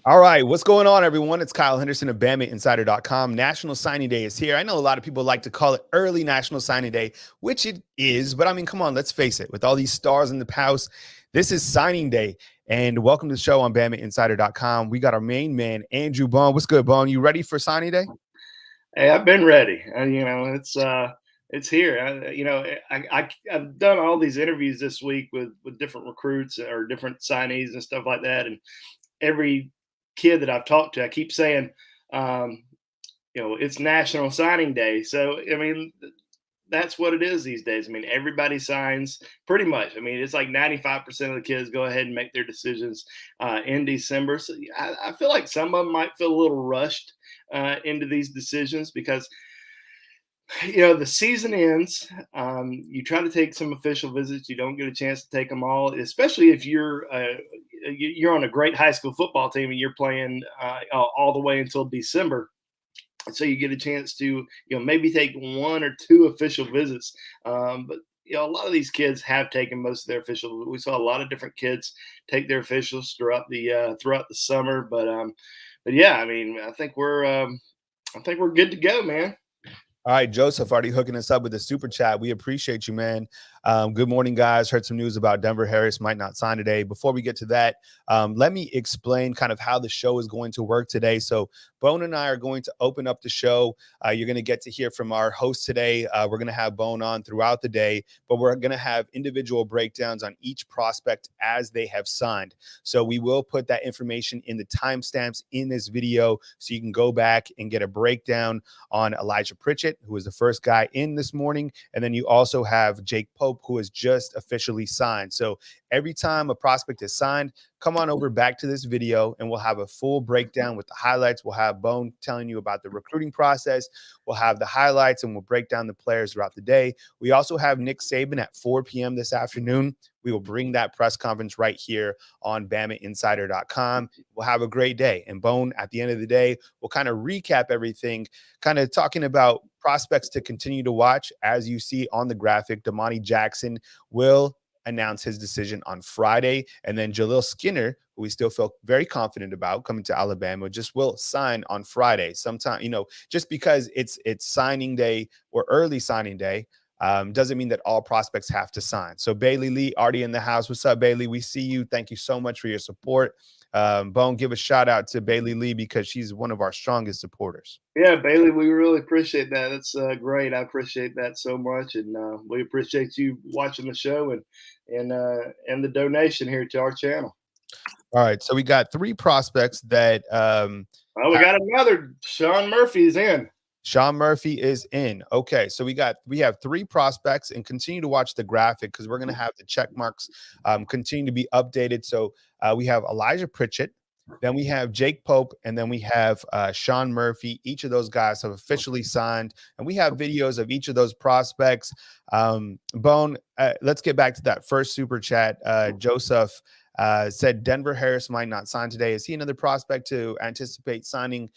All right, what's going on, everyone? It's Kyle Henderson of BamaInsider.com. National Signing Day is here. I know a lot of people like to call it early National Signing Day, which it is, but I mean, come on, let's face it. With all these stars in the house, this is signing day. And welcome to the show on BamaInsider.com. We got our main man, Andrew Bone. What's good, Bone? You ready for signing day? Hey, I've been ready. It's here. I've done all these interviews this week with different recruits or different signees and stuff like that, and every kid that I've talked to, I keep saying, um, it's National Signing Day. So I mean, that's what it is these days. I mean, everybody signs pretty much. I mean, it's like 95% of the kids go ahead and make their decisions in December. So I feel like some of them might feel a little rushed into these decisions because the season ends. You try to take some official visits. You don't get a chance to take them all, especially if you're on a great high school football team and you're playing all the way until December. So you get a chance to maybe take one or two official visits. But a lot of these kids have taken most of their officials. We saw a lot of different kids take their officials throughout the summer. But yeah, I mean, I think we're good to go, man. All right, Joseph, already hooking us up with a super chat. We appreciate you, man. Good morning, guys. Heard some news about Denver Harris might not sign today. Before we get to that, let me explain kind of how the show is going to work today. So Bone and I are going to open up the show. You're going to get to hear from our host today. We're going to have Bone on throughout the day, but we're going to have individual breakdowns on each prospect as they have signed. So we will put that information in the timestamps in this video so you can go back and get a breakdown on Elijah Pritchett, who was the first guy in this morning. And then you also have Jake Pope, who has just officially signed. So every time a prospect is signed, come on over back to this video and we'll have a full breakdown with the highlights. We'll have Bone telling you about the recruiting process. We'll have the highlights and we'll break down the players throughout the day. We also have Nick Saban at 4 p.m. this afternoon. We will bring that press conference right here on BamaInsider.com. We'll have a great day. And Bone, at the end of the day, we'll kind of recap everything, kind of talking about prospects to continue to watch. As you see on the graphic, Damani Jackson will announce his decision on Friday. And then Jaleel Skinner, who we still feel very confident about coming to Alabama, just will sign on Friday. Sometime, just because it's signing day or early signing day, doesn't mean that all prospects have to sign. So Bailey Lee already in the house. What's up, Bailey? We see you. Thank you so much for your support. Bone, give a shout out to Bailey Lee because she's one of our strongest supporters. Yeah, Bailey, we really appreciate that. That's great. I appreciate that so much, and we appreciate you watching the show and the donation here to our channel. All right, so we got three prospects that. We got another. Shawn Murphy's in. Shawn Murphy is in. Okay, so we have three prospects, and continue to watch the graphic because we're going to have the check marks continue to be updated. So we have Elijah Pritchett, then we have Jake Pope, and then we have Shawn Murphy. Each of those guys have officially signed, and we have videos of each of those prospects. Bone, let's get back to that first super chat. Joseph said Denver Harris might not sign today. Is he another prospect to anticipate signing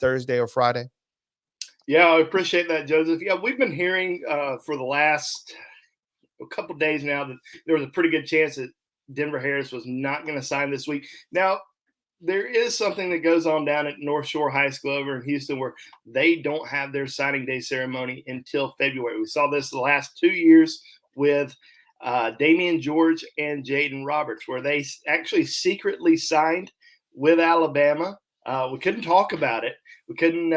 Thursday or Friday? Yeah, I appreciate that, Joseph. Yeah, we've been hearing for the last couple of days now that there was a pretty good chance that Denver Harris was not going to sign this week. Now, there is something that goes on down at North Shore High School over in Houston where they don't have their signing day ceremony until February. We saw this the last 2 years with Damian George and Jaden Roberts, where they actually secretly signed with Alabama. We couldn't talk about it. We couldn't.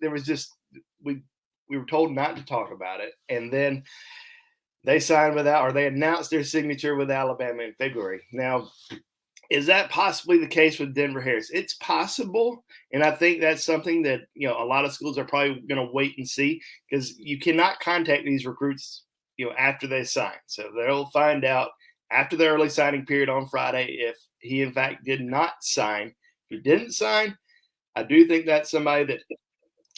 There was just we were told not to talk about it, and then they signed they announced their signature with Alabama in February. Now, is that possibly the case with Denver Harris? It's possible, and I think that's something that a lot of schools are probably going to wait and see because you cannot contact these recruits after they sign. So they'll find out after the early signing period on Friday if he in fact did not sign. If he didn't sign, I do think that's somebody that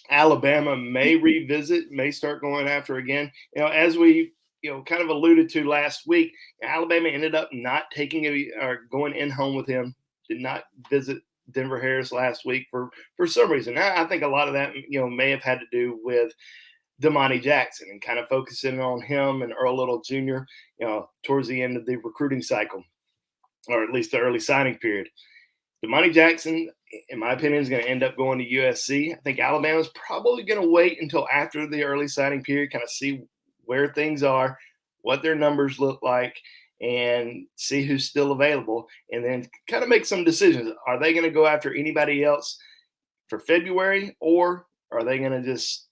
Alabama may revisit, may start going after again. As we kind of alluded to last week, Alabama ended up not going in home with him. Did not visit Denver Harris last week for some reason. I think a lot of that may have had to do with Damani Jackson and kind of focusing on him and Earl Little Jr. Towards the end of the recruiting cycle, or at least the early signing period. Damani Jackson, in my opinion, is going to end up going to USC. I think Alabama's probably going to wait until after the early signing period, kind of see where things are, what their numbers look like, and see who's still available, and then kind of make some decisions. Are they going to go after anybody else for February, or are they going to just,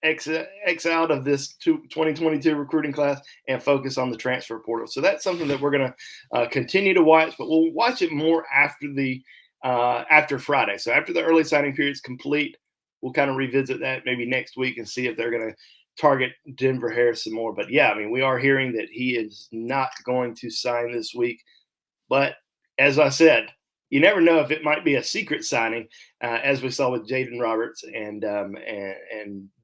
X out of this 2022 recruiting class and focus on the transfer portal? So that's something that we're going to continue to watch, but we'll watch it more after Friday. So after the early signing period is complete, we'll kind of revisit that maybe next week and see if they're going to target Denver Harris some more. But yeah, I mean, we are hearing that he is not going to sign this week. But as I said, you never know if it might be a secret signing, as we saw with Jaden Roberts and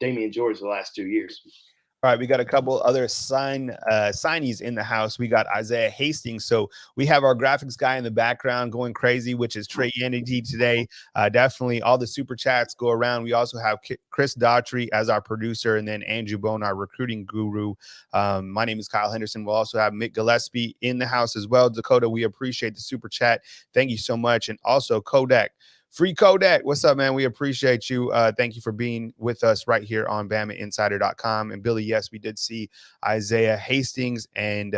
Damian George the last 2 years. All right, we got a couple other signees in the house. We got Isaiah Hastings. So we have our graphics guy in the background going crazy, which is Trey Yanity today. Definitely all the super chats go around. We also have Chris Daughtry as our producer, and then Andrew Bone, our recruiting guru. My name is Kyle Henderson. We'll also have Mick Gillispie in the house as well. Dakota, we appreciate the super chat. Thank you so much. And also Kodak. Free Kodak. What's up, man? We appreciate you. Thank you for being with us right here on BamaInsider.com. And Billy, yes, we did see Isaiah Hastings and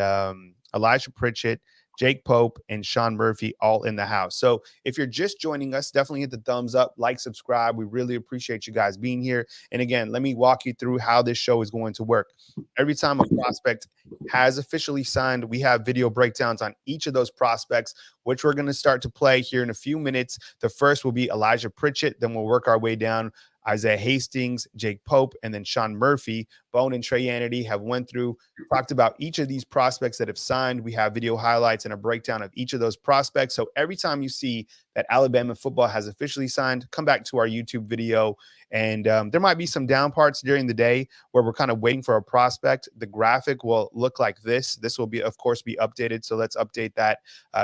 Elijah Pritchett, Jake Pope, and Sean Murphy all in the house. So if you're just joining us, definitely hit the thumbs up, like, subscribe. We really appreciate you guys being here. And again, let me walk you through how this show is going to work. Every time a prospect has officially signed, we have video breakdowns on each of those prospects, which we're going to start to play here in a few minutes. The first will be Elijah Pritchett. Then we'll work our way down Isaiah Hastings, Jake Pope, and then Sean Murphy. Bone and Trey Yanity have went through, talked about each of these prospects that have signed. We have video highlights and a breakdown of each of those prospects. So every time you see that Alabama football has officially signed, come back to our YouTube video. And there might be some down parts during the day where we're kind of waiting for a prospect. The graphic will look like this. This will be, of course, be updated. So let's update that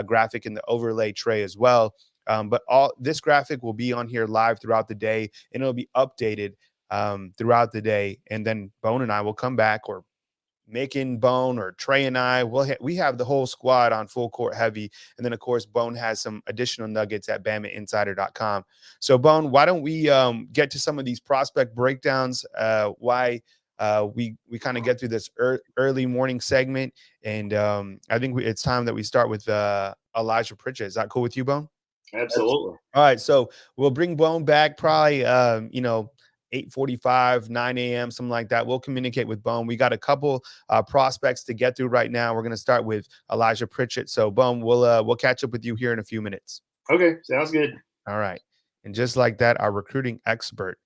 graphic in the overlay tray as well. But all this graphic will be on here live throughout the day, and it'll be updated throughout the day. And then Bone and I will come back, or Mick and Bone, or Trey and I. We have the whole squad on full court heavy. And then, of course, Bone has some additional nuggets at BamaInsider.com. So, Bone, why don't we get to some of these prospect breakdowns? We kind of get through this early morning segment. And I think it's time that we start with Elijah Pritchett. Is that cool with you, Bone? Absolutely. All right, so we'll bring Bone back probably 8:45, 9 a.m., something like that. We'll communicate with Bone. We got a couple prospects to get through right now. We're going to start with Elijah Pritchett. So, Bone, we'll catch up with you here in a few minutes. Okay, sounds good. All right, and just like that, our recruiting expert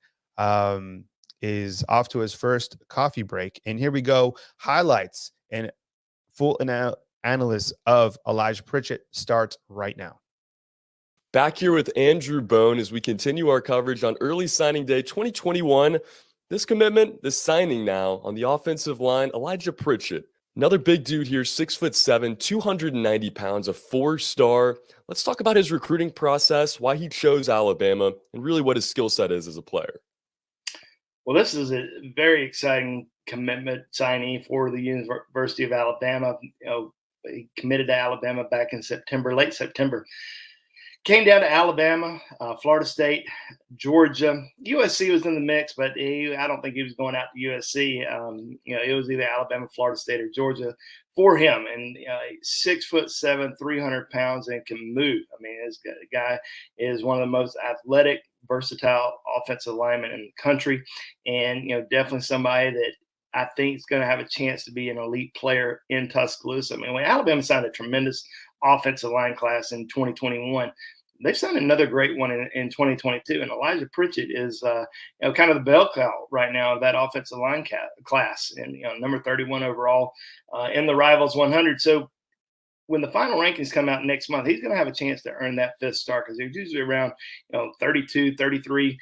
is off to his first coffee break. And here we go. Highlights and full analysis of Elijah Pritchett starts right now. Back here with Andrew Bone as we continue our coverage on early signing day 2021. This commitment, this signing now on the offensive line, Elijah Pritchett. Another big dude here, 6'7", 290 pounds, a 4-star. Let's talk about his recruiting process, why he chose Alabama, and really what his skill set is as a player. Well, this is a very exciting commitment signee for the University of Alabama. He committed to Alabama back in late September. Came down to Alabama, Florida State, Georgia. USC was in the mix, but I don't think he was going out to USC. It was either Alabama, Florida State, or Georgia for him. And 6'7", 300 pounds, and can move. I mean, this guy is one of the most athletic, versatile offensive linemen in the country, and definitely somebody that I think is going to have a chance to be an elite player in Tuscaloosa. I mean, when Alabama signed a tremendous offensive line class in 2021, they've signed another great one in 2022, and Elijah Pritchett is kind of the bell cow right now of that offensive line class, and number 31 overall in the Rivals 100. So when the final rankings come out next month, he's going to have a chance to earn that 5th star, because there's usually around 32, 33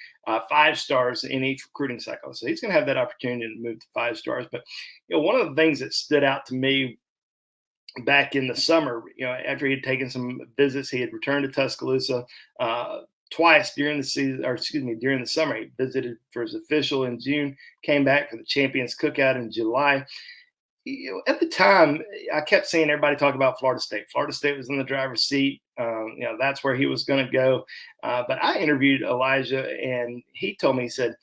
5 stars in each recruiting cycle. So he's going to have that opportunity to move to 5 stars. But one of the things that stood out to me back in the summer, after he had taken some visits, he had returned to Tuscaloosa twice during the season, during the summer. He visited for his official in June, came back for the Champions Cookout in July. At the time, I kept seeing everybody talk about Florida State. Florida State was in the driver's seat. That's where he was going to go. But I interviewed Elijah, and he told me, he said,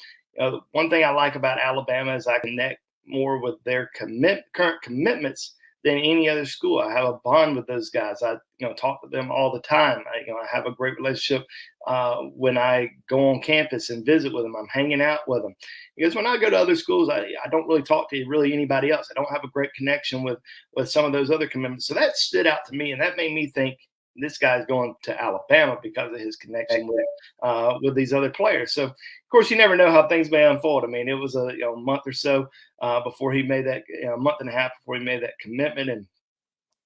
one thing I like about Alabama is I connect more with their current commitments than any other school. I have a bond with those guys. I talk to them all the time. I have a great relationship when I go on campus and visit with them. I'm hanging out with them. Because when I go to other schools, I don't really talk to really anybody else. I don't have a great connection with some of those other commitments. So that stood out to me, and that made me think this guy's going to Alabama because of his connection with these other players. So, of course, you never know how things may unfold. I mean, it was a month or so before he made that, month and a half before he made that commitment, and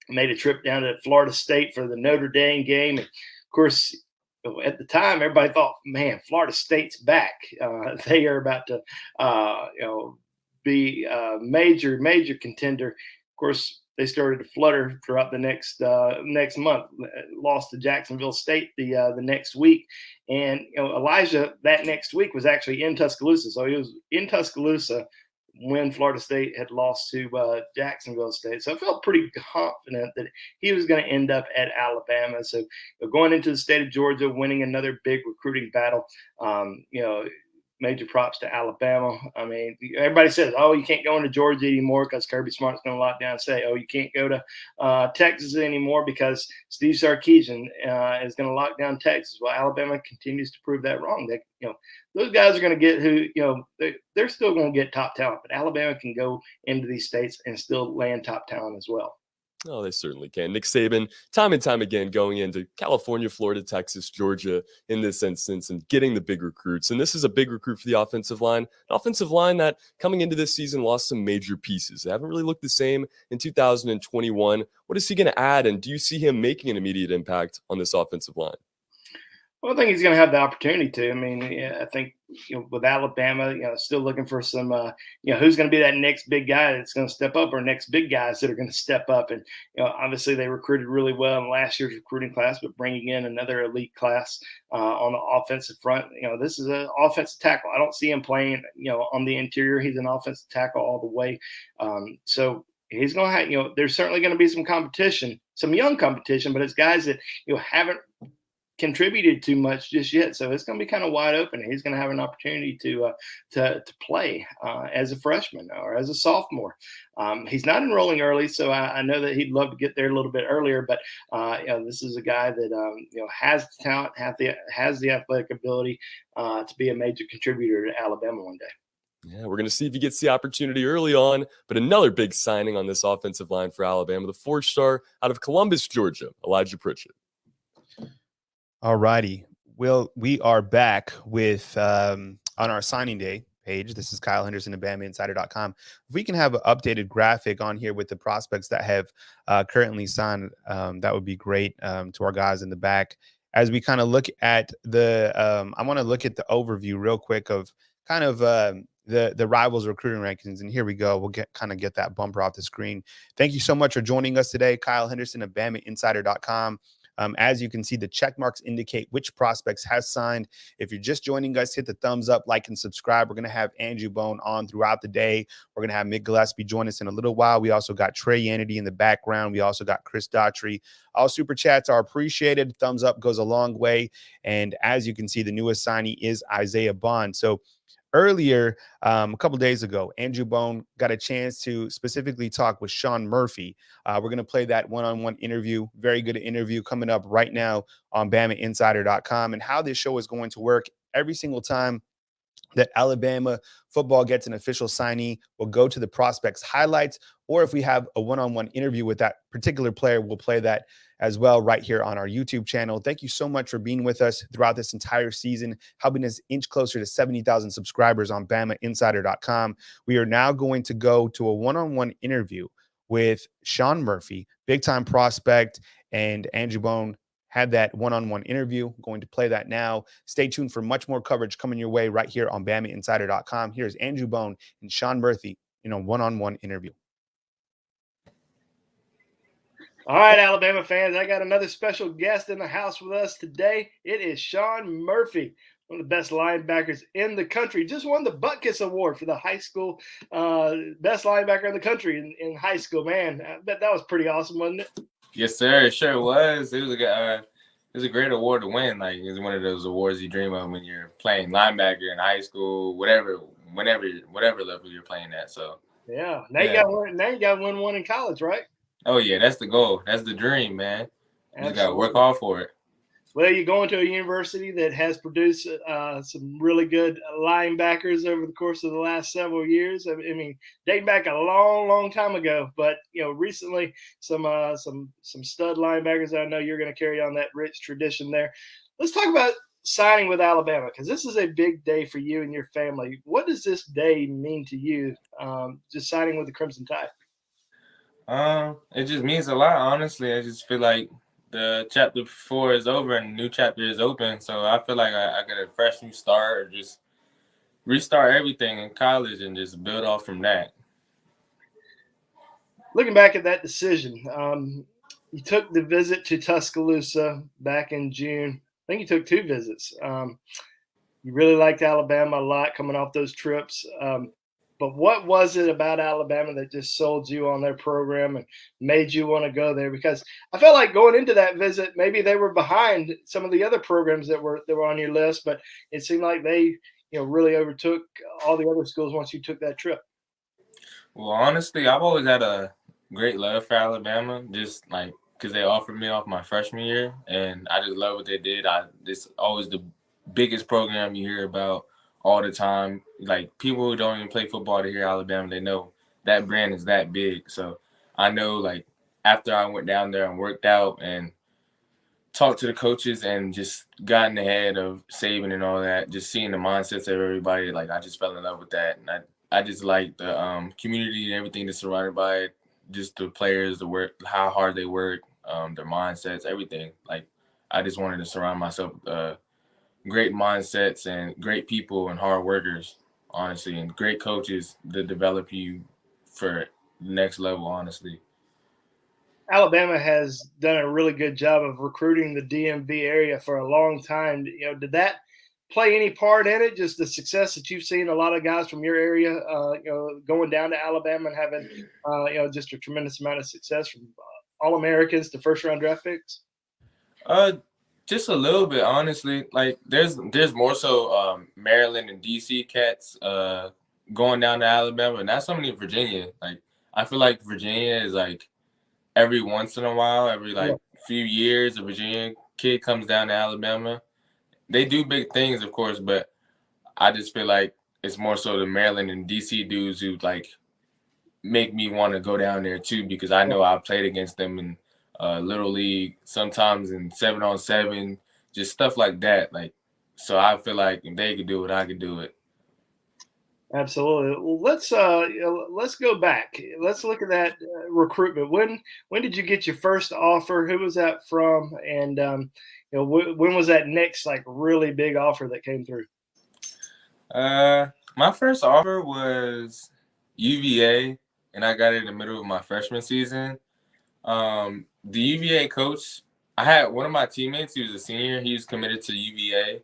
made a trip down to Florida State for the Notre Dame game. And, of course, at the time, everybody thought, man, Florida State's back. They are about to, be a major contender. Of course, they started to flutter throughout the next month. Lost to Jacksonville State the next week, and Elijah that next week was actually in Tuscaloosa. So he was in Tuscaloosa when Florida State had lost to Jacksonville State. So I felt pretty confident that he was going to end up at Alabama. So going into the state of Georgia, winning another big recruiting battle, major props to Alabama. I mean, everybody says, oh, you can't go into Georgia anymore because Kirby Smart's going to lock down State. Oh, you can't go to Texas anymore because Steve Sarkisian is going to lock down Texas. Well, Alabama continues to prove that wrong. That those guys are going to get they're still going to get top talent, but Alabama can go into these states and still land top talent as well. Oh, they certainly can. Nick Saban, time and time again, going into California, Florida, Texas, Georgia in this instance and getting the big recruits. And this is a big recruit for the offensive line, an offensive line that coming into this season lost some major pieces. They haven't really looked the same in 2021. What is he going to add? And do you see him making an immediate impact on this offensive line? Well, I think he's going to have the opportunity to. I mean, I think with Alabama, still looking for some, who's going to be that next big guy that's going to step up, or next big guys that are going to step up. And obviously they recruited really well in last year's recruiting class, but bringing in another elite class on the offensive front. This is an offensive tackle. I don't see him playing, on the interior. He's an offensive tackle all the way. So he's going to have, there's certainly going to be some competition, some young competition, but it's guys that haven't contributed too much just yet, so it's going to be kind of wide open. He's going to have an opportunity to play as a freshman or as a sophomore. He's not enrolling early, so I know that he'd love to get there a little bit earlier. But this is a guy that has the talent, has the athletic ability to be a major contributor to Alabama one day. Yeah, we're going to see if he gets the opportunity early on. But another big signing on this offensive line for Alabama, the 4-star out of Columbus, Georgia, Elijah Pritchett. All righty. Well, we are back with on our signing day page. This is Kyle Henderson at BamaInsider.com. If we can have an updated graphic on here with the prospects that have currently signed, that would be great to our guys in the back. As we kind of look at the, I want to look at the overview real quick of kind of the Rivals recruiting rankings. And here we go. We'll get that bumper off the screen. Thank you so much for joining us today. Kyle Henderson at BamaInsider.com. As you can see, the check marks indicate which prospects have signed. If you're just joining us, hit the thumbs up, like, and subscribe. We're going to have Andrew Bone on throughout the day. We're going to have Mick Gillispie join us in a little while. We also got Trey Yanity in the background. We also got Chris Daughtry. All super chats are appreciated. Thumbs up goes a long way. And as you can see, the newest signee is Isaiah Bond. So earlier, a couple days ago, Andrew Bone got a chance to specifically talk with Shawn Murphy. We're going to play that one-on-one interview, very good interview coming up right now on BamaInsider.com, and how this show is going to work every single time that Alabama football gets an official signee. We'll go to the prospects highlights, or if we have a one-on-one interview with that particular player, we'll play that as well right here on our YouTube channel. Thank you so much for being with us throughout this entire season, helping us inch closer to 70,000 subscribers on BamaInsider.com. We are now going to go to a one-on-one interview with Shawn Murphy, big-time prospect, and Andrew Bone had that one-on-one interview. I'm going to play that now. Stay tuned for much more coverage coming your way right here on BamaInsider.com. Here's Andrew Bone and Shawn Murphy in a one-on-one interview. All right, Alabama fans, I got another special guest in the house with us today. It is Shawn Murphy, one of the best linebackers in the country. Just won the Butkus Award for the high school best linebacker in the country in high school. Man, I bet that was pretty awesome, wasn't it? Yes, sir. It sure was. It was a great award to win. Like, it's one of those awards you dream of when you're playing linebacker in high school, whatever level you're playing at. So yeah, now you got to win one in college, right? Oh yeah, that's the goal. That's the dream, man. You just got to work hard for it. Well, you're going to a university that has produced some really good linebackers over the course of the last several years. I mean, dating back a long, long time ago, but recently some stud linebackers. I know you're going to carry on that rich tradition there. Let's talk about signing with Alabama, because this is a big day for you and your family. What does this day mean to you? Just signing with the Crimson Tide. It just means a lot, honestly. I just feel like the chapter 4 is over and a new chapter is open. So I feel like I got a fresh new start, or just restart everything in college and just build off from that. Looking back at that decision, you took the visit to Tuscaloosa back in June. I think you took 2 visits. You really liked Alabama a lot coming off those trips. But what was it about Alabama that just sold you on their program and made you want to go there? Because I felt like going into that visit, maybe they were behind some of the other programs that were on your list, but it seemed like they, really overtook all the other schools once you took that trip. Well, honestly, I've always had a great love for Alabama, just like because they offered me off my freshman year, and I just love what they did. It's always the biggest program you hear about all the time. Like, people who don't even play football to hear Alabama, they know that brand is that big. So I know, like, after I went down there and worked out and talked to the coaches and just got in the head of Saban and all that, just seeing the mindsets of everybody, like, I just fell in love with that. And I just like the community and everything that's surrounded by it, just the players, the work, how hard they work, their mindsets, everything. Like, I just wanted to surround myself with great mindsets and great people and hard workers, honestly, and great coaches that develop you for the next level, honestly. Alabama has done a really good job of recruiting the DMV area for a long time. Did that play any part in it? Just the success that you've seen a lot of guys from your area, going down to Alabama and having, just a tremendous amount of success from All-Americans to first-round draft picks? Just a little bit, honestly. Like, there's more so Maryland and DC cats going down to Alabama, and not so many in Virginia. Like, I feel like Virginia is like every once in a while, every few years, a Virginia kid comes down to Alabama. They do big things, of course, but I just feel like it's more so the Maryland and DC dudes who like make me want to go down there too, because I know I played against them in Little League, sometimes in 7-on-7, just stuff like that. Like, so I feel like if they could do it, I could do it. Absolutely. Well, let's go back. Let's look at that recruitment. When did you get your first offer? Who was that from? And when was that next like really big offer that came through? My first offer was UVA, and I got it in the middle of my freshman season. The UVA coach, I had one of my teammates, he was a senior, he was committed to UVA,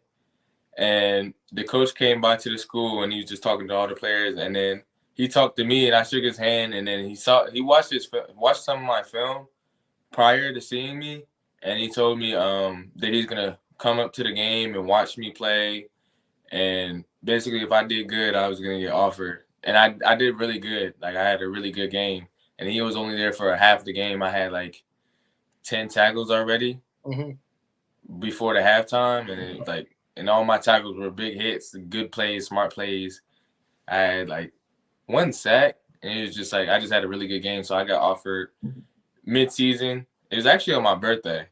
and the coach came by to the school and he was just talking to all the players, and then he talked to me and I shook his hand, and then he watched some of my film prior to seeing me, and he told me that he's gonna come up to the game and watch me play, and basically if I did good, I was gonna get offered. And I did really good. Like, I had a really good game. And he was only there for half the game. I had like 10 tackles already before the halftime. And it was like, and all my tackles were big hits, good plays, smart plays. I had like 1 sack. And it was just like, I just had a really good game. So I got offered mid-season. It was actually on my birthday.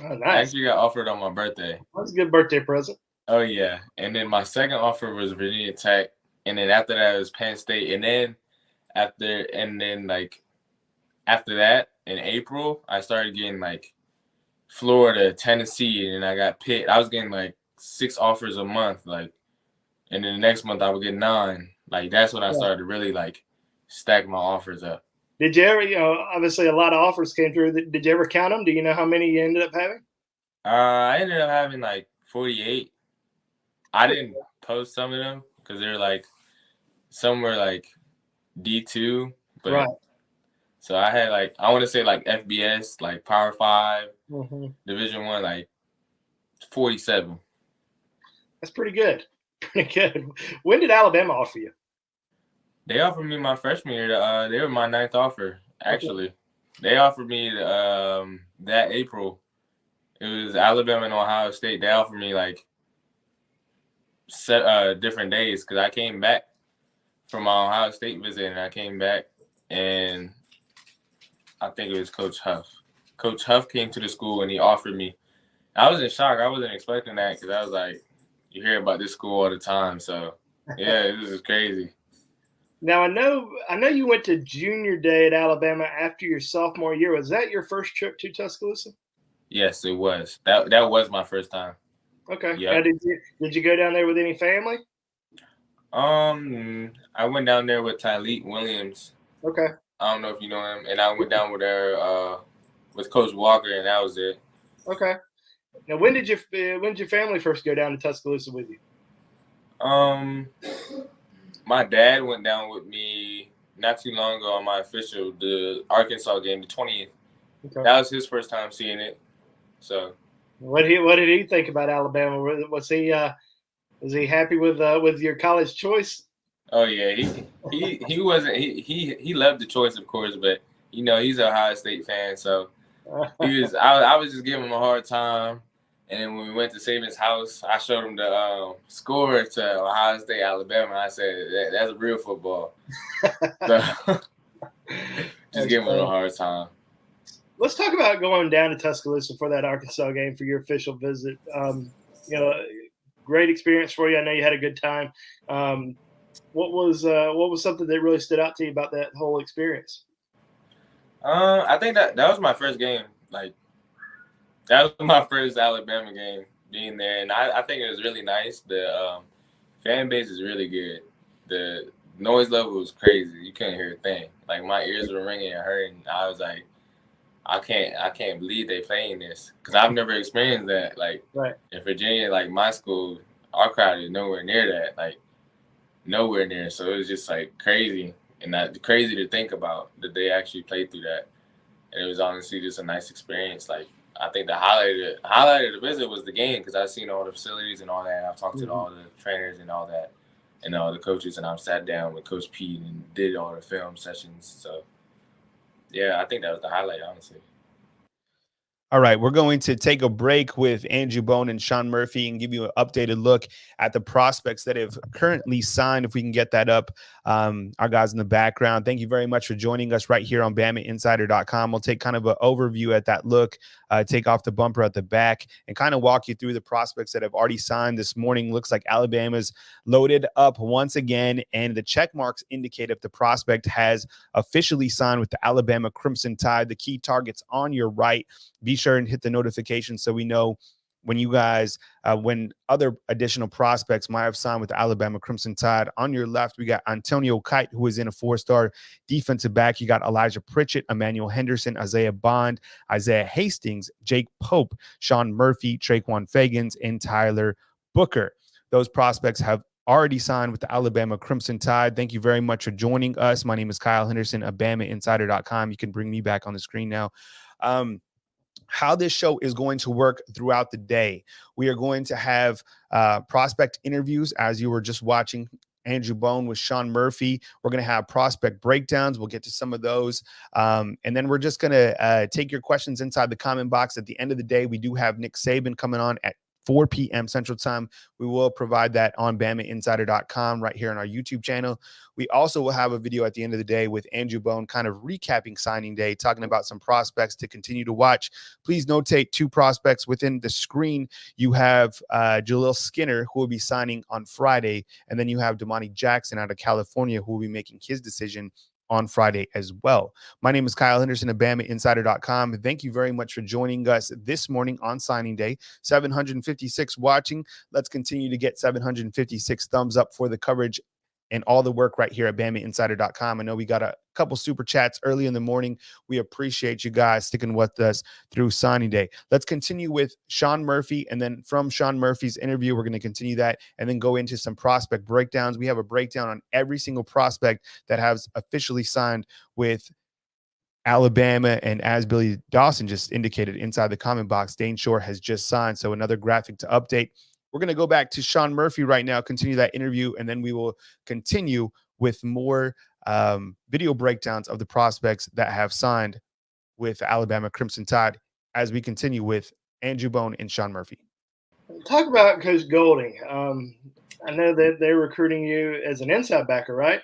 Oh, nice. I actually got offered on my birthday. That's a good birthday present. Oh, yeah. And then my second offer was Virginia Tech. And then after that, it was Penn State. And then after that, in April, I started getting like Florida, Tennessee, and then I got Pitt. I was getting like 6 offers a month, like, and then the next month I would get 9. Like, that's when I started to really like stack my offers up. Did you ever, obviously a lot of offers came through. Did you ever count them? Do you know how many you ended up having? I ended up having like 48. I didn't post some of them because they're like some were like D2, but Right. so I had like I want to say like FBS, like Power 5, Division 1, like 47. That's pretty good. Pretty good. When did Alabama offer you? They offered me my freshman year. They were my 9th offer, actually. They offered me that April. It was Alabama and Ohio State. They offered me like different days because I came back from my Ohio State visit, and I came back, and I think it was Coach Huff. Coach Huff came to the school, and he offered me. I was in shock. I wasn't expecting that because I was like, you hear about this school all the time. So, yeah, this is crazy. Now, I know you went to junior day at Alabama after your sophomore year. Was that your first trip to Tuscaloosa? Yes, it was. That was my first time. Okay. Yep. Now, did you go down there with any family? I went down there with Tyleek Williams. Okay. I don't know if you know him. And I went down with her with Coach Walker, and that was it. Okay. Now, when did your family first go down to Tuscaloosa with you? My dad went down with me not too long ago on the Arkansas game, the 20th. Okay. That was his first time seeing it. So, what did he think about Alabama? Was he happy with your college choice? oh yeah, he wasn't he loved the choice, of course, but he's an Ohio State fan, so I was just giving him a hard time. And then when we went to Saban's house, I showed him the score to Ohio State, Alabama. I said, that's real football. So, just giving him a hard time. Let's talk about going down to Tuscaloosa for that Arkansas game for your official visit. Great experience for you. I know you had a good time. What was something that really stood out to you about that whole experience? I think that was my first game. Like, that was my first Alabama game being there, and I think it was really nice. The fan base is really good. The noise level was crazy. You couldn't hear a thing. Like, my ears were ringing and hurting. I was like, I can't believe they playing this because I've never experienced that. Like, right. In Virginia, like my school, our crowd is nowhere near that. Like, nowhere near. So it was just like crazy, and that crazy to think about that they actually played through that. And it was honestly just a nice experience. Like, I think the highlight of the visit was the game because I've seen all the facilities and all that. I've talked to all the trainers and all that, and all the coaches, and I've sat down with Coach Pete and did all the film sessions. So, yeah, I think that was the highlight, honestly. All right, we're going to take a break with Andrew Bone and Sean Murphy and give you an updated look at the prospects that have currently signed, if we can get that up. Our guys in the background, thank you very much for joining us right here on BamaInsider.com. We'll take kind of an overview at that look, take off the bumper at the back, and kind of walk you through the prospects that have already signed this morning. Looks like Alabama's loaded up once again, and the check marks indicate if the prospect has officially signed with the Alabama Crimson Tide. The key targets on your right. Be sure and hit the notification so we know when you guys, when other additional prospects might have signed with the Alabama Crimson Tide. On your left, we got Antonio Kite, who is in a 4-star defensive back. You got Elijah Pritchett, Emmanuel Henderson, Isaiah Bond, Isaiah Hastings, Jake Pope, Shawn Murphy, Trequon Fegans, and Tyler Booker. Those prospects have already signed with the Alabama Crimson Tide. Thank you very much for joining us. My name is Kyle Henderson of BamaInsider.com. You can bring me back on the screen now. How this show is going to work throughout the day. We are going to have prospect interviews, as you were just watching Andrew Bone with Sean Murphy. We're going to have prospect breakdowns. We'll get to some of those. And then we're just going to take your questions inside the comment box. At the end of the day, we do have Nick Saban coming on at 4 p.m. Central Time. We will provide that on BamaInsider.com right here on our YouTube channel. We also will have a video at the end of the day with Andrew Bone kind of recapping signing day, talking about some prospects to continue to watch. Please notate 2 prospects within the screen. You have Jaleel Skinner, who will be signing on Friday, and then you have Damani Jackson out of California, who will be making his decision on Friday as well. My name is Kyle Henderson of BamaInsider.com. Thank you very much for joining us this morning on signing day. 756 watching. Let's continue to get 756 thumbs up for the coverage and all the work right here at BamaInsider.com. I know we got a couple super chats early in the morning. We appreciate you guys sticking with us through signing day. Let's continue with Sean Murphy, and then from Sean Murphy's interview, we're going to continue that and then go into some prospect breakdowns. We have a breakdown on every single prospect that has officially signed with Alabama, and as Billy Dawson just indicated inside the comment box, Dayne Shor has just signed. So another graphic to update. We're going to go back to Sean Murphy right now, continue that interview, and then we will continue with more video breakdowns of the prospects that have signed with Alabama Crimson Tide as we continue with Andrew Bone and Sean Murphy. Talk about Coach Golding. I know that they're recruiting you as an inside backer, right?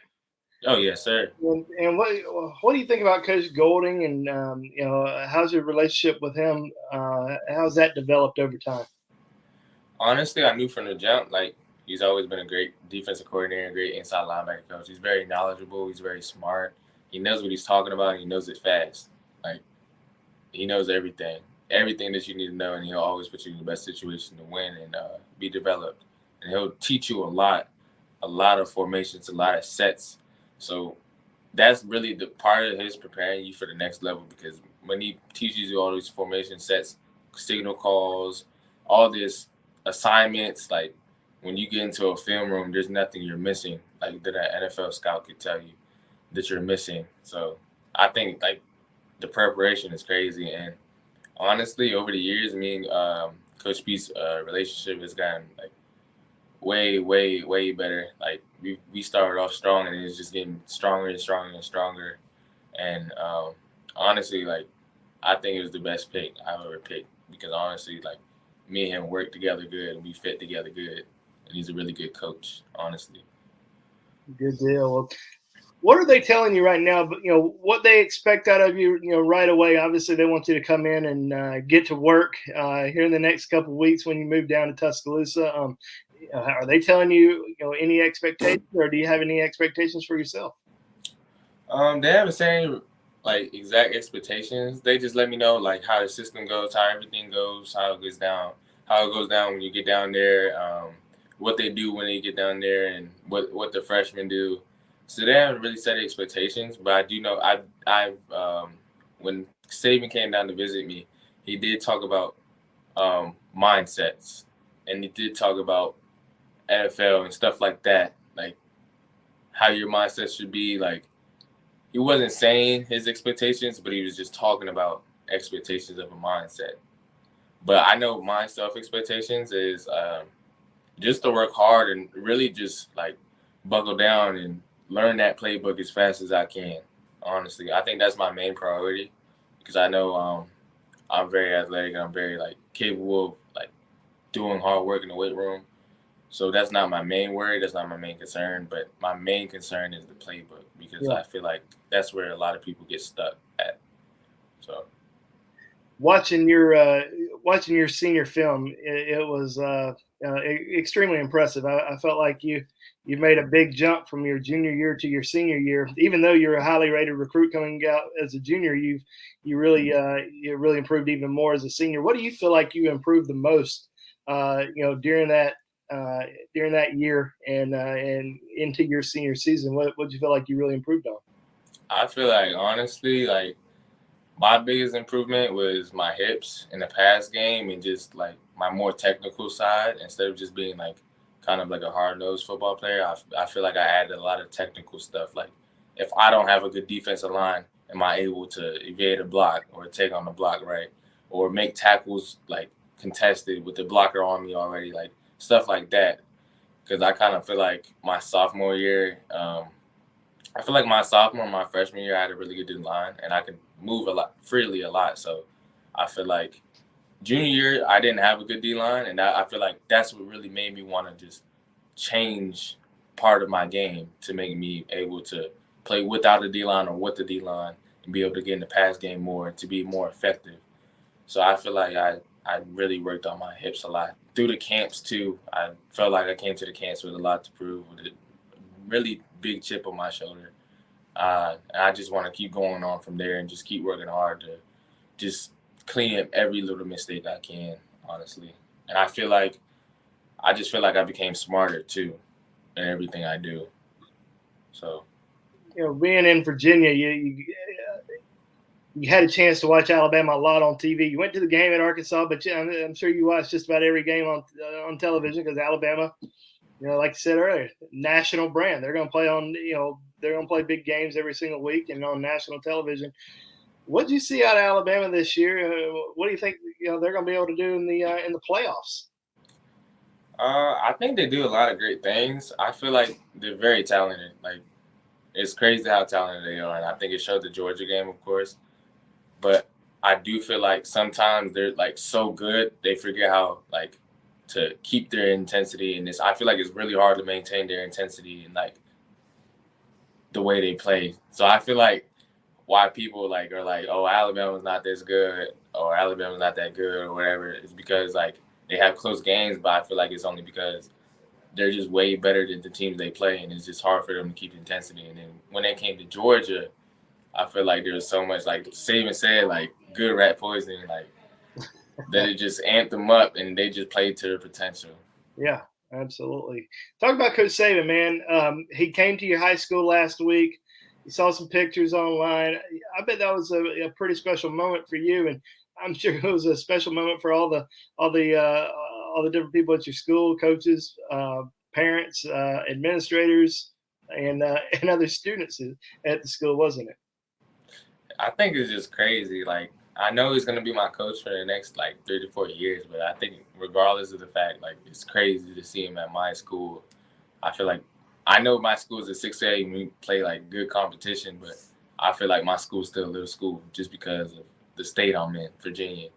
Oh, yes, sir. And what do you think about Coach Golding, and how's your relationship with him? How's that developed over time? Honestly, I knew from the jump, like, he's always been a great defensive coordinator, a great inside linebacker coach. He's very knowledgeable. He's very smart. He knows what he's talking about, and he knows it fast. Like, he knows everything that you need to know, and he'll always put you in the best situation to win and be developed. And he'll teach you a lot of formations, a lot of sets. So that's really the part of his preparing you for the next level, because when he teaches you all these formation sets, signal calls, all this assignments, like when you get into a film room, there's nothing you're missing, like that an NFL scout could tell you that you're missing. So I think like the preparation is crazy. And honestly, over the years, me and Coach P's relationship has gotten like way, way, way better. Like we started off strong, and it's just getting stronger and stronger and stronger. And honestly, like I think it was the best pick I've ever picked, because honestly, like me and him work together good, and we fit together good, and he's a really good coach, honestly. Good deal. Well, what are they telling you right now? But what they expect out of you, right away. Obviously, they want you to come in and get to work here in the next couple of weeks when you move down to Tuscaloosa. Are they telling you, any expectations, or do you have any expectations for yourself? They haven't said any, like, exact expectations. They just let me know like how the system goes, how everything goes, how it goes down when you get down there, what they do when they get down there, and what the freshmen do. So they haven't really set expectations, but I do know I when Saban came down to visit me, he did talk about mindsets, and he did talk about NFL and stuff like that, like how your mindset should be. Like, he wasn't saying his expectations, but he was just talking about expectations of a mindset. But I know my self-expectations is just to work hard and really just like buckle down and learn that playbook as fast as I can. Honestly, I think that's my main priority, because I know I'm very athletic and I'm very like capable of like doing hard work in the weight room. So that's not my main worry. That's not my main concern. But my main concern is the playbook, because I feel like that's where a lot of people get stuck at. So watching your senior film, it was extremely impressive. I felt like you made a big jump from your junior year to your senior year. Even though you're a highly rated recruit coming out as a junior, you really improved even more as a senior. What do you feel like you improved the most, during that year and into your senior season? What do you feel like you really improved on? I feel like, honestly, like my biggest improvement was my hips in the pass game, and just like my more technical side, instead of just being like kind of like a hard-nosed football player. I feel like I added a lot of technical stuff. Like, if I don't have a good defensive line, am I able to evade a block or take on the block, right? Or make tackles like contested with the blocker on me already, like stuff like that. Because I kind of feel like my sophomore year, my freshman year, I had a really good line, and I could move freely a lot. So I feel like junior year, I didn't have a good D-line, and I feel like that's what really made me want to just change part of my game to make me able to play without a D-line or with the D-line and be able to get in the pass game more and to be more effective. So I feel like I really worked on my hips a lot. Through the camps, too, I felt like I came to the camps with a lot to prove, with a really big chip on my shoulder. I just want to keep going on from there and just keep working hard to just clean up every little mistake I can, honestly. And I just feel like I became smarter, too, in everything I do. So, Being in Virginia, you had a chance to watch Alabama a lot on TV. You went to the game at Arkansas, but I'm sure you watched just about every game on television because Alabama, like I said earlier, national brand. They're going to play on, they're going to play big games every single week and on national television. What did you see out of Alabama this year? What do you think they're going to be able to do in the playoffs? I think they do a lot of great things. I feel like they're very talented. Like, it's crazy how talented they are, and I think it showed the Georgia game, of course. But I do feel like sometimes they're like so good they forget how like to keep their intensity in this. I feel like it's really hard to maintain their intensity and like the way they play. So I feel like why people like are like, oh, Alabama's not this good or Alabama's not that good or whatever is because like they have close games, but I feel like it's only because they're just way better than the teams they play, and it's just hard for them to keep intensity. And then when they came to Georgia, I feel like there was so much, like Saban said, like good rat poisoning, like that it just amped them up and they just played to their potential. Yeah, absolutely. Talk about Coach Saban, man. He came to your high school last week. You saw some pictures online. I bet that was a pretty special moment for you, and I'm sure it was a special moment for all the different people at your school, coaches, parents, administrators, and other students at the school, wasn't it? I think it's just crazy. Like, I know he's gonna be my coach for the next like 3 to 4 years, but I think regardless of the fact, like it's crazy to see him at my school. I feel like I know my school is a 6A and we play like good competition, but I feel like my school's still a little school just because of the state I'm in, Virginia.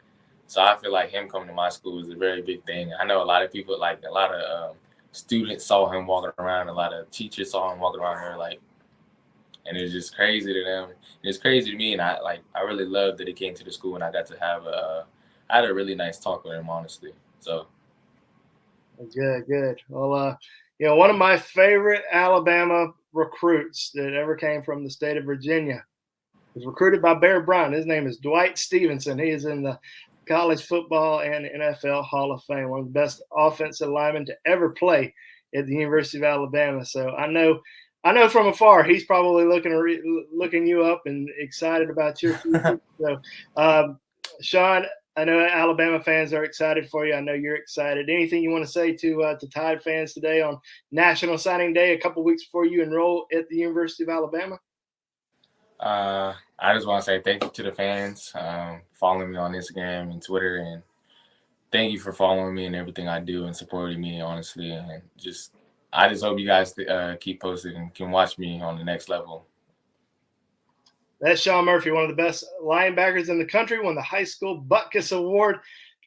So I feel like him coming to my school is a very big thing. I know a lot of people, like a lot of students saw him walking around, a lot of teachers saw him walking around here, like, and it's just crazy to them. And it's crazy to me, and I really loved that he came to the school, and I got to have I had a really nice talk with him, honestly. So good. Well, one of my favorite Alabama recruits that ever came from the state of Virginia was recruited by Bear Bryant. His name is Dwight Stevenson. He is in the College Football and NFL Hall of Fame, one of the best offensive linemen to ever play at the University of Alabama. So I know from afar he's probably looking you up and excited about your future. So, Shawn, I know Alabama fans are excited for you. I know you're excited. Anything you want to say to Tide fans today on National Signing Day, a couple weeks before you enroll at the University of Alabama? I just want to say thank you to the fans following me on Instagram and Twitter, and thank you for following me and everything I do and supporting me, honestly. And I just hope you guys keep posting and can watch me on the next level. That's Shawn Murphy, one of the best linebackers in the country, won the High School Butkus Award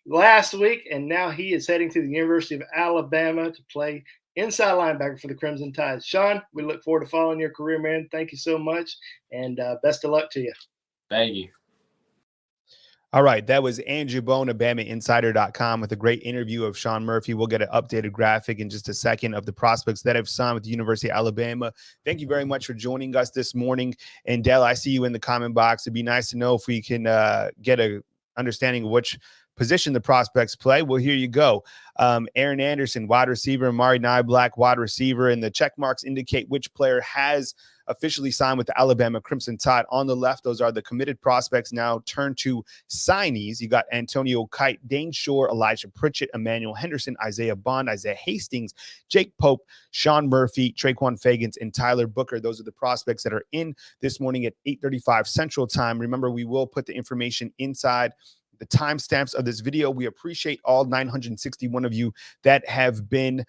last week, and now he is heading to the University of Alabama to play inside linebacker for the Crimson Tide. Shawn, we look forward to following your career, man. Thank you so much, and best of luck to you. Thank you. All right, that was Andrew Bone of BamaInsider.com with a great interview of Shawn Murphy. We'll get an updated graphic in just a second of the prospects that have signed with the University of Alabama. Thank you very much for joining us this morning. And Dell, I see you in the comment box. It'd be nice to know if we can get a understanding of which position the prospects play. Well, here you go. Aaron Anderson, wide receiver, Amari Niblack, wide receiver, and the check marks indicate which player has officially signed with the Alabama Crimson Tide. On the left, those are the committed prospects. Now turn to signees. You got Antonio Kite, Dayne, Shor, Elijah Pritchett, Emmanuel Henderson, Isaiah Bond, Isaiah Hastings, Jake Pope, Shawn Murphy, Trequon Fegans, and Tyler Booker. Those are the prospects that are in this morning at 8:35 Central Time. Remember, we will put the information inside the timestamps of this video. We appreciate all 961 of you that have been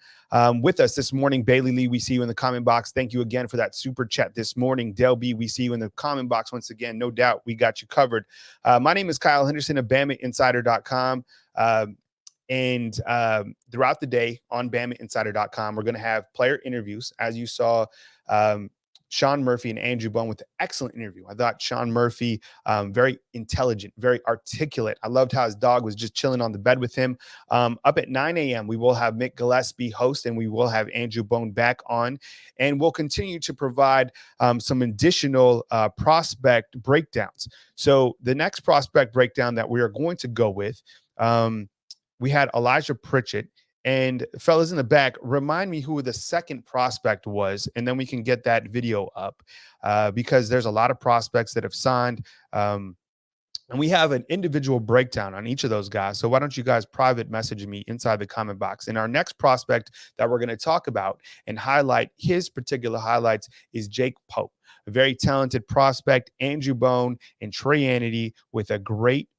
with us this morning. Bailey Lee, we see you in the comment box. Thank you again for that super chat this morning. Del B, we see you in the comment box once again. No doubt we got you covered. My name is Kyle Henderson of BamaInsider.com. And throughout the day on BamaInsider.com, we're going to have player interviews. As you saw, Shawn Murphy and Andrew Bone with an excellent interview. I thought Shawn Murphy, very intelligent, very articulate. I loved how his dog was just chilling on the bed with him. Up at 9 a.m., we will have Mick Gillispie host, and we will have Andrew Bone back on. And we'll continue to provide some additional prospect breakdowns. So the next prospect breakdown that we are going to go with, we had Elijah Pritchett. And fellas in the back, remind me who the second prospect was, and then we can get that video up because there's a lot of prospects that have signed. And we have an individual breakdown on each of those guys. So why don't you guys private message me inside the comment box? And our next prospect that we're going to talk about and highlight his particular highlights is Jake Pope, a very talented prospect. Andrew Bone and Trey Anity with a great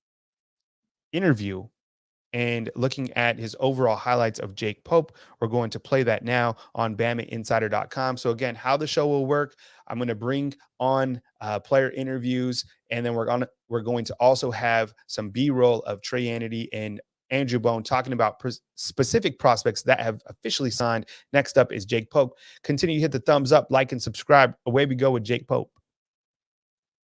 interview and looking at his overall highlights of Jake Pope. We're going to play that now on BamaInsider.com. So again, how the show will work, I'm going to bring on player interviews, and then we're going to also have some B-roll of Trey Anity and Andrew Bone talking about specific prospects that have officially signed. Next up is Jake Pope. Continue to hit the thumbs up, like, and subscribe. Away we go with Jake Pope.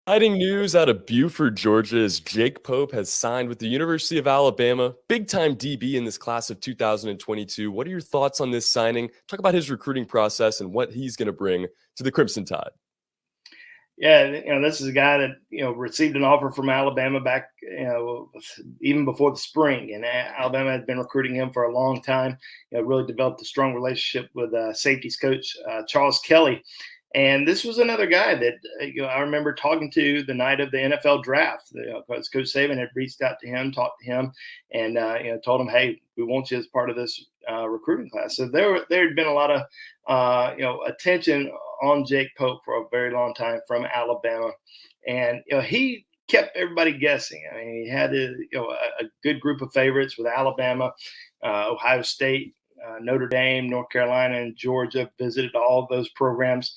Exciting news out of Buford, Georgia, as Jake Pope has signed with the University of Alabama. Big-time DB in this class of 2022. What are your thoughts on this signing? Talk about his recruiting process and what he's going to bring to the Crimson Tide. Yeah, this is a guy that, received an offer from Alabama back, even before the spring. And Alabama had been recruiting him for a long time, really developed a strong relationship with safeties coach Charles Kelly. And this was another guy that I remember talking to the night of the NFL draft. Because Coach Saban had reached out to him, talked to him, and told him, "Hey, we want you as part of this recruiting class." So there had been a lot of attention on Jake Pope for a very long time from Alabama, and he kept everybody guessing. I mean, he had a good group of favorites with Alabama, Ohio State, Notre Dame, North Carolina, and Georgia. Visited all of those programs.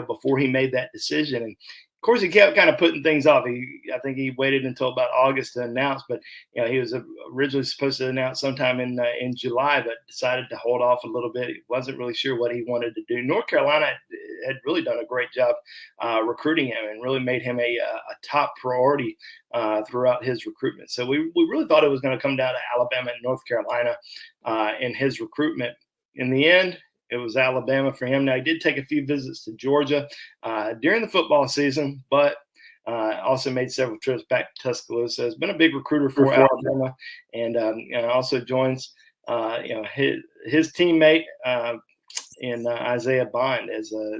Before he made that decision. And of course, he kept kind of putting things off. I think he waited until about August to announce, but he was originally supposed to announce sometime in July, but decided to hold off a little bit. He wasn't really sure what he wanted to do. North Carolina had really done a great job recruiting him and really made him a top priority throughout his recruitment. So we really thought it was going to come down to Alabama and North Carolina in his recruitment. In the end, it was Alabama for him. Now, he did take a few visits to Georgia during the football season, but also made several trips back to Tuscaloosa. Has been a big recruiter for Alabama, and also joins his teammate in Isaiah Bond as a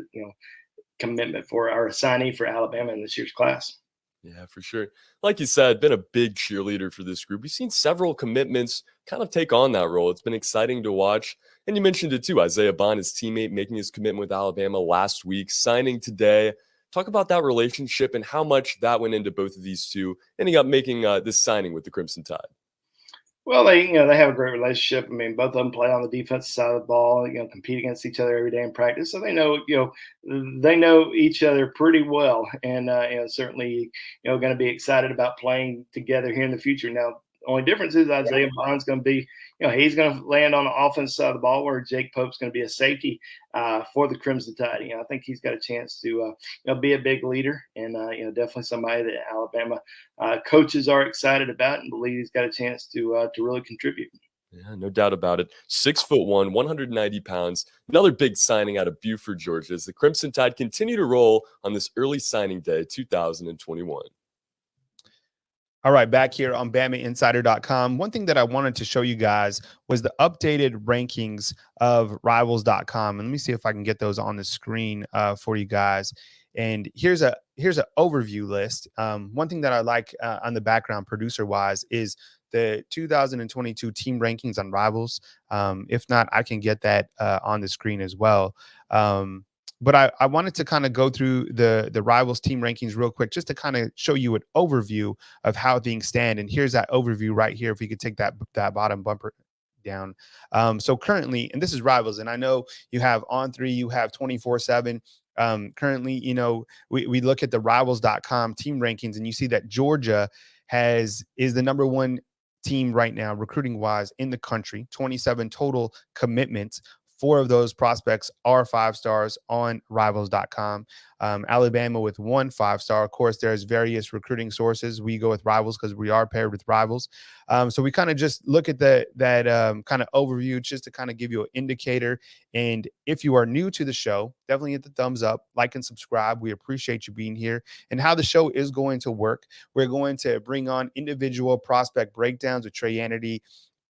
commitment for our signee for Alabama in this year's class. Yeah, for sure. Like you said, been a big cheerleader for this group. We've seen several commitments kind of take on that role. It's been exciting to watch. And you mentioned it too, Isaiah Bond, his teammate, making his commitment with Alabama last week, signing today. Talk about that relationship and how much that went into both of these two, ending up making this signing with the Crimson Tide. Well, they have a great relationship. I mean, both of them play on the defensive side of the ball, compete against each other every day in practice. So they know each other pretty well, and certainly, going to be excited about playing together here in the future. Now, the only difference is Isaiah Bond's going to be, he's going to land on the offensive side of the ball, where Jake Pope's going to be a safety for the Crimson Tide. I think he's got a chance to be a big leader, and definitely somebody that Alabama coaches are excited about and believe he's got a chance to really contribute. Yeah, no doubt about it. 6'1", 190 pounds. Another big signing out of Buford, Georgia, as the Crimson Tide continue to roll on this early signing day, 2021. All right, back here on BamaInsider.com. One thing that I wanted to show you guys was the updated rankings of Rivals.com. And let me see if I can get those on the screen for you guys. And here's an overview list. One thing that I like on the background producer-wise is the 2022 team rankings on Rivals. If not, I can get that on the screen as well. But I wanted to kind of go through the Rivals team rankings real quick, just to kind of show you an overview of how things stand. And here's that overview right here. If we could take that bottom bumper down. So currently, and this is Rivals, and I know you have On3, you have 24/7. Currently, we look at the Rivals.com team rankings, and you see that Georgia is the number one team right now, recruiting wise, in the country. 27 total commitments. 4 of those prospects are 5 stars on Rivals.com. Alabama with 1 5-star. Of course, there's various recruiting sources. We go with Rivals because we are paired with Rivals. So we kind of just look at that kind of overview just to kind of give you an indicator. And if you are new to the show, definitely hit the thumbs up, like, and subscribe. We appreciate you being here. And how the show is going to work, we're going to bring on individual prospect breakdowns with Trey Anity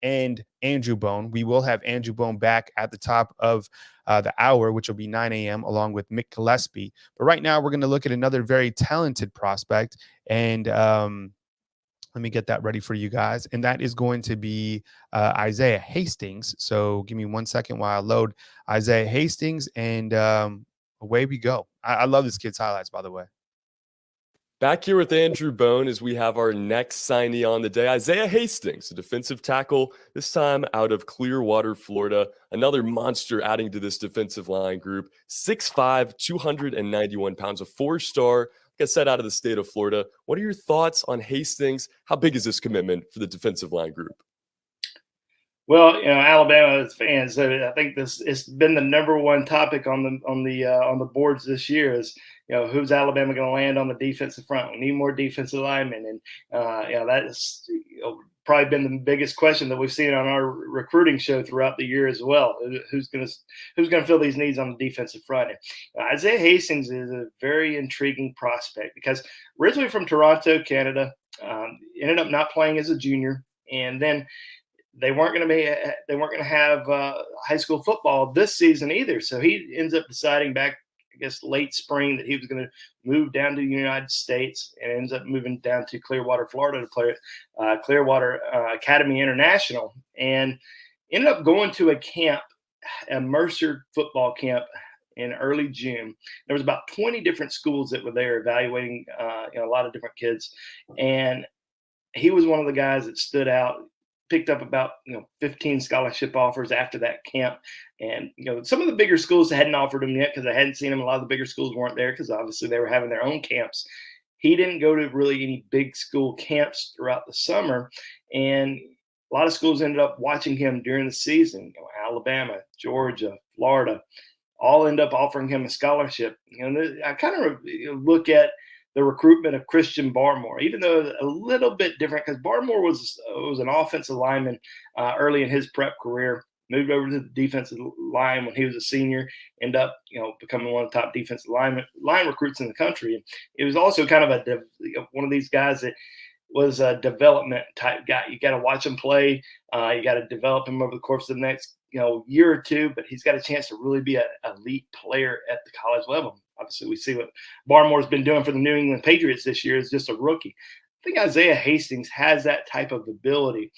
and Andrew Bone. We will have Andrew Bone back at the top of the hour, which will be 9 a.m., along with Mick Gillispie. But right now, we're going to look at another very talented prospect. And let me get that ready for you guys. And that is going to be Isaiah Hastings. So give me 1 second while I load Isaiah Hastings, and away we go. I love this kid's highlights, by the way. Back here with Andrew Bone as we have our next signee on the day, Isaiah Hastings, a defensive tackle, this time out of Clearwater, Florida. Another monster adding to this defensive line group. 6'5", 291 pounds, a 4-star, like I said, out of the state of Florida. What are your thoughts on Hastings? How big is this commitment for the defensive line group? Well, Alabama fans, I think it's been the number one topic on the boards this year is, who's Alabama going to land on the defensive front? We need more defensive linemen, and that's probably been the biggest question that we've seen on our recruiting show throughout the year as well. Who's going to fill these needs on the defensive front? Isaiah Hastings is a very intriguing prospect because originally from Toronto, Canada, ended up not playing as a junior, and then they weren't going to have high school football this season either. So he ends up deciding back, I guess, late spring that he was going to move down to the United States, and ends up moving down to Clearwater, Florida to play Clearwater Academy International, and ended up going to a camp, a Mercer football camp in early June. There was about 20 different schools that were there evaluating a lot of different kids, and he was one of the guys that stood out. Picked up about 15 scholarship offers after that camp, and some of the bigger schools hadn't offered him yet because I hadn't seen him. A lot of the bigger schools weren't there because obviously they were having their own camps. He didn't go to really any big school camps throughout the summer, and a lot of schools ended up watching him during the season. Alabama, Georgia, Florida, all end up offering him a scholarship. I kind of look at the recruitment of Christian Barmore, even though a little bit different because Barmore was an offensive lineman early in his prep career, moved over to the defensive line when he was a senior, ended up becoming one of the top defensive line recruits in the country. It was also kind of one of these guys that was a development type guy. You got to watch him play. You got to develop him over the course of the next year or two, but he's got a chance to really be an elite player at the college level. Obviously, we see what Barmore's been doing for the New England Patriots this year as just a rookie. I think Isaiah Hastings has that type of ability.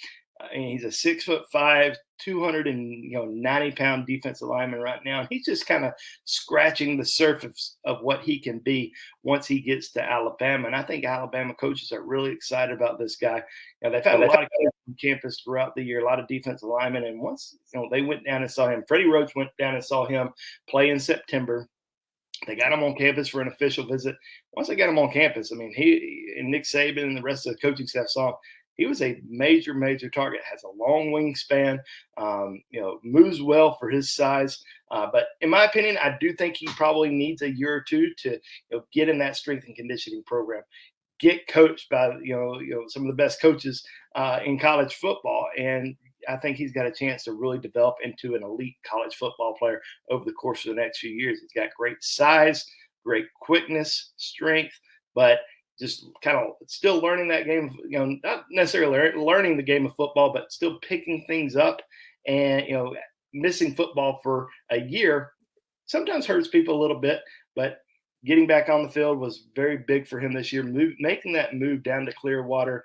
He's a 6'5", 290-pound defensive lineman right now. And he's just kind of scratching the surface of what he can be once he gets to Alabama. And I think Alabama coaches are really excited about this guy. They've had a lot of kids on campus throughout the year, a lot of defensive linemen. And once they went down and saw him, Freddie Roach went down and saw him play in September. They got him on campus for an official visit. Once they got him on campus, he and Nick Saban and the rest of the coaching staff saw him. He was a major, major target, has a long wingspan, moves well for his size. But in my opinion, I do think he probably needs a year or two to get in that strength and conditioning program, get coached by, some of the best coaches in college football. And I think he's got a chance to really develop into an elite college football player over the course of the next few years. He's got great size, great quickness, strength, but just kind of still learning that game, not necessarily learning the game of football, but still picking things up. And, missing football for a year sometimes hurts people a little bit, but getting back on the field was very big for him this year. Making that move down to Clearwater,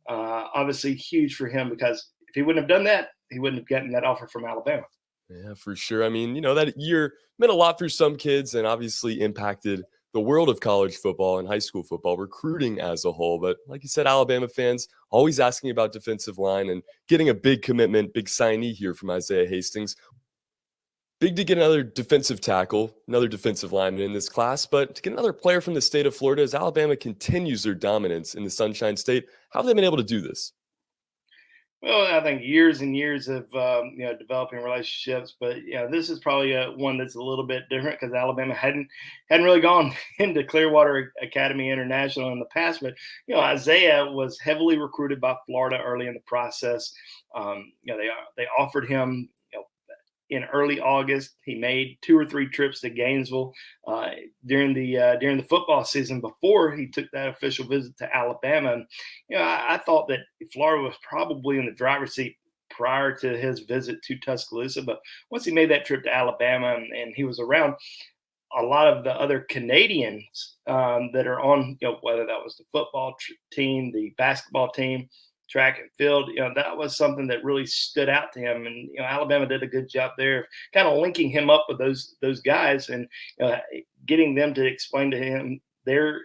obviously huge for him because if he wouldn't have done that, he wouldn't have gotten that offer from Alabama. Yeah, for sure. That year meant a lot for some kids and obviously impacted the world of college football and high school football, recruiting as a whole. But like you said, Alabama fans always asking about defensive line and getting a big commitment, big signee here from Isaiah Hastings. Big to get another defensive tackle, another defensive lineman in this class, but to get another player from the state of Florida as Alabama continues their dominance in the Sunshine State. How have they been able to do this? Well, I think years and years of developing relationships, but this is probably one that's a little bit different because Alabama hadn't really gone into Clearwater Academy International in the past. But Isaiah was heavily recruited by Florida early in the process. They offered him in early August. He made 2 or 3 trips to Gainesville during the football season before he took that official visit to Alabama. And, I thought that Florida was probably in the driver's seat prior to his visit to Tuscaloosa. But once he made that trip to Alabama and he was around a lot of the other Canadians that are on, whether that was the football team, the basketball team, track and field, that was something that really stood out to him. And, Alabama did a good job there of kind of linking him up with those guys and getting them to explain to him their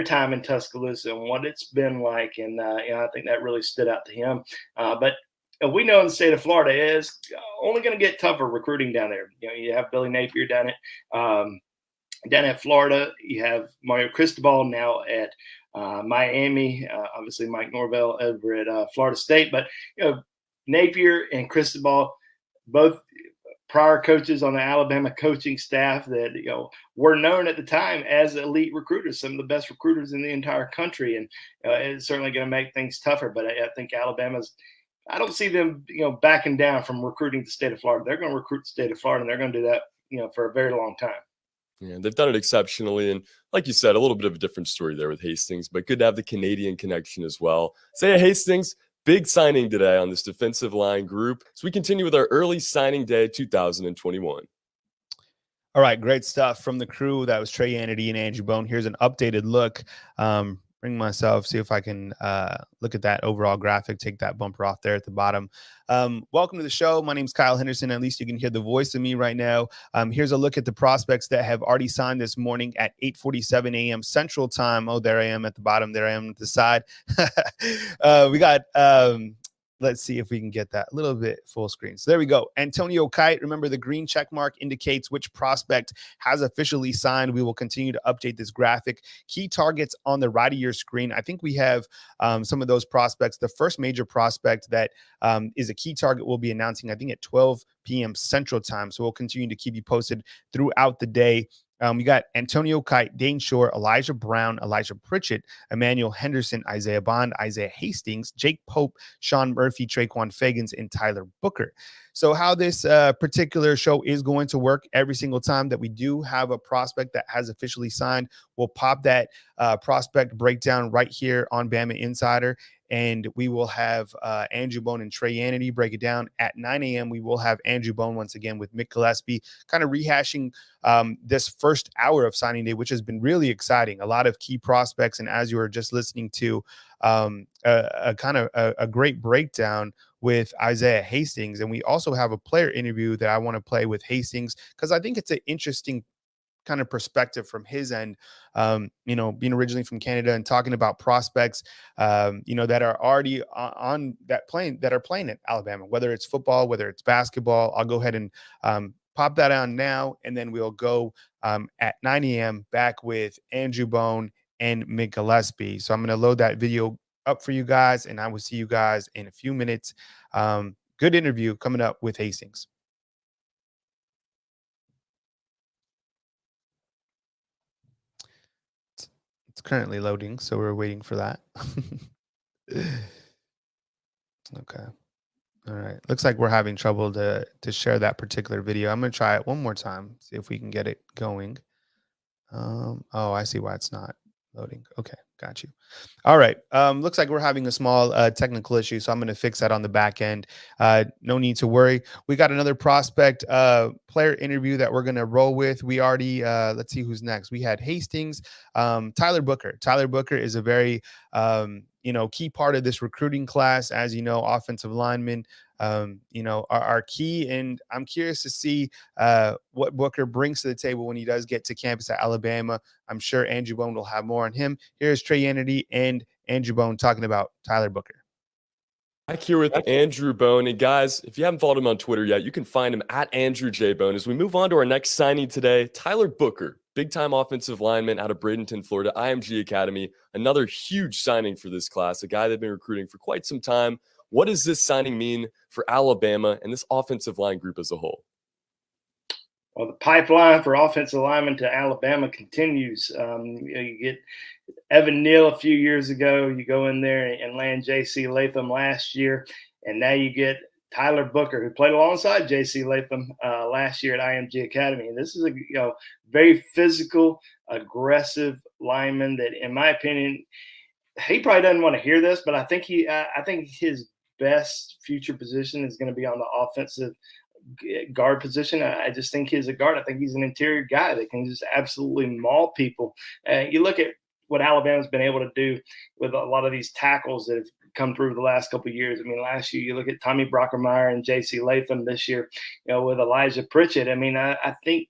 time in Tuscaloosa and what it's been like. And, I think that really stood out to him. But we know in the state of Florida is only going to get tougher recruiting down there. You have Billy Napier down at Florida. You have Mario Cristobal now at Miami. Obviously, Mike Norvell over at Florida State. But Napier and Cristobal, both prior coaches on the Alabama coaching staff that were known at the time as elite recruiters, some of the best recruiters in the entire country, and it's certainly going to make things tougher. But I think I don't see them, backing down from recruiting the state of Florida. They're going to recruit the state of Florida, and they're going to do that, for a very long time. Yeah, they've done it exceptionally. And like you said, a little bit of a different story there with Hastings, but good to have the Canadian connection as well. Isaiah Hastings, big signing today on this defensive line group. So we continue with our early signing day 2021. All right, great stuff from the crew. That was Trey Anity and Andrew Bone. Here's an updated look. Bring myself, see if I can look at that overall graphic, take that bumper off there at the bottom. Welcome to the show. My name's Kyle Henderson. At least you can hear the voice of me right now. Here's a look at the prospects that have already signed this morning at 8:47 a.m. Central Time. Oh, there I am at the bottom. There I am at the side. We got let's see if we can get that a little bit full screen. So there we go. Antonio Kite. Remember, the green check mark indicates which prospect has officially signed. We will continue to update this graphic. Key targets on the right of your screen. I think we have some of those prospects. The first major prospect that is a key target we'll be announcing, I think, at 12 p.m. Central Time. So we'll continue to keep you posted throughout the day. We got Antonio Kite, Dayne Shor, Elijah Brown, Elijah Pritchett, Emmanuel Henderson, Isaiah Bond, Isaiah Hastings, Jake Pope, Shawn Murphy, Trequon Fegans, and Tyler Booker. So how this particular show is going to work, every single time that we do have a prospect that has officially signed, we'll pop that prospect breakdown right here on BamaInsider. And we will have Andrew Bone and Trey Anity break it down at 9 a.m. We will have Andrew Bone once again with Mick Gillispie, kind of rehashing this first hour of signing day, which has been really exciting. A lot of key prospects. And as you were just listening to a great breakdown with Isaiah Hastings. And we also have a player interview that I want to play with Hastings because I think it's an interesting kind of perspective from his end, being originally from Canada and talking about prospects, that are already on that plane that are playing at Alabama, whether it's football, whether it's basketball. I'll go ahead and pop that on now, and then we'll go at 9 a.m. back with Andrew Bone and Mick Gillispie. So I'm going to load that video up for you guys, and I will see you guys in a few minutes. Good interview coming up with Hastings. It's currently loading, so we're waiting for that. Okay. All right. Looks like we're having trouble to share that particular video. I'm going to try it one more time, see if we can get it going. Oh, I see why it's not loading. Okay, got you. All right. Looks like we're having a small technical issue, so I'm going to fix that on the back end. No need to worry. We got another prospect player interview that we're going to roll with. We already, let's see who's next. We had Hastings, Tyler Booker. Tyler Booker is a very, key part of this recruiting class. As you know, offensive linemen, are key. And I'm curious to see what Booker brings to the table when he does get to campus at Alabama. I'm sure Andrew Bone will have more on him. Here's Trey Anity and Andrew Bone talking about Tyler Booker. Back here with Andrew Bone. And guys, if you haven't followed him on Twitter yet, you can find him at Andrew J. Bone. As we move on to our next signing today, Tyler Booker, big-time offensive lineman out of Bradenton, Florida, IMG Academy. Another huge signing for this class, a guy they've been recruiting for quite some time. What does this signing mean for Alabama and this offensive line group as a whole? Well, the pipeline for offensive linemen to Alabama continues. You get Evan Neal a few years ago. You go in there and land J.C. Latham last year, and now you get Tyler Booker, who played alongside J.C. Latham last year at IMG Academy. And this is a very physical, aggressive lineman that, in my opinion, he probably doesn't want to hear this, but I think his best future position is going to be on the offensive guard position. I just think he's a guard. I think he's an interior guy that can just absolutely maul people. You look at what Alabama's been able to do with a lot of these tackles that have come through the last couple of years. I mean, last year you look at Tommy Brockermeyer and J.C. Latham. This year, with Elijah Pritchett. I mean, I think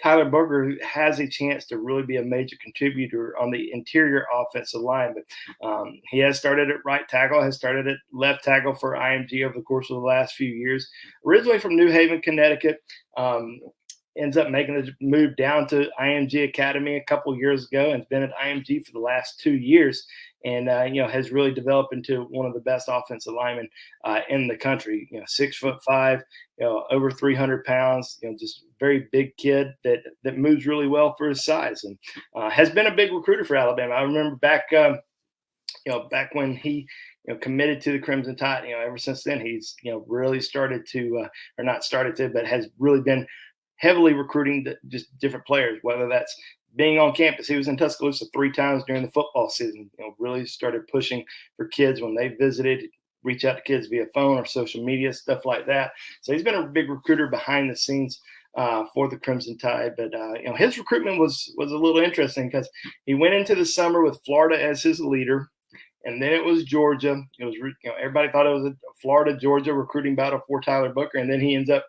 Tyler Booker has a chance to really be a major contributor on the interior offensive line. But he has started at right tackle, has started at left tackle for IMG over the course of the last few years. Originally from New Haven, Connecticut, ends up making the move down to IMG Academy a couple years ago and has been at IMG for the last 2 years. And, has really developed into one of the best offensive linemen in the country. 6'5", over 300 pounds, just very big kid that moves really well for his size and has been a big recruiter for Alabama. I remember back when he, committed to the Crimson Tide, ever since then, he's, really started to, or not started to, but has really been heavily recruiting just different players, whether that's being on campus. He was in Tuscaloosa 3 times during the football season, really started pushing for kids when they visited, reach out to kids via phone or social media, stuff like that. So he's been a big recruiter behind the scenes for the Crimson Tide. But, his recruitment was a little interesting because he went into the summer with Florida as his leader. And then it was Georgia. It was, everybody thought it was a Florida-Georgia recruiting battle for Tyler Booker. And then he ends up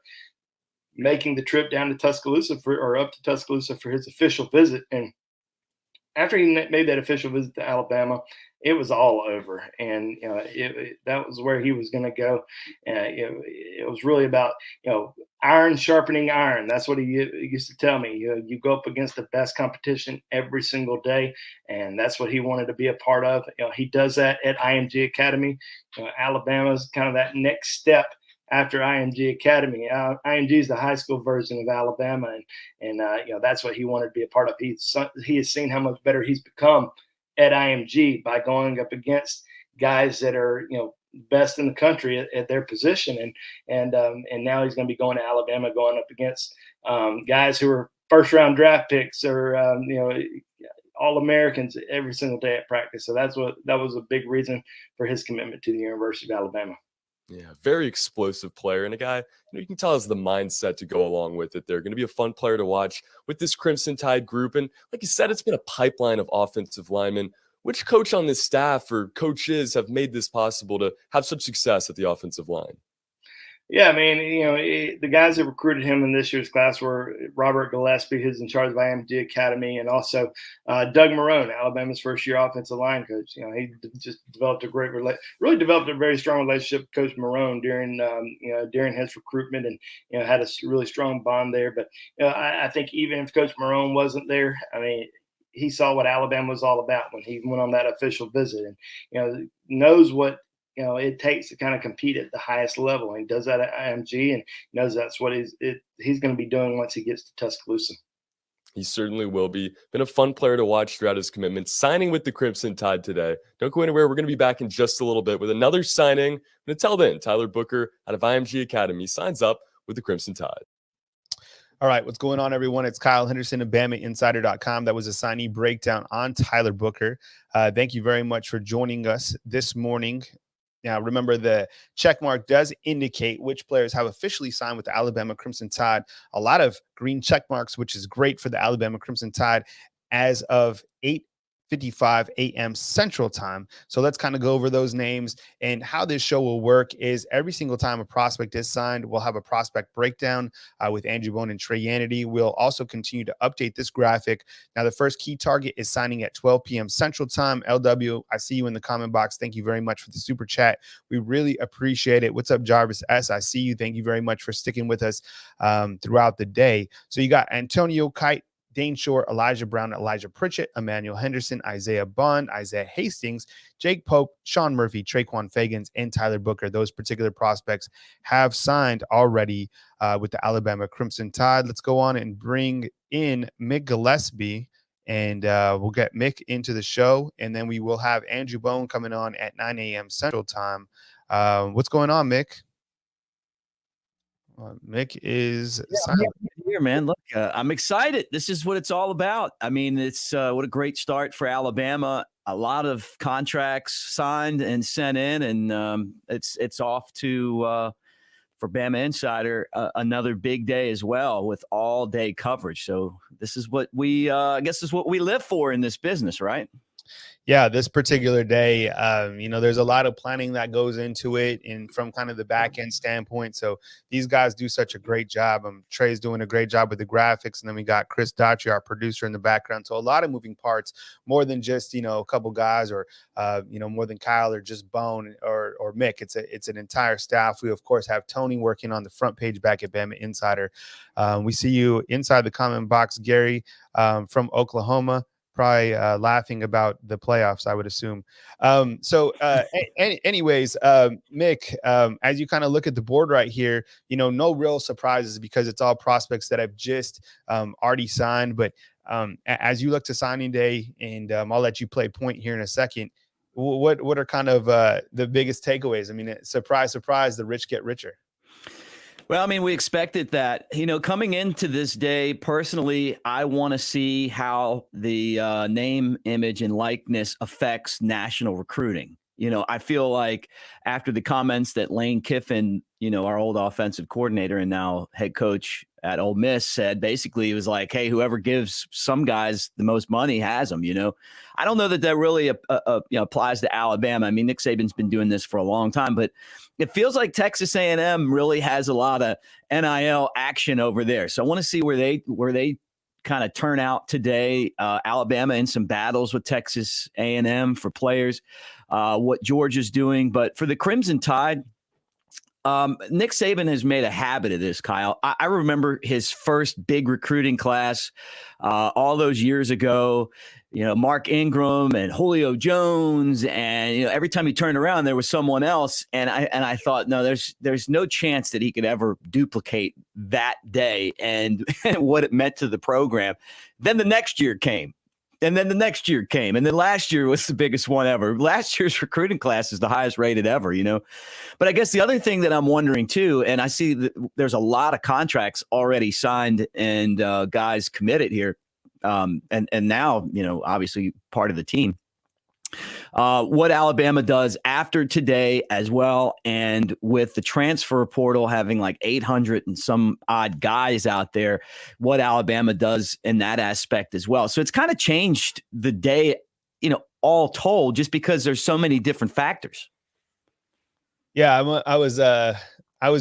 making the trip down to Tuscaloosa up to Tuscaloosa for his official visit. And after he made that official visit to Alabama, it was all over. And, that was where he was going to go. It was really about, iron sharpening iron. That's what he used to tell me. You go up against the best competition every single day. And that's what he wanted to be a part of. He does that at IMG Academy. Alabama's kind of that next step after IMG Academy. IMG is the high school version of Alabama, and that's what he wanted to be a part of. He has seen how much better he's become at IMG by going up against guys that are best in the country at their position, and now he's going to be going to Alabama, going up against guys who are first round draft picks or All-Americans every single day at practice. So that was a big reason for his commitment to the University of Alabama. Yeah, very explosive player and a guy, you can tell has the mindset to go along with it. They're going to be a fun player to watch with this Crimson Tide group. And like you said, it's been a pipeline of offensive linemen. Which coach on this staff or coaches have made this possible to have such success at the offensive line? Yeah, I mean, the guys that recruited him in this year's class were Robert Gillispie, who's in charge of IMG Academy, and also Doug Marrone, Alabama's first-year offensive line coach. He just developed really developed a very strong relationship with Coach Marrone during his recruitment, and had a really strong bond there. But I think even if Coach Marrone wasn't there, I mean, he saw what Alabama was all about when he went on that official visit, and knows what it takes to kind of compete at the highest level. And he does that at IMG and knows that's what he's going to be doing once he gets to Tuscaloosa. He certainly will be. Been a fun player to watch throughout his commitment. Signing with the Crimson Tide today. Don't go anywhere. We're going to be back in just a little bit with another signing. But until then, Tyler Booker out of IMG Academy signs up with the Crimson Tide. All right, what's going on, everyone? It's Kyle Henderson of BamaInsider.com. That was a signee breakdown on Tyler Booker. Thank you very much for joining us this morning. Now, remember, the check mark does indicate which players have officially signed with the Alabama Crimson Tide. A lot of green check marks, which is great for the Alabama Crimson Tide as of 8:55 a.m. Central Time. So let's kind of go over those names. And how this show will work is every single time a prospect is signed, we'll have a prospect breakdown with Andrew Bone and Trey Yanity. We'll also continue to update this graphic. Now, the first key target is signing at 12 p.m. Central Time. LW, I see you in the comment box. Thank you very much for the super chat. We really appreciate it. What's up, Jarvis S? I see you. Thank you very much for sticking with us throughout the day. So you got Antonio Kite, Dayne Shor, Elijah Brown, Elijah Pritchett, Emmanuel Henderson, Isaiah Bond, Isaiah Hastings, Jake Pope, Shawn Murphy, Trequon Fegans, and Tyler Booker. Those particular prospects have signed already with the Alabama Crimson Tide. Let's go on and bring in Mick Gillispie, and we'll get Mick into the show, and then we will have Andrew Bone coming on at 9 a.m. Central Time. What's going on, Mick? Mick is here, man. Look, I'm excited. This is what it's all about. I mean, it's what a great start for Alabama. a lot of contracts signed and sent in, and it's off to for BamaInsider another big day as well with all day coverage. So this is what we I guess is what we live for in this business, right? Yeah, this particular day, there's a lot of planning that goes into it, and from kind of the back end standpoint. So these guys do such a great job. Trey's doing a great job with the graphics, and then we got Chris Daughtry, our producer, in the background. So a lot of moving parts, more than just a couple guys, or more than Kyle or just Bone or Mick. It's an entire staff. We of course have Tony working on the front page back at BamaInsider. We see you inside the comment box, Gary, from Oklahoma. Probably laughing about the playoffs, I would assume. Anyways, Mick, as you kind of look at the board right here, no real surprises because it's all prospects that have just already signed. But as you look to signing day, and I'll let you play point here in a second, what are kind of the biggest takeaways? I mean, surprise, surprise, the rich get richer. Well, I mean, we expected that. Coming into this day, personally, I want to see how the name, image, and likeness affects national recruiting. I feel like after the comments that Lane Kiffin, our old offensive coordinator and now head coach at Ole Miss, said, basically it was like, hey, whoever gives some guys the most money has them. I don't know that really applies to Alabama. I mean, Nick Saban's been doing this for a long time, but it feels like Texas A&M really has a lot of NIL action over there. So I want to see where they kind of turn out today. Alabama in some battles with Texas A&M for players, what Georgia's doing. But for the Crimson Tide, Nick Saban has made a habit of this, Kyle. I remember his first big recruiting class all those years ago. Mark Ingram and Julio Jones, and every time he turned around, there was someone else, and I thought, no, there's no chance that he could ever duplicate that day and what it meant to the program. Then the next year came. And then the next year came. And then last year was the biggest one ever. Last year's recruiting class is the highest rated ever, But I guess the other thing that I'm wondering too, and I see that there's a lot of contracts already signed and guys committed here. And now, obviously part of the team. What Alabama does after today as well, and with the transfer portal having like 800 and some odd guys out there, what Alabama does in that aspect as well. So it's kind of changed the day, all told, just because there's so many different factors. Yeah, I was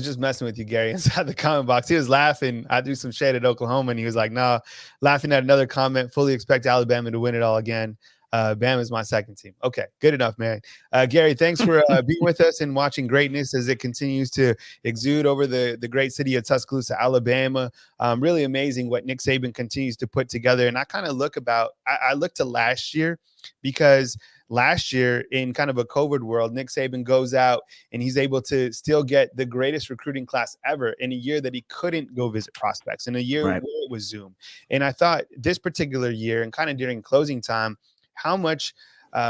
just messing with you, Gary, inside the comment box. He was laughing. I do some shade at Oklahoma, and he was like, no, laughing at another comment, fully expect Alabama to win it all again. Bama is my second team. Okay, good enough, man. Gary, thanks for being with us and watching greatness as it continues to exude over the great city of Tuscaloosa, Alabama. Really amazing what Nick Saban continues to put together. And I kind of look to last year, because last year in kind of a COVID world, Nick Saban goes out and he's able to still get the greatest recruiting class ever in a year that he couldn't go visit prospects, in a year where it was Zoom. And I thought this particular year, and kind of during closing time, how much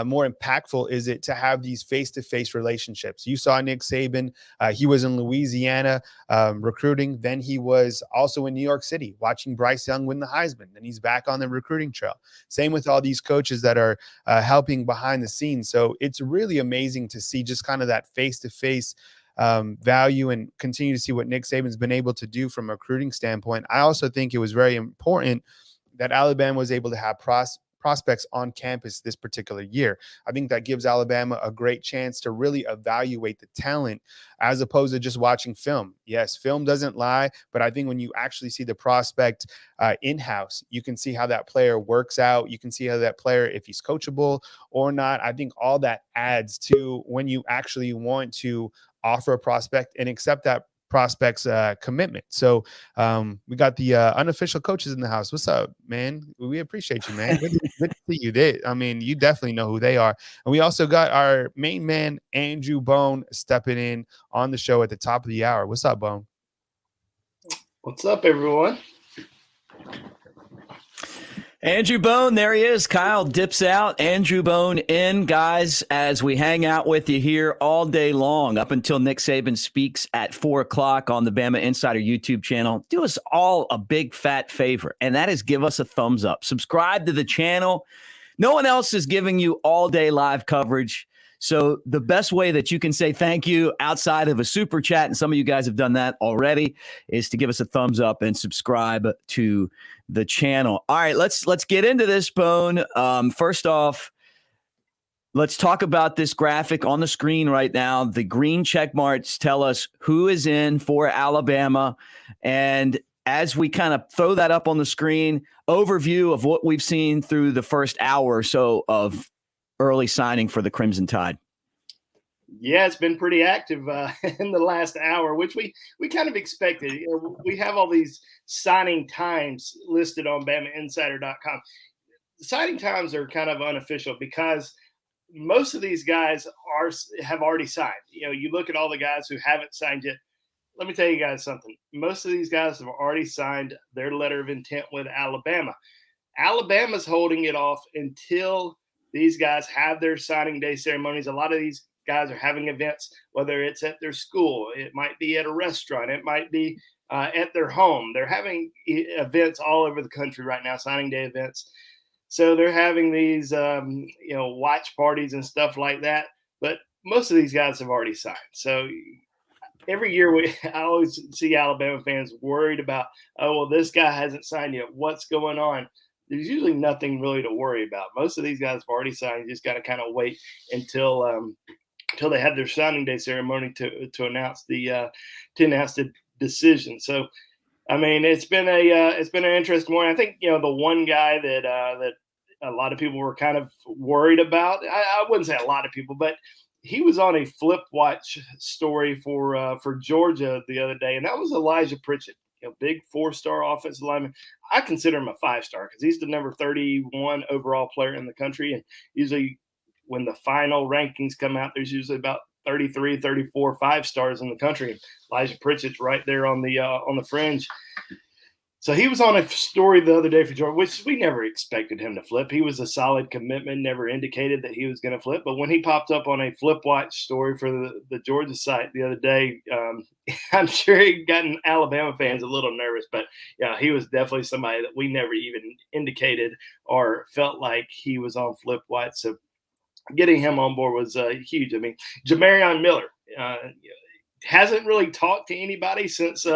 more impactful is it to have these face-to-face relationships? You saw Nick Saban. He was in Louisiana recruiting. Then he was also in New York City watching Bryce Young win the Heisman. Then he's back on the recruiting trail. Same with all these coaches that are helping behind the scenes. So it's really amazing to see just kind of that face-to-face value, and continue to see what Nick Saban's been able to do from a recruiting standpoint. I also think it was very important that Alabama was able to have prospects on campus this particular year. I think that gives Alabama a great chance to really evaluate the talent as opposed to just watching film. Yes, film doesn't lie, but I think when you actually see the prospect in-house, you can see how that player works out. You can see how that player, if he's coachable or not. I think all that adds to when you actually want to offer a prospect and accept that prospects commitment. So we got the unofficial coaches in the house. What's up, man? We appreciate you, man. Good to see you. I mean, you definitely know who they are. And we also got our main man, Andrew Bone, stepping in on the show at the top of the hour. What's up, Bone? What's up, everyone? Andrew Bone, there he is. Kyle dips out. Andrew Bone in, guys, as we hang out with you here all day long up until Nick Saban speaks at 4 o'clock on the BamaInsider YouTube channel. Do us all a big fat favor, and that is give us a thumbs up. Subscribe to the channel. No one else is giving you all-day live coverage. So the best way that you can say thank you outside of a super chat, and some of you guys have done that already, is to give us a thumbs up and subscribe to the channel. All right, let's get into this, Bone. First off, let's talk about this graphic on the screen right now. The green check marks tell us who is in for Alabama. And as we kind of throw that up on the screen, overview of what we've seen through the first hour or so of early signing for the Crimson Tide. Yeah, it's been pretty active in the last hour, which we kind of expected. You know, we have all these signing times listed on BamaInsider.com. The signing times are kind of unofficial because most of these guys have already signed. You know, you look at all the guys who haven't signed yet. Let me tell you guys something. Most of these guys have already signed their letter of intent with Alabama. Alabama's holding it off until these guys have their signing day ceremonies. A lot of these guys are having events, whether it's at their school, it might be at a restaurant, it might be at their home. They're having events all over the country right now, signing day events. So they're having these, watch parties and stuff like that. But most of these guys have already signed. So every year I always see Alabama fans worried about, oh, well, this guy hasn't signed yet. What's going on? There's usually nothing really to worry about. Most of these guys have already signed. You just got to kind of wait until they have their signing day ceremony to announce the decision. So, I mean, it's been an interesting morning. I think the one guy that a lot of people were kind of worried about. I wouldn't say a lot of people, but he was on a flip watch story for Georgia the other day, and that was Elijah Pritchett. Big 4-star offensive lineman. I consider him a 5-star because he's the number 31 overall player in the country. And usually when the final rankings come out, there's usually about 33, 34 5-stars in the country. And Elijah Pritchett's right there on the fringe. So he was on a story the other day for Georgia, which we never expected him to flip. He was a solid commitment, never indicated that he was going to flip. But when he popped up on a flip watch story for the Georgia site the other day, I'm sure he gotten Alabama fans a little nervous. But, yeah, he was definitely somebody that we never even indicated or felt like he was on flip watch. So getting him on board was huge. I mean, Jamarion Miller, hasn't really talked to anybody since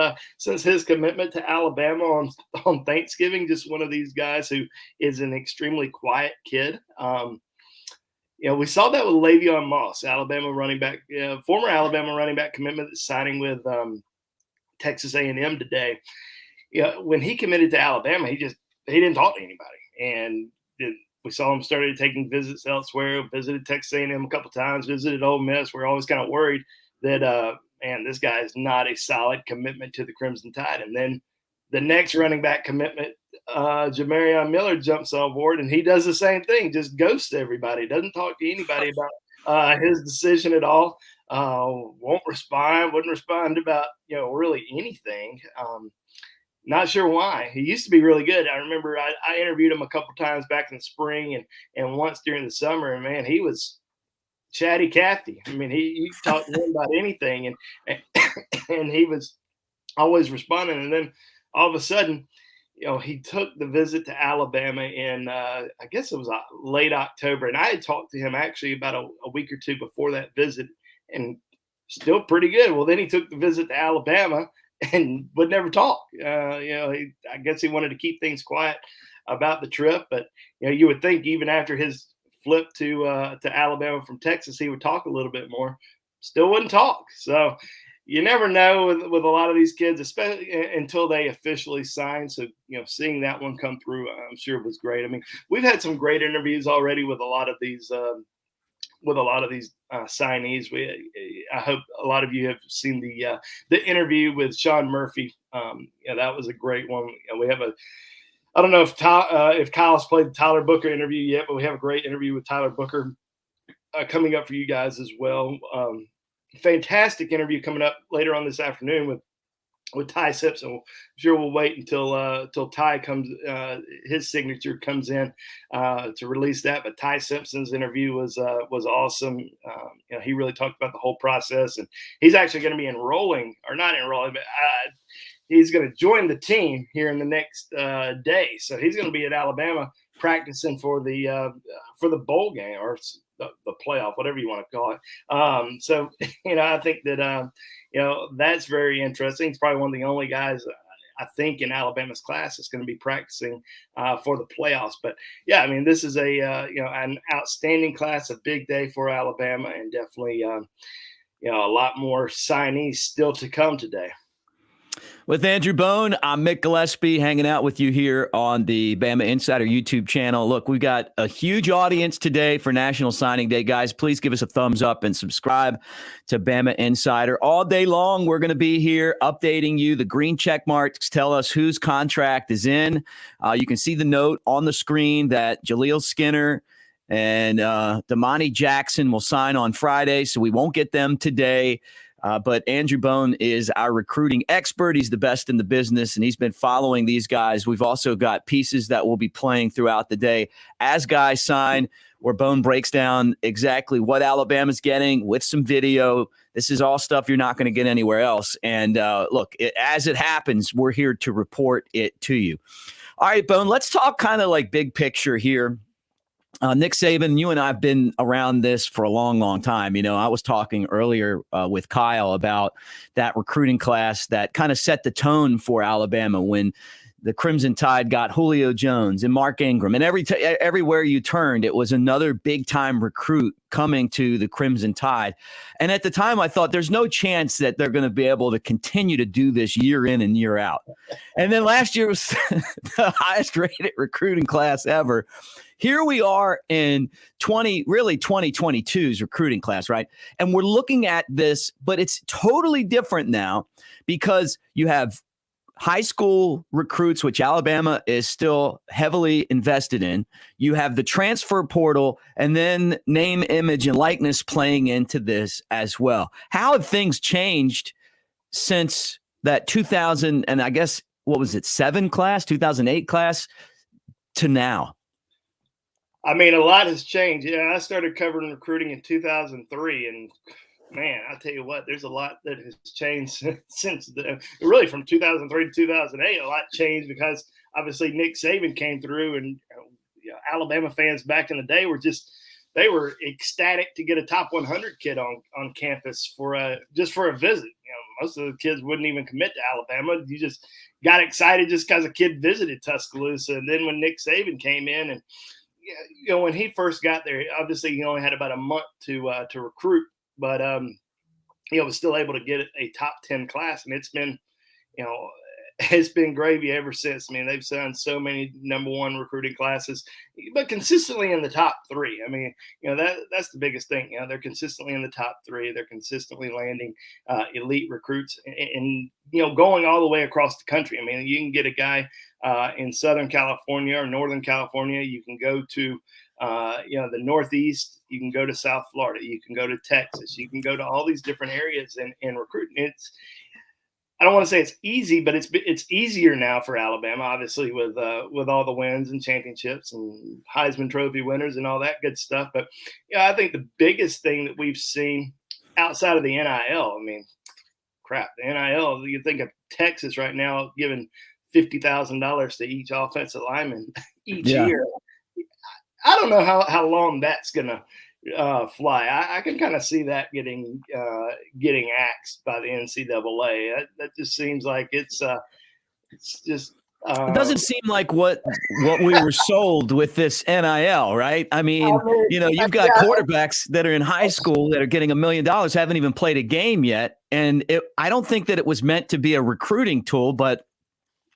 his commitment to Alabama on Thanksgiving. Just one of these guys who is an extremely quiet kid. We saw that with Le'Veon Moss, Alabama running back, former Alabama running back commitment that's signing with Texas A&M today. When he committed to Alabama, he didn't talk to anybody, and we saw him started taking visits elsewhere. Visited Texas A&M a couple times. Visited Ole Miss. We're always kind of worried that this guy is not a solid commitment to the Crimson Tide. And then the next running back commitment, Jamarion Miller jumps on board, and he does the same thing, just ghosts everybody, doesn't talk to anybody about his decision at all, wouldn't respond about, really anything. Not sure why. He used to be really good. I remember I interviewed him a couple times back in the spring and once during the summer, and, man, he was chatty Cathy. I mean, he talked to him about anything, and he was always responding. And then all of a sudden, he took the visit to Alabama in I guess it was late October, and I had talked to him actually about a week or two before that visit, and still pretty good. Well, then he took the visit to Alabama and would never talk. I guess he wanted to keep things quiet about the trip, but you would think even after his flip to Alabama from Texas, he would talk a little bit more. Still wouldn't talk. So you never know with a lot of these kids, especially until they officially sign. So seeing that one come through, I'm sure was great. I mean, we've had some great interviews already with a lot of these signees. I hope a lot of you have seen the interview with Shawn Murphy. That was a great one. We have I don't know if Kyle's played the Tyler Booker interview yet, but we have a great interview with Tyler Booker coming up for you guys as well. Fantastic interview coming up later on this afternoon with Ty Simpson. I'm sure we'll wait until Ty comes, his signature comes in to release that. But Ty Simpson's interview was awesome. He really talked about the whole process, and he's actually going to be but he's going to join the team here in the next day. So he's going to be at Alabama practicing for the bowl game or the playoff, whatever you want to call it. So, I think that, that's very interesting. He's probably one of the only guys I think in Alabama's class is going to be practicing for the playoffs. But yeah, I mean, this is an outstanding class, a big day for Alabama, and definitely a lot more signees still to come today. With Andrew Bone, I'm Mick Gillispie hanging out with you here on the Bama Insider YouTube channel. Look, we've got a huge audience today for National Signing Day. Guys, please give us a thumbs up and subscribe to Bama Insider. All day long, we're going to be here updating you. The green check marks tell us whose contract is in. You can see the note on the screen that Jaleel Skinner and Damani Jackson will sign on Friday, so we won't get them today. But Andrew Bone is our recruiting expert. He's the best in the business, and he's been following these guys. We've also got pieces that will be playing throughout the day as guys sign, where Bone breaks down exactly what Alabama's getting with some video. This is all stuff you're not going to get anywhere else. And look, as it happens, we're here to report it to you. All right, Bone, let's talk kind of like big picture here. Nick Saban, you and I have been around this for a long, long time. I was talking earlier with Kyle about that recruiting class that kind of set the tone for Alabama when the Crimson Tide got Julio Jones and Mark Ingram. And everywhere you turned, it was another big-time recruit coming to the Crimson Tide. And at the time, I thought there's no chance that they're going to be able to continue to do this year in and year out. And then last year was the highest-rated recruiting class ever. Here we are in 2022's recruiting class, right? And we're looking at this, but it's totally different now because you have high school recruits, which Alabama is still heavily invested in. You have the transfer portal and then name, image, and likeness playing into this as well. How have things changed since that 2000 and I guess, 2008 class to now? I mean, a lot has changed. Yeah, I started covering recruiting in 2003, and man, I tell you what, there's a lot that has changed since then. Really, from 2003 to 2008, a lot changed because obviously Nick Saban came through, and Alabama fans back in the day they were ecstatic to get a top 100 kid on campus just for a visit. Most of the kids wouldn't even commit to Alabama. You just got excited just because a kid visited Tuscaloosa, and then when Nick Saban came in and when he first got there, obviously he only had about a month to recruit, but he was still able to get a top 10 class, and it's been gravy ever since. I mean, they've signed so many number one recruiting classes, but consistently in the top three. I mean, that's the biggest thing. They're consistently in the top three. They're consistently landing elite recruits and going all the way across the country. I mean, you can get a guy in Southern California or Northern California. You can go to, the Northeast. You can go to South Florida. You can go to Texas. You can go to all these different areas and recruit. I don't want to say it's easy, but it's easier now for Alabama, obviously, with all the wins and championships and Heisman Trophy winners and all that good stuff. But I think the biggest thing that we've seen outside of the NIL, I mean, crap, the NIL. You think of Texas right now giving $50,000 to each offensive lineman each year. I don't know how long that's gonna fly. I can kind of see that getting axed by the NCAA. That just seems like it's just. It doesn't seem like what we were sold with this NIL, right? I mean, you've got quarterbacks that are in high school that are getting $1 million, haven't even played a game yet, and I don't think that it was meant to be a recruiting tool, but.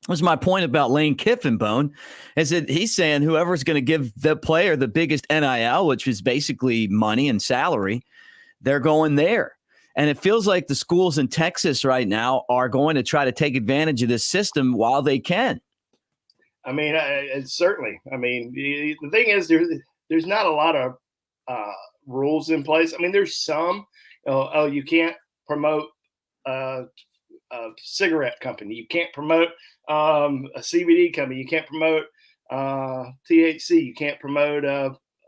Was my point about Lane Kiffin, Bone, is that he's saying whoever's going to give the player the biggest NIL, which is basically money and salary, they're going there. And it feels like the schools in Texas right now are going to try to take advantage of this system while they can. I mean, certainly. I mean, the thing is there's not a lot of rules in place. I mean, there's some. You can't promote a cigarette company. You can't promote a CBD company. You can't promote THC. You can't promote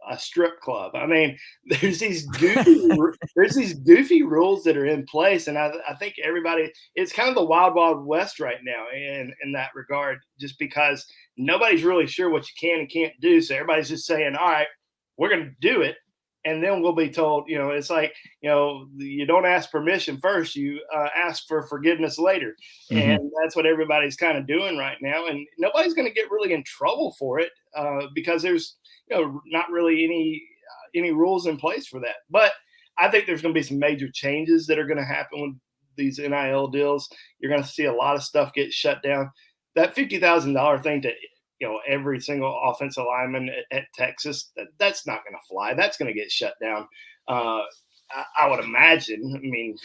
a strip club. I mean, there's these goofy rules that are in place, and I think everybody, it's kind of the wild west right now in that regard, just because nobody's really sure what you can and can't do. So everybody's just saying, all right, we're going to do it. And then we'll be told, it's like, you don't ask permission first, you ask for forgiveness later. Mm-hmm. And that's what everybody's kind of doing right now. And nobody's going to get really in trouble for it because there's, not really any rules in place for that. But I think there's going to be some major changes that are going to happen with these NIL deals. You're going to see a lot of stuff get shut down. That $50,000 thing to every single offensive lineman at Texas, that's not going to fly. That's going to get shut down. I would imagine. I mean,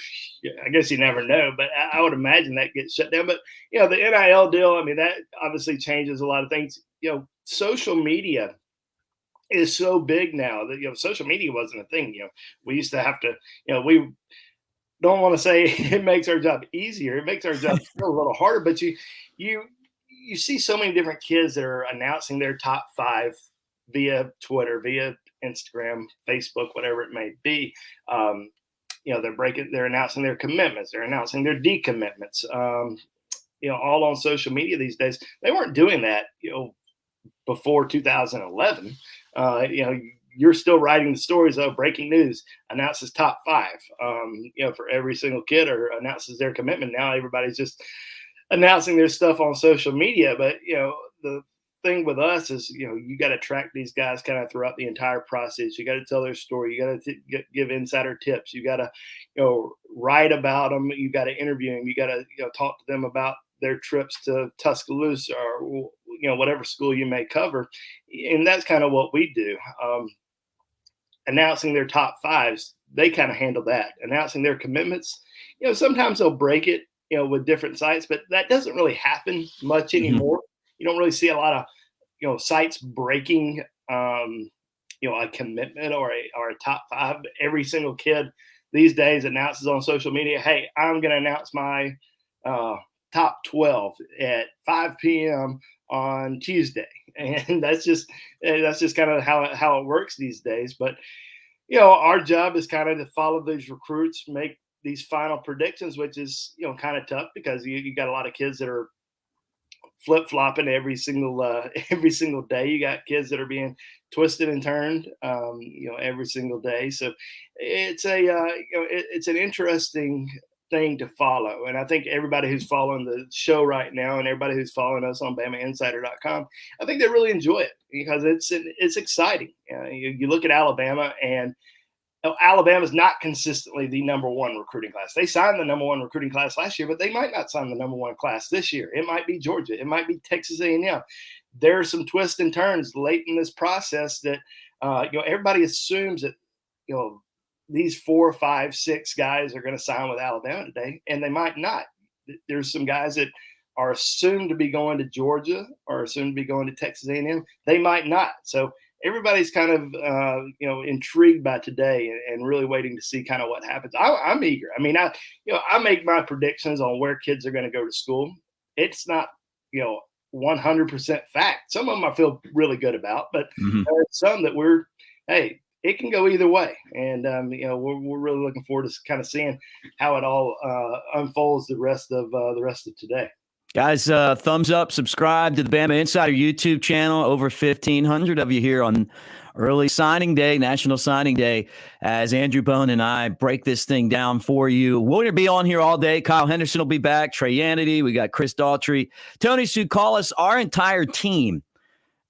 I guess you never know, but I would imagine that gets shut down. But, the NIL deal, I mean, that obviously changes a lot of things. Social media is so big now that, social media wasn't a thing. We used to have to, we don't want to say it makes our job easier. It makes our job still a little harder, but you see so many different kids that are announcing their top 5 via Twitter, via Instagram, Facebook, whatever it may be. They're announcing their commitments. They're announcing their decommitments, all on social media these days. They weren't doing that, before 2011. You're still writing the stories of breaking news, announces top 5, for every single kid, or announces their commitment. Now everybody's just announcing their stuff on social media. But, the thing with us is, you got to track these guys kind of throughout the entire process. You got to tell their story. You got to give insider tips. You got to, write about them. You got to interview them. You got to, talk to them about their trips to Tuscaloosa or, whatever school you may cover. And that's kind of what we do. Announcing their top 5s, they kind of handle that. Announcing their commitments, sometimes they'll break it, with different sites, but that doesn't really happen much anymore. Mm-hmm. You don't really see a lot of, sites breaking, a commitment or a top 5. Every single kid these days announces on social media, hey, I'm going to announce my top 12 at 5 p.m. on Tuesday. And that's just kind of how it works these days. But, our job is kind of to follow these recruits, make these final predictions, which is, kind of tough because you got a lot of kids that are flip-flopping every single day. You got kids that are being twisted and turned, every single day. So it's it's an interesting thing to follow. And I think everybody who's following the show right now and everybody who's following us on BamaInsider.com, I think they really enjoy it because it's exciting. You look at Alabama, and Alabama's not consistently the number 1 recruiting class. They signed the number 1 recruiting class last year, but they might not sign the number 1 class this year. It might be Georgia. It might be Texas A&M. There are some twists and turns late in this process that, everybody assumes that, these 4, 5, 6 guys are going to sign with Alabama today, and they might not. There's some guys that are assumed to be going to Georgia or assumed to be going to Texas A&M. They might not. So everybody's kind of, intrigued by today and really waiting to see kind of what happens. I'm eager. I mean, I make my predictions on where kids are going to go to school. It's not, 100% fact. Some of them I feel really good about, but mm-hmm. There are some that it can go either way. And, we're really looking forward to kind of seeing how it all unfolds the rest of today. Guys, thumbs up, subscribe to the Bama Insider YouTube channel. Over 1,500 of you here on early signing day, National Signing Day, as Andrew Bone and I break this thing down for you. We're going to be on here all day. Kyle Henderson will be back. Trey Yanity. We got Chris Daughtry, Tony Sukalis, our entire team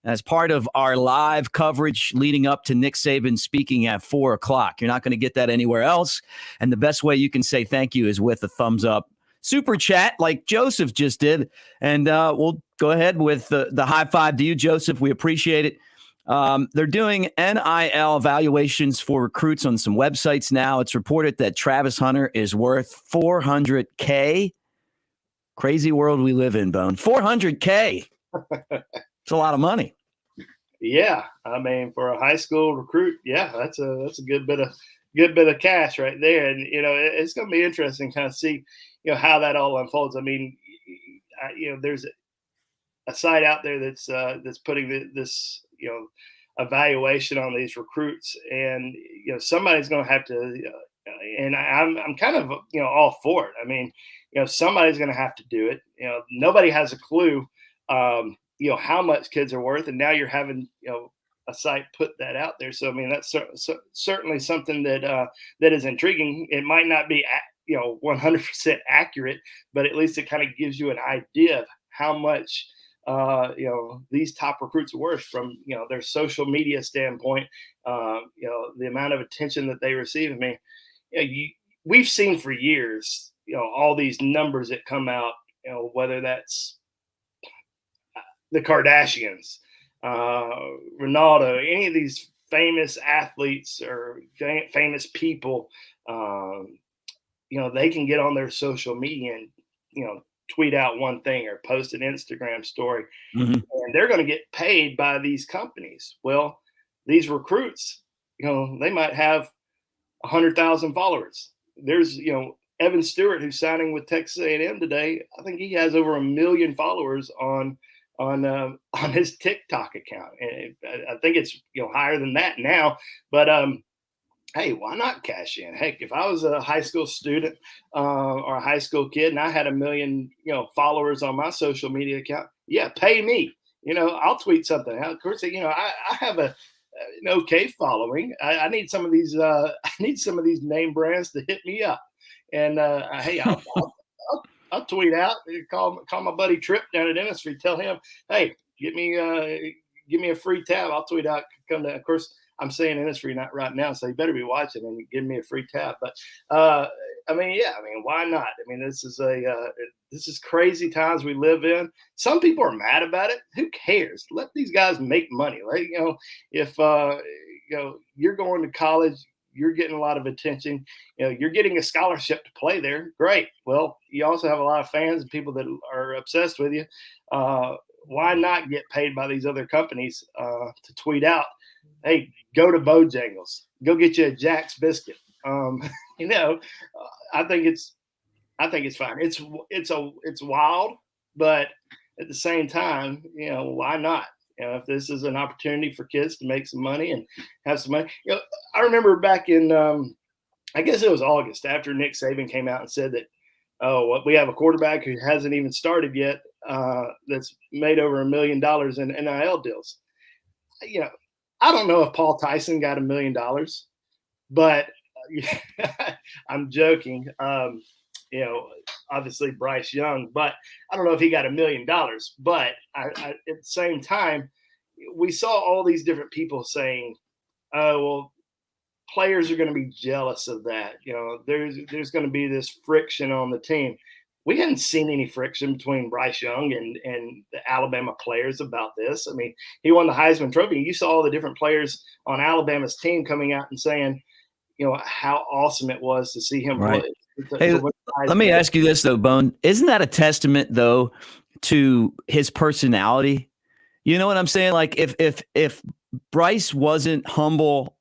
as part of our live coverage leading up to Nick Saban speaking at 4:00. You're not going to get that anywhere else. And the best way you can say thank you is with a thumbs up super chat like Joseph just did. And we'll go ahead with the high five to you, Joseph. We appreciate it. They're doing NIL evaluations for recruits on some websites now. It's reported that Travis Hunter is worth $400K. Crazy world we live in, Bone. $400K. It's a lot of money. Yeah, I mean, for a high school recruit, yeah, that's a good bit of cash right there. And it's going to be interesting to kind of see how that all unfolds. I mean, there's a site out there that's putting this evaluation on these recruits, and somebody's going to have to. And I'm kind of all for it. I mean, somebody's going to have to do it. Nobody has a clue, how much kids are worth, and now you're having a site put that out there. So I mean, that's certainly something that is intriguing. It might not be 100% accurate, but at least it kind of gives you an idea of how much these top recruits are worth from their social media standpoint. The amount of attention that they receive. I mean, we've seen for years, all these numbers that come out, whether that's the Kardashians, Ronaldo, any of these famous athletes or famous people, they can get on their social media and, tweet out one thing or post an Instagram story, and they're going to get paid by these companies. Well, these recruits, they might have 100,000 followers. There's, Evan Stewart, who's signing with Texas A&M today. I think he has over 1 million followers on his TikTok account, and I think it's higher than that now. But hey, why not cash in? Heck, if I was a high school student or a high school kid and I had 1 million followers on my social media account, yeah, pay me. I'll tweet something. Of course, I have an okay following. I need some of these. I need some of these name brands to hit me up, and hey, I'll tweet out. Call my buddy Trip down at Industry. Tell him, hey, give me a free tab. I'll tweet out. Come to. Of course, I'm saying Industry not right now, so you better be watching and give me a free tab. But I mean, why not? I mean, this is crazy times we live in. Some people are mad about it. Who cares? Let these guys make money. Like, if you're going to college, you're getting a lot of attention. You're getting a scholarship to play there. Great. Well, you also have a lot of fans and people that are obsessed with you. Why not get paid by these other companies to tweet out, hey, go to Bojangles, go get you a Jack's biscuit. I think it's fine. It's wild, but at the same time, why not? If this is an opportunity for kids to make some money and have some money. I remember back in, I guess it was August, after Nick Saban came out and said that, we have a quarterback who hasn't even started yet that's made over $1 million in NIL deals. I don't know if Paul Tyson got $1 million, but I'm joking. Obviously Bryce Young, but I don't know if he got $1 million. But I at the same time, we saw all these different people saying, "Oh, well, players are going to be jealous of that." There's going to be this friction on the team. We hadn't seen any friction between Bryce Young and the Alabama players about this. I mean, he won the Heisman Trophy. You saw all the different players on Alabama's team coming out and saying, how awesome it was to see him right. play. Hey, let me ask you this though, Bone. Isn't that a testament though to his personality? You know what I'm saying? Like if Bryce wasn't humble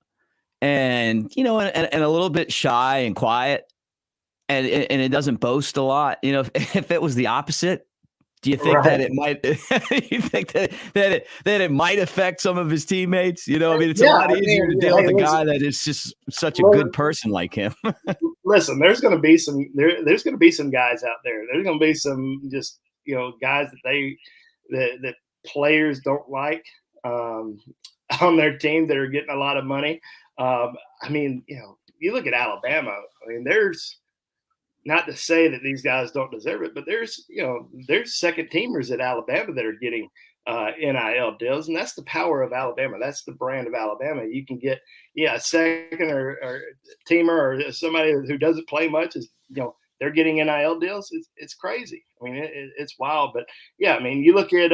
and and a little bit shy and quiet, and it doesn't boast a lot, if it was the opposite, do you think that it might? You think that it might affect some of his teammates? I mean, it's a lot easier to deal with a guy that is just such a good person like him. Listen, there's going to be some guys out there. There's going to be some just guys that players don't like on their team that are getting a lot of money. I mean, you look at Alabama. I mean, there's. Not to say that these guys don't deserve it, but there's second teamers at Alabama that are getting NIL deals, and that's the power of Alabama. That's the brand of Alabama. You can get a second or teamer or somebody who doesn't play much is they're getting NIL deals. It's crazy. I mean, it's wild, but yeah, I mean, you look at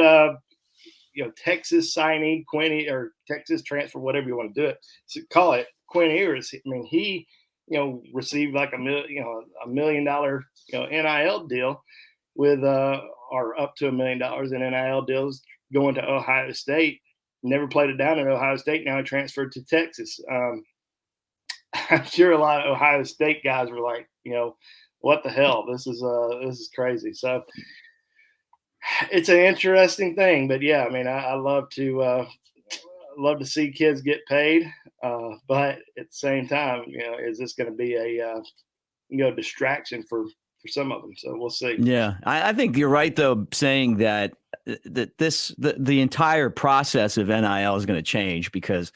Texas signee Quinn or Texas transfer, whatever you want to do it, so call it Quinn Ewers. I mean, he received like $1 million NIL deal with or up to $1 million in NIL deals going to Ohio State. Never played it down at Ohio State. Now he transferred to Texas. I'm sure a lot of Ohio State guys were like, what the hell? This is crazy. So it's an interesting thing, but yeah, I mean, I love to love to see kids get paid, but at the same time, is this going to be a distraction for some of them? So we'll see. Yeah, I think you're right though, saying that the entire process of NIL is going to change, because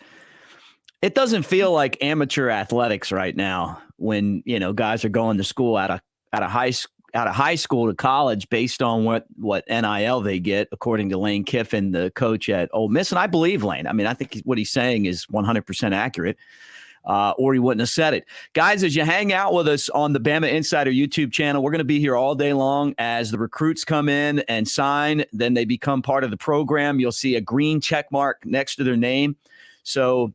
it doesn't feel like amateur athletics right now when guys are going to school out of high school to college based on what NIL they get, according to Lane Kiffin, the coach at Ole Miss. And I believe Lane. I mean, I think what he's saying is 100% accurate, or he wouldn't have said it. Guys, as you hang out with us on the Bama Insider YouTube channel, we're going to be here all day long as the recruits come in and sign. Then they become part of the program. You'll see a green check mark next to their name. So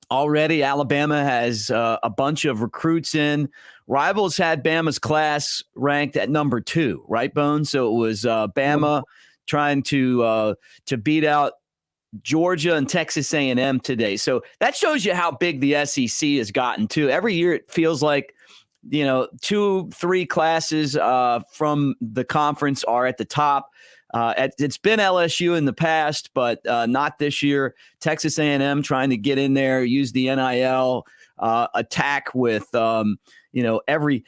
already Alabama has a bunch of recruits in. Rivals had Bama's class ranked at number 2, right, Bones? So it was Bama trying to beat out Georgia and Texas A&M today. So that shows you how big the SEC has gotten too. Every year it feels like 2-3 classes from the conference are at the top. It's been LSU in the past, but not this year. Texas A&M trying to get in there, use the NIL attack with every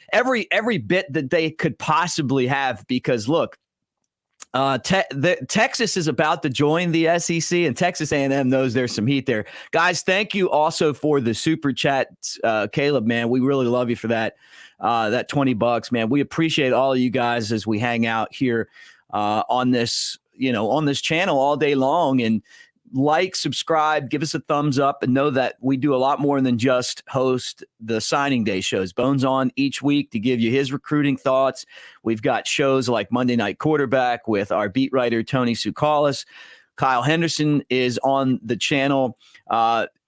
bit that they could possibly have. Because look, Texas is about to join the SEC, and Texas A&M knows there's some heat there. Guys, thank you also for the super chat, Caleb. Man, we really love you for that. That $20, man. We appreciate all of you guys as we hang out here on this channel all day long. And like, subscribe, give us a thumbs up, and know that we do a lot more than just host the signing day shows. Bones on each week to give you his recruiting thoughts. We've got shows like Monday Night Quarterback with our beat writer, Tony Tsoukalis. Kyle Henderson is on the channel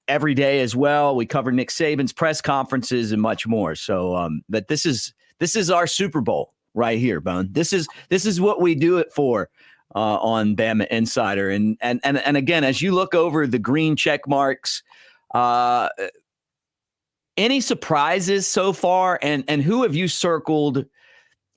every day as well. We cover Nick Saban's press conferences and much more. So but this is our Super Bowl right here, Bone. This is what we do it for. On Bama Insider. And again, as you look over the green check marks, any surprises so far? And who have you circled?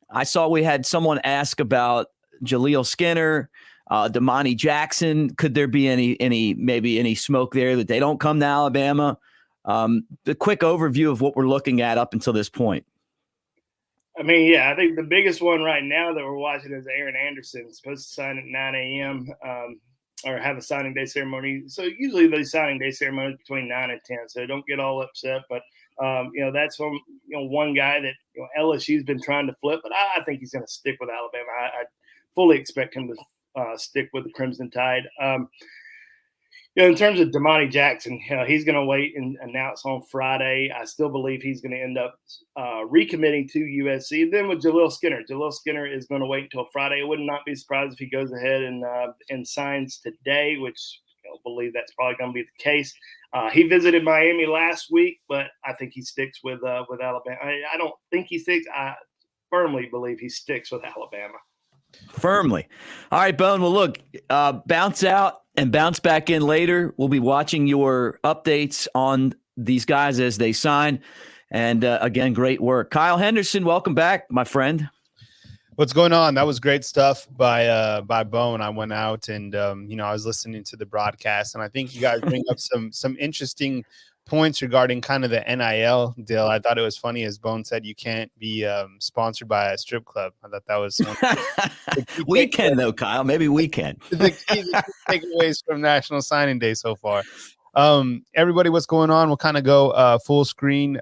I saw we had someone ask about Jaleel Skinner, Damani Jackson. Could there be any smoke there that they don't come to Alabama? The quick overview of what we're looking at up until this point. I mean, yeah, I think the biggest one right now that we're watching is Aaron Anderson, supposed to sign at 9 a.m. Or have a signing day ceremony. So usually those signing day ceremonies between 9 and 10. So don't get all upset. But that's one guy that LSU's been trying to flip, but I think he's going to stick with Alabama. I fully expect him to stick with the Crimson Tide. In terms of Damani Jackson, he's going to wait and announce on Friday. I still believe he's going to end up recommitting to USC. And then with Jaleel Skinner is going to wait until Friday. I would not be surprised if he goes ahead and signs today, which I believe that's probably going to be the case. He visited Miami last week, but I think he sticks with Alabama. I don't think he sticks. I firmly believe he sticks with Alabama. Firmly. All right, Bone. Well, look, bounce out and bounce back in later. We'll be watching your updates on these guys as they sign. And again, great work. Kyle Henderson, welcome back, my friend. What's going on? That was great stuff by Bone. I went out and I was listening to the broadcast, and I think you guys bring up some interesting points regarding kind of the NIL deal. I thought it was funny, as Bone said, you can't be sponsored by a strip club. I thought that was we can though, Kyle. Maybe we can. The key takeaways from National Signing Day so far. Everybody, what's going on? We'll kind of go full screen.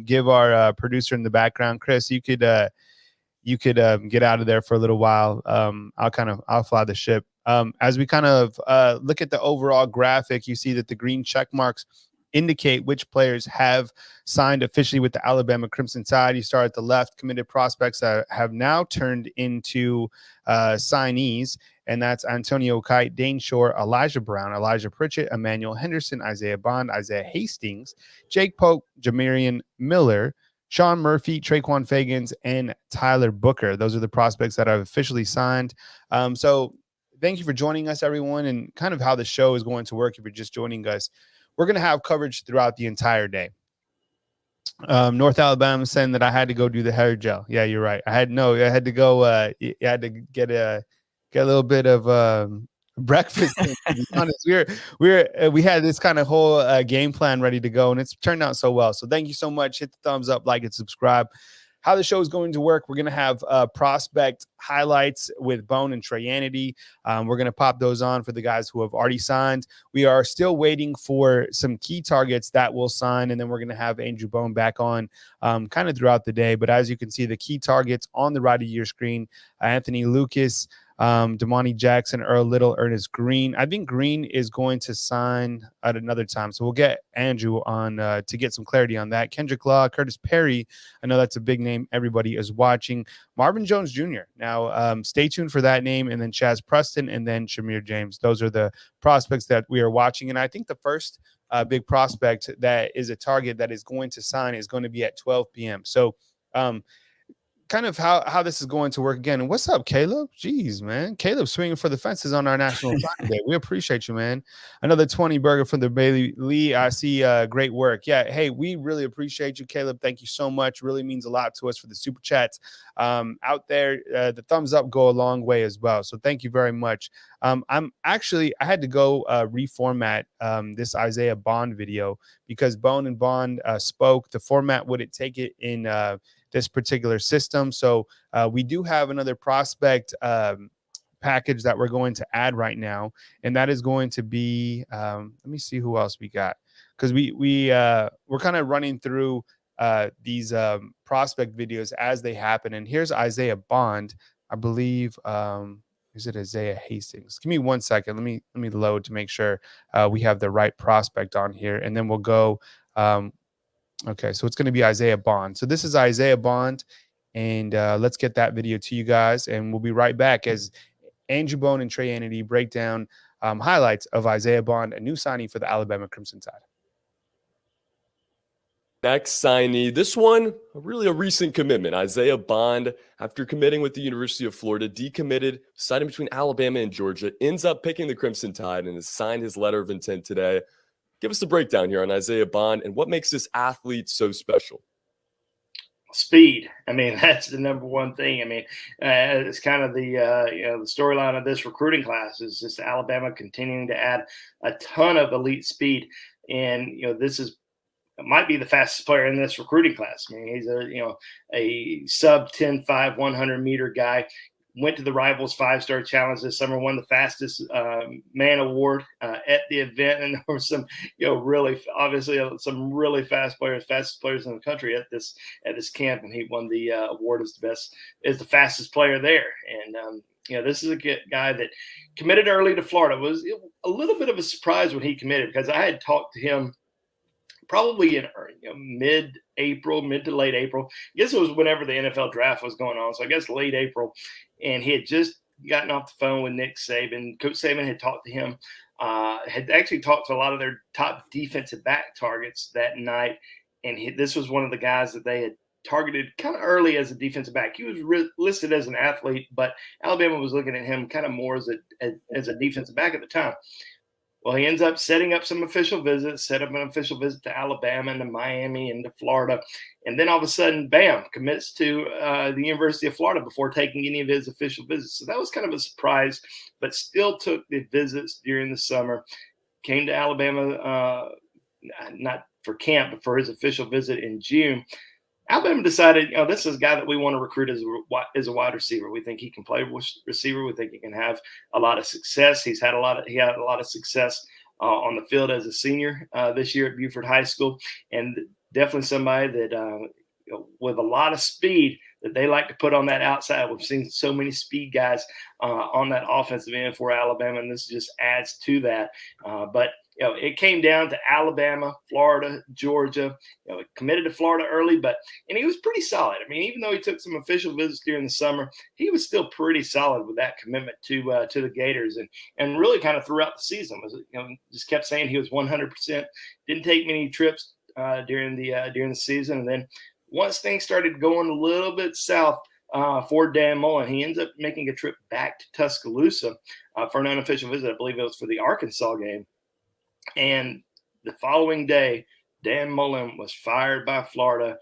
Give our producer in the background, Chris. You could get out of there for a little while. I'll fly the ship. As we kind of look at the overall graphic, you see that the green check marks indicate which players have signed officially with the Alabama Crimson Tide. You start at the left, committed prospects that have now turned into signees, and that's Antonio Kite, Dayne Shor, Elijah Brown, Elijah Pritchett, Emmanuel Henderson, Isaiah Bond, Isaiah Hastings, Jake Pope, Jamarion Miller, Shawn Murphy, Trequon Fegans, and Tyler Booker. Those are the prospects that have officially signed. So thank you for joining us, everyone, and kind of how the show is going to work if you're just joining us. We're going to have coverage throughout the entire day. North Alabama saying that I had to go do the hair gel. Yeah, you're right. I had to go. You had to get a little bit of breakfast. To be honest, we had this kind of whole game plan ready to go, and it's turned out so well. So thank you so much. Hit the thumbs up, like, and subscribe. How the show is going to work, we're going to have prospect highlights with Bone and Trey. We're going to pop those on for the guys who have already signed. We are still waiting for some key targets that will sign, and then we're going to have Andrew Bone back on kind of throughout the day. But as you can see, the key targets on the right of your screen, Anthony Lucas, Damani Jackson, Earl Little, Ernest Green. I think Green is going to sign at another time. So we'll get Andrew on to get some clarity on that. Kendrick Law, Curtis Perry. I know that's a big name everybody is watching. Marvin Jones Jr. Now, stay tuned for that name. And then Chaz Preston and then Shamir James. Those are the prospects that we are watching. And I think the first big prospect that is a target that is going to sign is going to be at 12 p.m. So, kind of how this is going to work again. And what's up, Caleb? Jeez, man. Caleb swinging for the fences on our National Signing Day. We appreciate you, man. Another 20 burger from the Bailey Lee. I see great work. Yeah, hey, we really appreciate you, Caleb. Thank you so much. Really means a lot to us for the super chats out there. The thumbs up go a long way as well. So thank you very much. I had to go reformat this Isaiah Bond video because Bone and Bond spoke. The format wouldn't take it in this particular system. So we do have another prospect package that we're going to add right now. And that is going to be, let me see who else we got. Because we're kind of running through these prospect videos as they happen. And here's Isaiah Bond, I believe. Is it Isaiah Hastings? Give me 1 second. Let me load to make sure we have the right prospect on here. And then we'll go okay, so it's going to be Isaiah Bond. So this is Isaiah Bond, and let's get that video to you guys, and we'll be right back as Andrew Bone and Trey break down highlights of Isaiah Bond, a new signing for the Alabama Crimson Tide. Next signee, this one, really a recent commitment. Isaiah Bond, after committing with the University of Florida, decommitted, deciding between Alabama and Georgia, ends up picking the Crimson Tide and has signed his letter of intent today. Give us the breakdown here on Isaiah Bond and what makes this athlete so special. Speed. I mean, that's the number one thing. I mean, it's kind of the the storyline of this recruiting class is just Alabama continuing to add a ton of elite speed, and this might be the fastest player in this recruiting class. I mean, he's a sub 10.5 100-meter guy. Went to the Rivals 5-Star Challenge this summer, won the fastest man award at the event, and there were some, really obviously some really fastest players in the country at this camp, and he won the award as the fastest player there. And this is a guy that committed early to Florida. It was a little bit of a surprise when he committed because I had talked to him probably in mid to late April. I guess it was whenever the NFL draft was going on. So I guess late April. And he had just gotten off the phone with Nick Saban. Coach Saban had talked to him, had actually talked to a lot of their top defensive back targets that night. And this was one of the guys that they had targeted kind of early as a defensive back. He was listed as an athlete, but Alabama was looking at him kind of more as a defensive back at the time. Well, he ends up setting up some official visits, set up an official visit to Alabama and to Miami and to Florida. And then all of a sudden, bam, commits to the University of Florida before taking any of his official visits. So that was kind of a surprise, but still took the visits during the summer. Came to Alabama, not for camp, but for his official visit in June. Alabama decided, this is a guy that we want to recruit as a wide receiver. We think he can play receiver. We think he can have a lot of success. He had a lot of success on the field as a senior this year at Buford High School, and definitely somebody that with a lot of speed that they like to put on that outside. We've seen so many speed guys on that offensive end for Alabama, and this just adds to that. But it came down to Alabama, Florida, Georgia. He committed to Florida early, and he was pretty solid. I mean, even though he took some official visits during the summer, he was still pretty solid with that commitment to the Gators, and really kind of throughout the season was just kept saying he was 100%. Didn't take many trips during the season, and then once things started going a little bit south for Dan Mullen, he ends up making a trip back to Tuscaloosa for an unofficial visit. I believe it was for the Arkansas game. And the following day, Dan Mullen was fired by Florida.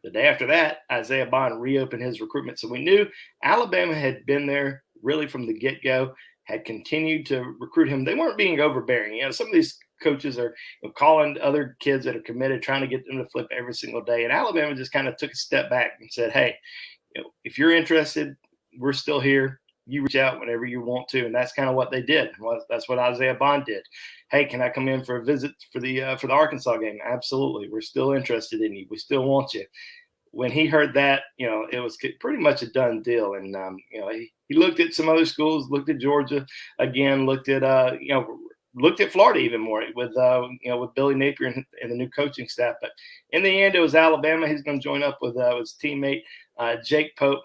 The day after that, Isaiah Bond reopened his recruitment. So we knew Alabama had been there really from the get-go. had continued to recruit him. They weren't being overbearing. Some of these coaches are calling other kids that are committed, trying to get them to flip every single day. And Alabama just kind of took a step back and said, hey, if you're interested, we're still here. You reach out whenever you want to. And that's kind of what they did. That's what Isaiah Bond did. Hey, can I come in for a visit for the Arkansas game? Absolutely. We're still interested in you. We still want you. When he heard that, it was pretty much a done deal. And, he looked at some other schools, looked at Georgia again, looked at Florida even more with Billy Napier and the new coaching staff. But in the end, it was Alabama. He's going to join up with his teammate, Jake Pope,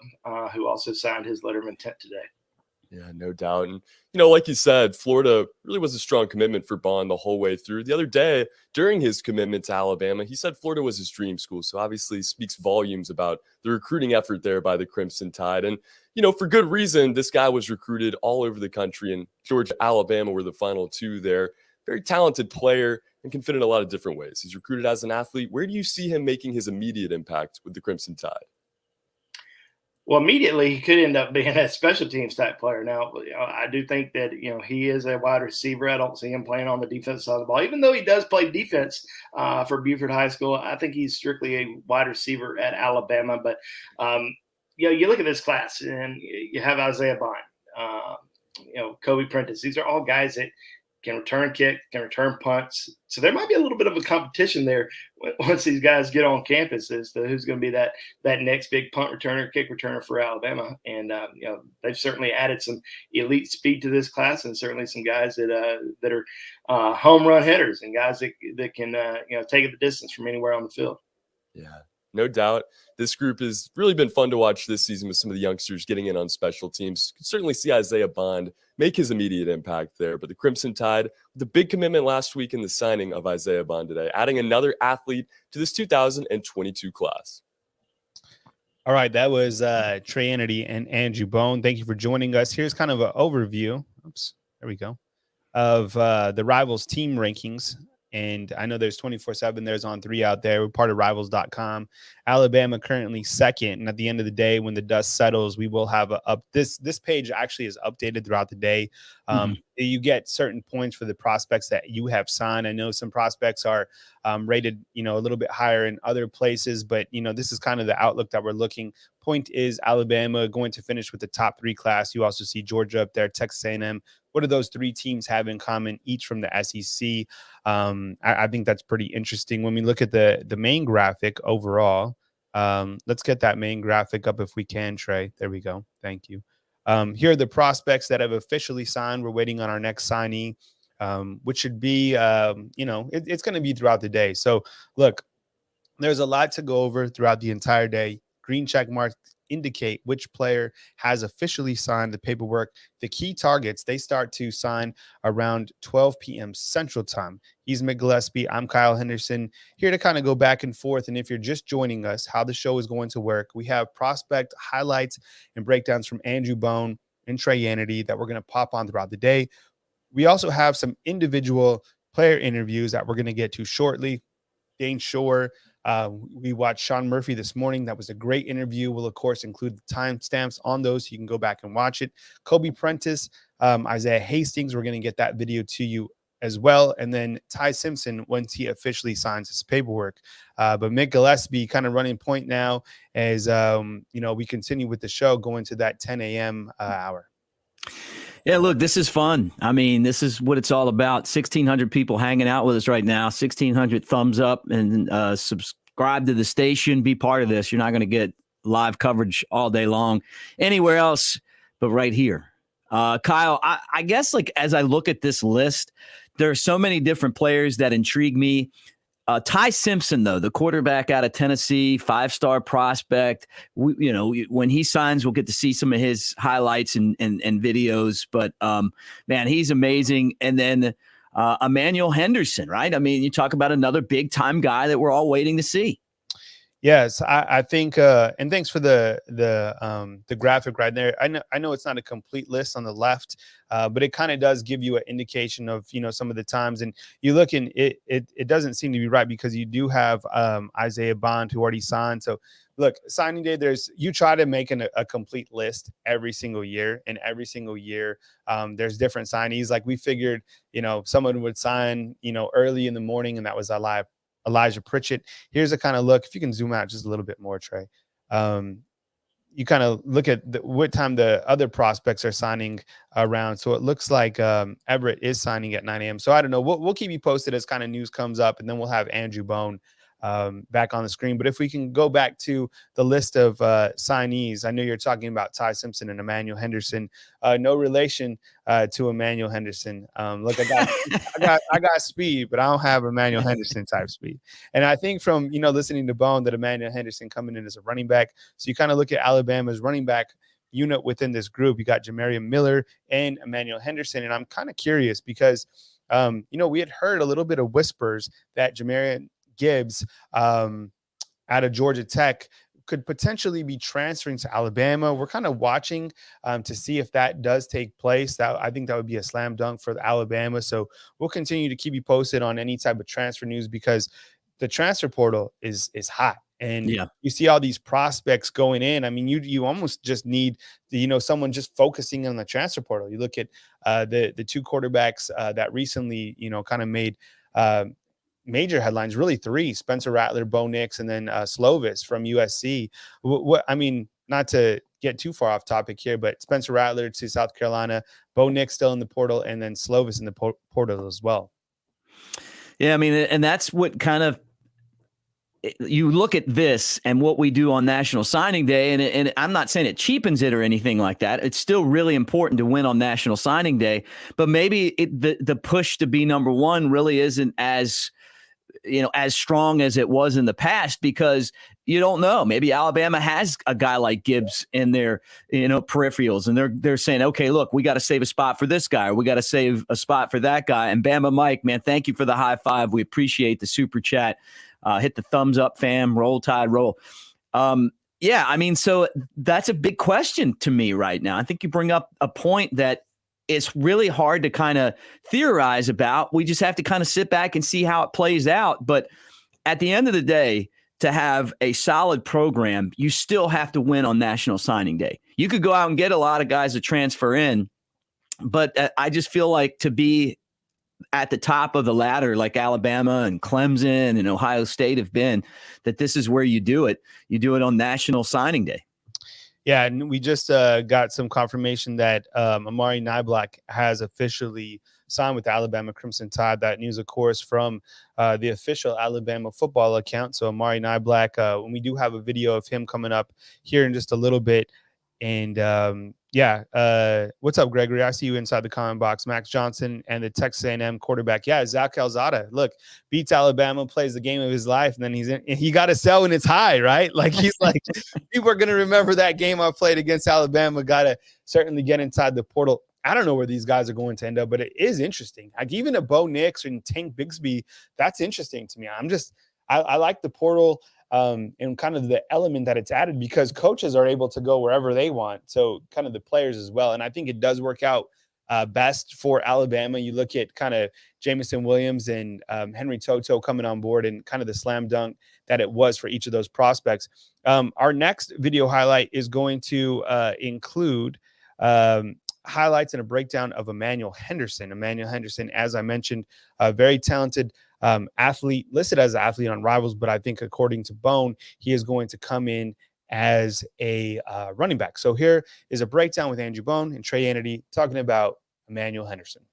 who also signed his letter of intent today. Yeah, no doubt. And, like you said, Florida really was a strong commitment for Bond the whole way through. The other day, during his commitment to Alabama, he said Florida was his dream school. So obviously speaks volumes about the recruiting effort there by the Crimson Tide. And, for good reason, this guy was recruited all over the country, and Georgia, Alabama were the final two there. Very talented player and can fit in a lot of different ways. He's recruited as an athlete. Where do you see him making his immediate impact with the Crimson Tide? Well, immediately he could end up being a special teams type player. Now, I do think that, he is a wide receiver. I don't see him playing on the defensive side of the ball. Even though he does play defense for Buford High School, I think he's strictly a wide receiver at Alabama. But, you look at this class and you have Isaiah Bond, Kobe Prentice. These are all guys that can return kick, can return punts. So there might be a little bit of a competition there once these guys get on campus as to who's going to be that next big punt returner, kick returner for Alabama. And, they've certainly added some elite speed to this class, and certainly some guys that are home run hitters and guys that can, take it the distance from anywhere on the field. Yeah, no doubt. This group has really been fun to watch this season with some of the youngsters getting in on special teams. You can certainly see Isaiah Bond make his immediate impact there. But the Crimson Tide, the big commitment last week in the signing of Isaiah Bond today, adding another athlete to this 2022 class. All right, that was Trey and Andrew Bone. Thank you for joining us. Here's kind of an overview. Oops, there we go. Of the Rivals team rankings. And I know there's 24/7. There's on 3 out there. We're part of Rivals.com. Alabama currently second. And at the end of the day, when the dust settles, we will have this page actually is updated throughout the day. You get certain points for the prospects that you have signed. I know some prospects are rated, a little bit higher in other places, but this is kind of the outlook that we're looking. Point is Alabama going to finish with the top 3 class. You also see Georgia up there, Texas A&M. What do those 3 teams have in common, each from the SEC? I think that's pretty interesting. When we look at the main graphic overall, let's get that main graphic up if we can, Trey. There we go. Thank you. Here are the prospects that have officially signed. We're waiting on our next signee, which should be, it's going to be throughout the day. So, look, there's a lot to go over throughout the entire day. Green check marks indicate which player has officially signed the paperwork. The key targets, they start to sign around 12 p.m. Central Time. He's Mick Gillispie. I'm Kyle Henderson, here to kind of go back and forth. And if you're just joining us, how the show is going to work, we have prospect highlights and breakdowns from Andrew Bone and Trey that we're going to pop on throughout the day. We also have some individual player interviews that we're going to get to shortly. Dayne Shor. We watched Shawn Murphy this morning. That was a great interview. We'll, of course, include the timestamps on those so you can go back and watch it. Kobe Prentice, Isaiah Hastings, we're going to get that video to you as well. And then Ty Simpson once he officially signs his paperwork. But Mick Gillispie kind of running point now as, we continue with the show going to that 10 a.m. Hour. Yeah, look, this is fun. I mean, this is what it's all about. 1,600 people hanging out with us right now, 1,600 thumbs up, and subscribe to the station. Be part of this. You're not going to get live coverage all day long anywhere else but right here. Kyle, I guess, as I look at this list, there are so many different players that intrigue me. Ty Simpson, though, the quarterback out of Tennessee, 5-star prospect, when he signs, we'll get to see some of his highlights and videos. But, man, he's amazing. And then Emmanuel Henderson, right? I mean, you talk about another big-time guy that we're all waiting to see. Yes, I think, and thanks for the graphic right there. I know it's not a complete list on the left, but it kind of does give you an indication of some of the times. And you look in it doesn't seem to be right because you do have Isaiah Bond who already signed. So look, signing day, you try to make a complete list every single year, and every single year there's different signees. Like we figured, someone would sign early in the morning, and that was Elijah Pritchett. Here's a kind of look. If you can zoom out just a little bit more, Trey. You kind of look at what time the other prospects are signing around. So it looks like Everett is signing at 9 a.m. So I don't know. We'll keep you posted as kind of news comes up, and then we'll have Andrew Bone back on the screen. But if we can go back to the list of signees, I know you're talking about Ty Simpson and Emmanuel Henderson. No relation to Emmanuel Henderson. Look, I got speed, but I don't have Emmanuel Henderson type speed. And I think from listening to Bone that Emmanuel Henderson coming in as a running back. So you kind of look at Alabama's running back unit within this group. You got Jamarion Miller and Emmanuel Henderson, and I'm kind of curious because we had heard a little bit of whispers that Jamarion Gibbs out of Georgia Tech could potentially be transferring to Alabama. We're kind of watching to see if that does take place. I think that would be a slam dunk for Alabama. So we'll continue to keep you posted on any type of transfer news because the transfer portal is hot. And you see all these prospects going in. I mean, you almost just need someone just focusing on the transfer portal. You look at the two quarterbacks that recently kind of made major headlines, really three: Spencer Rattler, Bo Nix, and then Slovis from USC. I mean, not to get too far off topic here, but Spencer Rattler to South Carolina, Bo Nix still in the portal, and then Slovis in the portal as well. Yeah, I mean, and that's what kind of you look at this and what we do on National Signing Day, and I'm not saying it cheapens it or anything like that. It's still really important to win on National Signing Day, but maybe the push to be number one really isn't as strong as it was in the past because you don't know. Maybe Alabama has a guy like Gibbs in their peripherals, and they're saying, okay, look, we got to save a spot for this guy, or we got to save a spot for that guy. And Bama Mike, man, thank you for the high five. We appreciate the super chat. Hit the thumbs up, fam. Roll Tide, roll. Yeah, I mean, so that's a big question to me right now. I think you bring up a point that it's really hard to kind of theorize about. We just have to kind of sit back and see how it plays out. But at the end of the day, to have a solid program, you still have to win on National Signing Day. You could go out and get a lot of guys to transfer in, but I just feel like to be at the top of the ladder like Alabama and Clemson and Ohio State have been, that this is where you do it. You do it on National Signing Day. Yeah, and we just got some confirmation that Amari Niblack has officially signed with the Alabama Crimson Tide. That news, of course, from the official Alabama football account. So Amari Niblack, when we do have a video of him coming up here in just a little bit. And what's up, Gregory? I see you inside the comment box. Max Johnson and the Texas A&M quarterback. Yeah, Zach Calzada. Look, beats Alabama, plays the game of his life, and then he got to sell when it's high, right? Like he's like, people are gonna remember that game I played against Alabama. Got to certainly get inside the portal. I don't know where these guys are going to end up, but it is interesting. Like even a Bo Nix and Tank Bigsby, that's interesting to me. I like the portal. And kind of the element that it's added because coaches are able to go wherever they want. So kind of the players as well. And I think it does work out best for Alabama. You look at kind of Jamison Williams and Henry Toto coming on board and kind of the slam dunk that it was for each of those prospects. Our next video highlight is going to include highlights and a breakdown of Emmanuel Henderson. Emmanuel Henderson, as I mentioned, a very talented athlete, listed as an athlete on Rivals, but I think according to Bone, he is going to come in as a running back. So here is a breakdown with Andrew Bone and Trey Anity talking about Emmanuel Henderson.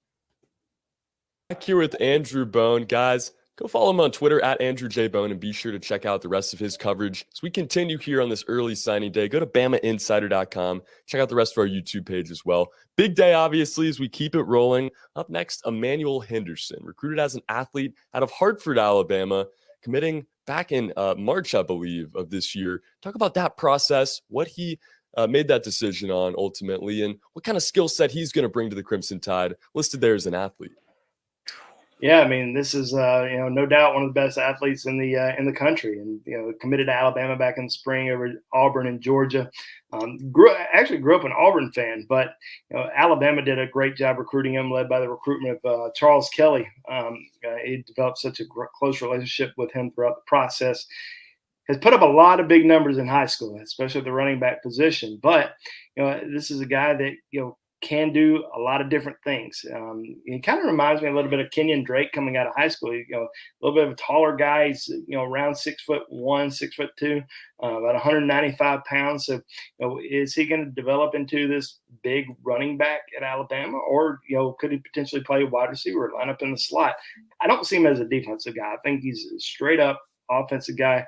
Back here with Andrew Bone. Guys, go follow him on Twitter at Andrew J. Bone and be sure to check out the rest of his coverage. As we continue here on this early signing day, go to BamaInsider.com. Check out the rest of our YouTube page as well. Big day, obviously, as we keep it rolling. Up next, Emmanuel Henderson, recruited as an athlete out of Hartford, Alabama, committing back in March, I believe, of this year. Talk about that process, what he made that decision on ultimately, and what kind of skill set he's going to bring to the Crimson Tide, listed there as an athlete. Yeah, I mean, this is no doubt one of the best athletes in the country, and committed to Alabama back in the spring over Auburn and Georgia. Grew up an Auburn fan, but Alabama did a great job recruiting him, led by the recruitment of Charles Kelly. He developed such a close relationship with him throughout the process. Has put up a lot of big numbers in high school, especially at the running back position. But this is a guy that can do a lot of different things. He kind of reminds me a little bit of Kenyon Drake coming out of high school. A little bit of a taller guy. He's around 6'1", 6'2", about 195 pounds. So is he going to develop into this big running back at Alabama, or could he potentially play wide receiver, line up in the slot? I don't see him as a defensive guy. I think he's straight up offensive guy,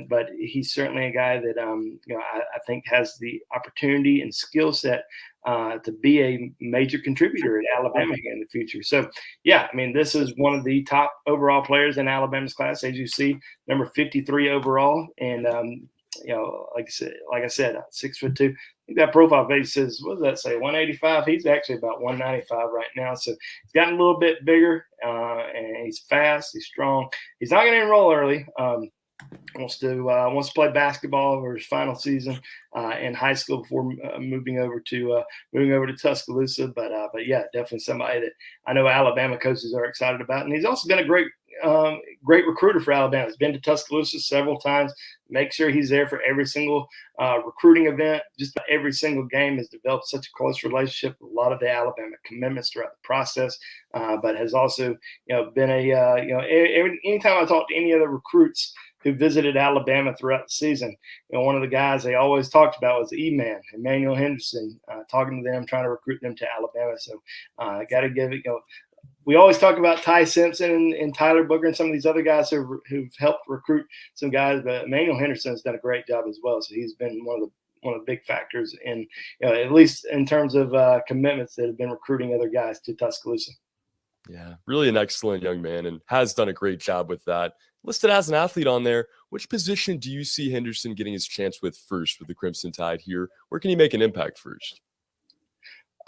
but he's certainly a guy that I think has the opportunity and skill set to be a major contributor at Alabama in the future. So, yeah, I mean, this is one of the top overall players in Alabama's class, as you see, number 53 overall, and like I said, 6'2". I think that profile page says, what does that say, 185? He's actually about 195 right now. So he's gotten a little bit bigger, and he's fast, he's strong. He's not going to enroll early. Wants to play basketball for his final season in high school before moving over to Tuscaloosa. But yeah, definitely somebody that I know Alabama coaches are excited about, and he's also been a great recruiter for Alabama. He's been to Tuscaloosa several times. Make sure he's there for every single recruiting event. Just about every single game. Has developed such a close relationship with a lot of the Alabama commitments throughout the process. But has also been anytime I talk to any other recruits who visited Alabama throughout the season, one of the guys they always talked about was E-Man, Emmanuel Henderson, talking to them, trying to recruit them to Alabama. So got to give it, we always talk about Ty Simpson and Tyler Booker and some of these other guys who've helped recruit some guys, but Emmanuel Henderson has done a great job as well. So he's been one of the big factors in, at least in terms of commitments that have been recruiting other guys to Tuscaloosa. Yeah, really an excellent young man, and has done a great job with that. Listed as an athlete on there, which position do you see Henderson getting his chance with first with the Crimson Tide here? Where can he make an impact first?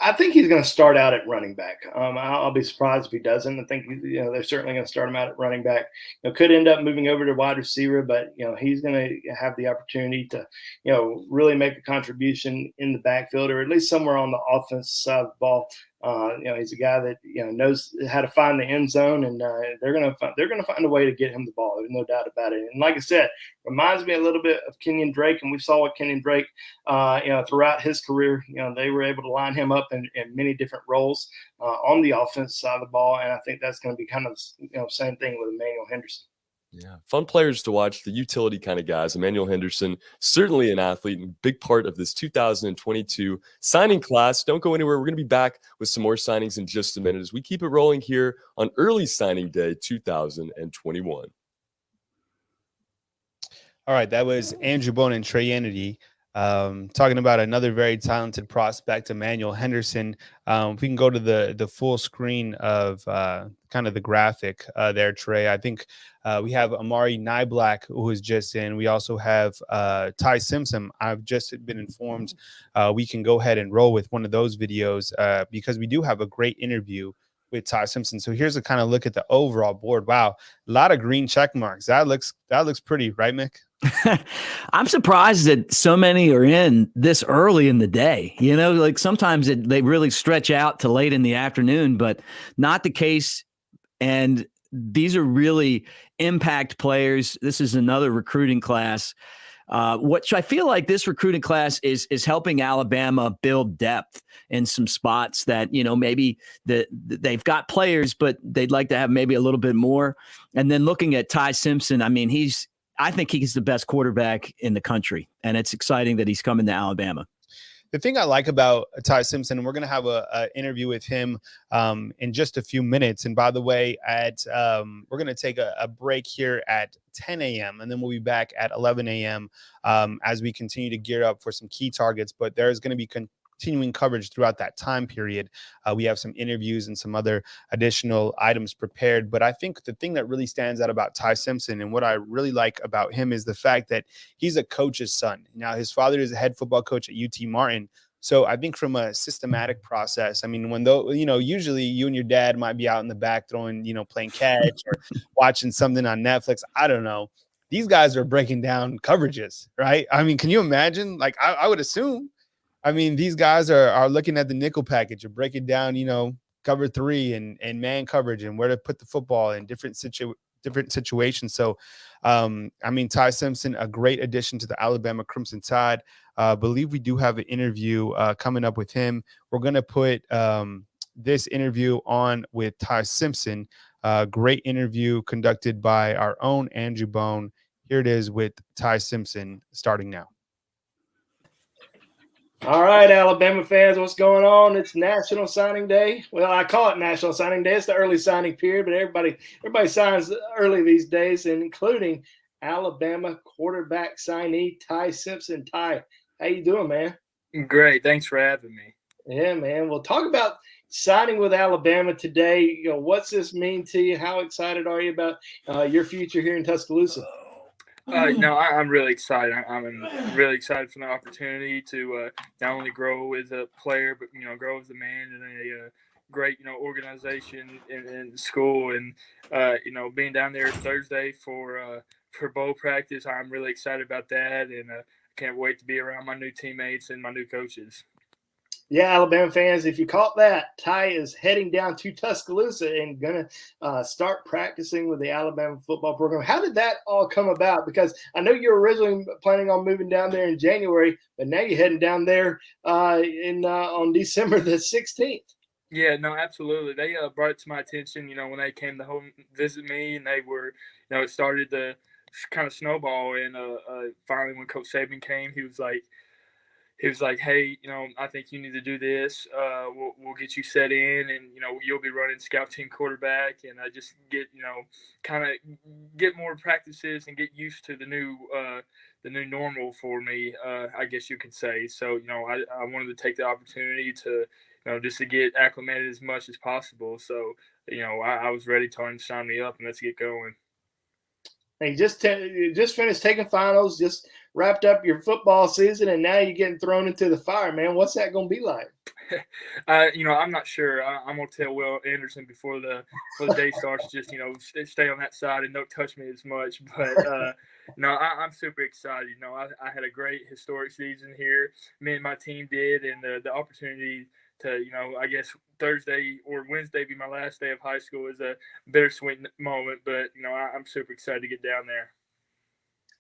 I think he's going to start out at running back. I'll be surprised if he doesn't. I think they're certainly going to start him out at running back. Could end up moving over to wide receiver, but he's going to have the opportunity to really make a contribution in the backfield, or at least somewhere on the offensive side of the ball. He's a guy that knows how to find the end zone, and they're going to find a way to get him the ball. There's no doubt about it. And like I said, reminds me a little bit of Kenyon Drake, and we saw what Kenyon Drake, throughout his career, they were able to line him up in many different roles on the offensive side of the ball, and I think that's going to be kind of same thing with Emmanuel Henderson. Yeah, fun players to watch, the utility kind of guys. Emmanuel Henderson, certainly an athlete and big part of this 2022 signing class. Don't go anywhere. We're going to be back with some more signings in just a minute as we keep it rolling here on early signing day 2021. All right, that was Andrew Bone and Trey talking about another very talented prospect, Emmanuel Henderson. If we can go to the full screen of kind of the graphic there, Trey. I think we have Amari Niblack, who is just in. We also have Ty Simpson. I've just been informed we can go ahead and roll with one of those videos because we do have a great interview with Ty Simpson. So here's a kind of look at the overall board. Wow, a lot of green check marks. That looks pretty, right, Mick? I'm surprised that so many are in this early in the day. Like sometimes they really stretch out to late in the afternoon, but not the case. And these are really impact players. This is another recruiting class. Which I feel like this recruiting class is helping Alabama build depth in some spots that, maybe they've got players, but they'd like to have maybe a little bit more. And then looking at Ty Simpson, I mean, I think he's the best quarterback in the country, and it's exciting that he's coming to Alabama. The thing I like about Ty Simpson, and we're going to have an interview with him in just a few minutes. And by the way, we're going to take a break here at 10 a.m. and then we'll be back at 11 a.m. As we continue to gear up for some key targets. But there's going to be continuing coverage throughout that time period. We have some interviews and some other additional items prepared. But I think the thing that really stands out about Ty Simpson and what I really like about him is the fact that he's a coach's son. Now, his father is a head football coach at UT Martin, So I think from a systematic process, I mean, usually you and your dad might be out in the back throwing, playing catch or watching something on Netflix. I don't know. These guys are breaking down coverages, right? I mean, can you imagine? Like, I would assume, I mean, these guys are looking at the nickel package or breaking down, cover 3 and man coverage and where to put the football in different situations. So, I mean, Ty Simpson, a great addition to the Alabama Crimson Tide. Believe we do have an interview coming up with him. We're going to put this interview on with Ty Simpson. Great interview conducted by our own Andrew Bone. Here it is with Ty Simpson starting now. All right, Alabama fans, what's going on? It's National Signing Day. Well, I call it National Signing Day. It's the early signing period, but everybody signs early these days, and including Alabama quarterback signee Ty Simpson. Ty, how you doing, man? Great. Thanks for having me. Yeah, man. We'll talk about signing with Alabama today. What's this mean to you? How excited are you about your future here in Tuscaloosa? No, I'm really excited. I'm really excited for the opportunity to not only grow as a player, but grow as a man in a great organization in school. And being down there Thursday for bowl practice, I'm really excited about that, and can't wait to be around my new teammates and my new coaches. Yeah, Alabama fans, if you caught that, Ty is heading down to Tuscaloosa and going to start practicing with the Alabama football program. How did that all come about? Because I know you were originally planning on moving down there in January, but now you're heading down there on December the 16th. Yeah, no, absolutely. They brought it to my attention, when they came to home visit me, and they were, it started to kind of snowball. And finally, when Coach Saban came, he was like, hey, I think you need to do this. We'll get you set in, and you'll be running scout team quarterback, and I just get kind of get more practices and get used to the new normal for me, I guess you could say. So I wanted to take the opportunity to just to get acclimated as much as possible. So I was ready to sign me up and let's get going. And you just finished taking finals, just wrapped up your football season, and now you're getting thrown into the fire, man. What's that going to be like? I'm not sure. I'm going to tell Will Henderson before the day starts, just, stay on that side and don't touch me as much. But, I'm super excited. I had a great historic season here. Me and my team did, and the opportunity to, I guess Thursday or Wednesday be my last day of high school is a bittersweet moment, but, I'm super excited to get down there.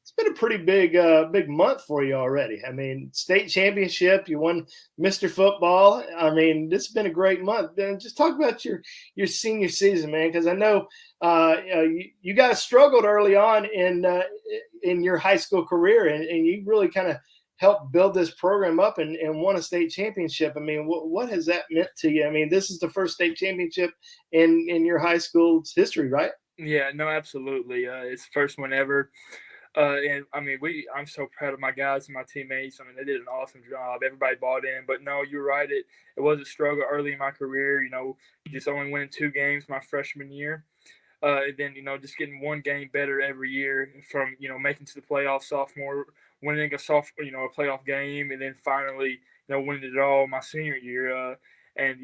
It's been a pretty big month for you already. I mean, state championship, you won Mr. Football. I mean, this has been a great month. Then just talk about your senior season, man, because I know you guys struggled early on in your high school career, and you really kind of helped build this program up and won a state championship. I mean, what has that meant to you? I mean, this is the first state championship in your high school's history, right? Yeah, no, absolutely. It's the first one ever. And I mean, I'm so proud of my guys and my teammates. I mean, they did an awesome job. Everybody bought in. But no, you're right. It was a struggle early in my career. Just only winning 2 games my freshman year. And then, just getting one game better every year from, making to the playoffs sophomore, winning a playoff game, and then finally, winning it all my senior year. And,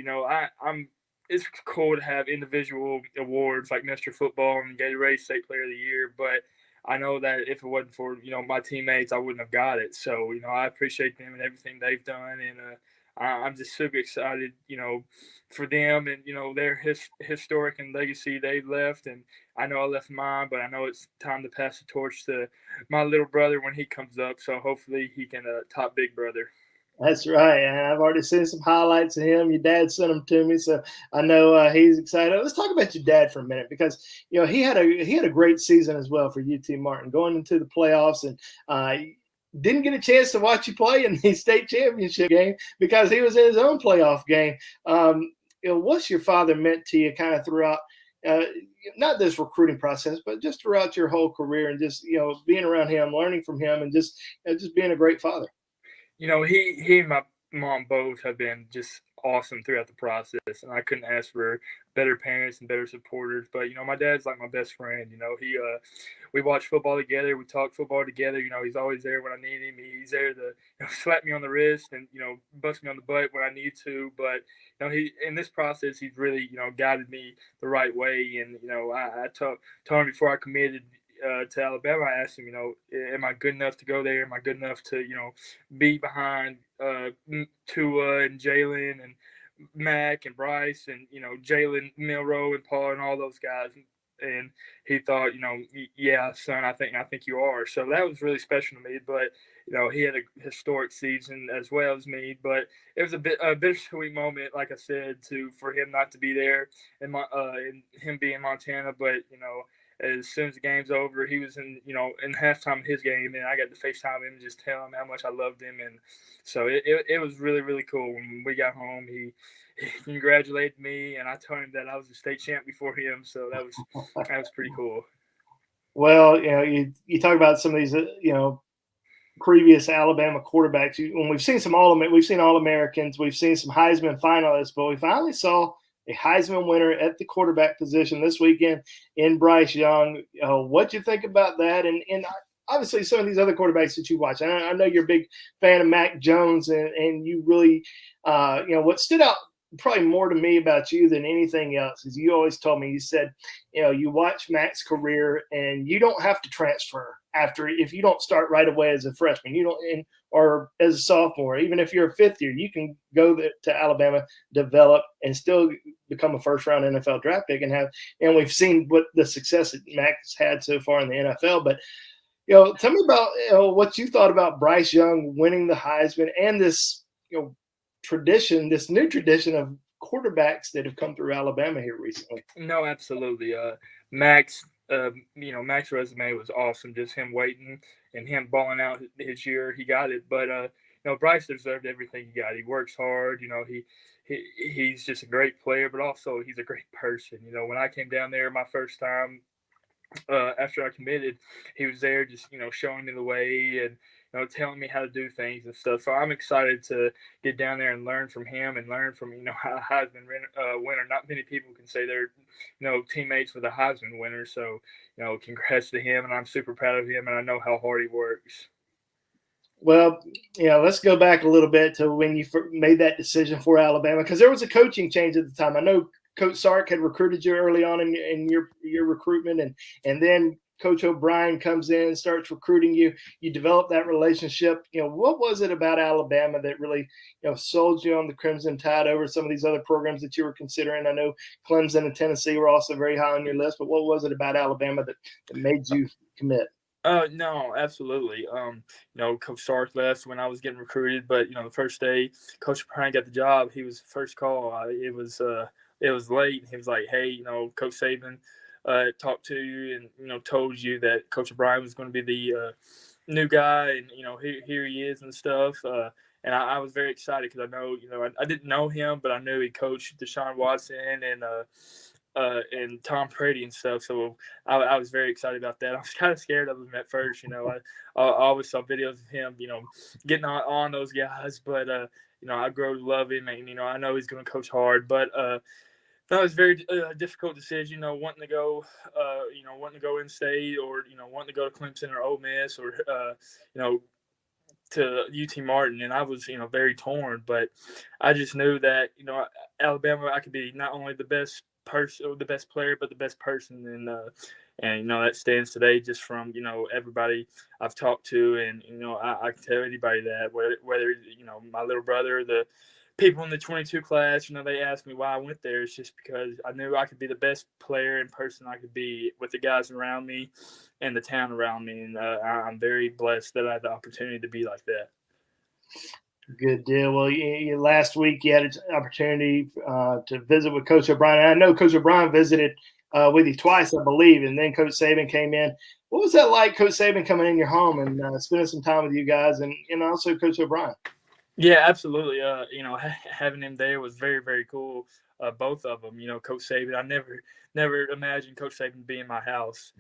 it's cool to have individual awards like Mr. Football and Gatorade State Player of the Year, but I know that if it wasn't for, my teammates, I wouldn't have got it. So, I appreciate them and everything they've done. And I'm just super excited, for them and, their historic and legacy they've left. And I know I left mine, but I know it's time to pass the torch to my little brother when he comes up. So hopefully he can top Big Brother. That's right. And I've already seen some highlights of him. Your dad sent them to me, so I know he's excited. Let's talk about your dad for a minute, because he had a great season as well for UT Martin, going into the playoffs, and didn't get a chance to watch you play in the state championship game because he was in his own playoff game. What's your father meant to you kind of throughout, not this recruiting process, but just throughout your whole career, and just being around him, learning from him, and just being a great father? He and my mom both have been just awesome throughout the process, and I couldn't ask for better parents and better supporters. But my dad's like my best friend. We watch football together, we talk football together. He's always there when I need him. He's there to slap me on the wrist and bust me on the butt when I need to. But he in this process, he's really guided me the right way. And I told him before I committed to Alabama, I asked him, am I good enough to go there? Am I good enough to be behind Tua and Jalen and Mac and Bryce and Jalen Milroe and Paul and all those guys? And he thought, yeah, son, I think you are. So that was really special to me. But he had a historic season as well as me. But it was a bittersweet moment, like I said, for him not to be there and him being in Montana. But as soon as the game's over, he was in halftime of his game, and I got to FaceTime him and just tell him how much I loved him. And so it was really, really cool. When we got home, he congratulated me, and I told him that I was a state champ before him. So that was pretty cool. Well, you talk about some of these, previous Alabama quarterbacks. When we've seen we've seen All-Americans, we've seen some Heisman finalists, but we finally saw a Heisman winner at the quarterback position this weekend in Bryce Young. What you think about that? And obviously some of these other quarterbacks that you watch. I know you're a big fan of Mac Jones, and you really, what stood out probably more to me about you than anything else is you always told me, you said, you watch Mac's career and you don't have to transfer if you don't start right away as a freshman, or as a sophomore. Even if you're a fifth year, you can go to Alabama, develop, and still become a first-round NFL draft pick and we've seen what the success that Mac's had so far in the NFL. But tell me about what you thought about Bryce Young winning the Heisman and this this new tradition of quarterbacks that have come through Alabama here recently. No, absolutely. Mac's resume was awesome. Just him waiting and him balling out his year, he got it. But Bryce deserved everything he got. He works hard. He's just a great player, but also he's a great person. When I came down there my first time after I committed, he was there just showing me the way and telling me how to do things and stuff. So I'm excited to get down there and learn from him and learn from Heisman winner. Not many people can say they're teammates with a Heisman winner. So congrats to him, and I'm super proud of him, and I know how hard he works. Well, let's go back a little bit to when you made that decision for Alabama, because there was a coaching change at the time. I know Coach Sark had recruited you early on in your recruitment, and then Coach O'Brien comes in, starts recruiting you. You develop that relationship. What was it about Alabama that really, sold you on the Crimson Tide over some of these other programs that you were considering? I know Clemson and Tennessee were also very high on your list, but what was it about Alabama that made you commit? No, absolutely. Coach Sark left when I was getting recruited, but the first day Coach O'Brien got the job, he was the first call. It was late. He was like, "Hey, Coach Saban talked to you and told you that Coach O'Brien was going to be the new guy, and here he is and stuff." And I was very excited because I know I didn't know him, but I knew he coached Deshaun Watson and Tom Brady and stuff. So I was very excited about that. I was kind of scared of him at first. I always saw videos of him, getting on those guys, but I grow to love him, and I know he's going to coach hard, but. That was a very difficult decision, wanting to go in state, or wanting to go to Clemson or Ole Miss, or to UT Martin, and I was very torn. But I just knew that Alabama, I could be not only the best person, or the best player, but the best person, and that stands today just from everybody I've talked to, and I can tell anybody that whether my little brother, the people in the 22 class, they asked me why I went there. It's just because I knew I could be the best player and person I could be with the guys around me and the town around me. And I'm very blessed that I had the opportunity to be like that. Good deal. Well, last week you had an opportunity to visit with Coach O'Brien. And I know Coach O'Brien visited with you twice, I believe, and then Coach Saban came in. What was that like, Coach Saban coming in your home and spending some time with you guys, and also Coach O'Brien? Yeah, absolutely. Having him there was very, very cool. Both of them, Coach Saban. I never imagined Coach Saban being in my house.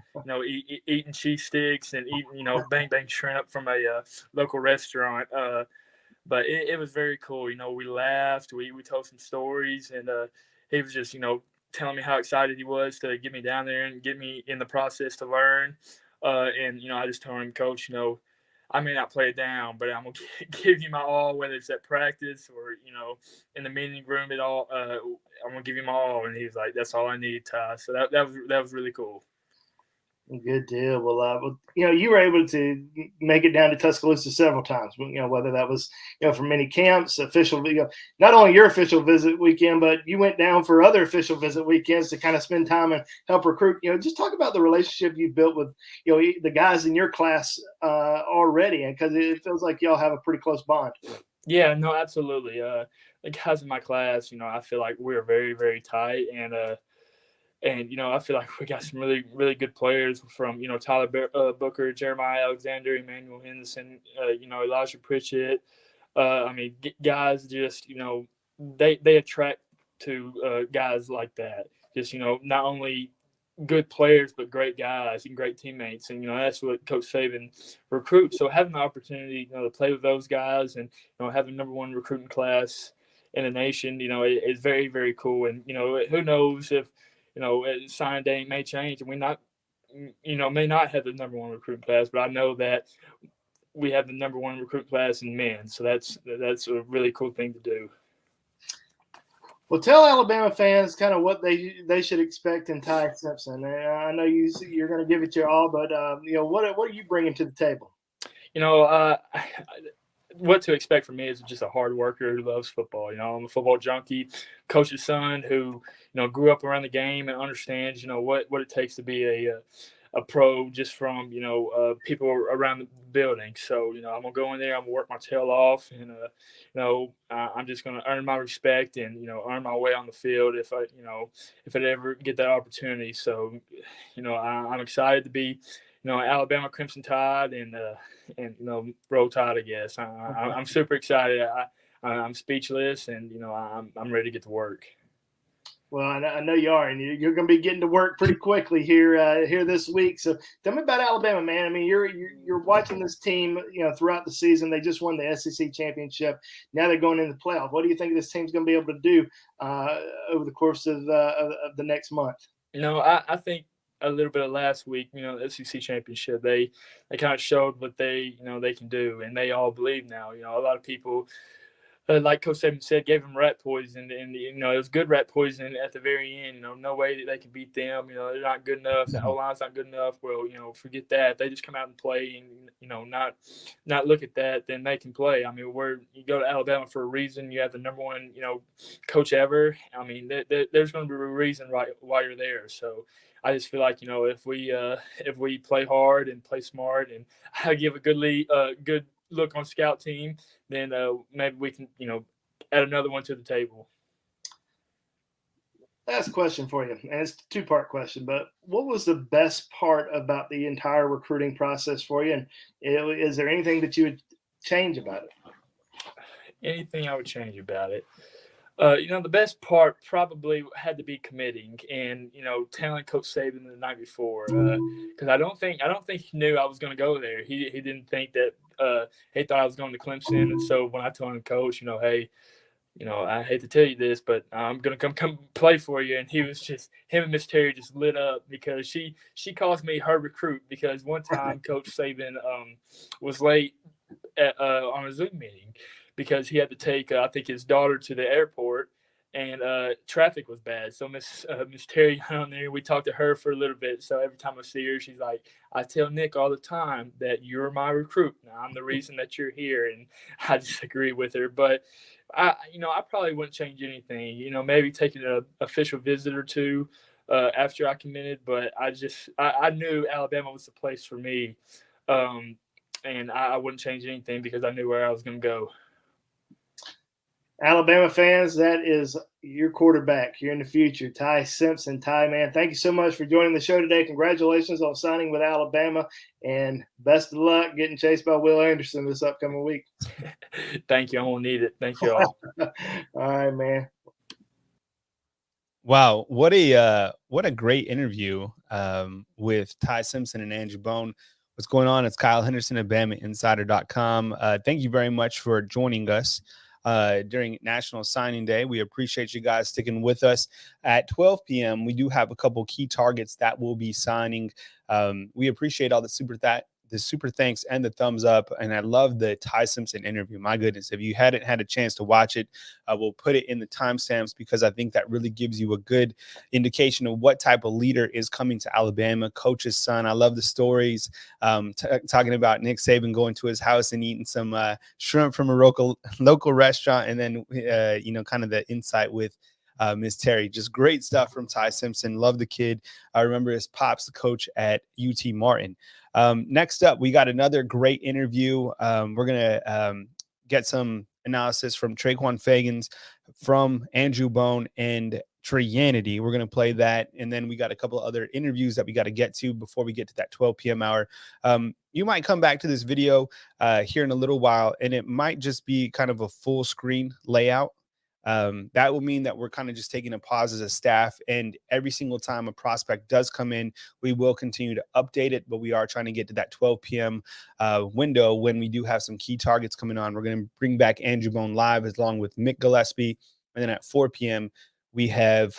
Eating cheese sticks and eating, bang bang shrimp from a local restaurant. but it was very cool. We laughed, we told some stories, and he was just telling me how excited he was to get me down there and get me in the process to learn. And I just told him, Coach, I may not play it down, but I'm gonna give you my all, whether it's at practice or in the meeting room at all. I'm gonna give you my all, and he was like, "That's all I need, Ty." So that was really cool. Good deal. Well, you were able to make it down to Tuscaloosa several times. Whether that was for many camps, official, not only your official visit weekend, but you went down for other official visit weekends to kind of spend time and help recruit. Just talk about the relationship you've built with the guys in your class already, and because it feels like y'all have a pretty close bond. Yeah, no, absolutely. The guys in my class, I feel like we're very, very tight, and I feel like we got some really, really good players from, Tyler Booker, Jeremiah Alexander, Emmanuel Henderson, Elijah Pritchett. Guys just, they attract to guys like that. Just, not only good players, but great guys and great teammates. And, that's what Coach Saban recruits. So having the opportunity, to play with those guys and, having number one recruiting class in the nation, is very, very cool. And, who knows if, signing day may change and we may not have the number one recruiting class, but I know that we have the number one recruit class in men. So that's a really cool thing to do. Well, tell Alabama fans kind of what they should expect in Ty Simpson. I know you're going to give it your all, but what are you bringing to the table? What to expect from me is just a hard worker who loves football. I'm a football junkie, coach's son who, grew up around the game and understands, what it takes to be a pro just from, people around the building. So, I'm going to go in there, I'm going to work my tail off, and, I'm just going to earn my respect and, earn my way on the field if I ever get that opportunity. So, I'm excited to be, Alabama Crimson Tide and Roll Tide, I guess. I'm super excited. I'm speechless, and I'm ready to get to work. Well, I know you are, and you're going to be getting to work pretty quickly here this week. So tell me about Alabama, man. I mean, you're watching this team, throughout the season. They just won the SEC championship. Now they're going into the playoff. What do you think this team's going to be able to do over the course of the next month? I think a little bit of last week, the SEC championship, they kind of showed what they can do, and they all believe now. A lot of people, like Coach Saban said, gave them rat poison, and it was good rat poison at the very end. No way that they can beat them. They're not good enough. The O-line's not good enough. Well, forget that. They just come out and play, and not look at that. Then they can play. I mean, you go to Alabama for a reason. You have the number one coach ever. I mean, there's going to be a reason why you're there. So I just feel like if we play hard and play smart and give a good look on scout team, then maybe we can add another one to the table. Last question for you, and it's a two-part question, but what was the best part about the entire recruiting process for you, and is there anything that you would change about it? Anything I would change about it? The best part probably had to be committing and, telling Coach Saban the night before, because I don't think he knew I was going to go there. He didn't think that he thought I was going to Clemson. And so when I told him, Coach, hey, I hate to tell you this, but I'm going to come play for you. And him and Miss Terry just lit up because she calls me her recruit, because one time Coach Saban was late on a Zoom meeting because he had to take, I think, his daughter to the airport, and traffic was bad. So Miss Terry got on there. We talked to her for a little bit. So every time I see her, she's like, I tell Nick all the time that you're my recruit. Now, I'm the reason that you're here. And I just agree with her. But I probably wouldn't change anything. Maybe taking an official visit or two after I committed. But I knew Alabama was the place for me. And I wouldn't change anything because I knew where I was going to go. Alabama fans, that is your quarterback here in the future, Ty Simpson. Ty, man, thank you so much for joining the show today. Congratulations on signing with Alabama, and best of luck getting chased by Will Anderson this upcoming week. Thank you. I won't need it. Thank you all. All right, man. Wow, what a great interview with Ty Simpson and Andrew Bone. What's going on? It's Kyle Henderson at BamaInsider.com. Thank you very much for joining us during National Signing Day. We appreciate you guys sticking with us. At 12 p.m., we do have a couple key targets that will be signing. We appreciate all the super thanks and the thumbs up. And I love the Simpson interview. My goodness, if you hadn't had a chance to watch it, we'll put it in the timestamps because I think that really gives you a good indication of what type of leader is coming to Alabama. Coach's son. I love the stories talking about Nick Saban going to his house and eating some shrimp from a local restaurant. And then, kind of the insight with Miss Terry. Just great stuff from Simpson. Love the kid. I remember his pops, the coach at UT Martin. Next up, we got another great interview. We're going to get some analysis from Trequon Fegans, from Andrew Bone, and Trequon. We're going to play that. And then we got a couple of other interviews that we got to get to before we get to that 12 p.m. hour. You might come back to this video here in a little while, and it might just be kind of a full screen layout. That will mean that we're kind of just taking a pause as a staff, and every single time a prospect does come in, we will continue to update it, but we are trying to get to that 12 p.m. Window when we do have some key targets coming on. We're going to bring back Andrew Bone live along with Mick Gillispie, and then at 4 p.m. we have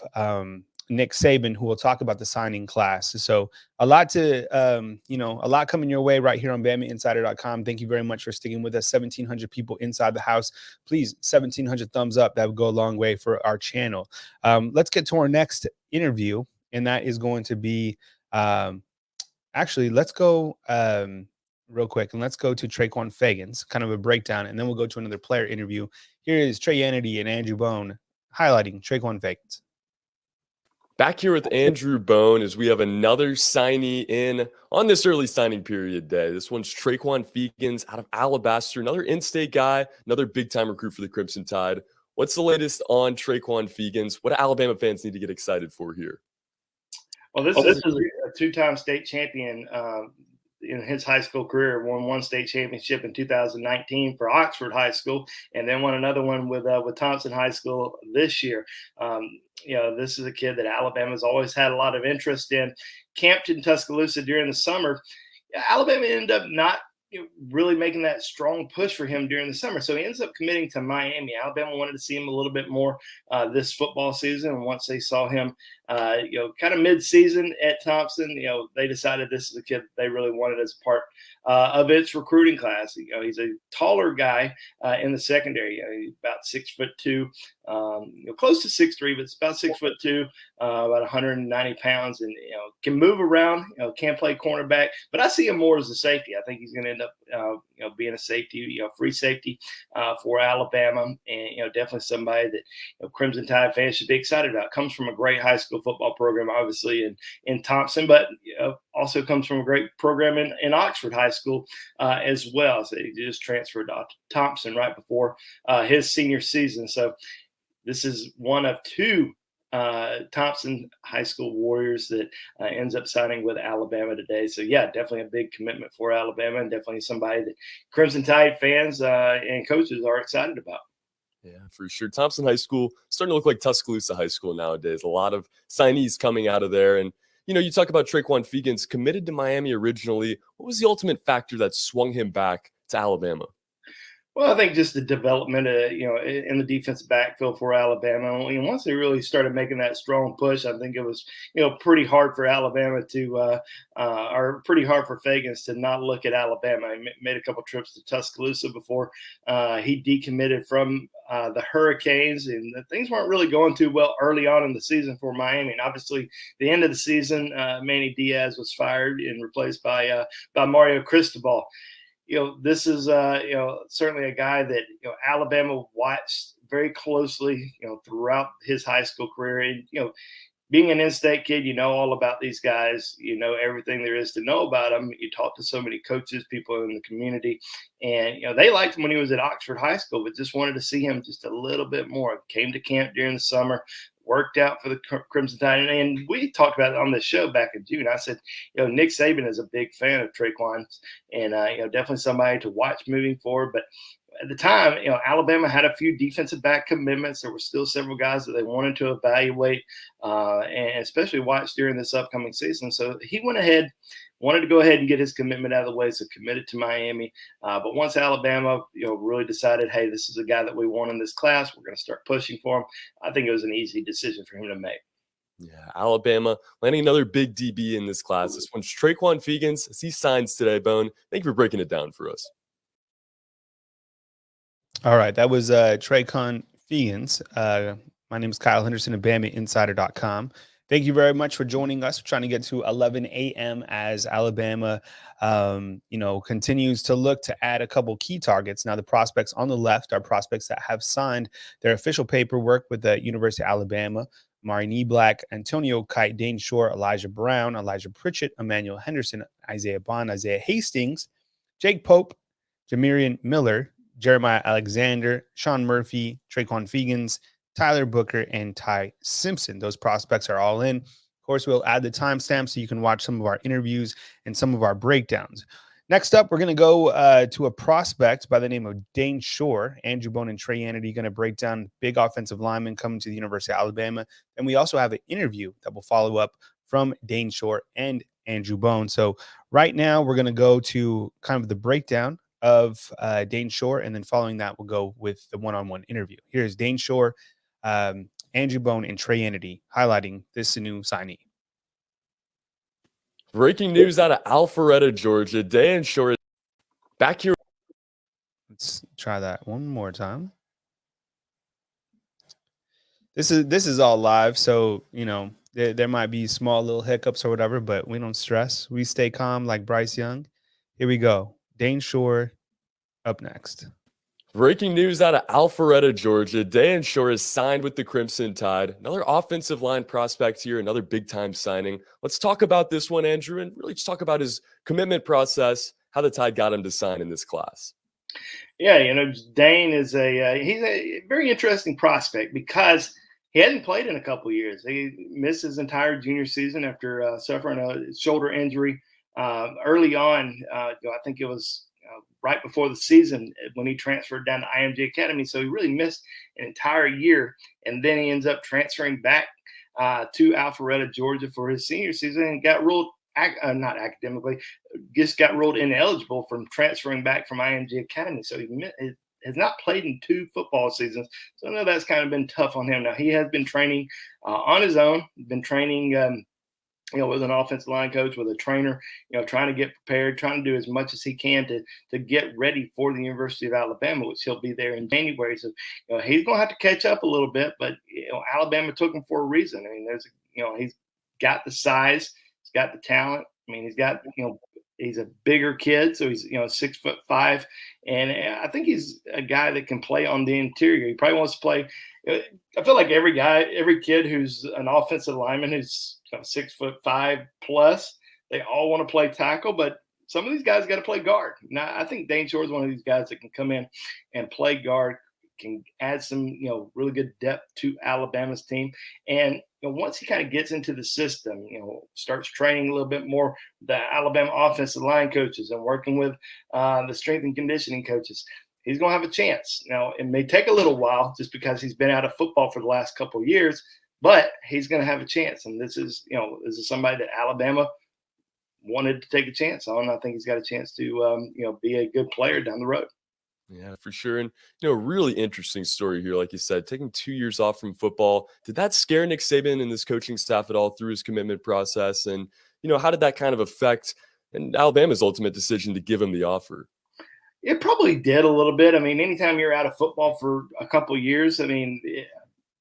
Nick Saban, who will talk about the signing class. So a lot coming your way right here on BamaInsider.com. Thank you very much for sticking with us. 1,700 people inside the house. Please, 1,700 thumbs up. That would go a long way for our channel. Let's get to our next interview, and that is going to be let's go real quick, and let's go to Trequon Fegans, kind of a breakdown, and then we'll go to another player interview. Here is Trequon and Andrew Bone highlighting Trequon Fegans. Back here with Andrew Bone as we have another signee in on this early signing period day. This one's Trequon Fegans out of Alabaster, another in-state guy, another big-time recruit for the Crimson Tide. What's the latest on Trequon Fegans? What do Alabama fans need to get excited for here? Well, this is a two-time state champion in his high school career. Won one state championship in 2019 for Oxford High School, and then won another one with Thompson High School this year. This is a kid that Alabama's always had a lot of interest in. Camped in Tuscaloosa during the summer. Alabama ended up not really making that strong push for him during the summer. So he ends up committing to Miami. Alabama wanted to see him a little bit more this football season. And once they saw him, kind of mid-season at Thompson, they decided this is a kid they really wanted as part of its recruiting class. He's a taller guy in the secondary. He's about 6'2", close to 6'3", but it's about 6'2", about 190 pounds, and can move around. Can play cornerback, but I see him more as a safety. I think he's going to end up being a safety, free safety for Alabama, and definitely somebody that Crimson Tide fans should be excited about. Comes from a great high school football program, obviously in Thompson, but also comes from a great program in Oxford High School as well. So he just transferred to Thompson right before his senior season. So this is one of two Thompson High School Warriors that ends up signing with Alabama today. So, yeah, definitely a big commitment for Alabama, and definitely somebody that Crimson Tide fans and coaches are excited about. Yeah, for sure. Thompson High School starting to look like Tuscaloosa High School nowadays. A lot of signees coming out of there. And, you talk about Trequon Fegans, committed to Miami originally. What was the ultimate factor that swung him back to Alabama? Well, I think just the development, in the defensive backfield for Alabama. Once they really started making that strong push, I think it was, pretty hard for Alabama to, or pretty hard for Fegans to not look at Alabama. He made a couple trips to Tuscaloosa before he decommitted from the Hurricanes, and things weren't really going too well early on in the season for Miami. And obviously, the end of the season, Manny Diaz was fired and replaced by Mario Cristobal. This is, certainly a guy that, Alabama watched very closely, throughout his high school career. And, being an in-state kid, all about these guys, everything there is to know about them. You talk to so many coaches, people in the community, and, they liked him when he was at Oxford High School, but just wanted to see him just a little bit more. Came to camp during the summer, worked out for the Crimson Tide. And we talked about it on the show back in June. I said, Nick Saban is a big fan of Trequon, and, definitely somebody to watch moving forward. But at the time, Alabama had a few defensive back commitments. There were still several guys that they wanted to evaluate, and especially watch during this upcoming season. So he wanted to go ahead and get his commitment out of the way, so committed to Miami. But once Alabama, really decided, hey, this is a guy that we want in this class, we're going to start pushing for him. I think it was an easy decision for him to make. Yeah, Alabama landing another big DB in this class. This one's Trequon Fegans as he signs today, Bone. Thank you for breaking it down for us. All right, that was Trequon Fegans. My name is Kyle Henderson of BamaInsider.com. Thank you very much for joining us. We're trying to get to 11 a.m. as Alabama, continues to look to add a couple key targets. Now, the prospects on the left are prospects that have signed their official paperwork with the University of Alabama. Amari, Niblack, Antonio Kite, Dayne, Shor, Elijah Brown, Elijah Pritchett, Emmanuel Henderson, Isaiah Bond, Isaiah Hastings, Jake Pope, Jamarion Miller, Jeremiah Alexander, Sean Murphy, Trequon Fegans, Tyler Booker, and Ty Simpson. Those prospects are all in. Of course, we'll add the timestamp so you can watch some of our interviews and some of our breakdowns. Next up, we're going to go to a prospect by the name of Dayne Shor. Andrew Bone and Trey Hannity going to break down big offensive lineman coming to the University of Alabama. And we also have an interview that will follow up from Dayne Shor and Andrew Bone. So right now, we're going to go to kind of the breakdown of Dayne Shor, and then following that, we'll go with the one-on-one interview. Here's Dayne Shor, Andrew Bone, and Trey Hannity highlighting this new signee. Breaking news out of Alpharetta, Georgia. Dayne Shor back here. Let's try that one more time. This is all live, so there might be small little hiccups or whatever, but we don't stress. We stay calm like Bryce Young. Here we go. Dayne Shor up next. Breaking news out of Alpharetta, Georgia. Dayne Shor is signed with the Crimson Tide. Another offensive line prospect here, another big-time signing. Let's talk about this one, Andrew, and really just talk about his commitment process, how the Tide got him to sign in this class. Yeah, Dayne is he's a very interesting prospect because he hadn't played in a couple of years. He missed his entire junior season after suffering a shoulder injury early on. I think it was right before the season when he transferred down to IMG Academy. So he really missed an entire year. And then he ends up transferring back to Alpharetta, Georgia for his senior season and got ruled, not academically, just got ruled ineligible from transferring back from IMG Academy. So he has not played in 2 football seasons. So I know that's kind of been tough on him. Now, he has been training on his own, been training with an offensive line coach, with a trainer, trying to get prepared, trying to do as much as he can to get ready for the University of Alabama, which he'll be there in January. So, he's going to have to catch up a little bit, but, Alabama took him for a reason. I mean, he's got the size, he's got the talent. I mean, he's got, he's a bigger kid, so he's 6'5", and I think he's a guy that can play on the interior. He probably wants to play. I feel like every kid who's an offensive lineman who's 6'5" plus, they all want to play tackle, but some of these guys got to play guard. Now, I think Dayne Shor is one of these guys that can come in and play guard, can add some really good depth to Alabama's team, and once he kind of gets into the system, starts training a little bit more the Alabama offensive line coaches and working with the strength and conditioning coaches, he's going to have a chance. Now, it may take a little while just because he's been out of football for the last couple of years, but he's going to have a chance. And this is somebody that Alabama wanted to take a chance on. I think he's got a chance to, be a good player down the road. Yeah, for sure. And, really interesting story here. Like you said, taking 2 years off from football. Did that scare Nick Saban and his coaching staff at all through his commitment process? And, how did that kind of affect Alabama's ultimate decision to give him the offer? It probably did a little bit. I mean, anytime you're out of football for a couple of years, I mean,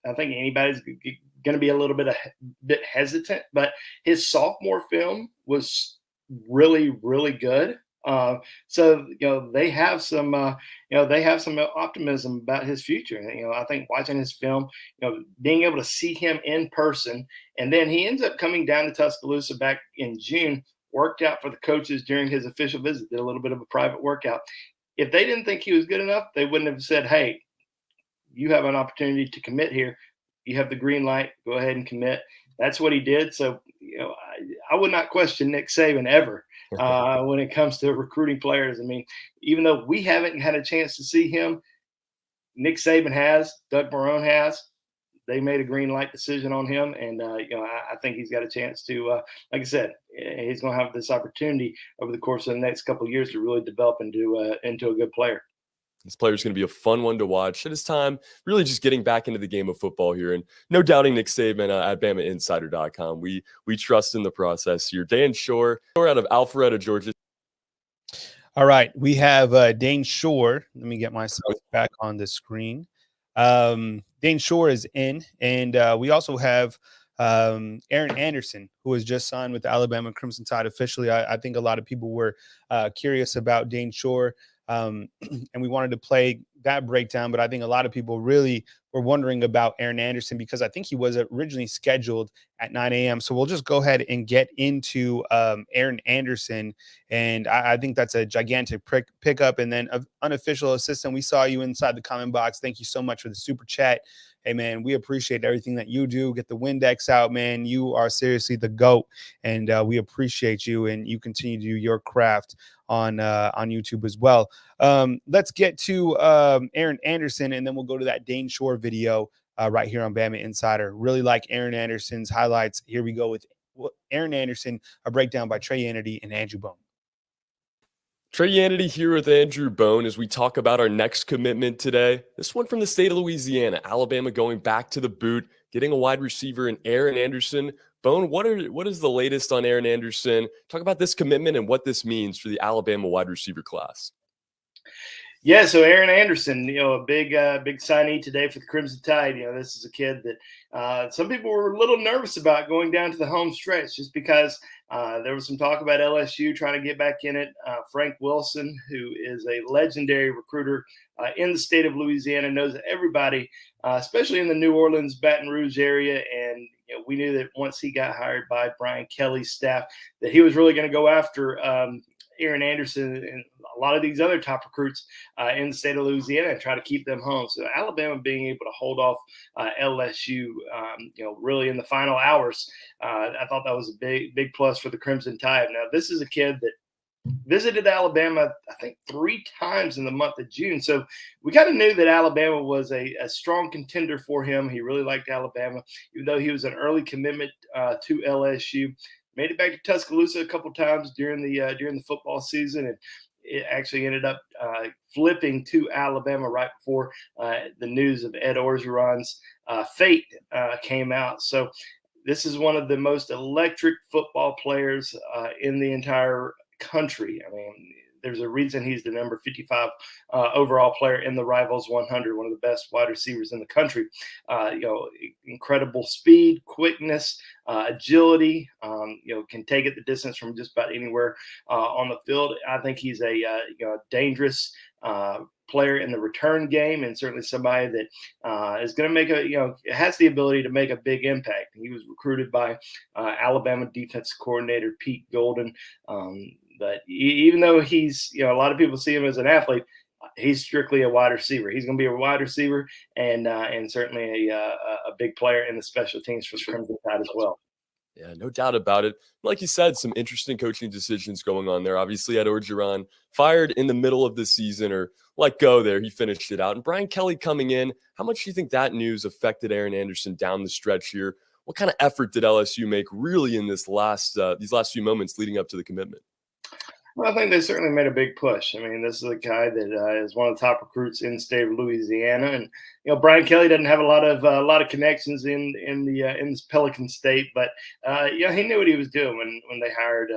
I think anybody's going to be a little bit hesitant. But his sophomore film was really, really good. So they have some optimism about his future. I think watching his film, being able to see him in person, and then he ends up coming down to Tuscaloosa back in June, worked out for the coaches during his official visit, did a little bit of a private workout. If they didn't think he was good enough, they wouldn't have said, "Hey, you have an opportunity to commit here. You have the green light. Go ahead and commit." That's what he did. So, I would not question Nick Saban ever when it comes to recruiting players. I mean, even though we haven't had a chance to see him, Nick Saban has, Doug Marrone has. They made a green light decision on him, and I think he's got a chance to, like I said, he's going to have this opportunity over the course of the next couple of years to really develop into a good player. This player is going to be a fun one to watch. At his time, really just getting back into the game of football here, and no doubting Nick Saban at BamaInsider.com. We trust in the process here. Dayne Shor out of Alpharetta, Georgia. All right, we have Dayne Shor. Let me get myself back on the screen. Dayne Shor is in, and we also have Aaron Anderson, who has just signed with the Alabama Crimson Tide officially. I think a lot of people were curious about Dayne Shor, and we wanted to play that breakdown, but I think a lot of people really were wondering about Aaron Anderson because I think he was originally scheduled at 9 a.m. So we'll just go ahead and get into Aaron Anderson, and I think that's a gigantic pickup. And then unofficial assistant, we saw you inside the comment box. Thank you so much for the super chat. Hey, man, we appreciate everything that you do. Get the Windex out, man. You are seriously the GOAT, and we appreciate you, and you continue to do your craft on YouTube as well. Let's get to Aaron Anderson, and then we'll go to that Dayne Shor video right here on Bama Insider. Really like Aaron Anderson's highlights. Here we go with Aaron Anderson, a breakdown by Trey Yanity and Andrew Bone. Trey Yanity here with Andrew Bone as we talk about our next commitment today. This one from the state of Louisiana. Alabama going back to the boot, getting a wide receiver in Aaron Anderson. Bone, what is the latest on Aaron Anderson? Talk about this commitment and what this means for the Alabama wide receiver class. Yeah, so Aaron Anderson, a big signee today for the Crimson Tide. This is a kid that some people were a little nervous about going down to the home stretch just because there was some talk about LSU trying to get back in it. Frank Wilson, who is a legendary recruiter in the state of Louisiana, knows everybody, especially in the New Orleans, Baton Rouge area. And we knew that once he got hired by Brian Kelly's staff, that he was really going to go after Aaron Anderson and a lot of these other top recruits in the state of Louisiana and try to keep them home. So Alabama being able to hold off LSU, really in the final hours, I thought that was a big plus for the Crimson Tide. Now, this is a kid that visited Alabama, I think, 3 times in the month of June. So we kind of knew that Alabama was a strong contender for him. He really liked Alabama, even though he was an early commitment to LSU. Made it back to Tuscaloosa a couple times during the football season, and it actually ended up flipping to Alabama right before the news of Ed Orgeron's fate came out. So this is one of the most electric football players in the entire country. I mean, there's a reason he's the number 55 overall player in the Rivals 100, one of the best wide receivers in the country. Incredible speed, quickness, agility, can take it the distance from just about anywhere on the field. I think he's a dangerous player in the return game, and certainly somebody that is going to make has the ability to make a big impact. He was recruited by Alabama defensive coordinator Pete Golden. But even though he's, a lot of people see him as an athlete, he's strictly a wide receiver. He's going to be a wide receiver and certainly a big player in the special teams for the Crimson Tide as well. Yeah, no doubt about it. Like you said, some interesting coaching decisions going on there. Obviously, Ed Orgeron fired in the middle of the season, or let go there. He finished it out. And Brian Kelly coming in, how much do you think that news affected Aaron Anderson down the stretch here? What kind of effort did LSU make really in these last few moments leading up to the commitment? Well, I think they certainly made a big push. I mean, this is a guy that is one of the top recruits in the state of Louisiana, and Brian Kelly doesn't have a lot of connections in this Pelican state, but he knew what he was doing when they hired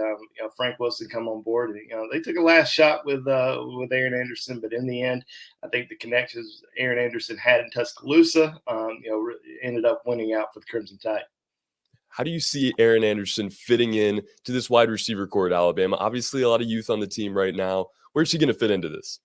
Frank Wilson to come on board. And, they took a last shot with Aaron Anderson, but in the end, I think the connections Aaron Anderson had in Tuscaloosa, ended up winning out for the Crimson Tide. How do you see Aaron Anderson fitting in to this wide receiver core at Alabama? Obviously, a lot of youth on the team right now. Where's he going to fit into this?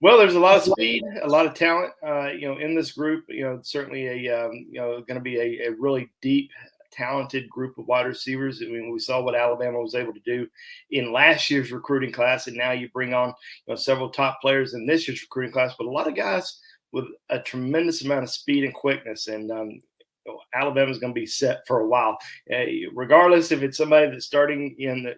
Well, there's a lot of speed, a lot of talent, in this group. Certainly going to be a really deep, talented group of wide receivers. I mean, we saw what Alabama was able to do in last year's recruiting class, and now you bring on several top players in this year's recruiting class, but a lot of guys with a tremendous amount of speed and quickness. And Alabama's going to be set for a while. Regardless if it's somebody that's starting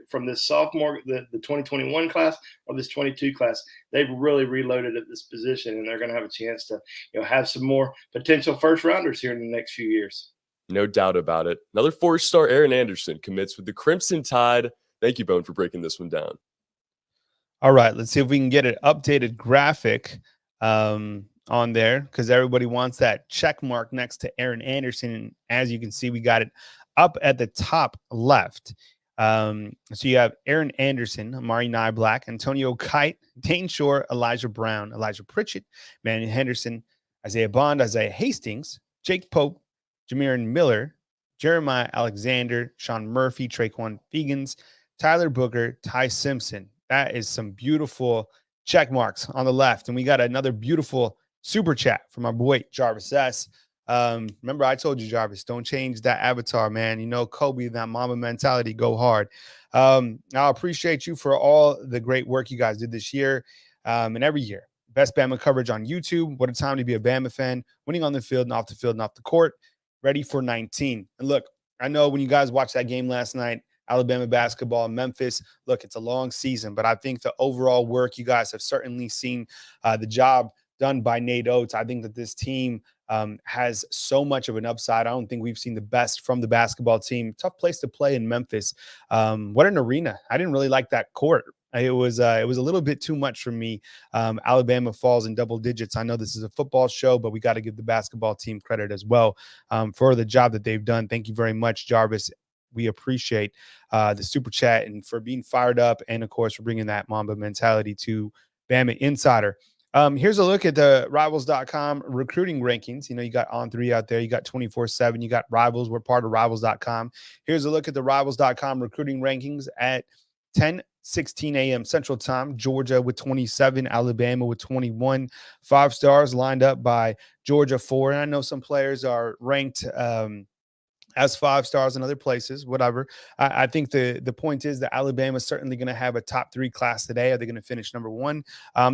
from this sophomore, the 2021 class or this 22 class, they've really reloaded at this position, and they're going to have a chance to have some more potential first-rounders here in the next few years. No doubt about it. Another 4-star Aaron Anderson commits with the Crimson Tide. Thank you, Bone, for breaking this one down. All right, let's see if we can get an updated graphic on there, because everybody wants that check mark next to Aaron Anderson. And as you can see, we got it up at the top left. So you have Aaron Anderson, Amari Niblack, Antonio Kite, Dayne Shor, Elijah Brown, Elijah Pritchett, Emmanuel Henderson, Isaiah Bond, Isaiah Hastings, Jake Pope, Jamarion Miller, Jeremiah Alexander, Sean Murphy, Trequon Fegans, Tyler Booker, Ty Simpson. That is some beautiful check marks on the left. And we got another beautiful super chat from our boy Jarvis S. Remember, I told you, Jarvis, don't change that avatar, man. You know, Kobe, that Mamba mentality, go hard. I appreciate you for all the great work you guys did this year and every year. Best Bama coverage on YouTube. What a time to be a Bama fan. Winning on the field and off the field and off the court. Ready for 19. And look, I know when you guys watched that game last night, Alabama basketball, Memphis, look, it's a long season, but I think the overall work, you guys have certainly seen the job done by Nate Oates. I think that this team has so much of an upside. I don't think we've seen the best from the basketball team. Tough place to play in Memphis. What an arena. I didn't really like that court. It was a little bit too much for me. Alabama falls in double digits. I know this is a football show, but we got to give the basketball team credit as well for the job that they've done. Thank you very much, Jarvis. We appreciate the super chat and for being fired up, and of course for bringing that Mamba mentality to Bama Insider. Here's a look at the Rivals.com recruiting rankings. You know, you got On3 out there. You got 24/7. You got Rivals. We're part of Rivals.com. Here's a look at the Rivals.com recruiting rankings at 10:16 a.m. Central Time. Georgia with 27. Alabama with 21. 5 stars lined up by Georgia 4. And I know some players are ranked as 5 stars in other places, whatever. I think the point is that Alabama is certainly going to have a top 3 class today. Are they going to finish number 1?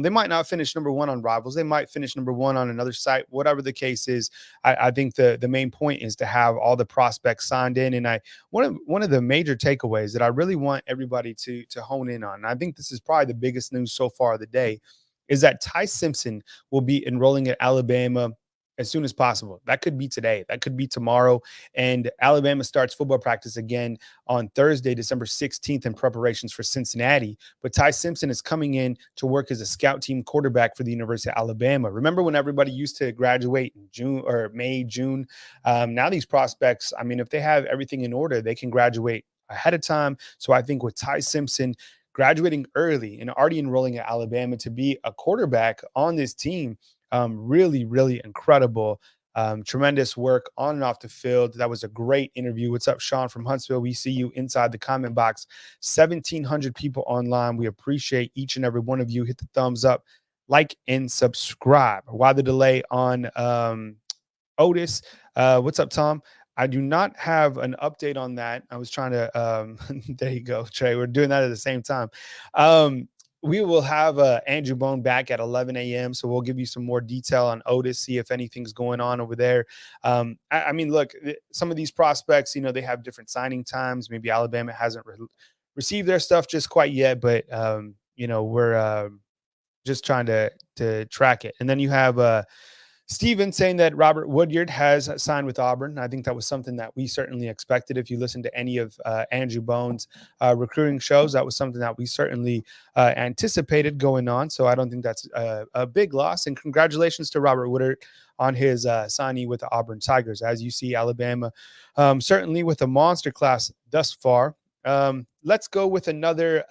They might not finish number 1 on Rivals. They might finish number 1 on another site. Whatever the case is, I think the main point is to have all the prospects signed in. And one of the major takeaways that I really want everybody to hone in on, and I think this is probably the biggest news so far of the day, is that Ty Simpson will be enrolling at Alabama as soon as possible. That could be today. That could be tomorrow. And Alabama starts football practice again on Thursday, December 16th in preparations for Cincinnati. But Ty Simpson is coming in to work as a scout team quarterback for the University of Alabama. Remember when everybody used to graduate in June or May, June? Now these prospects, I mean, if they have everything in order, they can graduate ahead of time. So I think with Ty Simpson graduating early and already enrolling at Alabama to be a quarterback on this team, really, really incredible. Tremendous work on and off the field. That was a great interview. What's up, Shawn from Huntsville? We see you inside the comment box. 1,700 people online. We appreciate each and every one of you. Hit the thumbs up, like, and subscribe. Why the delay on Otis? What's up, Tom? I do not have an update on that. I was trying to there you go, Trey. We're doing that at the same time. We will have Andrew Bone back at 11 a.m. So we'll give you some more detail on Otis, see if anything's going on over there. I mean, look, some of these prospects, you know, they have different signing times. Maybe Alabama hasn't received their stuff just quite yet, but, you know, we're just trying to track it. And then you have Steven saying that Robert Woodyard has signed with Auburn. I think that was something that we certainly expected. If you listen to any of Andrew Bone's recruiting shows, that was something that we certainly anticipated going on. So I don't think that's a big loss. And congratulations to Robert Woodyard on his signee with the Auburn Tigers. As you see, Alabama certainly with a monster class thus far. Let's go with another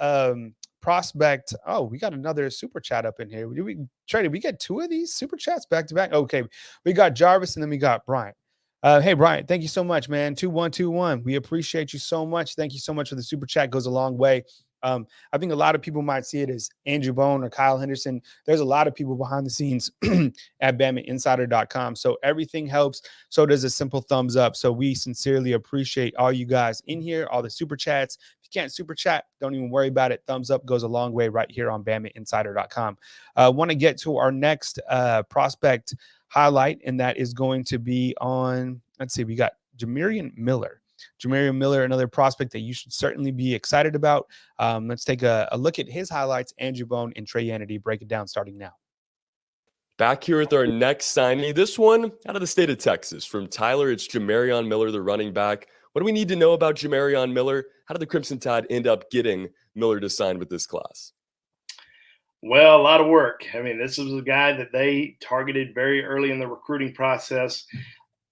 prospect. Oh, we got another super chat up in here. Did we get 2 of these super chats back to back? Okay, we got Jarvis and then we got Bryant. Hey, Bryant, thank you so much, man. 2121. We appreciate you so much. Thank you so much for the super chat. Goes a long way. I think a lot of people might see it as Andrew Bone or Kyle Henderson. There's a lot of people behind the scenes at BamaInsider.com. So everything helps. So does a simple thumbs up. So we sincerely appreciate all you guys in here, all the super chats. If you can't super chat, don't even worry about it. Thumbs up goes a long way right here on BamaInsider.com. Want to get to our next prospect highlight, and that is going to be on let's see, we got Jamarion Miller. Jamarion Miller, another prospect that you should certainly be excited about. Let's take a look at his highlights. Andrew Bone and Trey Hannity break it down starting now. Back here with our next signing. This one out of the state of Texas. From Tyler, it's Jamarion Miller, the running back. What do we need to know about Jamarion Miller? How did the Crimson Tide end up getting Miller to sign with this class? Well, a lot of work. I mean, this was a guy that they targeted very early in the recruiting process.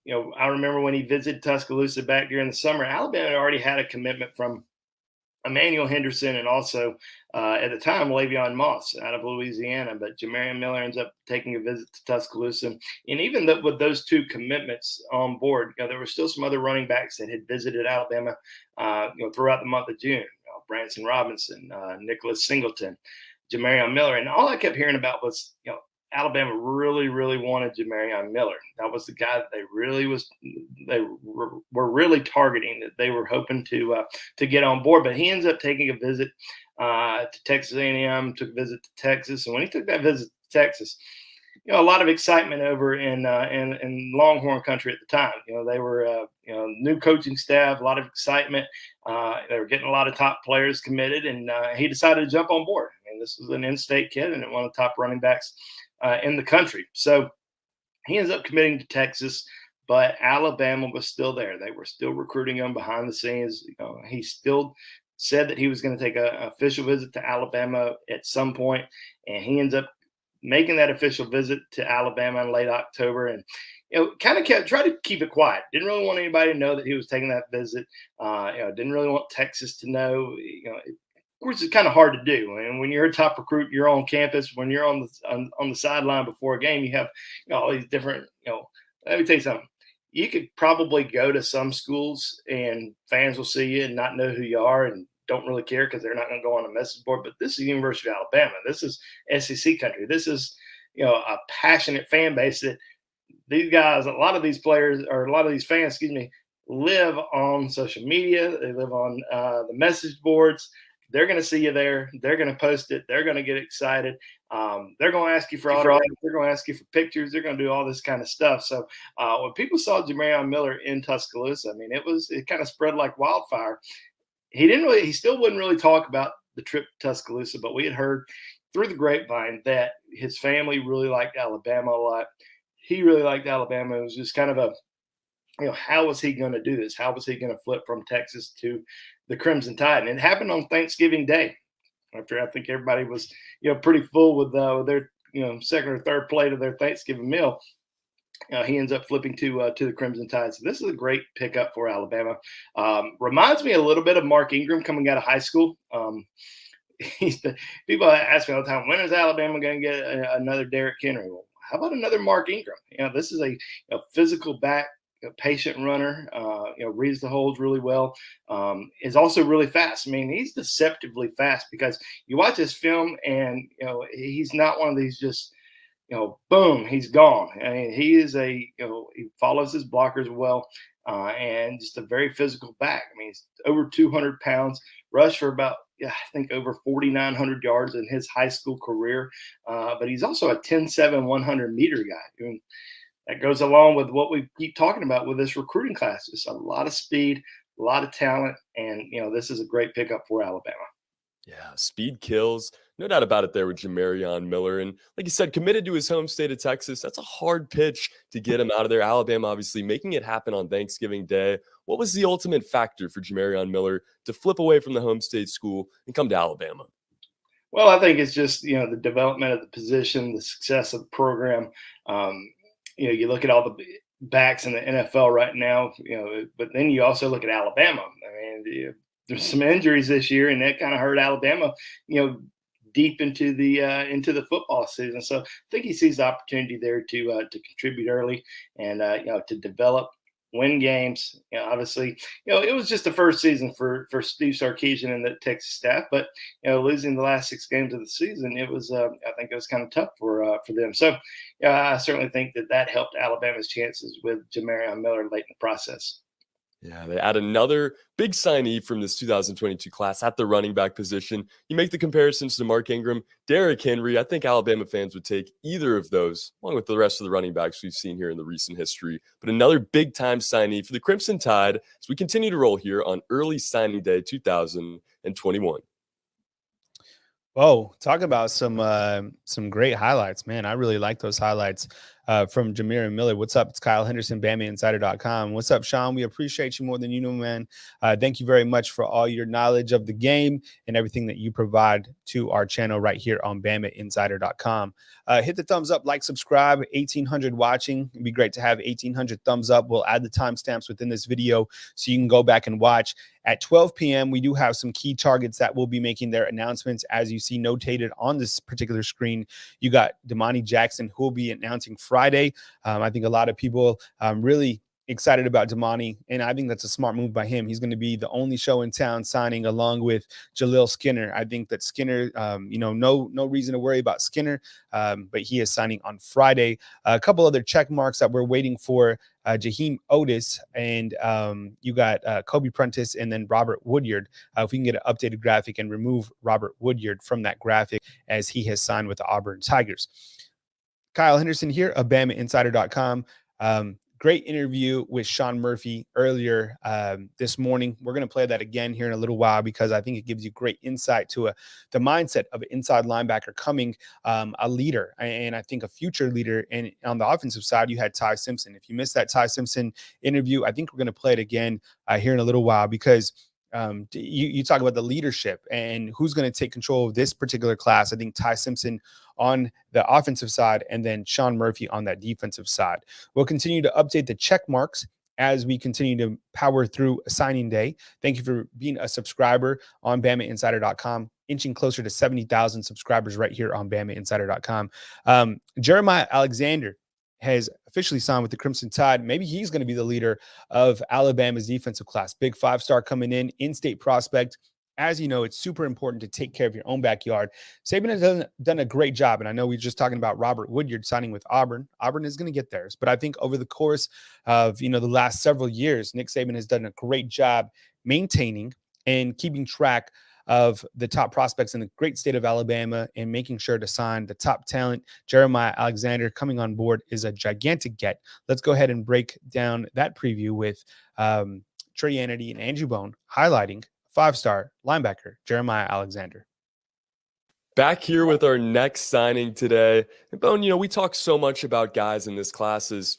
You know, I remember when he visited Tuscaloosa back during the summer, Alabama already had a commitment from Emmanuel Henderson and also at the time Le'Veon Moss out of Louisiana. But Jamarion Miller ends up taking a visit to Tuscaloosa, and even with those two commitments on board, there were still some other running backs that had visited Alabama, throughout the month of June. Branson Robinson, Nicholas Singleton, Jamarion Miller, and all I kept hearing about was Alabama really, really wanted Jamarion Miller. That was the guy that they were really targeting, that they were hoping to get on board. But he ends up taking a visit to Texas A&M, took a visit to Texas, and when he took that visit to Texas, a lot of excitement over in Longhorn country at the time. They were new coaching staff, a lot of excitement. They were getting a lot of top players committed, and he decided to jump on board. I mean, this was an in-state kid and one of the top running backs in the country. So he ends up committing to Texas, but Alabama was still there. They were still recruiting him behind the scenes. He still said that he was going to take an official visit to Alabama at some point, and he ends up making that official visit to Alabama in late October, and kind of tried to keep it quiet. Didn't really want anybody to know that he was taking that visit. Didn't really want Texas to know. Of course, it's kind of hard to do. And when you're a top recruit, you're on campus. When you're on the sideline before a game, you have all these different. Let me tell you something. You could probably go to some schools and fans will see you and not know who you are and don't really care because they're not going to go on a message board. But this is the University of Alabama. This is SEC country. This is a passionate fan base that these guys, a lot of these players or a lot of these fans, live on social media. They live on the message boards. They're going to see you there. They're going to post it. They're going to get excited. They're going to ask you for autographs. They're going to ask you for pictures. They're going to do all this kind of stuff. So when people saw Jamarion Miller in Tuscaloosa, I mean, it kind of spread like wildfire. He still wouldn't really talk about the trip to Tuscaloosa, but we had heard through the grapevine that his family really liked Alabama a lot. He really liked Alabama. It was just kind of how was he going to do this? How was he going to flip from Texas to the Crimson Tide? And it happened on Thanksgiving Day, after I think everybody was, pretty full with their, second or third plate of their Thanksgiving meal. He ends up flipping to the Crimson Tide. So this is a great pickup for Alabama. Reminds me a little bit of Mark Ingram coming out of high school. People ask me all the time, when is Alabama going to get another Derrick Henry? Well, how about another Mark Ingram? This is a physical back, a patient runner, reads the holes really well, is also really fast. I mean, he's deceptively fast because you watch his film and, he's not one of these just, boom, he's gone. I mean, he is he follows his blockers well, and just a very physical back. I mean, he's over 200 pounds, rushed for about, I think over 4,900 yards in his high school career. But he's also a 10-7, 100-meter guy. I mean, that goes along with what we keep talking about with this recruiting class. Just a lot of speed, a lot of talent, and, this is a great pickup for Alabama. Yeah, speed kills. No doubt about it there with Jamarion Miller. And like you said, committed to his home state of Texas. That's a hard pitch to get him out of there. Alabama obviously making it happen on Thanksgiving Day. What was the ultimate factor for Jamarion Miller to flip away from the home state school and come to Alabama? Well, I think it's just, the development of the position, the success of the program. You look at all the backs in the NFL right now, but then you also look at Alabama. I mean, there's some injuries this year, and that kind of hurt Alabama, deep into the football season. So I think he sees the opportunity there to contribute early and to develop, win games. Obviously, it was just the first season for Steve Sarkisian and the Texas staff, but losing the last 6 games of the season, it was I think it was kind of tough for them. So I certainly think that helped Alabama's chances with Jamarion Miller late in the process. Yeah, they add another big signee from this 2022 class at the running back position. You make the comparisons to Mark Ingram, Derrick Henry. I think Alabama fans would take either of those, along with the rest of the running backs we've seen here in the recent history. But another big-time signee for the Crimson Tide as we continue to roll here on early signing day 2021. Oh, talk about some great highlights, man. I really like those highlights from Jamarion Miller. What's up? It's Kyle Henderson, BamaInsider.com. What's up, Shawn? We appreciate you more than you know, man. Thank you very much for all your knowledge of the game and everything that you provide to our channel right here on BamaInsider.com. Hit the thumbs up, like, subscribe. 1,800 watching. It'd be great to have 1,800 thumbs up. We'll add the timestamps within this video so you can go back and watch. At 12 p.m., we do have some key targets that will be making their announcements. As you see notated on this particular screen, you got Damani Jackson, who will be announcing Friday. I think a lot of people really excited about Damani, and I think that's a smart move by him. He's going to be the only show in town signing along with Jaleel Skinner. I think that Skinner, no reason to worry about Skinner, but he is signing on Friday. A couple other check marks that we're waiting for. Jaheim Otis, and you got Kobe Prentice, and then Robert Woodyard. If we can get an updated graphic and remove Robert Woodyard from that graphic, as he has signed with the Auburn Tigers. Kyle Henderson here of BamaInsider.com. Great interview with Sean Murphy earlier this morning. We're going to play that again here in a little while because I think it gives you great insight to the mindset of an inside linebacker coming a leader, and I think a future leader. And on the offensive side, you had Ty Simpson. If you missed that Ty Simpson interview, I think we're going to play it again here in a little while because you talk about the leadership and who's going to take control of this particular class. I think Ty Simpson on the offensive side and then Sean Murphy on that defensive side. We'll continue to update the check marks as we continue to power through signing day. Thank you for being a subscriber on BamaInsider.com, inching closer to 70,000 subscribers right here on BamaInsider.com. Jeremiah Alexander has officially signed with the Crimson Tide. Maybe he's going to be the leader of Alabama's defensive class. Big five-star coming in-state prospect. As you know, it's super important to take care of your own backyard. Saban has done a great job, and I know we were just talking about Robert Woodyard signing with Auburn. Auburn is going to get theirs, but I think over the course of the last several years, Nick Saban has done a great job maintaining and keeping track of the top prospects in the great state of Alabama and making sure to sign the top talent. Jeremiah Alexander coming on board is a gigantic get. Let's go ahead and break down that preview with Trey Anity and Andrew Bone highlighting five-star linebacker Jeremiah Alexander. Back here with our next signing today. And Bone, we talk so much about guys in this class as,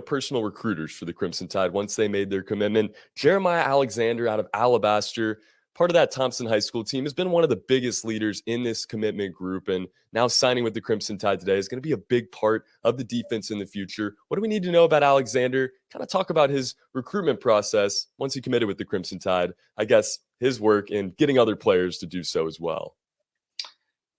personal recruiters for the Crimson Tide once they made their commitment. Jeremiah Alexander out of Alabaster, part of that Thompson High School team, has been one of the biggest leaders in this commitment group, and now signing with the Crimson Tide today is going to be a big part of the defense in the future. What do we need to know about Alexander? Kind of talk about his recruitment process once he committed with the Crimson Tide. I guess his work in getting other players to do so as well.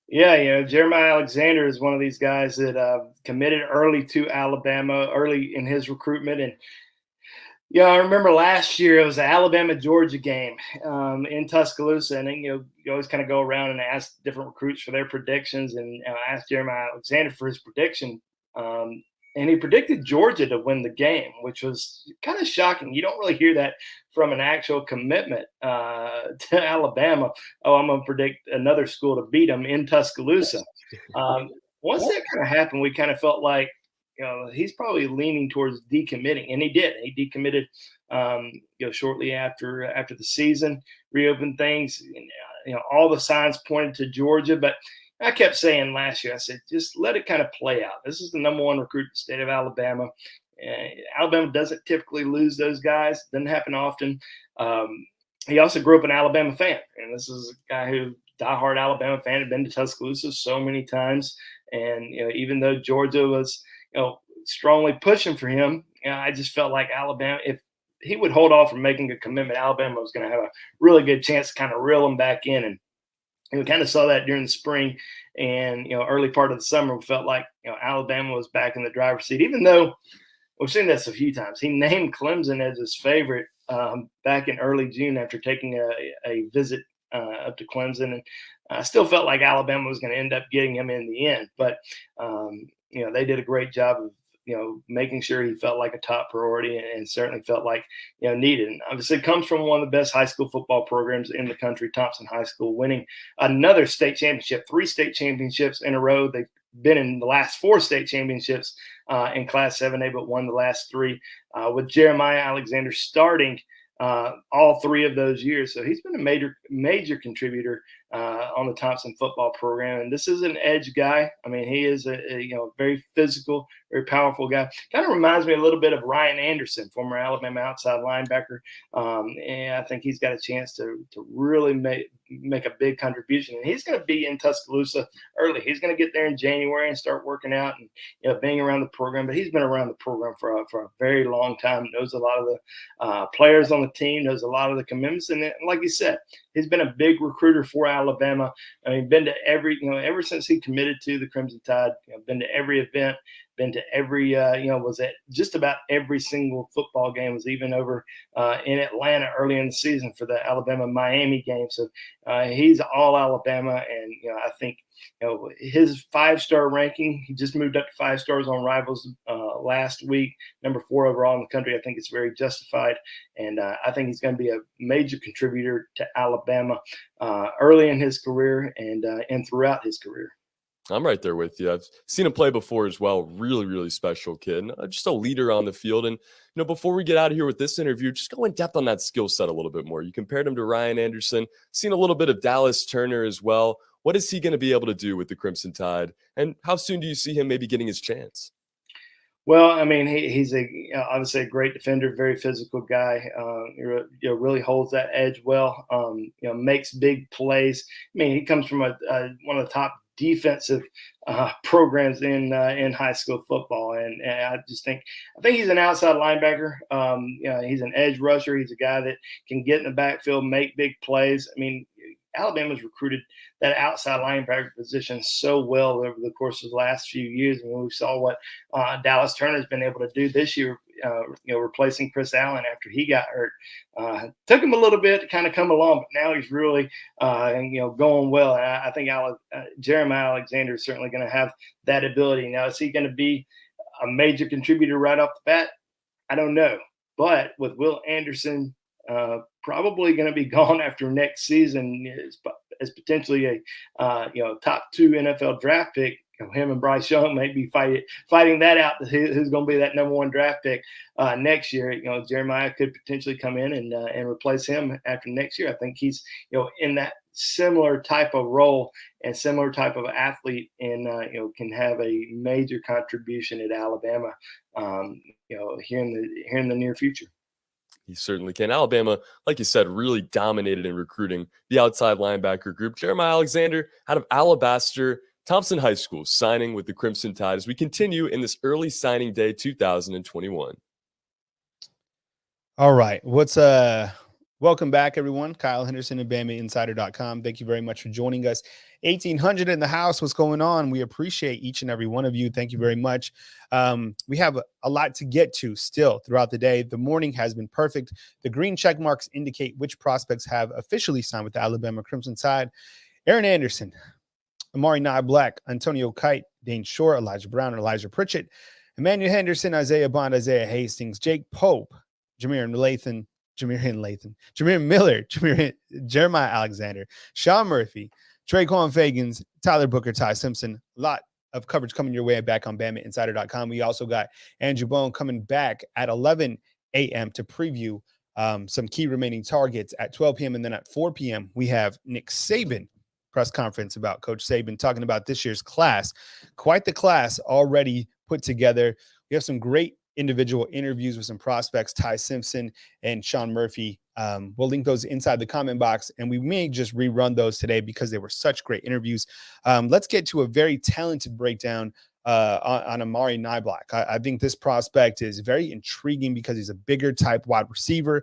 Yeah, Jeremiah Alexander is one of these guys that committed early to Alabama, early in his recruitment. And I remember last year it was the Alabama-Georgia game in Tuscaloosa, and then, you always kind of go around and ask different recruits for their predictions, and I asked Jeremiah Alexander for his prediction, and he predicted Georgia to win the game, which was kind of shocking. You don't really hear that from an actual commitment to Alabama. Oh, I'm going to predict another school to beat them in Tuscaloosa. Once that kind of happened, we kind of felt like, he's probably leaning towards decommitting, and he did. He decommitted, shortly after the season, reopened things. All the signs pointed to Georgia, but I kept saying last year, I said, just let it kind of play out. This is the number one recruit in the state of Alabama. Alabama doesn't typically lose those guys. Doesn't happen often. He also grew up an Alabama fan, and this is a guy who diehard Alabama fan, had been to Tuscaloosa so many times, and even though Georgia was strongly pushing for him, I just felt like Alabama, if he would hold off from making a commitment, Alabama was going to have a really good chance to kind of reel him back in. And we kind of saw that during the spring and, early part of the summer. We felt like, Alabama was back in the driver's seat, even though we've seen this a few times. He named Clemson as his favorite back in early June after taking a visit up to Clemson. And I still felt like Alabama was going to end up getting him in the end. But, they did a great job making sure he felt like a top priority and certainly felt like, needed. And obviously comes from one of the best high school football programs in the country, Thompson High School, winning another state championship, 3 state championships in a row. They've been in the last 4 state championships in Class 7A, but won the last 3 with Jeremiah Alexander starting all 3 of those years. So he's been a major contributor on the Thompson football program. And this is an edge guy. I mean, he is a very physical, very powerful guy. Kind of reminds me a little bit of Ryan Anderson, former Alabama outside linebacker. And I think he's got a chance to really make a big contribution. And he's going to be in Tuscaloosa early. He's going to get there in January and start working out and being around the program. But he's been around the program for a very long time. Knows a lot of the players on the team. Knows a lot of the commitments. And like you said, he's been a big recruiter for Alabama. I mean, been to every ever since he committed to the Crimson Tide. Been to every event. Been to every, was at just about every single football game. Was even over in Atlanta early in the season for the Alabama-Miami game. So he's all Alabama, and I think his 5-star ranking. He just moved up to 5 stars on Rivals last week, number 4 overall in the country. I think it's very justified, and I think he's going to be a major contributor to Alabama early in his career and throughout his career. I'm right there with you. I've seen him play before as well. Really, really special kid. Just a leader on the field. And, before we get out of here with this interview, just go in depth on that skill set a little bit more. You compared him to Ryan Anderson, seen a little bit of Dallas Turner as well. What is he going to be able to do with the Crimson Tide? And how soon do you see him maybe getting his chance? Well, I mean, he's obviously a great defender, very physical guy. Really holds that edge well. Makes big plays. I mean, he comes from one of the top defensive programs in high school football, and I think he's an outside linebacker. He's an edge rusher. He's a guy that can get in the backfield, make big plays. I mean, Alabama's recruited that outside linebacker position so well over the course of the last few years. I mean, we saw what Dallas Turner's been able to do this year, replacing Chris Allen after he got hurt. Took him a little bit to kind of come along, but now he's really, going well. And I think Jeremiah Alexander is certainly going to have that ability. Now, is he going to be a major contributor right off the bat? I don't know. But with Will Anderson probably going to be gone after next season as potentially a top 2 NFL draft pick. Him and Bryce Young may be fighting that out. Who's going to be that number 1 draft pick next year? Jeremiah could potentially come in and replace him after next year. I think he's in that similar type of role and similar type of athlete, and can have a major contribution at Alabama. Here in the near future. He certainly can. Alabama, like you said, really dominated in recruiting the outside linebacker group. Jeremiah Alexander out of Alabaster Thompson High School signing with the Crimson Tide as we continue in this early signing day 2021. All right. Welcome back, everyone. Kyle Henderson at BamaInsider.com. Thank you very much for joining us. 1,800 in the house. What's going on? We appreciate each and every one of you. Thank you very much. We have a lot to get to still throughout the day. The morning has been perfect. The green check marks indicate which prospects have officially signed with the Alabama Crimson Tide. Aaron Anderson, Amari Niblack, Antonio Kite, Dayne Shor, Elijah Brown, Elijah Pritchett, Emmanuel Henderson, Isaiah Bond, Isaiah Hastings, Jake Pope, Jamarion Miller, Jeremiah Alexander, Sean Murphy, Trequon Fegans, Tyler Booker, Ty Simpson. A lot of coverage coming your way back on BamaInsider.com. We also got Andrew Bone coming back at 11 a.m. to preview some key remaining targets at 12 p.m. And then at 4 p.m., we have Nick Saban press conference about Coach Saban talking about this year's class. Quite the class already put together. We have some great individual interviews with some prospects, Ty Simpson and Sean Murphy. We'll link those inside the comment box, and we may just rerun those today because they were such great interviews. Let's get to a very talented breakdown on Amari Niblack. I think this prospect is very intriguing because he's a bigger type wide receiver.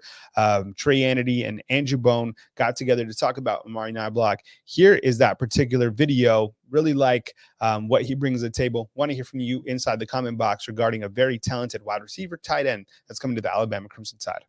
Trey Anity and Andrew Bone got together to talk about Amari Niblack. Here is that particular video. Really like what he brings to the table. Want to hear from you inside the comment box regarding a very talented wide receiver tight end that's coming to the Alabama Crimson Tide.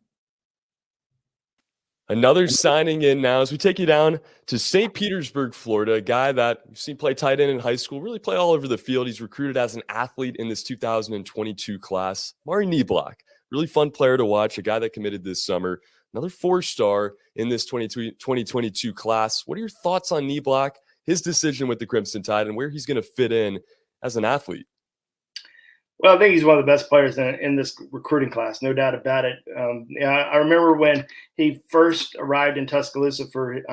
Another signing in now as we take you down to St. Petersburg, Florida, a guy that you've seen play tight end in high school, really play all over the field. He's recruited as an athlete in this 2022 class. Amari Niblack, really fun player to watch, a guy that committed this summer. Another 4-star in this 2022 class. What are your thoughts on Niblack, his decision with the Crimson Tide, and where he's going to fit in as an athlete? Well, I think he's one of the best players in this recruiting class, no doubt about it. I remember when he first arrived in Tuscaloosa for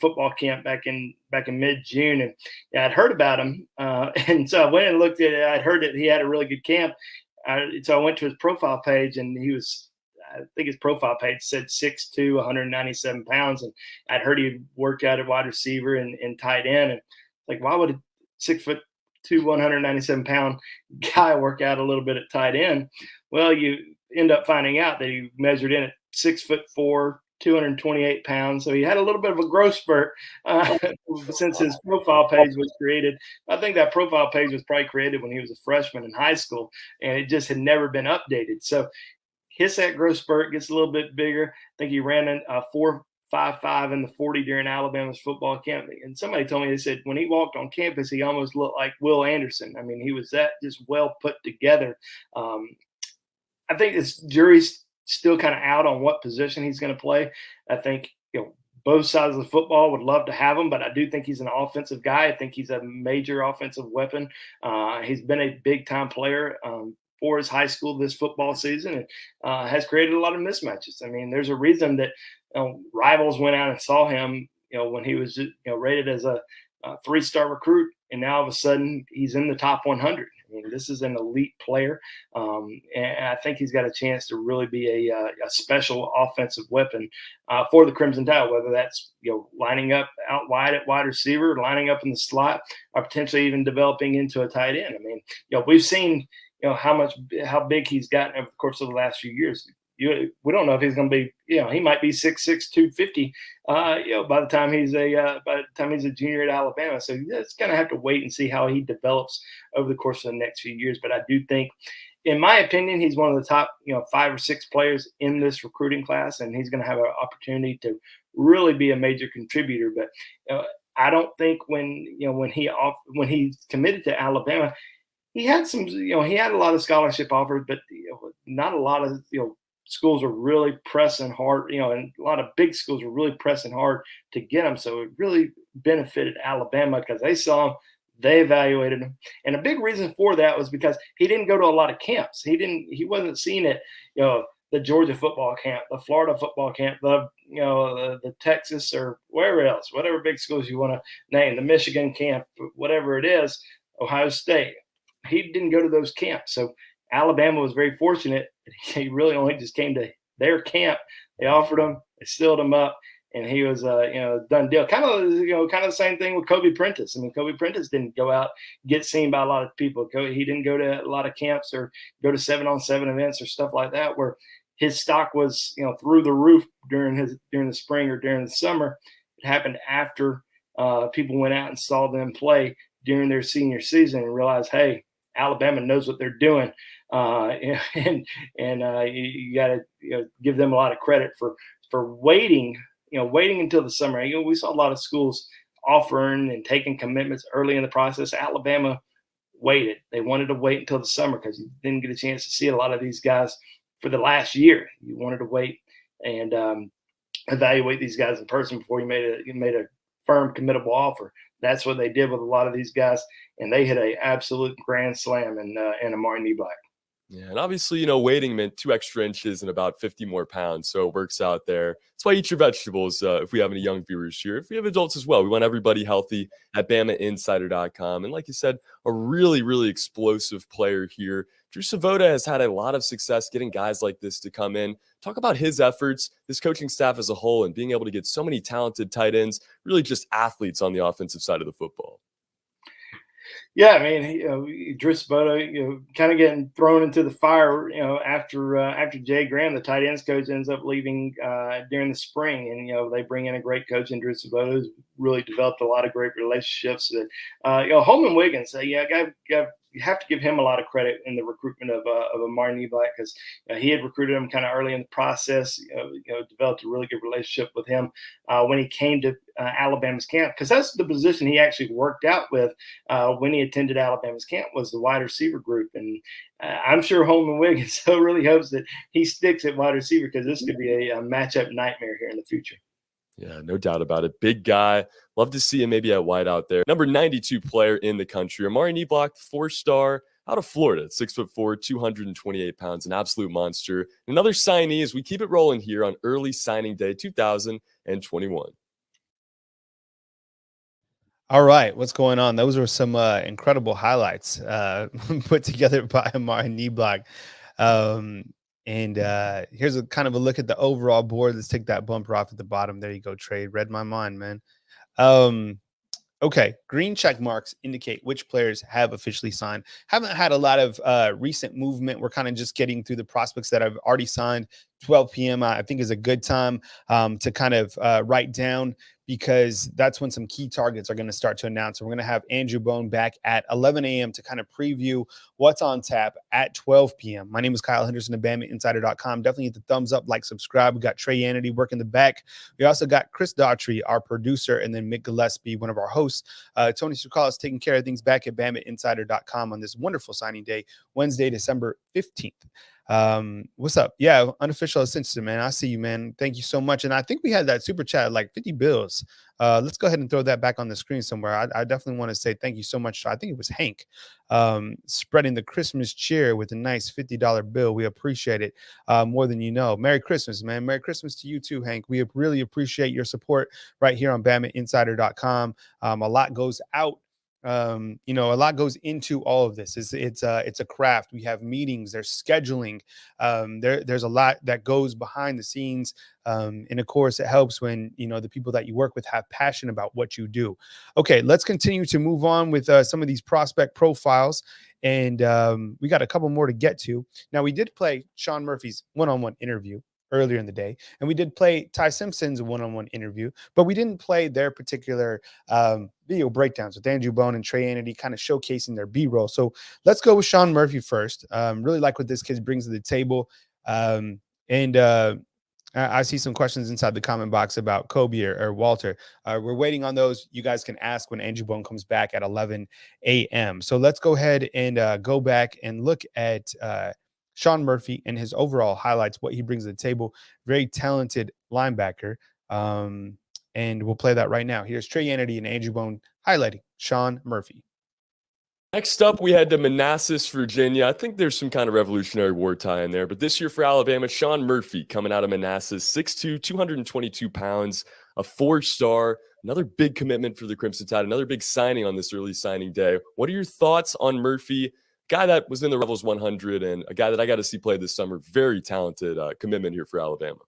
football camp back in mid-June, and I'd heard about him, and so I went and looked at it. I'd heard that he had a really good camp, so I went to his profile page, and I think his profile page said 6'2", 197 pounds, and I'd heard he worked out at wide receiver and tight end, and like, why would a 6'2", 197-pound guy work out a little bit at tight end? Well, you end up finding out that he measured in at 6'4", 228 pounds. So he had a little bit of a growth spurt since his profile page was created. I think that profile page was probably created when he was a freshman in high school, and it just had never been updated. So hits that growth spurt, gets a little bit bigger. I think he ran a 4.55 in the 40 during Alabama's football camp. And somebody told me, they said when he walked on campus, he almost looked like Will Anderson. I mean, he was that just well put together. I think this jury's still kind of out on what position he's going to play. I think, both sides of the football would love to have him, but I do think he's an offensive guy. I think he's a major offensive weapon. He's been a big-time player for his high school this football season, and has created a lot of mismatches. I mean, there's a reason that rivals went out and saw him, when he was rated as a 3-star recruit, and now all of a sudden he's in the top 100. I mean, this is an elite player, and I think he's got a chance to really be a special offensive weapon for the Crimson Tide, whether that's lining up out wide at wide receiver, lining up in the slot, or potentially even developing into a tight end. I mean, we've seen how big he's gotten over the course of the last few years. We don't know if he's going to be, he might be 6'6", 250, by the time he's a junior at Alabama. So it's going to have to wait and see how he develops over the course of the next few years. But I do think, in my opinion, he's one of the top, 5 or 6 players in this recruiting class, and he's going to have an opportunity to really be a major contributor. But I don't think when he committed to Alabama, he had he had a lot of scholarship offers, but not a lot of schools are really pressing hard, and a lot of big schools are really pressing hard to get him. So it really benefited Alabama because they saw him, they evaluated him. And a big reason for that was because he didn't go to a lot of camps. He wasn't seen at, the Georgia football camp, the Florida football camp, the Texas or wherever else, whatever big schools you want to name, the Michigan camp, whatever it is, Ohio State. He didn't go to those camps. So Alabama was very fortunate. He really only just came to their camp. They offered him, they sealed him up, and he was done deal. Kind of the same thing with Kobe Prentice. I mean, Kobe Prentice didn't go out, get seen by a lot of people. He didn't go to a lot of camps or go to 7-on-7 events or stuff like that, where his stock was, through the roof during the spring or during the summer. It happened after people went out and saw them play during their senior season and realized, hey, Alabama knows what they're doing, and you got to give them a lot of credit for waiting until the summer. We saw a lot of schools offering and taking commitments early in the process. Alabama waited; they wanted to wait until the summer because you didn't get a chance to see a lot of these guys for the last year. You wanted to wait and evaluate these guys in person before you made a firm, committable offer. That's what they did with a lot of these guys, and they hit an absolute grand slam in Amari Niblack. Yeah, and obviously, waiting meant 2 extra inches and about 50 more pounds, so it works out there. That's why eat your vegetables if we have any young viewers here. If we have adults as well, we want everybody healthy at BamaInsider.com. And like you said, a really, really explosive player here. Drew Savoda has had a lot of success getting guys like this to come in. Talk about his efforts, this coaching staff as a whole, and being able to get so many talented tight ends, really just athletes on the offensive side of the football. Yeah, I mean, Drew Savoda, kind of getting thrown into the fire, after Jay Graham, the tight ends coach, ends up leaving during the spring, and they bring in a great coach in Drew Savoda, who's really developed a lot of great relationships. That Holman Wiggins, got you have to give him a lot of credit in the recruitment of Amari Niblack, because he had recruited him kind of early in the process. Developed a really good relationship with him when he came to Alabama's camp, because that's the position he actually worked out with when he attended Alabama's camp, was the wide receiver group. And I'm sure Holman Wiggins so really hopes that he sticks at wide receiver, because this could be a matchup nightmare here in the future. Yeah, no doubt about it. Big guy. Love to see him maybe at wide out there. Number 92 player in the country, Amari Niblack, 4-star out of Florida, 6'4", 228 pounds, an absolute monster. Another signee as we keep it rolling here on early signing day 2021. All right, what's going on? Those were some incredible highlights put together by Amari Niblack. And here's a kind of a look at the overall board. Let's take that bumper off at the bottom. There you go, Trey. Read my mind, man. Okay, green check marks indicate which players have officially signed. Haven't had a lot of recent movement. We're kind of just getting through the prospects that have already signed. 12 p.m. I think is a good time to kind of write down, because that's when some key targets are going to start to announce. So we're going to have Andrew Bone back at 11 a.m. to kind of preview what's on tap at 12 p.m. My name is Kyle Henderson of BamaInsider.com. Definitely hit the thumbs up, like, subscribe. We got Trey Anity working the back. We also got Chris Daughtry, our producer, and then Mick Gillispie, one of our hosts. Tony Sukalis is taking care of things back at BamaInsider.com on this wonderful signing day, Wednesday, December 15th. What's up? Yeah, unofficial assistant, man. I see you, man. Thank you so much. And I think we had that super chat, like 50 bills. Let's go ahead and throw that back on the screen somewhere. I definitely want to say thank you so much. I think it was Hank spreading the Christmas cheer with a nice $50 bill. We appreciate it more than you know. Merry Christmas, man. Merry Christmas to you too, Hank. We really appreciate your support right here on BamaInsider.com. A lot goes out. A lot goes into all of this. It's a craft. We have meetings, there's scheduling, there's a lot that goes behind the scenes, and of course it helps when the people that you work with have passion about what you do. Okay, let's continue to move on with some of these prospect profiles, and we got a couple more to get to. Now, we did play Shawn Murphy's one-on-one interview earlier in the day, and we did play Ty Simpson's one-on-one interview, but we didn't play their particular video breakdowns with Andrew Bone and Trey Anity kind of showcasing their B-roll. So let's go with Shawn Murphy first. Really like what this kid brings to the table. I see some questions inside the comment box about Kobe or Walter. We're waiting on those. You guys can ask when Andrew Bone comes back at 11 a.m. So let's go ahead and go back and look at Shawn Murphy and his overall highlights, what he brings to the table. Very talented linebacker. And we'll play that right now. Here's Trey Anity and Andrew Bone highlighting Shawn Murphy. Next up, we head to Manassas, Virginia. I think there's some kind of Revolutionary War tie in there. But this year for Alabama, Shawn Murphy coming out of Manassas, 6'2", 222 pounds, a 4-star. Another big commitment for the Crimson Tide. Another big signing on this early signing day. What are your thoughts on Murphy? Guy that was in the Rebels 100 and a guy that I got to see play this summer. Very talented commitment here for Alabama.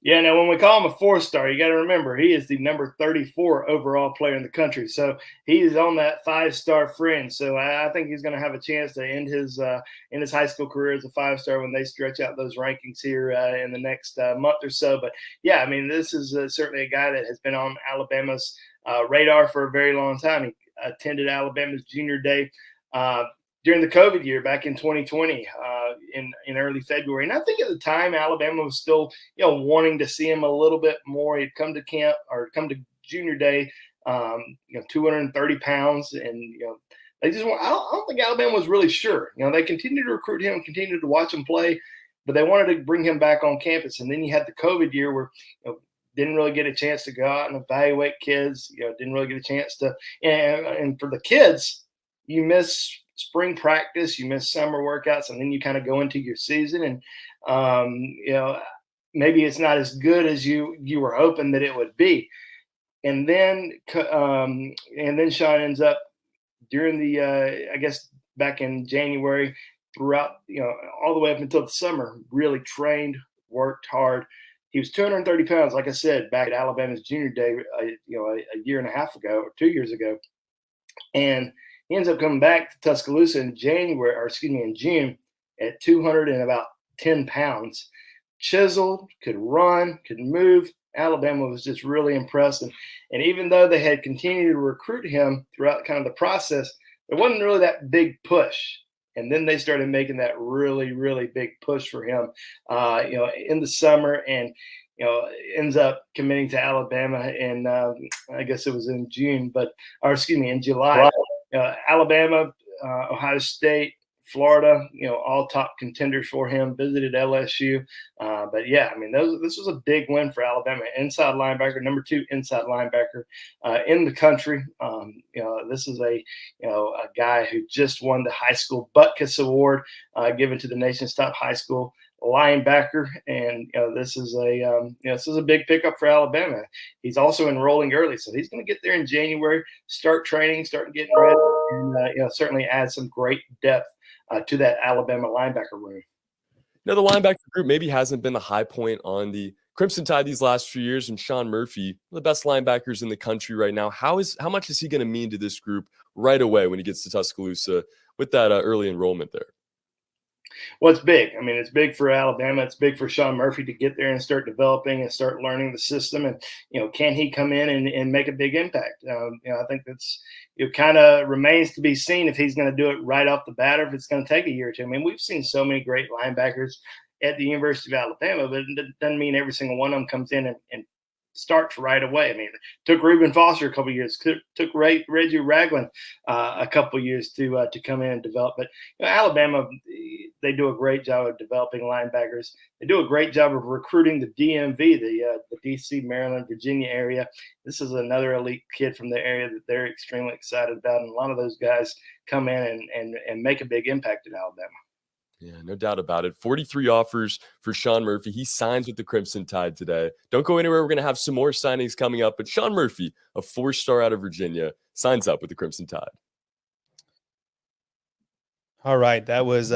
Yeah, now when we call him a 4-star, you got to remember he is the number 34 overall player in the country. So he is on that 5-star fringe. So I think he's going to have a chance to end his high school career as a 5-star when they stretch out those rankings here in the next month or so. But yeah, I mean, this is certainly a guy that has been on Alabama's radar for a very long time. He attended Alabama's junior day during the COVID year back in 2020 in early February. And I think at the time, Alabama was still, wanting to see him a little bit more. He'd come to camp or come to junior day, 230 pounds. And, they just I don't think Alabama was really sure. They continued to recruit him, continued to watch him play, but they wanted to bring him back on campus. And then you had the COVID year where, didn't really get a chance to go out and evaluate kids, didn't really get a chance to, and for the kids, you miss spring practice, you miss summer workouts, and then you kind of go into your season, and maybe it's not as good as you were hoping that it would be. And then Shawn ends up during the I guess back in January throughout all the way up until the summer, really trained, worked hard. He was 230 pounds, like I said, back at Alabama's junior day, a year and a half ago or 2 years ago, and he ends up coming back to Tuscaloosa in June at 210 pounds. Chiseled, could run, could move. Alabama was just really impressed. And even though they had continued to recruit him throughout kind of the process, there wasn't really that big push. And then they started making that really, really big push for him, in the summer, and ends up committing to Alabama in I guess it was in June, in July. Alabama, Ohio State, Florida, all top contenders for him. Visited LSU, but yeah, I mean, this was a big win for Alabama. Inside linebacker, number 2 inside linebacker in the country. This is a guy who just won the high school Butkus Award, given to the nation's top high school linebacker, and this is a big pickup for Alabama. He's also enrolling early, so he's going to get there in January, start training, start getting ready, and certainly add some great depth to that Alabama linebacker room. Now, the linebacker group maybe hasn't been the high point on the Crimson Tide these last few years, and Shawn Murphy, one of the best linebackers in the country right now. How much is he going to mean to this group right away when he gets to Tuscaloosa with that early enrollment there? Well, it's big. I mean, it's big for Alabama. It's big for Shawn Murphy to get there and start developing and start learning the system. And, can he come in and make a big impact? I think that's, it kind of remains to be seen if he's going to do it right off the bat or if it's going to take a year or two. I mean, we've seen so many great linebackers at the University of Alabama, but it doesn't mean every single one of them comes in and starts right away. I mean, it took Reuben Foster a couple of years, took Reggie Ragland a couple of years to come in and develop. But Alabama, they do a great job of developing linebackers. They do a great job of recruiting the DMV, the DC, Maryland, Virginia area. This is another elite kid from the area that they're extremely excited about, and a lot of those guys come in and make a big impact at Alabama. Yeah, no doubt about it. 43 offers for Shawn Murphy. He signs with the Crimson Tide today. Don't go anywhere. We're going to have some more signings coming up. But Shawn Murphy, a 4-star out of Virginia, signs up with the Crimson Tide. All right, that was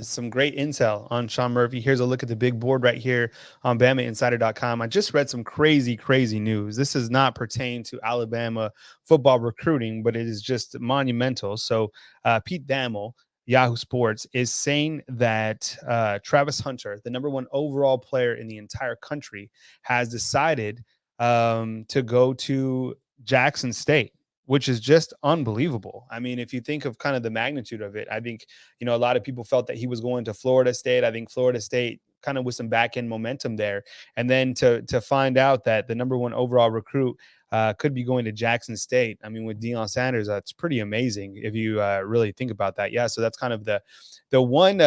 some great intel on Shawn Murphy. Here's a look at the big board right here on BamaInsider.com. I just read some crazy news. This does not pertain to Alabama football recruiting, but it is just monumental. So Pete Thamel, Yahoo Sports, is saying that Travis Hunter, the number 1 overall player in the entire country, has decided to go to Jackson State, which is just unbelievable. I mean, if you think of kind of the magnitude of it, I think, a lot of people felt that he was going to Florida State. I think Florida State kind of with some back end momentum there. And then to find out that the number 1 overall recruit could be going to Jackson State. I mean, with Deion Sanders, that's pretty amazing if you really think about that. Yeah, so that's kind of the one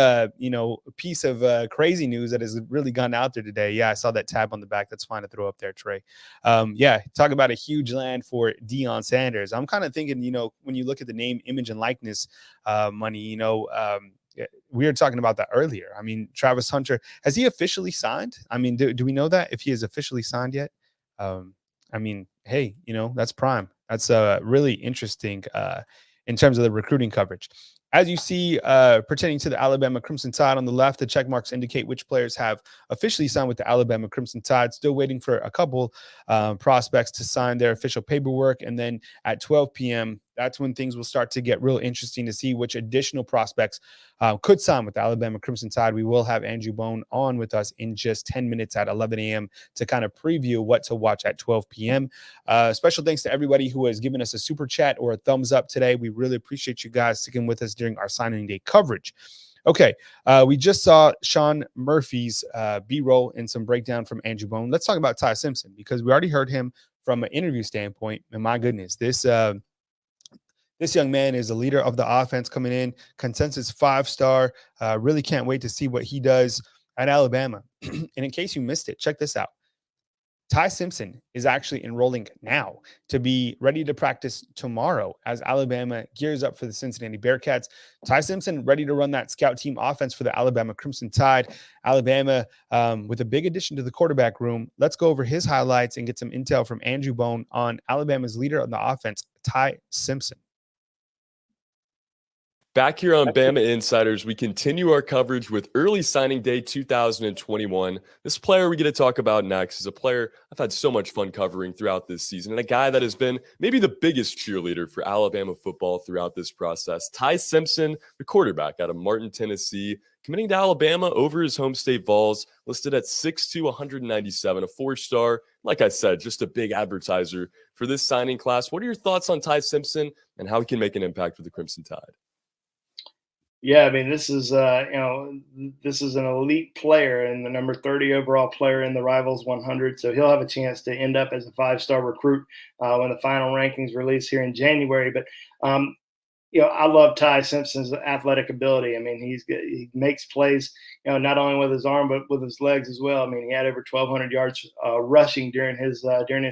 piece of crazy news that has really gone out there today. Yeah, I saw that tab on the back. That's fine to throw up there, Trey. Yeah, talk about a huge land for Deion Sanders. I'm kind of thinking, when you look at the name, image, and likeness money, we were talking about that earlier. I mean, Travis Hunter, has he officially signed? I mean, do we know that if he has officially signed yet? I mean, hey, that's prime. That's really interesting in terms of the recruiting coverage. As you see, pertaining to the Alabama Crimson Tide on the left, the check marks indicate which players have officially signed with the Alabama Crimson Tide. Still waiting for a couple prospects to sign their official paperwork. And then at 12 p.m., that's when things will start to get real interesting to see which additional prospects could sign with the Alabama Crimson Tide. We will have Andrew Bone on with us in just 10 minutes at 11 a.m. to kind of preview what to watch at 12 p.m. Special thanks to everybody who has given us a super chat or a thumbs up today. We really appreciate you guys sticking with us during our signing day coverage. Okay, we just saw Shawn Murphy's B-roll and some breakdown from Andrew Bone. Let's talk about Ty Simpson, because we already heard him from an interview standpoint. And my goodness, this young man is a leader of the offense coming in, consensus 5-star. Really can't wait to see what he does at Alabama. And in case you missed it, check this out. Ty Simpson is actually enrolling now to be ready to practice tomorrow as Alabama gears up for the Cincinnati Bearcats. Ty Simpson ready to run that scout team offense for the Alabama Crimson Tide. Alabama with a big addition to the quarterback room. Let's go over his highlights and get some intel from Andrew Bone on Alabama's leader on the offense, Ty Simpson. Back here on Bama Insiders, we continue our coverage with early signing day 2021. This player we get to talk about next is a player I've had so much fun covering throughout this season, and a guy that has been maybe the biggest cheerleader for Alabama football throughout this process. Ty Simpson, the quarterback out of Martin, Tennessee, committing to Alabama over his home state Vols, listed at 6'2", 197, a 4-star, like I said, just a big advertiser for this signing class. What are your thoughts on Ty Simpson and how he can make an impact with the Crimson Tide? Yeah, I mean, this is this is an elite player and the number 30 overall player in the Rivals 100. So he'll have a chance to end up as a 5-star recruit when the final rankings release here in January. But I love Ty Simpson's athletic ability. I mean, he makes plays, not only with his arm but with his legs as well. I mean, he had over 1,200 yards rushing during his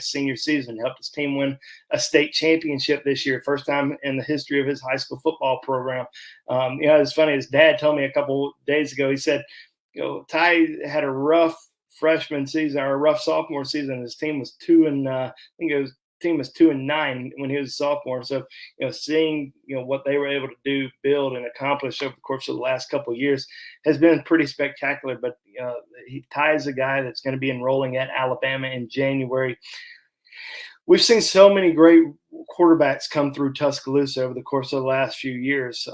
senior season. Helped his team win a state championship this year, first time in the history of his high school football program. It's funny. His dad told me a couple days ago. He said, Ty had a rough freshman season or a rough sophomore season. His team was 2-9 when he was a sophomore. So, seeing, what they were able to do, build, and accomplish over the course of the last couple of years has been pretty spectacular. But Ty is a guy that's going to be enrolling at Alabama in January. We've seen so many great quarterbacks come through Tuscaloosa over the course of the last few years.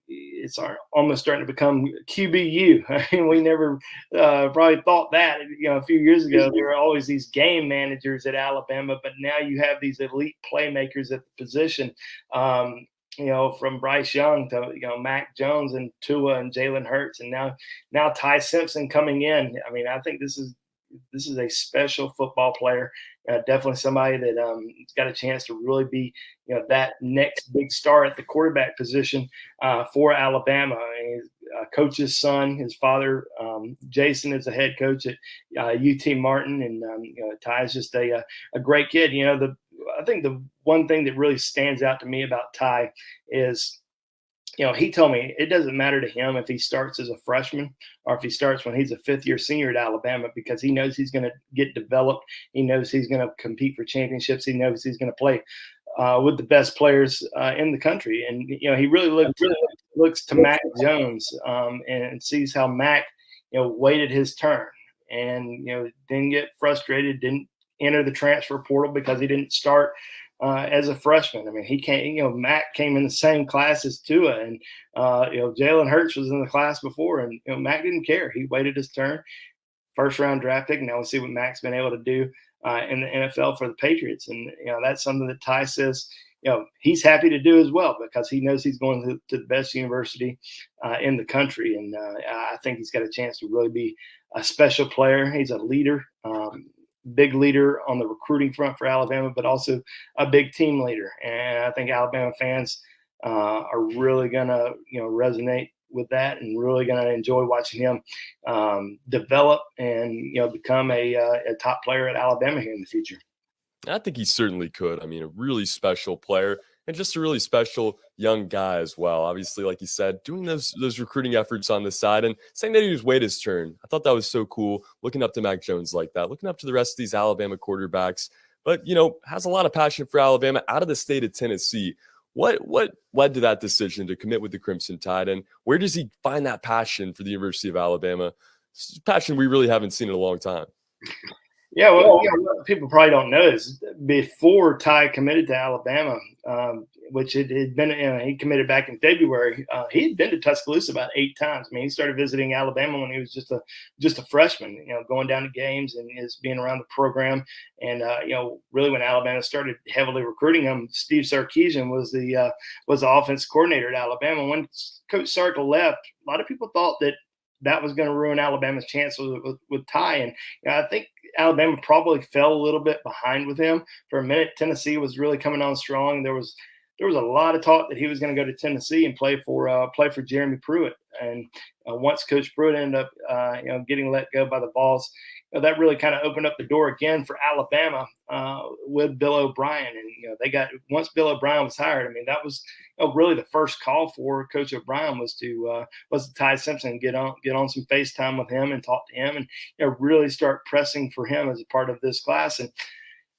It's almost starting to become QBU. I mean, we never probably thought that, a few years ago. There were always these game managers at Alabama, but now you have these elite playmakers at the position, from Bryce Young to, Mac Jones and Tua and Jalen Hurts. And now Ty Simpson coming in. I mean, I think this is a special football player. Definitely somebody that got a chance to really be, that next big star at the quarterback position for Alabama. And his coach's son, his father, Jason, is the head coach at UT Martin, and Ty is just a great kid. I think the one thing that really stands out to me about Ty is, he told me it doesn't matter to him if he starts as a freshman or if he starts when he's a fifth-year senior at Alabama, because he knows he's going to get developed. He knows he's going to compete for championships. He knows he's going to play with the best players in the country. And, he really looks to Mac Jones and sees how Mac, waited his turn and, didn't get frustrated, didn't enter the transfer portal because he didn't start as a freshman. I mean, he came, Mac came in the same class as Tua, and, Jalen Hurts was in the class before, and, Mac didn't care. He waited his turn, first round draft pick. Now we'll see what Mac's been able to do in the NFL for the Patriots. And, that's something that Ty says, he's happy to do as well, because he knows he's going to the best university in the country. And I think he's got a chance to really be a special player. He's a leader. Big leader on the recruiting front for Alabama, but also a big team leader. And I think Alabama fans are really going to, resonate with that and really going to enjoy watching him develop and, become a top player at Alabama here in the future. I think he certainly could. I mean, a really special player and just a really special young guy as well. Obviously, like you said, doing those recruiting efforts on the side and saying that he was wait his turn. I thought that was so cool, looking up to Mac Jones like that, looking up to the rest of these Alabama quarterbacks. But, has a lot of passion for Alabama out of the state of Tennessee. What led to that decision to commit with the Crimson Tide, and where does he find that passion for the University of Alabama? It's a passion we really haven't seen in a long time. Yeah, well, people probably don't know is before Ty committed to Alabama, which it had been, he committed back in February. He had been to Tuscaloosa about 8 times. I mean, he started visiting Alabama when he was just a freshman, going down to games and just being around the program. And really when Alabama started heavily recruiting him, Steve Sarkisian was the offense coordinator at Alabama. When Coach Sark left, a lot of people thought that was going to ruin Alabama's chances with Ty. And I think Alabama probably fell a little bit behind with him for a minute. Tennessee was really coming on strong. There was a lot of talk that he was going to go to Tennessee and play for Jeremy Pruitt. And once Coach Pruitt ended up getting let go by the Vols, that really kind of opened up the door again for Alabama with Bill O'Brien. And they got, once Bill O'Brien was hired, I mean, that was really the first call for Coach O'Brien was to Ty Simpson, get on some FaceTime with him and talk to him and really start pressing for him as a part of this class. And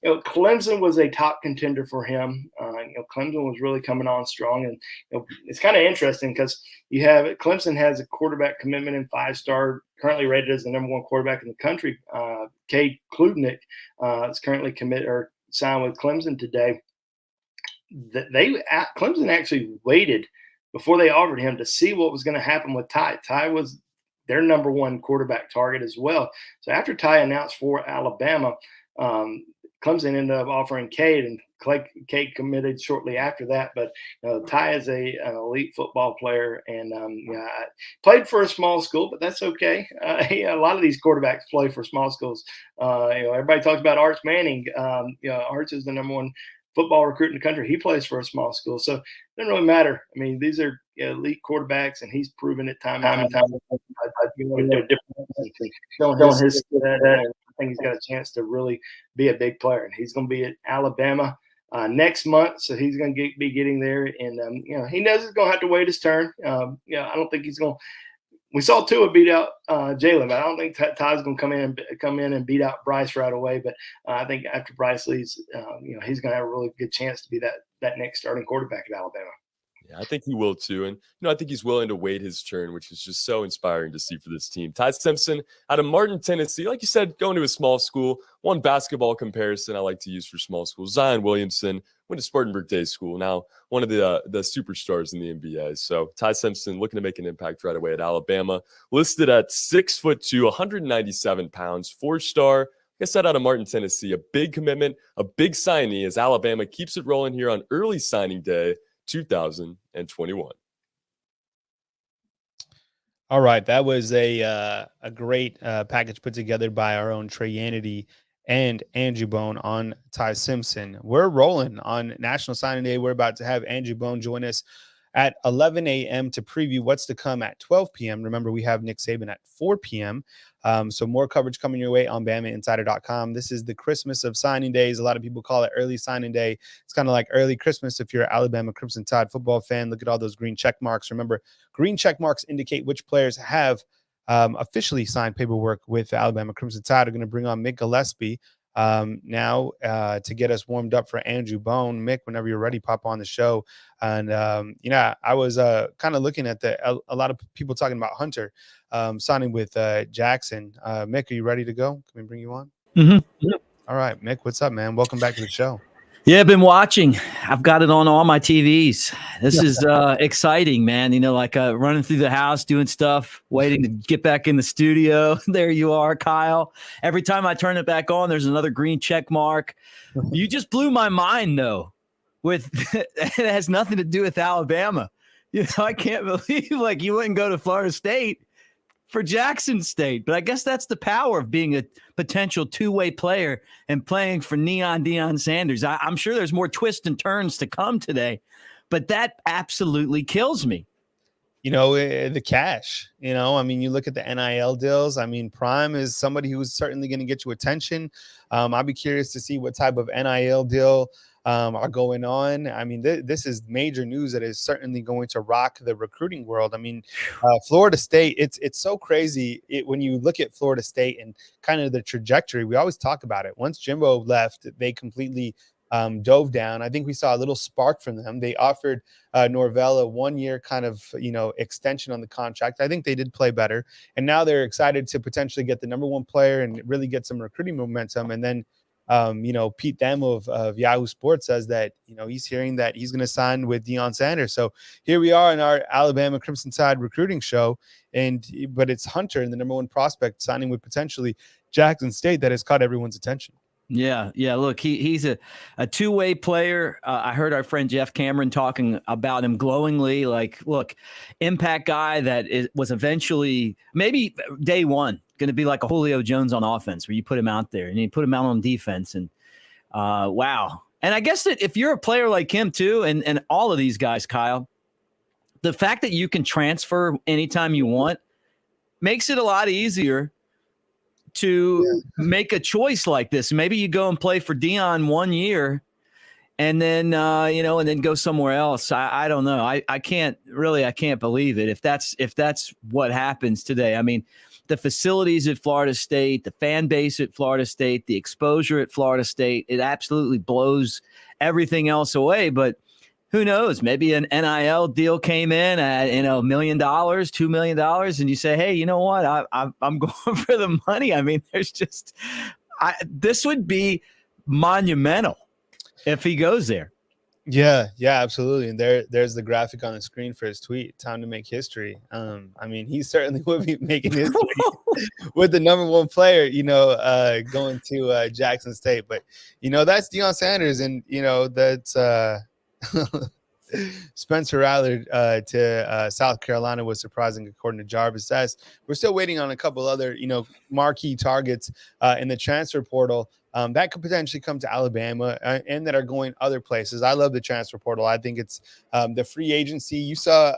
Clemson was a top contender for him. Clemson was really coming on strong, and it's kind of interesting because Clemson has a quarterback commitment in 5-star, currently rated as the number 1 quarterback in the country. Cade Klubnik is currently committed or signed with Clemson today. Clemson actually waited before they offered him to see what was going to happen with Ty. Ty was their number one quarterback target as well. So after Ty announced for Alabama, Clemson ended up offering Cade, and Cade committed shortly after that. But Ty is an elite football player, and played for a small school, but that's okay. A lot of these quarterbacks play for small schools. Everybody talks about Arch Manning. Arch is the number one football recruit in the country. He plays for a small school, so it doesn't really matter. I mean, these are elite quarterbacks, and he's proven it time and time. Showing his skill set, and I think he's got a chance to really be a big player. And he's going to be at Alabama next month, so he's going to be getting there. And he knows he's going to have to wait his turn. I don't think he's going to. We saw Tua beat out Jalen, but I don't think Ty's going to come in and beat out Bryce right away. But I think after Bryce leaves, he's going to have a really good chance to be that next starting quarterback at Alabama. Yeah, I think he will too. And, I think he's willing to wait his turn, which is just so inspiring to see for this team. Ty Simpson out of Martin, Tennessee. Like you said, going to a small school. One basketball comparison I like to use for small schools. Zion Williamson went to Spartanburg Day School. Now one of the superstars in the NBA. So Ty Simpson looking to make an impact right away at Alabama. Listed at 6'2", 197 pounds, 4-star. Like I said, out of Martin, Tennessee. A big commitment, a big signee as Alabama keeps it rolling here on early signing day 2021. All right, that was a great package put together by our own Trey Yanity and Andrew Bone on Ty Simpson. We're rolling on National Signing Day. We're about to have Andrew Bone join us at 11 a.m. to preview what's to come at 12 p.m. Remember, we have Nick Saban at 4 p.m. So more coverage coming your way on BamaInsider.com. This is the Christmas of signing days. A lot of people call it early signing day. It's kind of like early Christmas if you're an Alabama Crimson Tide football fan. Look at all those green check marks. Remember, green check marks indicate which players have officially signed paperwork with the Alabama Crimson Tide. Are going to bring on Mick Gillispie now to get us warmed up for Andrew Bone. Mick, whenever you're ready, pop on the show. And I was kind of looking at a lot of people talking about Hunter signing with Jackson. Mick, are you ready to go? Can we bring you on? Mm-hmm. All right, Mick, what's up, man? Welcome back to the show. Yeah, I've been watching. I've got it on all my TVs. This is exciting, man. Running through the house, doing stuff, waiting to get back in the studio. There you are, Kyle. Every time I turn it back on, there's another green check mark. You just blew my mind, though. It has nothing to do with Alabama. I can't believe you wouldn't go to Florida State for Jackson State. But I guess that's the power of being a potential two-way player and playing for Neon Deion Sanders. I'm sure there's more twists and turns to come today, but that absolutely kills me. The cash, you look at the NIL deals. Prime is somebody who's certainly going to get you attention. I'll be curious to see what type of NIL deal are going on. This is major news that is certainly going to rock the recruiting world. Florida State, it's so crazy when you look at Florida State and kind of the trajectory. We always talk about it. Once Jimbo left, they completely dove down. I think we saw a little spark from them. They offered Norvell a 1-year kind of, extension on the contract. I think they did play better. And now they're excited to potentially get the number one player and really get some recruiting momentum. And then Pete Thamel of Yahoo Sports says that, he's hearing that he's going to sign with Deion Sanders. So here we are in our Alabama Crimson Tide recruiting show. But it's Hunter and the number one prospect signing with potentially Jackson State that has caught everyone's attention. Yeah. Look, he's a two-way player. I heard our friend Jeff Cameron talking about him glowingly. Look, impact guy that was eventually maybe day one going to be like a Julio Jones on offense, where you put him out there and you put him out on defense. And wow. And I guess that if you're a player like him too, and all of these guys, Kyle, the fact that you can transfer anytime you want makes it a lot easier to make a choice like this. Maybe you go and play for Deion 1 year and then, and then go somewhere else. I don't know. I can't believe it. If that's what happens today. The facilities at Florida State, the fan base at Florida State, the exposure at Florida State, it absolutely blows everything else away. But who knows? Maybe an NIL deal came in at $1 million, $2 million, and you say, "Hey, you know what? I'm going for the money." There's this would be monumental if he goes there. Yeah, absolutely. And there's the graphic on the screen for his tweet. Time to make history. I mean, he certainly would be making history with the number one player, going to Jackson State. But that's Deion Sanders, and that's Spencer Rattler to South Carolina was surprising, according to Jarvis Says. We're still waiting on a couple other, marquee targets in the transfer portal. That could potentially come to Alabama and that are going other places. I love the transfer portal. I think it's the free agency. You saw,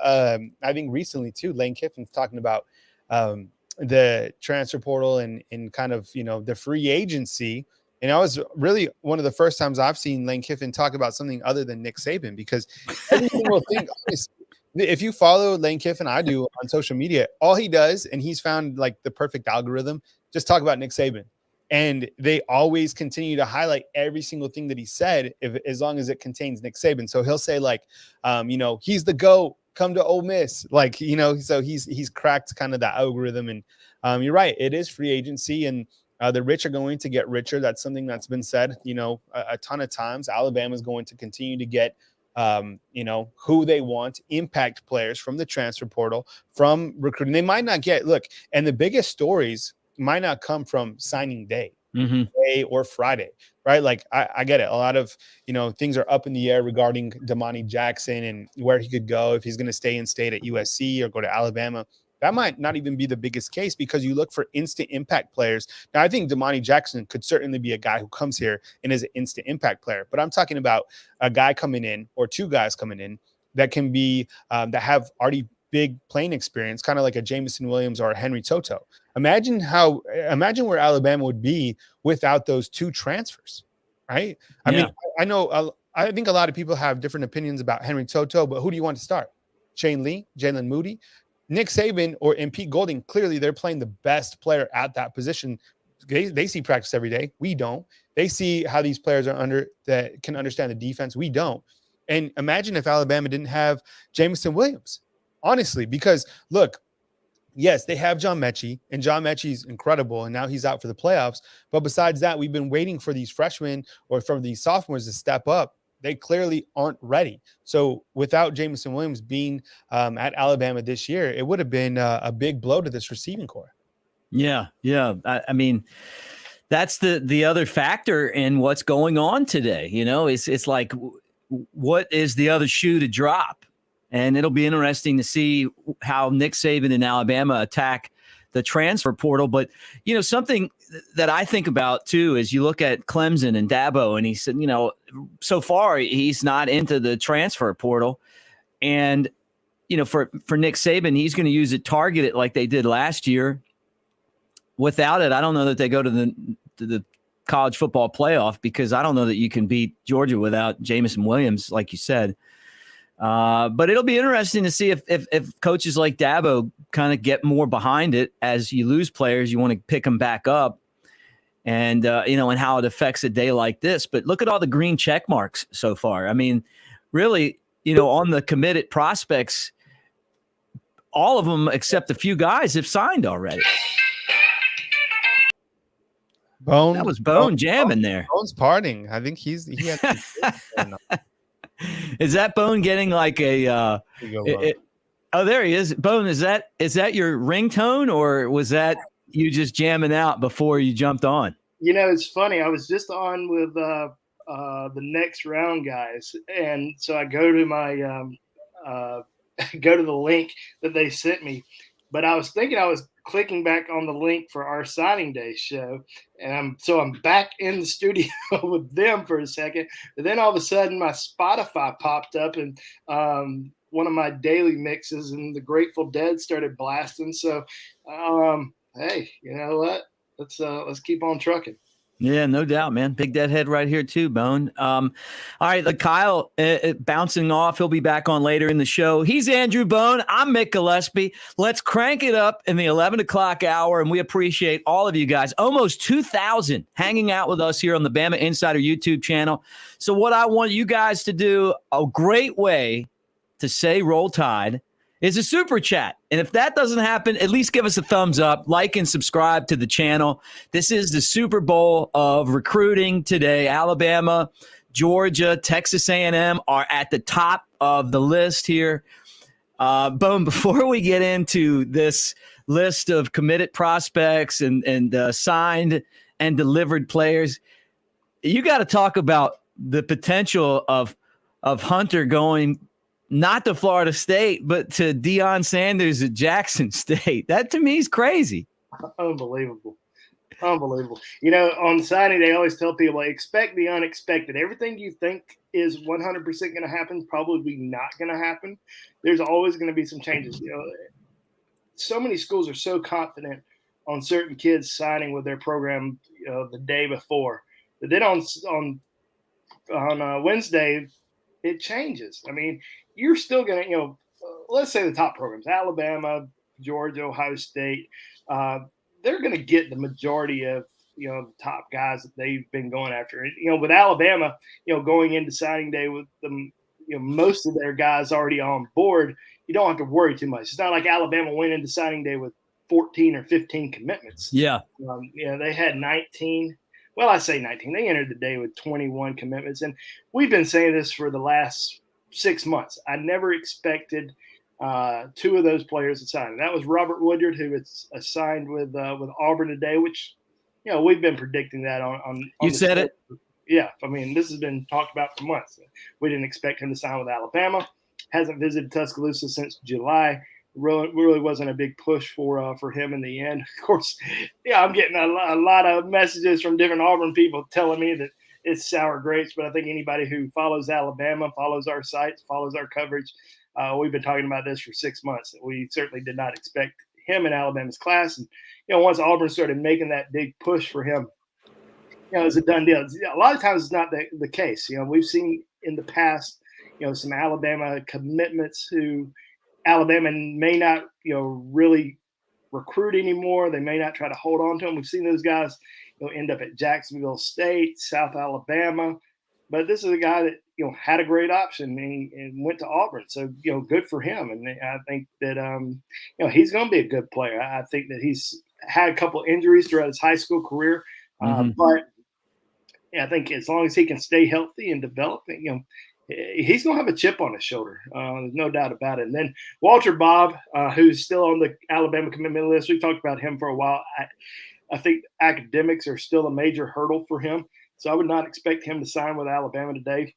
I think recently too, Lane Kiffin's talking about the transfer portal and kind of, the free agency. And that was really one of the first times I've seen Lane Kiffin talk about something other than Nick Saban, because every single thing, if you follow Lane Kiffin, I do on social media, all he does, and he's found like the perfect algorithm, just talk about Nick Saban. And they always continue to highlight every single thing that he said, as long as it contains Nick Saban. So he'll say like, he's the GOAT, come to Ole Miss. Like, so he's cracked kind of the algorithm. And you're right, it is free agency, and the rich are going to get richer. That's something that's been said, a ton of times. Alabama's going to continue to get, who they want, impact players from the transfer portal, from recruiting. They might not get, and the biggest stories might not come from signing day, day or Friday, right? Like I get it. A lot of, things are up in the air regarding Damani Jackson and where he could go, if he's going to stay in state at USC or go to Alabama. That might not even be the biggest case, because you look for instant impact players. Now, I think Damani Jackson could certainly be a guy who comes here and is an instant impact player. But I'm talking about a guy coming in, or two guys coming in, that can be that have already big playing experience, kind of like a Jameson Williams or a Henry Toto. Imagine where Alabama would be without those two transfers, right? I mean, I think a lot of people have different opinions about Henry Toto, but who do you want to start? Shane Lee, Jalen Moody, Nick Saban, or Pete Golding? Clearly, they're playing the best player at that position. They see practice every day. We don't. They see how these players are that can understand the defense. We don't. And imagine if Alabama didn't have Jameson Williams, honestly, because yes, they have John Mechie, and John Mechie's incredible, and now he's out for the playoffs. But besides that, we've been waiting for these freshmen or from these sophomores to step up. They clearly aren't ready. So without Jameson Williams being at Alabama this year, it would have been a big blow to this receiving core. Yeah. I mean, that's the other factor in what's going on today. It's like, what is the other shoe to drop? And it'll be interesting to see how Nick Saban and Alabama attack the transfer portal. But, something that I think about too is you look at Clemson and Dabo, and he said, so far he's not into the transfer portal. And, for Nick Saban, he's going to use it, target it like they did last year. Without it, I don't know that they go to the college football playoff, because I don't know that you can beat Georgia without Jameson Williams, like you said. But it'll be interesting to see if coaches like Dabo kind of get more behind it. As you lose players, you want to pick them back up, and and how it affects a day like this. But look at all the green check marks so far. I mean, really, on the committed prospects, all of them except a few guys have signed already. Bone, that was Bone jamming there. Bone's partying. I think he has. Is that Bone getting like a? Oh, there he is. Bone, is that your ringtone, or was that you just jamming out before you jumped on? It's funny. I was just on with the next round guys, and so I go to my go to the link that they sent me, but I was thinking I was clicking back on the link for our signing day show, and I'm back in the studio with them for a second, and then all of a sudden my Spotify popped up, and one of my daily mixes and the Grateful Dead started blasting. So hey, you know what, let's keep on trucking. Yeah, no doubt, man. Big deadhead right here too, Bone. All right, Kyle bouncing off. He'll be back on later in the show. He's Andrew Bone. I'm Mick Gillispie. Let's crank it up in the 11 o'clock hour, and we appreciate all of you guys. Almost 2,000 hanging out with us here on the Bama Insider YouTube channel. So what I want you guys to do, a great way to say Roll Tide, is a super chat. And if that doesn't happen, at least give us a thumbs up, like and subscribe to the channel. This is the Super Bowl of recruiting today. Alabama, Georgia, Texas A&M are at the top of the list here. Bone, before we get into this list of committed prospects and signed and delivered players, you got to talk about the potential of Hunter going not to Florida State, but to Deion Sanders at Jackson State. That to me is crazy. Unbelievable. On signing, they always tell people, expect the unexpected. Everything you think is 100% going to happen is probably not going to happen. There's always going to be some changes. So many schools are so confident on certain kids signing with their program the day before. But then on Wednesday, it changes. I mean, you're still going to, let's say the top programs, Alabama, Georgia, Ohio State, they're going to get the majority of, the top guys that they've been going after. With Alabama, going into signing day with them, most of their guys already on board, you don't have to worry too much. It's not like Alabama went into signing day with 14 or 15 commitments. Yeah. They had 19. Well, I say 19. They entered the day with 21 commitments. And we've been saying this for the last 6 months. I never expected two of those players to sign. That was Robert Woodyard, who is signed with Auburn today, which, we've been predicting that on you said it. Yeah. I mean, this has been talked about for months. We didn't expect him to sign with Alabama. Hasn't visited Tuscaloosa since July. Really wasn't a big push for him in the end. Of course, I'm getting a lot of messages from different Auburn people telling me that it's sour grapes, but I think anybody who follows Alabama, follows our sites, follows our coverage, we've been talking about this for 6 months. We certainly did not expect him in Alabama's class. And, once Auburn started making that big push for him, it's a done deal. A lot of times it's not the case. We've seen in the past, some Alabama commitments who Alabama may not, really recruit anymore. They may not try to hold on to them. We've seen those guys, end up at Jacksonville State, South Alabama. But this is a guy that, had a great option and went to Auburn. So, good for him. And I think that, he's going to be a good player. I think that he's had a couple injuries throughout his high school career. But I think as long as he can stay healthy and develop, he's going to have a chip on his shoulder. There's no doubt about it. And then Walter Bobb, who's still on the Alabama commitment list. We've talked about him for a while. I think academics are still a major hurdle for him. So I would not expect him to sign with Alabama today.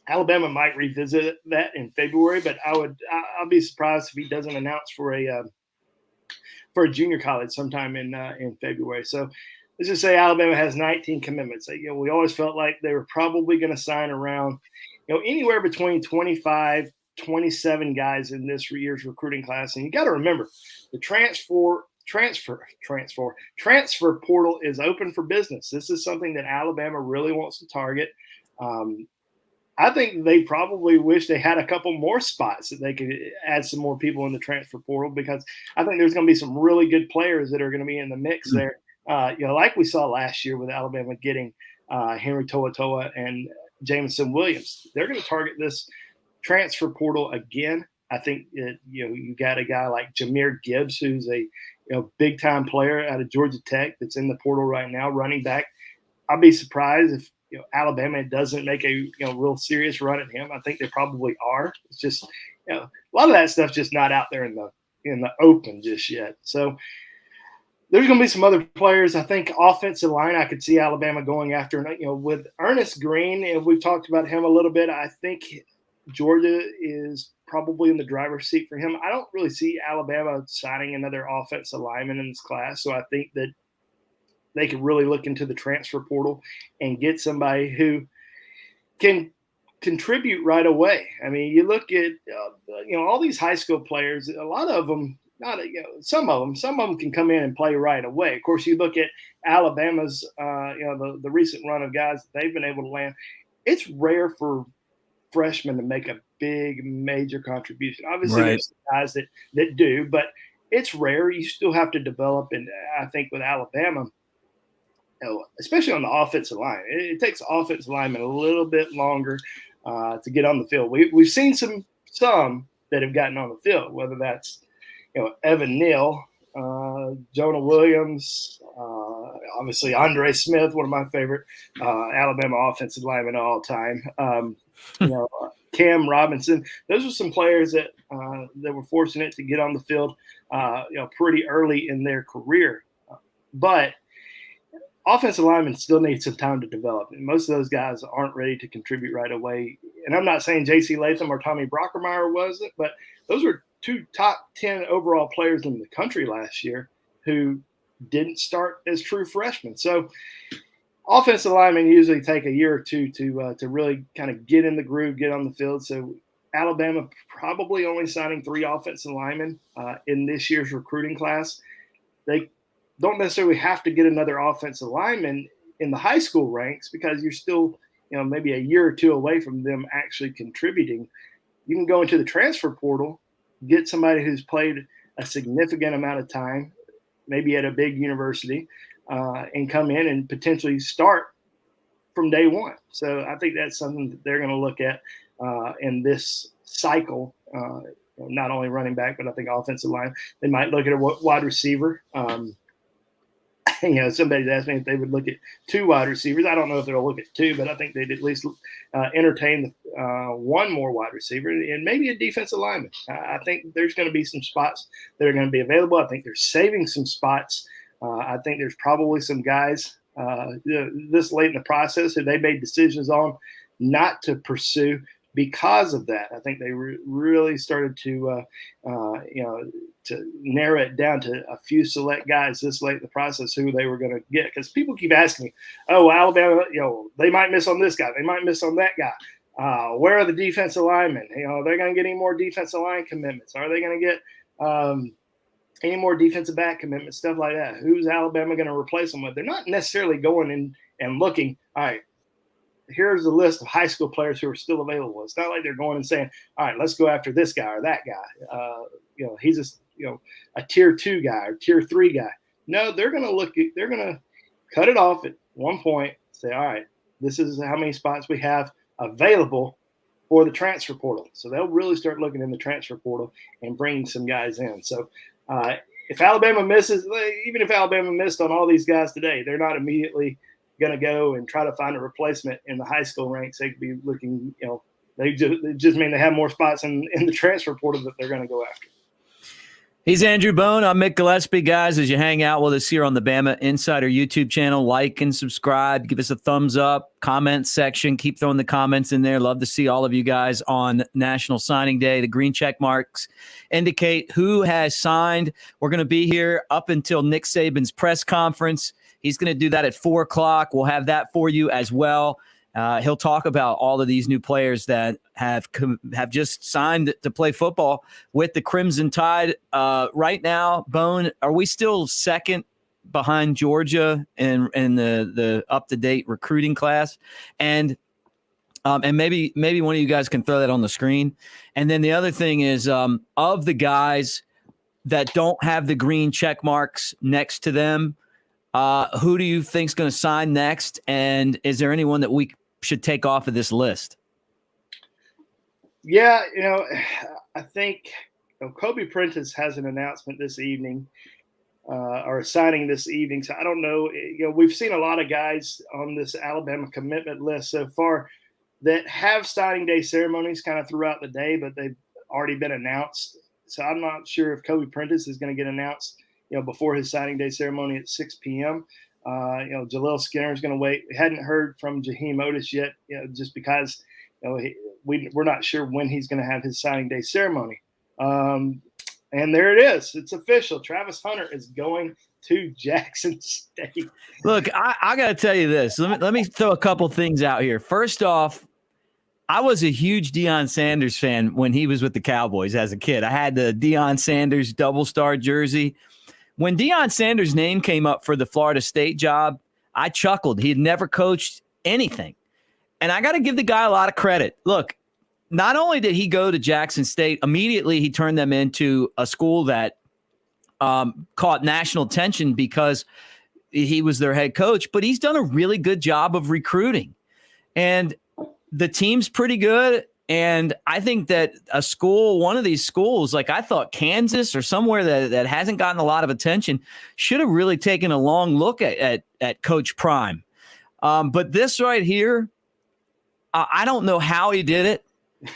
Alabama might revisit that in February, but I'll be surprised if he doesn't announce for a junior college sometime in February. So let's just say Alabama has 19 commitments. We always felt like they were probably going to sign around, anywhere between 25, 27 guys in this year's recruiting class. And you got to remember, the transfer portal is open for business. This is something that Alabama really wants to target. I think they probably wish they had a couple more spots that they could add some more people in the transfer portal, because I think there's going to be some really good players that are going to be in the mix there. Like we saw last year with Alabama getting Henry To'oTo'o and Jameson Williams. They're going to target this transfer portal again. I think that, you got a guy like Jahmyr Gibbs, who's a big time player out of Georgia Tech that's in the portal right now, running back. I'll be surprised if Alabama doesn't make a real serious run at him. I think they probably are. It's just a lot of that stuff's just not out there in the open just yet. So there's going to be some other players. I think offensive line, I could see Alabama going after. With Ernest Green, and we've talked about him a little bit. I think Georgia is probably in the driver's seat for him. I don't really see Alabama signing another offensive lineman in this class. So I think that they could really look into the transfer portal and get somebody who can contribute right away. I mean, you look at, all these high school players, a lot of them, some of them can come in and play right away. Of course, you look at Alabama's, the recent run of guys that they've been able to land. It's rare for freshmen to make a big major contribution. Obviously, there's guys that do, but it's rare. You still have to develop. And I think with Alabama, especially on the offensive line, it takes offensive linemen a little bit longer to get on the field. We've seen some that have gotten on the field, whether that's Evan Neal, Jonah Williams, Obviously, Andre Smith, one of my favorite Alabama offensive linemen of all time. Cam Robinson. Those are some players that were fortunate to get on the field, pretty early in their career. But offensive linemen still need some time to develop. And most of those guys aren't ready to contribute right away. And I'm not saying J.C. Latham or Tommy Brockermeyer wasn't, but those were 2 top 10 overall players in the country last year who didn't start as true freshmen. So offensive linemen usually take a year or two to really kind of get in the groove, get on the field. So Alabama probably only signing 3 offensive linemen in this year's recruiting class. They don't necessarily have to get another offensive lineman in the high school ranks because you're still, maybe a year or 2 away from them actually contributing. You can go into the transfer portal, get somebody who's played a significant amount of time, maybe at a big university, and come in and potentially start from day one. So I think that's something that they're going to look at in this cycle, not only running back, but I think offensive line. They might look at a wide receiver. Somebody's asked me if they would look at 2 wide receivers. I don't know if they'll look at 2, but I think they'd at least entertain one more wide receiver and maybe a defensive lineman. I think there's going to be some spots that are going to be available. I think they're saving some spots. I think there's probably some guys this late in the process who they made decisions on not to pursue because of that. I think they really started to narrow it down to a few select guys this late in the process who they were going to get. Because people keep asking me, oh, Alabama, they might miss on this guy. They might miss on that guy. Where are the defensive linemen? They're going to get any more defensive line commitments? Are they going to get any more defensive back commitments, stuff like that? Who's Alabama going to replace them with? They're not necessarily going in and looking, all right, here's the list of high school players who are still available. It's not like they're going and saying, all right, let's go after this guy or that guy. He's a tier 2 guy or tier 3 guy. No, they're going to cut it off at one point, say, all right, this is how many spots we have available for the transfer portal. So they'll really start looking in the transfer portal and bringing some guys in. So if Alabama misses, even if Alabama missed on all these guys today, they're not immediately going to go and try to find a replacement in the high school ranks. They could be looking, they just mean they have more spots in the transfer portal that they're going to go after. He's Andrew Bone. I'm Mick Gillispie. Guys, as you hang out with us here on the BamaInsider YouTube channel, like and subscribe. Give us a thumbs up. Comment section. Keep throwing the comments in there. Love to see all of you guys on National Signing Day. The green check marks indicate who has signed. We're going to be here up until Nick Saban's press conference. He's going to do that at 4 o'clock. We'll have that for you as well. He'll talk about all of these new players that have just signed to play football with the Crimson Tide. Right now, Bone, are we still second behind Georgia in the up-to-date recruiting class? And maybe one of you guys can throw that on the screen. And then the other thing is, of the guys that don't have the green check marks next to them, who do you think is going to sign next? And is there anyone that we should take off of this list? Yeah, I think Kobe Prentice has an announcement this evening or a signing this evening. So I don't know. We've seen a lot of guys on this Alabama commitment list so far that have signing day ceremonies kind of throughout the day, but they've already been announced. So I'm not sure if Kobe Prentice is going to get announced before his signing day ceremony at 6 p.m. Jaleel Skinner is going to wait. We hadn't heard from Jaheim Otis yet, just because we're not sure when he's going to have his signing day ceremony. And there it is. It's official. Travis Hunter is going to Jackson State. Look, I got to tell you this. Let me throw a couple things out here. First off, I was a huge Deion Sanders fan when he was with the Cowboys as a kid. I had the Deion Sanders double star jersey. When Deion Sanders' name came up for the Florida State job, I chuckled. He had never coached anything. And I got to give the guy a lot of credit. Look, not only did he go to Jackson State, immediately he turned them into a school that caught national attention because he was their head coach, but he's done a really good job of recruiting. And the team's pretty good. And I think that one of these schools, like I thought Kansas or somewhere that hasn't gotten a lot of attention, should have really taken a long look at Coach Prime. But this right here, I don't know how he did it,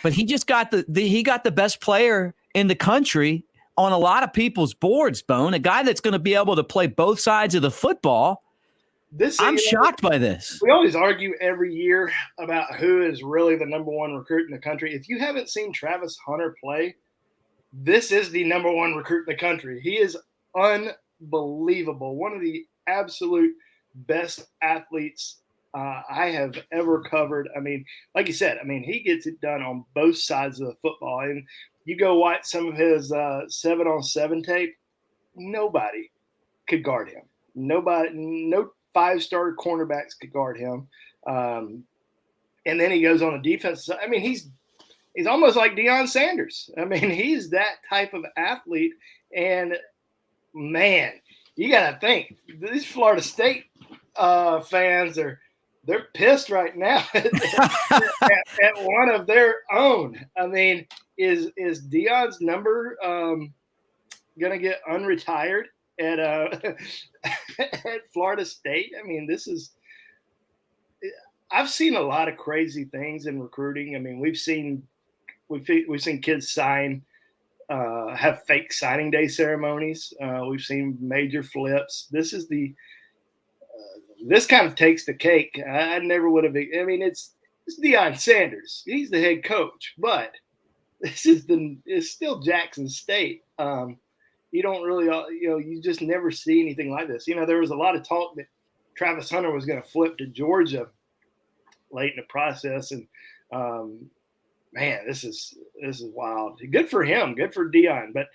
but he just got he got the best player in the country on a lot of people's boards, Bone, a guy that's going to be able to play both sides of the football. I'm shocked by this. We always argue every year about who is really the number one recruit in the country. If you haven't seen Travis Hunter play, this is the number one recruit in the country. He is unbelievable. One of the absolute best athletes I have ever covered. I mean, like you said, he gets it done on both sides of the football. And you go watch some of his 7-on-7 tape, nobody could guard him. Nobody, no 5-star cornerbacks could guard him. And then he goes on the defense side. He's almost like Deion Sanders. He's that type of athlete. And, man, you got to think, these Florida State fans they're pissed right now at one of their own. Is Deion's number going to get unretired at Florida State? I've seen a lot of crazy things in recruiting. We've seen kids sign, have fake signing day ceremonies. We've seen major flips. This kind of takes the cake. I never would have. It's Deion Sanders. He's the head coach, but it's still Jackson State. You don't really, you just never see anything like this. There was a lot of talk that Travis Hunter was going to flip to Georgia late in the process, and man, this is wild. Good for him. Good for Deion, but.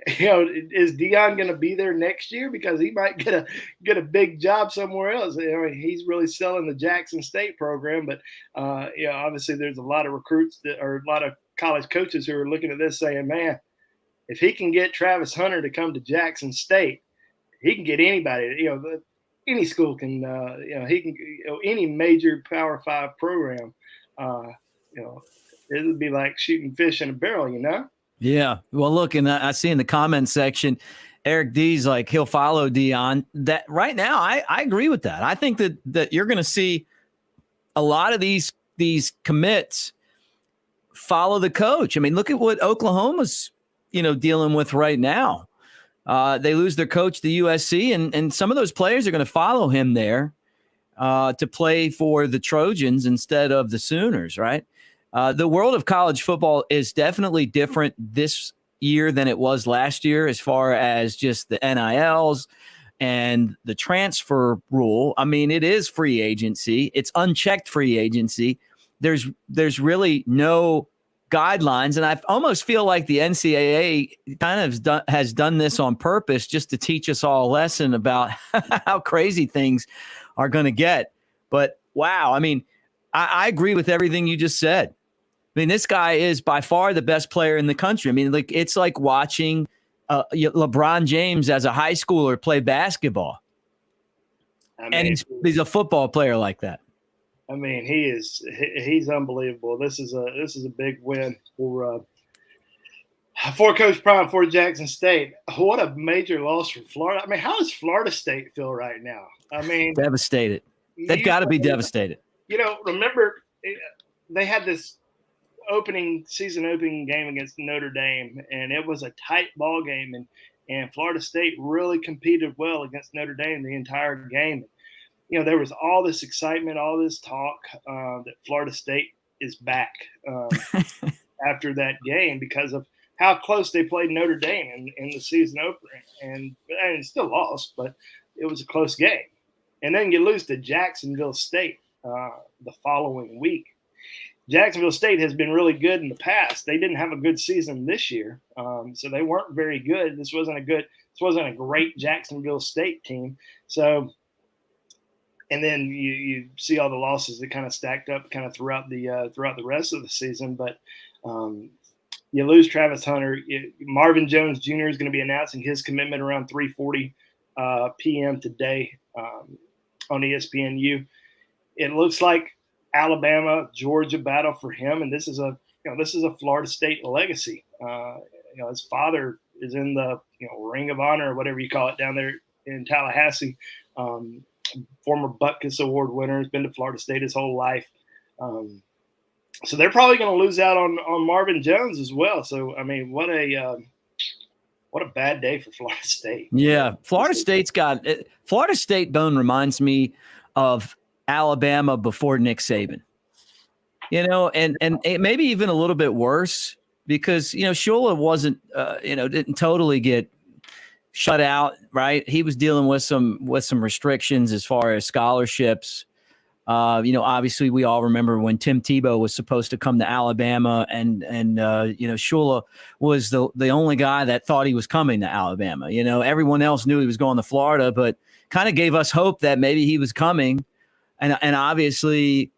Is Deion going to be there next year? Because he might get a big job somewhere else. He's really selling the Jackson State program, but obviously there's a lot of recruits or a lot of college coaches who are looking at this saying, man, if he can get Travis Hunter to come to Jackson State, he can get anybody. Any school can. He can. Any major Power 5 program. It would be like shooting fish in a barrel. Yeah. Well, look, and I see in the comment section, Eric D's like he'll follow Deion. That right now, I agree with that. I think that you're going to see a lot of these commits follow the coach. Look at what Oklahoma's dealing with right now. They lose their coach to USC, and some of those players are going to follow him there to play for the Trojans instead of the Sooners, right? The world of college football is definitely different this year than it was last year as far as just the NILs and the transfer rule. It is free agency. It's unchecked free agency. There's really no guidelines, and I almost feel like the NCAA kind of has done this on purpose just to teach us all a lesson about how crazy things are going to get. But, wow, I agree with everything you just said. This guy is by far the best player in the country. It's like watching LeBron James as a high schooler play basketball. And he's a football player like that. He's unbelievable. This is a big win for Coach Prime, for Jackson State. What a major loss for Florida. How does Florida State feel right now? Devastated. They've got to be devastated. Remember they had this season opening game against Notre Dame, and it was a tight ball game, and Florida State really competed well against Notre Dame the entire game. There was all this excitement, all this talk that Florida State is back after that game because of how close they played Notre Dame in the season opener, and still lost, but it was a close game. And then you lose to Jacksonville State the following week. Jacksonville State has been really good in the past. They didn't have a good season this year, so they weren't very good. This wasn't a great Jacksonville State team. So, and then you see all the losses that kind of stacked up kind of throughout the rest of the season. But you lose Travis Hunter. Marvin Jones Jr. is going to be announcing his commitment around 3:40 p.m. today on ESPNU. It looks like Alabama, Georgia battle for him, and this this is a Florida State legacy. His father is in the Ring of Honor or whatever you call it down there in Tallahassee. Former Butkus Award winner, has been to Florida State his whole life. So they're probably going to lose out on Marvin Jones as well. So I mean, what a bad day for Florida State. Yeah, Florida State, Bone, reminds me of Alabama before Nick Saban. And maybe even a little bit worse because Shor wasn't didn't totally get shut out, right? He was dealing with some restrictions as far as scholarships. Obviously we all remember when Tim Tebow was supposed to come to Alabama and Shor was the only guy that thought he was coming to Alabama. Everyone else knew he was going to Florida, but kind of gave us hope that maybe he was coming. And obviously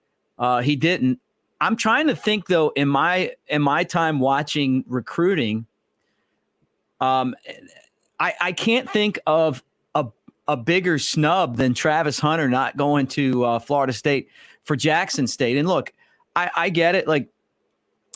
he didn't. I'm trying to think though, in my time watching recruiting, I can't think of a bigger snub than Travis Hunter not going to Florida State for Jackson State. And look, I get it. Like,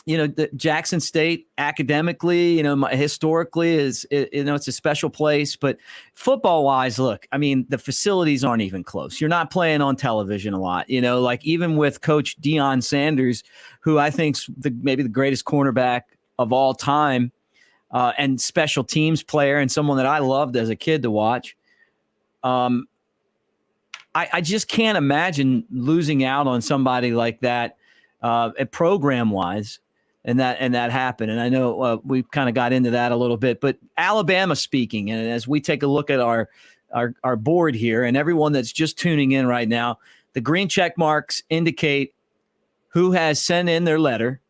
the Jackson State academically, historically is, it's a special place, but football wise, look, I mean, the facilities aren't even close. You're not playing on television a lot, like even with Coach Deion Sanders, who I think's maybe the greatest cornerback of all time, and special teams player and someone that I loved as a kid to watch. I just can't imagine losing out on somebody like that, program wise. And that happened. And I know we kind of got into that a little bit, but Alabama speaking, and as we take a look at our board here and everyone that's just tuning in right now, the green check marks indicate who has sent in their letter.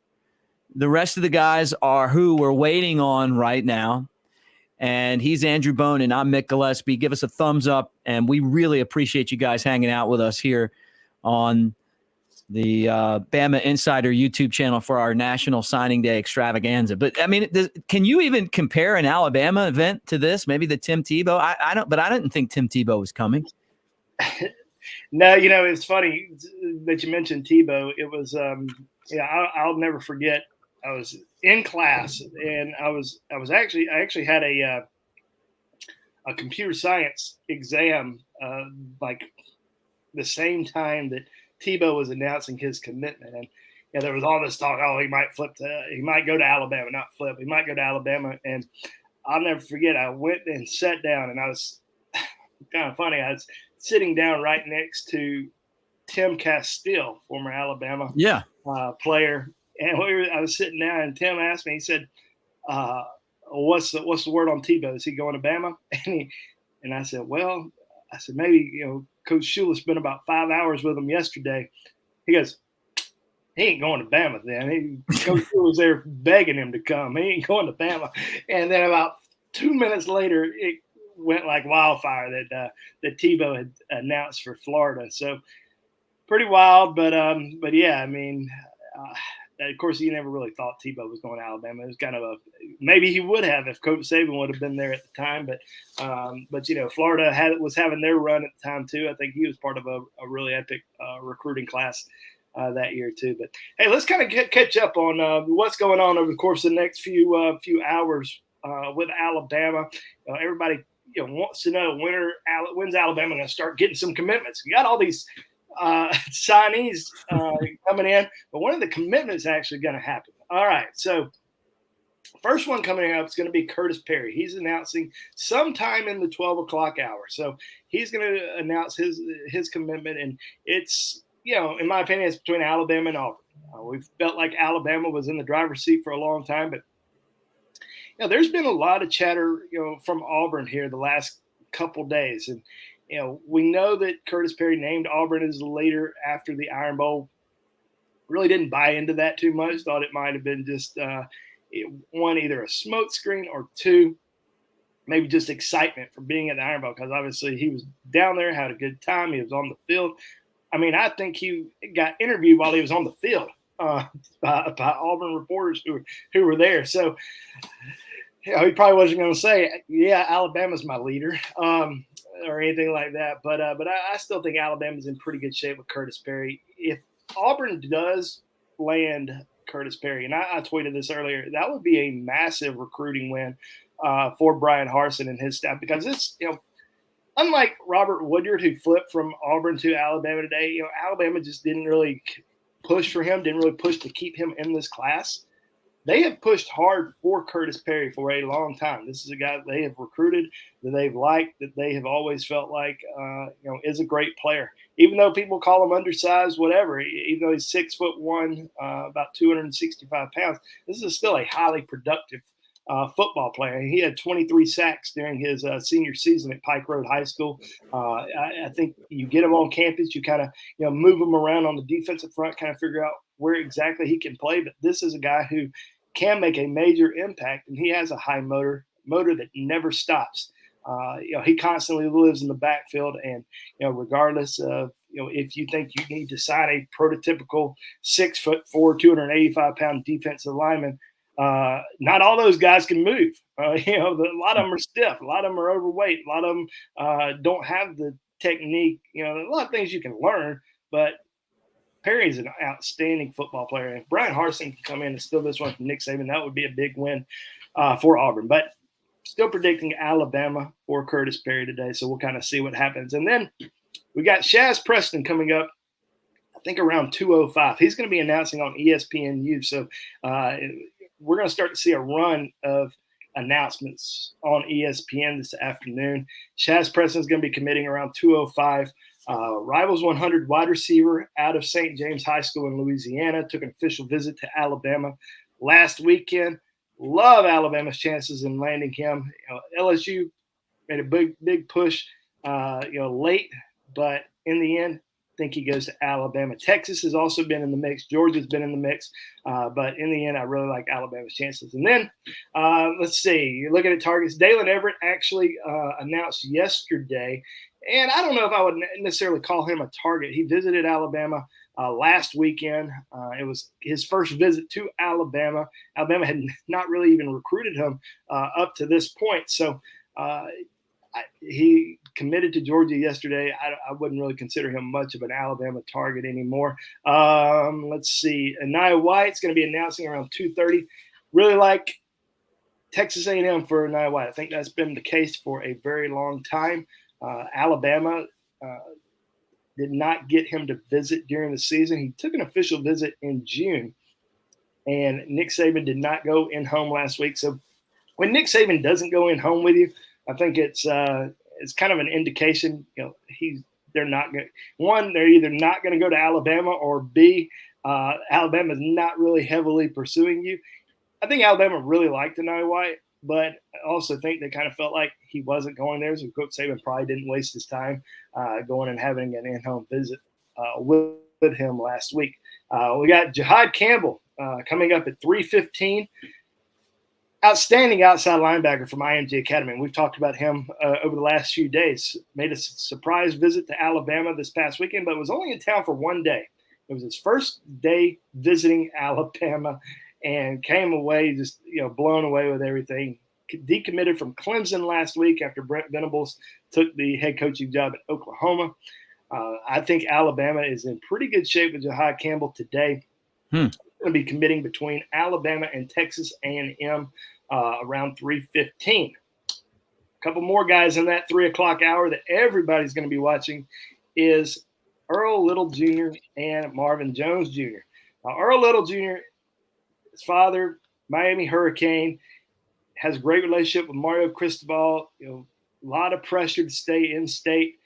The rest of the guys are who we're waiting on right now. And he's Andrew Bone and I'm Mick Gillispie. Give us a thumbs up. And we really appreciate you guys hanging out with us here on the BamaInsider YouTube channel for our National Signing Day extravaganza. But I mean, can you even compare an Alabama event to this? Maybe the Tim Tebow. I didn't think Tim Tebow was coming. No, it's funny that you mentioned Tebow. It was, I'll never forget. I was in class and I actually had a computer science exam, like the same time that Tebow was announcing his commitment. And there was all this talk, he might go to Alabama, not flip. He might go to Alabama. And I'll never forget, I went and sat down and I was kind of funny. I was sitting down right next to Tim Castile, former Alabama player. And I was sitting down and Tim asked me, he said, what's the word on Tebow? Is he going to Bama? And I said, maybe, Coach Shula spent about 5 hours with him yesterday. He goes, he ain't going to Bama then. Coach Shula was there begging him to come. He ain't going to Bama. And then about 2 minutes later, it went like wildfire that Tebow had announced for Florida. So pretty wild, but yeah, I mean, of course, he never really thought Tebow was going to Alabama. It was kind of maybe he would have if Coach Saban would have been there at the time. But Florida was having their run at the time too. I think he was part of a really epic recruiting class that year too. But hey, let's kind of catch up on what's going on over the course of the next few hours with Alabama. Everybody wants to know when's Alabama going to start getting some commitments. You got all these signees coming in, but when are the commitments actually going to happen? All right, so first one coming up is going to be Khurtiss Perry. He's announcing sometime in the 12 o'clock hour. So he's going to announce his commitment, and it's, in my opinion, it's between Alabama and Auburn. We've felt like Alabama was in the driver's seat for a long time, but there's been a lot of chatter, from Auburn here the last couple days, and we know that Khurtiss Perry named Auburn as the leader after the Iron Bowl. Really didn't buy into that too much. Thought it might have been just one, either a smoke screen, or two, maybe just excitement for being at the Iron Bowl, because obviously he was down there, had a good time. He was on the field. I mean, I think he got interviewed while he was on the field by Auburn reporters who were there. So he probably wasn't going to say, yeah, Alabama's my leader. Or anything like that, but I still think Alabama's in pretty good shape with Khurtiss Perry. If Auburn does land Khurtiss Perry. And I tweeted this earlier. That would be a massive recruiting win for Brian Harsin and his staff, because it's, unlike Robert Woodyard, who flipped from Auburn to Alabama today, Alabama just didn't really push for him, didn't really push to keep him in this class. They have pushed hard for Khurtiss Perry for a long time. This is a guy that they have recruited, that they've liked, that they have always felt like, is a great player. Even though people call him undersized, whatever, even though he's 6'1", about 265 pounds, this is still a highly productive football player. He had 23 sacks during his senior season at Pike Road High School. I think you get him on campus, you kind of move him around on the defensive front, kind of figure out where exactly he can play. But this is a guy who can make a major impact, and he has a high motor that never stops. He constantly lives in the backfield, and regardless of if you think you need to sign a prototypical 6'4", 285-pound defensive lineman, not all those guys can move. A lot of them are stiff, a lot of them are overweight, a lot of them don't have the technique. A lot of things you can learn, but Perry's an outstanding football player. And Brian Harsin can come in and steal this one from Nick Saban. That would be a big win for Auburn. But still predicting Alabama for Khurtiss Perry today, so we'll kind of see what happens. And then we got Shazz Preston coming up, I think around 2:05. He's going to be announcing on ESPNU. So we're going to start to see a run of announcements on ESPN this afternoon. Shazz Preston is going to be committing around 2:05. Rivals 100 wide receiver out of St. James High School in Louisiana, took an official visit to Alabama last weekend. Love Alabama's chances in landing him. LSU made a big push, late, but in the end, I think he goes to Alabama. Texas has also been in the mix. Georgia's been in the mix, but in the end, I really like Alabama's chances. And then let's see. You're looking at targets. Daylen Everett actually announced yesterday. And I don't know if I would necessarily call him a target. He visited Alabama last weekend. It was his first visit to Alabama. Alabama had not really even recruited him up to this point. So he committed to Georgia yesterday. I wouldn't really consider him much of an Alabama target anymore. Let's see. Anaya White's going to be announcing around 2:30. Really like Texas A&M for Anaya White. I think that's been the case for a very long time. Alabama did not get him to visit during the season. He took an official visit in June, and Nick Saban did not go in home last week. So when Nick Saban doesn't go in home with you, I think it's kind of an indication. They're not going. One, they're either not going to go to Alabama, or B, Alabama's not really heavily pursuing you. I think Alabama really liked Anaya White, but I also think they kind of felt like he wasn't going there. So Coach Saban probably didn't waste his time going and having an in-home visit with him last week. We got Jihaad Campbell coming up at 3:15. Outstanding outside linebacker from IMG Academy. And we've talked about him over the last few days. Made a surprise visit to Alabama this past weekend, but was only in town for one day. It was his first day visiting Alabama, and came away just blown away with everything. Decommitted from Clemson last week after Brent Venables took the head coaching job at Oklahoma. I think Alabama is in pretty good shape with Jihaad Campbell today. Going to be committing between Alabama and Texas A&M around 3:15. A couple more guys in that 3 o'clock hour that everybody's going to be watching is Earl Little Jr. and Marvin Jones Jr. Now, Earl Little Jr., his father, Miami Hurricane, has a great relationship with Mario Cristobal. A lot of pressure to stay in state,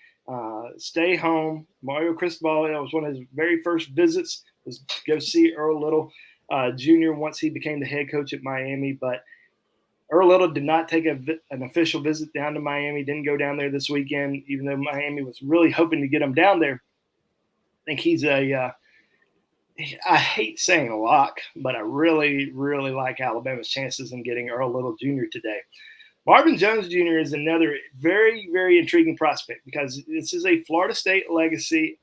stay home. Mario Cristobal, was one of his very first visits, was to go see Earl Little Jr. once he became the head coach at Miami. But Earl Little did not take an official visit down to Miami, didn't go down there this weekend, even though Miami was really hoping to get him down there. I think he's I hate saying a lock, but I really, really like Alabama's chances in getting Earl Little Jr. today. Marvin Jones Jr. is another very, very intriguing prospect because this is a Florida State legacy.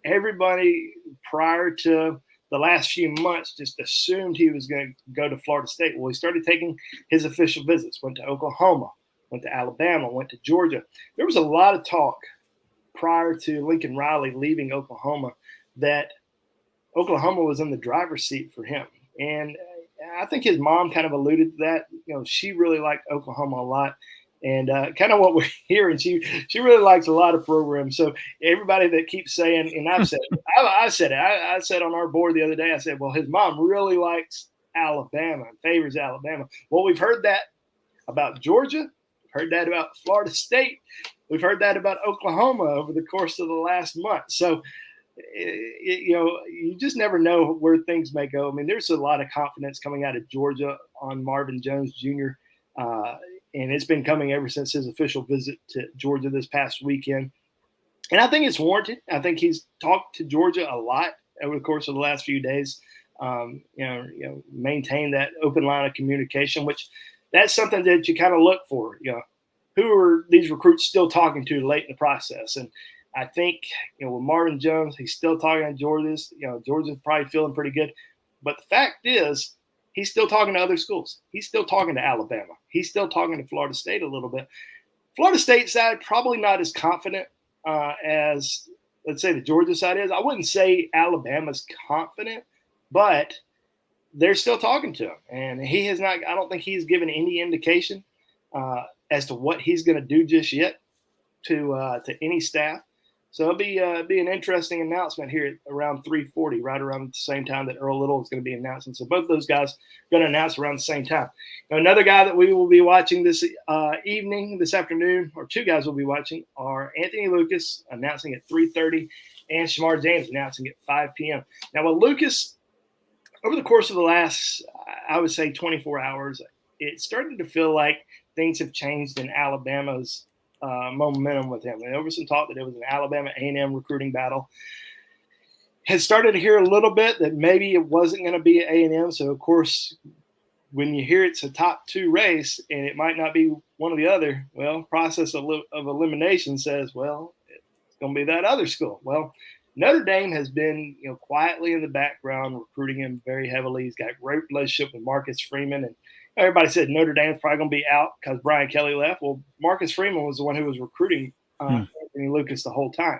Everybody prior to the last few months just assumed he was going to go to Florida State. Well, he started taking his official visits, went to Oklahoma, went to Alabama, went to Georgia. There was a lot of talk prior to Lincoln Riley leaving Oklahoma that Oklahoma was in the driver's seat for him. And I think his mom kind of alluded to that. She really liked Oklahoma a lot. And kind of what we're hearing, she really likes a lot of programs. So everybody that keeps saying, and I've said it, I said it. I said on our board the other day, I said, well, his mom really likes Alabama and favors Alabama. Well, we've heard that about Georgia. We've heard that about Florida State. We've heard that about Oklahoma over the course of the last month. So, you just never know where things may go. I mean, there's a lot of confidence coming out of Georgia on Marvin Jones Jr., and it's been coming ever since his official visit to Georgia this past weekend. And I think it's warranted. I think he's talked to Georgia a lot over the course of the last few days. Maintain that open line of communication, which that's something that you kind of look for. Who are these recruits still talking to late in the process? And I think, with Marvin Jones, he's still talking to Georgia's. Georgia's probably feeling pretty good. But the fact is, he's still talking to other schools. He's still talking to Alabama. He's still talking to Florida State a little bit. Florida State side, probably not as confident as, let's say, the Georgia side is. I wouldn't say Alabama's confident, but they're still talking to him. And he has not – I don't think he's given any indication as to what he's going to do just yet to any staff. So it'll be an interesting announcement here around 3:40, right around the same time that Earl Little is going to be announcing. So both those guys are going to announce around the same time. Now, another guy that we will be watching this afternoon, or two guys we'll be watching, are Anthony Lucas announcing at 3:30 and Shamar James announcing at 5 p.m. Now, with Lucas, over the course of the last, I would say, 24 hours, it started to feel like things have changed in Alabama's momentum with him. And there was some talk that it was an Alabama A&M recruiting battle. Had started to hear a little bit that maybe it wasn't going to be A&M. So, of course, when you hear it's a top two race and it might not be one or the other, well, process of elimination says, well, it's going to be that other school. Well, Notre Dame has been, quietly in the background recruiting him very heavily. He's got a great relationship with Marcus Freeman, and everybody said Notre Dame's probably going to be out because Brian Kelly left. Well, Marcus Freeman was the one who was recruiting Anthony Lucas the whole time.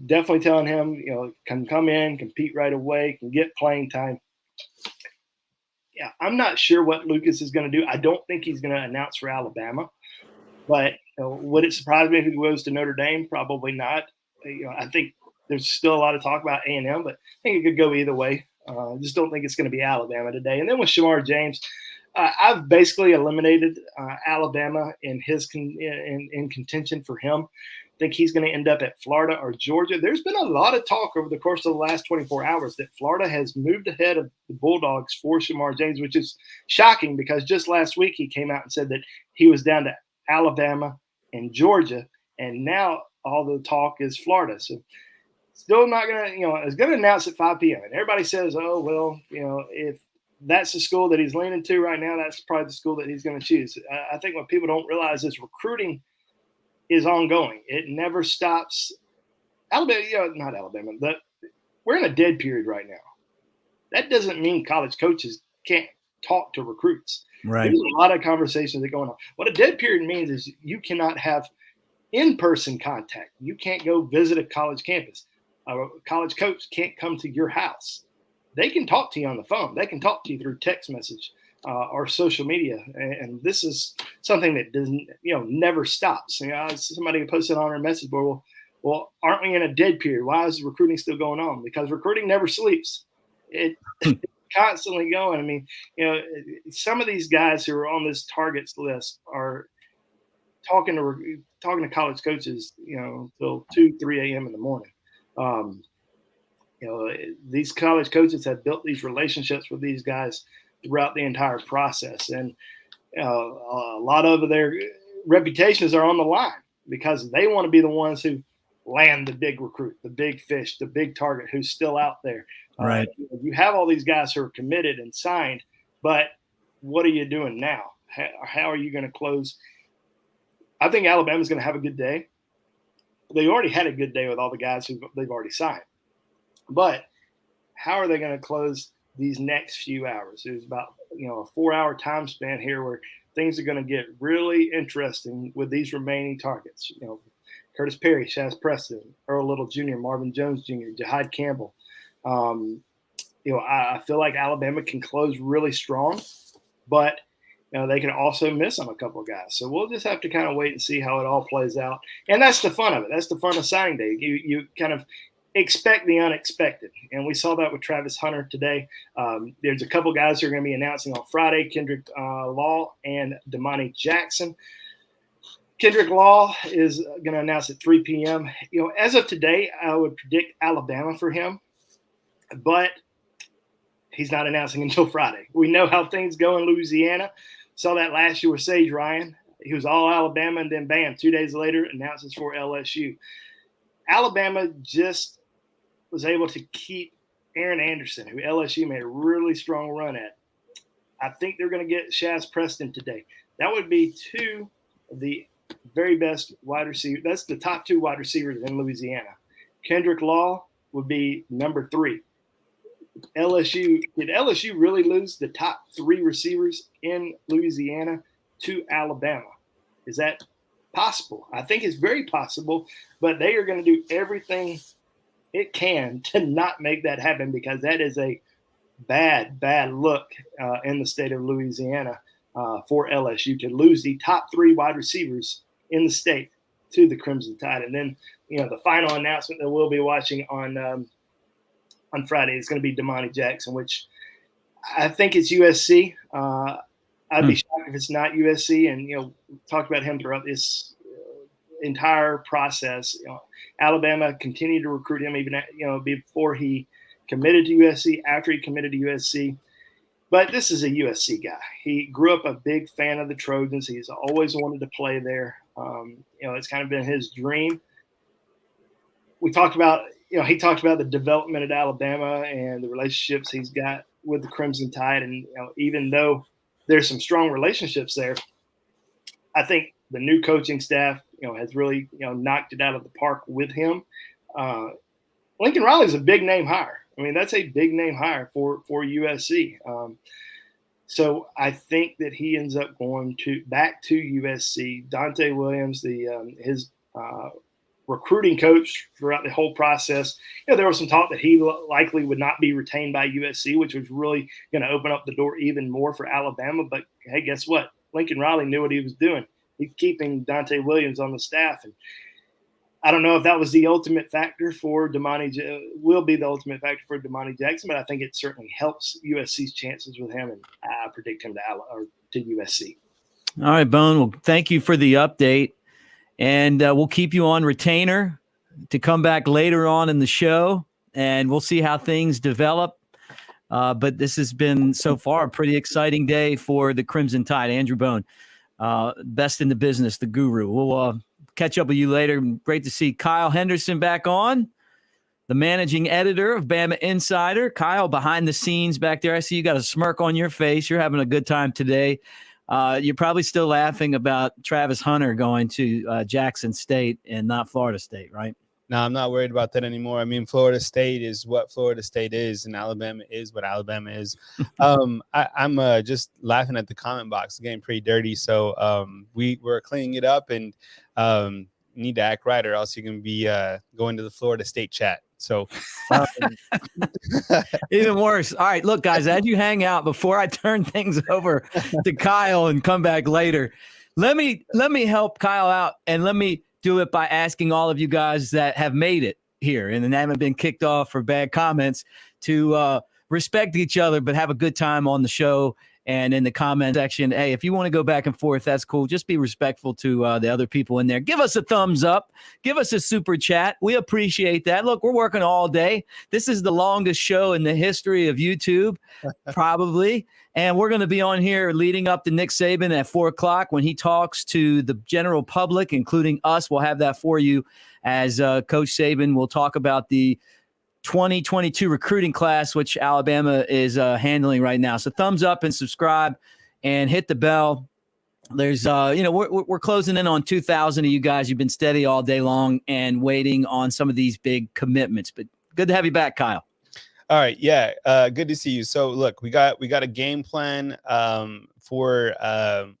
Definitely telling him, can come in, compete right away, can get playing time. Yeah, I'm not sure what Lucas is going to do. I don't think he's going to announce for Alabama. But would it surprise me if he goes to Notre Dame? Probably not. I think there's still a lot of talk about A&M, but I think it could go either way. I just don't think it's going to be Alabama today. And then with Shamar James, I've basically eliminated Alabama in contention for him. I think he's going to end up at Florida or Georgia. There's been a lot of talk over the course of the last 24 hours that Florida has moved ahead of the Bulldogs for Shamar James, which is shocking because just last week he came out and said that he was down to Alabama and Georgia, and now all the talk is Florida. So still not going to, it's going to announce at 5 p.m. And everybody says, oh, well, if that's the school that he's leaning to right now, that's probably the school that he's going to choose. I think what people don't realize is recruiting is ongoing. It never stops. Not Alabama, but we're in a dead period right now. That doesn't mean college coaches can't talk to recruits. Right. There's a lot of conversations that are going on. What a dead period means is you cannot have in-person contact. You can't go visit a college campus. A college coach can't come to your house. They can talk to you on the phone. They can talk to you through text message or social media. And this is something that doesn't, never stops. Somebody posted on our message board, well, aren't we in a dead period? Why is recruiting still going on? Because recruiting never sleeps. It's constantly going. I mean, some of these guys who are on this targets list are talking to college coaches, till 2, 3 a.m. in the morning. These college coaches have built these relationships with these guys throughout the entire process. And a lot of their reputations are on the line because they want to be the ones who land the big recruit, the big fish, the big target who's still out there. Right. You have all these guys who are committed and signed, but what are you doing now? How are you going to close? I think Alabama's going to have a good day. They already had a good day with all the guys who they've already signed. But how are they going to close these next few hours? There's about, a 4-hour time span here where things are going to get really interesting with these remaining targets. Khurtiss Perry, Shazz Preston, Earl Little Jr., Marvin Jones Jr., Jihaad Campbell, I feel like Alabama can close really strong, but they can also miss on a couple of guys. So we'll just have to kind of wait and see how it all plays out. And that's the fun of it. That's the fun of signing day. You kind of expect the unexpected. And we saw that with Travis Hunter today. There's a couple guys who are going to be announcing on Friday, Kendrick Law and Damani Jackson. Kendrick Law is going to announce at 3 p.m. As of today, I would predict Alabama for him, but he's not announcing until Friday. We know how things go in Louisiana. Saw that last year with Sage Ryan. He was all Alabama, and then bam, 2 days later, announces for LSU. Alabama just was able to keep Aaron Anderson, who LSU made a really strong run at. I think they're going to get Shazz Preston today. That would be two of the very best wide receivers. That's the top 2 wide receivers in Louisiana. Kendrick Law would be number 3. Did LSU really lose the top 3 receivers in Louisiana to Alabama? Is that possible? I think it's very possible, but they are going to do everything it can to not make that happen, because that is a bad look in the state of Louisiana for LSU to lose the top 3 wide receivers in the state to the Crimson Tide. And then, the final announcement that we'll be watching on Friday is going to be Damani Jackson, which I think it's USC. I'd be shocked if it's not USC. And, talked about him throughout this entire process. Alabama continued to recruit him even, before he committed to USC, after he committed to USC. But this is a USC guy. He grew up a big fan of the Trojans. He's always wanted to play there. It's kind of been his dream. We talked about, he talked about the development at Alabama and the relationships he's got with the Crimson Tide. And, even though there's some strong relationships there, I think the new coaching staff, has really, knocked it out of the park with him. Lincoln Riley's a big name hire. I mean, that's a big name hire for USC. So I think that he ends up going back to USC. Dante Williams, his recruiting coach throughout the whole process. There was some talk that he likely would not be retained by USC, which was really going to open up the door even more for Alabama. But hey, guess what? Lincoln Riley knew what he was doing. He's keeping Dante Williams on the staff, and I don't know if that was the ultimate factor for will be the ultimate factor for Damani Jackson, but I think it certainly helps USC's chances with him, and I predict him to USC. All right, Bone. Well, thank you for the update, and we'll keep you on retainer to come back later on in the show, and we'll see how things develop. But this has been so far a pretty exciting day for the Crimson Tide. Andrew Bone, best in the business, the guru. We'll catch up with you later. Great to see Kyle Henderson back on, the managing editor of BamaInsider. Kyle, behind the scenes back there. I see you got a smirk on your face. You're having a good time today. You're probably still laughing about Travis Hunter going to Jackson State and not Florida State, right? No, I'm not worried about that anymore. I mean, Florida State is what Florida State is, and Alabama is what Alabama is. I'm just laughing at the comment box. It's getting pretty dirty, so we're cleaning it up, and need to act right, or else you can be going to the Florida State chat. So even worse. All right, look, guys, as you hang out, before I turn things over to Kyle and come back later, let me help Kyle out, and let me do it by asking all of you guys that have made it here and haven't been kicked off for bad comments to respect each other, but have a good time on the show and in the comment section. Hey, if you want to go back and forth, that's cool. Just be respectful to the other people in there. Give us a thumbs up. Give us a super chat. We appreciate that. Look, we're working all day. This is the longest show in the history of YouTube, probably. And we're going to be on here leading up to Nick Saban at 4 o'clock when he talks to the general public, including us. We'll have that for you as Coach Saban will talk about the 2022 recruiting class, which Alabama is handling right now. So thumbs up and subscribe and hit the bell. There's, we're closing in on 2,000 of you guys. You've been steady all day long and waiting on some of these big commitments. But good to have you back, Kyle. All right. Yeah. Good to see you. So look, we got a game plan for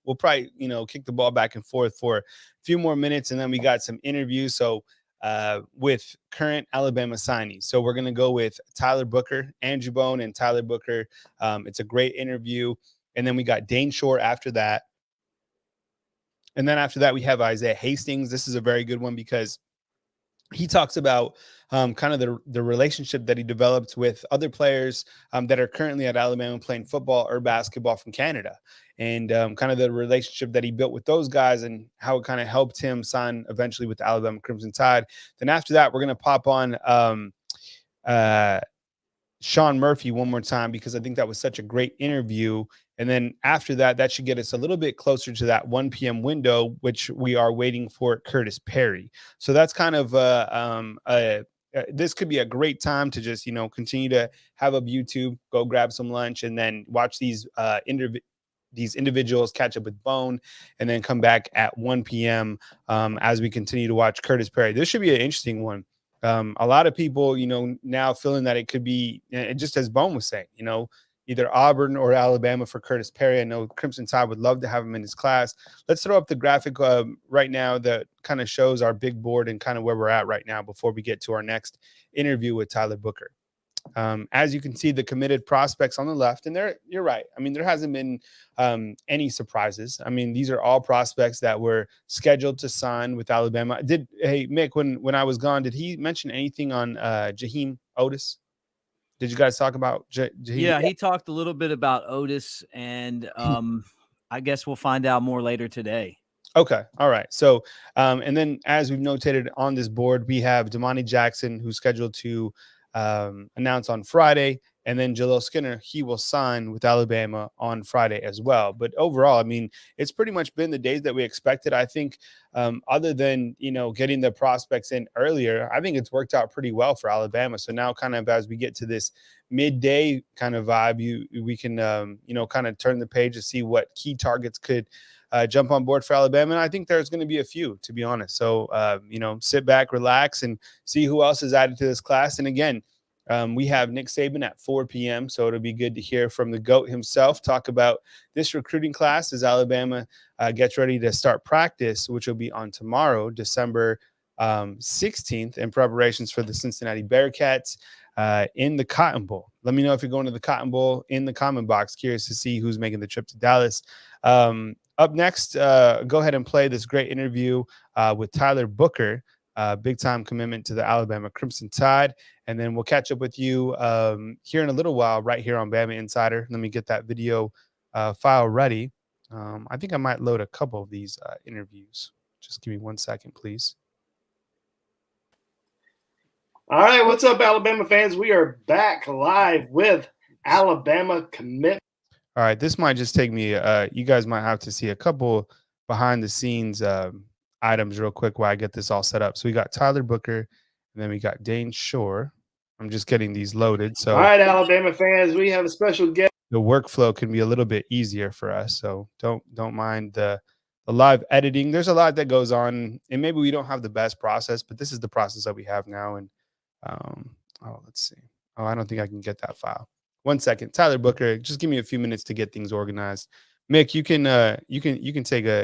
we'll probably, kick the ball back and forth for a few more minutes, and then we got some interviews. So with current Alabama signees. So we're going to go with Tyler Booker, Andrew Bone, and Tyler Booker. It's a great interview. And then we got Dayne Shor after that. And then after that, we have Isaiah Hastings. This is a very good one because he talks about kind of the relationship that he developed with other players that are currently at Alabama playing football or basketball from Canada, and kind of the relationship that he built with those guys and how it kind of helped him sign eventually with the Alabama Crimson Tide. Then after that, we're going to pop on Sean Murphy one more time because I think that was such a great interview. And then after that, that should get us a little bit closer to that 1 p.m. window, which we are waiting for Khurtiss Perry. So that's kind of this could be a great time to just, continue to have up YouTube, go grab some lunch, and then watch these individuals catch up with Bone, and then come back at 1 p.m. As we continue to watch Khurtiss Perry. This should be an interesting one. A lot of people, now feeling that it could be, just as Bone was saying, either Auburn or Alabama for Khurtiss Perry. I know Crimson Tide would love to have him in his class. Let's throw up the graphic right now that kind of shows our big board and kind of where we're at right now before we get to our next interview with Tyler Booker. As you can see, the committed prospects on the left, and you're right. I mean, there hasn't been any surprises. I mean, these are all prospects that were scheduled to sign with Alabama. Hey, Mick, when I was gone, did he mention anything on Jaheim Otis? Did you guys talk about Jaheim? Yeah, he talked a little bit about Otis, and I guess we'll find out more later today. Okay. All right. So, and then as we've notated on this board, we have Damani Jackson, who's scheduled to announce on Friday, and then Jaleel Skinner, he will sign with Alabama on Friday as well. But overall, I mean, it's pretty much been the days that we expected. I think other than, getting the prospects in earlier, I think it's worked out pretty well for Alabama. So now kind of as we get to this midday kind of vibe, we can, kind of turn the page to see what key targets could jump on board for Alabama. And I think there's going to be a few, to be honest. So, sit back, relax, and see who else is added to this class. And again, we have Nick Saban at 4 p.m., so it'll be good to hear from the GOAT himself talk about this recruiting class as Alabama gets ready to start practice, which will be on tomorrow, December 16th, in preparations for the Cincinnati Bearcats in the Cotton Bowl. Let me know if you're going to the Cotton Bowl in the comment box. Curious to see who's making the trip to Dallas. Up next, go ahead and play this great interview with Tyler Booker, big-time commitment to the Alabama Crimson Tide. And then we'll catch up with you here in a little while right here on Bama Insider. Let me get that video file ready. I think I might load a couple of these interviews. Just give me 1 second, please. All right, what's up, Alabama fans? We are back live with Alabama Commitment. All right, this might just take me you guys might have to see a couple behind-the-scenes items real quick while I get this all set up. So we got Tyler Booker, and then we got Dayne Shor. I'm just getting these loaded. So all right, Alabama fans, we have a special guest. The workflow can be a little bit easier for us, so don't mind the live editing. There's a lot that goes on, and maybe we don't have the best process, but this is the process that we have now. And let's see. I don't think I can get that file. 1 second, Tyler Booker. Just give me a few minutes to get things organized. Mick, you can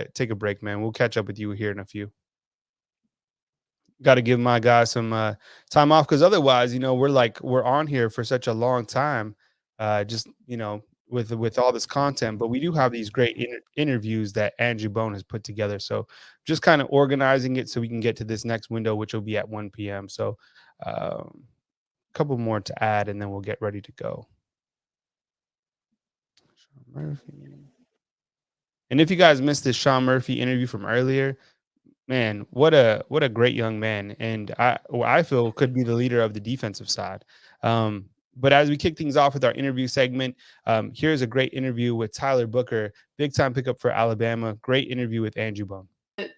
take a break, man. We'll catch up with you here in a few. Got to give my guys some time off, because otherwise, we're on here for such a long time, with all this content. But we do have these great interviews that Andrew Bone has put together. So just kind of organizing it so we can get to this next window, which will be at 1 p.m. So a couple more to add, and then we'll get ready to go. And if you guys missed this Sean Murphy interview from earlier, man, what a great young man, and I feel could be the leader of the defensive side. But as we kick things off with our interview segment, here's a great interview with Tyler Booker, big time pickup for Alabama. Great interview with Andrew Bone.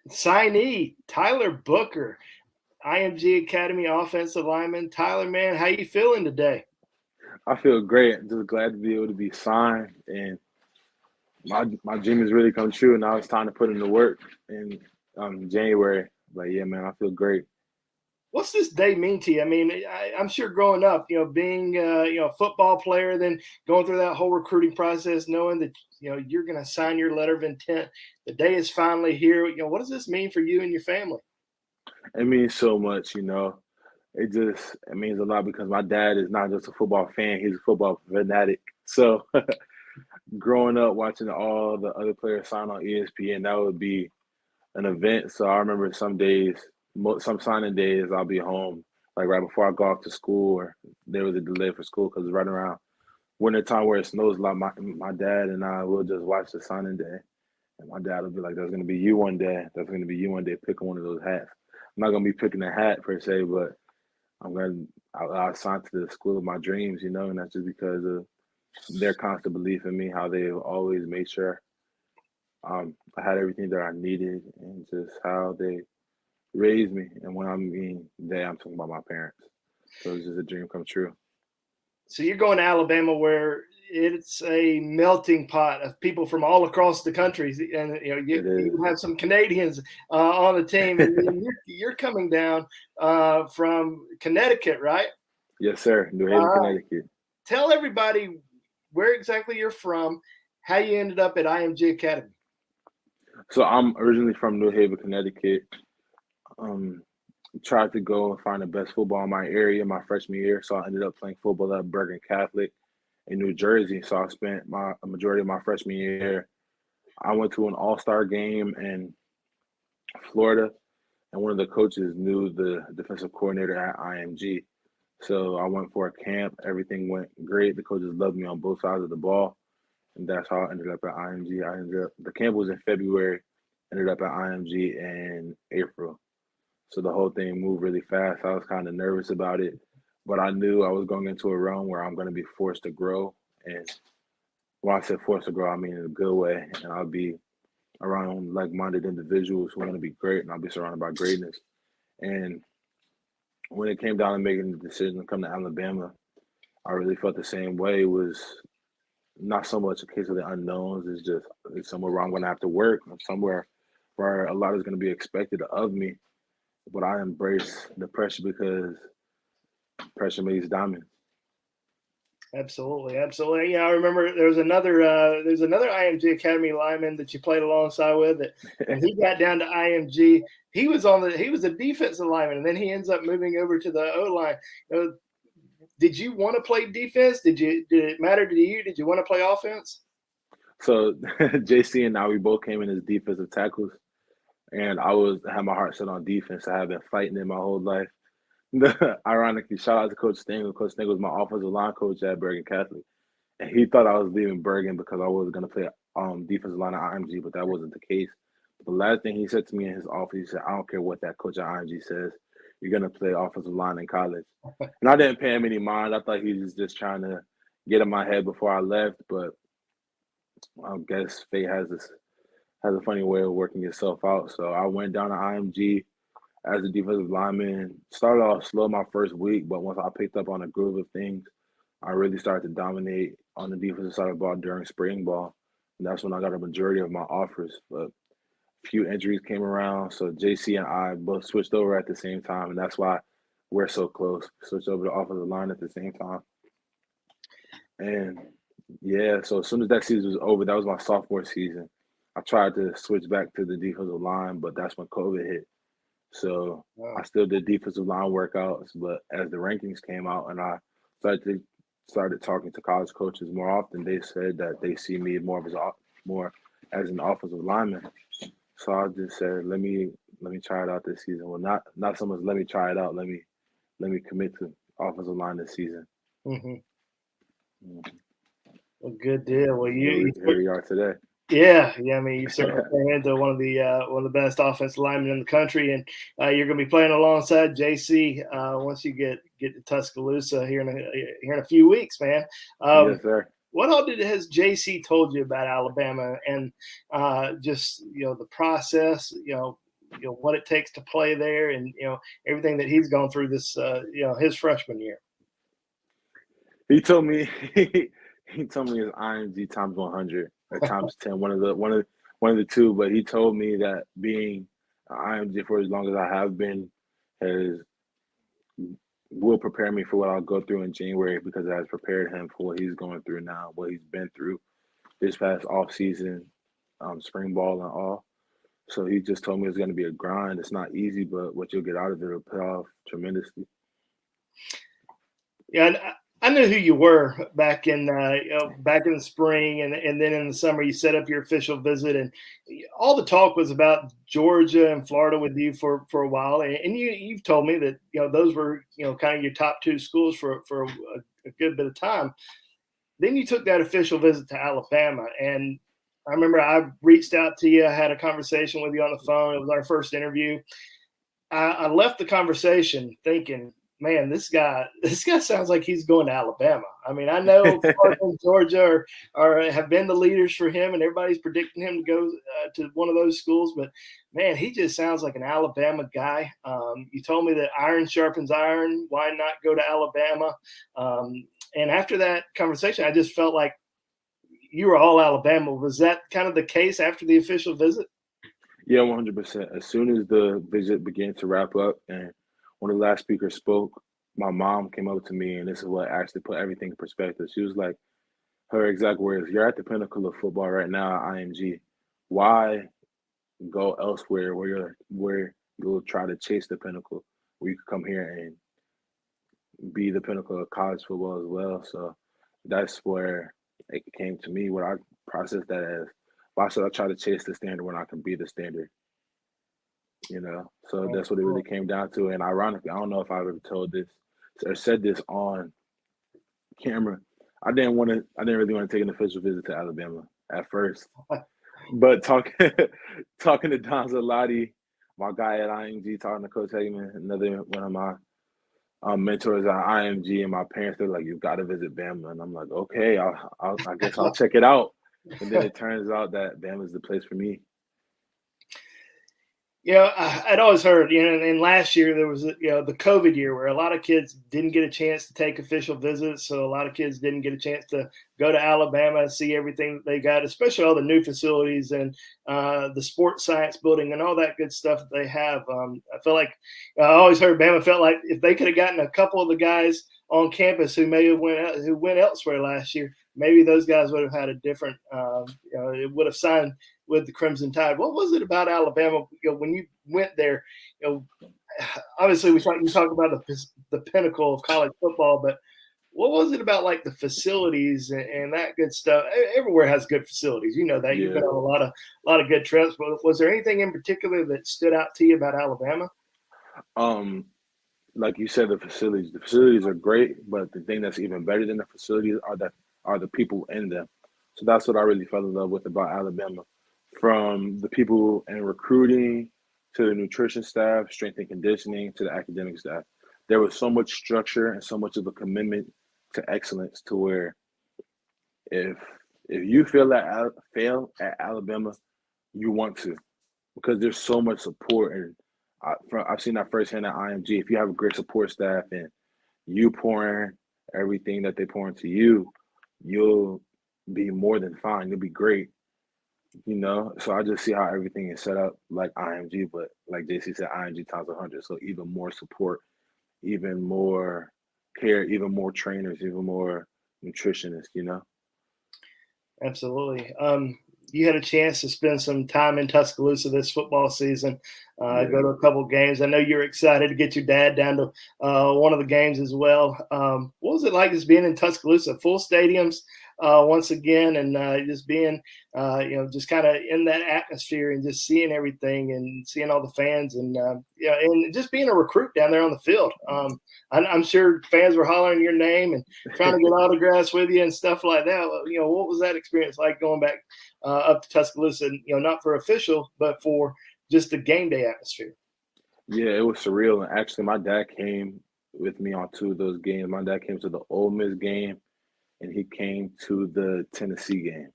Signee, Tyler Booker, IMG Academy offensive lineman. Tyler, man, how you feeling today? I feel great. I'm just glad to be able to be signed, and my dream has really come true. Now it's time to put in the work in January. But yeah, man, I feel great. What's this day mean to you? I mean, I'm sure growing up, being a football player, then going through that whole recruiting process, knowing that you're going to sign your letter of intent. The day is finally here. What does this mean for you and your family? It means so much, you know. It means a lot because my dad is not just a football fan, he's a football fanatic. So growing up watching all the other players sign on ESPN, that would be an event. So I remember some days, some signing days, I'll be home like right before I go off to school, or there was a delay for school because it's right around winter time where it snows a lot. My dad and I will just watch the signing day, and my dad will be like, "That's gonna be you one day. That's gonna be you one day. Picking one of those hats." I'm not gonna be picking a hat per se, but I'll sign to the school of my dreams, you know, and that's just because of their constant belief in me, how they've always made sure I had everything that I needed, and just how they raised me. And when I mean they, I'm talking about my parents. So it's just a dream come true. So you're going to Alabama, where it's a melting pot of people from all across the country, and you have some Canadians on the team. And you're coming down from Connecticut, right? Yes, sir. New Haven, Connecticut. Tell everybody where exactly you're from, how you ended up at IMG Academy. So I'm originally from New Haven, Connecticut. Tried to go and find the best football in my area my freshman year, so I ended up playing football at Bergen Catholic in New Jersey. So I spent a majority of my freshman year. I went to an all-star game in Florida, and one of the coaches knew the defensive coordinator at IMG. So I went for a camp. Everything went great. The coaches loved me on both sides of the ball, and that's how I ended up at IMG. The camp was in February, ended up at IMG in April. So the whole thing moved really fast. I was kind of nervous about it, but I knew I was going into a realm where I'm going to be forced to grow. And when I said forced to grow, I mean in a good way. And I'll be around like-minded individuals who want to be great, and I'll be surrounded by greatness. And when it came down to making the decision to come to Alabama, I really felt the same way. It was not so much a case of the unknowns. It's somewhere where I'm going to have to work, somewhere where a lot is going to be expected of me. But I embrace the pressure because pressure makes diamonds. Absolutely. Yeah, I remember there's another IMG Academy lineman that you played alongside with, and he got down to IMG. He was a defensive lineman, and then he ends up moving over to the O line. Did you want to play defense? Did it matter to you? Did you want to play offense? So JC and I, we both came in as defensive tackles. And I had my heart set on defense. I have been fighting it my whole life. Ironically, shout out to Coach Stengel. Coach Stengel was my offensive line coach at Bergen Catholic. And he thought I was leaving Bergen because I was going to play defensive line at IMG, but that wasn't the case. But the last thing he said to me in his office, he said, "I don't care what that coach at IMG says. You're going to play offensive line in college." And I didn't pay him any mind. I thought he was just trying to get in my head before I left. But I guess fate has a funny way of working itself out. So I went down to IMG as a defensive lineman. Started off slow my first week, but once I picked up on the groove of things, I really started to dominate on the defensive side of the ball during spring ball. And that's when I got a majority of my offers. But a few injuries came around, so JC and I both switched over at the same time, and that's why we're so close. Switched over to offensive line at the same time. And yeah, so as soon as that season was over, that was my sophomore season. I tried to switch back to the defensive line, but that's when COVID hit. So I still did defensive line workouts, but as the rankings came out and I started talking to college coaches more often, they said that they see me more as an offensive lineman. So I just said, let me try it out this season. Well, not so much let me try it out. Let me commit to offensive line this season. Mm-hmm. Well, good deal. Well, here we are today. Yeah. I mean, you certainly turned into one of the best offensive linemen in the country, and you're going to be playing alongside JC once you get to Tuscaloosa here in a few weeks, man. Yes, sir. What all has JC told you about Alabama and just the process, what it takes to play there, and everything that he's gone through this his freshman year? He told me it's IMG times 100 or times 10, one of the two. But he told me that being IMG for as long as I have been will prepare me for what I'll go through in January, because it has prepared him for what he's going through now, what he's been through this past off season, spring ball and all. So he just told me it's going to be a grind. It's not easy, but what you'll get out of it will pay off tremendously. Yeah, and I knew who you were back in back in the spring, and then in the summer you set up your official visit, and all the talk was about Georgia and Florida with you for a while, and you've told me that those were kind of your top two schools for a good bit of time. Then you took that official visit to Alabama, and I remember I reached out to you. I had a conversation with you on the phone. It was our first interview. I left the conversation thinking, man, this guy sounds like he's going to Alabama. I mean, I know Florida and Georgia have been the leaders for him, and everybody's predicting him to go to one of those schools. But man, he just sounds like an Alabama guy. You told me that iron sharpens iron. Why not go to Alabama? And after that conversation, I just felt like you were all Alabama. Was that kind of the case after the official visit? Yeah, 100%. As soon as the visit began to wrap up and when the last speaker spoke, my mom came up to me, and this is what actually put everything in perspective. She was like, her exact words, "You're at the pinnacle of football right now at IMG. Why go elsewhere where you'll try to chase the pinnacle, where you could come here and be the pinnacle of college football as well?" So that's where it came to me, where I processed that as, why should I try to chase the standard when I can be the standard? So that's what it really came down to. And ironically, I don't know if I've ever told this or said this on camera. I didn't really want to take an official visit to Alabama at first. But talking to Don Zalati, my guy at IMG, talking to Coach Hagman, another one of my mentors at IMG, and my parents, they're like, "You've got to visit Bama." And I'm like, "Okay, I guess I'll check it out." And then it turns out that Bama is the place for me. I'd always heard, and last year there was, the COVID year where a lot of kids didn't get a chance to take official visits. So a lot of kids didn't get a chance to go to Alabama and see everything that they got, especially all the new facilities and the sports science building and all that good stuff that they have. I feel like I always heard Bama felt like if they could have gotten a couple of the guys on campus who went elsewhere last year, maybe those guys would have had a different, it would have signed with the Crimson Tide. What was it about Alabama? When you went there, obviously you talk about the pinnacle of college football, but what was it about like the facilities and that good stuff? Everywhere has good facilities. You know that. You've been on a lot of good trips. But was there anything in particular that stood out to you about Alabama? Like you said, the facilities are great, but the thing that's even better than the facilities are the people in them. So that's what I really fell in love with about Alabama. From the people in recruiting to the nutrition staff, strength and conditioning, to the academic staff, there was so much structure and so much of a commitment to excellence, to where if you fail at Alabama, you want to, because there's so much support. And I've seen that firsthand at IMG. If you have a great support staff and you pour in everything that they pour into you, you'll be more than fine. You'll be great. So I just see how everything is set up like IMG, but like JC said, IMG times 100. So even more support, even more care, even more trainers, even more nutritionists, Absolutely. You had a chance to spend some time in Tuscaloosa this football season, go to a couple of games. I know you're excited to get your dad down to one of the games as well. What was it like just being in Tuscaloosa, full stadiums once again, and just being, just kind of in that atmosphere and just seeing everything and seeing all the fans and just being a recruit down there on the field. I'm sure fans were hollering your name and trying to get autographs with you and stuff like that. What was that experience like going back up to Tuscaloosa, not for official, but for just the game day atmosphere? Yeah, it was surreal. And actually, my dad came with me on two of those games. My dad came to the Ole Miss game, and he came to the Tennessee game.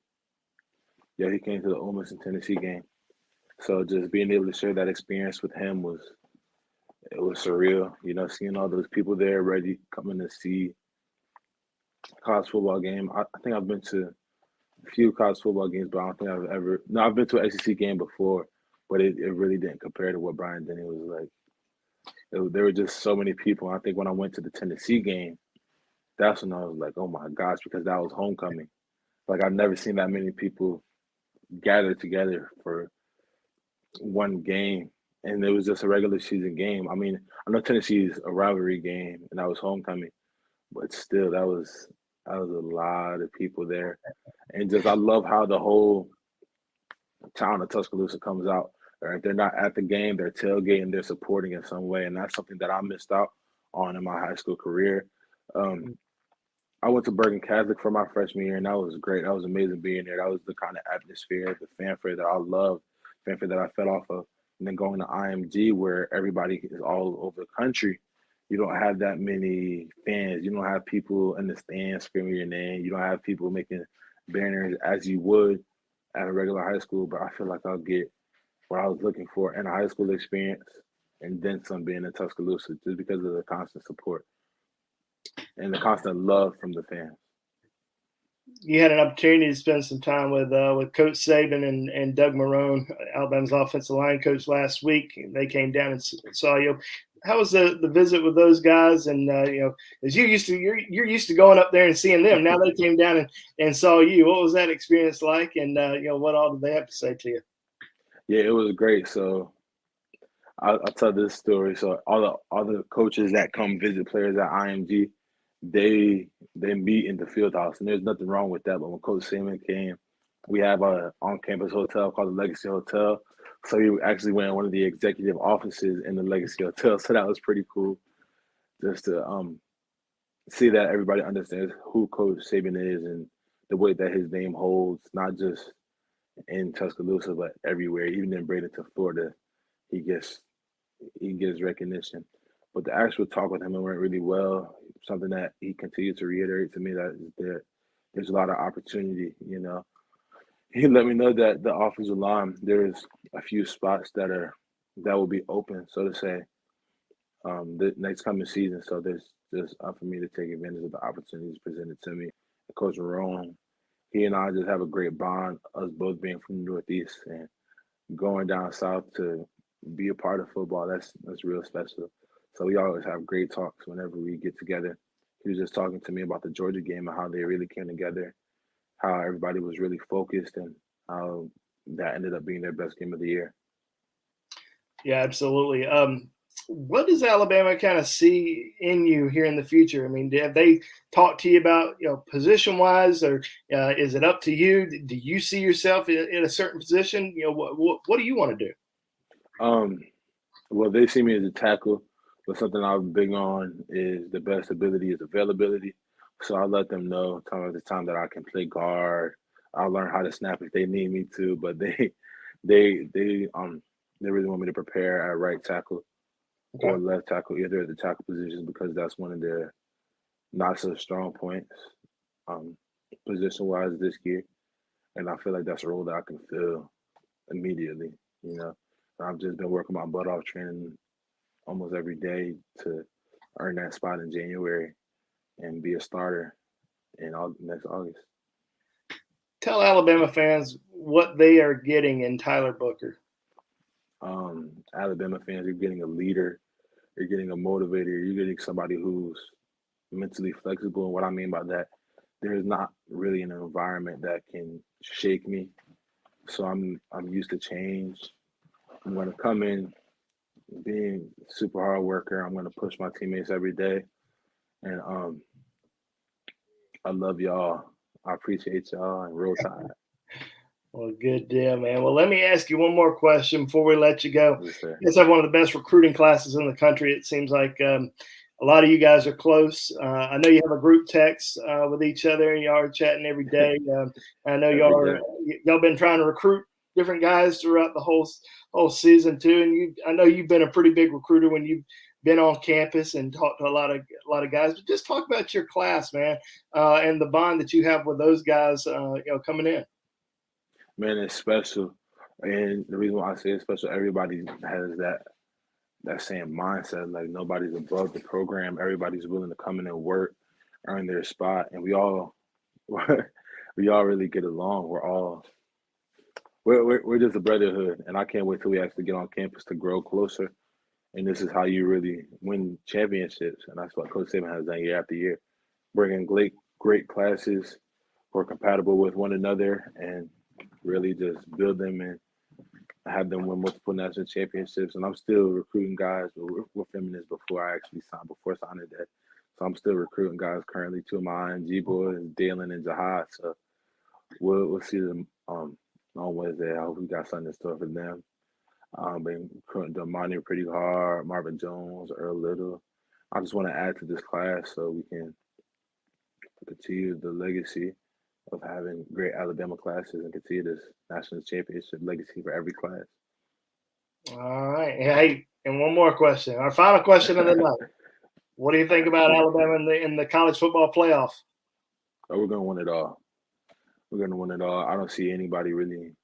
Yeah, he came to the Ole Miss and Tennessee game. So just being able to share that experience with him was surreal. Seeing all those people there ready, coming to see college football game. I think I've been to a few college football games, but I don't think I've been to an SEC game before, but it really didn't compare to what Brian Denny was like. There were just so many people. I think when I went to the Tennessee game, that's when I was like, oh my gosh, because that was homecoming. Like, I've never seen that many people gather together for one game, and it was just a regular season game. I mean, I know Tennessee's a rivalry game, and that was homecoming, but still, that was a lot of people there, and just I love how the whole town of Tuscaloosa comes out. Or if they're not at the game, they're tailgating, they're supporting in some way, and that's something that I missed out on in my high school career. I went to Bergen Catholic for my freshman year, and that was great. That was amazing being there. That was the kind of atmosphere, the fanfare that I loved, fanfare that I fed off of. And then going to IMG, where everybody is all over the country, you don't have that many fans. You don't have people in the stands screaming your name. You don't have people making banners as you would at a regular high school. But I feel like I'll get what I was looking for in a high school experience, and then some being in Tuscaloosa, just because of the constant support and the constant love from the fans. You had an opportunity to spend some time with Coach Saban and Doug Marrone, Alabama's offensive line coach, last week. They came down and saw you. How was the visit with those guys? And as you're used to going up there and seeing them. Now they came down and saw you. What was that experience like? And what all did they have to say to you? Yeah, it was great. So I'll tell this story. So all the coaches that come visit players at IMG, they meet in the field house, and there's nothing wrong with that. But when Coach Saban came, we have a on-campus hotel called the Legacy Hotel. So he actually went in one of the executive offices in the Legacy Hotel. So that was pretty cool, just to see that everybody understands who Coach Saban is and the weight that his name holds, not just in Tuscaloosa, but everywhere. Even in Bradenton, Florida, he gets recognition. But the actual talk with him went really well. Something that he continued to reiterate to me, that there's a lot of opportunity. He let me know that the offensive line, there's a few spots that will be open, so to say, the next coming season. So there's just up for me to take advantage of the opportunities presented to me. And Coach Marrone, he and I just have a great bond, us both being from the Northeast and going down south to be a part of football. That's real special. So we always have great talks whenever we get together. He was just talking to me about the Georgia game and how they really came together, how everybody was really focused, and how that ended up being their best game of the year. Yeah, absolutely. What does Alabama kind of see in you here in the future? I mean, have they talked to you about, position-wise, or is it up to you? Do you see yourself in a certain position? What do you want to do? Well, they see me as a tackle, but something I'm big on is the best ability is availability. So I let them know time at the time that I can play guard. I'll learn how to snap if they need me to, but they really want me to prepare at right tackle or left tackle, either at the tackle positions, because that's one of their not so strong points, position-wise this year. And I feel like that's a role that I can fill immediately. I've just been working my butt off, training almost every day to earn that spot in January and be a starter in next August. Tell Alabama fans what they are getting in Tyler Booker. Alabama fans, you're getting a leader, you're getting a motivator, you're getting somebody who's mentally flexible. And what I mean by that, there's not really an environment that can shake me. So I'm used to change. I'm going to come in being a super hard worker. I'm going to push my teammates every day. And I love y'all. I appreciate y'all, and Roll Tide. Well, good deal, man. Well, let me ask you one more question before we let you go. Yes, sir. It's like one of the best recruiting classes in the country. It seems like a lot of you guys are close. I know you have a group text with each other, and y'all are chatting every day. I know y'all been trying to recruit different guys throughout the whole season too. And I know you've been a pretty big recruiter when you've been on campus and talked to a lot of guys. But just talk about your class, man, and the bond that you have with those guys, coming in. Man, it's special. And the reason why I say it's special, everybody has that same mindset. Like, nobody's above the program. Everybody's willing to come in and work, earn their spot. And we all really get along. We're just a brotherhood. And I can't wait till we actually get on campus to grow closer. And this is how you really win championships. And that's what Coach Saban has done year after year. Bringing great classes who are compatible with one another and really just build them and have them win multiple national championships. And I'm still recruiting guys with feminists before I actually before signing day. So I'm still recruiting guys currently. Two of my IMG boys, Dayne and Jihaad. So we'll see them on Wednesday. I hope we got something in store for them. Been recruiting Amari pretty hard, Marvin Jones, Earl Little. I just want to add to this class so we can continue the legacy of having great Alabama classes and continue this national championship legacy for every class. All right. Hey, and one more question. Our final question of the night. What do you think about Alabama in the college football playoff? Oh, we're going to win it all. We're going to win it all. I don't see anybody really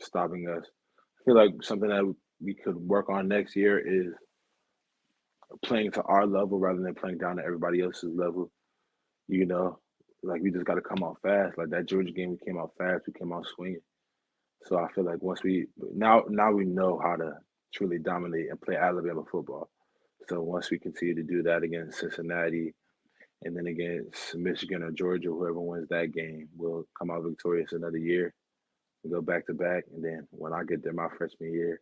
stopping us. I feel like something that we could work on next year is playing to our level rather than playing down to everybody else's level. You know, like we just got to come out fast. Like that Georgia game, we came out fast. We came out swinging. So I feel like once we now we know how to truly dominate and play Alabama football. So once we continue to do that against Cincinnati and then against Michigan or Georgia, whoever wins that game will come out victorious another year and go back to back. And then when I get there my freshman year,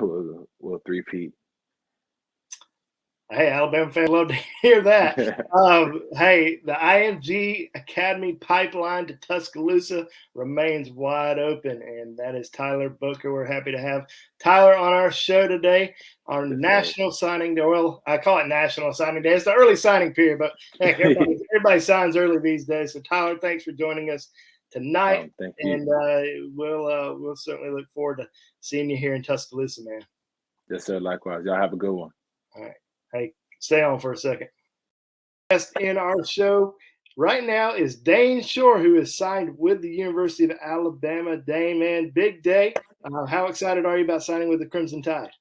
we'll three-peat. Hey, Alabama fans love to hear that. Hey, the IMG Academy pipeline to Tuscaloosa remains wide open, and that is Tyler Booker. We're happy to have Tyler on our show today on National Signing Day. Well, I call it National Signing Day. It's the early signing period, but heck, everybody signs early these days. So, Tyler, thanks for joining us tonight, Thank you. and we'll certainly look forward to seeing you here in Tuscaloosa, man. Yes, sir. Likewise. Y'all have a good one. All right. Hey, stay on for a second. Guest in our show right now is Dayne Shor, who is signed with the University of Alabama. Dayne, man, big day. How excited are you about signing with the Crimson Tide?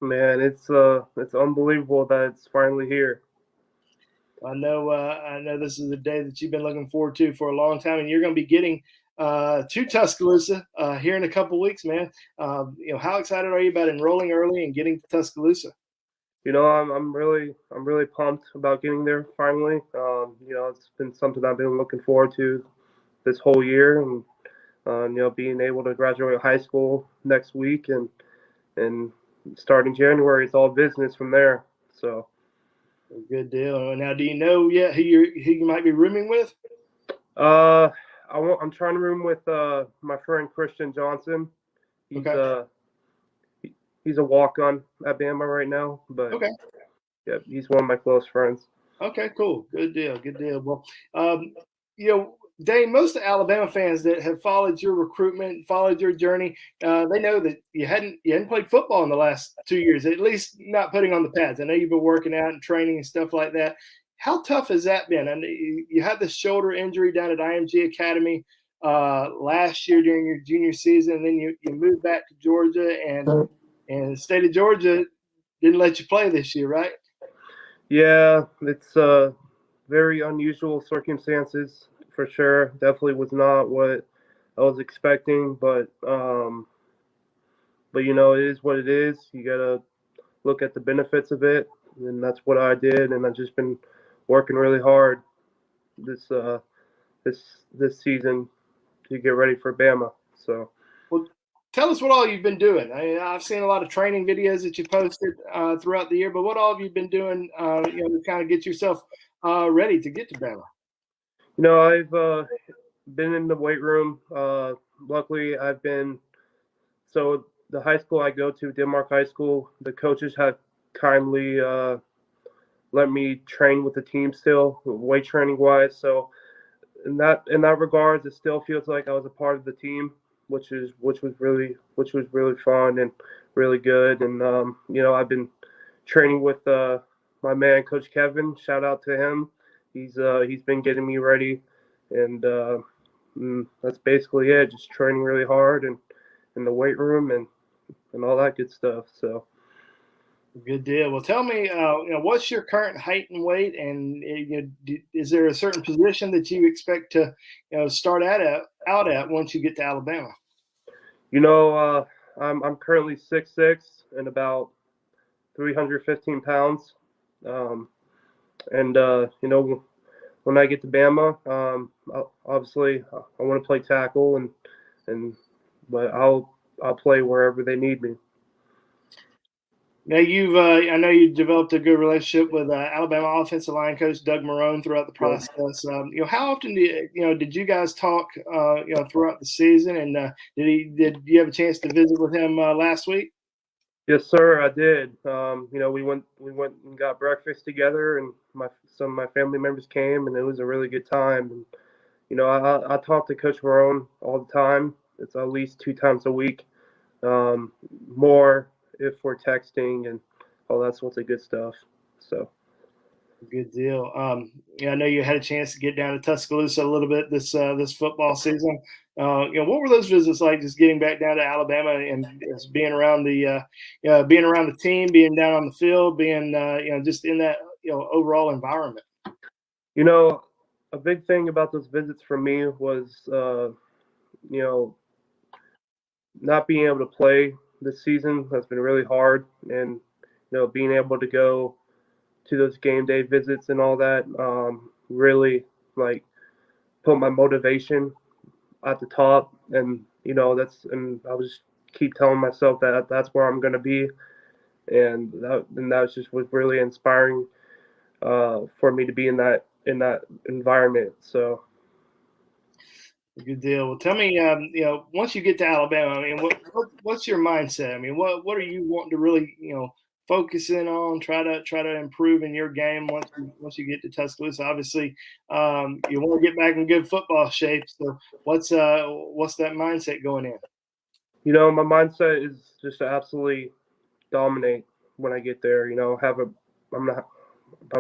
Man, it's unbelievable that it's finally here. I know this is a day that you've been looking forward to for a long time, and you're going to be getting to Tuscaloosa here in a couple of weeks, man. How excited are you about enrolling early and getting to Tuscaloosa? I'm really pumped about getting there finally. It's been something I've been looking forward to this whole year, and being able to graduate high school next week and starting January, it's all business from there. So, good deal. Now, do you know yet who you might be rooming with? I'm trying to room with my friend Christian Johnson. He's okay. He's a walk-on at Bama right now, but okay. Yeah, he's one of my close friends. Okay, cool. Good deal. Well, Dayne, most of Alabama fans that have followed your recruitment, followed your journey, they know that you hadn't played football in the last 2 years, at least not putting on the pads. I know you've been working out and training and stuff like that. How tough has that been? And you had the shoulder injury down at IMG Academy last year during your junior season, and then you moved back to Georgia, and the state of Georgia didn't let you play this year, right? Yeah, it's very unusual circumstances for sure. Definitely was not what I was expecting, but it is what it is. You gotta look at the benefits of it, and that's what I did. And I've just been working really hard this season to get ready for Bama. So. Well, tell us what all you've been doing. I've seen a lot of training videos that you posted throughout the year, but what all have you been doing, to kind of get yourself ready to get to Bama? I've been in the weight room. Luckily, so the high school I go to, Denmark High School, the coaches have kindly let me train with the team still, weight training wise. So in that regards, it still feels like I was a part of the team, which was really fun and really good. And I've been training with my man Coach Kevin. Shout out to him. He's been getting me ready, and that's basically it. Just training really hard and in the weight room and all that good stuff. So. Good deal. Well, tell me, what's your current height and weight, and is there a certain position that you expect to, start out at once you get to Alabama? I'm currently 6'6" and about 315 pounds. When I get to Bama, obviously I want to play tackle but I'll play wherever they need me. Now I know you developed a good relationship with Alabama offensive line coach Doug Marrone throughout the process. How often did you guys talk, throughout the season? And did you have a chance to visit with him last week? Yes, sir, I did. We went and got breakfast together, and some of my family members came, and it was a really good time. And I talk to Coach Marrone all the time. It's at least 2 times a week, more if we're texting and all that sorts of good stuff. So. Good deal. I know you had a chance to get down to Tuscaloosa a little bit this football season. What were those visits like? Just getting back down to Alabama and just being around the team, being down on the field, being just in that overall environment. A big thing about those visits for me was not being able to play this season has been really hard, and being able to go to those game day visits and all that really put my motivation at the top, and and I was keep telling myself that that's where I'm going to be, and that was really inspiring for me to be in that environment. So. Good deal. Well, tell me, once you get to Alabama, I mean, what's your mindset? I mean, what are you wanting to really, focus in on? Try to improve in your game once you get to Tuscaloosa. Obviously, you want to get back in good football shape. So, what's that mindset going in? My mindset is just to absolutely dominate when I get there. My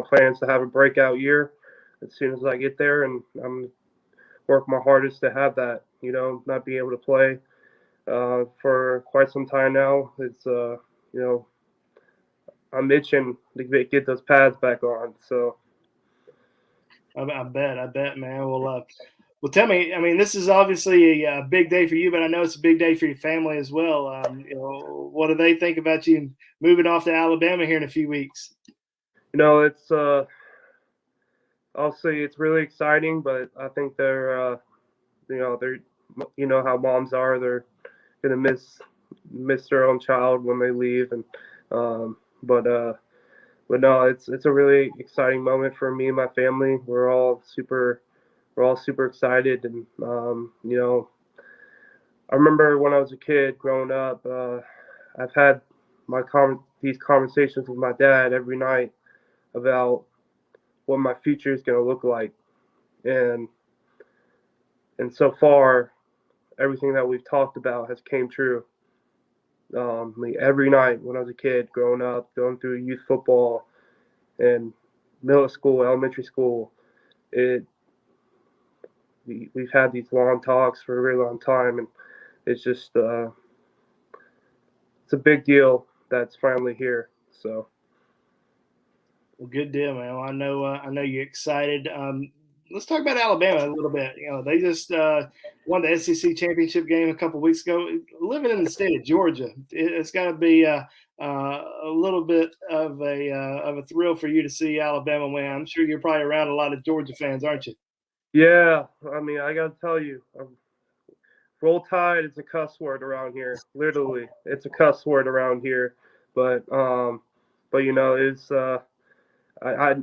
plan is to have a breakout year as soon as I get there, and I'm work my hardest to have that, not be able to play for quite some time now. It's, I'm itching to get those pads back on. So. I bet, man. Well, tell me, I mean, this is obviously a big day for you, but I know it's a big day for your family as well. What do they think about you moving off to Alabama here in a few weeks? It's, I'll say it's really exciting, but I think they're how moms are. They're gonna miss their own child when they leave, and but no, it's a really exciting moment for me and my family. We're all super excited, and I remember when I was a kid growing up, I've had these conversations with my dad every night about what my future is going to look like, and so far everything that we've talked about has came true. Every night when I was a kid growing up, going through youth football and middle school, elementary school, we've had these long talks for a really long time, and it's just it's a big deal that's finally here. So. Well, good deal, man. Well, I know you're excited. Let's talk about Alabama a little bit. They just won the SEC championship game a couple weeks ago. Living in the state of Georgia, it's got to be a little bit of a thrill for you to see Alabama win. I'm sure you're probably around a lot of Georgia fans, aren't you? Yeah, I mean, I got to tell you, Roll Tide is a cuss word around here. Literally, it's a cuss word around here. But it's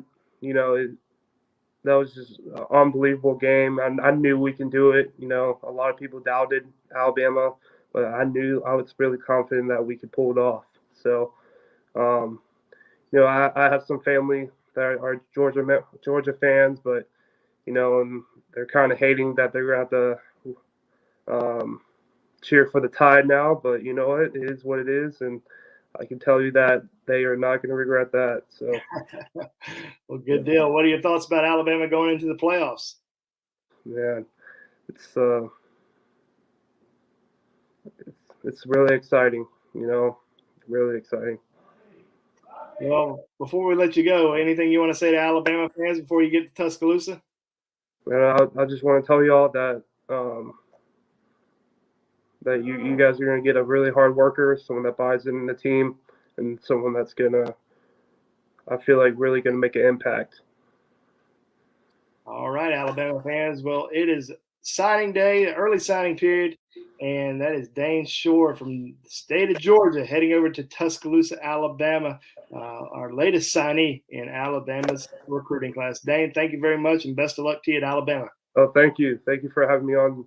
that was just an unbelievable game. I knew we can do it. A lot of people doubted Alabama, but I was really confident that we could pull it off. So, I have some family that are Georgia fans, but and they're kind of hating that they're gonna have to cheer for the Tide now. But you know what? It is what it is, and I can tell you that they are not going to regret that. So, well, good deal. What are your thoughts about Alabama going into the playoffs? Man, it's really exciting. Really exciting. Well, before we let you go, anything you want to say to Alabama fans before you get to Tuscaloosa? Man, I just want to tell y'all that that you guys are going to get a really hard worker, someone that buys in the team, and someone that's I feel like really going to make an impact. All right, Alabama fans. Well, it is signing day, early signing period. and that is Dayne Shor from the state of Georgia, heading over to Tuscaloosa, Alabama, our latest signee in Alabama's recruiting class. Dayne, thank you very much, and best of luck to you at Alabama. Oh, thank you. Thank you for having me on.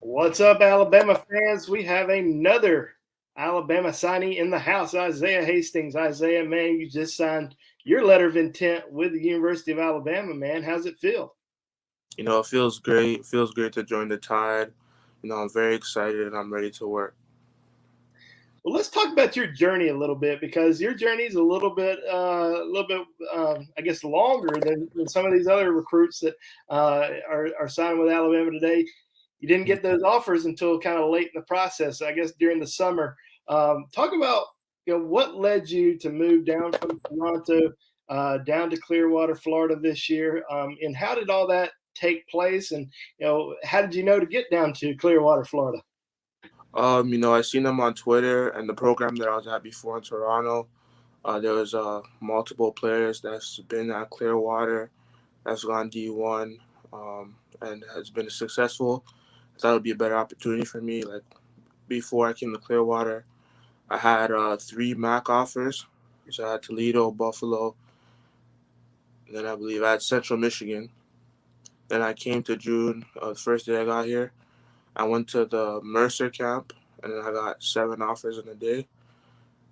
What's up, Alabama fans? We have another Alabama signee in the house, Isaiah Hastings. Isaiah, man, you just signed your letter of intent with the University of Alabama, man. How's it feel? You know, it feels great. It feels great to join the Tide. You know, I'm very excited and I'm ready to work. Well, let's talk about your journey a little bit, because your journey is a little bit, I guess, longer than some of these other recruits that are signing with Alabama today. You didn't get those offers until kind of late in the process, I guess, during the summer. Talk about, what led you to move down from Toronto down to Clearwater, Florida this year, and how did all that take place? And how did you know to get down to Clearwater, Florida? You know, I seen them on Twitter and the program that I was at before in Toronto. There was multiple players that's been at Clearwater, that's gone D1, and has been successful. I thought it would be a better opportunity for me. Like before I came to Clearwater, I had 3 MAC offers. So I had Toledo, Buffalo, and then I believe I had Central Michigan. Then I came to June, the first day I got here. I went to the Mercer camp, and then I got 7 offers in a day.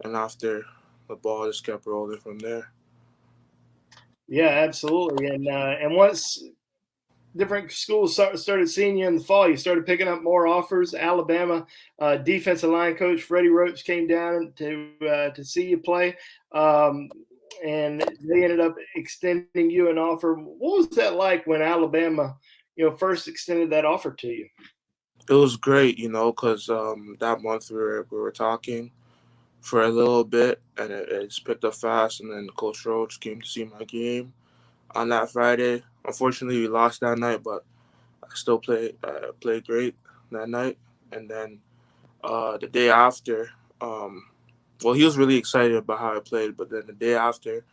And after, the ball just kept rolling from there. Yeah, absolutely. And once different schools started seeing you in the fall, you started picking up more offers. Alabama defensive line coach Freddie Roach came down to see you play, and they ended up extending you an offer. What was that like when Alabama, first extended that offer to you? It was great, because that month we were talking for a little bit, and it just picked up fast. And then Coach Roach came to see my game on that Friday. Unfortunately, we lost that night, but I still played great that night. And then the day after, he was really excited about how I played. But then the day after,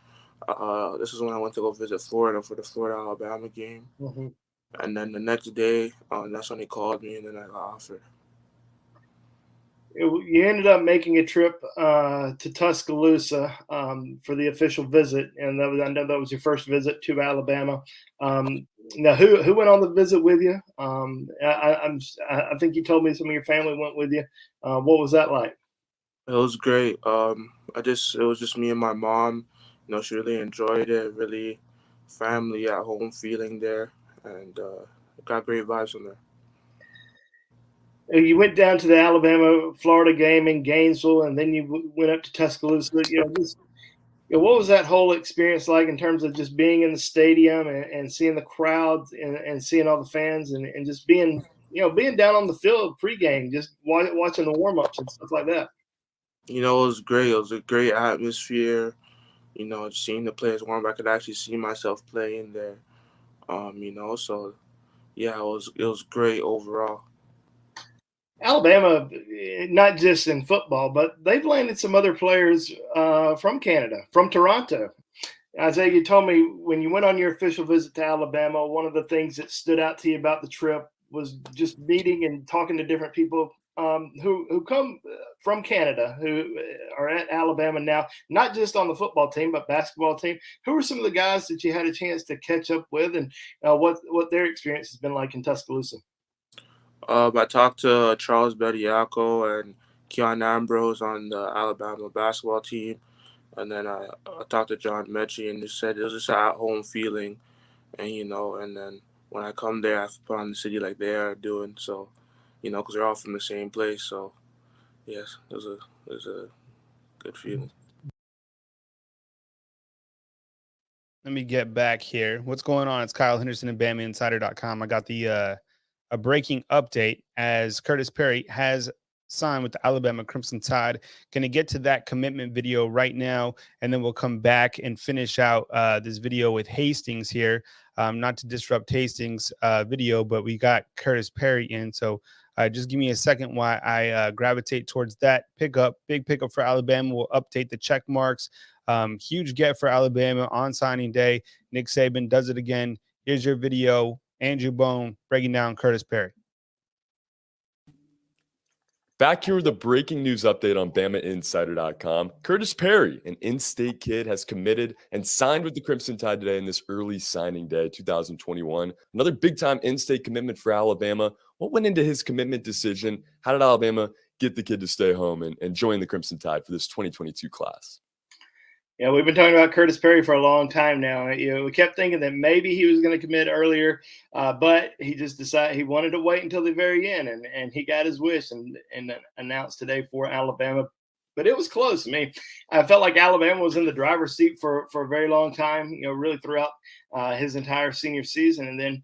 this is when I went to go visit Florida for the Florida-Alabama game. Mm-hmm. And then the next day, that's when he called me, and then I got offered. You ended up making a trip to Tuscaloosa for the official visit, and I know that was your first visit to Alabama. Now, who went on the visit with you? I think you told me some of your family went with you. What was that like? It was great. It was just me and my mom. She really enjoyed it. Really family at home feeling there, and got great vibes from there. You went down to the Alabama-Florida game in Gainesville, and then you went up to Tuscaloosa. What was that whole experience like in terms of just being in the stadium and seeing the crowds and seeing all the fans and just being down on the field pregame, just watching the warm-ups and stuff like that? It was great. It was a great atmosphere. Seeing the players warm up, I could actually see myself playing there. So yeah, it was great overall. Alabama, not just in football, but they've landed some other players from Canada, from Toronto. Isaiah, you told me when you went on your official visit to Alabama, one of the things that stood out to you about the trip was just meeting and talking to different people who come from Canada, who are at Alabama now, not just on the football team, but basketball team. Who are some of the guys that you had a chance to catch up with, and what their experience has been like in Tuscaloosa? I talked to Charles Bediaco and Keon Ambrose on the Alabama basketball team. And then I talked to John Mechie, and he said it was just an at-home feeling. And, and then when I come there, I have to put on the city like they are doing. So, because they're all from the same place. So, yes, it was a good feeling. Let me get back here. What's going on? It's Kyle Henderson at BamaInsider.com. I got the a breaking update as Khurtiss Perry has signed with the Alabama Crimson Tide. Going to get to that commitment video right now, and then we'll come back and finish out this video with Hastings here. Not to disrupt Hastings' video, but we got Khurtiss Perry in. So just give me a second while I gravitate towards that pickup. Big pickup for Alabama. We'll update the check marks. Huge get for Alabama on signing day. Nick Saban does it again. Here's your video. Andrew Bone breaking down Khurtiss Perry. Back here with a breaking news update on BamaInsider.com. Khurtiss Perry, an in-state kid, has committed and signed with the Crimson Tide today in this early signing day, 2021. Another big-time in-state commitment for Alabama. What went into his commitment decision? How did Alabama get the kid to stay home and join the Crimson Tide for this 2022 class? Yeah, we've been talking about Khurtiss Perry for a long time now. We kept thinking that maybe he was going to commit earlier, but he just decided he wanted to wait until the very end, and he got his wish and announced today for Alabama. But it was close. I mean, I felt like Alabama was in the driver's seat for a very long time, really throughout his entire senior season. And then,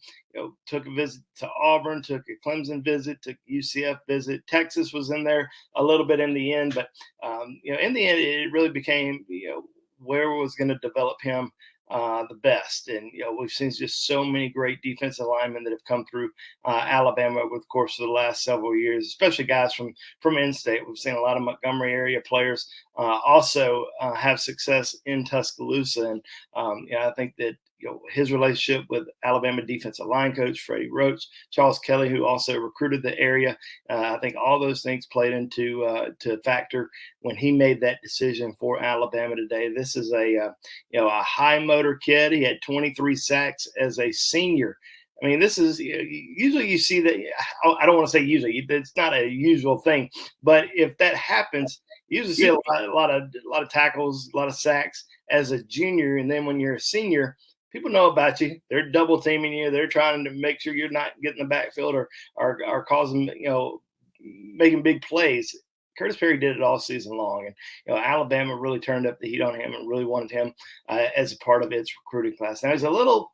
took a visit to Auburn, took a Clemson visit, took UCF visit. Texas was in there a little bit in the end. But, in the end, it really became, where was going to develop him the best. And, we've seen just so many great defensive linemen that have come through Alabama over the course of the last several years, especially guys from in-state. We've seen a lot of Montgomery area players also have success in Tuscaloosa. And, I think that, his relationship with Alabama defensive line coach Freddie Roach, Charles Kelly, who also recruited the area, I think all those things played into to factor when he made that decision for Alabama today. This is a high motor kid. He had 23 sacks as a senior. I mean, this is usually you see that. I don't want to say usually; it's not a usual thing. But if that happens, you usually see a lot of tackles, a lot of sacks as a junior, and then when you're a senior, people know about you. They're double teaming you. They're trying to make sure you're not getting the backfield or causing, making big plays. Khurtiss Perry did it all season long. And, Alabama really turned up the heat on him and really wanted him as a part of its recruiting class. Now, he's a little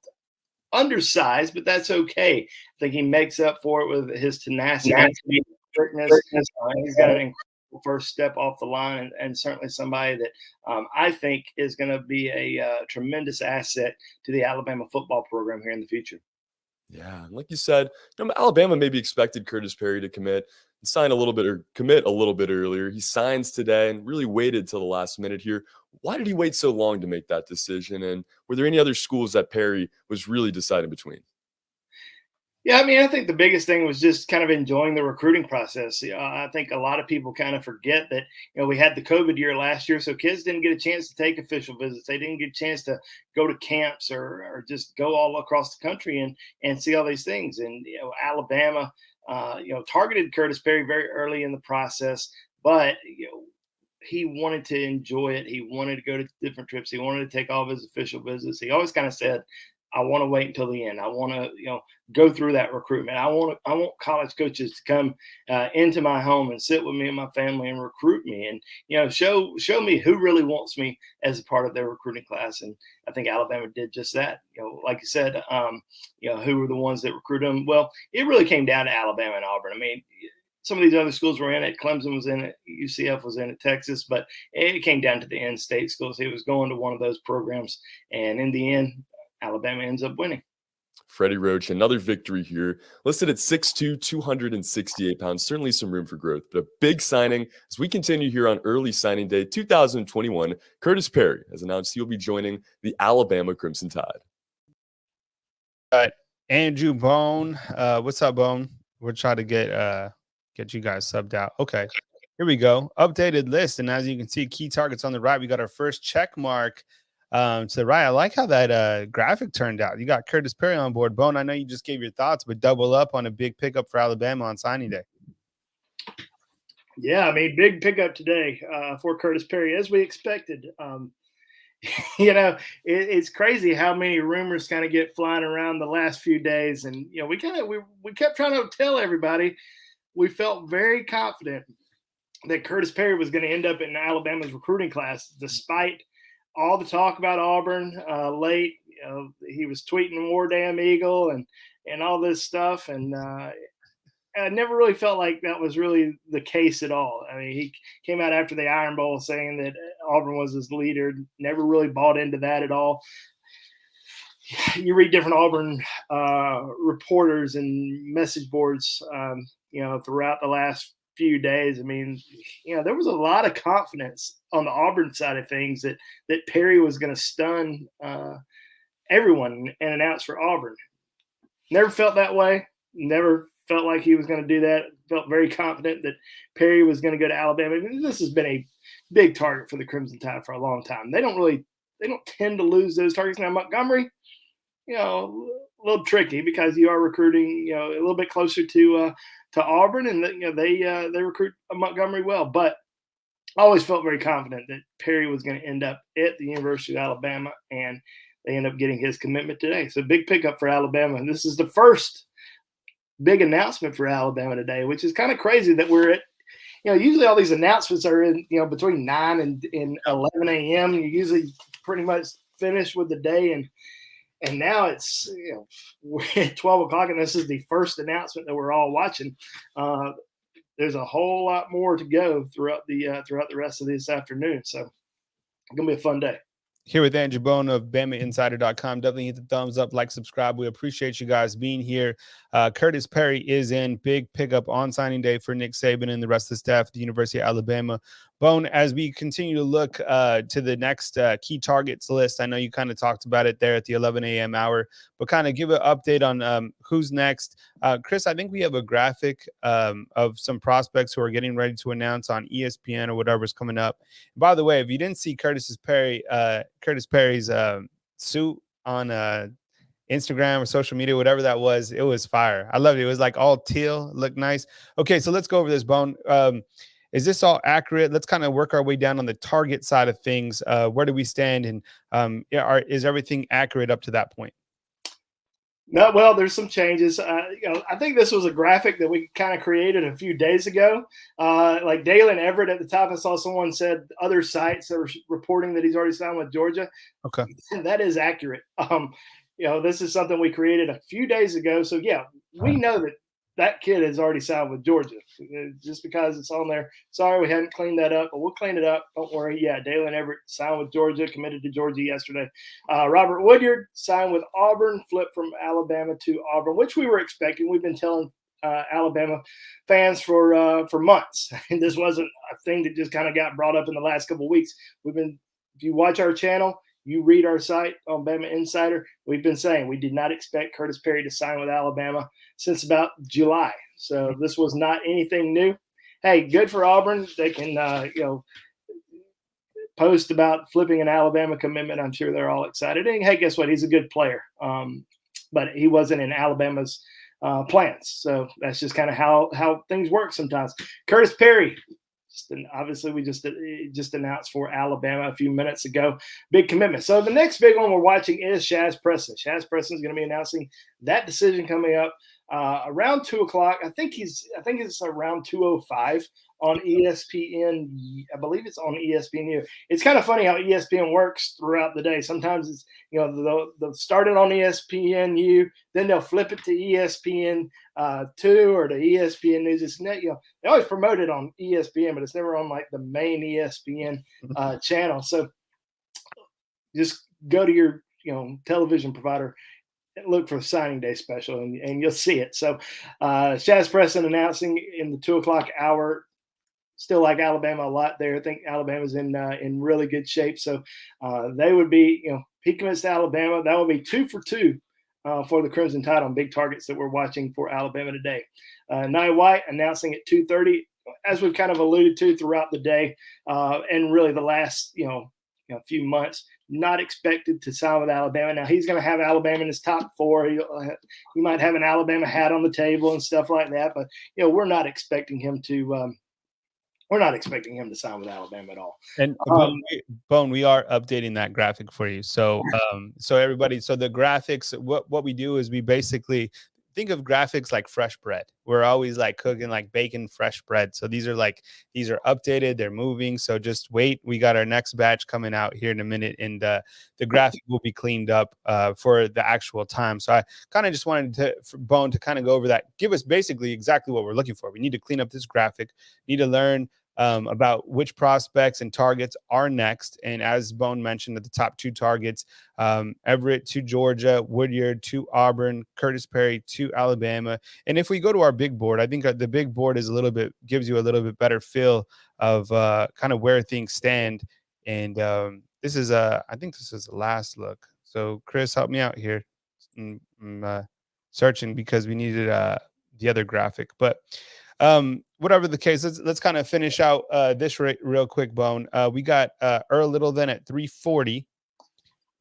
undersized, but that's okay. I think he makes up for it with his tenacity, quickness. He's got an incredible first step off the line, and certainly somebody that I think is going to be a tremendous asset to the Alabama football program here in the future. Yeah, like you said, Alabama maybe expected Khurtiss Perry to commit a little bit earlier. He signs today and really waited till the last minute here. Why did he wait so long to make that decision? And were there any other schools that Perry was really deciding between? Yeah, I mean, I think the biggest thing was just kind of enjoying the recruiting process. I think a lot of people kind of forget that, we had the COVID year last year, so kids didn't get a chance to take official visits. They didn't get a chance to go to camps or just go all across the country and see all these things. And, Alabama, targeted Khurtiss Perry very early in the process, but, he wanted to enjoy it. He wanted to go to different trips. He wanted to take all of his official visits. He always kind of said, I want to wait until the end. I want to, go through that recruitment. I want college coaches to come into my home and sit with me and my family and recruit me and, show me who really wants me as a part of their recruiting class. And I think Alabama did just that. Like you said, who were the ones that recruited them? Well, it really came down to Alabama and Auburn. I mean, some of these other schools were in it. Clemson was in it. UCF was in it. Texas. But it came down to the in-state schools. He was going to one of those programs. And in the end, Alabama ends up winning. Freddie Roach, another victory here. Listed at 6'2", 268 pounds. Certainly some room for growth. But a big signing as we continue here on early signing day 2021. Khurtiss Perry has announced he'll be joining the Alabama Crimson Tide. All right. Andrew Bone. What's up, Bone? We're trying to get you guys subbed out. Okay. Here we go. Updated list. And as you can see, key targets on the right. We got our first check mark. To the right. I like how that graphic turned out. You got Khurtiss Perry on board. Bone, I know you just gave your thoughts, but double up on a big pickup for Alabama on signing day. Yeah, I mean, big pickup today for Khurtiss Perry, as we expected. It's crazy how many rumors kind of get flying around the last few days, and we kept trying to tell everybody we felt very confident that Khurtiss Perry was going to end up in Alabama's recruiting class, despite all the talk about Auburn late. He was tweeting "War Damn Eagle" and all this stuff, and I never really felt like that was really the case at all. I mean, he came out after the Iron Bowl saying that Auburn was his leader. Never really bought into that at all. You read different Auburn reporters and message boards, throughout the last few days. I mean, there was a lot of confidence on the Auburn side of things that Perry was going to stun everyone and announce for Auburn. Never felt that way. Never felt like he was going to do that. felt very confident that Perry was going to go to Alabama. I mean, this has been a big target for the Crimson Tide for a long time. They don't tend to lose those targets. Now Montgomery, a little tricky because you are recruiting, a little bit closer to Auburn, and they recruit Montgomery well. But I always felt very confident that Perry was going to end up at the University of Alabama, and they end up getting his commitment today. So big pickup for Alabama, and this is the first big announcement for Alabama today, which is kind of crazy that we're at. Usually all these announcements are in, between 9 and 11 a.m. You usually pretty much finish with the day, and now it's we're at 12 o'clock, and this is the first announcement that we're all watching. There's a whole lot more to go throughout the rest of this afternoon, so it's gonna be a fun day. Here with Andrew Bone of BamaInsider.com. Definitely hit the thumbs up, like, subscribe. We appreciate you guys being here. Khurtiss Perry is in. Big pickup on signing day for Nick Saban and the rest of the staff at the University of Alabama. Bone, as we continue to look to the next key targets list, I know you kind of talked about it there at the 11 a.m. hour, but kind of give an update on who's next. Chris, I think we have a graphic of some prospects who are getting ready to announce on ESPN or whatever's coming up. By the way, if you didn't see Khurtiss Perry's suit on Instagram or social media, whatever that was, it was fire. I loved it. It was like all teal, looked nice. Okay, so let's go over this, Bone. Is this all accurate? Let's kind of work our way down on the target side of things. Where do we stand? And is everything accurate up to that point? No, well, there's some changes. I think this was a graphic that we kind of created a few days ago. Like Daylen Everett at the top, I saw someone said other sites that were reporting that he's already signed with Georgia. Okay. That is accurate. This is something we created a few days ago. So, yeah, we know that kid has already signed with Georgia. Just because it's on there. Sorry, we hadn't cleaned that up, but we'll clean it up. Don't worry. Yeah, Daylen Everett signed with Georgia, committed to Georgia yesterday. Robert Woodyard signed with Auburn, flipped from Alabama to Auburn, which we were expecting. We've been telling Alabama fans for months. And this wasn't a thing that just kind of got brought up in the last couple of weeks. If you watch our channel, you read our site on BamaInsider, we've been saying we did not expect Khurtiss Perry to sign with Alabama since about July. So this was not anything new. Hey, good for Auburn. They can, post about flipping an Alabama commitment. I'm sure they're all excited. And hey, guess what? He's a good player. But he wasn't in Alabama's plans. So that's just kind of how things work sometimes. Khurtiss Perry. Obviously, we just announced for Alabama a few minutes ago. Big commitment. So the next big one we're watching is Shazz Preston. Shazz Preston is going to be announcing that decision coming up around 2 o'clock. I think it's around 2:05 on ESPN. I believe it's on ESPN. It's kind of funny how ESPN works throughout the day. Sometimes it's they'll start it on ESPNU, then they'll flip it to ESPN 2 or to ESPN News. It's they always promote it on ESPN, but it's never on like the main ESPN channel. So just go to your television provider, look for the signing day special, and you'll see it. So Shazz Preston announcing in the 2 o'clock hour. Still like Alabama a lot there. I think Alabama's in really good shape. So they would be, he commits to Alabama. That would be 2 for 2 for the Crimson Tide on big targets that we're watching for Alabama today. Nia White announcing at 2:30, as we've kind of alluded to throughout the day, and really the last few months. Not expected to sign with Alabama. Now he's going to have Alabama in his top 4. He might have an Alabama hat on the table and stuff like that, but we're not expecting him to. We're not expecting him to sign with Alabama at all. And Bone, we are updating that graphic for you. So, everybody, so the graphics, what we do is we basically think of graphics like fresh bread. We're always like cooking like bacon fresh bread. So these are updated, they're moving. So just wait. We got our next batch coming out here in a minute, and the graphic will be cleaned up for the actual time. So I kind of just wanted for Bone to kind of go over that, give us basically exactly what we're looking for. We need to clean up this graphic, need to learn about which prospects and targets are next. And as Bone mentioned, at the top 2 targets, Everett to Georgia, Woodyard to Auburn, Khurtiss Perry to Alabama. And if we go to our big board, I think the big board is gives you a little bit better feel of kind of where things stand. And I think this is the last look. So Chris, help me out here. I'm searching because we needed the other graphic, but Whatever the case, let's kind of finish out this real quick, Bone. We got Earl Little then at 340.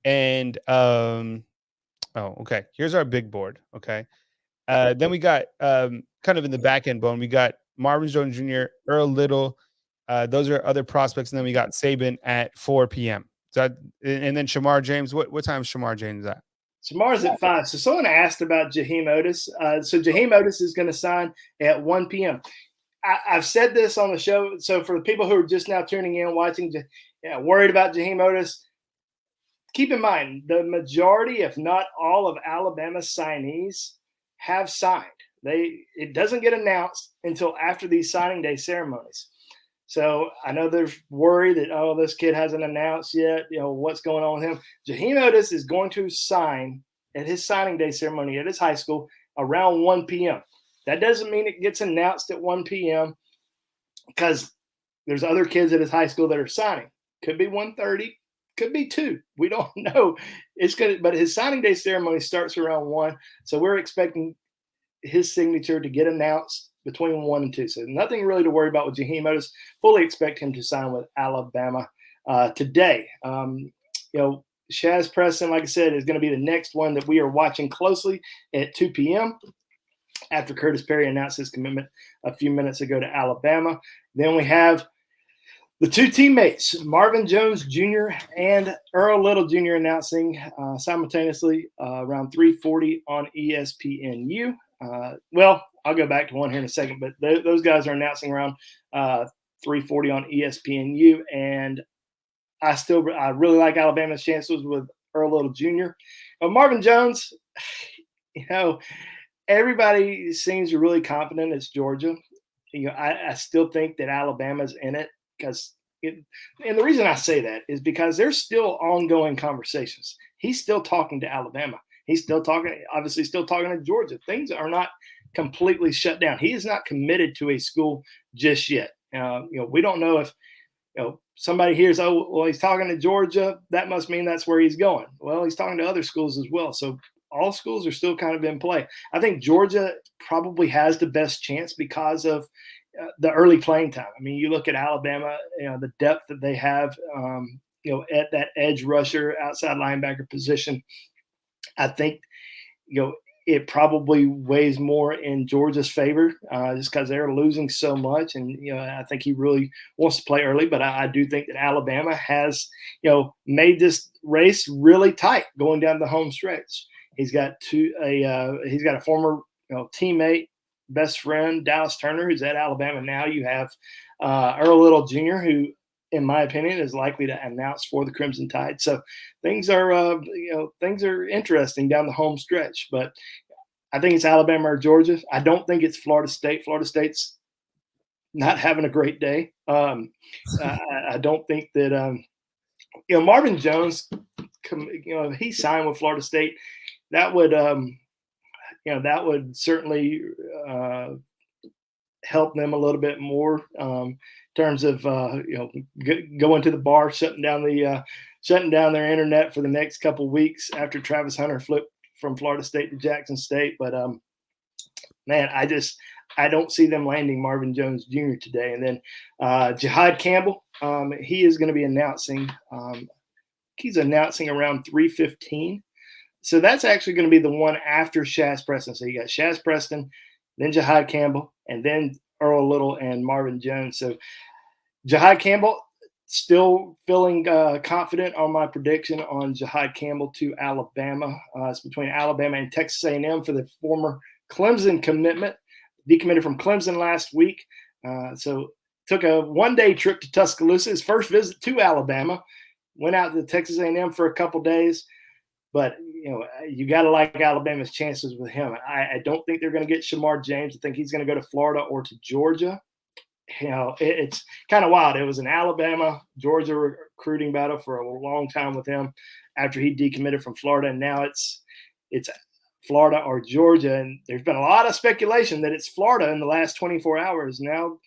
And okay, here's our big board. Okay. Then we got kind of in the back end, Bone. We got Marvin Jones Jr., Earl Little. Those are other prospects. And then we got Saban at 4 p.m. And then Shamar James. What time is Shamar James at? Shamar's at 5. So someone asked about Jaheim Otis. So Jaheim Otis is going to sign at 1 p.m. I've said this on the show. So for the people who are just now tuning in, watching, worried about Jaheim Otis, keep in mind the majority, if not all, of Alabama's signees have signed. It doesn't get announced until after these signing day ceremonies. So I know there's worry that, this kid hasn't announced yet, what's going on with him. Jaheim Otis is going to sign at his signing day ceremony at his high school around 1 p.m. That doesn't mean it gets announced at 1 p.m. because there's other kids at his high school that are signing. Could be 1:30, could be 2. We don't know. But his signing day ceremony starts around 1. So we're expecting his signature to get announced between 1 and 2. So nothing really to worry about with Jaheim Otis. Fully expect him to sign with Alabama today. Shazz Preston, like I said, is going to be the next one that we are watching closely at 2 p.m. after Khurtiss Perry announced his commitment a few minutes ago to Alabama. Then we have the 2 teammates, Marvin Jones Jr. and Earl Little Jr. announcing simultaneously around 3:40 on ESPNU. I'll go back to one here in a second, but those guys are announcing around 3:40 on ESPNU, and I really like Alabama's chances with Earl Little Jr. Marvin Jones, everybody seems really confident it's Georgia. I still think that Alabama's in it and the reason I say that is because there's still ongoing conversations. He's still talking to Alabama. He's still talking to Georgia. Things are not completely shut down. He is not committed to a school just yet. We don't know if somebody hears, he's talking to Georgia. That must mean that's where he's going. Well, he's talking to other schools as well. So all schools are still kind of in play. I think Georgia probably has the best chance because of the early playing time. I mean, you look at Alabama, the depth that they have, at that edge rusher, outside linebacker position. I think, it probably weighs more in Georgia's favor just because they're losing so much. And, I think he really wants to play early. But I do think that Alabama has, made this race really tight going down the home stretch. He's got a former teammate, best friend, Dallas Turner, who's at Alabama now. You have Earl Little Jr., who, in my opinion, is likely to announce for the Crimson Tide. So things are interesting down the home stretch. But I think it's Alabama or Georgia. I don't think it's Florida State. Florida State's not having a great day. I don't think that Marvin Jones, if he signed with Florida State, that would certainly help them a little bit more in terms of going to the bar, shutting down their internet for the next couple of weeks after Travis Hunter flipped from Florida State to Jackson State. But man, I don't see them landing Marvin Jones Jr. today. And then Jihaad Campbell, he is going to be announcing. He's announcing around 3:15. So that's actually going to be the one after Shazz Preston. So you got Shazz Preston, then Jihaad Campbell, and then Earl Little and Marvin Jones. So Jihaad Campbell, still feeling confident on my prediction on Jihaad Campbell to Alabama. It's between Alabama and Texas A&M for the former Clemson commitment. Decommitted from Clemson last week. So took a one-day trip to Tuscaloosa, his first visit to Alabama. Went out to Texas A&M for a couple days. But, you got to like Alabama's chances with him. I don't think they're going to get Shamar James. I think he's going to go to Florida or to Georgia. It's kind of wild. It was an Alabama-Georgia recruiting battle for a long time with him after he decommitted from Florida. And now it's Florida or Georgia. And there's been a lot of speculation that it's Florida in the last 24 hours. Now,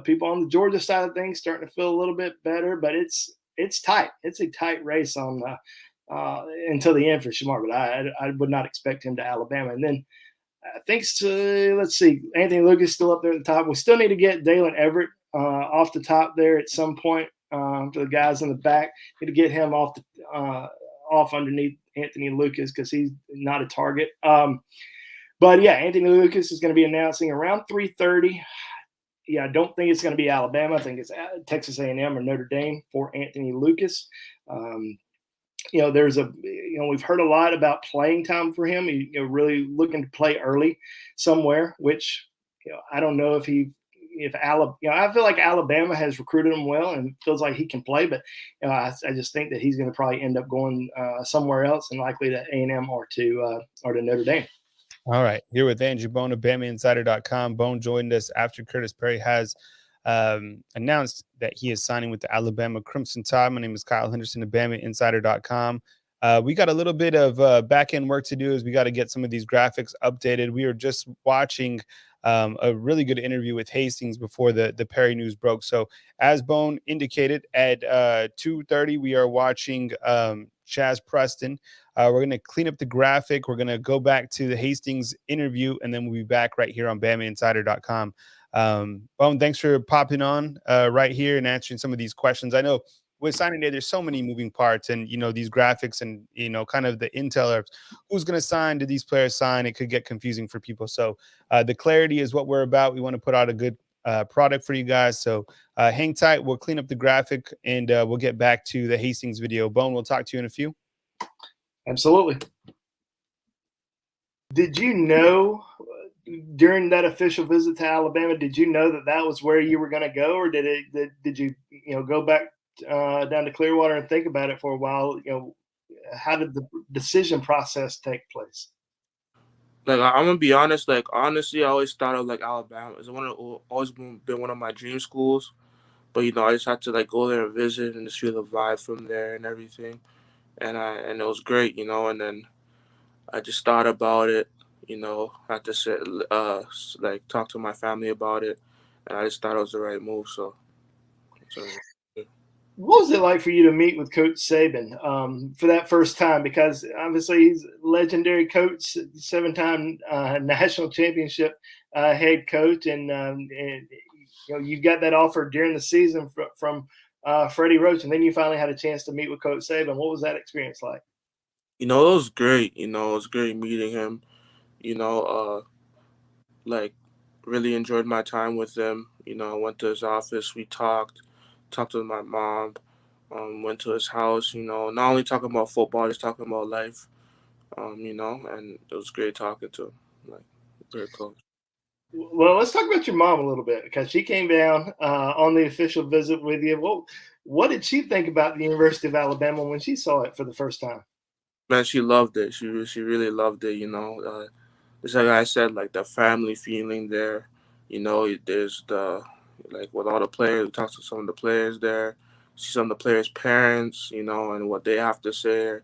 people on the Georgia side of things starting to feel a little bit better, but it's tight. It's a tight race on until the end for Shamar, but I would not expect him to Alabama. And then I think so. Let's see. Anthony Lucas still up there at the top. We still need to get Dalen Everett off the top there at some point. For the guys in the back, need to get him off underneath Anthony Lucas because he's not a target. But yeah, Anthony Lucas is going to be announcing around 3:30. Yeah, I don't think it's going to be Alabama. I think it's Texas A&M or Notre Dame for Anthony Lucas. We've heard a lot about playing time for him. Really looking to play early somewhere, which, I don't know I feel like Alabama has recruited him well and feels like he can play, but I just think that he's going to probably end up going somewhere else and likely to A&M or to Notre Dame. All right. Here with Andrew Bone of BamaInsider.com. Bone joined us after Khurtiss Perry has announced that he is signing with the Alabama Crimson Tide. My name is Kyle Henderson of BamaInsider.com. We got a little bit of back-end work to do as we got to get some of these graphics updated. We were just watching a really good interview with Hastings before the Perry news broke. So as Bone indicated, at 2:30, we are watching Shazz Preston. We're going to clean up the graphic. We're going to go back to the Hastings interview, and then we'll be back right here on BamaInsider.com. Bone, thanks for popping on right here and answering some of these questions. I know with signing day, there's so many moving parts and, these graphics and, kind of the intel of who's going to sign, did these players sign? It could get confusing for people. So the clarity is what we're about. We want to put out a good product for you guys. So hang tight. We'll clean up the graphic and we'll get back to the Hastings video. Bone, we'll talk to you in a few. Absolutely. Did you know during that official visit to Alabama, did you know that was where you were going to go, or did you go back down to Clearwater and think about it for a while? How did the decision process take place? Like, I'm gonna be honest. Like, honestly, I always thought of Alabama. It's always been one of my dream schools. But I just had to go there and visit and just feel the vibe from there and everything. And it was great, and then I just thought about it, had to sit, talk to my family about it, and I just thought it was the right move. So what was it like for you to meet with Coach Saban for that first time? Because obviously he's a legendary coach, 7-time national championship head coach, and you got that offer during the season from Freddie Roach, and then you finally had a chance to meet with Coach Saban. What was that experience like? It was great. It was great meeting him. Really enjoyed my time with him. I went to his office. We talked to my mom. Went to his house. Not only talking about football, just talking about life. And it was great talking to him. Great coach. Well, let's talk about your mom a little bit because she came down on the official visit with you. What did she think about the University of Alabama when she saw it for the first time? Man, she loved it. She really loved it. Just like I said, the family feeling there. There's the with all the players. We talked to some of the players there. See some of the players' parents. And what they have to say.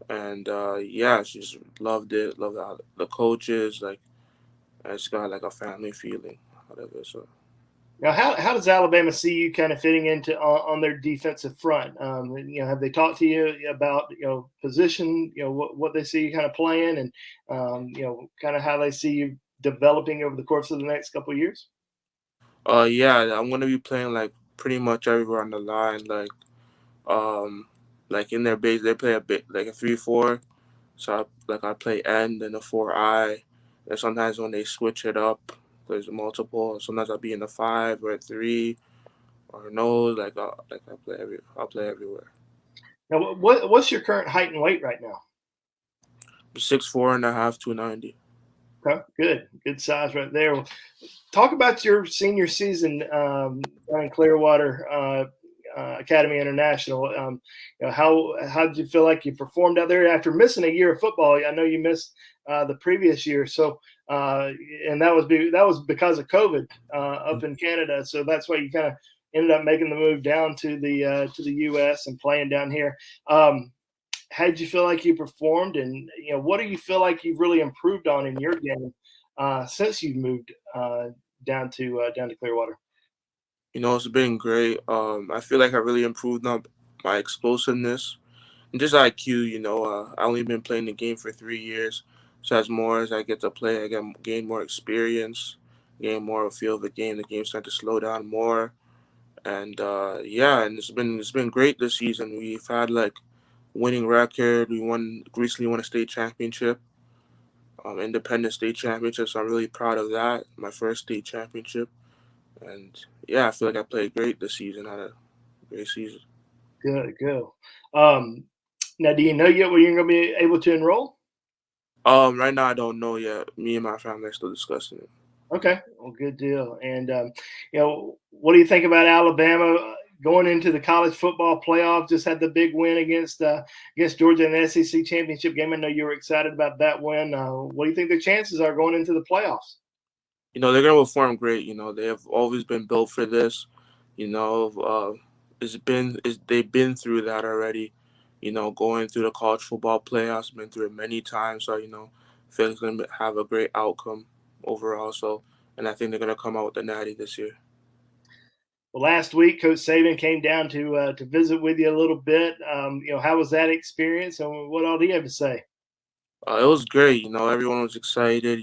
And she just loved it. Loved the coaches. It's got a family feeling, whatever. So now, how does Alabama see you kind of fitting into on their defensive front? Have they talked to you about position? What they see you kind of playing, and kind of how they see you developing over the course of the next couple of years? Yeah, I'm gonna be playing pretty much everywhere on the line. In their base, they play a bit a 3-4. So I play end and a 4-eye. And sometimes when they switch it up, there's multiple. Sometimes I'll be in the 5 or a 3 or nose. I'll play everywhere. Now, what's your current height and weight right now? 6'4.5", 290. Okay, good size right there. Talk about your senior season down in Clearwater Academy International. How did you feel like you performed out there after missing a year of football? I know you missed the previous year, so and that was because of COVID up in Canada. So that's why you kind of ended up making the move down to the U.S. and playing down here. How did you feel like you performed, and what do you feel like you've really improved on in your game since you've moved down to Clearwater? It's been great. I feel like I really improved on my explosiveness and just IQ. I only been playing the game for 3 years, as more as I get to play, I gain more experience, gain more of a feel of the game. The game starting to slow down more, and and it's been great this season. We've had like winning record. We recently won a state championship, independent state championship. So I'm really proud of that. My first state championship, and I feel like I played great this season. Had a great season. Good. Now, do you know yet when you're going to be able to enroll? Right now I don't know yet. Me and my family are still discussing it. Okay, well, good deal. And what do you think about Alabama going into the college football playoff? Just had the big win against Georgia in the SEC championship game. I know you were excited about that win. What do you think the chances are going into the playoffs? They're going to perform great. They have always been built for this. They've been through that already. Going through the college football playoffs, been through it many times. So, I feel it's going to have a great outcome overall. So, and I think they're going to come out with the natty this year. Well, last week, Coach Saban came down to visit with you a little bit. How was that experience, and what all do you have to say? It was great. Everyone was excited.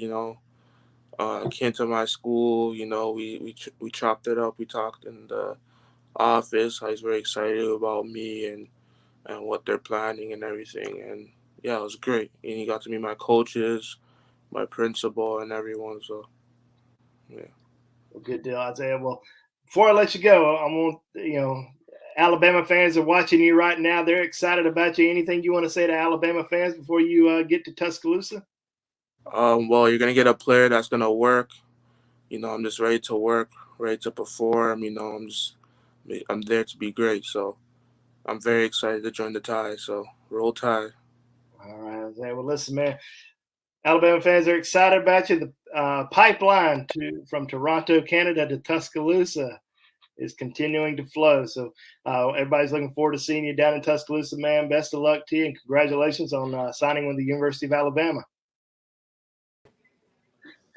Came to my school. We chopped it up. We talked in the office. I was very excited about me and what they're planning and everything. And it was great. And he got to meet my coaches, my principal, and everyone. So, yeah. Well, good deal, Isaiah. Well, before I let you go, I want Alabama fans are watching you right now. They're excited about you. Anything you want to say to Alabama fans before you get to Tuscaloosa? Well, you're gonna get a player that's gonna work. I'm just ready to work, ready to perform. I'm there to be great. So, I'm very excited to join the Tide. So, roll Tide. All right, Isaiah. Well, listen, man. Alabama fans are excited about you. The pipeline from Toronto, Canada to Tuscaloosa is continuing to flow. So everybody's looking forward to seeing you down in Tuscaloosa, man. Best of luck to you, and congratulations on signing with the University of Alabama.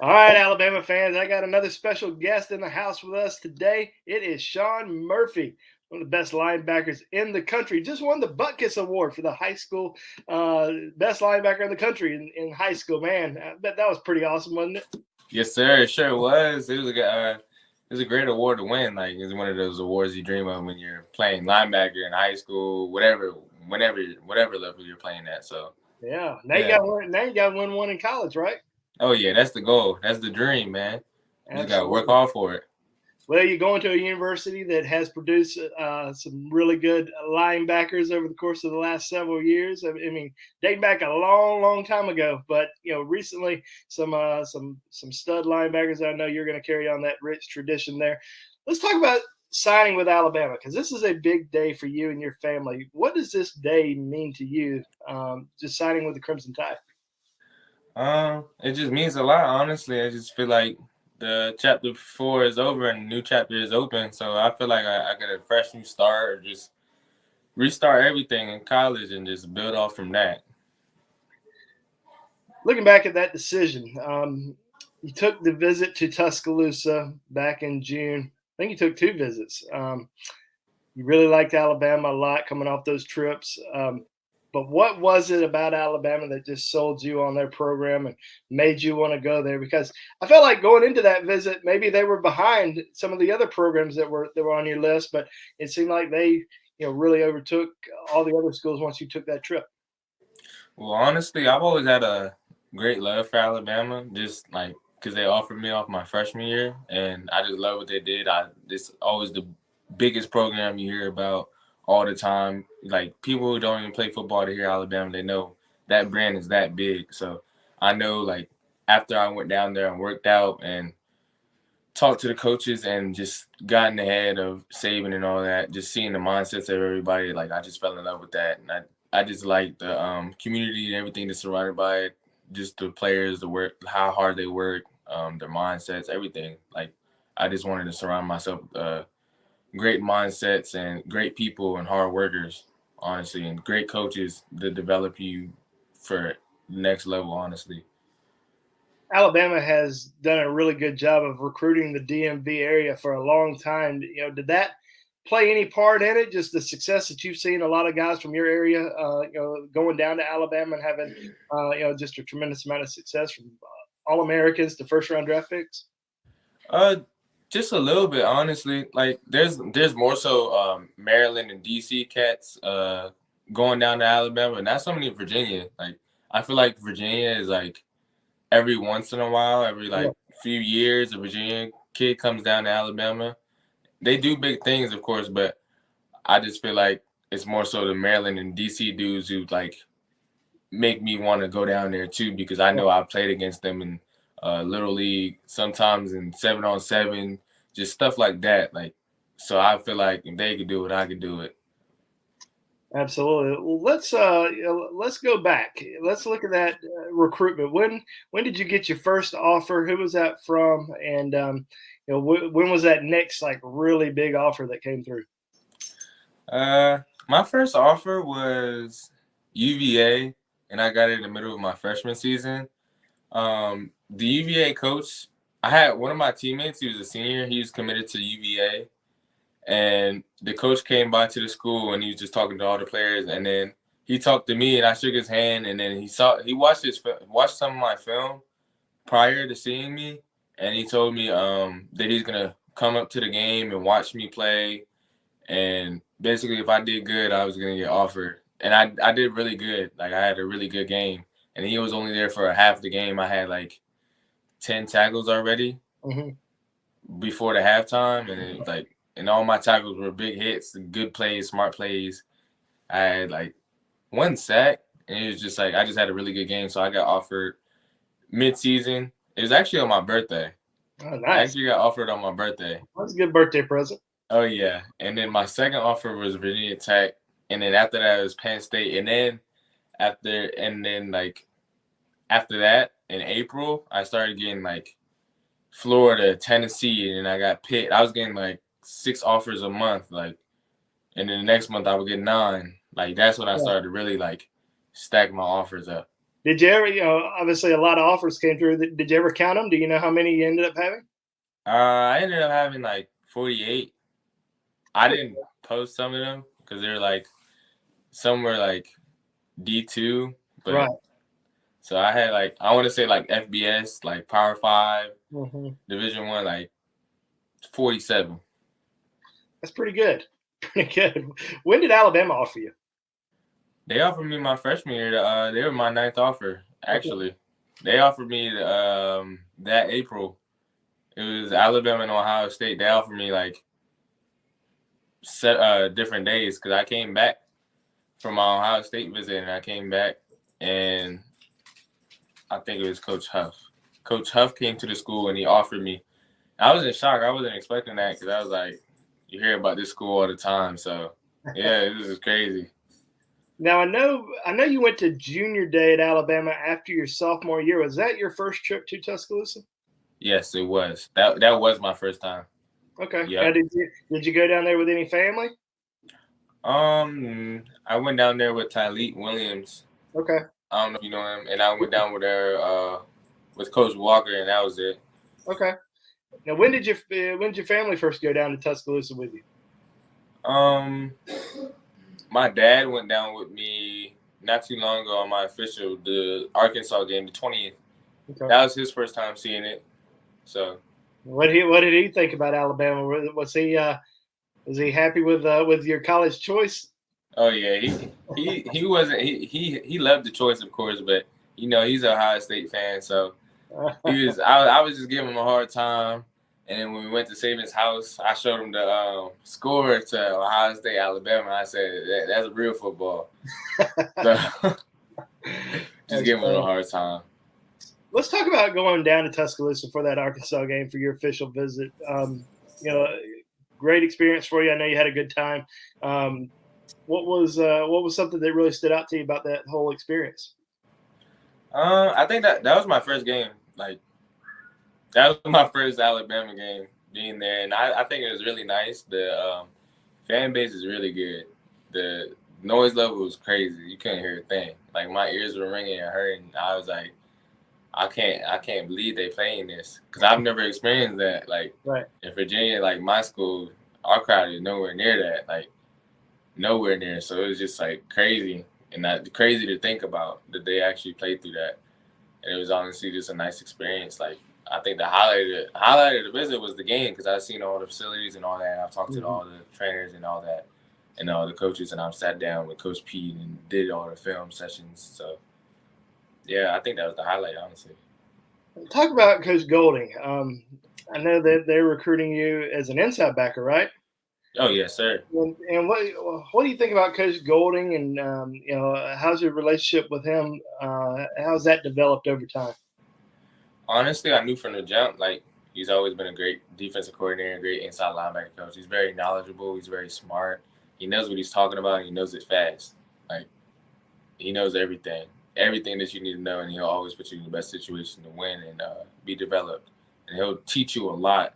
All right, Alabama fans, I got another special guest in the house with us today. It is Shawn Murphy, one of the best linebackers in the country. Just won the Butkus Award for the high school best linebacker in the country in high school. Man, I bet that was pretty awesome, wasn't it? Yes, sir. It sure was. It was a great award to win. Like, it's one of those awards you dream of when you're playing linebacker in high school, whatever level you're playing at. So yeah, now you got to win one in college, right? Oh yeah, that's the goal. That's the dream, man. You just gotta work hard for it. Well, you're going to a university that has produced some really good linebackers over the course of the last several years. I mean, dating back a long, long time ago, but recently some stud linebackers. I know you're going to carry on that rich tradition there. Let's talk about signing with Alabama, because this is a big day for you and your family. What does this day mean to you? Just signing with the Crimson Tide. It just means a lot, honestly. I just feel like the chapter 4 is over and a new chapter is open. So I feel like I got a fresh new start, or just restart everything in college and just build off from that. Looking back at that decision, you took the visit to Tuscaloosa back in June. I think you took 2 visits. You really liked Alabama a lot coming off those trips. But what was it about Alabama that just sold you on their program and made you want to go there? Because I felt like going into that visit, maybe they were behind some of the other programs that were on your list, but it seemed like they, really overtook all the other schools once you took that trip. Well, honestly, I've always had a great love for Alabama, just like because they offered me off my freshman year, and I just love what they did. It's always the biggest program you hear about all the time. Like, people who don't even play football to hear Alabama, they know that brand is that big. So I know, like, after I went down there and worked out and talked to the coaches and just got in the head of Saban and all that, just seeing the mindsets of everybody, like, I just fell in love with that. And I just like the community and everything that's surrounded by it, just the players, the work, how hard they work, their mindsets, everything. Like, I just wanted to surround myself with great mindsets and great people and hard workers, honestly, and great coaches that develop you for the next level, honestly. Alabama has done a really good job of recruiting the DMV area for a long time. Did play any part in it? Just the success that you've seen a lot of guys from your area, going down to Alabama and having, just a tremendous amount of success from All-Americans to first-round draft picks? Just a little bit, honestly. Like there's more so Maryland and DC cats going down to Alabama, and not so many Virginia. Like I feel like Virginia is like every once in a while, every few years, a Virginia kid comes down to Alabama. They do big things, of course, but I just feel like it's more so the Maryland and DC dudes who like make me want to go down there too, because I know I played against them in Little League, sometimes in 7-on-7, just stuff like that. Like, so I feel like if they could do it, I could do it. Absolutely. Well, let's go back. Let's look at that recruitment. When did you get your first offer? Who was that from? And when was that next like really big offer that came through? My first offer was UVA, and I got it in the middle of my freshman season. The UVA coach, I had one of my teammates. He was a senior. He was committed to UVA. And the coach came by to the school, and he was just talking to all the players. And then he talked to me, and I shook his hand. And then he watched some of my film prior to seeing me, and he told me that he's gonna come up to the game and watch me play. And basically, if I did good, I was gonna get offered. And I did really good. Like I had a really good game. And he was only there for half the game. I had like 10 tackles already before the halftime, and it was like. And all my tackles were big hits, good plays, smart plays. I had like 1 sack, and it was just like I just had a really good game. So I got offered mid-season. It was actually on my birthday. Oh, nice. I actually got offered on my birthday. That's a good birthday present. Oh, yeah. And then my second offer was Virginia Tech. And then after that, it was Penn State. And then after that, in April, I started getting like Florida, Tennessee, and then I got Pitt. I was getting like 6 offers a month, like, and then the next month I would get 9. Like that's when I started to really like stack my offers up. Did you ever, obviously a lot of offers came through. Did you ever count them? Do you know how many you ended up having? I ended up having like 48. I didn't post some of them because they're like some were like D2, but right. So I had like I want to say like FBS, like Power 5, Division 1, like 47. That's pretty good. Pretty good. When did Alabama offer you? They offered me my freshman year. They were my 9th offer, actually. Okay. They offered me that April. It was Alabama and Ohio State. They offered me like different days because I came back from my Ohio State visit, and I came back, and I think it was Coach Huff. Coach Huff came to the school, and he offered me. I was in shock. I wasn't expecting that because I was like, you hear about this school all the time. So, yeah, this is crazy. Now, I know you went to junior day at Alabama after your sophomore year. Was that your first trip to Tuscaloosa? Yes, it was. That was my first time. Okay. Yep. Did you go down there with any family? I went down there with Tyleek Williams. Okay. I don't know if you know him. And I went down with her with Coach Walker, and that was it. Okay. Now, when did your family first go down to Tuscaloosa with you? My dad went down with me not too long ago on the Arkansas game, the 20th. Okay. That was his first time seeing it. So, what did he think about Alabama? Was he happy with your college choice? Oh yeah, he wasn't. He loved the choice, of course, but he's an Ohio State fan, so he was. I was just giving him a hard time. And then when we went to Saban's house, I showed him the score to Ohio State, Alabama. I said, that's real football. So, just giving him a hard time. Let's talk about going down to Tuscaloosa for that Arkansas game for your official visit. Great experience for you. I know you had a good time. What was something that really stood out to you about that whole experience? I think that was my first game. Like, that was my first Alabama game being there, and I think it was really nice. The fan base is really good. The noise level was crazy. You couldn't hear a thing. Like, my ears were ringing and hurting. I was like, I can't believe they playing this because I've never experienced that. Like, right. In Virginia, like my school, our crowd is nowhere near that, like nowhere near. So it was just like crazy, and that crazy to think about that they actually played through that. And it was honestly just a nice experience. Like, I think the highlight of the visit was the game, because I've seen all the facilities and all that. I've talked to all the trainers and all that, and all the coaches, and I've sat down with Coach Pete and did all the film sessions. So, yeah, I think that was the highlight, honestly. Talk about Coach Golding. I know that they're recruiting you as an inside backer, right? Oh, yes, sir. And what do you think about Coach Golding, and how's your relationship with him? How's that developed over time? Honestly, I knew from the jump, like, he's always been a great defensive coordinator, great inside linebacker coach. He's very knowledgeable. He's very smart. He knows what he's talking about, and he knows it fast. Like, he knows everything that you need to know, and he'll always put you in the best situation to win and be developed. And he'll teach you a lot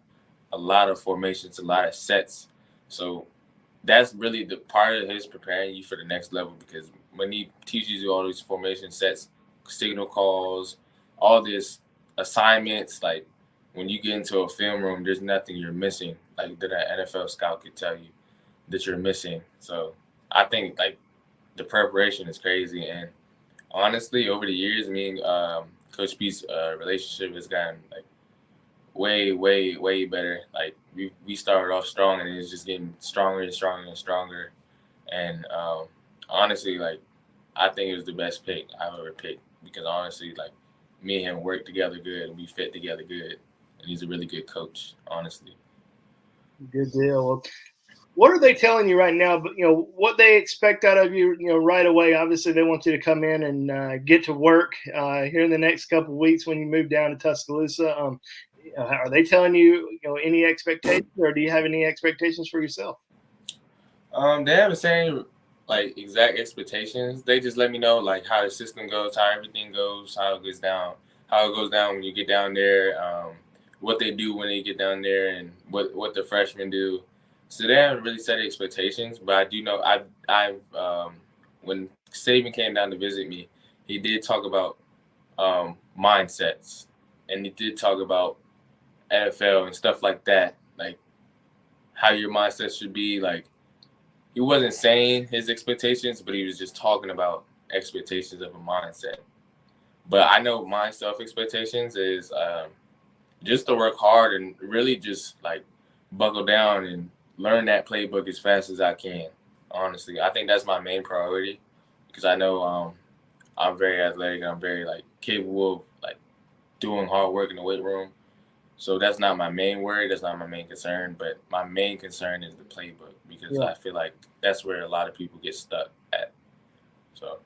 of formations, a lot of sets. So that's really the part of his preparing you for the next level, because when he teaches you all these formation sets, signal calls, all this assignments, like when you get into a film room, there's nothing you're missing, like that an NFL scout could tell you that you're missing. So I think like the preparation is crazy. And honestly, over the years, me and Coach Pete's relationship has gotten like way, way, way better. Like we started off strong, and it's just getting stronger and stronger and stronger. And honestly, like, I think it was the best pick I've ever picked, because honestly, like, me and him work together good, and we fit together good, and he's a really good coach, honestly. Good deal. Well, what are they telling you right now? But what they expect out of you, right away. Obviously, they want you to come in and get to work here in the next couple of weeks when you move down to Tuscaloosa. Are they telling you, any expectations, or do you have any expectations for yourself? They haven't said like exact expectations. They just let me know like how the system goes, how everything goes, how it goes down when you get down there, what they do when they get down there, and what the freshmen do. So they haven't really set expectations, but I do know I've when Saban came down to visit me, he did talk about mindsets, and he did talk about NFL and stuff like that, like how your mindset should be. Like, he wasn't saying his expectations, but he was just talking about expectations of a mindset. But I know my self-expectations is just to work hard and really just like buckle down and learn that playbook as fast as I can. Honestly, I think that's my main priority, because I know I'm very athletic and I'm very like capable of like doing hard work in the weight room. So that's not my main worry. That's not my main concern. But my main concern is the playbook, because I feel like that's where a lot of people get stuck at. So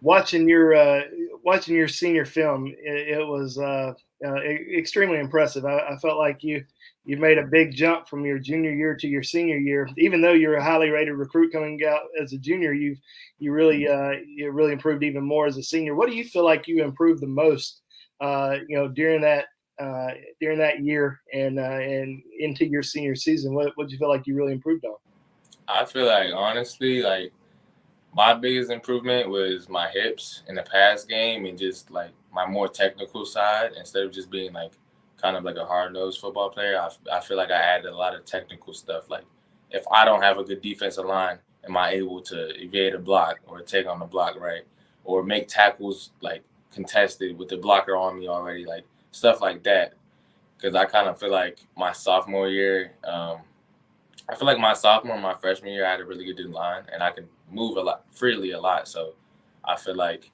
watching your senior film, it was extremely impressive. I felt like you made a big jump from your junior year to your senior year. Even though you're a highly rated recruit coming out as a junior, you really improved even more as a senior. What do you feel like you improved the most, during that year and into your senior season? What do you feel like you really improved on? I feel like, honestly, like, my biggest improvement was my hips in the pass game, and just like my more technical side, instead of just being like kind of like a hard-nosed football player. I feel like I added a lot of technical stuff. Like, if I don't have a good defensive line, am I able to evade a block or take on the block, right? Or make tackles like contested with the blocker on me already, like stuff like that. Because I kind of feel like my sophomore year, my freshman year, I had a really good line, and I could move freely a lot. So I feel like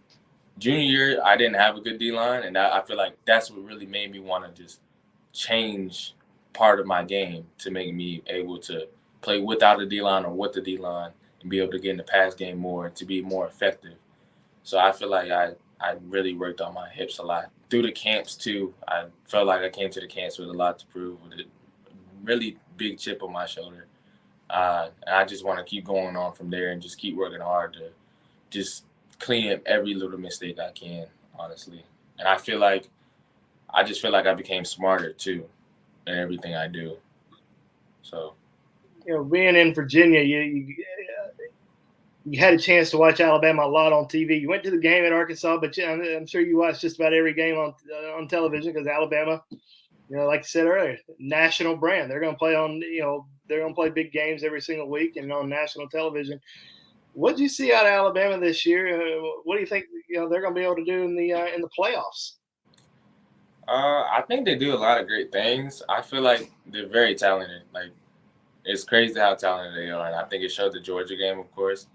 junior year, I didn't have a good D-line, and I feel like that's what really made me want to just change part of my game to make me able to play without a D-line or with the D-line and be able to get in the pass game more and to be more effective. So I feel like I really worked on my hips a lot. Through the camps, too, I felt like I came to the camps with a lot to prove, with a really big chip on my shoulder. And I just want to keep going on from there and just keep working hard to just clean up every little mistake I can, honestly. And I feel like I became smarter, too, in everything I do. So, being in Virginia, you had a chance to watch Alabama a lot on TV. You went to the game at Arkansas, but I'm sure you watched just about every game on television, because Alabama like you said earlier, national brand. They're going to play on, they're going to play big games every single week and on national television. What do you see out of Alabama this year? What do you think they're going to be able to do in the playoffs? I think they do a lot of great things. I feel like they're very talented. Like, it's crazy how talented they are, and I think it showed the Georgia game, of course.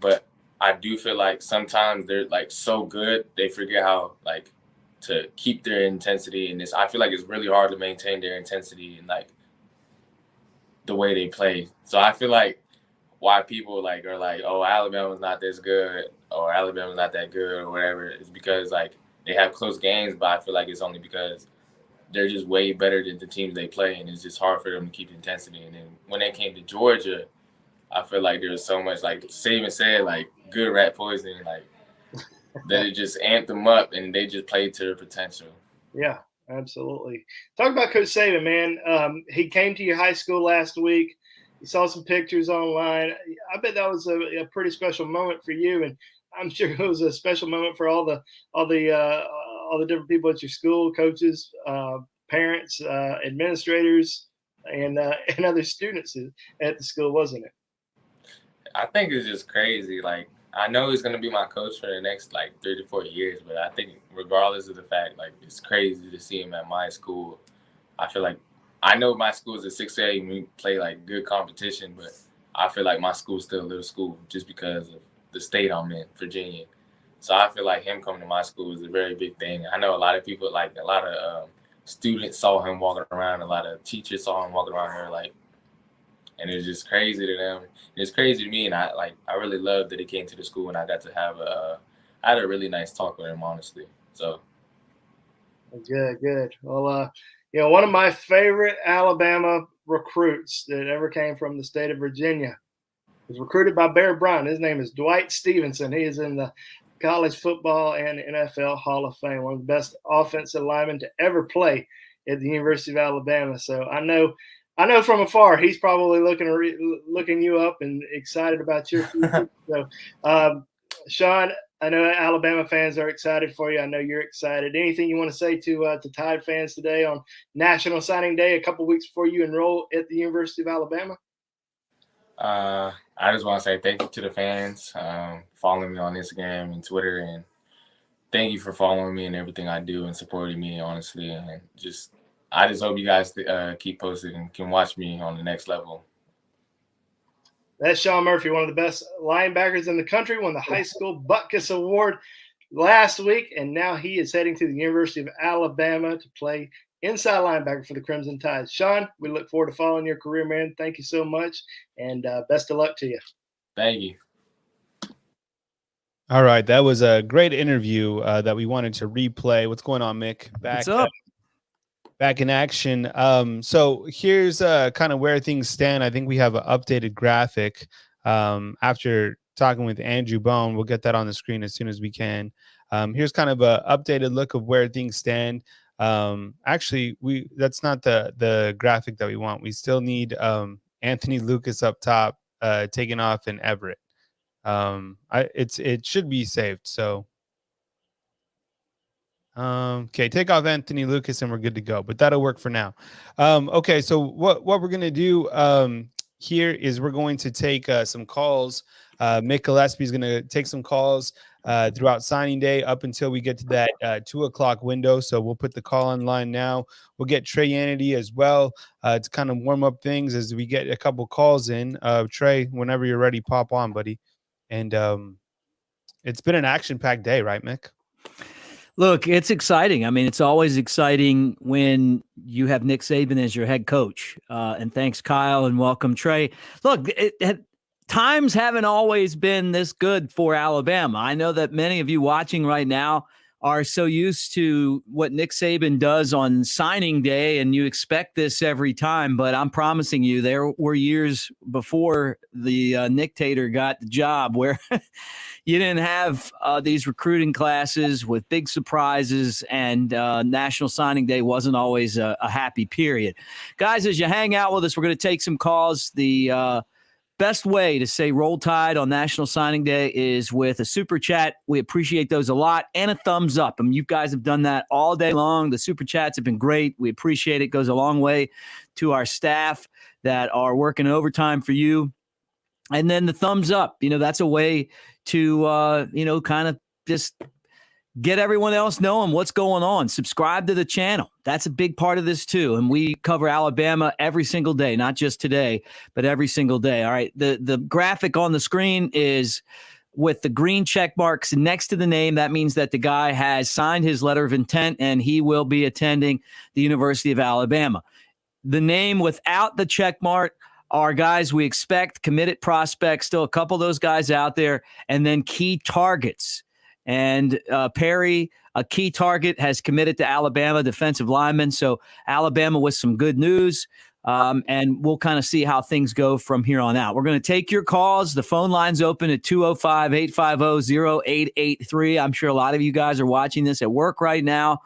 But I do feel like sometimes they're like so good they forget how like to keep their intensity in this. I feel like it's really hard to maintain their intensity and like the way they play. So I feel like why people like are like, oh, Alabama's not this good or Alabama's not that good or whatever is because like they have close games, but I feel like it's only because they're just way better than the teams they play, and it's just hard for them to keep the intensity. And then when they came to Georgia, I feel like there was so much, like Saban said, like good rat poisoning, like that it just amped them up and they just played to their potential. Yeah, absolutely. Talk about Coach Saban, man. He came to your high school last week. You saw some pictures online. I bet that was a pretty special moment for you, and I'm sure it was a special moment for all the different people at your school, coaches, parents, administrators, and other students at the school, wasn't it? I think it's just crazy. Like, I know he's going to be my coach for the next, like, 3 to 4 years, but I think regardless of the fact, like, it's crazy to see him at my school. I feel like I know my school is a 6A and we play, like, good competition, but I feel like my school's still a little school just because of the state I'm in, Virginia. So I feel like him coming to my school is a very big thing. I know a lot of people, like, a lot of students saw him walking around. A lot of teachers saw him walking around here, like, and it's just crazy to them. It's crazy to me, and I really loved that he came to the school, and I got to have I had a really nice talk with him, honestly. So good. Well, one of my favorite Alabama recruits that ever came from the state of Virginia was recruited by Bear Bryant. His name is Dwight Stevenson. He is in the College Football and NFL Hall of Fame, one of the best offensive linemen to ever play at the University of Alabama. So I know from afar he's probably looking you up and excited about your future. So, Shawn, I know Alabama fans are excited for you. I know you're excited. Anything you want to say to Tide fans today on National Signing Day, a couple weeks before you enroll at the University of Alabama? I just want to say thank you to the fans following me on Instagram and Twitter, and thank you for following me and everything I do and supporting me, honestly. And I just hope you guys keep posted and can watch me on the next level. That's Shawn Murphy, one of the best linebackers in the country, won the High School Butkus Award last week, and now he is heading to the University of Alabama to play inside linebacker for the Crimson Tide. Shawn, we look forward to following your career, man. Thank you so much, and best of luck to you. Thank you. All right, that was a great interview that we wanted to replay. What's going on, Mick? What's up? Back in action. So here's kind of where things stand. I think we have an updated graphic after talking with Andrew Bone. We'll get that on the screen as soon as we can. Here's kind of an updated look of where things stand. Actually, that's not the graphic that we want. We still need Anthony Lucas up top taking off in Everett. It should be saved. So okay, take off Anthony Lucas and we're good to go, but that'll work for now. Okay, so what we're gonna do here is we're going to take some calls. Mick Gillispie is gonna take some calls throughout signing day up until we get to that 2:00 window. So we'll put the call on line now. We'll get Trey Yanity as well to kind of warm up things as we get a couple calls in. Trey, whenever you're ready, pop on, buddy. And it's been an action-packed day, right, Mick? Look, it's exciting. I mean, it's always exciting when you have Nick Saban as your head coach. And thanks, Kyle, and welcome, Trey. Look, times haven't always been this good for Alabama. I know that many of you watching right now are so used to what Nick Saban does on signing day, and you expect this every time. But I'm promising you, there were years before the Nictator got the job where you didn't have these recruiting classes with big surprises, and National Signing Day wasn't always a happy period. Guys, as you hang out with us, we're going to take some calls. The best way to say Roll Tide on National Signing Day is with a super chat. We appreciate those a lot, and a thumbs up. I mean, you guys have done that all day long. The super chats have been great. We appreciate it. It goes a long way to our staff that are working overtime for you. And then the thumbs up, that's a way to, kind of just get everyone else knowing what's going on. Subscribe to the channel. That's a big part of this too. And we cover Alabama every single day, not just today, but every single day. All right. The graphic on the screen is with the green check marks next to the name. That means that the guy has signed his letter of intent and he will be attending the University of Alabama. The name without the check mark are guys we expect, committed prospects, still a couple of those guys out there, and then key targets. And Perry, a key target, has committed to Alabama, defensive lineman. So Alabama with some good news, and we'll kind of see how things go from here on out. We're going to take your calls. The phone line's open at 205-850-0883. I'm sure a lot of you guys are watching this at work right now,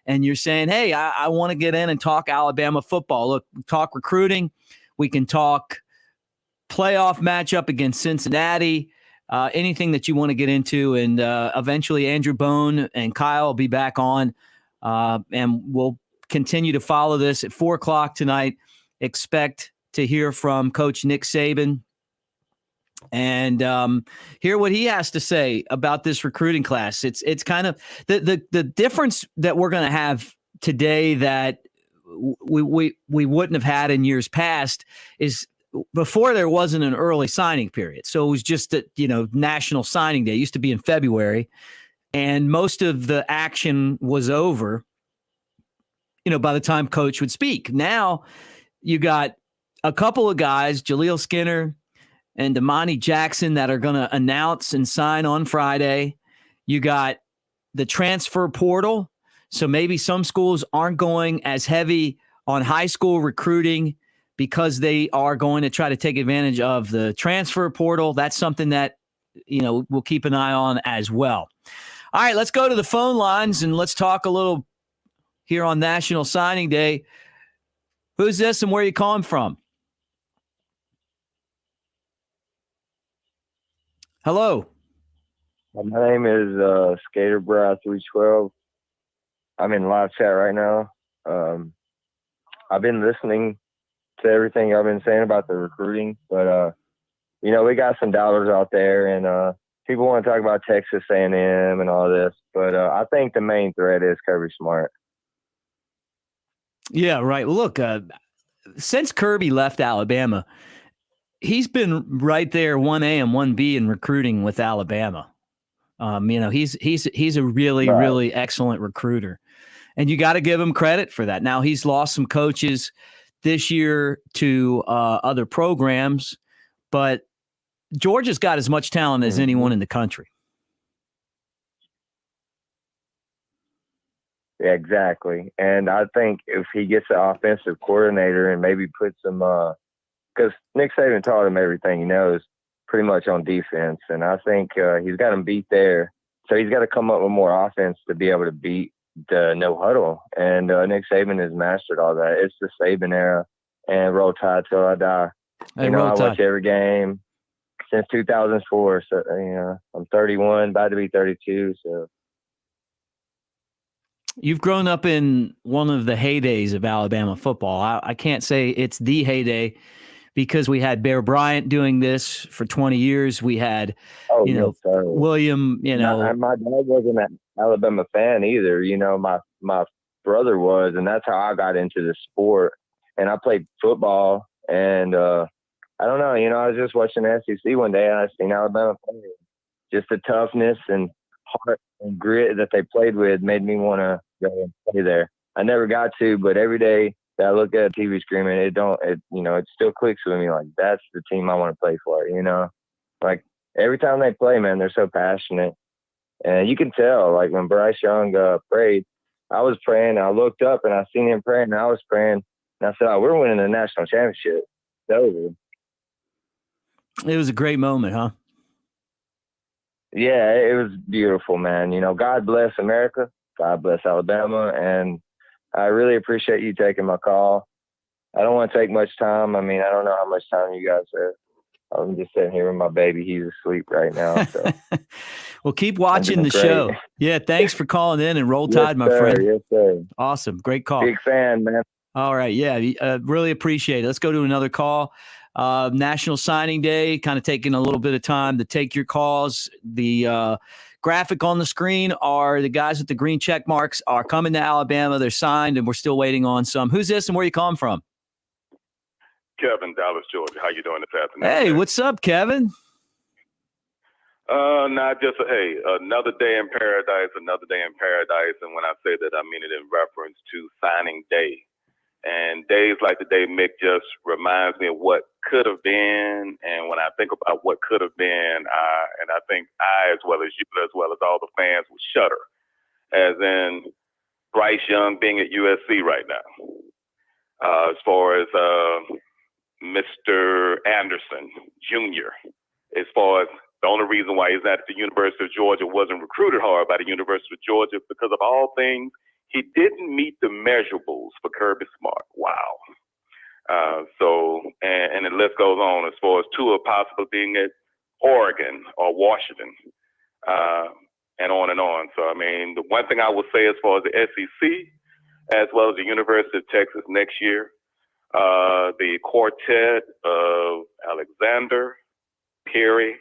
and you're saying, hey, I want to get in and talk Alabama football. Look, talk recruiting. We can talk playoff matchup against Cincinnati. Anything that you want to get into, and eventually Andrew Bone and Kyle will be back on, and we'll continue to follow this at 4:00 tonight. Expect to hear from Coach Nick Saban and hear what he has to say about this recruiting class. It's kind of the difference that we're going to have today that we wouldn't have had in years past is before there wasn't an early signing period. So it was just National Signing Day. It used to be in February, and most of the action was over, by the time Coach would speak. Now you got a couple of guys, Jaleel Skinner and Damani Jackson, that are going to announce and sign on Friday. You got the transfer portal. So maybe some schools aren't going as heavy on high school recruiting because they are going to try to take advantage of the transfer portal. That's something that, we'll keep an eye on as well. All right, let's go to the phone lines and let's talk a little here on National Signing Day. Who's this and where are you calling from? Hello. My name is SkaterBrow312. I'm in live chat right now. I've been listening to everything y'all been saying about the recruiting, but we got some dollars out there, and people want to talk about Texas A&M and all this, but I think the main threat is Kirby Smart. Yeah, right. Look, since Kirby left Alabama, he's been right there 1A and 1B in recruiting with Alabama. He's a really, really excellent recruiter, and you got to give him credit for that. Now he's lost some coaches this year to other programs, but Georgia's got as much talent as anyone in the country. Yeah, exactly. And I think if he gets an offensive coordinator and maybe puts some, because Nick Saban taught him everything he knows pretty much on defense. And I think he's got him beat there. So he's got to come up with more offense to be able to beat the no huddle. And Nick Saban has mastered all that. It's the Saban era, and Roll Tide till I die. Hey, I watch every game since 2004. So, I'm 31, about to be 32. So. You've grown up in one of the heydays of Alabama football. I can't say it's the heyday because we had Bear Bryant doing this for 20 years. We had, William, My dad wasn't an Alabama fan either. My brother was, and that's how I got into the sport. And I played football, and I don't know, I was just watching the SEC one day, and I seen Alabama play. Just the toughness and heart and grit that they played with made me want to go and play there. I never got to, but every day that I look at a TV screen, it still clicks with me. Like, that's the team I want to play for, like every time they play, man, they're so passionate. And you can tell, like when Bryce Young prayed, I was praying, I looked up and I seen him praying, and I was praying, and I said, we're winning the national championship. It's over. It was a great moment, huh? Yeah, it was beautiful, man. God bless America. God bless Alabama. And I really appreciate you taking my call. I don't want to take much time. I don't know how much time you guys I'm just sitting here with my baby. He's asleep right now. So well, keep watching the show. Yeah, thanks for calling in and roll tide, my friend. Yes, sir. Awesome. Great call. Big fan, man. All right. Yeah, really appreciate it. Let's go to another call. National Signing Day, kind of taking a little bit of time to take your calls. The graphic on the screen are the guys with the green check marks are coming to Alabama. They're signed, and we're still waiting on some. Who's this and where you calling from? Kevin, Dallas, Georgia. How you doing this afternoon? Hey, what's up, Kevin? Not just another day in paradise, another day in paradise. And when I say that, I mean it in reference to signing day. And days like the day Mick just reminds me of what could have been. And when I think about what could have been, I think I, as well as you, as well as all the fans, will shudder. As in Bryce Young being at USC right now. As far as Mr. Anderson Jr., as far as the only reason why he's not at the University of Georgia, wasn't recruited hard by the University of Georgia, because of all things, he didn't meet the measurables for Kirby Smart. Wow. And the list goes on as far as Tua possibly being at Oregon or Washington, and on and on. So, I mean, the one thing I will say as far as the SEC, as well as the University of Texas next year, the quartet of Alexander, Perry,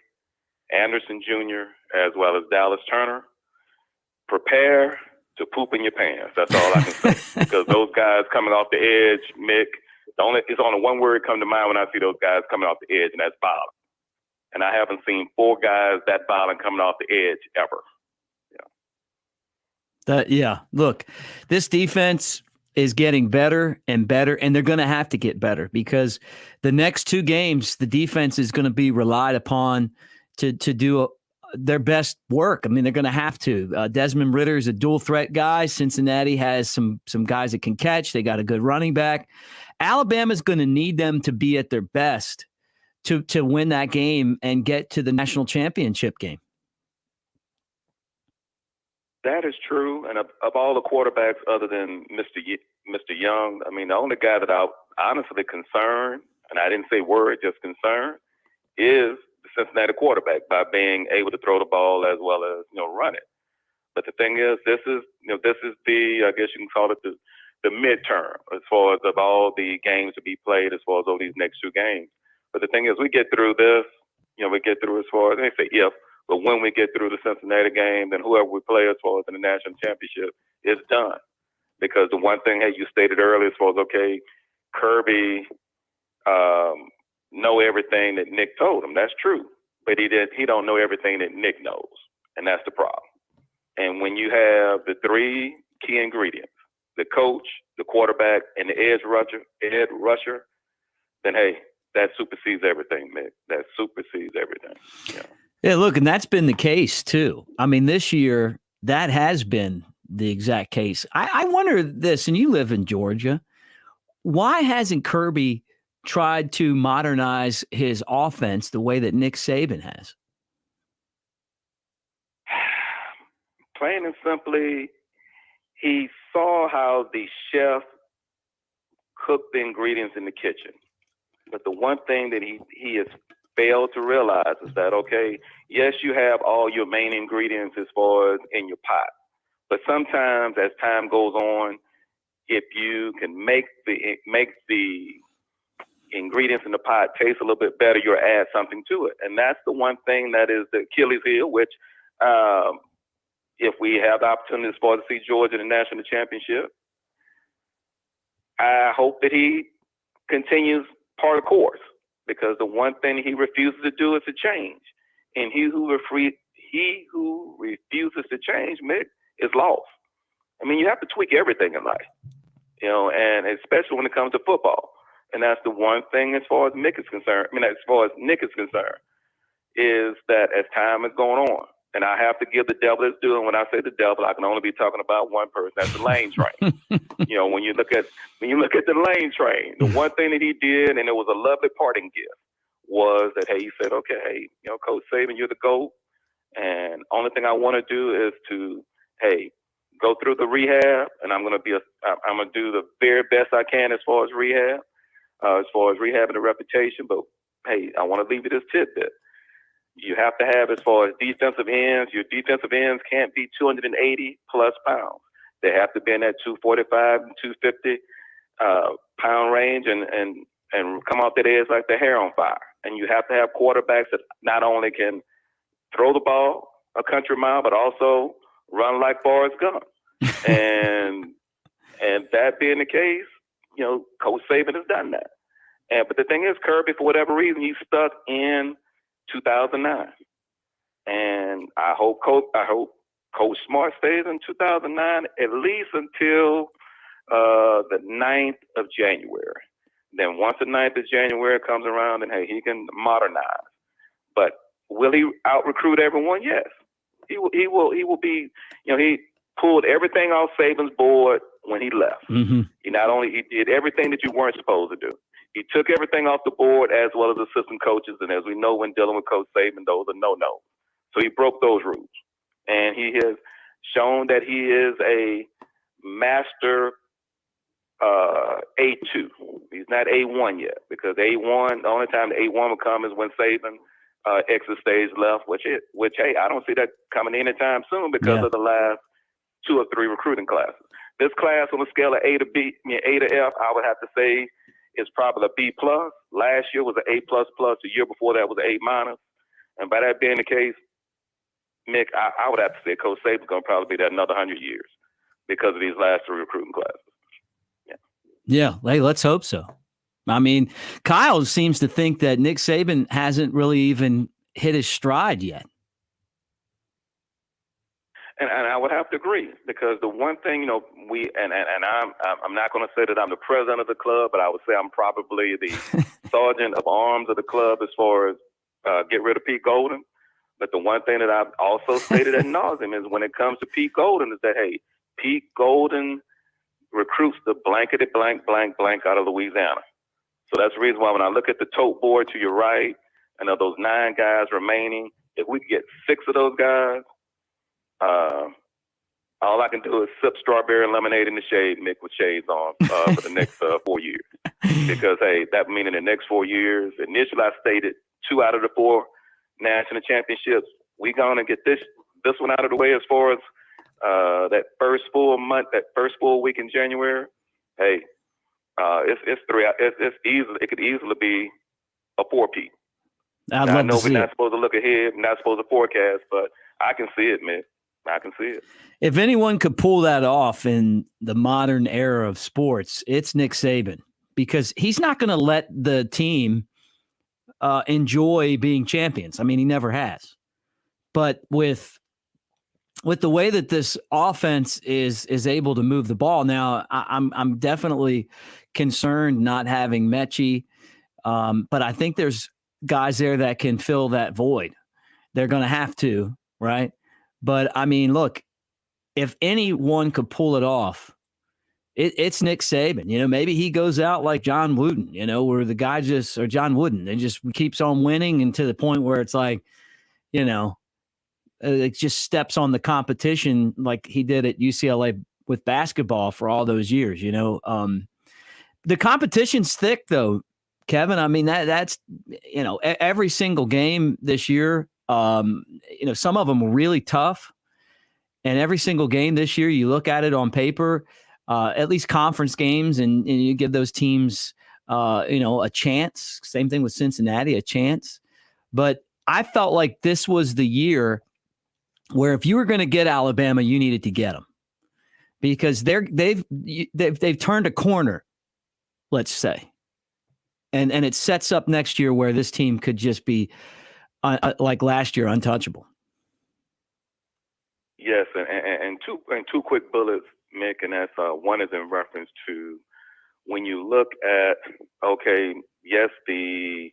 Anderson Jr., as well as Dallas Turner, prepare to poop in your pants. That's all I can say. Because those guys coming off the edge, Mick, it's only one word come to mind when I see those guys coming off the edge, and that's violent. And I haven't seen four guys that violent coming off the edge ever. Look, this defense is getting better and better, and they're going to have to get better because the next two games, the defense is going to be relied upon to do their best work. I mean, they're going to have to. Desmond Ridder is a dual threat guy. Cincinnati has some guys that can catch. They got a good running back. Alabama's going to need them to be at their best to win that game and get to the national championship game. That is true. And of all the quarterbacks other than Mr. Young, I mean, the only guy that I'm honestly concerned, and I didn't say word, just concerned, is the Cincinnati quarterback by being able to throw the ball as well as, run it. But the thing is, this is the, I guess you can call it the midterm as far as of all the games to be played as far as all these next two games. But the thing is, we get through this, we get through as far as, they say if, but when we get through the Cincinnati game, then whoever we play as far as in the national championship is done. Because the one thing, you stated earlier as far as, okay, Kirby know everything that Nick told him. That's true. But he don't know everything that Nick knows. And that's the problem. And when you have the three key ingredients, the coach, the quarterback, and the edge rusher, then, hey, that supersedes everything, Mick. That supersedes everything. Yeah, look, and that's been the case, too. I mean, this year, that has been the exact case. I wonder this, and you live in Georgia, why hasn't Kirby tried to modernize his offense the way that Nick Saban has? Plain and simply, he saw how the chef cooked the ingredients in the kitchen. But the one thing that he has failed to realize is that, okay, yes, you have all your main ingredients as far as in your pot. But sometimes as time goes on, if you can make the ingredients in the pot taste a little bit better, you'll add something to it. And that's the one thing that is the Achilles heel, which if we have the opportunity as far as to see Georgia in the national championship, I hope that he continues part of the course, because the one thing he refuses to do is to change. And he who refuses to change, Mick, is lost. I mean, you have to tweak everything in life, and especially when it comes to football. And that's the one thing as far as Mick is concerned. I mean, as far as Nick is concerned, is that as time is going on, and I have to give the devil his due. And when I say the devil, I can only be talking about one person. That's the Lane Train. When you look at the Lane Train, the one thing that he did, and it was a lovely parting gift, was that, hey, he said, okay, Coach Saban, you're the GOAT, and only thing I want to do is to, hey, go through the rehab, and I'm gonna do the very best I can as far as rehab, and the reputation. But hey, I want to leave you this tidbit. You have to have, as far as defensive ends, your defensive ends can't be 280 plus pounds. They have to be in that 245 and 250 pound range and come off that edge like the hair on fire. And you have to have quarterbacks that not only can throw the ball a country mile, but also run like Forrest Gump. and that being the case, you know, Coach Saban has done that. But the thing is, Kirby, for whatever reason, he's stuck in 2009. And I hope Coach Smart stays in 2009 at least until the 9th of January. Then once the 9th of January comes around, then hey, he can modernize. But will he out-recruit everyone? Yes. He will be, you know, he pulled everything off Saban's board when he left. Mm-hmm. He did everything that you weren't supposed to do. He took everything off the board as well as assistant coaches. And as we know, when dealing with Coach Saban, those are no-no. So he broke those rules. And he has shown that he is a master A2. He's not A1 yet, because A1, the only time the A1 will come is when Saban exit stage left, which hey, I don't see that coming anytime soon because of the last 2 or 3 recruiting classes. This class on a scale of A to F, I would have to say is probably a B plus. Last year was an A plus plus. The year before that was an A minus. And by that being the case, Mick, I would have to say Coach Saban's going to probably be there another 100 years because of these last 3 recruiting classes. Yeah, hey, let's hope so. I mean, Kyle seems to think that Nick Saban hasn't really even hit his stride yet. And I would have to agree, because the one thing, you know, I'm not going to say that I'm the president of the club, but I would say I'm probably the sergeant of arms of the club as far as get rid of Pete Golden. But the one thing that I've also stated ad nauseum is when it comes to Pete Golden is that, hey, Pete Golden recruits the blankety blank out of Louisiana. So that's the reason why when I look at the tote board to your right, and of those 9 guys remaining, if we could get 6 of those guys, all I can do is sip strawberry and lemonade in the shade, Mick, with shades on for the next 4 years. Because, hey, that means in the next 4 years, initially I stated 2 out of the 4 national championships. We're going to get this one out of the way as far as that first full month, that first full week in January. Hey, it's 3. It could easily be a 4-peat. I know we're not supposed to look ahead, not supposed to forecast, but I can see it, man. I can see it. If anyone could pull that off in the modern era of sports, it's Nick Saban, because he's not going to let the team enjoy being champions. I mean, he never has. But with the way that this offense is able to move the ball now, I'm definitely concerned not having Mechie, but I think there's guys there that can fill that void. They're going to have to, right? But, I mean, look, if anyone could pull it off, it's Nick Saban. You know, maybe he goes out like John Wooden, you know, where the guy or John Wooden, and just keeps on winning, and to the point where it's like, you know, it just steps on the competition like he did at UCLA with basketball for all those years, you know. The competition's thick, though, Kevin. I mean, that's, you know, every single game this year, you know, some of them were really tough. And every single game this year, you look at it on paper, at least conference games, and you give those teams, you know, a chance. Same thing with Cincinnati, a chance. But I felt like this was the year where if you were going to get Alabama, you needed to get them, because they've turned a corner, let's say, and it sets up next year where this team could just be like last year, untouchable. Yes, and two quick bullets, Mick, and that's one is in reference to when you look at, okay, yes, the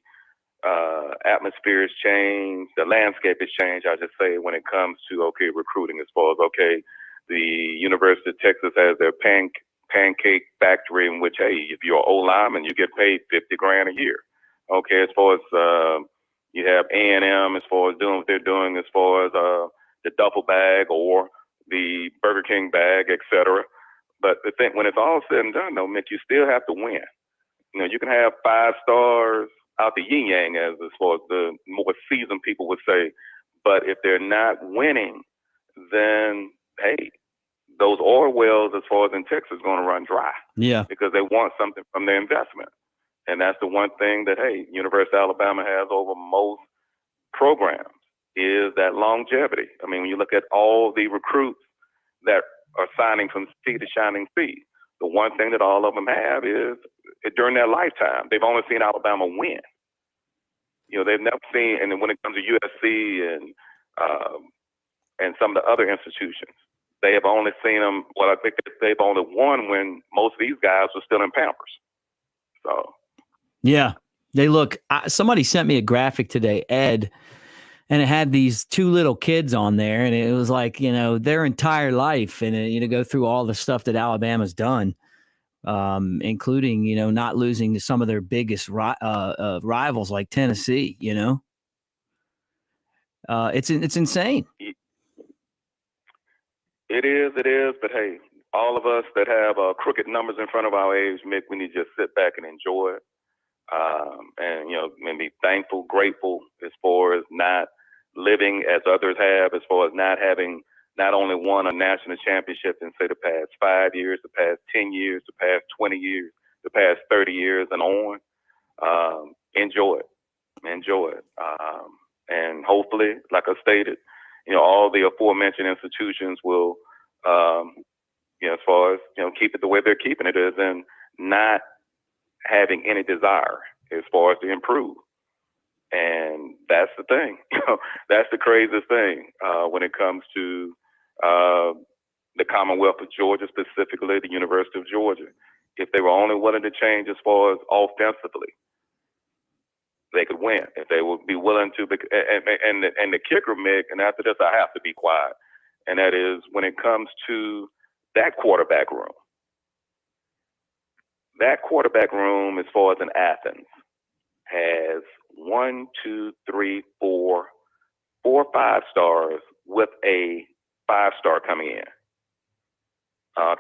atmosphere has changed, the landscape has changed. I just say when it comes to, okay, recruiting, as far as, okay, the University of Texas has their pancake factory in which, hey, if you're an O-lineman, you get paid $50,000 a year. Okay, as far as you have A&M, as far as doing what they're doing, as far as the duffel bag or the Burger King bag, etc. But the thing, when it's all said and done, though, Mick, you still have to win. You know, you can have 5 stars out the yin yang, as far as the more seasoned people would say. But if they're not winning, then hey, those oil wells, as far as in Texas, are going to run dry. Yeah, because they want something from their investment, and that's the one thing that University of Alabama has over most programs is that longevity. I mean, when you look at all the recruits that are signing from sea to shining sea, the one thing that all of them have is during their lifetime, they've only seen Alabama win. They've never seen, and then when it comes to USC and some of the other institutions, they have only seen them. Well, I think they've only won when most of these guys were still in Pampers. So, yeah, they look. Somebody sent me a graphic today, Ed, and it had these two little kids on there, and it was like their entire life, and go through all the stuff that Alabama's done. Including, not losing to some of their biggest rivals like Tennessee, it's insane. It is. But hey, all of us that have crooked numbers in front of our age, Mick, we need to just sit back and enjoy it. And be thankful, grateful as far as not living as others have, as far as not having not only won a national championship in, say, the past 5 years, the past 10 years, the past 20 years, the past 30 years and on. Enjoy it. And hopefully, like I stated, all the aforementioned institutions will, as far as, keep it the way they're keeping it is, and not having any desire as far as to improve. And that's the thing. That's the craziest thing when it comes to the Commonwealth of Georgia, specifically the University of Georgia. If they were only willing to change as far as offensively, they could win. If they would be willing to, and the kicker, Mick, and after this I have to be quiet, and that is when it comes to that quarterback room. That quarterback room, as far as in Athens, has 1, 2, 3, 4 5-stars with a 5-star coming in.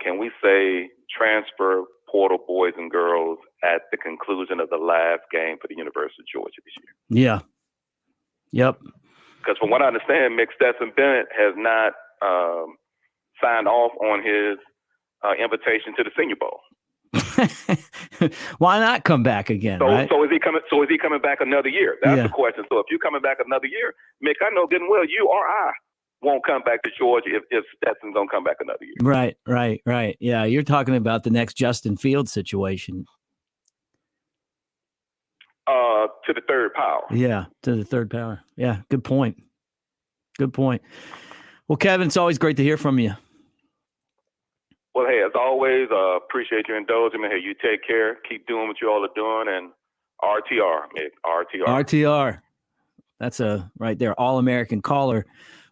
Can we say transfer portal boys and girls at the conclusion of the last game for the University of Georgia this year? Yeah. Yep. Because from what I understand, Mick Stetson Bennett has not signed off on his invitation to the Senior Bowl. Why not come back again? Right? So is he coming? So is he coming back another year? That's the question. So if you're coming back another year, Mick, I know good and well you or I won't come back to Georgia if Stetson's gonna come back another year. Right. Yeah, you're talking about the next Justin Fields situation. To the third power. Yeah, to the third power. Yeah, good point. Well, Kevin, it's always great to hear from you. Well, hey, as always, appreciate your indulgence. Hey, you take care. Keep doing what you all are doing, and RTR, Mick. RTR. That's a right there, All-American caller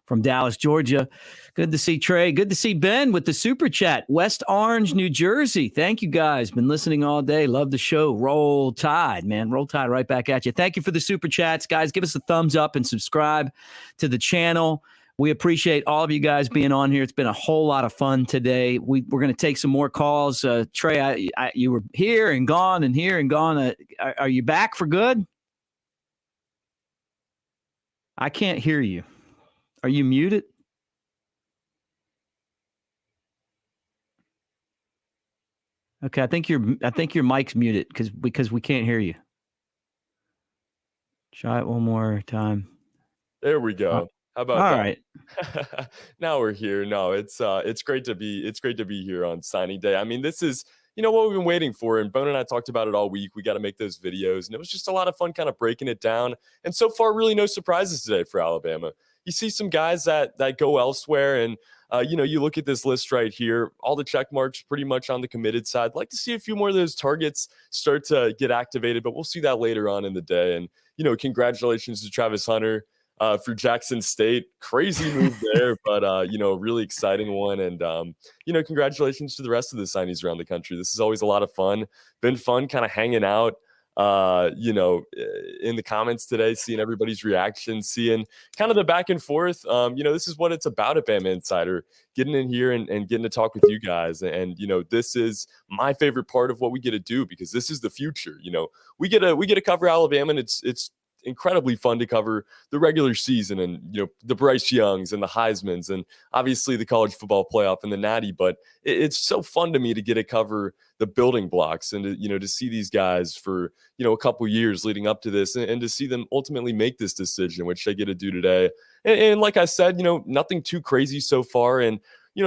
from Dallas, Georgia. Good to see Trey. Good to see Ben with the Super Chat. West Orange, New Jersey. Thank you, guys. Been listening all day. Love the show. Roll Tide, man. Roll Tide right back at you. Thank you for the Super Chats, guys. Give us a thumbs up and subscribe to the channel. We appreciate all of you guys being on here. It's been a whole lot of fun today. We're going to take some more calls. Trey, you were here and gone and here and gone. Are you back for good? I can't hear you. Are you muted? Okay, I think your mic's muted because we can't hear you. Try it one more time. There we go. How about all that? Right. Now we're here. No, it's great to be here on signing day. I mean, this is what we've been waiting for, and Bone and I talked about it all week. We got to make those videos, and it was just a lot of fun kind of breaking it down. And so far, really no surprises today for Alabama. You see some guys that go elsewhere, and you look at this list right here, all the check marks pretty much on the committed side. I'd like to see a few more of those targets start to get activated, but we'll see that later on in the day. And congratulations to Travis Hunter for Jackson State. Crazy move there, but really exciting one. And congratulations to the rest of the signees around the country. This is always a lot of fun. Been fun kind of hanging out in the comments today, seeing everybody's reactions, seeing kind of the back and forth. This is what it's about at BamaInsider, getting in here and getting to talk with you guys. And, this is my favorite part of what we get to do, because this is the future. We get to cover Alabama, and it's incredibly fun to cover the regular season and, the Bryce Youngs and the Heismans and obviously the college football playoff and the Natty. But it's so fun to me to get to cover the building blocks and to see these guys for, a couple years leading up to this, and to see them ultimately make this decision, which they get to do today. And like I said, nothing too crazy so far. And,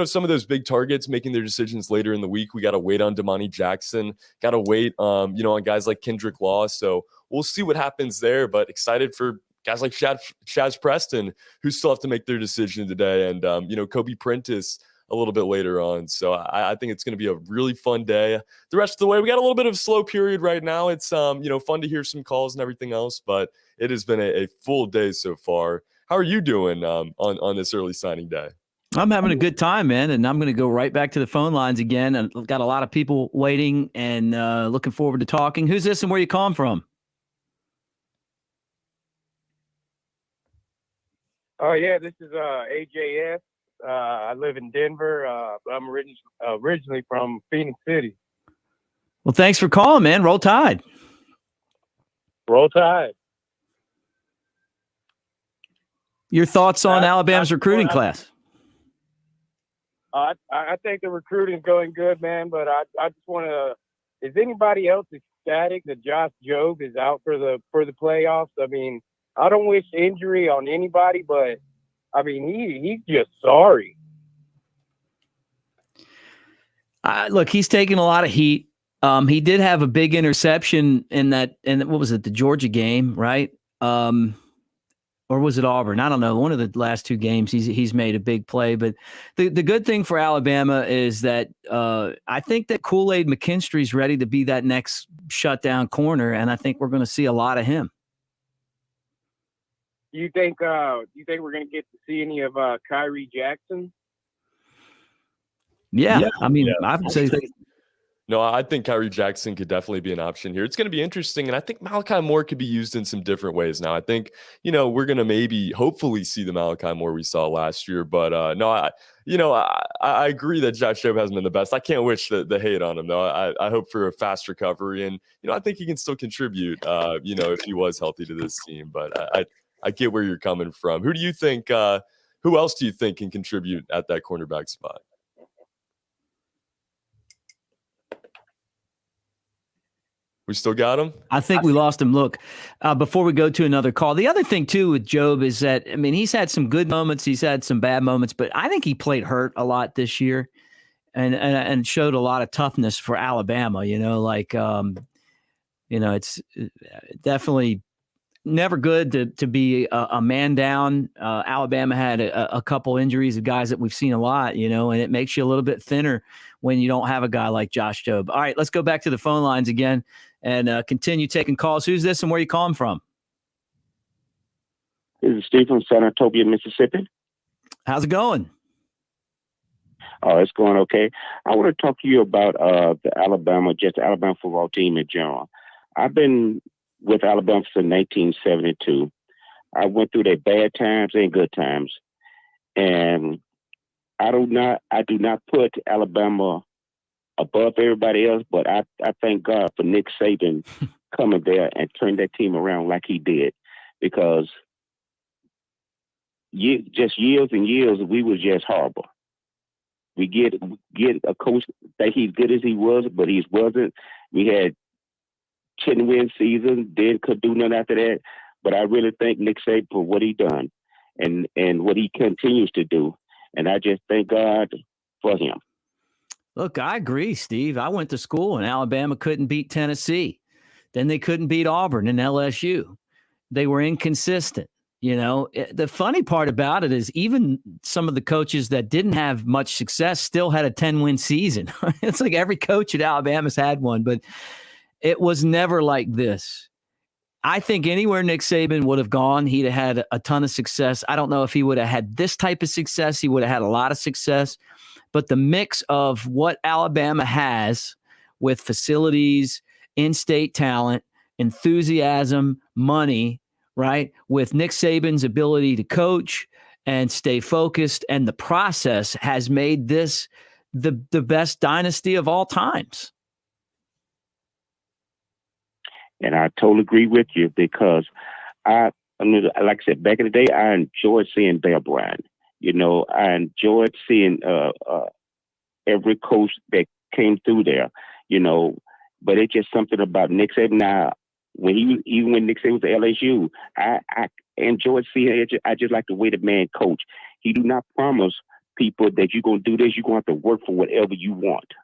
some of those big targets making their decisions later in the week. We got to wait on Damani Jackson, got to wait, on guys like Kendrick Law. So we'll see what happens there, but excited for guys like Shazz Preston, who still have to make their decision today. And, Kobe Prentice a little bit later on. So I think it's going to be a really fun day. The rest of the way, we got a little bit of a slow period right now. It's, fun to hear some calls and everything else, but it has been a full day so far. How are you doing on this early signing day? I'm having a good time, man, and I'm going to go right back to the phone lines again. And I've got a lot of people waiting and looking forward to talking. Who's this and where you calling from? Oh, yeah, this is AJS. I live in Denver. I'm originally from Phoenix City. Well, thanks for calling, man. Roll Tide. Roll Tide. Your thoughts on Alabama's recruiting class? I think the recruiting is going good, man, but I just want to – is anybody else ecstatic that Josh Jobe is out for the playoffs? I mean, I don't wish injury on anybody, but, I mean, he's just sorry. Look, he's taking a lot of heat. He did have a big interception in what was it, the Georgia game, right? Or was it Auburn? I don't know. One of the last two games, he's made a big play. But the good thing for Alabama is that I think that Kool-Aid McKinstry's ready to be that next shutdown corner, and I think we're going to see a lot of him. You think we're going to get to see any of Kyrie Jackson? Yeah. I mean, I would say. No, I think Kyrie Jackson could definitely be an option here. It's going to be interesting, and I think Malachi Moore could be used in some different ways now. I think, we're going to hopefully see the Malachi Moore we saw last year. But, I agree that Josh Jobe hasn't been the best. I can't wish the hate on him, though. I hope for a fast recovery, and, I think he can still contribute, if he was healthy to this team. But I get where you're coming from. Who do you think who else do you think can contribute at that cornerback spot? We still got him? I think we lost him. Look, before we go to another call, the other thing, too, with Jobe is that, I mean, he's had some good moments. He's had some bad moments, but I think he played hurt a lot this year and showed a lot of toughness for Alabama. It's definitely never good to be a man down. Alabama had a couple injuries of guys that we've seen a lot, and it makes you a little bit thinner when you don't have a guy like Josh Jobe. All right, let's go back to the phone lines again and continue taking calls. Who's this and where you calling from? This is Steve from San Antonio, Mississippi. How's it going? Oh, it's going okay. I want to talk to you about the Alabama football team in general. I've been with Alabama since 1972. I went through their bad times and good times. And I do not put Alabama above everybody else, but I thank God for Nick Saban coming there and turning that team around like he did, because just years and years we were just horrible. We get a coach that he's good as he was, but he wasn't. We had 10-win season, then could do nothing after that. But I really thank Nick Saban for what he done and what he continues to do. And I just thank God for him. Look, I agree, Steve. I went to school and Alabama couldn't beat Tennessee. Then they couldn't beat Auburn and LSU. They were inconsistent. The funny part about it is even some of the coaches that didn't have much success still had a 10-win season. It's like every coach at Alabama's had one, but it was never like this. I think anywhere Nick Saban would have gone, he'd have had a ton of success. I don't know if he would have had this type of success. He would have had a lot of success. But the mix of what Alabama has with facilities, in-state talent, enthusiasm, money, right? With Nick Saban's ability to coach and stay focused, and the process has made this the best dynasty of all times. And I totally agree with you, because I mean, like I said, back in the day, I enjoyed seeing Bear Bryant. You know, I enjoyed seeing every coach that came through there, you know, but it's just something about Nick Saban. Now, even when Nick Saban was at LSU, I enjoyed seeing it. I just like the way the man coach. He do not promise people that you're going to do this. You're going to have to work for whatever you want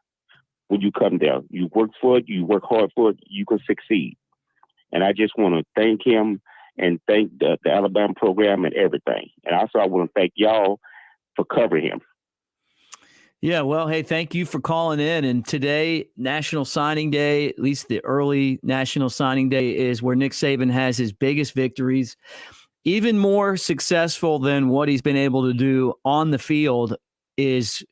when you come there. You work for it. You work hard for it. You can succeed. And I just want to thank him and thank the Alabama program and everything. And also I want to thank y'all for covering him. Yeah, well, hey, thank you for calling in. And today, National Signing Day, at least the early National Signing Day, is where Nick Saban has his biggest victories. Even more successful than what he's been able to do on the field is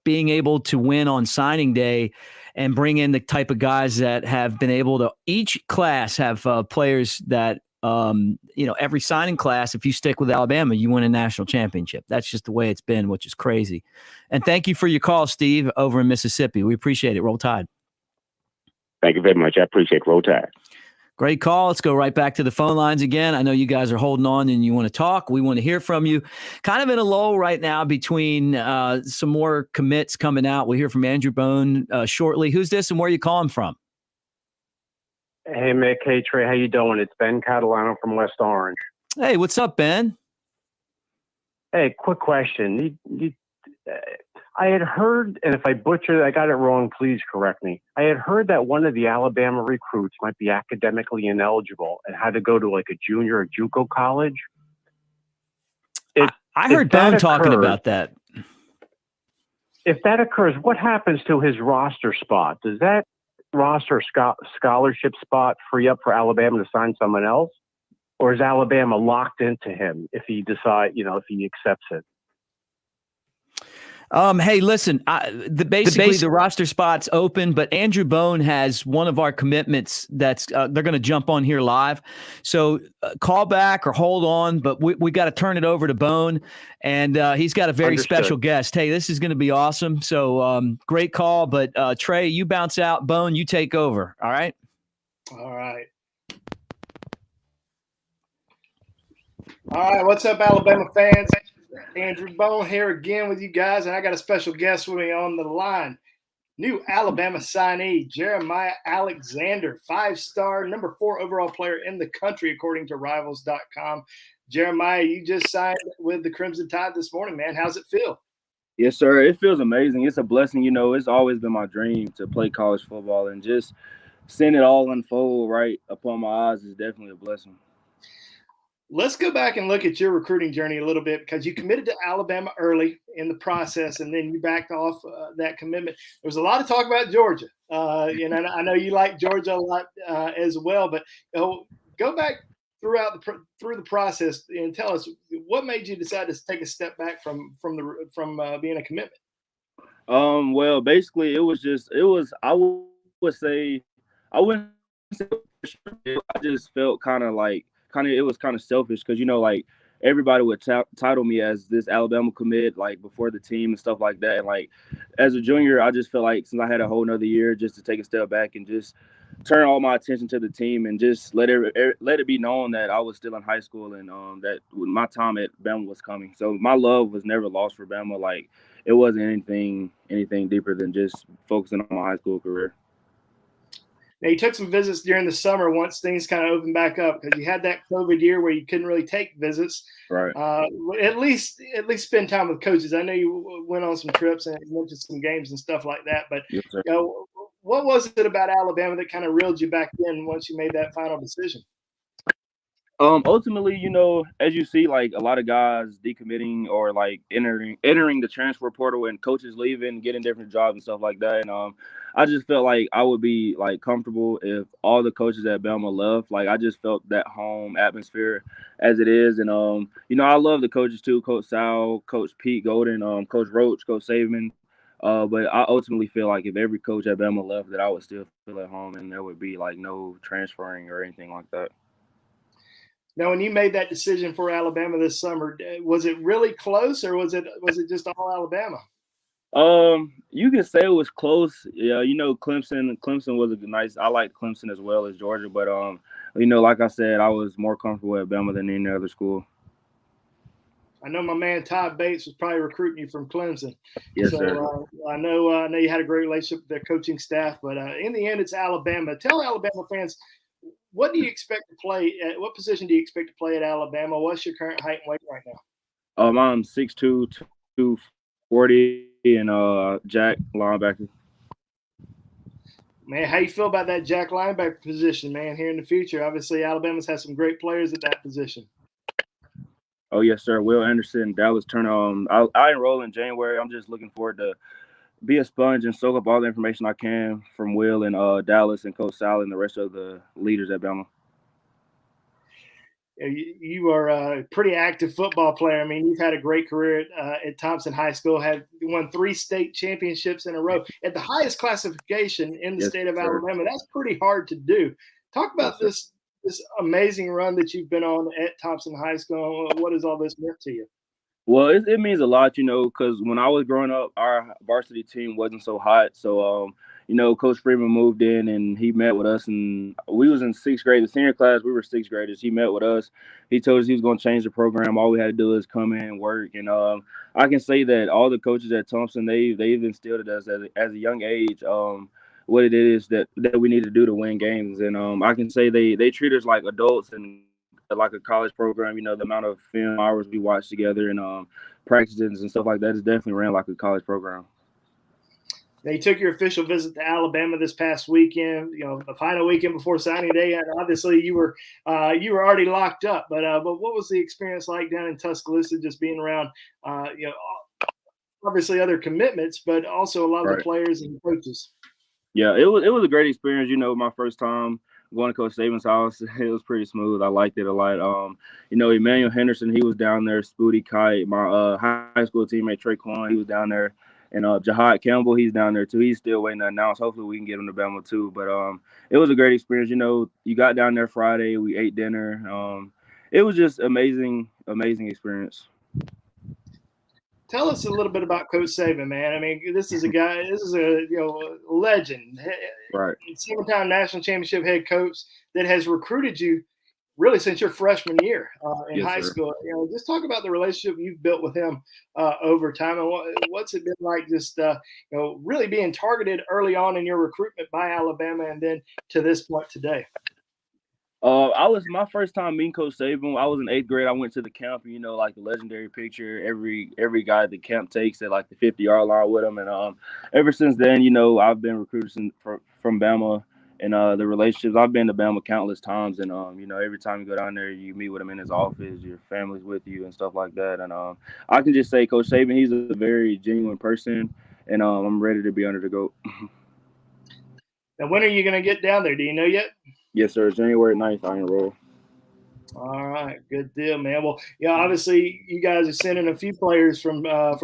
being able to win on signing day and bring in the type of guys that have been able to, each class have players that, every signing class, if you stick with Alabama, you win a national championship. That's just the way it's been, which is crazy. And thank you for your call, Steve, over in Mississippi. We appreciate it. Roll Tide. Thank you very much. I appreciate it. Roll Tide. Great call. Let's go right back to the phone lines again. I know you guys are holding on and you want to talk. We want to hear from you. Kind of in a lull right now between some more commits coming out. We'll hear from Andrew Bone shortly. Who's this and where are you calling from? Hey, Mick. Hey, Trey. How you doing? It's Ben Catalano from West Orange. Hey, what's up, Ben? Hey, quick question. I had heard, and if I butchered it, I got it wrong, please correct me. I had heard that one of the Alabama recruits might be academically ineligible and had to go to like a junior or JUCO college. I heard Bone talking about that. If that occurs, what happens to his roster spot? Does that roster scholarship spot free up for Alabama to sign someone else? Or is Alabama locked into him if he if he accepts it? Hey, listen, basically the roster spot's open, but Andrew Bone has one of our commitments that's they're going to jump on here live. So call back or hold on, but we got to turn it over to Bone, and he's got a very special guest. Hey, this is going to be awesome. So great call, but Trey, you bounce out. Bone, you take over. All right? All right. All right, what's up, Alabama fans? Andrew Bone here again with you guys, and I got a special guest with me on the line. New Alabama signee, Jeremiah Alexander, 5-star, number 4 overall player in the country, according to Rivals.com. Jeremiah, you just signed with the Crimson Tide this morning, man. How's it feel? Yes, sir. It feels amazing. It's a blessing. It's always been my dream to play college football, and just seeing it all unfold right upon my eyes is definitely a blessing. Let's go back and look at your recruiting journey a little bit, because you committed to Alabama early in the process, and then you backed off that commitment. There was a lot of talk about Georgia. I know you like Georgia a lot as well, but go back through the process and tell us what made you decide to take a step back from being a commitment. Well, basically, I wouldn't say I just felt it was kind of selfish, because everybody would title me as this Alabama commit before the team and stuff like that. And as a junior, I just felt like since I had a whole nother year just to take a step back and just turn all my attention to the team and just let it be known that I was still in high school and that my time at Bama was coming. So my love was never lost for Bama. It wasn't anything deeper than just focusing on my high school career. Now, you took some visits during the summer once things kind of opened back up, because you had that COVID year where you couldn't really take visits. Right. At least spend time with coaches. I know you went on some trips and went to some games and stuff like that. But yes, sir. What was it about Alabama that kind of reeled you back in once you made that final decision? Ultimately, as you see, a lot of guys decommitting or entering the transfer portal and coaches leaving, getting different jobs and stuff like that. And I just felt like I would be comfortable if all the coaches at Bama left. I just felt that home atmosphere as it is. And I love the coaches too, Coach Sal, Coach Pete Golden, Coach Roach, Coach Saban. But I ultimately feel like if every coach at Bama left, that I would still feel at home, and there would be like no transferring or anything like that. Now, when you made that decision for Alabama this summer, was it really close, or was it just all Alabama? You could say it was close. Yeah, Clemson was a nice. I like Clemson as well as Georgia, but like I said, I was more comfortable at Bama than any other school. I know my man Todd Bates was probably recruiting you from Clemson. Yes, so, sir. I know you had a great relationship with their coaching staff, but in the end, it's Alabama. Tell Alabama fans, what do you expect to play at? What position do you expect to play at Alabama? What's your current height and weight right now? I'm 6'2", 240, and Jack linebacker. Man, how you feel about that Jack linebacker position, man? Here in the future, obviously Alabama's has some great players at that position. Oh yes, sir. Will Anderson, Dallas Turner. I enroll in January. I'm just looking forward to be a sponge and soak up all the information I can from Will and Dallas and Coach Sal and the rest of the leaders at Bama. You are a pretty active football player. I mean, you've had a great career at Thompson High School, won 3 state championships in a row at the highest classification in the state of Alabama. That's pretty hard to do. Talk about this amazing run that you've been on at Thompson High School. What has all this meant to you? Well, it means a lot, because when I was growing up, our varsity team wasn't so hot. So, Coach Freeman moved in and he met with us, and we was in 6th grade. The senior class, we were 6th graders. He met with us. He told us he was going to change the program. All we had to do is come in and work. And I can say that all the coaches at Thompson, they've instilled in us as a young age what it is that we need to do to win games. And I can say they treat us like adults and like a college program. The amount of film hours we watch together and practices and stuff like that is definitely ran like a college program. Now, you took your official visit to Alabama this past weekend, the final weekend before signing day. And obviously, you were already locked up. But what was the experience like down in Tuscaloosa, just being around, obviously other commitments, but also a lot of the players and coaches? Yeah, it was a great experience. My first time going to Coach Saban's house, it was pretty smooth. I liked it a lot. Emmanuel Henderson, he was down there. Spooty Kite, my high school teammate Trequon, he was down there. And Jihaad Campbell, he's down there too. He's still waiting to announce. Hopefully we can get him to Bama too. But it was a great experience. You got down there Friday. We ate dinner. It was just amazing experience. Tell us a little bit about Coach Saban, man. I mean, this is a legend. Right. 7-time national championship head coach that has recruited you really since your freshman year in high school. Just talk about the relationship you've built with him over time, and what's it been like just really being targeted early on in your recruitment by Alabama and then to this point today. I was my first time meeting Coach Saban. I was in 8th grade. I went to the camp, like the legendary picture every guy at the camp takes at like the 50-yard line with him. And ever since then, I've been recruited from Bama. And the relationships, I've been to Bama countless times. And, every time you go down there, you meet with him in his office, your family's with you and stuff like that. And I can just say Coach Saban, he's a very genuine person. And I'm ready to be under the GOAT. Now, when are you going to get down there? Do you know yet? Yes, sir. January 9th, I enroll. All right, good deal, man. Well, obviously you guys are sending a few players from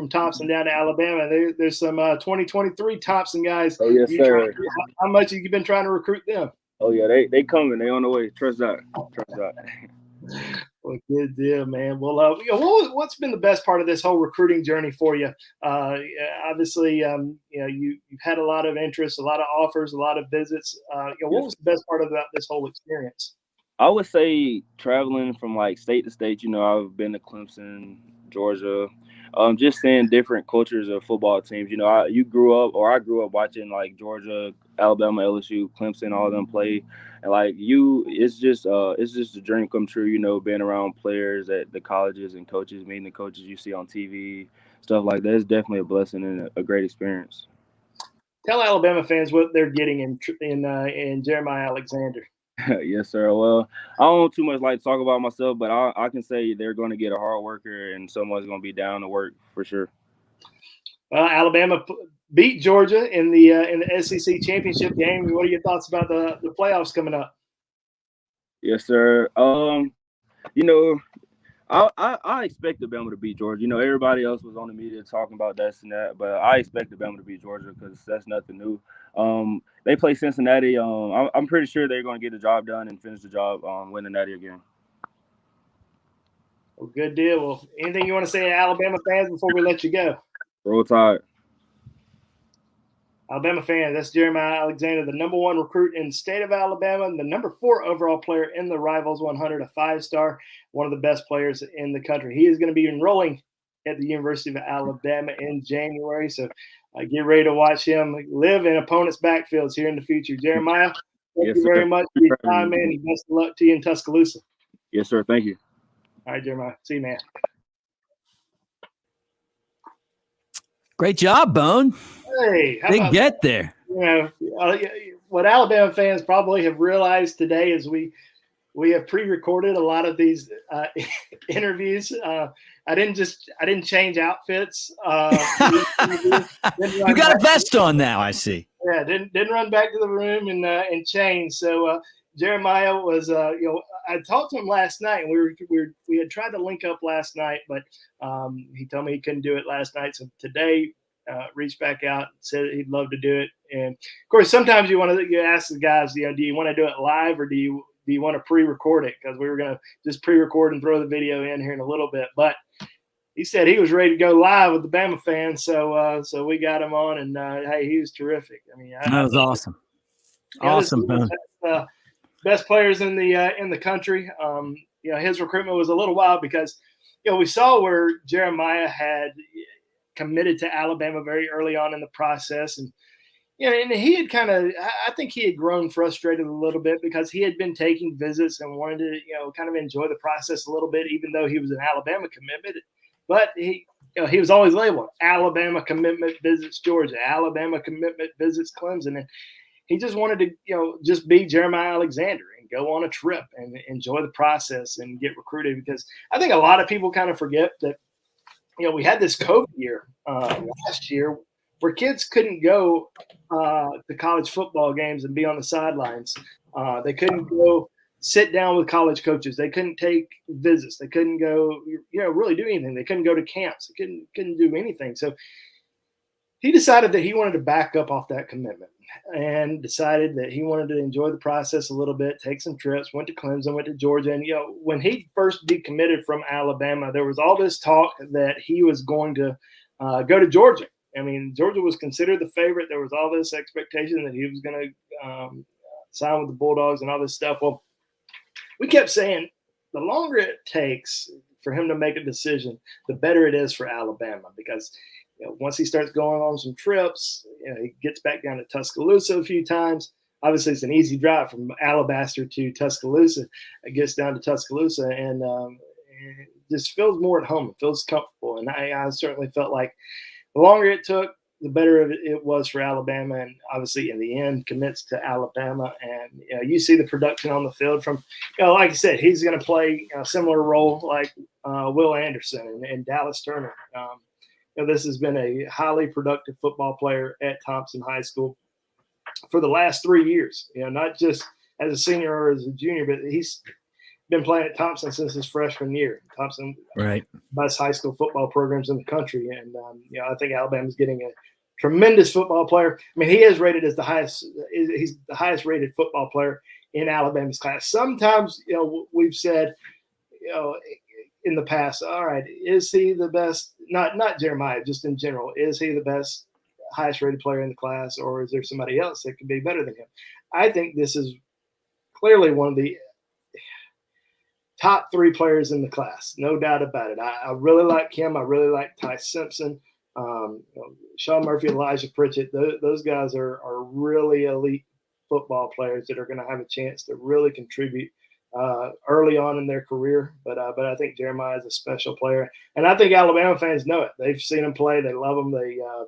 Thompson down to Alabama. There's some 2023 Thompson guys. Oh yes, sir. How much have you been trying to recruit them? Oh yeah, they coming. They on the way. Trust that. Well, good deal, man. Well, what's been the best part of this whole recruiting journey for you? Obviously, you've had a lot of interest, a lot of offers, a lot of visits. What was the best part about this whole experience? I would say traveling from like state to state. I've been to Clemson, Georgia, just seeing different cultures of football teams. I grew up watching like Georgia, Alabama, LSU, Clemson, all of them play, and it's just a dream come true. Being around players at the colleges and coaches, meeting the coaches you see on TV, stuff like that. It's definitely a blessing and a great experience. Tell Alabama fans what they're getting in Jeremiah Alexander. Yes, sir. Well, I don't too much like to talk about myself, but I can say they're going to get a hard worker and someone's going to be down to work for sure. Alabama beat Georgia in the SEC championship game. What are your thoughts about the playoffs coming up? Yes, sir. I expected Bama to beat Georgia. You know, everybody else was on the media talking about this and that, but I expected Bama to beat Georgia because that's nothing new. They play Cincinnati. I'm pretty sure they're going to get the job done and finish the job winning that again. Well, good deal. Well, anything you want to say to Alabama fans before we let you go? Roll Tide. Alabama fans, that's Jeremiah Alexander, the number 1 recruit in the state of Alabama, and the number 4 overall player in the Rivals 100, a 5-star, one of the best players in the country. He is going to be enrolling at the University of Alabama in January, so get ready to watch him live in opponents' backfields here in the future. Jeremiah, thank you very much for your time, man, and best of luck to you in Tuscaloosa. Yes, sir. Thank you. All right, Jeremiah. See you, man. Great job, Bone. Hey, how Big about, get there. You know, what Alabama fans probably have realized today is we have pre-recorded a lot of these interviews. I didn't change outfits. You got a vest on now, I see. Yeah, didn't run back to the room and change. So Jeremiah was, I talked to him last night, and we had tried to link up last night, but he told me he couldn't do it last night. So today, reached back out and said he'd love to do it. And of course, sometimes you ask the guys, do you want to do it live or do you want to pre-record it? Because we were going to just pre-record and throw the video in here in a little bit, but he said he was ready to go live with the Bama fans. So we got him on, and hey, he was terrific. I mean, that was awesome. Awesome, Bone. Best players in the country. His recruitment was a little wild because, we saw where Jeremiah had committed to Alabama very early on in the process. And, and he had I think he had grown frustrated a little bit because he had been taking visits and wanted to, kind of enjoy the process a little bit, even though he was an Alabama commitment. But he was always labeled Alabama commitment visits Georgia, Alabama commitment visits Clemson. And he just wanted to, just be Jeremiah Alexander and go on a trip and enjoy the process and get recruited, because I think a lot of people kind of forget that, we had this COVID year last year where kids couldn't go to college football games and be on the sidelines. They couldn't go sit down with college coaches. They couldn't take visits. They couldn't go, really do anything. They couldn't go to camps. They couldn't do anything. So he decided that he wanted to back up off that commitment and decided that he wanted to enjoy the process a little bit, take some trips, went to Clemson, went to Georgia. And, when he first decommitted from Alabama, there was all this talk that he was going to go to Georgia. I mean, Georgia was considered the favorite. There was all this expectation that he was going to sign with the Bulldogs and all this stuff. Well, we kept saying the longer it takes for him to make a decision, the better it is for Alabama, because once he starts going on some trips, he gets back down to Tuscaloosa a few times. Obviously, it's an easy drive from Alabaster to Tuscaloosa. It gets down to Tuscaloosa and it just feels more at home. It feels comfortable. And I certainly felt like the longer it took, the better it was for Alabama. And obviously, in the end, commits to Alabama. And you see the production on the field from, like I said, he's going to play a similar role like Will Anderson and Dallas Turner. This has been a highly productive football player at Thompson High School for the last 3 years. Not just as a senior or as a junior, but he's been playing at Thompson since his freshman year. Thompson, right, best high school football programs in the country, and I think Alabama's getting a tremendous football player. I mean, he is rated as the highest. He's the highest rated football player in Alabama's class. Sometimes, we've said, in the past, all right, is he the best? Not Jeremiah, just in general. Is he the best, highest rated player in the class, or is there somebody else that could be better than him? I think this is clearly one of the top 3 players in the class, no doubt about it. I really like him. I really like Ty Simpson, Sean Murphy, Elijah Pritchett. Those guys are really elite football players that are going to have a chance to really contribute early on in their career. But I think Jeremiah is a special player, and I think Alabama fans know it. They've seen him play. They love him. They have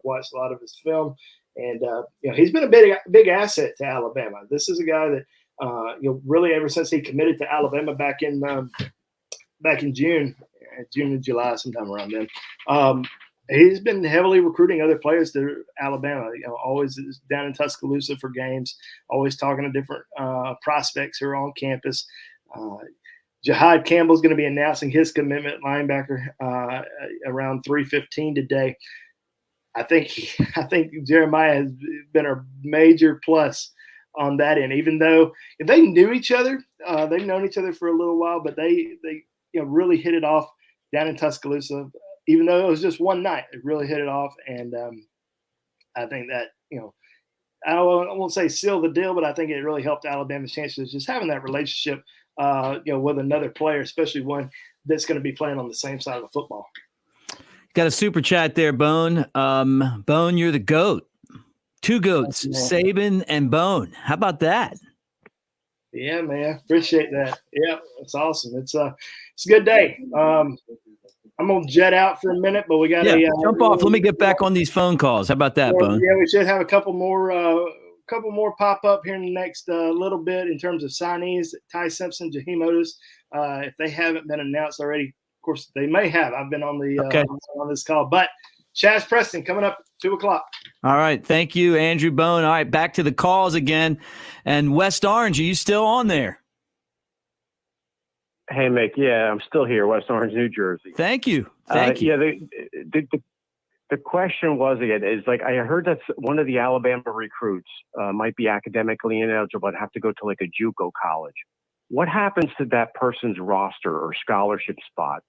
watched a lot of his film, and he's been a big asset to Alabama. This is a guy that really ever since he committed to Alabama back in June and July, sometime around then. He's been heavily recruiting other players to Alabama, always down in Tuscaloosa for games, always talking to different prospects who are on campus. Jihaad Campbell is going to be announcing his commitment, linebacker, around 3:15 today. I think Jeremiah has been a major plus on that end. Even though they knew each other, they've known each other for a little while, but they really hit it off down in Tuscaloosa. Even though it was just one night, it really hit it off, and I think that I won't say seal the deal, but I think it really helped Alabama's chances just having that relationship, with another player, especially one that's going to be playing on the same side of the football. Got a super chat there, Bone. Bone, you're the GOAT. Two GOATs, Saban and Bone. How about that? Yeah, man. Appreciate that. Yeah, it's awesome. It's a good day. I'm gonna jet out for a minute, but we got to jump off. Let me get back on these phone calls. How about that, Bone? Yeah, we should have a couple more pop up here in the next little bit in terms of signees. Ty Simpson, Jihaad, if they haven't been announced already, of course they may have. I've been on the on this call, but Shazz Preston coming up at 2:00. All right, thank you, Andrew Bone. All right, back to the calls again. And West Orange, are you still on there? Hey, Mick. Yeah, I'm still here, West Orange, New Jersey. Thank you. Thank you. Yeah, the question was again is like I heard that one of the Alabama recruits might be academically ineligible, but have to go to like a JUCO college. What happens to that person's roster or scholarship spot?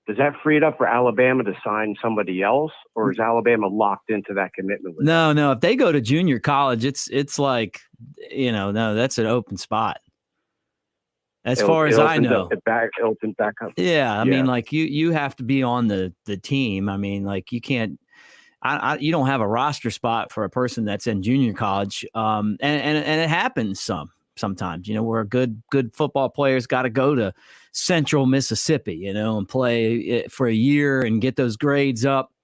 Does that free it up for Alabama to sign somebody else, or is Alabama locked into that commitment? No. If they go to junior college, it's like no, that's an open spot. As far as I know, it opens back up. Yeah, I mean, like you have to be on the team. I mean, like you can't. You don't have a roster spot for a person that's in junior college. And it happens sometimes. Where good football players got to go to Central Mississippi, and play for a year and get those grades up,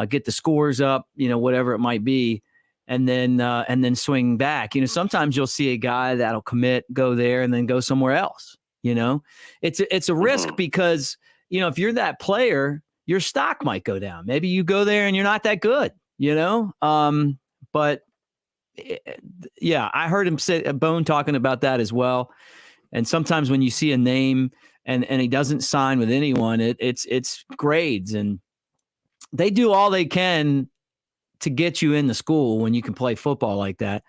get the scores up, whatever it might be. And then swing back. Sometimes you'll see a guy that'll commit, go there, and then go somewhere else. It's a risk because if you're that player, your stock might go down. Maybe you go there and you're not that good. But yeah, I heard him say Bone talking about that as well. And sometimes when you see a name and he doesn't sign with anyone, it's grades, and they do all they can to get you in the school when you can play football like that.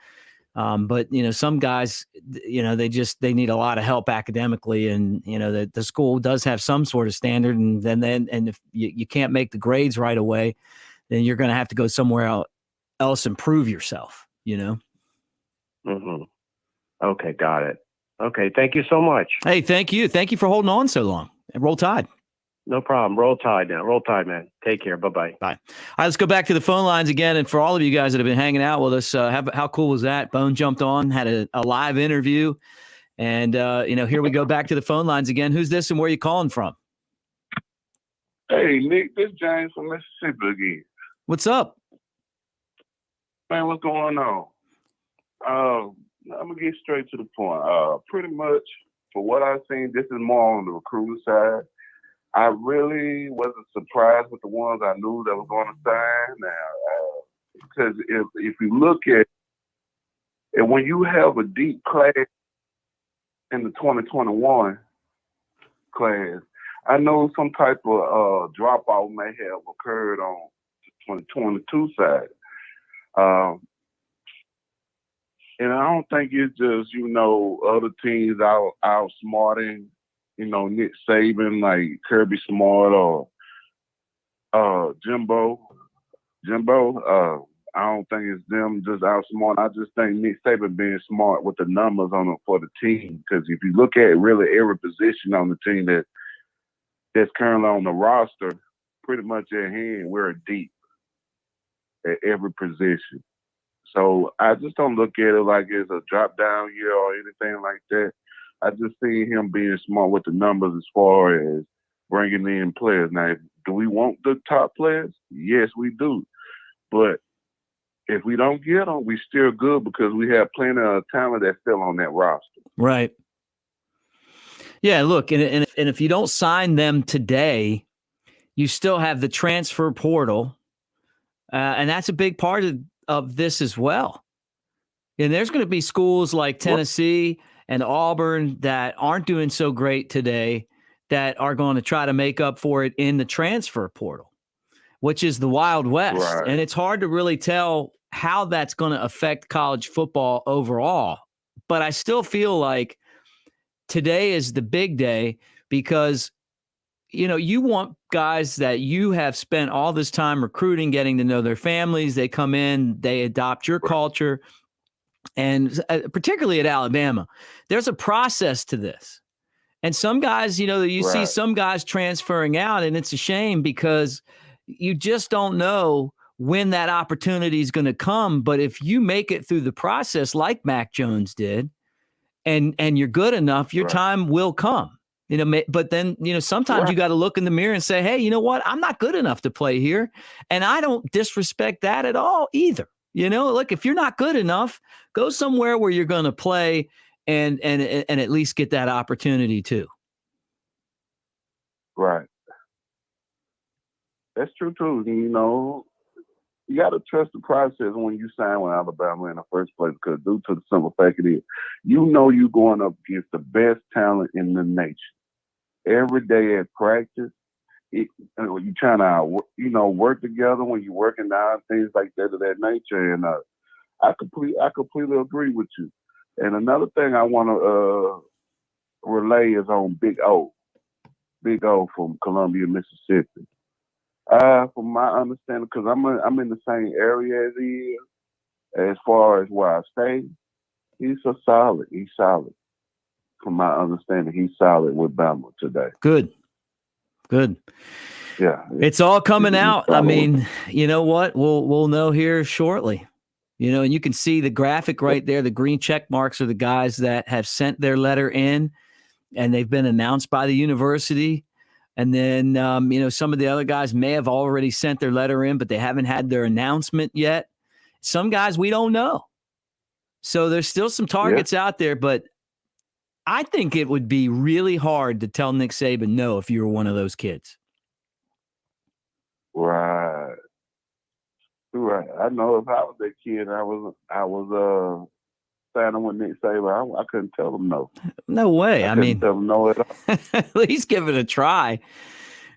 But some guys, they need a lot of help academically, and the school does have some sort of standard, and then if you can't make the grades right away, then you're going to have to go somewhere else and prove yourself. Okay, got it. Okay, thank you so much. Hey, thank you for holding on so long. And roll Tide. No problem. Roll Tide now. Roll Tide, man. Take care. Bye-bye. Bye. All right, let's go back to the phone lines again. And for all of you guys that have been hanging out with us, how cool was that? Bone jumped on, had a live interview. And, here we go back to the phone lines again. Who's this and where are you calling from? Hey, Nick, this is James from Mississippi again. What's up? Man, what's going on? I'm going to get straight to the point. Pretty much, for what I've seen, this is more on the recruiter side. I really wasn't surprised with the ones I knew that were going to sign now. Because if you look at it, when you have a deep class in the 2021 class, I know some type of dropout may have occurred on the 2022 side. And I don't think it's just, other teams outsmarting, Nick Saban, like Kirby Smart or Jimbo. I don't think it's them just outsmart. I just think Nick Saban being smart with the numbers on them for the team. Because if you look at really every position on the team that's currently on the roster, pretty much at hand, we're deep at every position. So I just don't look at it like it's a drop down year or anything like that. I just see him being smart with the numbers as far as bringing in players. Now, do we want the top players? Yes, we do. But if we don't get them, we still good because we have plenty of talent that's still on that roster. Right. Yeah, look, and if you don't sign them today, you still have the transfer portal, and that's a big part of this as well. And there's going to be schools like Tennessee and Auburn that aren't doing so great today that are going to try to make up for it in the transfer portal, which is the Wild West. Right. And it's hard to really tell how that's going to affect college football overall. But I still feel like today is the big day because, you know, you want guys that you have spent all this time recruiting, getting to know their families. They come in, they adopt your culture. And particularly at Alabama, there's a process to this. And some guys, you know, you see some guys transferring out, and it's a shame because you just don't know when that opportunity is going to come. But if you make it through the process like Mac Jones did, and you're good enough, your time will come. You know, but then, you know, sometimes you got to look in the mirror and say, hey, you know what? I'm not good enough to play here. And I don't disrespect that at all either. You know, look, if you're not good enough, go somewhere where you're going to play and at least get that opportunity too. Right. That's true too. You know, you got to trust the process when you sign with Alabama in the first place, because due to the simple fact it is, you know, you're going up against the best talent in the nation. Every day at practice, you trying to, you know, work together when you're working out, things like that of that nature. And I completely agree with you. And another thing I want to relay is on Big O from Columbia, Mississippi. From my understanding, because I'm in the same area as he is, as far as where I stay, he's solid. He's solid. From my understanding, he's solid with Bama today. Good. Yeah, it's all coming out. I mean, you know what? We'll know here shortly. You know, and you can see the graphic right there. The green check marks are the guys that have sent their letter in, and they've been announced by the university. And then, you know, some of the other guys may have already sent their letter in, but they haven't had their announcement yet. Some guys we don't know. So there's still some targets out there, but I think it would be really hard to tell Nick Saban no if you were one of those kids. Right. I know if I was that kid, I was signing with Nick Saban, I couldn't tell him no. No way. I mean, tell him no at all. At least give it a try.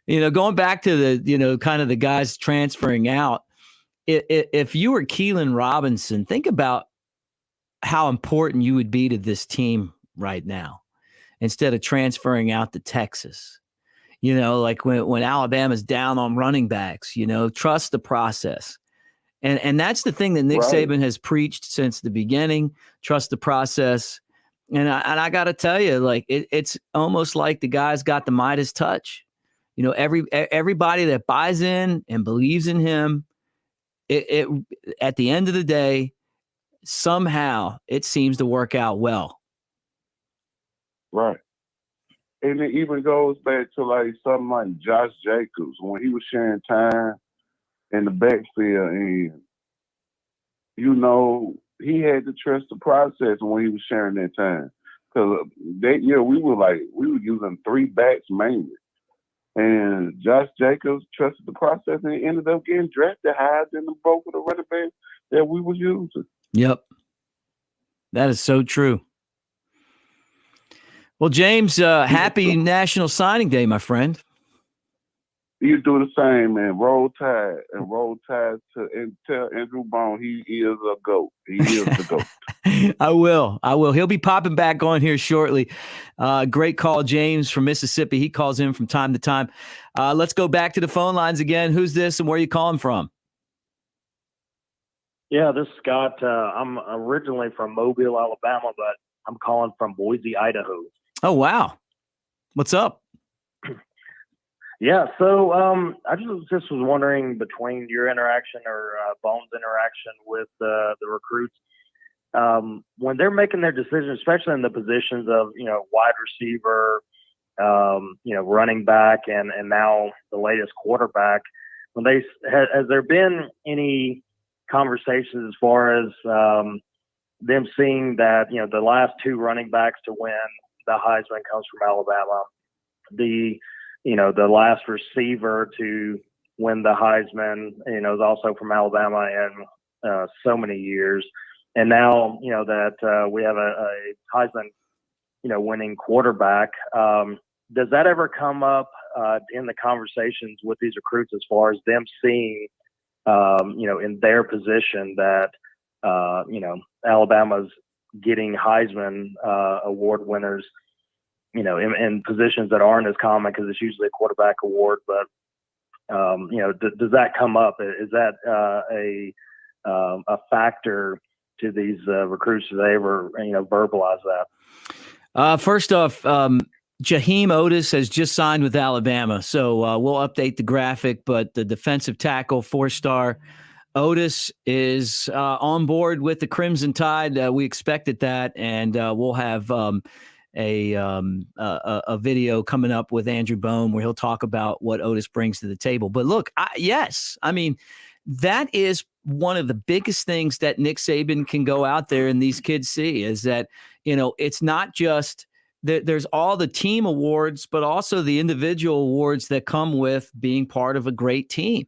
You know, going back to the, you know, kind of the guys transferring out. If you were Keelan Robinson, think about how important you would be to this team right now instead of transferring out to Texas. You know, like when Alabama's down on running backs, you know, trust the process. And that's the thing that Nick Saban has preached since the beginning. Trust the process. And I got to tell you, like, it's almost like the guy's got the Midas touch. You know, everybody that buys in and believes in him, it at the end of the day, somehow it seems to work out well. Right. And it even goes back to like something like Josh Jacobs when he was sharing time in the backfield, and you know, he had to trust the process when he was sharing that time. Because that year we were using 3 backs mainly. And Josh Jacobs trusted the process and he ended up getting drafted higher than the both of the running backs that we was using. Yep. That is so true. Well, James, happy National Signing Day, my friend. You do the same, man. Roll Tide and tell Andrew Bone he is a GOAT. He is the GOAT. I will. He'll be popping back on here shortly. Great call, James from Mississippi. He calls in from time to time. Let's go back to the phone lines again. Who's this and where are you calling from? Yeah, this is Scott. I'm originally from Mobile, Alabama, but I'm calling from Boise, Idaho. Oh, wow. What's up? Yeah, so I just was wondering, between your interaction or Bones' interaction with the recruits, when they're making their decisions, especially in the positions of, you know, wide receiver, you know, running back, and now the latest quarterback, has there been any conversations as far as them seeing that, you know, the last 2 running backs to win the Heisman comes from Alabama, the last receiver to win the Heisman, you know, is also from Alabama in so many years. And now, you know, that we have a Heisman winning quarterback. Does that ever come up in the conversations with these recruits as far as them seeing, in their position that, Alabama's getting Heisman Award winners, in positions that aren't as common because it's usually a quarterback award. But, does that come up? Is that a factor to these recruits? Do they ever, verbalize that? First off, Jaheim Otis has just signed with Alabama, so we'll update the graphic, but the defensive tackle, 4-star Otis is on board with the Crimson Tide. We expected that, and we'll have a video coming up with Andrew Bone where he'll talk about what Otis brings to the table. But look, yes, I mean, that is one of the biggest things that Nick Saban can go out there and these kids see is that, it's not just there's all the team awards, but also the individual awards that come with being part of a great team.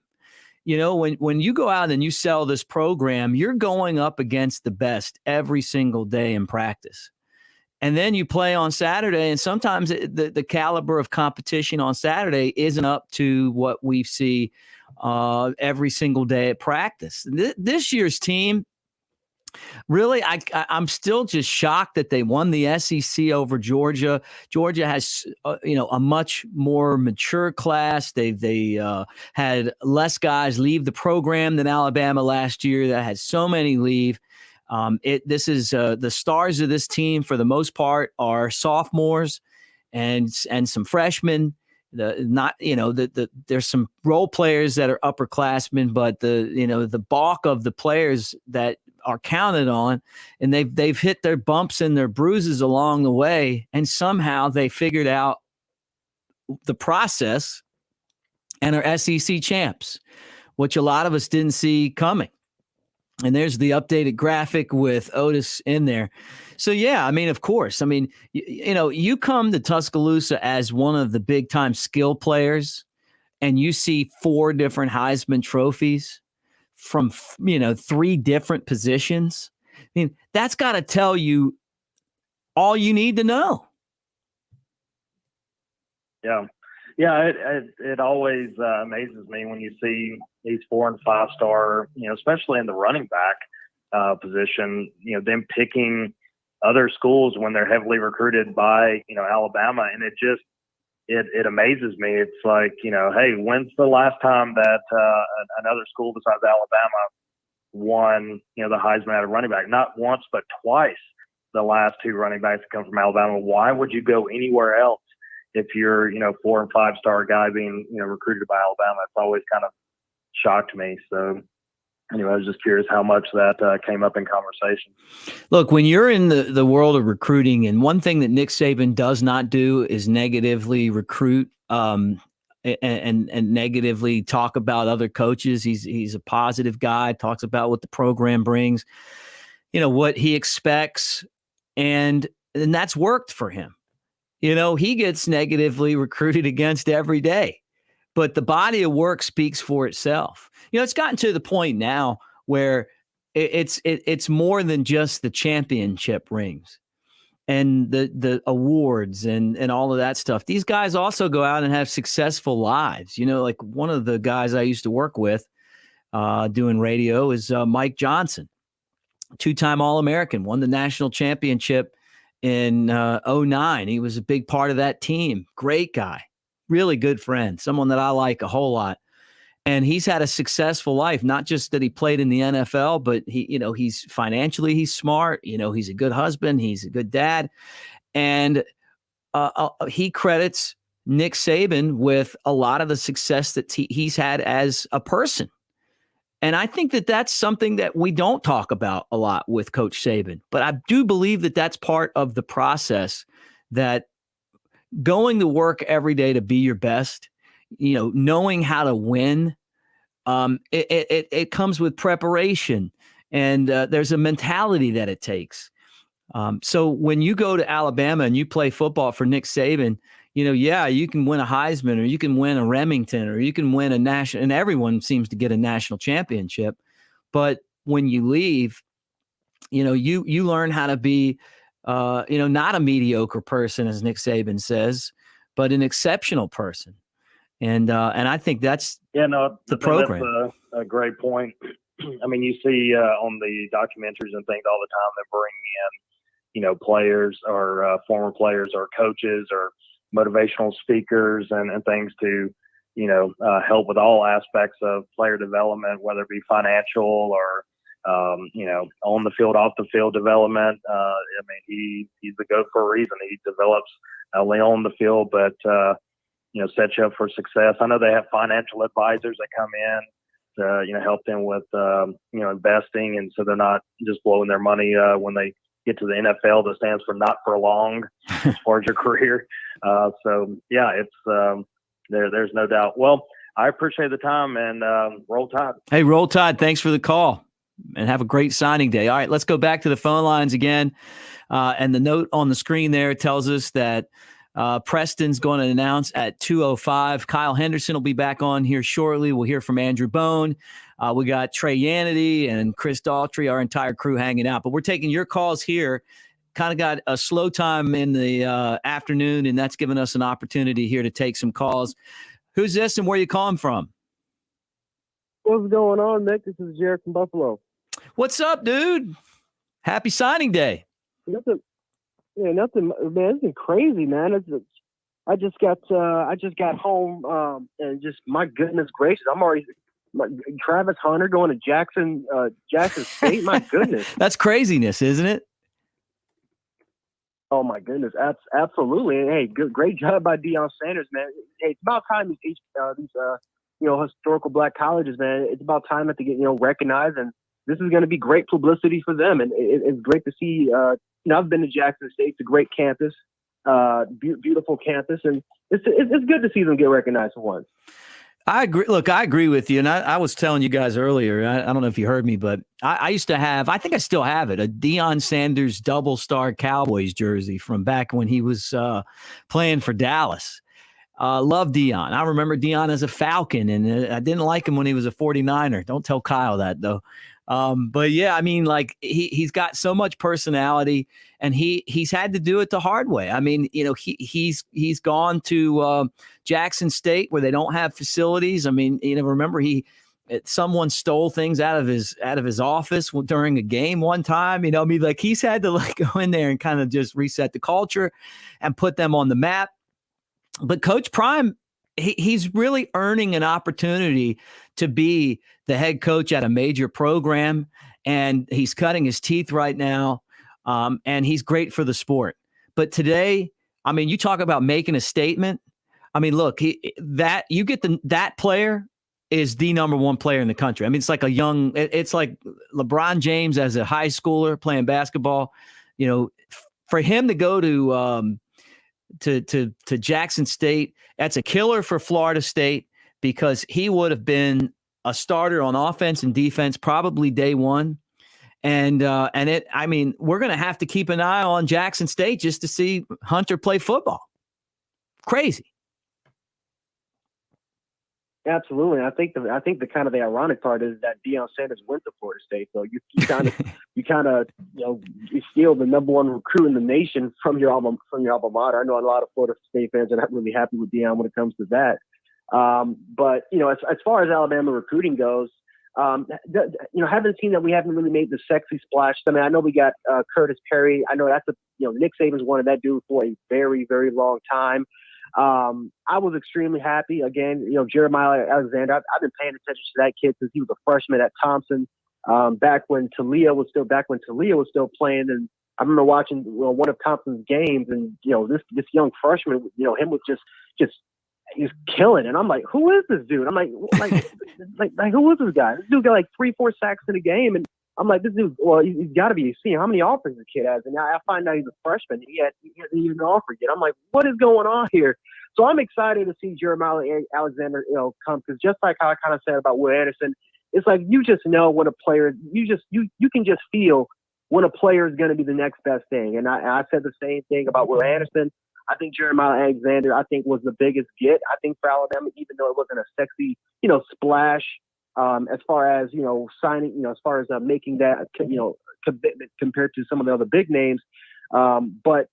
When you go out and you sell this program, you're going up against the best every single day in practice. And then you play on Saturday, and sometimes the caliber of competition on Saturday isn't up to what we see every single day at practice. This year's team, really, I'm still just shocked that they won the SEC over Georgia. Georgia has, a much more mature class. They had less guys leave the program than Alabama last year. That had so many leave. This is the stars of this team for the most part are sophomores and some freshmen. There's some role players that are upperclassmen, but the bulk of the players that are counted on, and they've hit their bumps and their bruises along the way, and somehow they figured out the process and are SEC champs, which a lot of us didn't see coming. And there's the updated graphic with Otis in there. So, yeah, I mean, of course. I mean, you come to Tuscaloosa as one of the big-time skill players, and you see 4 different Heisman trophies from, 3 different positions. I mean, that's got to tell you all you need to know. Yeah. Yeah, it always amazes me when you see these 4- and 5-star, especially in the running back position, them picking other schools when they're heavily recruited by, Alabama. And it amazes me. It's like, hey, when's the last time that another school besides Alabama won, the Heisman out of running back? Not once, but twice. The last 2 running backs that come from Alabama. Why would you go anywhere else if you're, 4- and 5-star guy being, recruited by Alabama? It's always kind of shocked me. So anyway, I was just curious how much that came up in conversation. Look, when you're in the world of recruiting, and one thing that Nick Saban does not do is negatively recruit and negatively talk about other coaches. He's a positive guy, talks about what the program brings, what he expects, and that's worked for him. He gets negatively recruited against every day, but the body of work speaks for itself. It's gotten to the point now where it's more than just the championship rings and the awards and all of that stuff. These guys also go out and have successful lives. Like one of the guys I used to work with doing radio is Mike Johnson, 2-time All-American, won the national championship in 2009. He was a big part of that team. Great guy, really good friend, someone that I like a whole lot. And he's had a successful life, not just that he played in the NFL, but he's financially, he's smart. He's a good husband. He's a good dad. And he credits Nick Saban with a lot of the success that he's had as a person. And I think that that's something that we don't talk about a lot with Coach Saban. But I do believe that that's part of the process, that going to work every day to be your best, knowing how to win, it comes with preparation, and there's a mentality that it takes. So when you go to Alabama and you play football for Nick Saban, you can win a Heisman, or you can win a Remington, or you can win a national, and everyone seems to get a national championship. But when you leave, you learn how to be not a mediocre person, as Nick Saban says, but an exceptional person. And I think that's the program. That's a great point. I mean, you see on the documentaries and things all the time, they're bringing in, players or former players or coaches or motivational speakers and things to, help with all aspects of player development, whether it be financial or, on the field, off the field development. I mean, he's the GOAT for a reason. He develops not only on the field, but, sets you up for success. I know they have financial advisors that come in to, help them with, investing. And so they're not just blowing their money when they get to the NFL. That stands for not for long as far as your career. It's there's no doubt. Well, I appreciate the time, and roll Tide. Hey, roll Tide. Thanks for the call, and have a great signing day. All right, let's go back to the phone lines again. And the note on the screen there tells us that Preston's going to announce at 2:05. Kyle Henderson will be back on here shortly. We'll hear from Andrew Bone. We got Trey Yannity and Chris Daltrey, our entire crew hanging out. But we're taking your calls here. Kind of got a slow time in the afternoon, and that's given us an opportunity here to take some calls. Who's this and where you calling from? What's going on, Nick? This is Jared from Buffalo. What's up, dude? Happy signing day. Nothing, man. It's been crazy, man. I just got home, and just my goodness gracious, I'm already Travis Hunter going to Jackson State. My goodness, that's craziness, isn't it? Oh my goodness, absolutely. Hey, great job by Deion Sanders, man. Hey, it's about time these historical black colleges, man. It's about time that they get recognized, and this is going to be great publicity for them. And it's great to see. I've been to Jackson State. It's a great campus, beautiful campus, and it's good to see them get recognized for once. I agree. Look, I agree with you. And I was telling you guys earlier, I don't know if you heard me, but I used to have, I think I still have it, a Deion Sanders double star Cowboys jersey from back when he was playing for Dallas. Love Deion. I remember Deion as a Falcon, and I didn't like him when he was a 49er. Don't tell Kyle that, though. But yeah, I mean, like he's got so much personality, and he's had to do it the hard way. I mean, he's gone to Jackson State where they don't have facilities. I mean, remember someone stole things out of his office during a game one time. He's had to go in there and kind of just reset the culture and put them on the map. But Coach Prime, he's really earning an opportunity to be the head coach at a major program, and he's cutting his teeth right now, and he's great for the sport. But today, I mean, you talk about making a statement. I mean, look, that player is the number one player in the country. I mean, it's like LeBron James as a high schooler playing basketball. For him to go to Jackson State, that's a killer for Florida State, because he would have been a starter on offense and defense probably day one. And we're going to have to keep an eye on Jackson State just to see Hunter play football. Crazy. Absolutely. I think the kind of the ironic part is that Deion Sanders went to Florida State. So you kind of you steal the number one recruit in the nation from your alma mater. I know a lot of Florida State fans are not really happy with Deion when it comes to that. But as far as Alabama recruiting goes, haven't seen that we haven't really made the sexy splash. I mean, I know we got Khurtiss Perry. I know that's Nick Saban's wanted that dude for a very, very long time. I was extremely happy. Again, Jeremiah Alexander, I've been paying attention to that kid since he was a freshman at Thompson, back when Talia was still playing. And I remember watching one of Thompson's games, and this young freshman, him was just he's killing. And I'm like, who is this dude? I'm like who is this guy? This dude got like 3-4 sacks in a game, and I'm like, this dude, well, he's got to be seeing how many offers the kid has. And now I find out he's a freshman. He hasn't even offered yet. I'm like, what is going on here? So I'm excited to see Jeremiah Alexander, come, because just like how I kind of said about Will Anderson, it's like you just know when a player, you can just feel when a player is going to be the next best thing. And I said the same thing about Will Anderson. I think Jeremiah Alexander, was the biggest get, I think, for Alabama, even though it wasn't a sexy, splash. As far as, signing, as far as making that, commitment compared to some of the other big names. But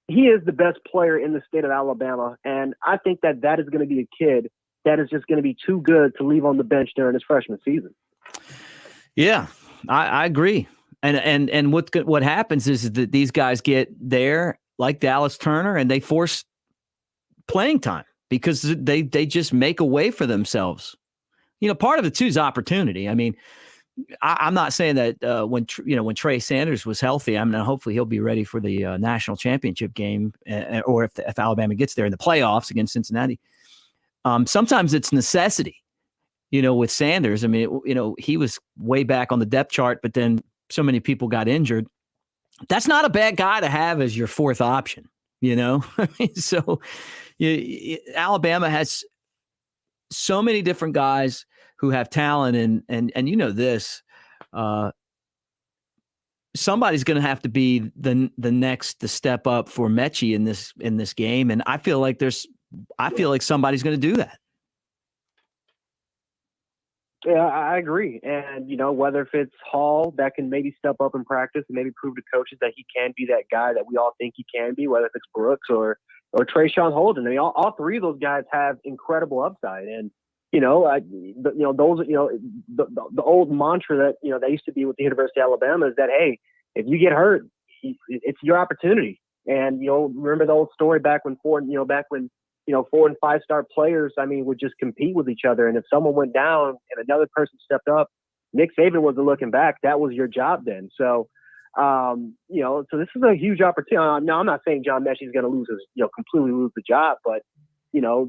he is the best player in the state of Alabama, and I think that is going to be a kid that is just going to be too good to leave on the bench during his freshman season. Yeah, I agree. And what happens is that these guys get there like Dallas Turner, and they force playing time because they just make a way for themselves. Part of it too is opportunity. I mean, I'm not saying that when Trey Sanders was healthy, hopefully he'll be ready for the national championship game, or if Alabama gets there in the playoffs against Cincinnati. Sometimes it's necessity, with Sanders. I mean, he was way back on the depth chart, but then so many people got injured. That's not a bad guy to have as your fourth option, So Alabama has so many different guys who have talent, and this, somebody's going to have to be the next to step up for Mechie in this game, and I feel like somebody's going to do that. Yeah, I agree. And, whether if it's Hall that can maybe step up in practice and maybe prove to coaches that he can be that guy that we all think he can be, whether it's Brooks or Trayshawn Holden. I mean, all three of those guys have incredible upside. And, the old mantra that, that used to be with the University of Alabama is that, hey, if you get hurt, it's your opportunity. And, remember the old story back when 4 and 5-star players, would just compete with each other. And if someone went down and another person stepped up, Nick Saban wasn't looking back. That was your job then. So, so this is a huge opportunity. Now, I'm not saying John Mechie is going to completely lose the job, but,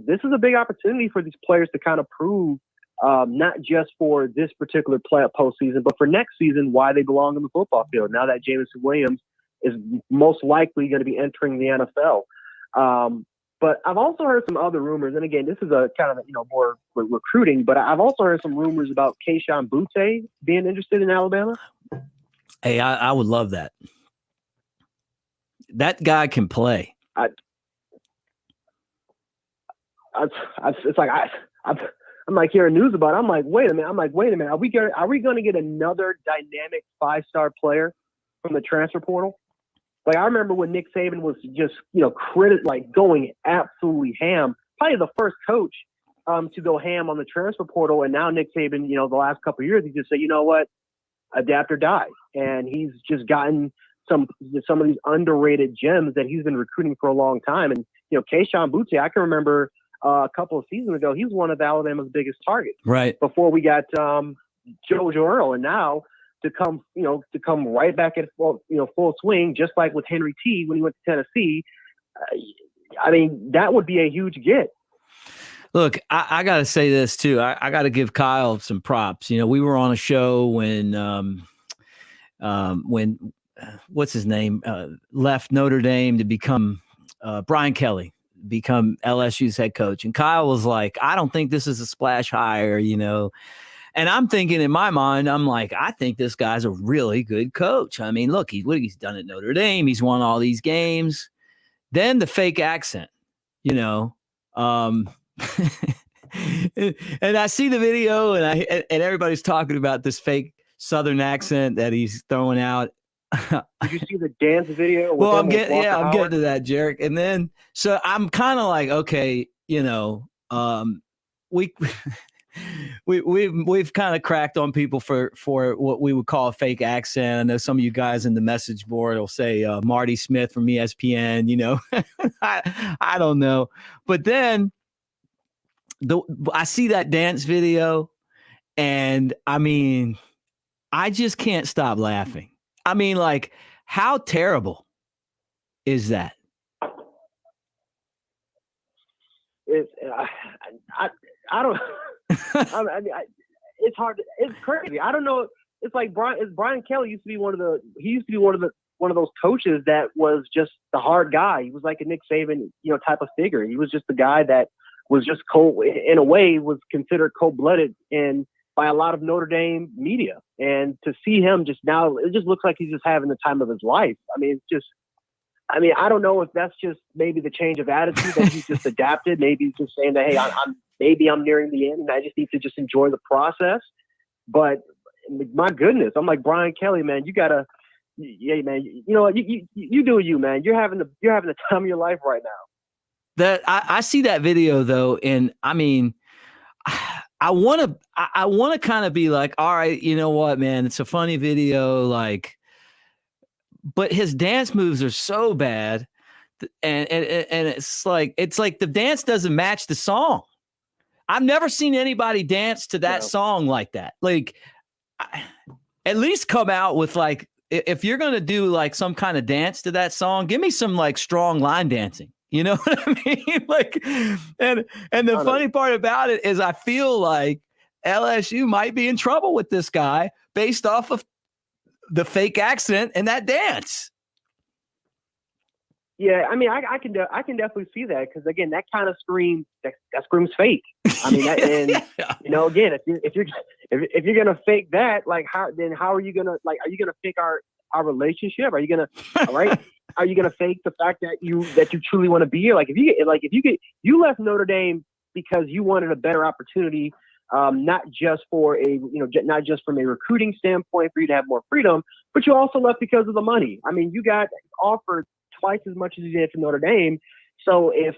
this is a big opportunity for these players to kind of prove, not just for this particular postseason, but for next season, why they belong in the football field. Now that Jameson Williams is most likely going to be entering the NFL. But I've also heard some other rumors, and again, this is a kind of more recruiting. But I've also heard some rumors about Kayshon Boutte being interested in Alabama. Hey, I would love that. That guy can play. I'm like hearing news about it. I'm like, wait a minute. Are we going to get another dynamic 5-star player from the transfer portal? Like, I remember when Nick Saban was just, going absolutely ham. Probably the first coach to go ham on the transfer portal. And now Nick Saban, the last couple of years, he just said, you know what, adapt or die. And he's just gotten some of these underrated gems that he's been recruiting for a long time. And, Kayshon Boutte, I can remember a couple of seasons ago, he was one of Alabama's biggest targets. Right. Before we got JoJo Earl. And now, to come right back at full swing, just like with Henry T when he went to Tennessee. That would be a huge get. Look, I got to say this too. I got to give Kyle some props. We were on a show when what's his name left Notre Dame to become Brian Kelly, become LSU's head coach, and Kyle was like, "I don't think this is a splash hire," And I'm thinking in my mind, I'm like, I think this guy's a really good coach. I mean, look, he's done at Notre Dame. He's won all these games. Then the fake accent, and I see the video and everybody's talking about this fake Southern accent that he's throwing out. Did you see the dance video? Well, I'm getting to that, Jarek. And then, so I'm kind of like, okay, we've kind of cracked on people for what we would call a fake accent. I know some of you guys in the message board will say Marty Smith from ESPN, I don't know. But then I see that dance video and I just can't stop laughing. How terrible is that? I don't. It's hard. It's crazy. I don't know. It's like Brian Kelly used to be one of those coaches that was just the hard guy. He was like a Nick Saban, type of figure. He was just the guy that was just cold. In a way, was considered cold-blooded by a lot of Notre Dame media. And to see him just now, it just looks like he's just having the time of his life. I don't know if that's just maybe the change of attitude that he's just adapted. Maybe he's just saying that, hey, I'm nearing the end and I just need to just enjoy the process. But my goodness, I'm like, Brian Kelly, man, you gotta Yeah, man. You know what? You do you, man. You're having the time of your life right now. That I see that video though, and I mean, I want to kind of be like, all right, you know what, man, it's a funny video, like, but his dance moves are so bad, and it's like the dance doesn't match the song. I've never seen anybody dance to that song like that. Like, at least come out with like, if you're gonna do like some kind of dance to that song, give me some like strong line dancing. You know what I mean? Like, and the funny part about it is I feel like LSU might be in trouble with this guy based off of the fake accent and that dance. Yeah, I mean, I can definitely see that, because again, that kind of screams that screams fake. I mean, you know, again, if you're gonna fake that, like, how are you gonna fake our relationship? Are you gonna right? Are you gonna fake the fact that you truly want to be here? Like, if you left Notre Dame because you wanted a better opportunity, not just not just from a recruiting standpoint for you to have more freedom, but you also left because of the money. I mean, you got offered twice as much as you did for Notre Dame. So if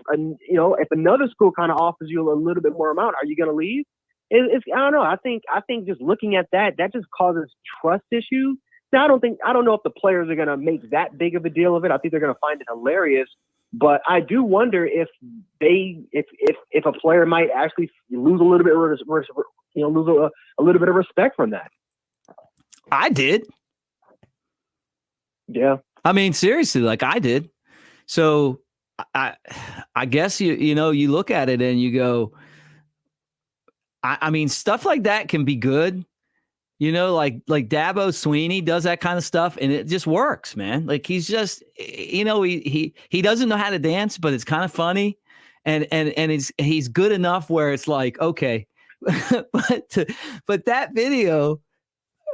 another school kind of offers you a little bit more amount, are you going to leave? I don't know. I think just looking at that just causes trust issues. Now, I don't know if the players are going to make that big of a deal of it. I think they're going to find it hilarious. But I do wonder if a player might actually lose a little bit a little bit of respect from that. I did. Yeah. I mean, seriously, like I did. So I guess you look at it and you go, I mean, stuff like that can be good. You know, like Dabo Swinney does that kind of stuff, and it just works, man. Like, he's just, he doesn't know how to dance, but it's kind of funny, and he's good enough where it's like, okay, but that video,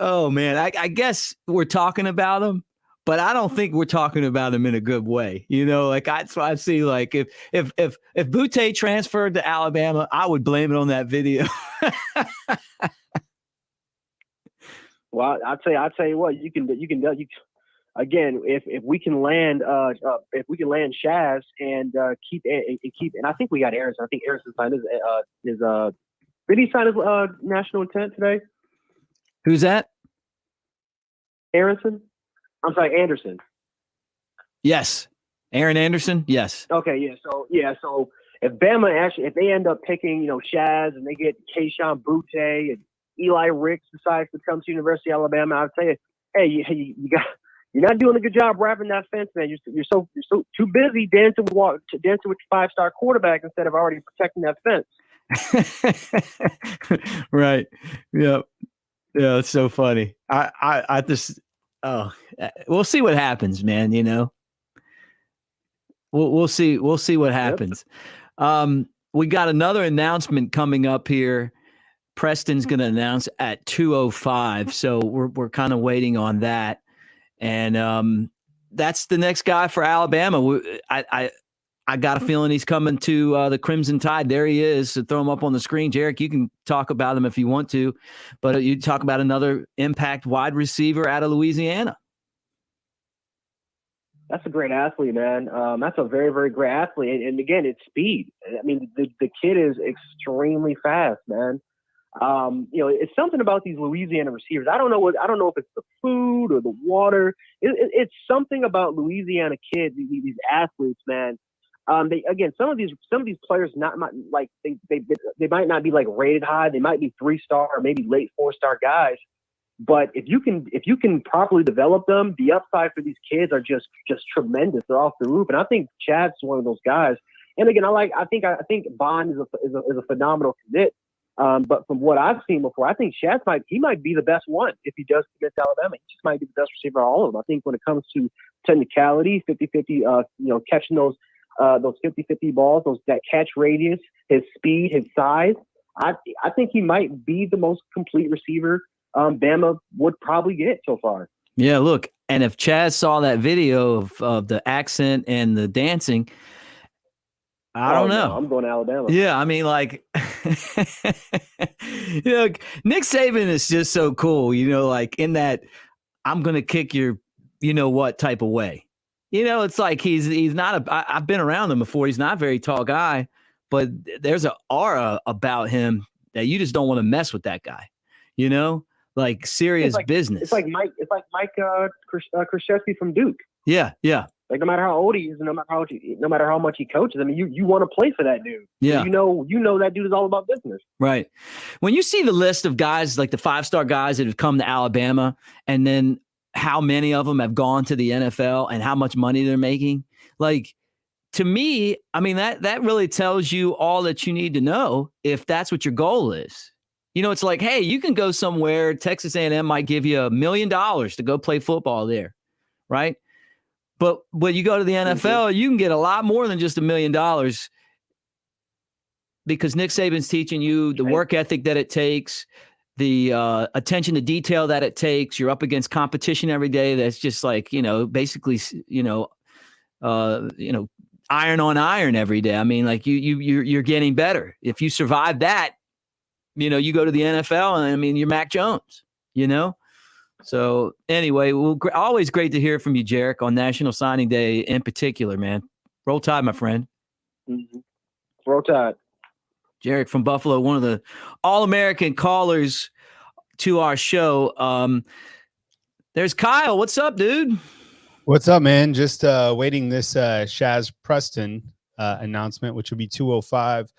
oh man, I guess we're talking about him, but I don't think we're talking about him in a good way. You know, like that's why I see, like, if Butte transferred to Alabama, I would blame it on that video. Well, I'll tell you what, you can again, if we can land Shazz and keep, and I think we got Aaronson. I think Aaronson signed his did he sign his national intent today? Who's that? Aaronson? I'm sorry, Anderson. Yes. Aaron Anderson? Yes. Okay, yeah. So if Bama if they end up picking, Shazz, and they get Keyshawn Butte and Eli Ricks decides to come to University of Alabama, I'll tell you, hey, you're not doing a good job wrapping that fence, man. You're so too busy dancing with five-star quarterback instead of already protecting that fence. Right. Yep. Yeah, it's so funny. I just we'll see what happens, man. You know, we'll see what happens. Yep. We got another announcement coming up here. Preston's going to announce at 2:05, so we're kind of waiting on that, and that's the next guy for Alabama. I got a feeling he's coming to the Crimson Tide. There he is. So throw him up on the screen, Jarek. You can talk about him if you want to, but you talk about another impact wide receiver out of Louisiana. That's a great athlete, man. That's a very, very great athlete, and again, it's speed. I mean, the kid is extremely fast, man. It's something about these Louisiana receivers. I don't know if it's the food or the water. It's something about Louisiana kids, these athletes, man. Some of these players they might not be like rated high. They might be 3-star or maybe late 4-star guys. But if you can properly develop them, the upside for these kids are just tremendous. They're off the roof, and I think Chad's one of those guys. And again, I think Bond is a phenomenal commit. But from what I've seen before, I think Shazz might be the best one if he does commit to Alabama. He just might be the best receiver of all of them. I think when it comes to technicality, 50-50, catching those 50-50 balls, that catch radius, his speed, his size, I think he might be the most complete receiver Bama would probably get so far. Yeah, look, and if Chaz saw that video of the accent and the dancing, I don't know. No, I'm going to Alabama. Yeah, I mean, like, Nick Saban is just so cool, like in that I'm going to kick your you know what type of way. You know, it's like he's not I've been around him before. He's not a very tall guy, but there's an aura about him that you just don't want to mess with that guy. You know, like serious business. It's like Mike Krzyzewski from Duke. Yeah. Like no matter how old he is, no matter how much he coaches, I mean, you want to play for that dude. Yeah. You know that dude is all about business. Right. When you see the list of guys, like the 5-star guys that have come to Alabama, and then how many of them have gone to the NFL and how much money they're making, like, to me, I mean, that really tells you all that you need to know if that's what your goal is. You know, it's like, hey, you can go somewhere. Texas A&M might give you $1 million to go play football there, right? But when you go to the NFL, you can get a lot more than just $1 million, because Nick Saban's teaching you the work ethic that it takes, the attention to detail that it takes. You're up against competition every day. That's just like, you know, basically, iron on iron every day. I mean, like you're getting better. If you survive that, you know, you go to the NFL, and I mean, you're Mac Jones, you know? So anyway, always great to hear from you, Jarek, on National Signing Day in particular, man. Roll Tide, my friend. Mm-hmm. Roll Tide. Jarek from Buffalo, one of the All-American callers to our show. There's Kyle. What's up, dude? What's up, man? Just waiting this Shazz Preston announcement, which would be 2:05.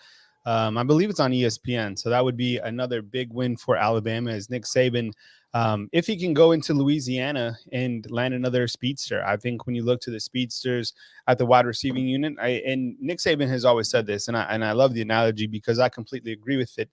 I believe it's on ESPN. So that would be another big win for Alabama, as Nick Saban, if he can go into Louisiana and land another speedster. I think when you look to the speedsters at the wide receiving unit, and Nick Saban has always said this, and I love the analogy because I completely agree with it.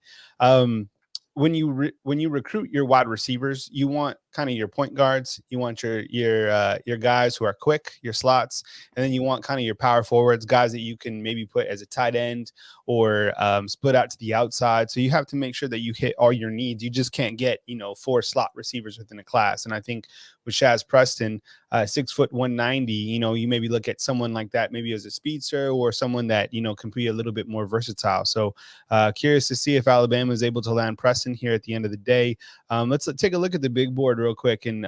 When you recruit your wide receivers, you want kind of your point guards, you want your guys who are quick, your slots, and then you want kind of your power forwards, guys that you can maybe put as a tight end or split out to the outside. So you have to make sure that you hit all your needs. You just can't get 4 slot receivers within a class. And I think with Shazz Preston, 6 foot 190, you maybe look at someone like that maybe as a speedster or someone that can be a little bit more versatile. So curious to see if Alabama is able to land Preston here at the end of the day. Let's take a look at the big board real quick and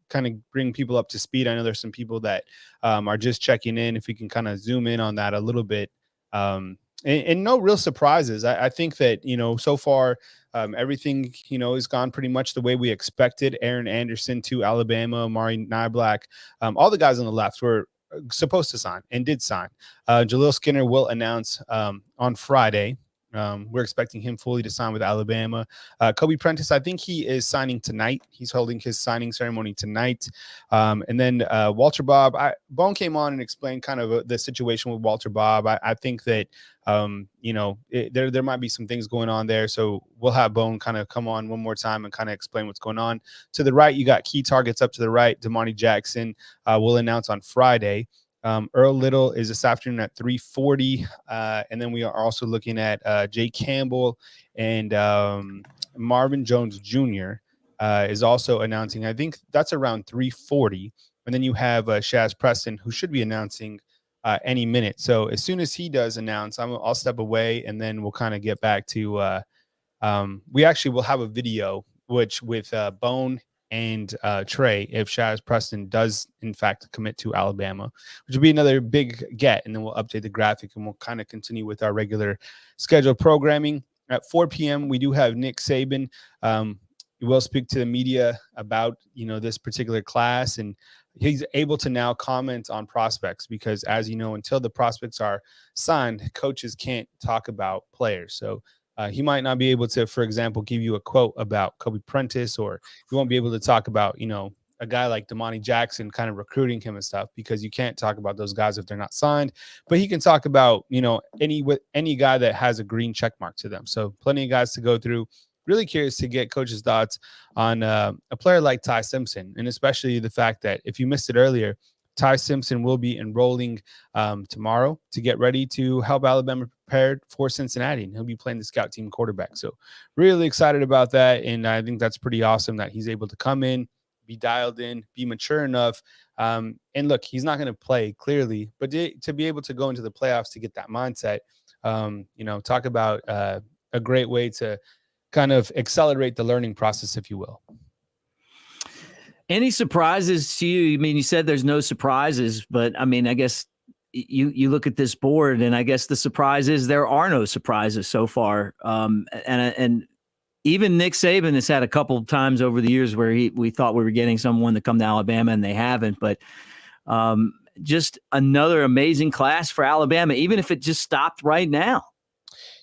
kind of bring people up to speed. I know there's some people that are just checking in. If we can kind of zoom in on that a little bit. And no real surprises. I think that, so far everything, has gone pretty much the way we expected. Aaron Anderson to Alabama, Amari, Niblack, all the guys on the left were supposed to sign and did sign. Jaleel Skinner will announce on Friday. We're expecting him fully to sign with Alabama. Kobe Prentice, I think he is signing tonight. He's holding his signing ceremony tonight. And then Walter Bob, Bone came on and explained kind of the situation with Walter Bob. I think that, there might be some things going on there. So we'll have Bone kind of come on one more time and kind of explain what's going on. To the right, you got key targets up to the right. Damani Jackson will announce on Friday. Earl Little is this afternoon at 3:40. And then we are also looking at Jay Campbell and Marvin Jones Jr. Is also announcing. I think that's around 3:40. And then you have Shazz Preston, who should be announcing any minute. So as soon as he does announce, I'll step away, and then we'll kind of get back to we actually will have a video with Bone and Trey if Shazz Preston does in fact commit to Alabama, which will be another big get. And then we'll update the graphic and we'll kind of continue with our regular scheduled programming. At 4 p.m. we do have Nick Saban. He will speak to the media about this particular class, and he's able to now comment on prospects because, as you know, until the prospects are signed, coaches can't talk about players. So he might not be able to, for example, give you a quote about Kobe Prentice, or he won't be able to talk about, a guy like Damani Jackson kind of recruiting him and stuff, because you can't talk about those guys if they're not signed. But he can talk about, any guy that has a green check mark to them. So plenty of guys to go through. Really curious to get coach's thoughts on a player like Ty Simpson, and especially the fact that if you missed it earlier, Ty Simpson will be enrolling tomorrow to get ready to help Alabama prepared for Cincinnati, and he'll be playing the scout team quarterback. So really excited about that, and I think that's pretty awesome that he's able to come in, be dialed in, be mature enough. And look, he's not going to play clearly, but to be able to go into the playoffs to get that mindset, talk about a great way to kind of accelerate the learning process, if you will. Any surprises to you? I mean, you said there's no surprises, but I mean, I guess you look at this board, and I guess the surprise is there are no surprises so far. And even Nick Saban has had a couple of times over the years where we thought we were getting someone to come to Alabama, and they haven't. But just another amazing class for Alabama, even if it just stopped right now.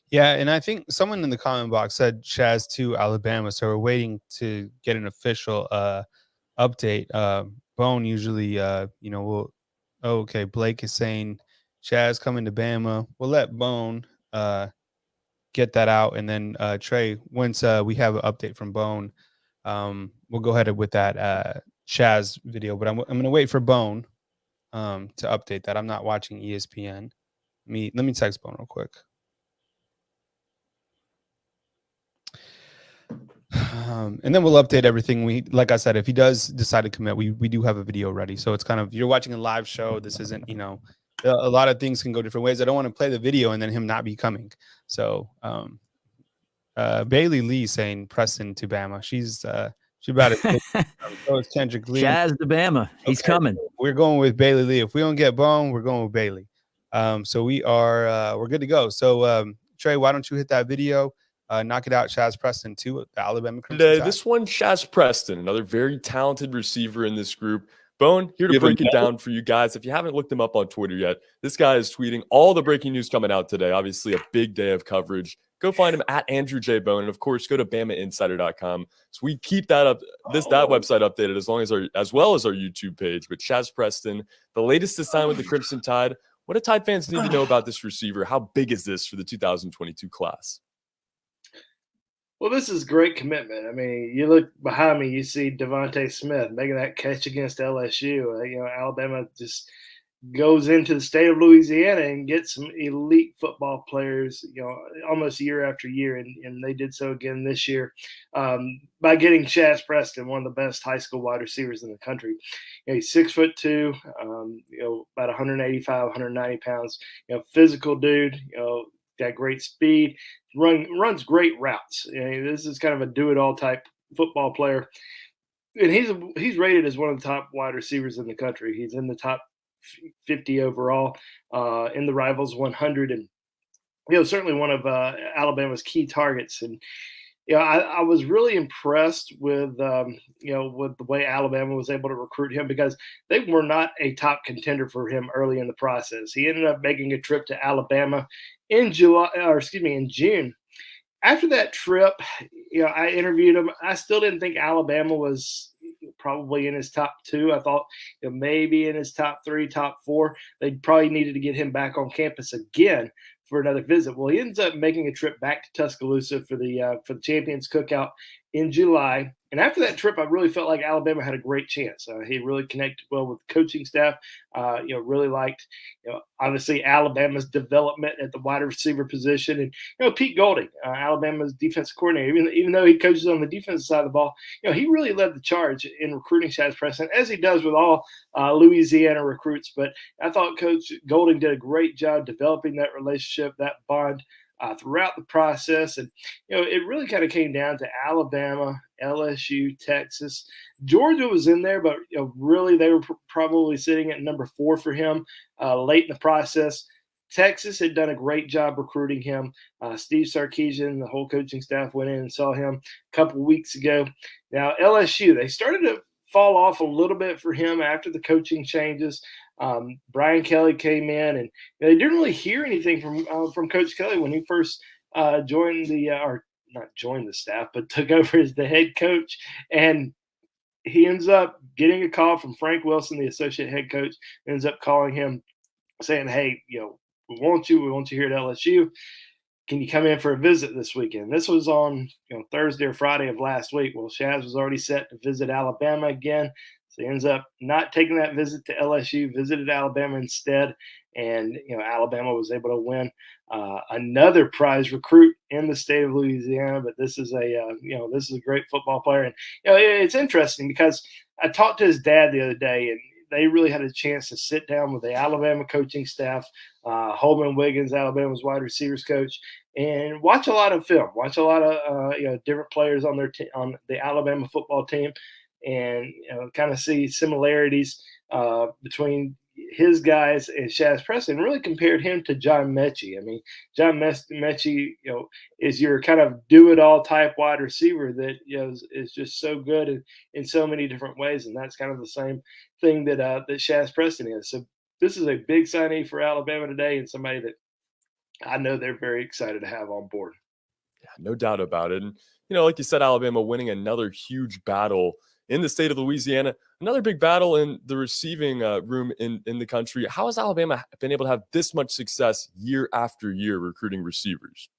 Yeah, and I think someone in the comment box said Shazz to Alabama, so we're waiting to get an official update. Bone usually, will. Oh, okay, Blake is saying Shazz coming to Bama. We'll let Bone get that out, and then Trey, once we have an update from Bone, we'll go ahead with that Shazz video. But I'm going to wait for Bone to update that. I'm not watching ESPN. Let me text Bone real quick. And then we'll update everything. Like I said, if he does decide to commit, we do have a video ready. So it's kind of, you're watching a live show. This isn't, a lot of things can go different ways. I don't want to play the video and then him not be coming. So Bailey Lee saying Preston to Bama. She's about it. So is Kendrick Lee. Shazz to Bama. He's coming. We're going with Bailey Lee. If we don't get Bone, we're going with Bailey. So we're good to go. So Trey, why don't you hit that video? Knock it out, Shazz Preston, to the Alabama Crimson Tide. This one, Shazz Preston, another very talented receiver in this group. Bone, here to break it down for you guys. If you haven't looked him up on Twitter yet, this guy is tweeting all the breaking news coming out today. Obviously, a big day of coverage. Go find him at Andrew J. Bone. And, of course, go to BamaInsider.com. So we keep that up, that website updated as well as our YouTube page. But Shazz Preston, the latest to sign with the Crimson Tide. What do Tide fans need to know about this receiver? How big is this for the 2022 class? Well, this is great commitment. I mean, you look behind me, you see Devontae Smith making that catch against LSU. Alabama just goes into the state of Louisiana and gets some elite football players, almost year after year, and they did so again this year by getting Shazz Preston, one of the best high school wide receivers in the country. He's 6'2", about 185, 190 pounds. Physical dude. Got great speed. Runs great routes. This is kind of a do-it-all type football player, and he's rated as one of the top wide receivers in the country. He's in the top 50 overall in the Rivals 100, and certainly one of Alabama's key targets. And I was really impressed with with the way Alabama was able to recruit him, because they were not a top contender for him early in the process. He ended up making a trip to Alabama in June. After that trip, I interviewed him. I still didn't think Alabama was probably in his top 2. I thought maybe in his top 3, top 4. They probably needed to get him back on campus again for another visit. Well, he ends up making a trip back to Tuscaloosa for the Champions Cookout in July. And after that trip, I really felt like Alabama had a great chance. He really connected well with the coaching staff. Really liked, obviously Alabama's development at the wide receiver position. And, Pete Golding, Alabama's defensive coordinator, even though he coaches on the defensive side of the ball, he really led the charge in recruiting Shazz Preston, as he does with all Louisiana recruits. But I thought Coach Golding did a great job developing that relationship, that bond, throughout the process. And, it really kind of came down to Alabama, LSU, Texas. Georgia was in there, but, really they were probably sitting at number 4 for him late in the process. Texas had done a great job recruiting him. Steve Sarkisian, the whole coaching staff, went in and saw him a couple weeks ago. Now, LSU, they started to fall off a little bit for him after the coaching changes. Brian Kelly came in, and they didn't really hear anything from Coach Kelly when he first joined not joined the staff, but took over as the head coach. And he ends up getting a call from Frank Wilson, the associate head coach, ends up calling him saying, hey, we want you here at LSU. Can you come in for a visit this weekend? This was on Thursday or Friday of last week. Well, Shazz was already set to visit Alabama again. So he ends up not taking that visit to LSU, visited Alabama instead. And, Alabama was able to win another prize recruit in the state of Louisiana. But this is a great football player. And, it's interesting because I talked to his dad the other day, and they really had a chance to sit down with the Alabama coaching staff, Holman Wiggins, Alabama's wide receivers coach, and watch a lot of film, watch a lot of different players on on the Alabama football team. and kind of see similarities between his guys and Shazz Preston. Really compared him to John Mechie. I mean, John Mechie, is your kind of do-it-all type wide receiver that is just so good in so many different ways, and that's kind of the same thing that Shazz Preston is. So this is a big signee for Alabama today, and somebody that I know they're very excited to have on board. Yeah, no doubt about it. And like you said, Alabama winning another huge battle in the state of Louisiana, another big battle in the receiving room in the country. How has Alabama been able to have this much success year after year recruiting receivers?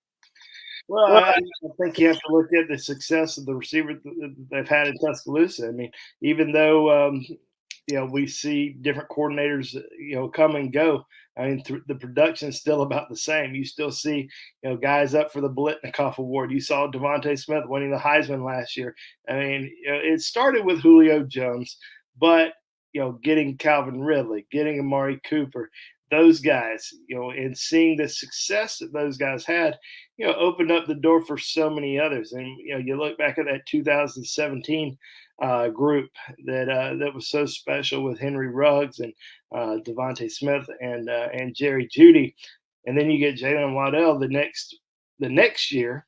Well, I think you have to look at the success of the receiver that they've had in Tuscaloosa. I mean, even though we see different coordinators come and go, I mean, the production is still about the same. You still see guys up for the Blitnikoff Award. You saw Devontae Smith winning the Heisman last year. I mean, it started with Julio Jones, but getting Calvin Ridley, getting Amari Cooper, those guys, and seeing the success that those guys had, opened up the door for so many others. And you look back at that 2017 group that was so special with Henry Ruggs and Devontae Smith and Jerry Jeudy, and then you get Jalen Waddell the next year,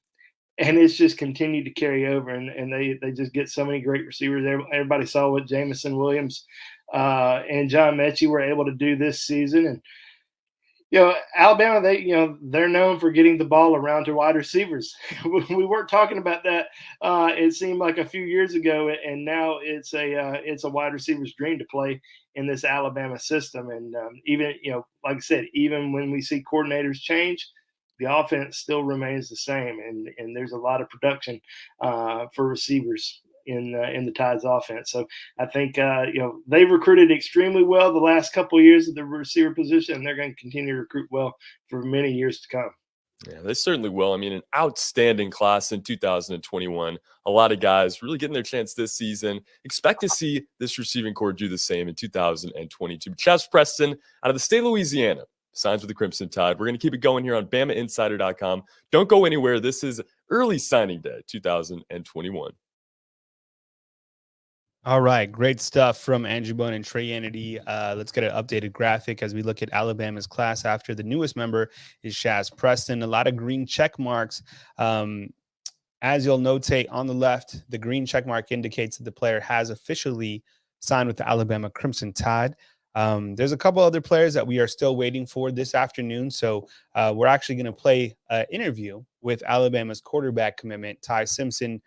and it's just continued to carry over, and they just get so many great receivers. Everybody saw what Jamison Williams and John Mechie were able to do this season, and Alabama, they're known for getting the ball around to wide receivers. We weren't talking about that. It seemed like a few years ago, and now it's a wide receiver's dream to play in this Alabama system. And even like I said, even when we see coordinators change, the offense still remains the same, and there's a lot of production for receivers in the Tide's offense. So I think they've recruited extremely well the last couple of years at the receiver position, and they're going to continue to recruit well for many years to come. Yeah, they certainly will. I mean, an outstanding class in 2021. A lot of guys really getting their chance this season. Expect to see this receiving core do the same in 2022. Shazz Preston out of the state of Louisiana signs with the Crimson Tide. We're going to keep it going here on BamaInsider.com. Don't go anywhere. This is early signing day 2021. All right, great stuff from Andrew Bone and Trey Anity. Let's get an updated graphic as we look at Alabama's class after the newest member is Shazz Preston. A lot of green check marks. As you'll notate on the left, the green check mark indicates that the player has officially signed with the Alabama Crimson Tide. There's a couple other players that we are still waiting for this afternoon. So we're actually going to play an interview with Alabama's quarterback commitment, Ty Simpson,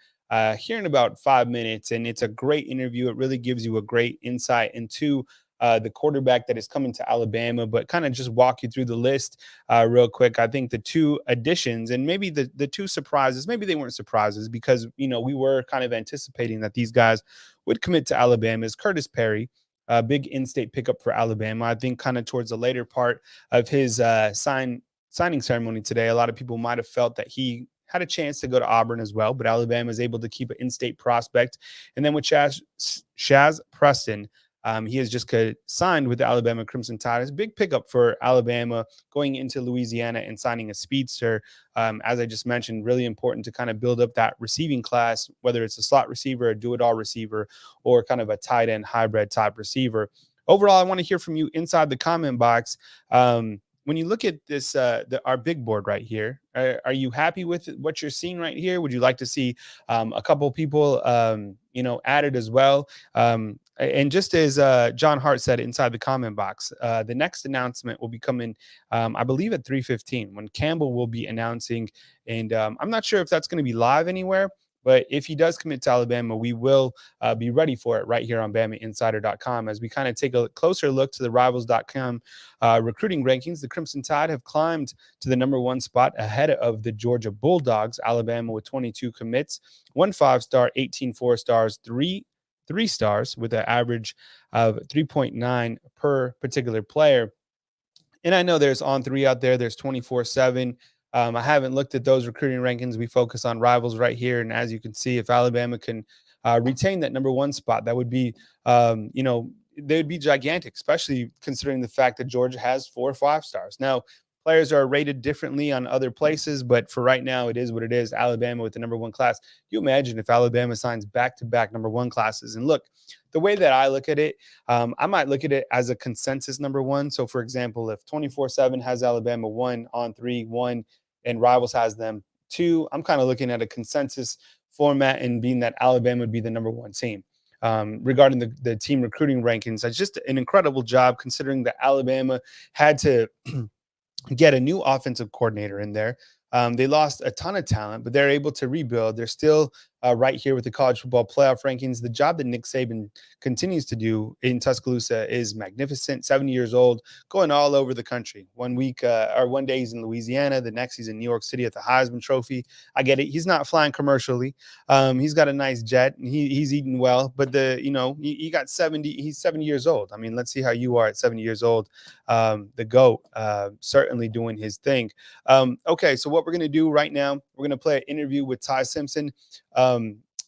here in about 5 minutes. And it's a great interview. It really gives you a great insight into the quarterback that is coming to Alabama, but kind of just walk you through the list real quick. I think the two additions and maybe the two surprises, maybe they weren't surprises because, we were kind of anticipating that these guys would commit to Alabama, is Khurtiss Perry, a big in-state pickup for Alabama. I think kind of towards the later part of his signing ceremony today, a lot of people might have felt that he had a chance to go to Auburn as well, but Alabama is able to keep an in-state prospect. And then with Shazz Preston, he has just signed with the Alabama Crimson Tide. It's a big pickup for Alabama going into Louisiana and signing a speedster. As I just mentioned, really important to kind of build up that receiving class, whether it's a slot receiver, a do-it-all receiver, or kind of a tight end hybrid type receiver. Overall, I want to hear from you inside the comment box. When you look at this, our big board right here, are you happy with what you're seeing right here? Would you like to see a couple people, added as well? And just as John Hart said inside the comment box, the next announcement will be coming, I believe, at 3:15 when Campbell will be announcing. And I'm not sure if that's going to be live anywhere. But if he does commit to Alabama, we will be ready for it right here on BamaInsider.com as we kind of take a closer look to the Rivals.com recruiting rankings. The Crimson Tide have climbed to the #1 spot ahead of the Georgia Bulldogs. Alabama with 22 commits, 1 5-star, 18 4-stars, 3 3-stars with an average of 3.9 per particular player. And I know there's On 3 out there. There's 24/7. I haven't looked at those recruiting rankings. We focus on Rivals right here. And as you can see, if Alabama can retain that #1 spot, that would be, they would be gigantic, especially considering the fact that Georgia has 4 5-stars. Now, players are rated differently on other places, but for right now, it is what it is. Alabama with the #1 class. You imagine if Alabama signs back-to-back #1 classes. And look, the way that I look at it, I might look at it as a consensus #1. So, for example, if 24/7 has Alabama 1 on 3, 1, and Rivals has them 2, I'm kind of looking at a consensus format and being that Alabama would be the #1 team. Regarding the team recruiting rankings, that's just an incredible job considering that Alabama had to get a new offensive coordinator in there. They lost a ton of talent, but they're able to rebuild. They're still right here with the college football playoff rankings. The job that Nick Saban continues to do in Tuscaloosa is magnificent. 70 years old, going all over the country. 1 week or 1 day he's in Louisiana. The next he's in New York City at the Heisman Trophy. I get it. He's not flying commercially. He's got a nice jet. And he's eating well. But he got 70. He's 70 years old. I mean, let's see how you are at 70 years old. The GOAT certainly doing his thing. Okay, so what we're going to do right now, we're going to play an interview with Ty Simpson.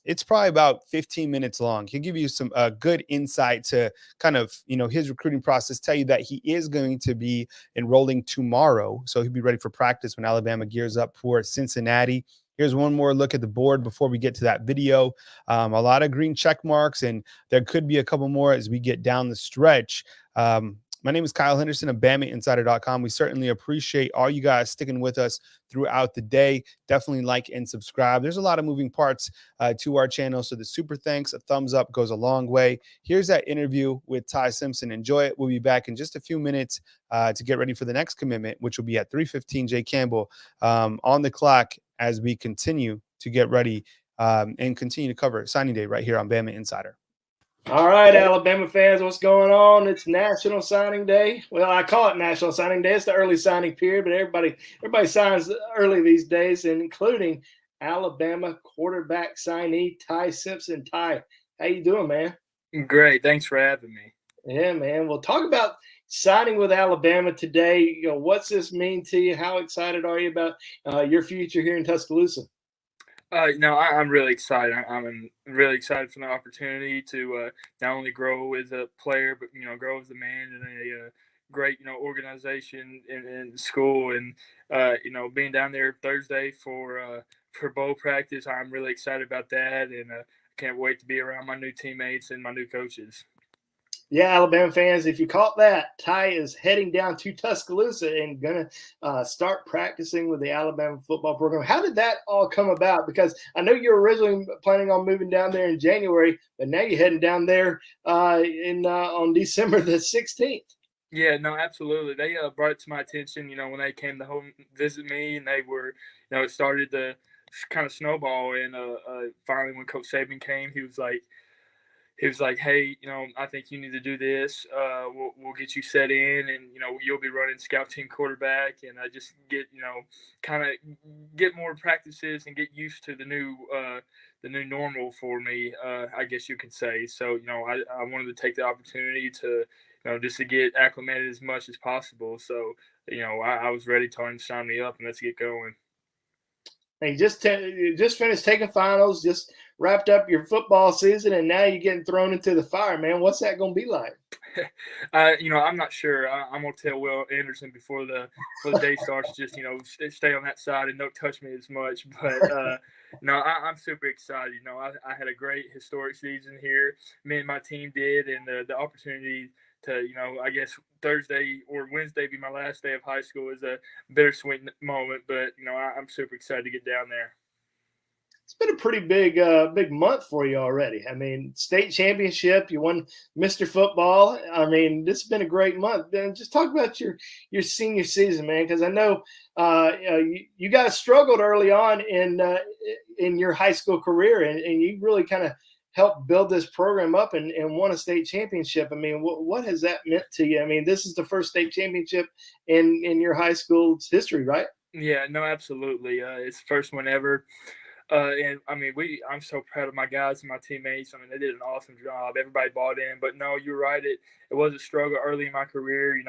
It's probably about 15 minutes long. He'll give you some good insight to kind of, his recruiting process, tell you that he is going to be enrolling tomorrow. So he'll be ready for practice when Alabama gears up for Cincinnati. Here's one more look at the board before we get to that video. A lot of green check marks, and there could be a couple more as we get down the stretch. My name is Kyle Henderson of BamaInsider.com. We certainly appreciate all you guys sticking with us throughout the day. Definitely like and subscribe. There's a lot of moving parts to our channel, so the super thanks, a thumbs up goes a long way. Here's that interview with Ty Simpson. Enjoy it. We'll be back in just a few minutes to get ready for the next commitment, which will be at 3:15. Jay Campbell on the clock as we continue to get ready and continue to cover signing day right here on Bama Insider. All right, Alabama fans, what's going on? It's National Signing Day. Well, I call it National Signing Day. It's the early signing period, but everybody signs early these days, and including Alabama quarterback signee Ty Simpson. Ty, how you doing, man? Great. Thanks for having me. Yeah, man. We'll talk about signing with Alabama today. What's this mean to you? How excited are you about your future here in Tuscaloosa? I'm really excited. I'm really excited for the opportunity to not only grow as a player, but grow as a man in a great organization in school. And being down there Thursday for bowl practice, I'm really excited about that, and can't wait to be around my new teammates and my new coaches. Yeah, Alabama fans, if you caught that, Ty is heading down to Tuscaloosa and going to start practicing with the Alabama football program. How did that all come about? Because I know you were originally planning on moving down there in January, but now you're heading down there on December the 16th. Yeah, no, absolutely. They brought it to my attention, when they came to home visit me, and they were, it started to kind of snowball. And finally, when Coach Saban came, he was like, hey, I think you need to do this. We'll get you set in, and you'll be running scout team quarterback, and just get kind of get more practices and get used to the new normal for me, I guess you could say. So I wanted to take the opportunity to just to get acclimated as much as possible. So I was ready to sign me up, and let's get going. And you just finished taking finals, just wrapped up your football season, and now you're getting thrown into the fire, man. What's that going to be like? I'm not sure. I'm going to tell Will Anderson before the day starts, just, stay on that side and don't touch me as much. But, I'm super excited. I had a great historic season here. Me and my team did, and the opportunity to, I guess Thursday or Wednesday be my last day of high school is a bittersweet moment, but, I'm super excited to get down there. It's been a pretty big month for you already. I mean, state championship, you won Mr. Football. I mean, this has been a great month. Then just talk about your senior season, man, because I know you guys struggled early on in your high school career, and you really kind of helped build this program up and won a state championship. I mean, what has that meant to you? I mean, this is the first state championship in your high school's history, right? Yeah, no, absolutely. It's the first one ever. And I mean, I'm so proud of my guys and my teammates. I mean, they did an awesome job. Everybody bought in. But no, you're right. It was a struggle early in my career.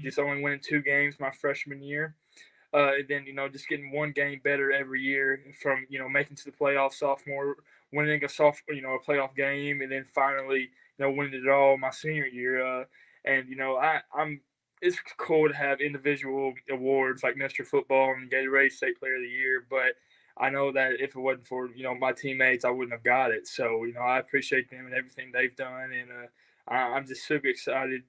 Just only winning 2 games my freshman year. And then, just getting one game better every year from, making to the playoffs sophomore, winning a playoff game, and then finally, winning it all my senior year. And, I'm it's cool to have individual awards like Mr. Football and Gatorade State Player of the Year, but I know that if it wasn't for my teammates, I wouldn't have got it. So I appreciate them and everything they've done, and I'm just super excited,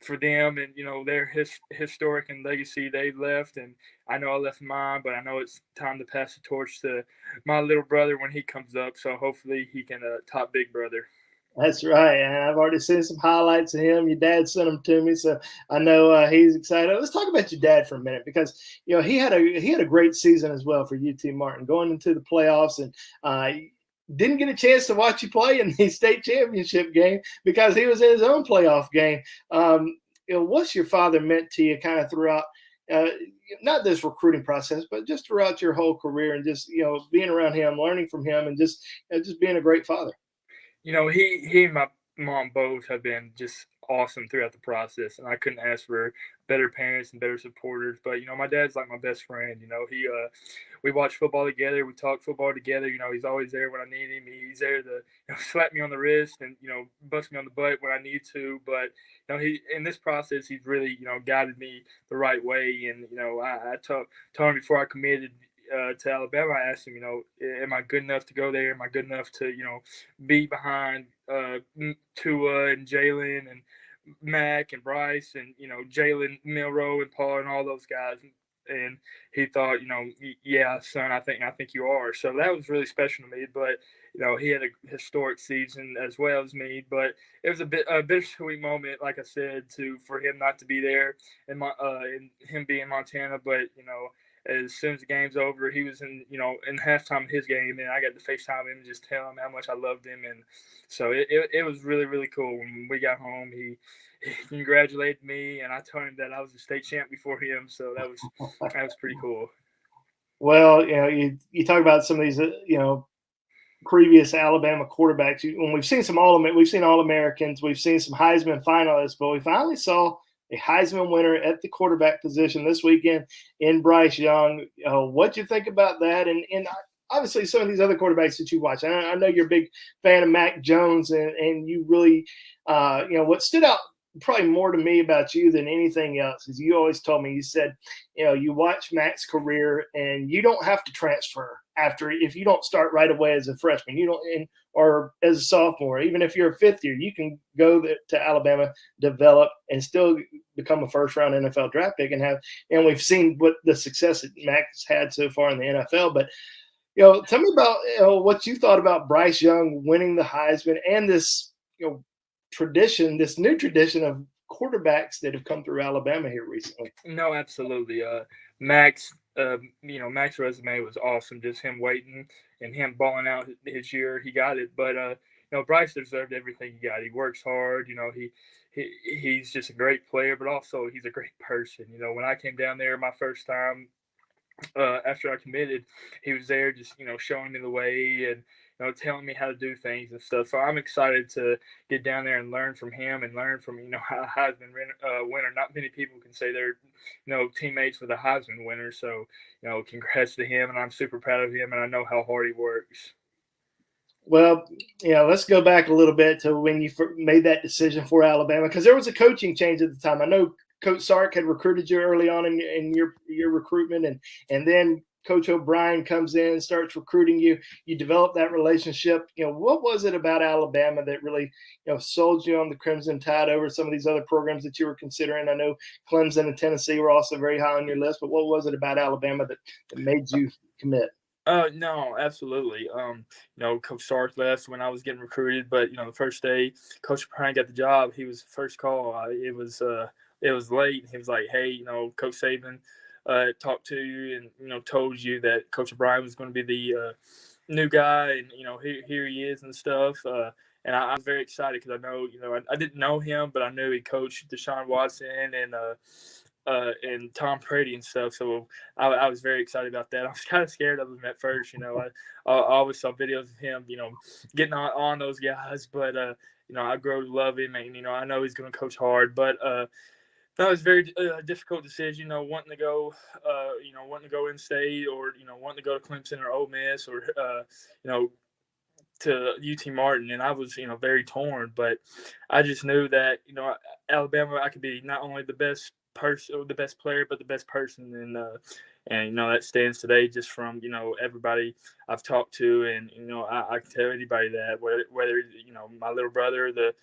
for them and their historic and legacy they've left. And I know I left mine, but I know it's time to pass the torch to my little brother when he comes up. So hopefully he can top Big Brother. That's right. And I've already seen some highlights of him. Your dad sent them to me, so I know he's excited. Let's talk about your dad for a minute, because he had a great season as well for UT Martin, going into the playoffs, and didn't get a chance to watch you play in the state championship game because he was in his own playoff game. What's your father meant to you kind of throughout, not this recruiting process, but just throughout your whole career, and just being around him, learning from him, and just being a great father? He and my mom both have been just awesome throughout the process, and I couldn't ask for better parents and better supporters. But my dad's like my best friend. We watch football together, we talk football together. He's always there when I need him. He's there to slap me on the wrist and bust me on the butt when I need to. But he, in this process, he's really guided me the right way. And I told him before I committed to Alabama, I asked him, am I good enough to go there? Am I good enough to, be behind Tua and Jalen and Mac and Bryce and, Jalen Milroe and Paul and all those guys? And he thought, yeah, son, I think you are. So that was really special to me. But, he had a historic season as well as me. But it was a bittersweet moment, like I said, for him not to be there and him being in Montana. But, as soon as the game's over, he was in halftime of his game, and I got to FaceTime him and just tell him how much I loved him. And so it was really, really cool. When we got home, he congratulated me, and I told him that I was a state champ before him. So that was pretty cool. Well, you talk about some of these, previous Alabama quarterbacks. When we've seen we've seen All-Americans, we've seen some Heisman finalists, but we finally saw a Heisman winner at the quarterback position this weekend in Bryce Young. What you think about that? And obviously some of these other quarterbacks that you watch. I know you're a big fan of Mac Jones, and you really, what stood out probably more to me about you than anything else is you always told me, you said, you watch Mac's career and you don't have to transfer if you don't start right away as a freshman, or as a sophomore. Even if you're a fifth year, you can go to Alabama, develop, and still become a first-round NFL draft pick and we've seen what the success that Mac's had so far in the NFL. But, tell me about what you thought about Bryce Young winning the Heisman and this, this new tradition of quarterbacks that have come through Alabama here recently. No, absolutely. Mac's resume was awesome. Just him waiting and him balling out his year, he got it. But Bryce deserved everything he got. He works hard. He's just a great player, but also he's a great person. When I came down there my first time after I committed, he was there just showing me the way and telling me how to do things and stuff. So I'm excited to get down there and learn from him and learn from a Heisman winner. Not many people can say they're teammates with a Heisman winner. So congrats to him, and I'm super proud of him, and I know how hard he works. Well, let's go back a little bit to when you made that decision for Alabama, because there was a coaching change at the time. I know Coach Sark had recruited you early on in your recruitment, and then Coach O'Brien comes in, starts recruiting you. You develop that relationship. What was it about Alabama that really, sold you on the Crimson Tide over some of these other programs that you were considering? I know Clemson and Tennessee were also very high on your list, but what was it about Alabama that made you commit? No, absolutely. Coach Sark left when I was getting recruited, but the first day Coach O'Brien got the job, he was the first call. It was late. He was like, "Hey, Coach Saban talked to you and told you that Coach O'Brien was going to be the new guy, and here he is and stuff." And I was very excited because I know I didn't know him, but I knew he coached Deshaun Watson and Tom Brady and stuff. So I was very excited about that. I was kind of scared of him at first. I always saw videos of him, getting on those guys, but I grow to love him, and I know he's going to coach hard, but. That was a very difficult decision, wanting to go in state, or wanting to go to Clemson or Ole Miss, or to UT Martin, and I was, very torn. But I just knew that, Alabama, I could be not only the best person, the best player, but the best person. And that stands today just from, everybody I've talked to. And, I can tell anybody that, whether my little brother, the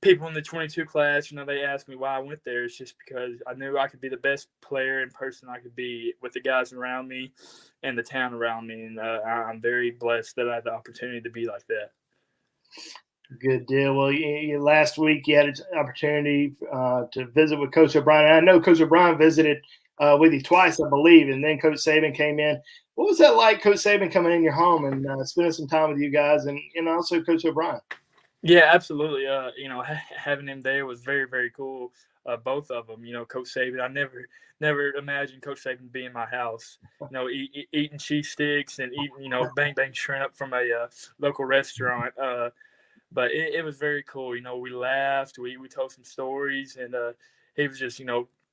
people in the 22 class, they asked me why I went there. It's just because I knew I could be the best player and person I could be with the guys around me and the town around me. And I'm very blessed that I had the opportunity to be like that. Good deal. Well, last week you had an opportunity to visit with Coach O'Brien. And I know Coach O'Brien visited with you twice, I believe, and then Coach Saban came in. What was that like, Coach Saban coming in your home and spending some time with you guys, and also Coach O'Brien? Yeah, absolutely. Having him there was very, very cool. Both of them, Coach Saban. I never imagined Coach Saban being in my house. Eating cheese sticks and eating, bang bang shrimp from a local restaurant. But it was very cool. We laughed, we told some stories, and he was just,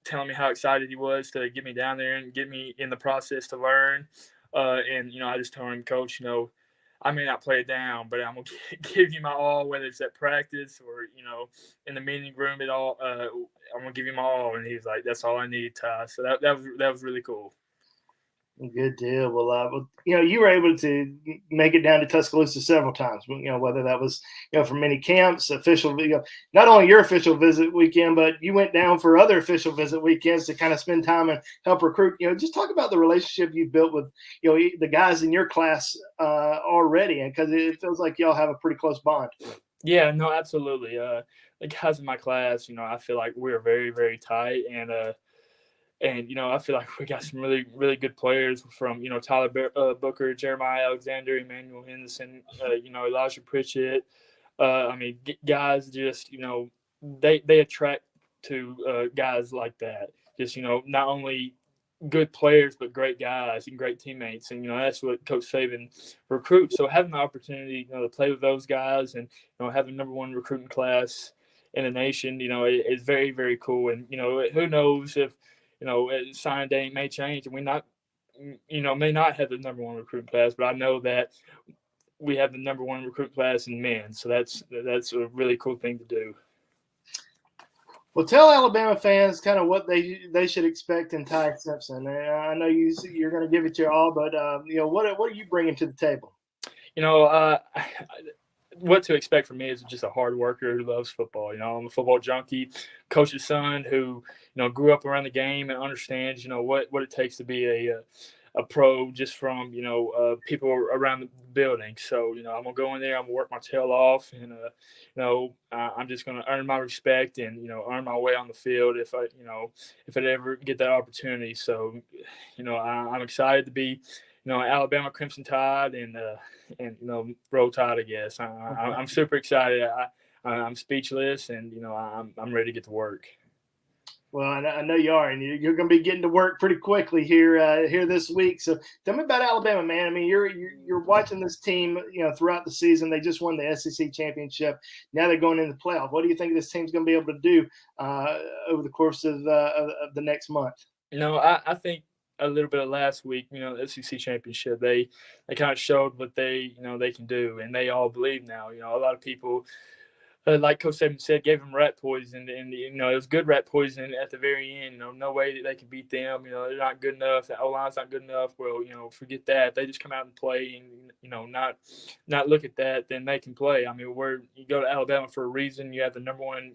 telling me how excited he was to get me down there and get me in the process to learn. And I just told him, Coach, I may not play it down, but I'm going to give you my all, whether it's at practice or, in the meeting room at all. I'm going to give you my all. And he was like, that's all I need, Ty. So that was really cool. Good deal. Well, you were able to make it down to Tuscaloosa several times, whether that was, for many camps, official, not only your official visit weekend, but you went down for other official visit weekends to kind of spend time and help recruit. Just talk about the relationship you've built with, the guys in your class already, and because it feels like y'all have a pretty close bond. Yeah, no, absolutely. The guys in my class, I feel like we're very, very tight, and I feel like we got some really, really good players from, Tyler Booker, Jeremiah Alexander, Emmanuel, Henderson, Elijah Pritchett. Guys just, they attract to guys like that. Just, not only good players, but great guys and great teammates. And, that's what Coach Saban recruits. So having the opportunity, to play with those guys and, have the number one recruiting class in the nation, is very, very cool. And, who knows if, signing day may change, and we may not have the number one recruiting class, but I know that we have the number one recruit class in men. So that's a really cool thing to do. Well, tell Alabama fans kind of what they should expect in Ty Simpson. I know you're going to give it your all, but what are you bringing to the table? What to expect from me is just a hard worker who loves football. I'm a football junkie, coach's son who, grew up around the game and understands, what it takes to be a pro just from, people around the building. So, I'm going to go in there, I'm going to work my tail off, and, I'm just going to earn my respect and, earn my way on the field if I ever get that opportunity. So, I'm excited to be, Alabama Crimson Tide and Roll Tide, I guess. I'm super excited. I'm speechless, and, I'm ready to get to work. Well, I know you are, and you're going to be getting to work pretty quickly here this week. So tell me about Alabama, man. I mean, you're watching this team, throughout the season. They just won the SEC championship. Now they're going into the playoff. What do you think this team's going to be able to do over the course of the next month? I think a little bit of last week, the SEC championship, they kind of showed what they can do, and they all believe now. A lot of people, like Coach Saban said, gave them rat poison, and it was good rat poison at the very end. No way that they can beat them. They're not good enough. The O-line's not good enough. Well, forget that. They just come out and play, and not look at that. Then they can play. I mean, you go to Alabama for a reason. You have the number one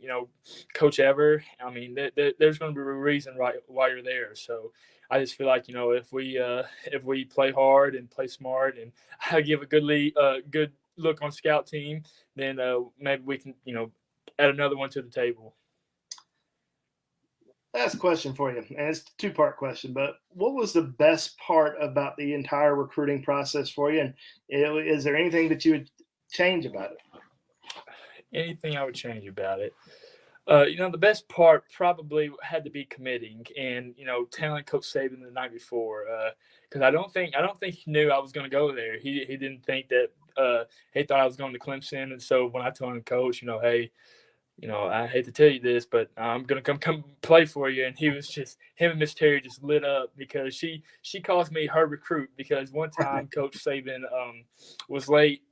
coach ever. I mean, there's going to be a reason why you're there. So I just feel like if we play hard and play smart, and I give a good look on scout team, then maybe we can add another one to the table. Last question for you, and it's a two-part question, but what was the best part about the entire recruiting process for you, and is there anything that you would change about it? Anything I would change about it? The best part probably had to be committing and, telling Coach Saban the night before, because I don't think he knew I was going to go there. He didn't think that he thought I was going to Clemson. And so when I told him, Coach, hey, I hate to tell you this, but I'm going to come play for you. And him and Miss Terry just lit up because she calls me her recruit, because one time Coach Saban was late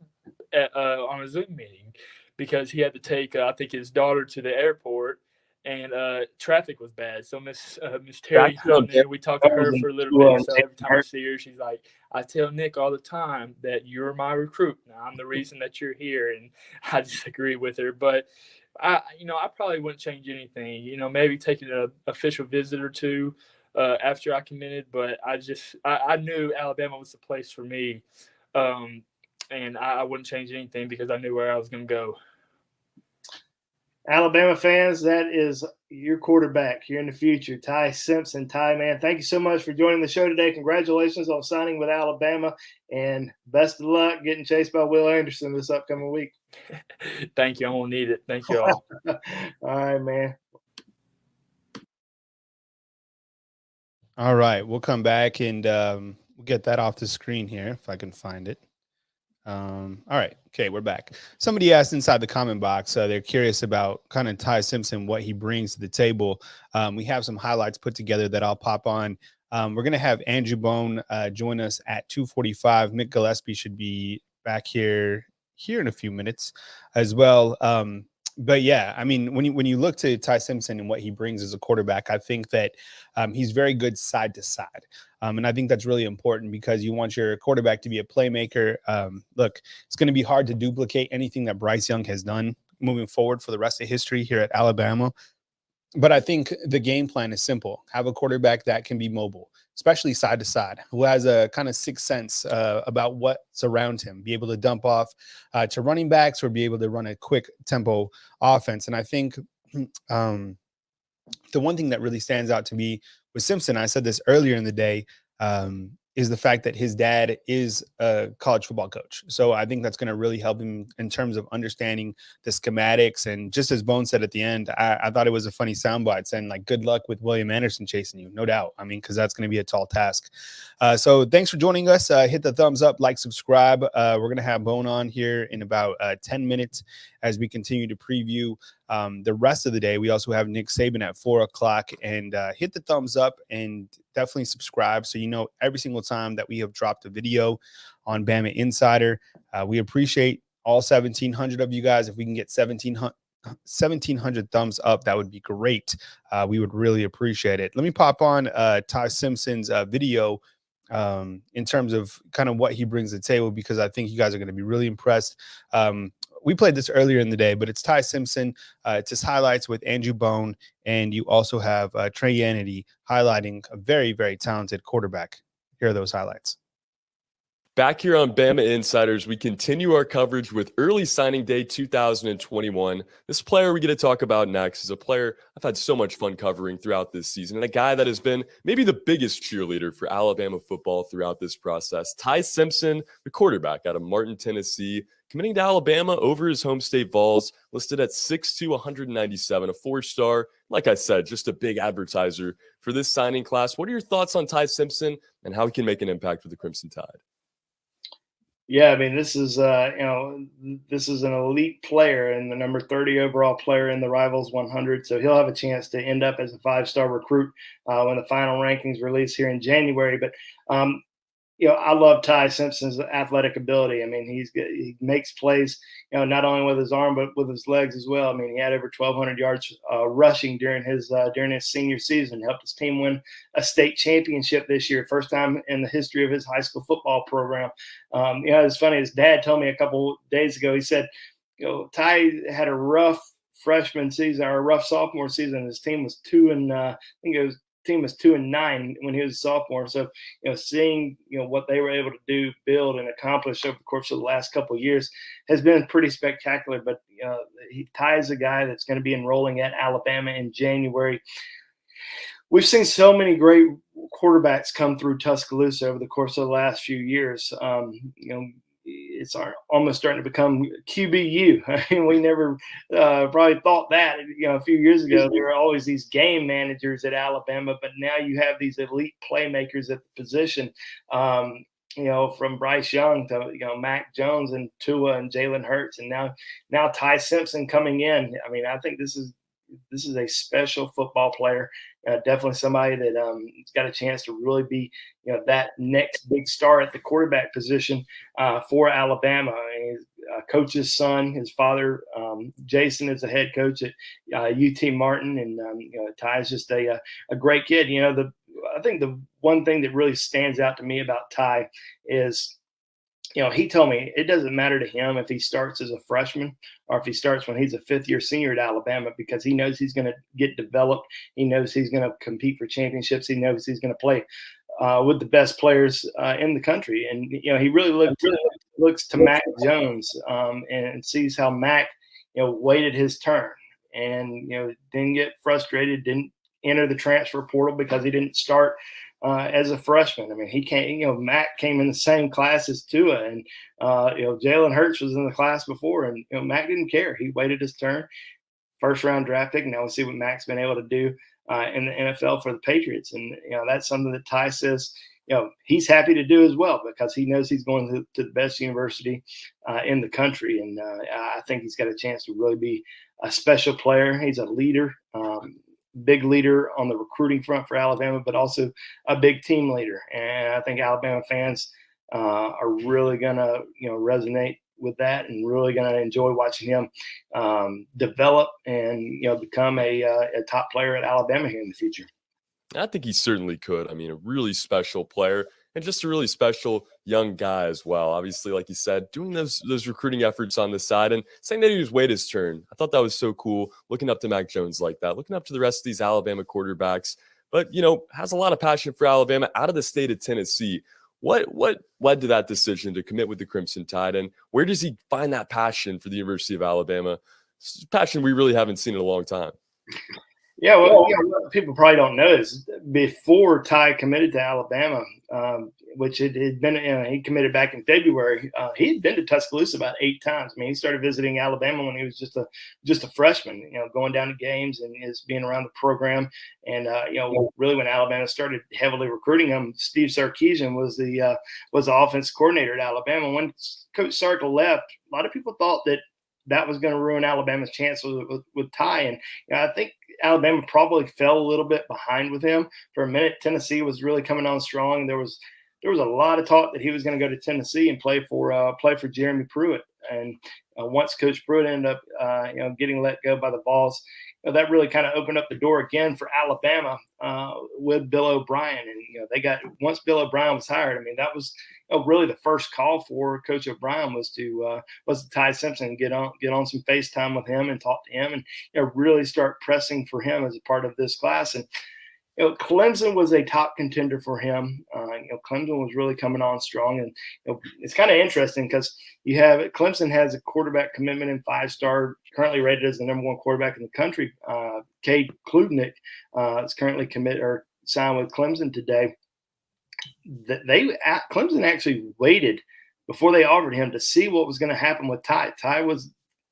on a Zoom meeting because he had to take, I think, his daughter to the airport, and traffic was bad. So Miss Terry phoned in. We talked to her for a little bit. So every time I see her, she's like, I tell Nick all the time that you're my recruit. Now, I'm the reason that you're here, and I disagree with her. But I probably wouldn't change anything. Maybe taking an official visit or two after I committed. But I knew Alabama was the place for me, and I wouldn't change anything because I knew where I was going to go. Alabama fans, that is your quarterback here in the future, Ty Simpson. Ty, man, thank you so much for joining the show today. Congratulations on signing with Alabama, and best of luck getting chased by Will Anderson this upcoming week. Thank you. I'm going to need it. Thank you all. All right, man. All right, we'll come back and we'll get that off the screen here if I can find it. All right. Okay, we're back. Somebody asked inside the comment box, they're curious about kind of Ty Simpson, what he brings to the table. We have some highlights put together that I'll pop on. We're going to have Andrew Bone join us at 2:45. Mick Gillispie should be back here in a few minutes as well. But yeah, I mean, when you look to Ty Simpson and what he brings as a quarterback, I think that he's very good side to side. And I think that's really important because you want your quarterback to be a playmaker. Look, it's going to be hard to duplicate anything that Bryce Young has done moving forward for the rest of history here at Alabama. But I think the game plan is simple. Have a quarterback that can be mobile, especially side to side, who has a kind of sixth sense about what's around him, be able to dump off to running backs or be able to run a quick tempo offense. And I think the one thing that really stands out to me with Simpson, I said this earlier in the day, is the fact that his dad is a college football coach. So I think that's going to really help him in terms of understanding the schematics. And just as Bone said at the end, I thought it was a funny soundbite saying, like, good luck with William Anderson chasing you. No doubt. I mean, because that's going to be a tall task. So thanks for joining us. Hit the thumbs up, like, subscribe. We're going to have Bone on here in about 10 minutes as we continue to preview the rest of the day. We also have Nick Saban at 4 o'clock, and hit the thumbs up and definitely subscribe so you know every single time that we have dropped a video on BamaInsider. We appreciate all 1,700 of you guys. If we can get 1,700 thumbs up, that would be great. We would really appreciate it. Let me pop on Ty Simpson's video in terms of kind of what he brings to the table, because I think you guys are going to be really impressed. We played this earlier in the day, but it's Ty Simpson. It's his highlights with Andrew Bone, and you also have Trey Yanity highlighting a very, very talented quarterback. Here are those highlights. Back here on Bama Insiders, we continue our coverage with early signing day 2021. This player we get to talk about next is a player I've had so much fun covering throughout this season, and a guy that has been maybe the biggest cheerleader for Alabama football throughout this process. Ty Simpson, the quarterback out of Martin, Tennessee, committing to Alabama over his home state Vols, listed at 6'2", 197, a 4-star. Like I said, just a big advertiser for this signing class. What are your thoughts on Ty Simpson and how he can make an impact with the Crimson Tide? Yeah, I mean, this is this is an elite player and the number 30 overall player in the Rivals 100. So he'll have a chance to end up as a 5-star recruit when the final rankings release here in January. But I love Ty Simpson's athletic ability. I mean, he makes plays, not only with his arm but with his legs as well. I mean, he had over 1,200 yards rushing during his senior season. Helped his team win a state championship this year, first time in the history of his high school football program. It's funny. His dad told me a couple days ago. He said, Ty had a rough freshman season or a rough sophomore season. His team was 2-9 when he was a sophomore. So, seeing, what they were able to do, build, and accomplish over the course of the last couple of years has been pretty spectacular. But Ty is a guy that's going to be enrolling at Alabama in January. We've seen so many great quarterbacks come through Tuscaloosa over the course of the last few years. It's almost starting to become QBU. I mean, we never probably thought that, a few years ago. There were always these game managers at Alabama, but now you have these elite playmakers at the position, from Bryce Young to, Mac Jones and Tua and Jalen Hurts. And now Ty Simpson coming in. I mean, I think this is a special football player. Definitely somebody that has got a chance to really be, that next big star at the quarterback position for Alabama. I mean, coach's son. His father, Jason, is the head coach at UT Martin, and Ty is just a great kid. I think the one thing that really stands out to me about Ty is, he told me it doesn't matter to him if he starts as a freshman or if he starts when he's a fifth-year senior at Alabama, because he knows he's going to get developed. He knows he's going to compete for championships. He knows he's going to play with the best players in the country. And, he really looks to Mac Jones and sees how Mac, waited his turn and, didn't get frustrated, didn't enter the transfer portal because he didn't start as a freshman. I mean, he came, Mac came in the same class as Tua, and, Jalen Hurts was in the class before, and, Mac didn't care. He waited his turn, first round draft pick. Now we'll see what Mac's been able to do in the NFL for the Patriots. And, that's something that Ty says, he's happy to do as well, because he knows he's going to the best university in the country. And I think he's got a chance to really be a special player. He's a leader, big leader on the recruiting front for Alabama, but also a big team leader. And I think Alabama fans are really going to, resonate with that, and really going to enjoy watching him develop and, become a top player at Alabama here in the future. I think he certainly could. I mean, a really special player and just a really special young guy as well. Obviously, like you said, doing those recruiting efforts on the side and saying that he was wait his turn. I thought that was so cool, looking up to Mac Jones like that, looking up to the rest of these Alabama quarterbacks, but, has a lot of passion for Alabama out of the state of Tennessee. What led to that decision to commit with the Crimson Tide, and where does he find that passion for the University of Alabama? It's a passion we really haven't seen in a long time. Yeah, well, what people probably don't know is before Ty committed to Alabama, which it had been, he committed back in February. He had been to Tuscaloosa about 8 times. I mean, he started visiting Alabama when he was just a freshman. Going down to games and is being around the program. And really when Alabama started heavily recruiting him, Steve Sarkisian was the offense coordinator at Alabama. When Coach Sark left, a lot of people thought that was going to ruin Alabama's chances with Ty. And I think Alabama probably fell a little bit behind with him for a minute. Tennessee was really coming on strong. There was a lot of talk that he was going to go to Tennessee and play for Jeremy Pruitt. And once Coach Pruitt ended up getting let go by the Vols, that really kind of opened up the door again for Alabama with Bill O'Brien. And once Bill O'Brien was hired, I mean, that was really the first call for Coach O'Brien was to Ty Simpson, get on some FaceTime with him and talk to him, and really start pressing for him as a part of this class. And Clemson was a top contender for him. Clemson was really coming on strong, and it's kind of interesting because Clemson has a quarterback commitment in 5-star, currently rated as the #1 quarterback in the country. Cade Klubnik is currently committed or signed with Clemson today. Clemson actually waited before they offered him to see what was going to happen with Ty. Ty was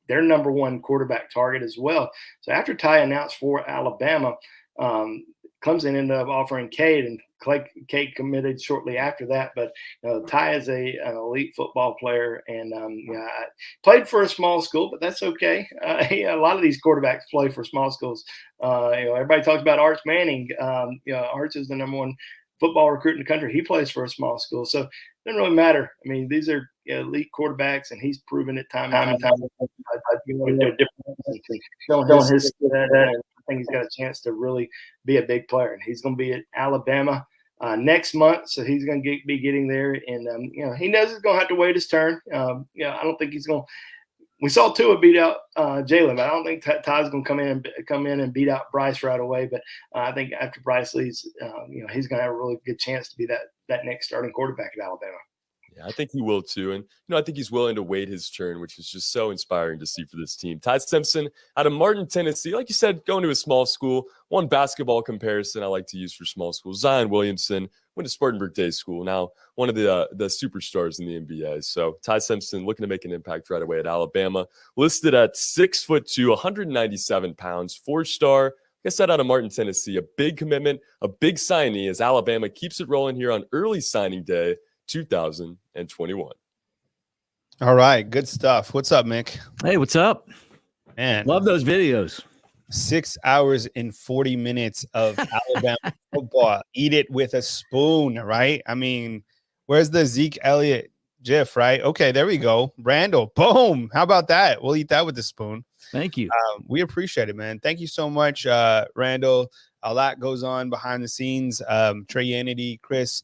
their #1 quarterback target as well. So after Ty announced for Alabama, Clemson ended up offering Cade, and Cade committed shortly after that. But Ty is an elite football player, and played for a small school, but that's okay. A lot of these quarterbacks play for small schools. Everybody talks about Arch Manning. Arch is the #1 football recruit in the country. He plays for a small school, so it doesn't really matter. I mean, these are elite quarterbacks, and he's proven it time and time. Showing his and I think he's got a chance to really be a big player. And he's going to be at Alabama next month, so he's going to be getting there. And he knows he's going to have to wait his turn. I don't think he's going. We saw Tua beat out Jalen, but I don't think Ty's going to come in and beat out Bryce right away. But I think after Bryce leaves, he's going to have a really good chance to be that next starting quarterback at Alabama. Yeah, I think he will too. And, I think he's willing to wait his turn, which is just so inspiring to see for this team. Ty Simpson out of Martin, Tennessee. Like you said, going to a small school. One basketball comparison I like to use for small schools. Zion Williamson went to Spartanburg Day School. Now one of the superstars in the NBA. So Ty Simpson looking to make an impact right away at Alabama. Listed at 6'2", 197 pounds, 4-star. Like I said, out of Martin, Tennessee. A big commitment, a big signee as Alabama keeps it rolling here on early signing day 2021. All right, good stuff. What's up, Mick? Hey, what's up? Man, love those videos. 6 hours and 40 minutes of Alabama football. Eat it with a spoon, right? I mean, where's the Zeke Elliott Jif, right? Okay, there we go. Randall, boom. How about that? We'll eat that with a spoon. Thank you. We appreciate it, man. Thank you so much, Randall. A lot goes on behind the scenes. Trey Yanity, Chris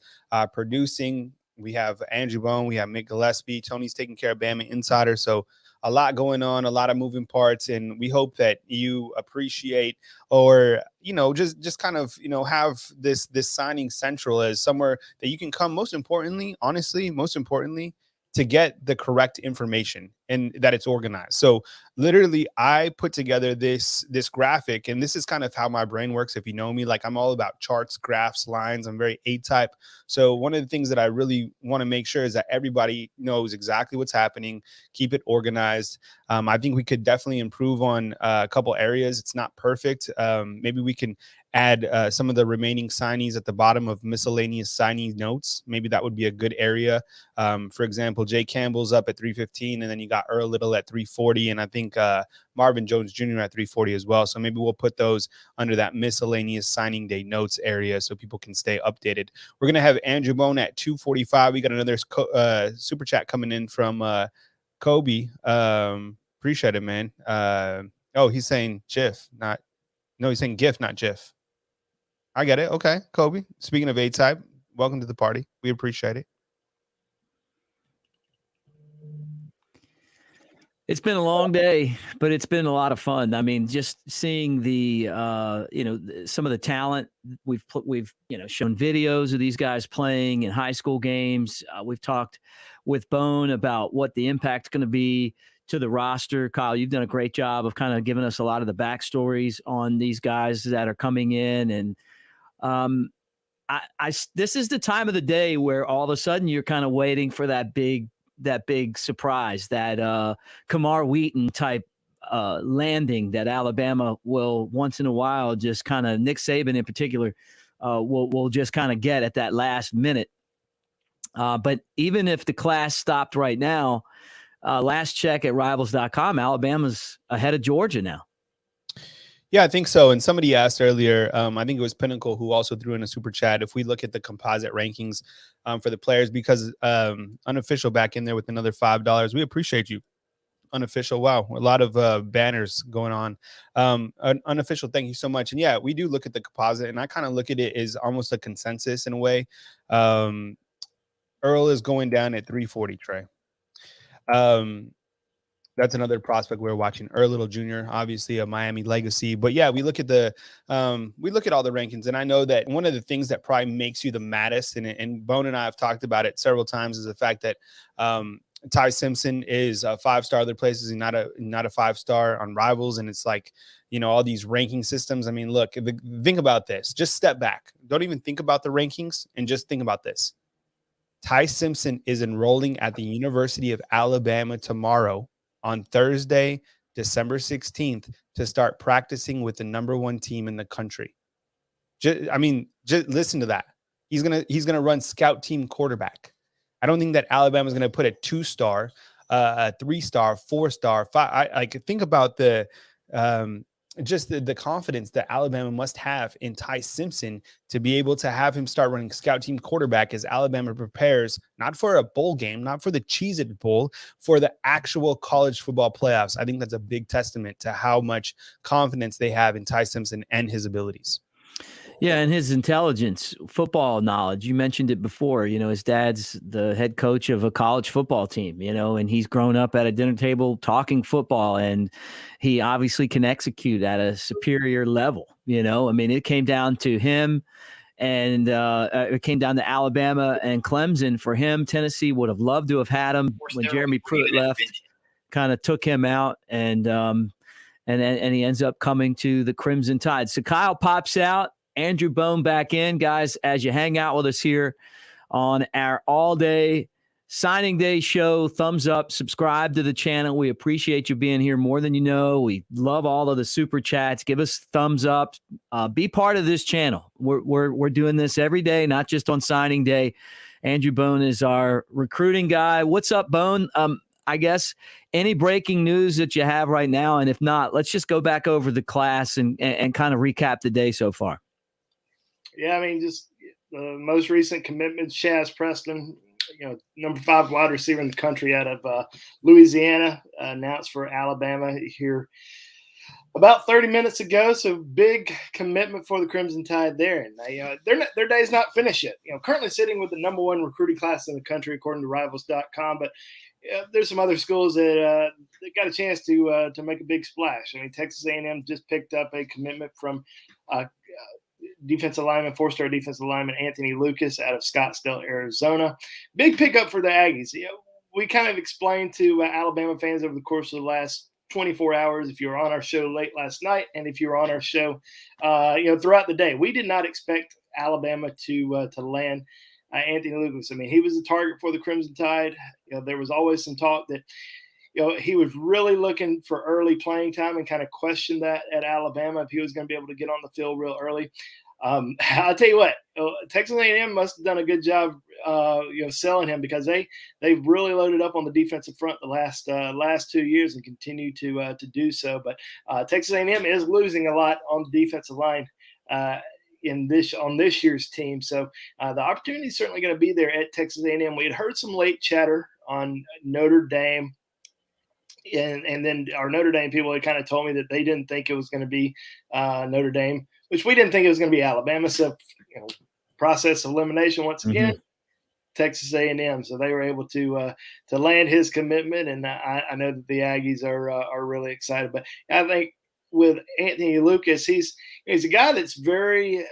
producing. We have Andrew Bone. We have Mick Gillispie. Tony's taking care of BamaInsider. So a lot going on, a lot of moving parts, and we hope that you appreciate, or just kind of have this signing central as somewhere that you can come. Most importantly, to get the correct information and that it's organized. So literally I put together this graphic, and this is kind of how my brain works. If you know me, like I'm all about charts, graphs, lines. I'm very A-type. So one of the things that I really want to make sure is that everybody knows exactly what's happening, keep it organized. I think we could definitely improve on a couple areas. It's not perfect. Maybe we can add some of the remaining signees at the bottom of miscellaneous signee notes. Maybe that would be a good area. For example, Jay Campbell's up at 315, and then you got Earl Little at 340, and I think Marvin Jones Jr. at 340 as well. So maybe we'll put those under that miscellaneous signing day notes area so people can stay updated. We're going to have Andrew Bone at 245. We got another super chat coming in from Kobe. Appreciate it, man. He's saying GIF, he's saying GIF, not GIF. I get it. Okay, Kobe. Speaking of A-type, welcome to the party. We appreciate it. It's been a long day, but it's been a lot of fun. I mean, just seeing the some of the talent we've shown videos of these guys playing in high school games. We've talked with Bone about what the impact's going to be to the roster. Kyle, you've done a great job of kind of giving us a lot of the backstories on these guys that are coming in, and this is the time of the day where all of a sudden you're kind of waiting for that big surprise, that Kamar Wheaton type landing that Alabama will once in a while just kind of, Nick Saban in particular, will just kind of get at that last minute. But even if the class stopped right now, last check at rivals.com, Alabama's ahead of Georgia now. Yeah, I think so. And somebody asked earlier, I think it was Pinnacle who also threw in a super chat, if we look at the composite rankings for the players, because Unofficial back in there with another $5. We appreciate you, Unofficial. Wow, a lot of banners going on. Unofficial, thank you so much. And yeah, we do look at the composite, and I kind of look at it as almost a consensus in a way. Earl is going down at 340, Trey. That's another prospect we're watching. Earl Little Jr., obviously a Miami legacy. But yeah, we look at all the rankings, and I know that one of the things that probably makes you the maddest, and Bone and I have talked about it several times, is the fact that Ty Simpson is a 5-star other places and not a 5-star on Rivals, and it's like, all these ranking systems. I mean, look, think about this. Just step back. Don't even think about the rankings, and just think about this. Ty Simpson is enrolling at the University of Alabama tomorrow, on Thursday, December 16th, to start practicing with the #1 team in the country. Just listen to that. He's gonna run scout team quarterback. I don't think that Alabama is gonna put a 2-star, a 3-star, 4-star, 5. Think about the confidence that Alabama must have in Ty Simpson to be able to have him start running scout team quarterback as Alabama prepares not for a bowl game, not for the Cheez-It Bowl, for the actual college football playoffs. I think that's a big testament to how much confidence they have in Ty Simpson and his abilities. Yeah, and his intelligence, football knowledge. You mentioned it before. His dad's the head coach of a college football team, and he's grown up at a dinner table talking football, and he obviously can execute at a superior level. It came down to him, and it came down to Alabama and Clemson for him. Tennessee would have loved to have had him when Jeremy Pruitt left, kind of took him out, and he ends up coming to the Crimson Tide. So Kyle pops out. Andrew Bone back in, guys, as you hang out with us here on our all-day signing day show. Thumbs up, subscribe to the channel. We appreciate you being here more than you know. We love all of the super chats. Give us thumbs up. Be part of this channel. We're doing this every day, not just on signing day. Andrew Bone is our recruiting guy. What's up, Bone? I guess any breaking news that you have right now, and if not, let's just go back over the class and kind of recap the day so far. Yeah, just the most recent commitments, Shazz, Preston, number 5 wide receiver in the country out of Louisiana, announced for Alabama here about 30 minutes ago. So big commitment for the Crimson Tide there. And their day's not finished yet. Currently sitting with the number 1 recruiting class in the country, according to Rivals.com. But there's some other schools that got a chance to make a big splash. I mean, Texas A&M just picked up a commitment from defensive lineman, 4-star defensive lineman Anthony Lucas out of Scottsdale, Arizona. Big pickup for the Aggies. We kind of explained to Alabama fans over the course of the last 24 hours, if you were on our show late last night, and if you were on our show, throughout the day, we did not expect Alabama to land Anthony Lucas. I mean, he was a target for the Crimson Tide. There was always some talk that he was really looking for early playing time and kind of questioned that at Alabama if he was going to be able to get on the field real early. I'll tell you what, Texas A&M must have done a good job, selling him, because they've really loaded up on the defensive front the last 2 years and continue to do so. But Texas A&M is losing a lot on the defensive line on this year's team. So the opportunity is certainly going to be there at Texas A&M. We had heard some late chatter on Notre Dame. And then our Notre Dame people had kind of told me that they didn't think it was going to be Notre Dame, which we didn't think it was going to be Alabama. So, process of elimination once again, Texas A&M. So they were able to land his commitment, and I know that the Aggies are really excited. But I think with Anthony Lucas, he's a guy that's very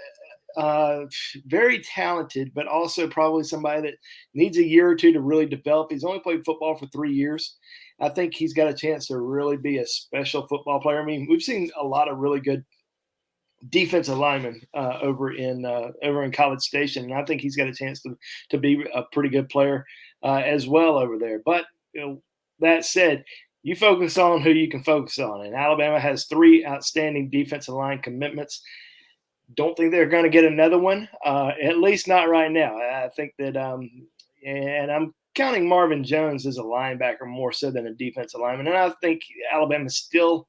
very talented, but also probably somebody that needs a year or two to really develop. He's only played football for 3 years. I think he's got a chance to really be a special football player. I mean, we've seen a lot of really good defensive linemen over in College Station, and I think he's got a chance to be a pretty good player as well over there. But that said, you focus on who you can focus on, and Alabama has 3 outstanding defensive line commitments. Don't think they're going to get another one, at least not right now. I think that, and I'm counting Marvin Jones as a linebacker more so than a defensive lineman. And I think Alabama's still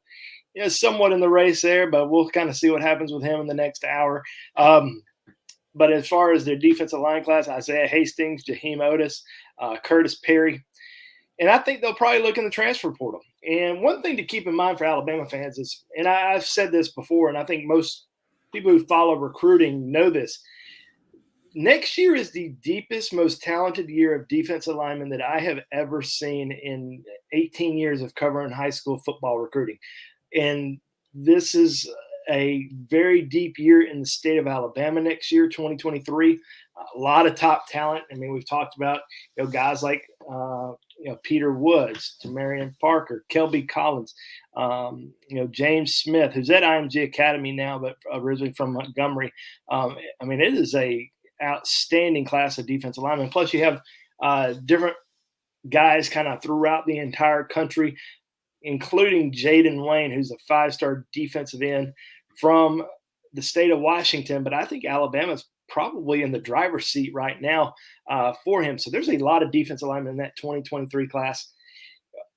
somewhat in the race there, but we'll kind of see what happens with him in the next hour. But as far as their defensive line class, Isaiah Hastings, Jaheim Otis, Khurtiss Perry, and I think they'll probably look in the transfer portal. And one thing to keep in mind for Alabama fans is, and I've said this before, and I think most people who follow recruiting know this, next year is the deepest, most talented year of defensive linemen that I have ever seen in 18 years of covering high school football recruiting. And this is a very deep year in the state of Alabama next year, 2023. A lot of top talent. I mean, we've talked about guys like Peter Woods, Jamarion Parker, Kelby Collins, James Smith, who's at IMG Academy now, but originally from Montgomery. I mean, it is a outstanding class of defensive linemen. Plus, you have different guys kind of throughout the entire country, including Jaden Wayne, who's a 5-star defensive end from the state of Washington. But I think Alabama's probably in the driver's seat right now for him. So there's a lot of defensive linemen in that 2023 class.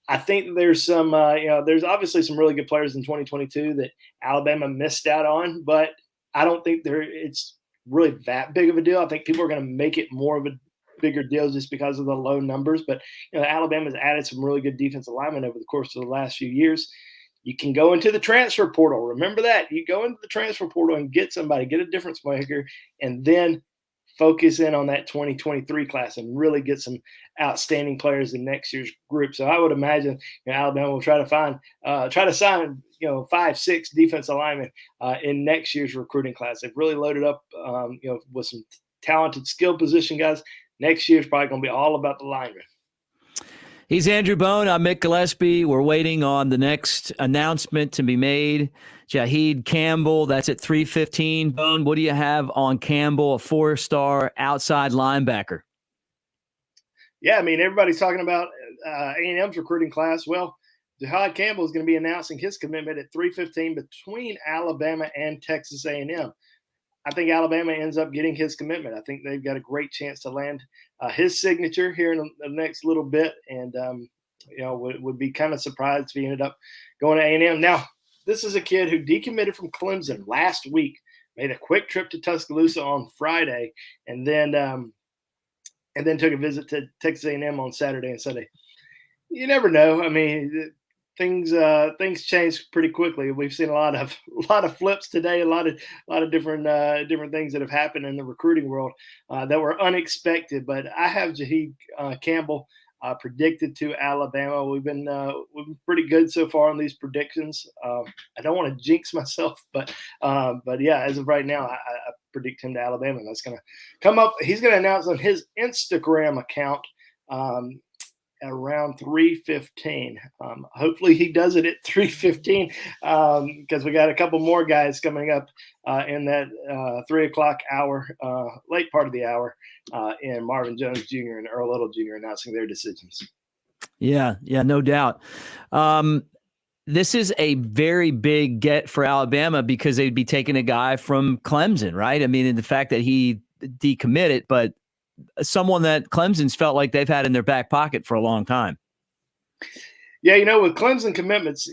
I think there's some, there's obviously some really good players in 2022 that Alabama missed out on, but I don't think it's really that big of a deal. I think people are going to make it more of a bigger deal just because of the low numbers. But Alabama's added some really good defensive linemen over the course of the last few years. You can go into the transfer portal. Remember that. You go into the transfer portal and get somebody, get a difference maker, and then focus in on that 2023 class and really get some outstanding players in next year's group. So I would imagine Alabama will try to sign 5-6 defensive linemen in next year's recruiting class. They've really loaded up with some talented skill position guys. Next year's probably going to be all about the linemen. He's Andrew Bone. I'm Mick Gillispie. We're waiting on the next announcement to be made. Jihaad Campbell, that's at 3:15. Bone, what do you have on Campbell, a 4-star outside linebacker? Yeah, I mean, everybody's talking about A&M's recruiting class. Well, Jihaad Campbell is going to be announcing his commitment at 3:15 between Alabama and Texas A&M. I think Alabama ends up getting his commitment. I think they've got a great chance to land his signature here in the next little bit, and would be kind of surprised if he ended up going to A&M. Now, this is a kid who decommitted from Clemson last week, made a quick trip to Tuscaloosa on Friday, and then and then took a visit to Texas A&M on Saturday and Sunday. You never know. I mean, things change pretty quickly. We've seen a lot of flips today, a lot of different things that have happened in the recruiting world that were unexpected. But I have Jihaad Campbell predicted to Alabama. We've been pretty good so far on these predictions. I don't want to jinx myself, but yeah, as of right now, I predict him to Alabama. That's going to come up. He's going to announce on his Instagram account at around 3:15. Hopefully he does it at 3:15 because we got a couple more guys coming up in that 3 o'clock hour, late part of the hour, in Marvin Jones Jr. and Earl Little Jr. announcing their decisions. Yeah, no doubt. This is a very big get for Alabama because they'd be taking a guy from Clemson, right? I mean, and the fact that he decommitted, but someone that Clemson's felt like they've had in their back pocket for a long time. Yeah, with Clemson commitments,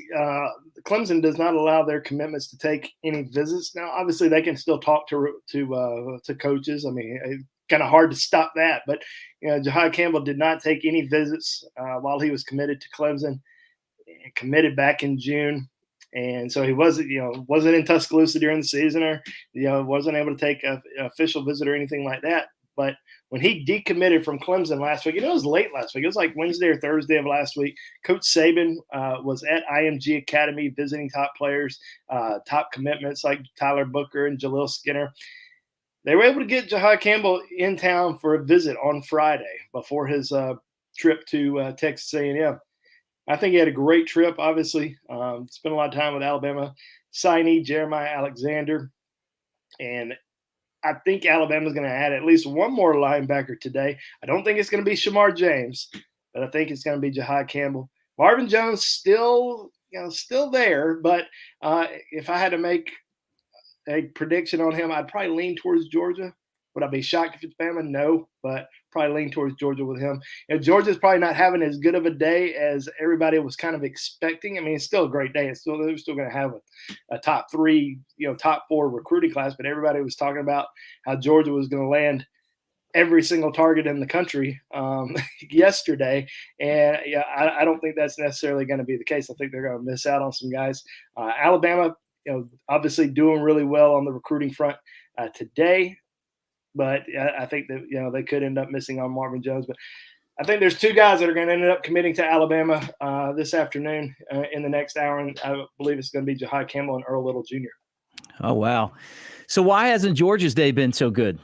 Clemson does not allow their commitments to take any visits. Now, obviously, they can still talk to coaches. I mean, it's kind of hard to stop that. But Jihaad Campbell did not take any visits while he was committed to Clemson. Committed back in June, and so he wasn't in Tuscaloosa during the season, or wasn't able to take an official visit or anything like that. But when he decommitted from Clemson last week, it was late last week. It was like Wednesday or Thursday of last week. Coach Saban was at IMG Academy visiting top players, top commitments like Tyler Booker and Jaleel Skinner. They were able to get Jihaad Campbell in town for a visit on Friday before his trip to Texas A&M. I think he had a great trip, obviously. Spent a lot of time with Alabama, Signee, Jeremiah Alexander, and I think Alabama's going to add at least one more linebacker today. I don't think it's going to be Shamar James, but I think it's going to be Jihaad Campbell. Marvin Jones still there, but if I had to make a prediction on him, I'd probably lean towards Georgia. Would I be shocked if it's Bama? No, but probably lean towards Georgia with him. Georgia's probably not having as good of a day as everybody was kind of expecting. I mean, it's still a great day. They're still going to have a top 3, top 4 recruiting class, but everybody was talking about how Georgia was going to land every single target in the country yesterday. And I don't think that's necessarily going to be the case. I think they're going to miss out on some guys. Alabama, obviously doing really well on the recruiting front today. But I think that, they could end up missing on Marvin Jones. But I think there's 2 guys that are going to end up committing to Alabama this afternoon in the next hour. And I believe it's going to be Jihaad Campbell and Earl Little Jr. Oh, wow. So why hasn't Georgia's day been so good?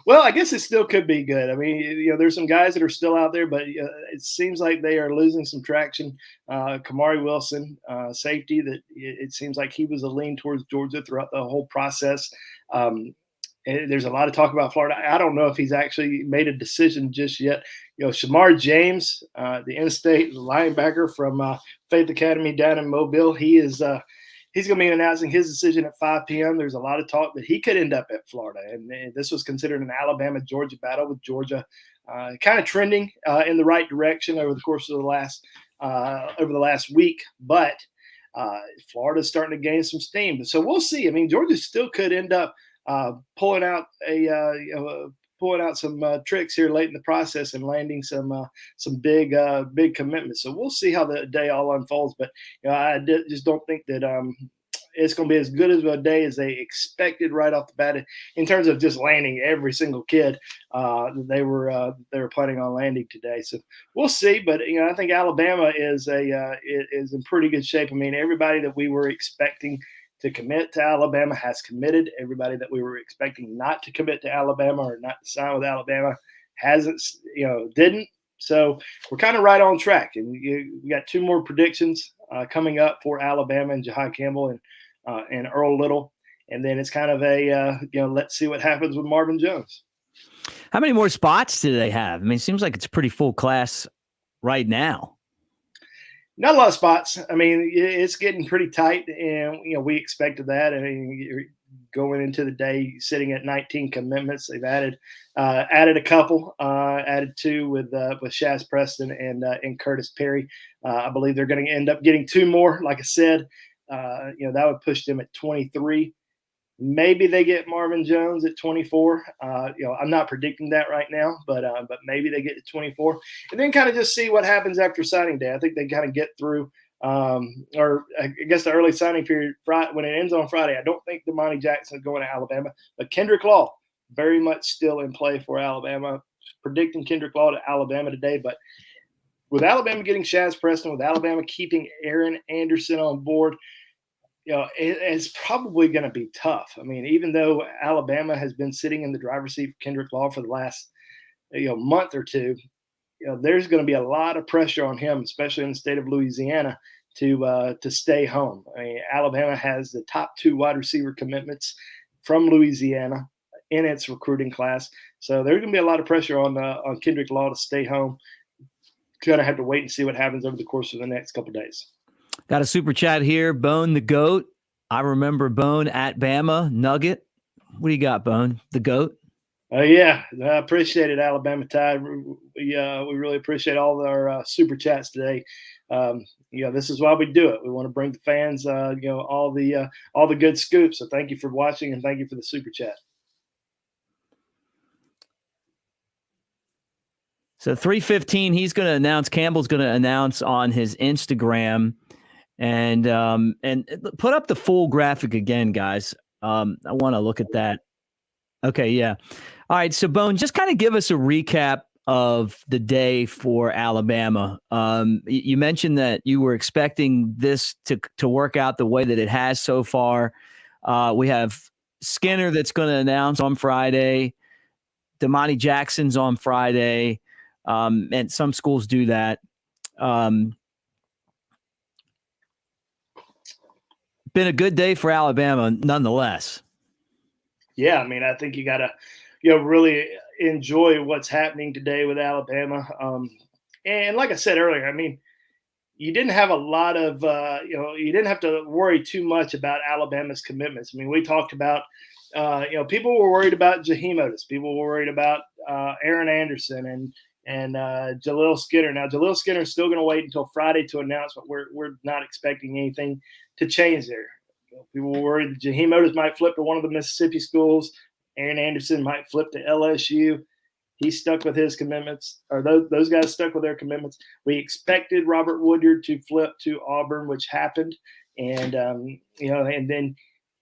Well, I guess it still could be good. I mean, there's some guys that are still out there, but it seems like they are losing some traction. Amari Wilson, safety, that it seems like he was a lean towards Georgia throughout the whole process. There's a lot of talk about Florida. I don't know if he's actually made a decision just yet. Shamar James, the in-state linebacker from Faith Academy down in Mobile, he's going to be announcing his decision at 5 p.m. There's a lot of talk that he could end up at Florida, and this was considered an Alabama-Georgia battle, with Georgia kind of trending in the right direction over the course of the last week, but Florida's starting to gain some steam. So we'll see. I mean, Georgia still could end up pulling out some tricks here late in the process and landing some big commitments. So we'll see how the day all unfolds. But I just don't think that it's going to be as good as a day as they expected right off the bat in terms of just landing every single kid that they were planning on landing today. So we'll see. But I think Alabama is in pretty good shape. I mean, everybody that we were expecting to commit to Alabama has committed. Everybody that we were expecting not to commit to Alabama or not to sign with Alabama didn't. So we're kind of right on track. And we got 2 more predictions coming up for Alabama and Jihaad Campbell and Earl Little. And then it's kind of let's see what happens with Marvin Jones. How many more spots do they have? I mean, it seems like it's a pretty full class right now. Not a lot of spots. I mean, it's getting pretty tight, and we expected that. I mean, you're going into the day sitting at 19 commitments. They've added a couple, added 2 with Shazz Preston and Khurtiss Perry. I believe they're going to end up getting 2 more. Like I said, that would push them at 23. Maybe they get Marvin Jones at 24. I'm not predicting that right now, but maybe they get to 24, and then kind of just see what happens after signing day. I think they kind of get through, or I guess the early signing period when it ends on Friday. I don't think Damani Jackson is going to Alabama, but Kendrick Law very much still in play for Alabama. Predicting Kendrick Law to Alabama today, but with Alabama getting Shazz Preston, with Alabama keeping Aaron Anderson on board, it's probably going to be tough. I mean, even though Alabama has been sitting in the driver's seat for Kendrick Law for the last, month or two, there's going to be a lot of pressure on him, especially in the state of Louisiana, to stay home. I mean, Alabama has the top 2 wide receiver commitments from Louisiana in its recruiting class, so there's going to be a lot of pressure on Kendrick Law to stay home. Going to have to wait and see what happens over the course of the next couple of days. Got a super chat here. Bone the GOAT. I remember Bone at Bama Nugget. What do you got, Bone? The GOAT? Yeah, I appreciate it, Alabama Tide. We really appreciate all of our super chats today. This is why we do it. We want to bring the fans, all the good scoops. So thank you for watching and thank you for the super chat. So 3:15, he's going to announce. Campbell's going to announce on his Instagram. And put up the full graphic again, guys. I want to look at that. Okay, yeah. All right, so Bone, just kind of give us a recap of the day for Alabama. You mentioned that you were expecting this to work out the way that it has so far. We have Skinner that's going to announce on Friday. Damani Jackson's on Friday, and some schools do that. Been a good day for Alabama nonetheless. Yeah, I mean, I think you got to, really enjoy what's happening today with Alabama. And like I said earlier, I mean, you didn't have a lot of, you didn't have to worry too much about Alabama's commitments. I mean, we talked about, people were worried about Jihaad. People were worried about Aaron Anderson and Jaleel Skinner. Now, Jaleel Skinner is still going to wait until Friday to announce, but we're not expecting anything to change there. People were worried that Jihaad might flip to one of the Mississippi schools. Aaron Anderson might flip to LSU. He stuck with his commitments, or those guys stuck with their commitments. We expected Robert Woodyard to flip to Auburn, which happened. And, and then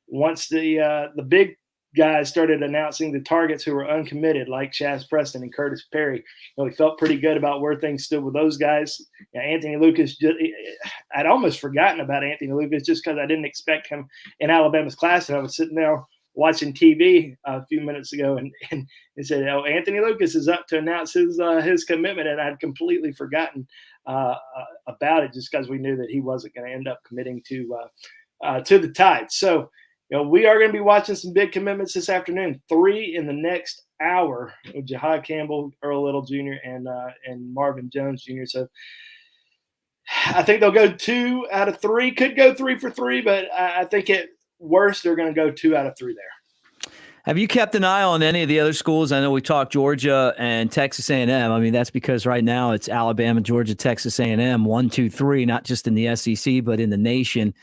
once the big guys started announcing the targets who were uncommitted, like Shazz Preston and Khurtiss Perry, we felt pretty good about where things stood with those guys. Anthony Lucas, I'd almost forgotten about Anthony Lucas just because I didn't expect him in Alabama's class. And I was sitting there watching TV a few minutes ago and said, "Oh, Anthony Lucas is up to announce his commitment," and I'd completely forgotten about it just because we knew that he wasn't going to end up committing to the Tide. So, we are going to be watching some big commitments this afternoon. 3 in the next hour with Jihaad Campbell, Earl Little Jr., and Marvin Jones Jr. So I think they'll go 2 out of 3. Could go 3 for 3, but I think at worst they're going to go 2 out of 3 there. Have you kept an eye on any of the other schools? I know we talked Georgia and Texas A&M. I mean, that's because right now it's Alabama, Georgia, Texas A&M, 1, 2, 3, not just in the SEC, but in the nation.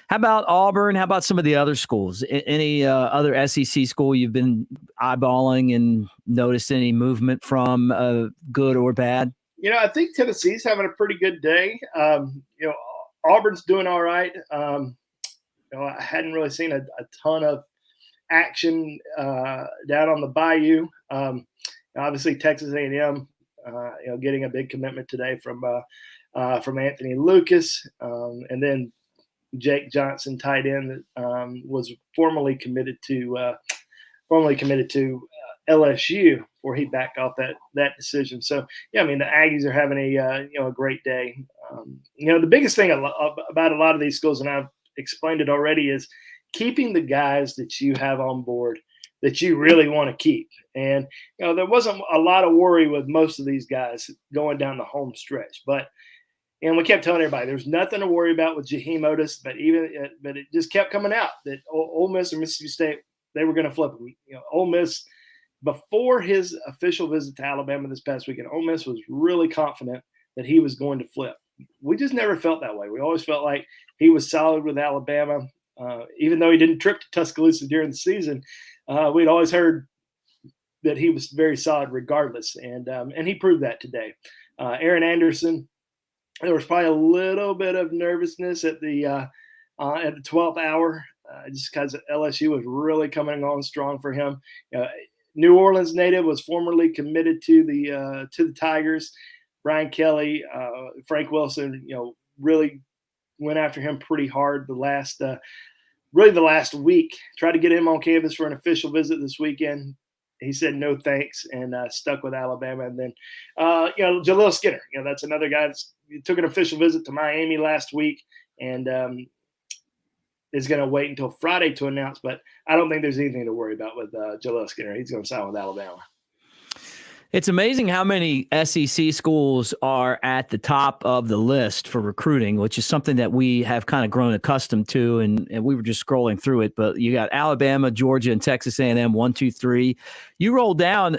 How about Auburn? How about some of the other schools? Any other SEC school you've been eyeballing and noticed any movement from, good or bad? I think Tennessee's having a pretty good day. Auburn's doing all right. I hadn't really seen a ton of action down on the Bayou. Obviously, Texas A&M, getting a big commitment today from Anthony Lucas, and then Jake Johnson, tight end, that was formerly committed to LSU before he backed off that decision. So yeah, I mean the Aggies are having a great day. The biggest thing about a lot of these schools, and I've explained it already, is keeping the guys that you have on board that you really want to keep. And there wasn't a lot of worry with most of these guys going down the home stretch, but. And we kept telling everybody there's nothing to worry about with Jihaad, but it just kept coming out that Ole Miss or Mississippi State, they were going to flip him. Ole Miss, before his official visit to Alabama this past weekend, Ole Miss was really confident that he was going to flip. We just never felt that way. We always felt like he was solid with Alabama. Even though he didn't trip to Tuscaloosa during the season, we'd always heard that he was very solid regardless, and he proved that today. Aaron Anderson, there was probably a little bit of nervousness at the 12th hour, just because LSU was really coming on strong for him. New Orleans native, was formerly committed to the Tigers. Brian Kelly, Frank Wilson, really went after him pretty hard the last week. Tried to get him on campus for an official visit this weekend. He said no thanks and stuck with Alabama. And then, Jaleel Skinner, that's another guy that took an official visit to Miami last week and is going to wait until Friday to announce. But I don't think there's anything to worry about with Jaleel Skinner. He's going to sign with Alabama. It's amazing how many SEC schools are at the top of the list for recruiting, which is something that we have kind of grown accustomed to, and we were just scrolling through it. But you got Alabama, Georgia, and Texas A&M, 1, 2, 3. You roll down,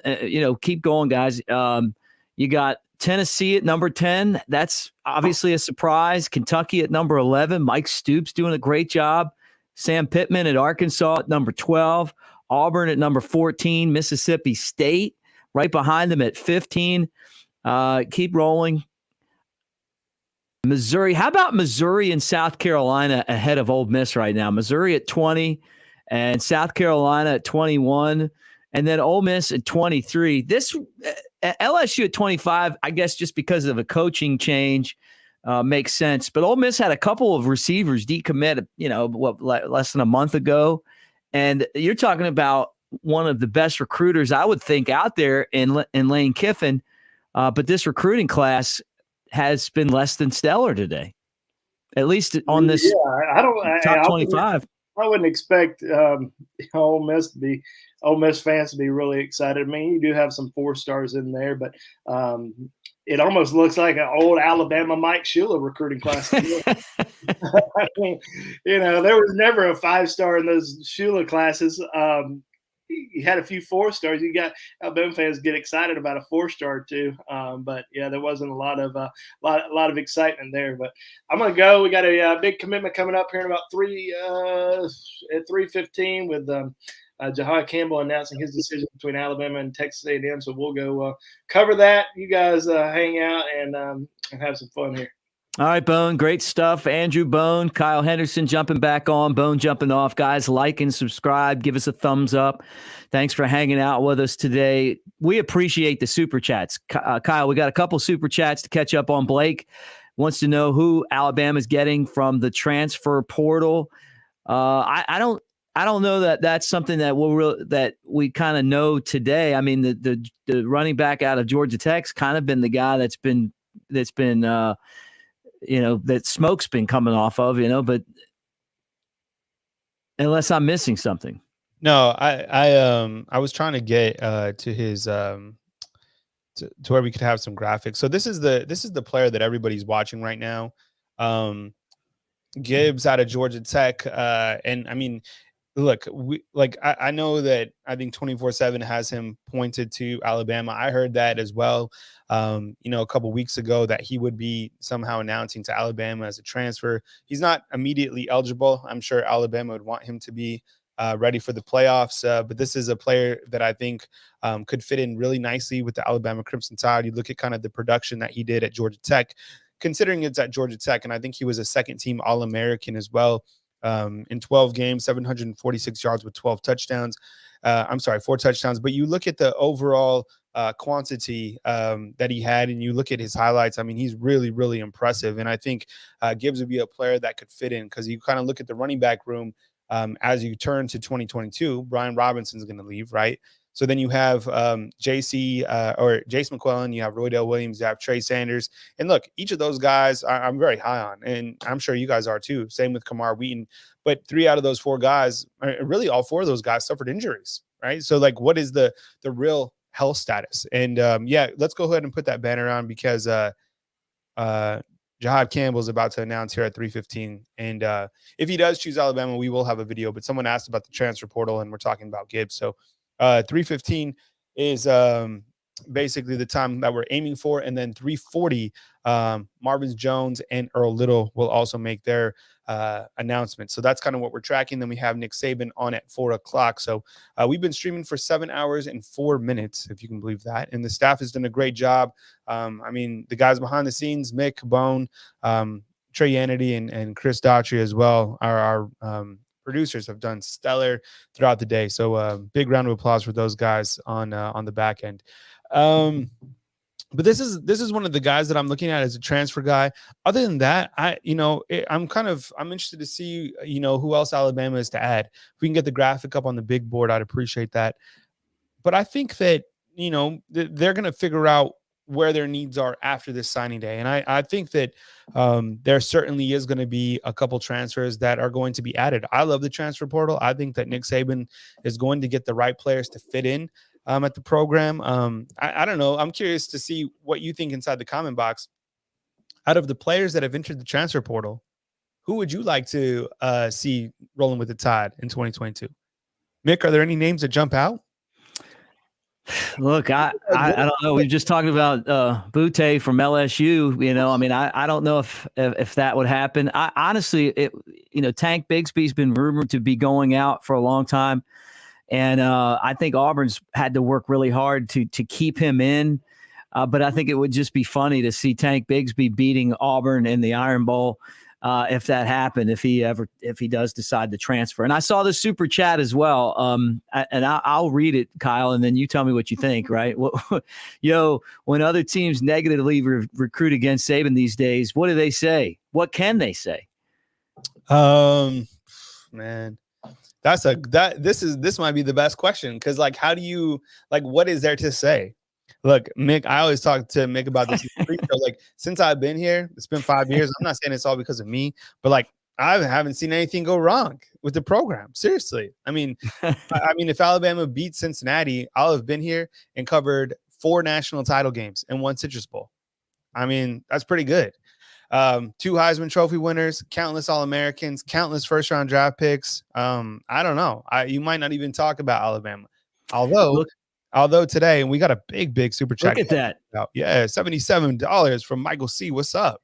keep going, guys. You got Tennessee at number 10. That's obviously a surprise. Kentucky at number 11. Mike Stoops doing a great job. Sam Pittman at Arkansas at number 12. Auburn at number 14. Mississippi State right behind them at 15. Keep rolling. Missouri. How about Missouri and South Carolina ahead of Ole Miss right now? Missouri at 20 and South Carolina at 21. And then Ole Miss at 23. This LSU at 25, I guess just because of a coaching change, makes sense. But Ole Miss had a couple of receivers decommit, less than a month ago. And you're talking about one of the best recruiters I would think out there in Lane Kiffin. But this recruiting class has been less than stellar today, at least on this top 25. I wouldn't expect Ole Miss fans to be really excited. I mean, you do have some 4-stars in there, but it almost looks like an old Alabama Mike Shula recruiting class. I mean, there was never a 5-star in those Shula classes. You had a few 4-stars. You got Alabama fans get excited about a 4-star too. But yeah, there wasn't a lot of excitement there. But I'm gonna go. We got a big commitment coming up here in about 3:15 with Jihaad Campbell announcing his decision between Alabama and Texas A&M. So we'll go cover that. You guys hang out and have some fun here. All right, Bone, great stuff. Andrew Bone, Kyle Henderson jumping back on, Bone jumping off. Guys, like and subscribe. Give us a thumbs up. Thanks for hanging out with us today. We appreciate the super chats. Kyle, we got a couple super chats to catch up on. Blake wants to know who Alabama's getting from the transfer portal. I don't know that that's something that we kind of know today. I mean, the running back out of Georgia Tech's kind of been the guy that's been that smoke's been coming off of, but unless I'm missing something. No, I was trying to get to his to where we could have some graphics. So this is the player that everybody's watching right now. Gibbs out of Georgia Tech. And I mean, look, I know that I think 24/7 has him pointed to Alabama. I heard that as well. A couple weeks ago that he would be somehow announcing to Alabama as a transfer. He's not immediately eligible. I'm sure Alabama would want him to be ready for the playoffs. But this is a player that I think could fit in really nicely with the Alabama Crimson Tide. You look at kind of the production that he did at Georgia Tech, considering it's at Georgia Tech, and I think he was a second-team All-American as well. In 12 games, 746 yards with 4 touchdowns. But you look at the overall quantity that he had, and you look at his highlights. I mean, he's really, really impressive. And I think Gibbs would be a player that could fit in because you kind of look at the running back room as you turn to 2022. Brian Robinson's going to leave, right? So then you have Jace McClellan, you have Roydell Williams, you have Trey Sanders. And look, each of those guys I'm very high on, and I'm sure you guys are too. Same with Kamar Wheaton. But 3 out of those 4 guys, really all 4 of those guys suffered injuries, right? So like, what is the real health status? And let's go ahead and put that banner on because Jihaad Campbell is about to announce here at 3:15. And if he does choose Alabama, we will have a video. But someone asked about the transfer portal, and we're talking about Gibbs. So 3:15 is basically the time that we're aiming for. And then 3:40, Marvin Jones and Earl Little will also make their announcement. So that's kind of what we're tracking. Then we have Nick Saban on at 4 o'clock. So we've been streaming for 7 hours and 4 minutes, if you can believe that. And the staff has done a great job. I mean, the guys behind the scenes, Mick, Bone, Trey Yanity, and Chris Daughtry as well, our producers have done stellar throughout the day. So big round of applause for those guys on the back end. But this is one of the guys that I'm looking at as a transfer guy. Other than that, I'm interested to see, who else Alabama is to add. If we can get the graphic up on the big board, I'd appreciate that. But I think that, they're going to figure out where their needs are after this signing day. And I think that there certainly is going to be a couple transfers that are going to be added. I love the transfer portal. I think that Nick Saban is going to get the right players to fit in at the program. I don't know. I'm curious to see what you think inside the comment box. Out of the players that have entered the transfer portal, who would you like to see rolling with the Tide in 2022? Mick, are there any names that jump out? Look, I don't know. We've just talked about Butte from LSU. I don't know if that would happen. I honestly, Tank Bigsby's been rumored to be going out for a long time. And I think Auburn's had to work really hard to keep him in. But I think it would just be funny to see Tank Bigsby beating Auburn in the Iron Bowl if that happened, if he does decide to transfer. And I saw the super chat as well. I'll read it, Kyle, and then you tell me what you think, right? When other teams negatively recruit against Saban these days, what do they say? What can they say? Man. This might be the best question, because how do you what is there to say? Look, Mick, I always talk to Mick about this. Since I've been here, it's been 5 years. I'm not saying it's all because of me, but I haven't seen anything go wrong with the program. Seriously. I mean, if Alabama beats Cincinnati, I'll have been here and covered 4 national title games and 1 Citrus Bowl. I mean, that's pretty good. 2 Heisman Trophy winners, countless All-Americans, countless first-round draft picks. I don't know. You might not even talk about Alabama. Although today, and we got a big super chat. Look at that. Yeah, $77 from Michael C. What's up?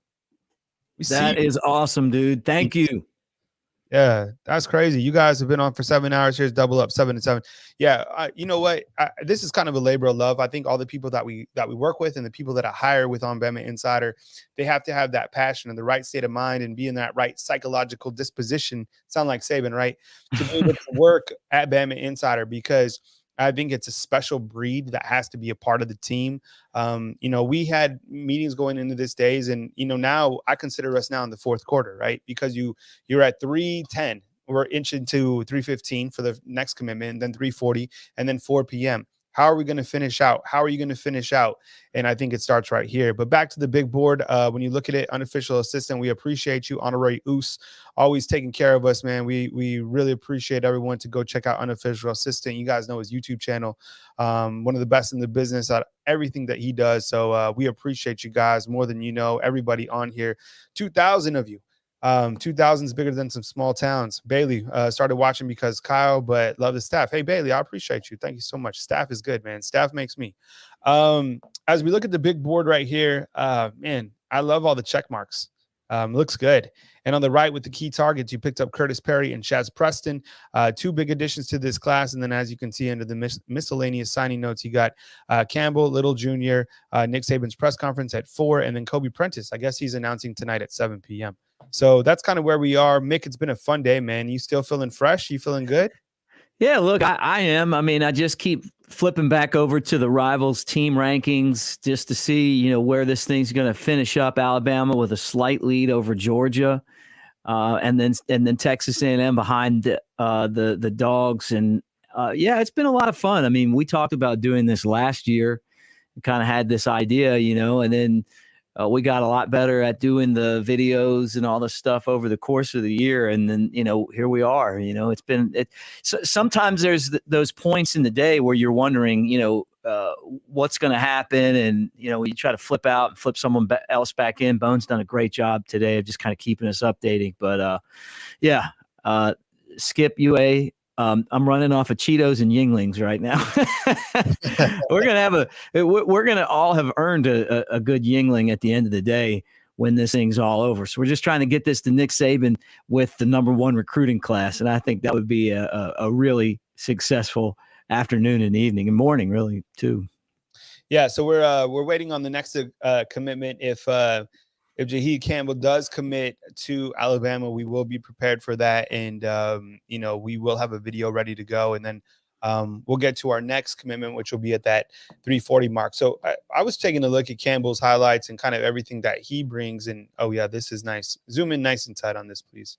That is awesome, dude. Thank you. Yeah, that's crazy. You guys have been on for 7 hours. Here's double up, 7 to 7. Yeah, you know what? This is kind of a labor of love. I think all the people that we work with and the people that I hire with on BamaInsider, they have to have that passion and the right state of mind and be in that right psychological disposition. Sound like Saban, right? To be able to work at BamaInsider, because I think it's a special breed that has to be a part of the team. We had meetings going into this days, and now I consider us now in the fourth quarter, right? Because you're at 3:10, we're inching to 3:15 for the next commitment, and then 3:40, and then 4 p.m. How are we going to finish out? How are you going to finish out? And I think it starts right here. But back to the big board. When you look at it, unofficial assistant, we appreciate you. Honorary Oos, always taking care of us, man. We really appreciate everyone to go check out unofficial assistant. You guys know his YouTube channel. One of the best in the business at everything that he does. So we appreciate you guys more than you know. Everybody on here, 2,000 of you. 2,000 is bigger than some small towns. Bailey started watching because Kyle, but love the staff. Hey, Bailey, I appreciate you. Thank you so much. Staff is good, man. Staff makes me. As we look at the big board right here, man, I love all the check marks. Looks good. And on the right with the key targets, you picked up Khurtiss Perry and Shazz Preston, 2 big additions to this class. And then as you can see under the miscellaneous signing notes, you got Campbell, Little Jr., Nick Saban's press conference at 4, and then Kobe Prentice. I guess he's announcing tonight at 7 p.m. So that's kind of where we are. Mick, it's been a fun day, man. You still feeling fresh? You feeling good? Yeah, look, I am. I mean, I just keep flipping back over to the Rivals team rankings just to see, where this thing's going to finish up. Alabama with a slight lead over Georgia, and then Texas A&M behind the Dogs. And yeah, it's been a lot of fun. I mean, we talked about doing this last year, kind of had this idea, and then we got a lot better at doing the videos and all the stuff over the course of the year. And then, here we are. So sometimes there's those points in the day where you're wondering, what's going to happen. And, you try to flip out and flip someone else back in. Bone's done a great job today of just kind of keeping us updating. But yeah, Skip UA. I'm running off of Cheetos and Yinglings right now. We're gonna all have earned a good Yingling at the end of the day when this thing's all over. So we're just trying to get this to Nick Saban with the #1 recruiting class, and I think that would be a really successful afternoon and evening and morning, really, too. Yeah, so we're waiting on the next commitment. If Jihaad Campbell does commit to Alabama, we will be prepared for that, and we will have a video ready to go, and then we'll get to our next commitment, which will be at that 340 mark. So I was taking a look at Campbell's highlights and kind of everything that he brings, and oh yeah, this is nice. Zoom in nice and tight on this, please.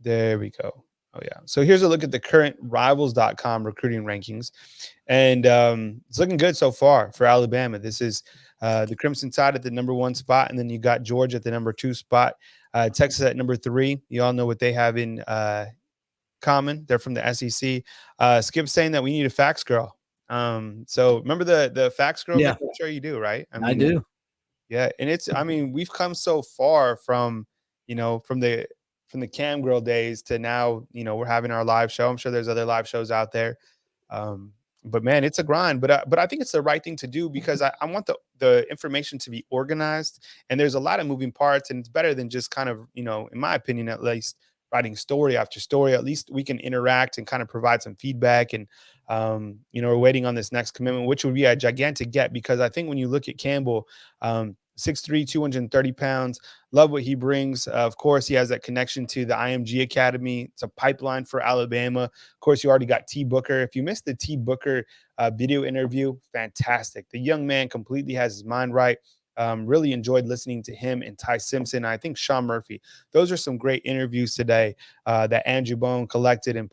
There we go. Oh, yeah. So here's a look at the current Rivals.com recruiting rankings. And it's looking good so far for Alabama. This is the Crimson Tide at the #1 spot, and then you got Georgia at the #2 spot. Texas at #3. You all know what they have in common. They're from the SEC. Skip's saying that we need a fax girl. So remember the fax girl? Yeah. I'm sure you do, right? I do. Yeah. And we've come so far from the Cam Girl days to now, we're having our live show. I'm sure there's other live shows out there. But man, it's a grind, but I think it's the right thing to do because I want the information to be organized, and there's a lot of moving parts, and it's better than just kind of, in my opinion, at least writing story after story. At least we can interact and kind of provide some feedback. And, we're waiting on this next commitment, which would be a gigantic get, because I think when you look at Campbell, 6'3", 230 pounds. Love what he brings. Of course, he has that connection to the IMG Academy. It's a pipeline for Alabama. Of course, you already got T. Booker. If you missed the T. Booker video interview, fantastic. The young man completely has his mind right. Really enjoyed listening to him and Ty Simpson. I think Sean Murphy. Those are some great interviews today that Andrew Bone collected and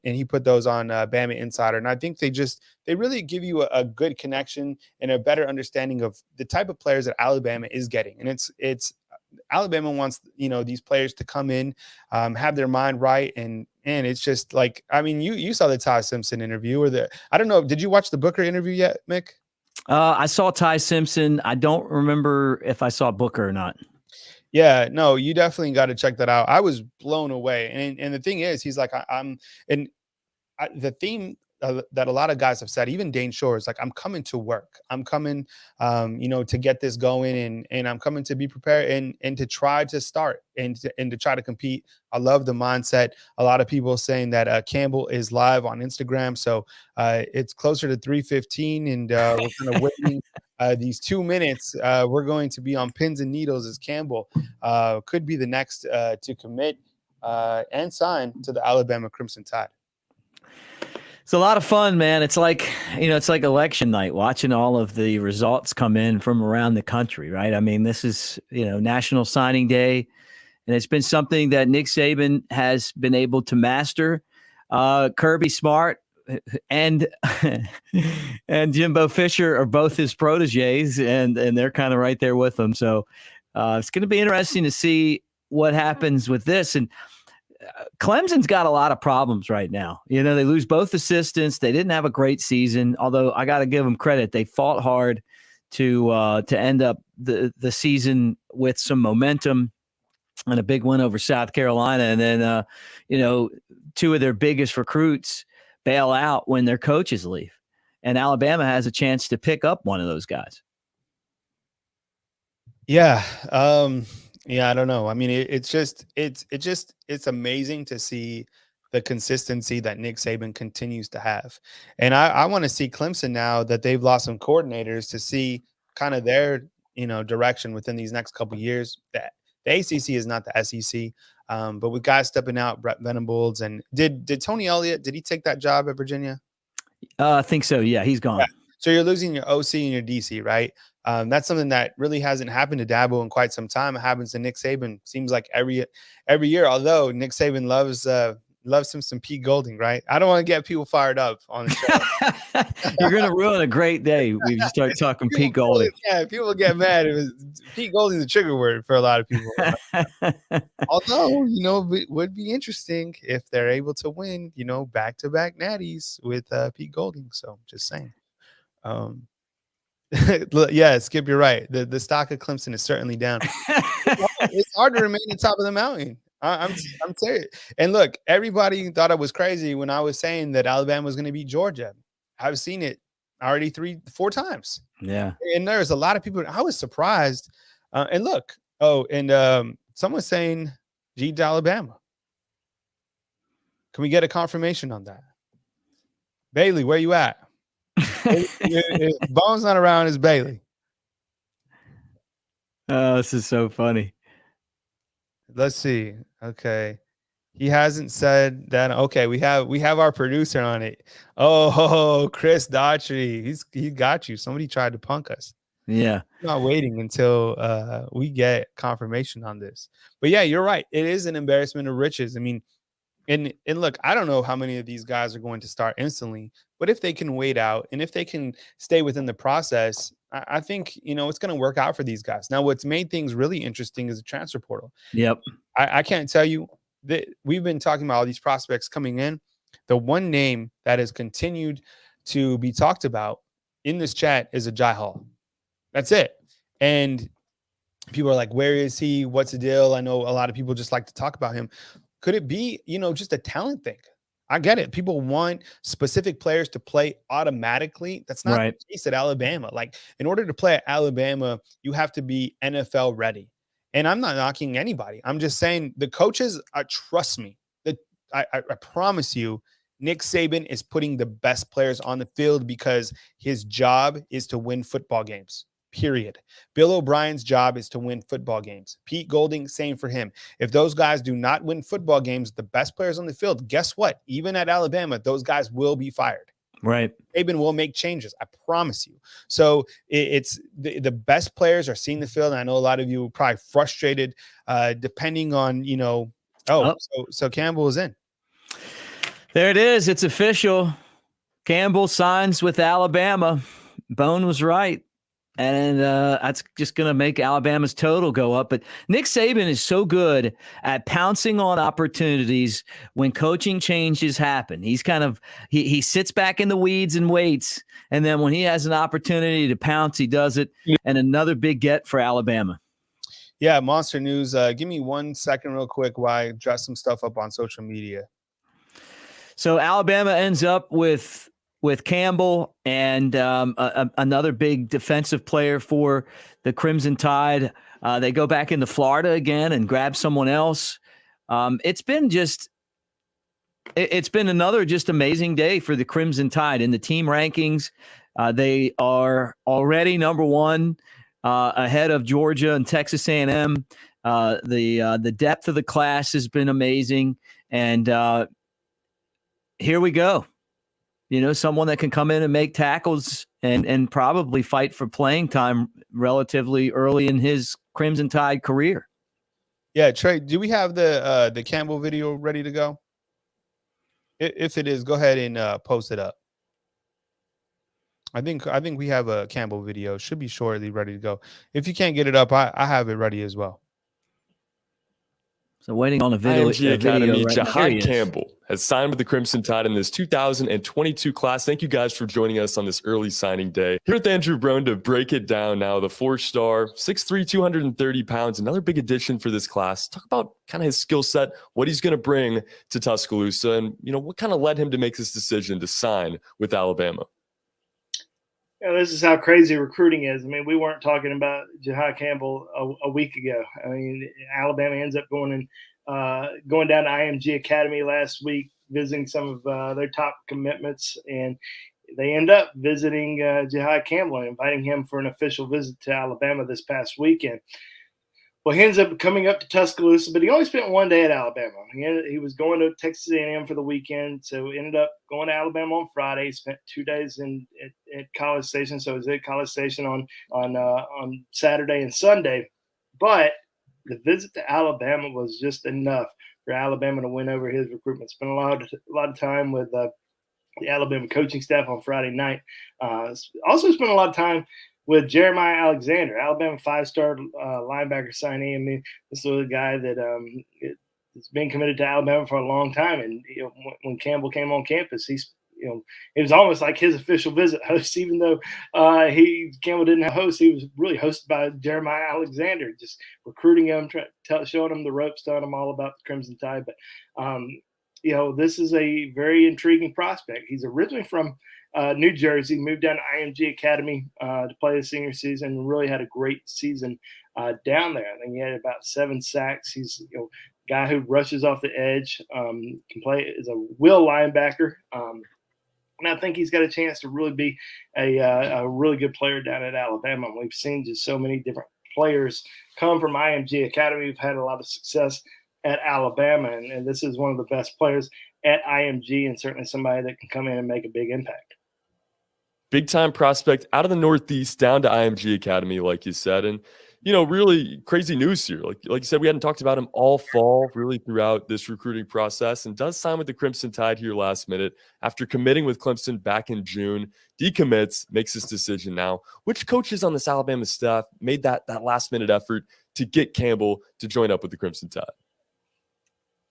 he put those on BamaInsider. And I think they really give you a good connection and a better understanding of the type of players that Alabama is getting. And it's Alabama wants, these players to come in, have their mind right. And it's just like, you saw the Ty Simpson interview I don't know. Did you watch the Booker interview yet, Mick? I saw Ty Simpson. I don't remember if I saw Booker or not. Yeah, no, you definitely got to check that out. I was blown away. And the thing is, he's like, the theme that a lot of guys have said, even Dayne Shor, is like, I'm coming to work. I'm coming, to get this going, and I'm coming to be prepared and to try to start and to try to compete. I love the mindset. A lot of people saying that Campbell is live on Instagram. So it's closer to 3:15, and we're kind of waiting these 2 minutes. We're going to be on pins and needles as Campbell could be the next to commit and sign to the Alabama Crimson Tide. It's a lot of fun, man. It's like, it's like election night, watching all of the results come in from around the country, right? This is, National Signing Day, and it's been something that Nick Saban has been able to master. Kirby Smart and Jimbo Fisher are both his proteges, and they're kind of right there with him. So it's going to be interesting to see what happens with this. And Clemson's got a lot of problems right now. They lose both assistants. They didn't have a great season, although I got to give them credit. They fought hard to end up the season with some momentum and a big win over South Carolina. And then, two of their biggest recruits bail out when their coaches leave. And Alabama has a chance to pick up one of those guys. Yeah. Yeah, I don't know. It's amazing to see the consistency that Nick Saban continues to have. And I want to see Clemson, now that they've lost some coordinators, to see kind of their, direction within these next couple of years. The ACC is not the SEC, but with guys stepping out, Brett Venables, and did Tony Elliott, did he take that job at Virginia? I think so. Yeah, he's gone. Yeah. So you're losing your OC and your DC, right? That's something that really hasn't happened to Dabo in quite some time. It happens to Nick Saban. Seems like every year. Although Nick Saban loves him some Pete Golding, right? I don't want to get people fired up on the show. You're gonna ruin a great day when you start talking Pete Golding. Yeah, people get mad. Pete Golding's a trigger word for a lot of people. Although, it would be interesting if they're able to win, back-to-back natties with Pete Golding. So just saying. Yeah, Skip, you're right. The stock of Clemson is certainly down. It's hard to remain on top of the mountain. I'm serious. And look, everybody thought I was crazy when I was saying that Alabama was going to beat Georgia. I've seen it already 3-4 times. Yeah. And there's a lot of people. I was surprised. And look, someone's saying G to Alabama. Can we get a confirmation on that? Bailey, where you at? If Bones not around, it's Bailey. Oh, this is so funny. Let's see. Okay. He hasn't said that. Okay, we have our producer on it. Oh, Chris Daughtry. He got you. Somebody tried to punk us. Yeah. I'm not waiting until we get confirmation on this. But yeah, you're right. It is an embarrassment of riches. I mean, and look, I don't know how many of these guys are going to start instantly, but if they can wait out and if they can stay within the process, I think, it's going to work out for these guys. Now, what's made things really interesting is the transfer portal. Yep. I can't tell you that we've been talking about all these prospects coming in. The one name that has continued to be talked about in this chat is a Jihaad. That's it. And people are like, where is he? What's the deal? I know a lot of people just like to talk about him. Could it be, just a talent thing? I get it. People want specific players to play automatically. That's not the case at Alabama. Like, in order to play at Alabama, you have to be NFL ready. And I'm not knocking anybody. I'm just saying the coaches, trust me, that I promise you, Nick Saban is putting the best players on the field because his job is to win football games. Period. Bill O'Brien's job is to win football games. Pete Golding, same for him. If those guys do not win football games, the best players on the field, guess what? Even at Alabama, those guys will be fired. Right. Saban will make changes. I promise you. So it's the best players are seeing the field. And I know a lot of you are probably frustrated, depending on, so Campbell is in. There it is. It's official. Campbell signs with Alabama. Bone was right. And that's just going to make Alabama's total go up. But Nick Saban is so good at pouncing on opportunities when coaching changes happen. He's he sits back in the weeds and waits. And then when he has an opportunity to pounce, he does it. And another big get for Alabama. Yeah, Monster News. Give me 1 second real quick while I dress some stuff up on social media. So Alabama ends up with Campbell and another big defensive player for the Crimson Tide. They go back into Florida again and grab someone else. It's been another just amazing day for the Crimson Tide in the team rankings. They are already number one ahead of Georgia and Texas A&M. The depth of the class has been amazing. And here we go. Someone that can come in and make tackles and probably fight for playing time relatively early in his Crimson Tide career. Yeah, Trey, do we have the Campbell video ready to go? If it is, go ahead and post it up. I think we have a Campbell video. Should be shortly ready to go. If you can't get it up, I have it ready as well. So waiting on a video. IMG Academy, right Jihaad Campbell has signed with the Crimson Tide in this 2022 class. Thank you guys for joining us on this early signing day. Here with Andrew Brown to break it down now. The 4-star, 6'3", 230 pounds, another big addition for this class. Talk about kind of his skill set, what he's going to bring to Tuscaloosa, and what kind of led him to make this decision to sign with Alabama. Yeah, this is how crazy recruiting is. I mean, we weren't talking about Jihaad Campbell a week ago. I mean, Alabama ends up going down to IMG Academy last week, visiting some of their top commitments, and they end up visiting Jihaad Campbell and inviting him for an official visit to Alabama this past weekend. Well, he ends up coming up to Tuscaloosa, but he only spent 1 day at Alabama. He was going to Texas A&M for the weekend, so ended up going to Alabama on Friday. He spent 2 days at College Station, so he was at College Station on Saturday and Sunday. But the visit to Alabama was just enough for Alabama to win over his recruitment. Spent a lot of time with the Alabama coaching staff on Friday night. Also spent a lot of time with Jeremiah Alexander, Alabama 5-star linebacker signee. I mean, this was a guy that has been committed to Alabama for a long time. And when Campbell came on campus, it was almost like his official visit host, even though Campbell didn't have host. He was really hosted by Jeremiah Alexander, just recruiting him, showing him the ropes, telling him all about the Crimson Tide. But this is a very intriguing prospect. He's originally from New Jersey, moved down to IMG Academy to play the senior season, and really had a great season down there. I think he had about 7 sacks. He's a guy who rushes off the edge, can play as a will linebacker. And I think he's got a chance to really be a really good player down at Alabama. We've seen just so many different players come from IMG Academy who've had a lot of success at Alabama, and this is one of the best players at IMG, and certainly somebody that can come in and make a big impact. Big time prospect out of the Northeast down to IMG Academy, like you said. And, really crazy news here. Like you said, we hadn't talked about him all fall, really throughout this recruiting process, and does sign with the Crimson Tide here last minute after committing with Clemson back in June. Decommits, makes his decision now. Which coaches on this Alabama staff made that last minute effort to get Campbell to join up with the Crimson Tide?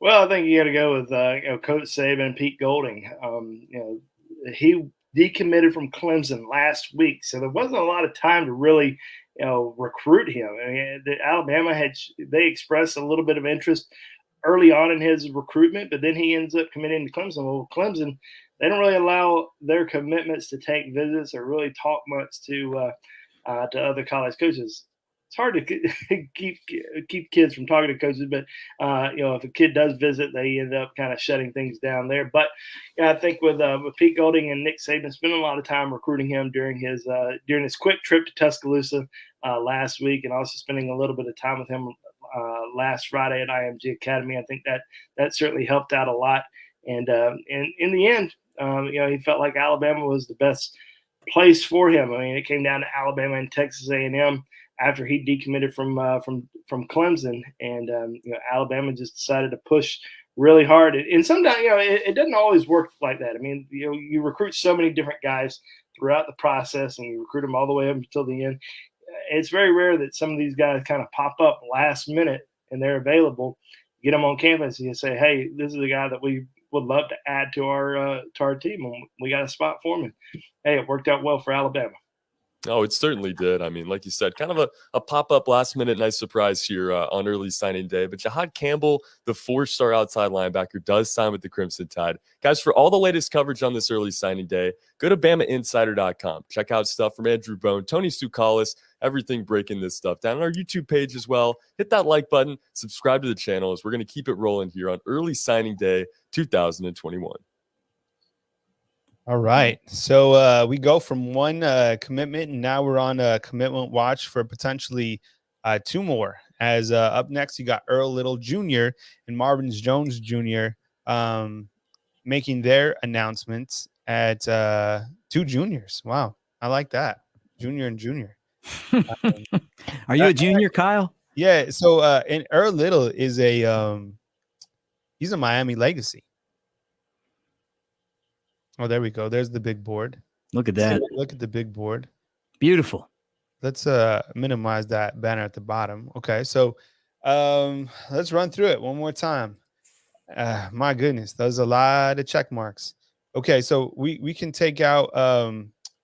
Well, I think you got to go with Coach Saban and Pete Golding. He decommitted from Clemson last week, so there wasn't a lot of time to really recruit him. I mean, Alabama they expressed a little bit of interest early on in his recruitment, but then he ends up committing to Clemson. Well, Clemson, they don't really allow their commitments to take visits or really talk much to other college coaches. It's hard to keep kids from talking to coaches, but if a kid does visit, they end up kind of shutting things down there. But I think with Pete Golding and Nick Saban spending a lot of time recruiting him during his quick trip to Tuscaloosa last week, and also spending a little bit of time with him last Friday at IMG Academy, I think that certainly helped out a lot. And in the end, he felt like Alabama was the best place for him. I mean, it came down to Alabama and Texas A&M after he decommitted from Clemson, and Alabama just decided to push really hard. And sometimes it doesn't always work like that. I mean, you recruit so many different guys throughout the process, and you recruit them all the way up until the end. It's very rare that some of these guys kind of pop up last minute and they're available. Get them on campus and you say, "Hey, this is a guy that we would love to add to our team, and we got a spot for him." And, hey, it worked out well for Alabama. Oh, it certainly did. I mean, like you said, kind of a pop-up last-minute nice surprise here on early signing day. But Jihaad Campbell, the 4-star outside linebacker, does sign with the Crimson Tide. Guys, for all the latest coverage on this early signing day, go to BamaInsider.com. Check out stuff from Andrew Bone, Tony Tsoukalis, everything breaking this stuff down on our YouTube page as well. Hit that like button, subscribe to the channel, as we're going to keep it rolling here on early signing day 2021. All right. So we go from one commitment, and now we're on a commitment watch for potentially 2 more. As up next, you got Earl Little Jr. and Marvin Jones Jr. Making their announcements at 2 juniors. Wow. I like that. Junior and junior. Are you a junior, Kyle? Yeah. So and Earl Little is he's a Miami legacy. Oh, there we go. There's the big board. Look at that. Look at the big board. Beautiful. Let's Minimize that banner at the bottom. Okay, so let's run through it one more time. My goodness, there's a lot of check marks. Okay, so we can take out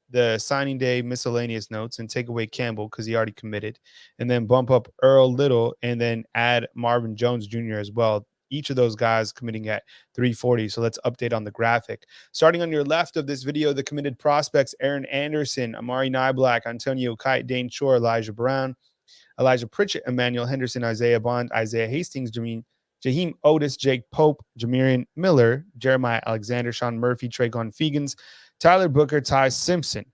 the signing day miscellaneous notes and take away Campbell because he already committed, and then bump up Earl Little and then add Marvin Jones Jr. as well. Each of those guys committing at 340. So let's update on the graphic. Starting on your left of this video, the committed prospects: Aaron Anderson, Amari Niblack, Antonio Kite, Dayne Shor, Elijah Brown, Elijah Pritchett, Emmanuel Henderson, Isaiah Bond, Isaiah Hastings, Jaheim Otis, Jake Pope, Jamarion Miller, Jeremiah Alexander, Shawn Murphy, Trequon Fegans, Tyler Booker, Ty Simpson.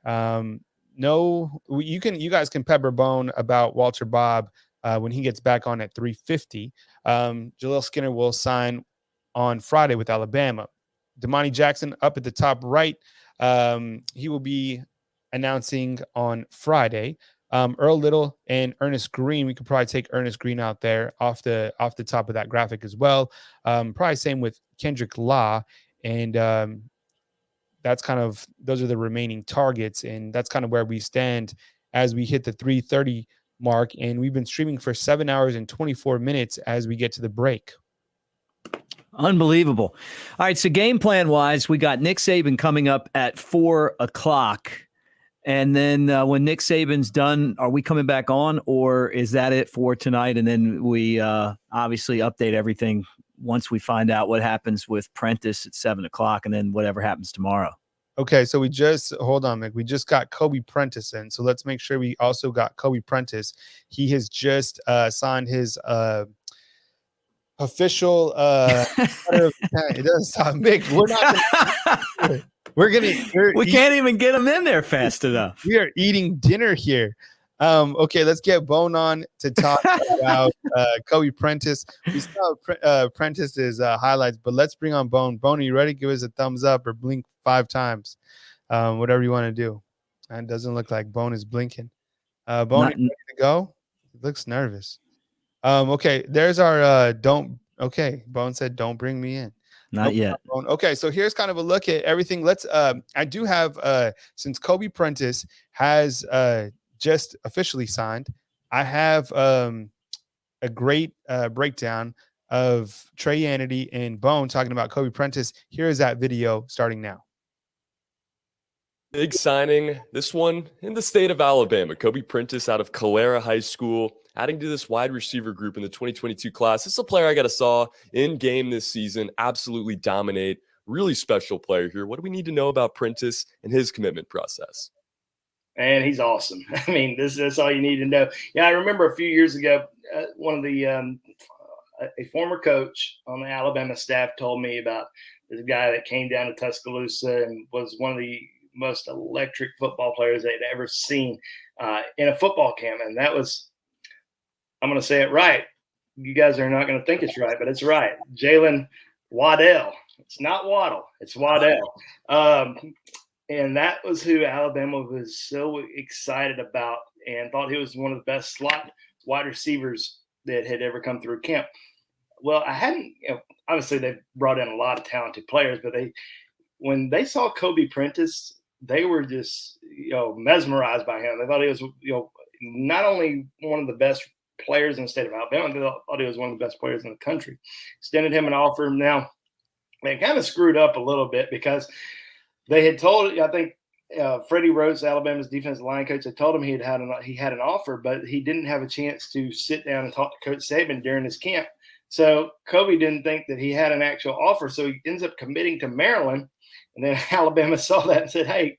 No, you guys can pepper bone about Walter Bob when he gets back on at 350. Jaleel Skinner will sign on Friday with Alabama. Damani Jackson up at the top right. He will be announcing on Friday. Earl Little and Ernest Green. We could probably take Ernest Green out there off the top of that graphic as well. Probably same with Kendrick Law. And that's kind of, those are the remaining targets. And that's kind of where we stand as we hit the 3:30 mark, and we've been streaming for 7 hours and 24 minutes as we get to the break. Unbelievable. All right, so game plan wise, we got Nick Saban coming up at 4 o'clock. And then when Nick Saban's done, are we coming back on, or is that it for tonight? And then we obviously update everything once we find out what happens with Prentice at 7 o'clock, and then whatever happens tomorrow. Okay, so we just hold on, Mick. We just got Kobe Prentice in, so let's make sure we also got Kobe Prentice. He has just signed his official it doesn't sound Mick. We can't even get him in there fast enough. We are eating dinner here. Okay, let's get Bone on to talk about Kobe Prentice. We saw Prentice's highlights, but let's bring on Bone. Bone, are you ready? Give us a thumbs up or blink 5 times. Whatever you want to do. It doesn't look like Bone is blinking. Bone, are you ready to go? He looks nervous. Okay, there's our okay, Bone said don't bring me in. Not yet. Okay, so here's kind of a look at everything. Let's I do have since Kobe Prentice has just officially signed, I have a great breakdown of Trey Yanity and Bone talking about Kobe Prentice. Here is that video starting now. Big signing, this one in the state of Alabama. Kobe Prentice out of Calera High School, adding to this wide receiver group in the 2022 class. This is a player I saw in game this season, absolutely dominate. Really special player here. What do we need to know about Prentice and his commitment process? And he's awesome. I mean, that's all you need to know. Yeah, I remember a few years ago, one of the a former coach on the Alabama staff told me about this guy that came down to Tuscaloosa and was one of the most electric football players they'd ever seen in a football camp. And that was, I'm going to say it right. You guys are not going to think it's right, but it's right. Jalen Waddell. It's not Waddle. It's Waddell. And that was who Alabama was so excited about and thought he was one of the best slot wide receivers that had ever come through camp. Well, I hadn't, obviously they've brought in a lot of talented players, but when they saw Kobe Prentice, they were just, mesmerized by him. They thought he was, not only one of the best players in the state of Alabama, they thought he was one of the best players in the country. Extended him an offer. Now, they kind of screwed up a little bit because they had told, I think, Freddie Rhodes, Alabama's defensive line coach, had told him he had an offer, but he didn't have a chance to sit down and talk to Coach Saban during his camp. So Kobe didn't think that he had an actual offer, so he ends up committing to Maryland. And then Alabama saw that and said, hey,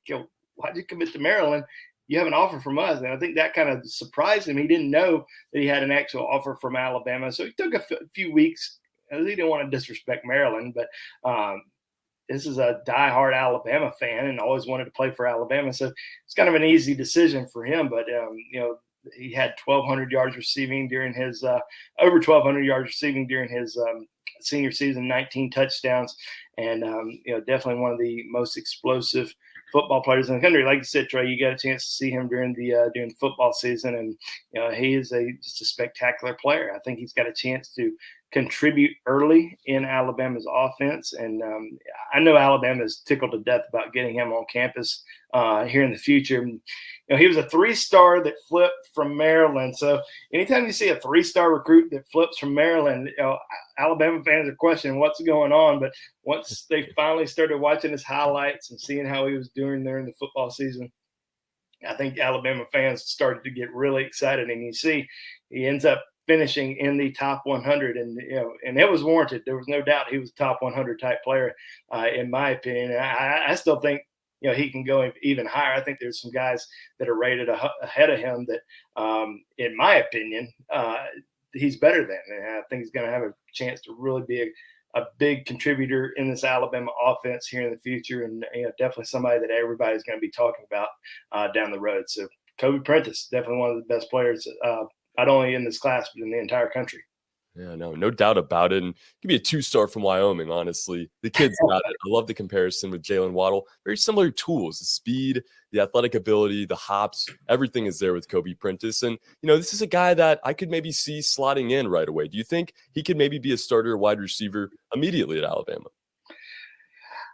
why'd you commit to Maryland? You have an offer from us. And I think that kind of surprised him. He didn't know that he had an actual offer from Alabama. So he took a few weeks. He didn't want to disrespect Maryland, but this is a diehard Alabama fan and always wanted to play for Alabama. So it's kind of an easy decision for him. But, he had 1,200 yards receiving during his over 1,200 yards receiving during his senior season, 19 touchdowns, and definitely one of the most explosive football players in the country. Like you said, Trey, you got a chance to see him during the football season, and he is just a spectacular player. I think he's got a chance to contribute early in Alabama's offense, and I know Alabama is tickled to death about getting him on campus here in the future. He was a 3-star that flipped from Maryland. So anytime you see a 3-star recruit that flips from Maryland, Alabama fans are questioning what's going on. But once they finally started watching his highlights and seeing how he was doing during the football season, I think Alabama fans started to get really excited. And you see he ends up finishing in the top 100, and it was warranted. There was no doubt he was a top 100 type player, in my opinion. And I still think he can go even higher. I think there's some guys that are rated ahead of him that, in my opinion, he's better than. And I think he's going to have a chance to really be a big contributor in this Alabama offense here in the future, and definitely somebody that everybody's going to be talking about down the road. So Kobe Prentice, definitely one of the best players, not only in this class, but in the entire country. Yeah, no doubt about it. And give me a 2-star from Wyoming, honestly. The kid's got it. I love the comparison with Jalen Waddle. Very similar tools, the speed, the athletic ability, the hops, everything is there with Kobe Prentice. And, this is a guy that I could maybe see slotting in right away. Do you think he could maybe be a starter wide receiver immediately at Alabama?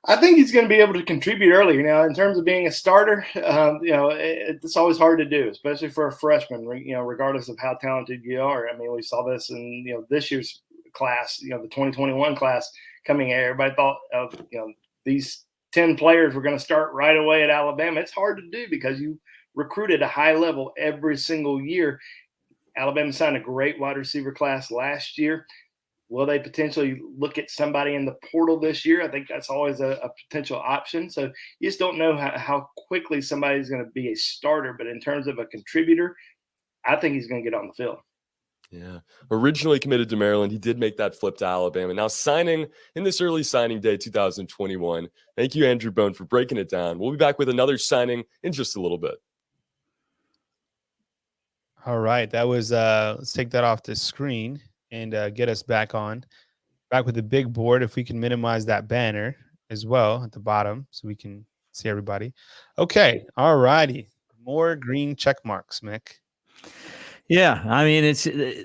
I think he's going to be able to contribute earlier. Now, in terms of being a starter, it's always hard to do, especially for a freshman, regardless of how talented you are. I mean, we saw this in, this year's class, the 2021 class. coming here. Everybody thought these 10 players were going to start right away at Alabama. It's hard to do because you recruit at a high level every single year. Alabama signed a great wide receiver class last year. Will they potentially look at somebody in the portal this year? I think that's always a potential option. So you just don't know how quickly somebody's going to be a starter. But in terms of a contributor, I think he's going to get on the field. Yeah. Originally committed to Maryland. He did make that flip to Alabama. Now signing in this early signing day 2021. Thank you, Andrew Bone, for breaking it down. We'll be back with another signing in just a little bit. All right. That was let's take that off the screen and get us back with the big board. If we can minimize that banner as well at the bottom so we can see everybody. Okay. All righty. More green check marks, Mick. Yeah, I mean,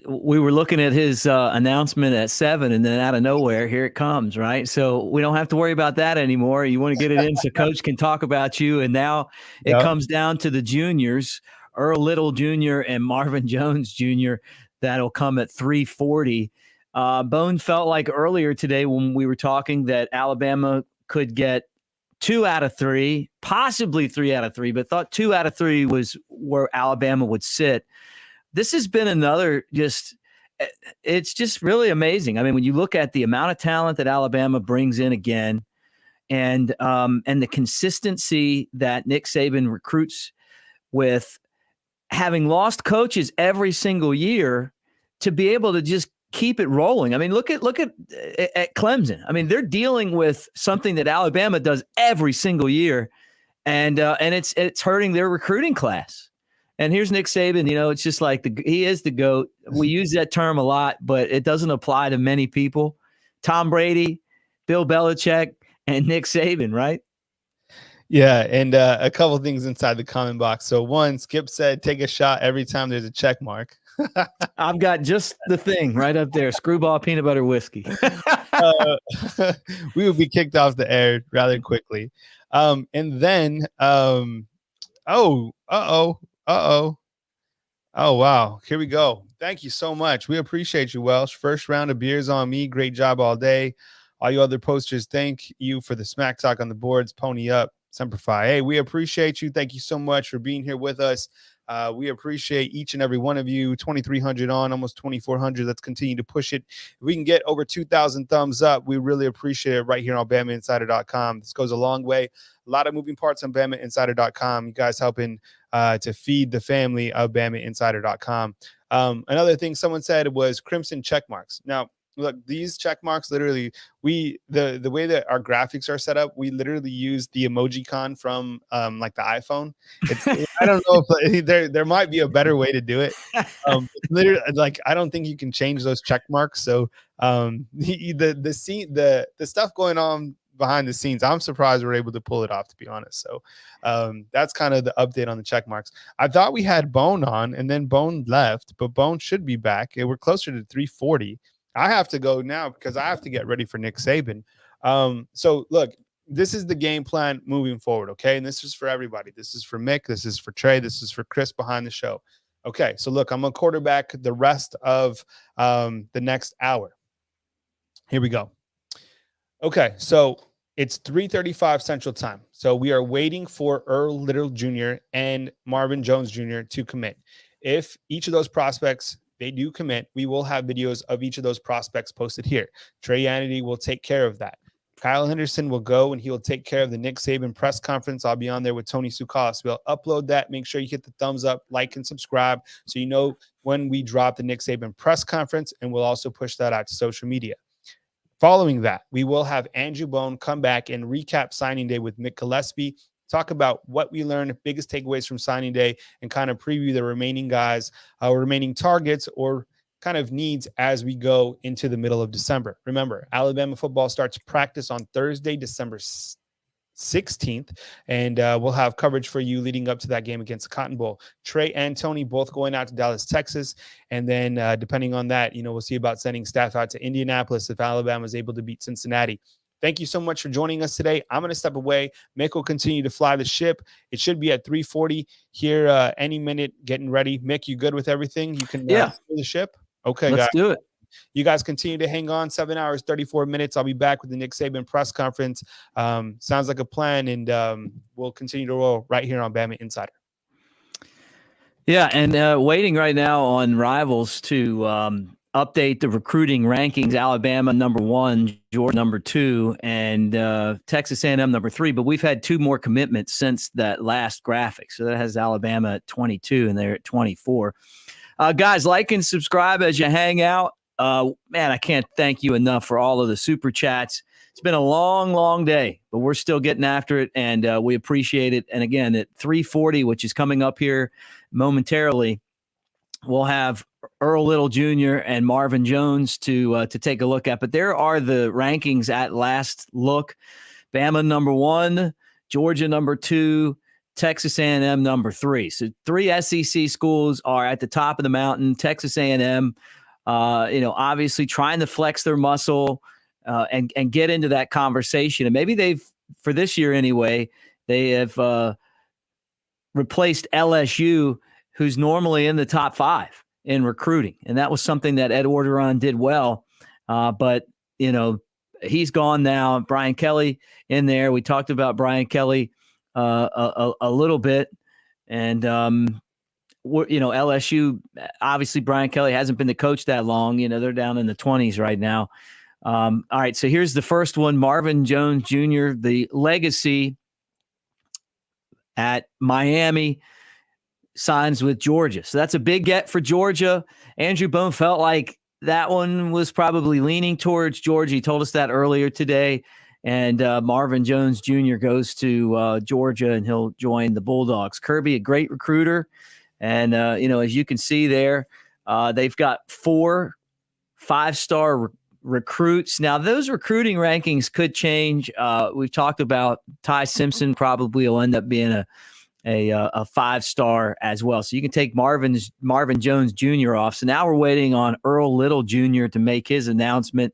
we were looking at his announcement at 7, and then out of nowhere, here it comes, right? So we don't have to worry about that anymore. You want to get it in so Coach can talk about you, and now it comes down to the juniors, Earl Little Jr. and Marvin Jones Jr. That'll come at 340. Bone felt like earlier today when we were talking that Alabama could get 2 out of 3, possibly 3 out of 3, but thought 2 out of 3 was where Alabama would sit. This has been it's just really amazing. I mean, when you look at the amount of talent that Alabama brings in again and the consistency that Nick Saban recruits with, having lost coaches every single year, to be able to just keep it rolling. I mean, look at Clemson. I mean, they're dealing with something that Alabama does every single year, and it's hurting their recruiting class. And here's Nick Saban. It's just like he is the GOAT. We use that term a lot, but it doesn't apply to many people. Tom Brady, Bill Belichick, and Nick Saban, right? Yeah, and a couple of things inside the comment box. So one, Skip said, take a shot every time there's a check mark. I've got just the thing right up there, screwball peanut butter whiskey. We will be kicked off the air rather quickly. And then, oh, wow. Here we go. Thank you so much. We appreciate you, Welsh. First round of beers on me. Great job all day. All you other posters, thank you for the smack talk on the boards. Pony up. Semper Fi. Hey, we appreciate you. Thank you so much for being here with us. We appreciate each and every one of you. 2,300 on, almost 2,400. Let's continue to push it. If we can get over 2,000 thumbs up, we really appreciate it right here on BamaInsider.com. This goes a long way. A lot of moving parts on BamaInsider.com. You guys helping to feed the family of BamaInsider.com. Another thing someone said was crimson check marks. Now, look, these check marks, literally, the way that our graphics are set up, we literally use the emojicon from like the iPhone. I don't know if there might be a better way to do it. Literally, like, I don't think you can change those check marks. So the stuff going on behind the scenes, I'm surprised we're able to pull it off, to be honest. So that's kind of the update on the check marks. I thought we had Bone on, and then Bone left, but Bone should be back. We're closer to 340. I have to go now because I have to get ready for Nick Saban. So look, this is the game plan moving forward. Okay. And this is for everybody. This is for Mick. This is for Trey. This is for Chris behind the show. Okay. So look, I'm going to quarterback the rest of the next hour. Here we go. Okay. So it's 3:35 Central Time. So we are waiting for Earl Little Jr. and Marvin Jones Jr. to commit. If each of those prospects, they do commit, we will have videos of each of those prospects posted here. Trey Yanity will take care of that. Kyle Henderson will go and he will take care of the Nick Saban press conference. I'll be on there with Tony Sukalis. We'll upload that. Make sure you hit the thumbs up, like, and subscribe so you know when we drop the Nick Saban press conference, and we'll also push that out to social media. Following that, we will have Andrew Bone come back and recap signing day with Mick Gillispie, talk about what we learned, biggest takeaways from signing day, and kind of preview the remaining guys, remaining targets or kind of needs as we go into the middle of December. Remember, Alabama football starts practice on Thursday, December 16th, and we'll have coverage for you leading up to that game against the Cotton Bowl. Trey and Tony both going out to Dallas, Texas, and then depending on that, we'll see about sending staff out to Indianapolis if Alabama is able to beat Cincinnati. Thank you so much for joining us today. I'm going to step away. Mick will continue to fly the ship. It should be at 3:40 here any minute, getting ready. Mick, you good with everything? You can steer the ship? Okay, Let's do it. You guys continue to hang on. 7 hours, 34 minutes. I'll be back with the Nick Saban press conference. Sounds like a plan, and we'll continue to roll right here on Bama Insider. Yeah, and waiting right now on Rivals to update the recruiting rankings. Alabama #1, Georgia #2, and Texas A&M #3. But we've had 2 more commitments since that last graphic. So that has Alabama at 22, and they're at 24. Guys, like and subscribe as you hang out. Man, I can't thank you enough for all of the super chats. It's been a long, long day, but we're still getting after it, and we appreciate it. And again, at 3:40, which is coming up here momentarily, we'll have Earl Little Jr. and Marvin Jones to take a look at. But there are the rankings at last look. Bama #1, Georgia #2, Texas A&M #3. So 3 SEC schools are at the top of the mountain. Texas A&M, obviously trying to flex their muscle and get into that conversation. And maybe they've, for this year anyway, they have replaced LSU, who's normally in the top 5 in recruiting. And that was something that Ed Orgeron did well. But, he's gone now. Brian Kelly in there. We talked about Brian Kelly a little bit. And, LSU, obviously Brian Kelly hasn't been the coach that long. They're down in the 20s right now. All right, so here's the first one. Marvin Jones Jr., the legacy at Miami, signs with Georgia. So that's a big get for Georgia. Andrew Bone felt like that one was probably leaning towards Georgia. He told us that earlier today. And Marvin Jones Jr. goes to Georgia, and he'll join the Bulldogs. Kirby, a great recruiter. And, as you can see there, they've got 4 5-star recruits. Now, those recruiting rankings could change. We've talked about Ty Simpson probably will end up being a 5-star as well. So you can take Marvin Jones Jr. off. So now we're waiting on Earl Little Jr. to make his announcement.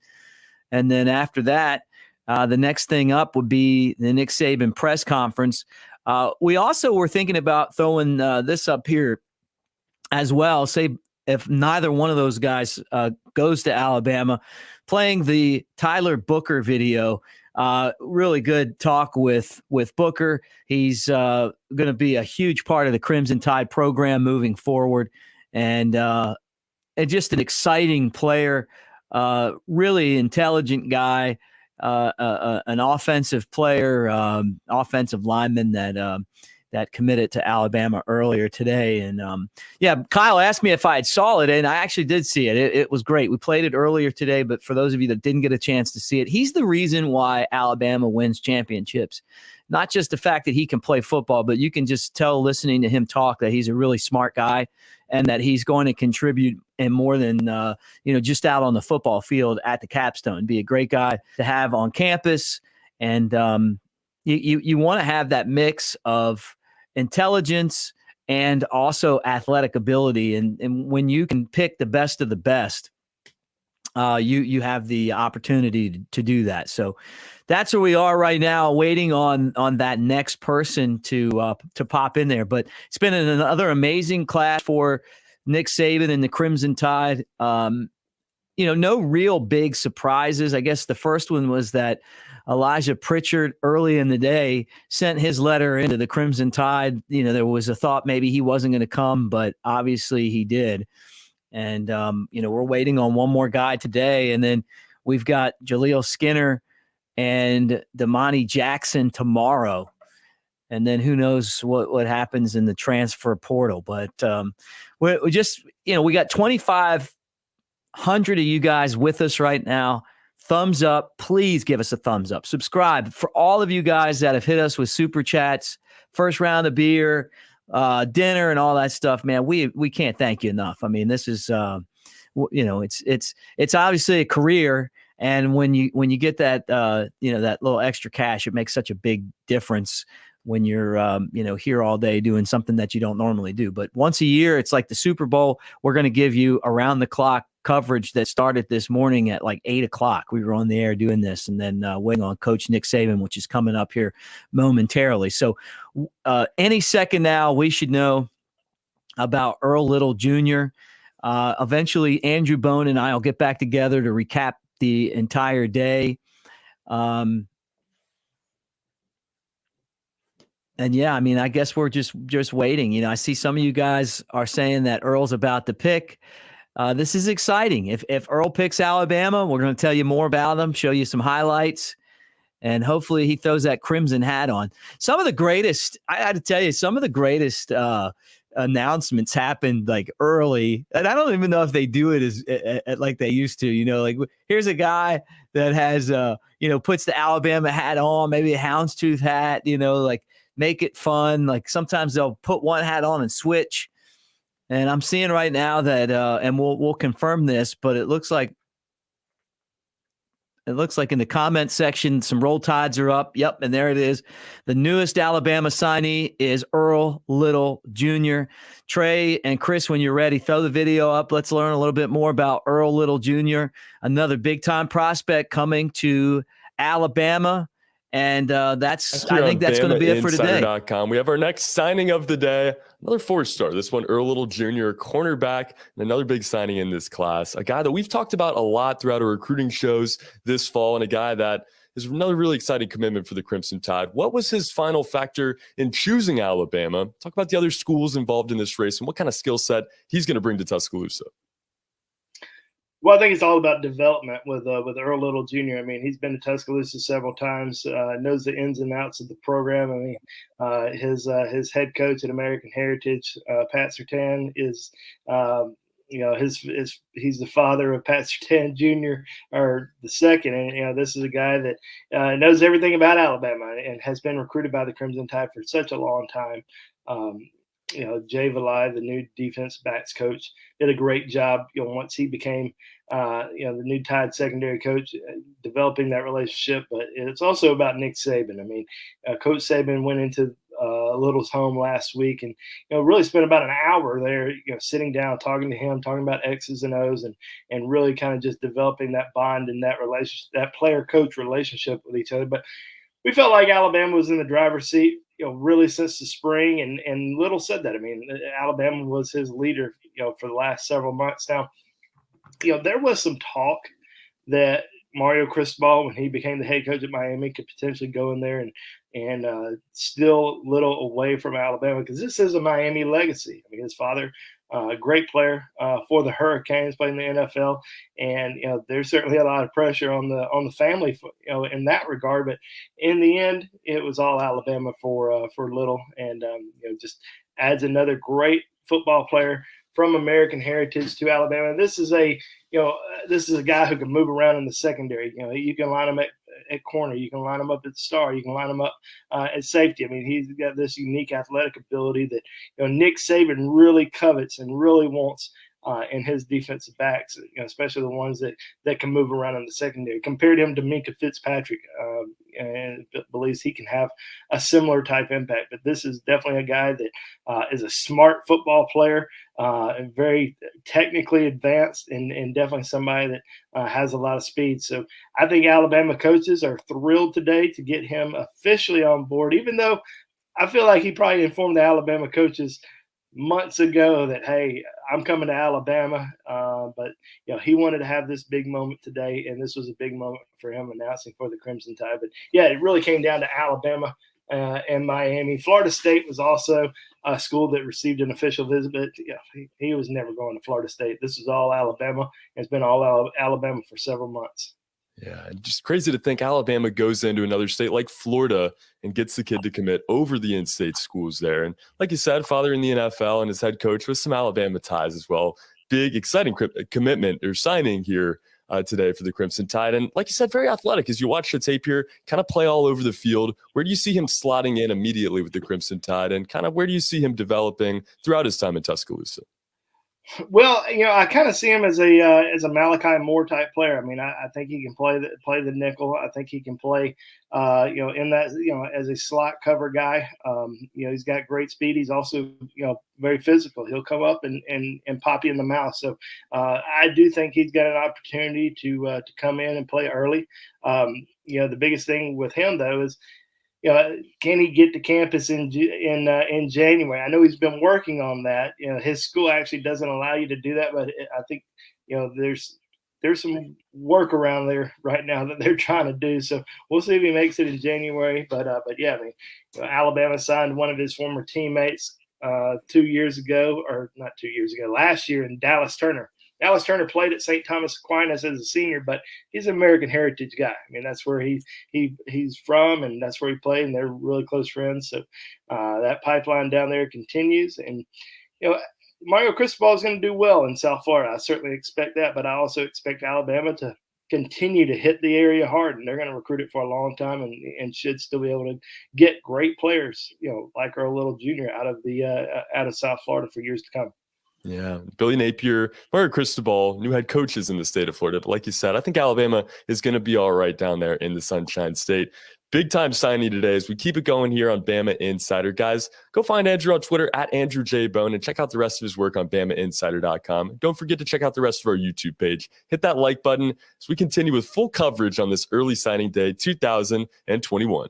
And then after that, the next thing up would be the Nick Saban press conference. We also were thinking about throwing this up here as well. Say if neither one of those guys goes to Alabama, playing the Tyler Booker video. Really good talk with Booker. He's going to be a huge part of the Crimson Tide program moving forward, and just an exciting player, really intelligent guy, an offensive player, offensive lineman that committed to Alabama earlier today. And Kyle asked me if I had saw it, and I actually did see it. It was great. We played it earlier today, but for those of you that didn't get a chance to see it, he's the reason why Alabama wins championships. Not just the fact that he can play football, but you can just tell listening to him talk that he's a really smart guy and that he's going to contribute in more than, just out on the football field at the capstone. Be a great guy to have on campus. And you want to have that mix of intelligence and also athletic ability. And when you can pick the best of the best, you have the opportunity to do that. So that's where we are right now, waiting on that next person to pop in there. But it's been another amazing class for Nick Saban and the Crimson Tide. No real big surprises. I guess the first one was that Elijah Pritchett early in the day sent his letter into the Crimson Tide. There was a thought maybe he wasn't going to come, but obviously he did. And, we're waiting on one more guy today. And then we've got Jaleel Skinner and Damani Jackson tomorrow. And then who knows what happens in the transfer portal. But we just, we got 2,500 of you guys with us right now. Thumbs up. Please give us a thumbs up. Subscribe. For all of you guys that have hit us with super chats, first round of beer, dinner, and all that stuff, man, we can't thank you enough. I mean, this is, it's obviously a career. And when you get that, that little extra cash, it makes such a big difference when you're, here all day doing something that you don't normally do. But once a year, it's like the Super Bowl. We're going to give you around the clock coverage that started this morning at like 8:00. We were on the air doing this, and then waiting on Coach Nick Saban, which is coming up here momentarily. So any second now, we should know about Earl Little Jr. Eventually, Andrew Bone and I will get back together to recap the entire day. And yeah, I mean, I guess we're just waiting. You know, I see some of you guys are saying that Earl's about to pick. This is exciting. If Earl picks Alabama, we're going to tell you more about them, show you some highlights, and hopefully he throws that crimson hat on. Some of the greatest, I had to tell you, some of the greatest announcements happened like early, and I don't even know if they do it as like they used to. You know, like here's a guy that has puts the Alabama hat on, maybe a houndstooth hat. You know, like make it fun. Like sometimes they'll put one hat on and switch. And I'm seeing right now that, and we'll confirm this, but it looks like in the comment section, some Roll Tides are up. Yep, and there it is. The newest Alabama signee is Earl Little Jr. Trey and Chris, when you're ready, throw the video up. Let's learn a little bit more about Earl Little Jr., another big-time prospect coming to Alabama. And I think that's going to be it for today. We have our next signing of the day, another 4-star. This one, Earl Little Jr., cornerback, and another big signing in this class. A guy that we've talked about a lot throughout our recruiting shows this fall, and a guy that is another really exciting commitment for the Crimson Tide. What was his final factor in choosing Alabama? Talk about the other schools involved in this race and what kind of skill set he's going to bring to Tuscaloosa. Well, I think it's all about development with Earl Little Jr. I mean, he's been to Tuscaloosa several times, knows the ins and outs of the program. I mean, his head coach at American Heritage, Pat Surtain, is he's the father of Pat Surtain Jr. or the second, and this is a guy that knows everything about Alabama and has been recruited by the Crimson Tide for such a long time. Jay Valai, the new defense backs coach, did a great job. Once he became, the new Tide secondary coach, developing that relationship. But it's also about Nick Saban. I mean, Coach Saban went into Little's home last week and really spent about an hour there, sitting down, talking to him, talking about X's and O's, and really kind of just developing that bond and that relationship, that player-coach relationship with each other. But we felt like Alabama was in the driver's seat, really since the spring, and Little said that. I mean, Alabama was his leader, for the last several months. Now, there was some talk that Mario Cristobal, when he became the head coach at Miami, could potentially go in there and steal Little away from Alabama, because this is a Miami legacy. I mean, his father, great player for the Hurricanes, playing in the NFL, and there's certainly a lot of pressure on the family, in that regard. But in the end, it was all Alabama for Little, and just adds another great football player from American Heritage to Alabama. This is a guy who can move around in the secondary. You can line him at corner, you can line him up at star, you can line him up at safety. I mean, he's got this unique athletic ability that Nick Saban really covets and really wants in his defensive backs, especially the ones that can move around in the secondary. Compared him to Minkah Fitzpatrick, and believes he can have a similar type impact. But this is definitely a guy that is a smart football player, and very technically advanced, and definitely somebody that has a lot of speed. So I think Alabama coaches are thrilled today to get him officially on board, even though I feel like he probably informed the Alabama coaches months ago that, hey, I'm coming to Alabama. But he wanted to have this big moment today, and this was a big moment for him announcing for the Crimson Tide. But yeah, it really came down to Alabama and Miami. Florida State was also a school that received an official visit, but he was never going to Florida State. This is all Alabama. It's been all Alabama for several months. Yeah, just crazy to think Alabama goes into another state like Florida and gets the kid to commit over the in-state schools there. And like you said, father in the NFL and his head coach with some Alabama ties as well. Big, exciting commitment or signing here today for the Crimson Tide. And like you said, very athletic. As you watch the tape here, kind of play all over the field. Where do you see him slotting in immediately with the Crimson Tide? And kind of where do you see him developing throughout his time in Tuscaloosa? Well, I kind of see him as a Malachi Moore type player. I mean, I think he can play the nickel. I think he can play, in that, as a slot cover guy. He's got great speed. He's also, very physical. He'll come up and pop you in the mouth. So I do think he's got an opportunity to come in and play early. The biggest thing with him though is, can he get to campus in January? I know he's been working on that. His school actually doesn't allow you to do that, but I think there's some work around there right now that they're trying to do. So we'll see if he makes it in January. But yeah, Alabama signed one of his former teammates 2 years ago, or not 2 years ago, last year, in Dallas Turner. Dallas Turner played at St. Thomas Aquinas as a senior, but he's an American heritage guy. I mean, that's where he's from, and that's where he played, and they're really close friends. So that pipeline down there continues. And, Mario Cristobal is going to do well in South Florida. I certainly expect that, but I also expect Alabama to continue to hit the area hard, and they're going to recruit it for a long time and should still be able to get great players, like Earl Little Jr. out of South Florida for years to come. Yeah, Billy Napier, Mario Cristobal, new head coaches in the state of Florida. But like you said, I think Alabama is going to be all right down there in the Sunshine State. Big time signing today as we keep it going here on Bama Insider. Guys, go find Andrew on Twitter at AndrewJBone and check out the rest of his work on BamaInsider.com. Don't forget to check out the rest of our YouTube page. Hit that like button as we continue with full coverage on this early signing day 2021.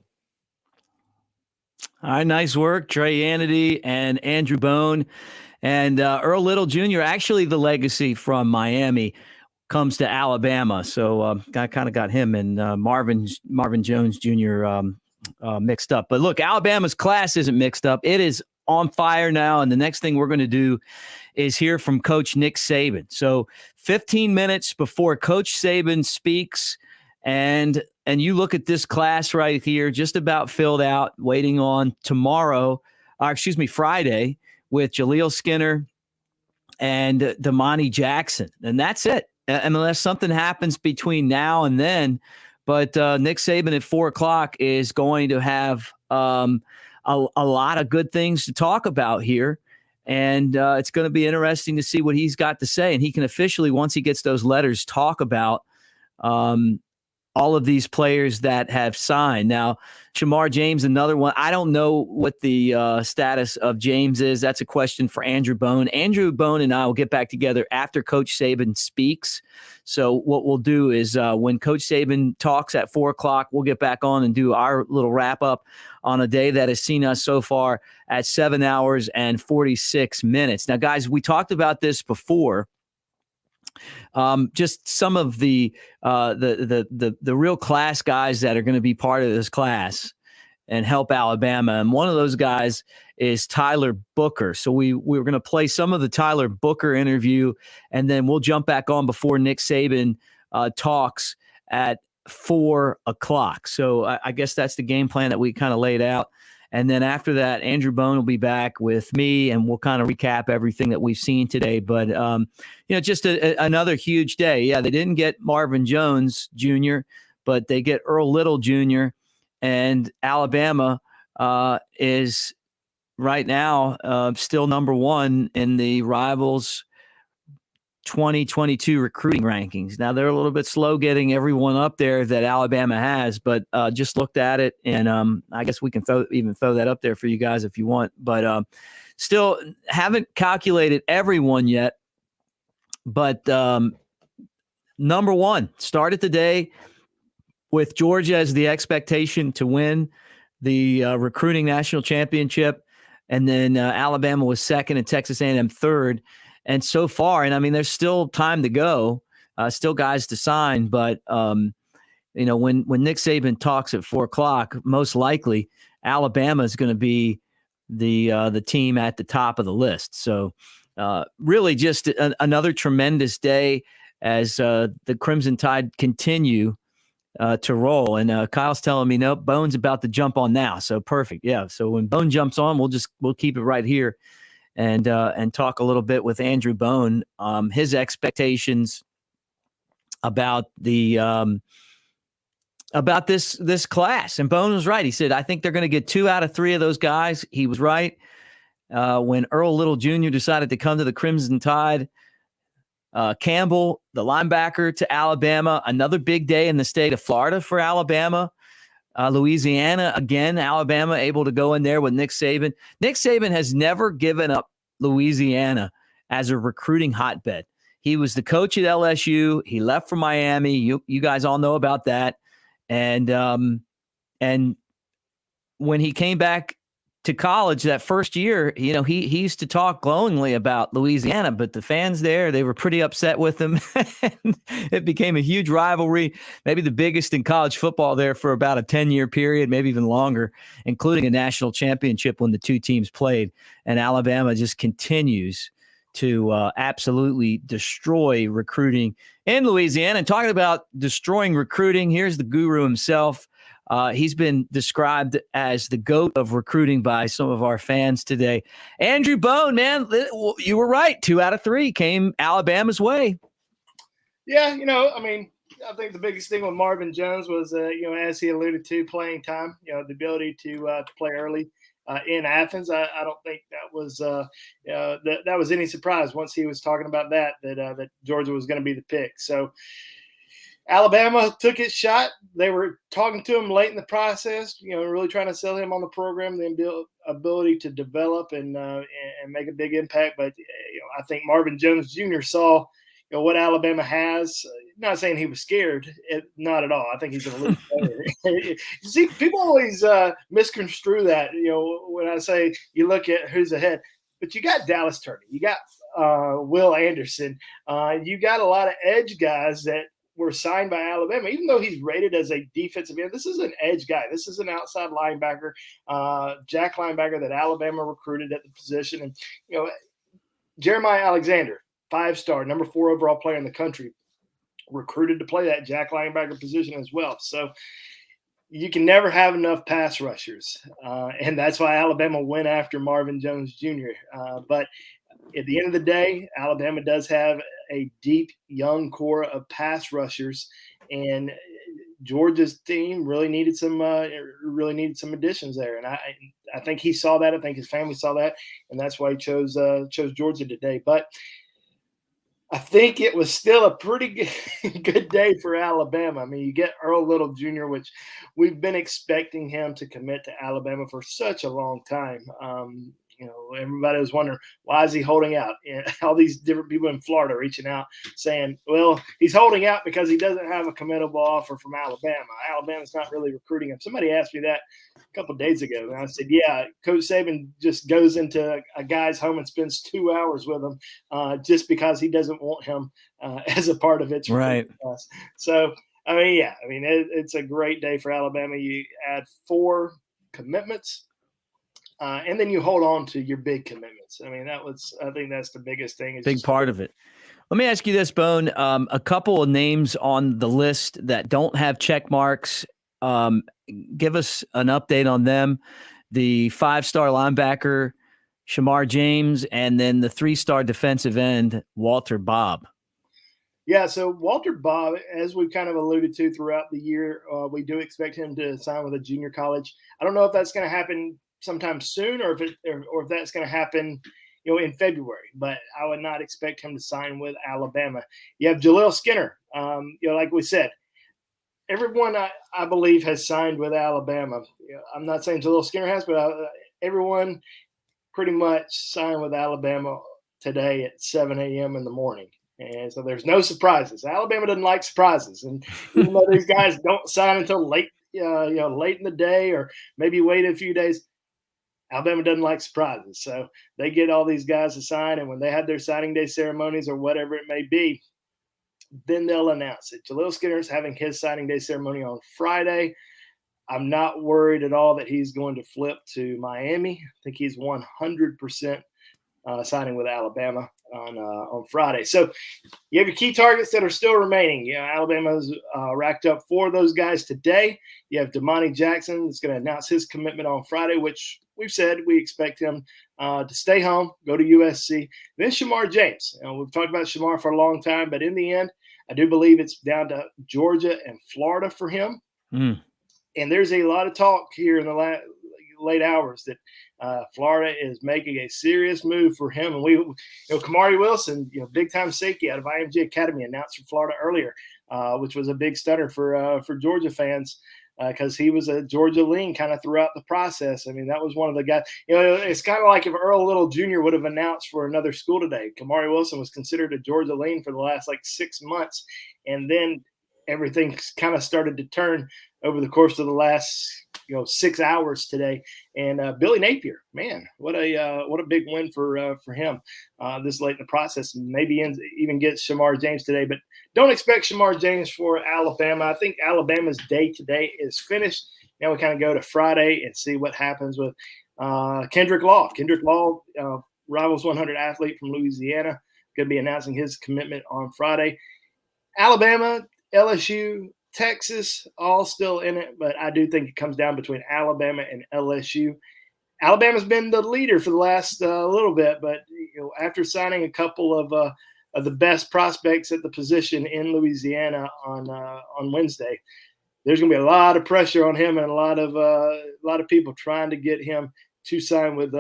All right, nice work, Trey Anity and Andrew Bone. And Earl Little Jr., actually the legacy from Miami, comes to Alabama. So I kind of got him and Marvin Jones Jr. Mixed up. But look, Alabama's class isn't mixed up. It is on fire now. And the next thing we're going to do is hear from Coach Nick Saban. So 15 minutes before Coach Saban speaks, and you look at this class right here, just about filled out, waiting on Friday, with Jaleel Skinner and Damani Jackson. And that's it. Unless something happens between now and then. But Nick Saban at 4:00 is going to have a lot of good things to talk about here. And it's going to be interesting to see what he's got to say. And he can officially, once he gets those letters, talk about all of these players that have signed. Now, Shamar James, another one. I don't know what the status of James is. That's a question for Andrew Bone. Andrew Bone and I will get back together after Coach Saban speaks. So what we'll do is when Coach Saban talks at 4:00, we'll get back on and do our little wrap up on a day that has seen us so far at 7 hours and 46 minutes. Now, guys, we talked about this before. Just some of the real class guys that are going to be part of this class and help Alabama. And one of those guys is Tyler Booker. So we're going to play some of the Tyler Booker interview, and then we'll jump back on before Nick Saban talks at 4:00. So I guess that's the game plan that we kind of laid out. And then after that, Andrew Bone will be back with me, and we'll kind of recap everything that we've seen today. But, just another huge day. Yeah, they didn't get Marvin Jones Jr., but they get Earl Little Jr., and Alabama is right now still number one in the Rivals 2022 recruiting rankings. Now, they're a little bit slow getting everyone up there that Alabama has, but just looked at it, and I guess we can even throw that up there for you guys if you want. But still haven't calculated everyone yet. But number one, started the day with Georgia as the expectation to win the recruiting national championship, and then Alabama was second and Texas A&M third. And so far, and I mean, there's still time to go, still guys to sign. But, when Nick Saban talks at 4:00, most likely Alabama is going to be the team at the top of the list. So really just another tremendous day as the Crimson Tide continue to roll. And Kyle's telling me, nope, Bone's about to jump on now. So perfect. Yeah. So when Bone jumps on, we'll keep it right here. And talk a little bit with Andrew Bone, his expectations about the about this class. And Bone was right. He said, I think they're going to get 2 out of 3 of those guys. He was right. When Earl Little Jr. decided to come to the Crimson Tide, Campbell, the linebacker to Alabama, another big day in the state of Florida for Alabama. Louisiana, again, Alabama able to go in there with Nick Saban. Nick Saban has never given up Louisiana as a recruiting hotbed. He was the coach at LSU. He left for Miami. You guys all know about that. And when he came back to college that first year, he used to talk glowingly about Louisiana, but the fans there, they were pretty upset with him. It became a huge rivalry, maybe the biggest in college football there for about a 10-year period, maybe even longer, including a national championship when the two teams played. And Alabama just continues to absolutely destroy recruiting in Louisiana. And talking about destroying recruiting, here's the guru himself. He's been described as the GOAT of recruiting by some of our fans today. Andrew Bone, man, you were right. 2 out of 3 came Alabama's way. Yeah, I think the biggest thing with Marvin Jones was, as he alluded to, playing time, the ability to play early in Athens. I don't think that was that was any surprise once he was talking about that Georgia was going to be the pick. So Alabama took its shot. They were talking to him late in the process, really trying to sell him on the program, the ability to develop and make a big impact. But I think Marvin Jones Jr. saw what Alabama has. Not saying he was scared, not at all. I think he's a little player. You see, people always misconstrue that. When I say you look at who's ahead, but you got Dallas Turner, you got Will Anderson, you got a lot of edge guys that were signed by Alabama, even though he's rated as a defensive end. This is an edge guy. This is an outside linebacker, jack linebacker that Alabama recruited at the position. And, Jeremiah Alexander, 5-star, number 4 overall player in the country, recruited to play that jack linebacker position as well. So you can never have enough pass rushers. And that's why Alabama went after Marvin Jones Jr. But at the end of the day, Alabama does have a deep, young core of pass rushers, and Georgia's team really needed some additions there. And I think he saw that. I think his family saw that, and that's why he chose Georgia today. But I think it was still a pretty good day for Alabama. I mean, you get Earl Little Jr., which we've been expecting him to commit to Alabama for such a long time. Everybody was wondering, why is he holding out? And all these different people in Florida reaching out saying, well, he's holding out because he doesn't have a committable offer from Alabama. Alabama's not really recruiting him. Somebody asked me that a couple of days ago, and I said, yeah, Coach Saban just goes into a guy's home and spends 2 hours with him just because he doesn't want him as a part of its right. Class. So, it's a great day for Alabama. You add 4 commitments. And then you hold on to your big commitments. I think that's the biggest thing. Big part of it. Let me ask you this, Bone. A couple of names on the list that don't have check marks. Give us an update on them. The 5-star linebacker, Shamar James, and then the 3-star defensive end, Walter Bobb. Yeah, so Walter Bobb, as we've kind of alluded to throughout the year, we do expect him to sign with a junior college. I don't know if that's going to happen sometime soon, or if that's going to happen, in February. But I would not expect him to sign with Alabama. You have Jaleel Skinner. Like we said, everyone I believe has signed with Alabama. I'm not saying Jaleel Skinner has, but everyone pretty much signed with Alabama today at 7 a.m. in the morning. And so there's no surprises. Alabama doesn't like surprises, and even though these guys don't sign until late in the day, or maybe wait a few days, Alabama doesn't like surprises. So they get all these guys to sign, and when they have their signing day ceremonies or whatever it may be, then they'll announce it. Jaleel Skinner's having his signing day ceremony on Friday. I'm not worried at all that he's going to flip to Miami. I think he's 100% signing with Alabama on Friday. So you have your key targets that are still remaining. Alabama's racked up 4 of those guys today. You have Damani Jackson that's going to announce his commitment on Friday, which we've said we expect him to stay home, go to USC. Then Shamar James. We've talked about Shamar for a long time, but in the end, I do believe it's down to Georgia and Florida for him. Mm. And there's a lot of talk here in the late hours that Florida is making a serious move for him. And Kamari Wilson, big time safety out of IMG Academy, announced for Florida earlier, which was a big stunner for Georgia fans because he was a Georgia lean kind of throughout the process. I mean, that was one of the guys. It's kind of like if Earl Little Jr. would have announced for another school today. Kamari Wilson was considered a Georgia lean for the last 6 months, and then everything's kind of started to turn over the course of the last 6 hours today. And Billy Napier, man, what a big win for him this late in the process. Maybe even get Shamar James today, but don't expect Shamar James for Alabama. I think Alabama's day today is finished. Now we kind of go to Friday and see what happens with Kendrick Law. Kendrick Law, Rivals 100 athlete from Louisiana, going to be announcing his commitment on Friday. Alabama, LSU, Texas, all still in it, but I do think it comes down between Alabama and LSU. Alabama's been the leader for the last little bit, but after signing a couple of the best prospects at the position in Louisiana on Wednesday, there's going to be a lot of pressure on him and a lot of people trying to get him to sign with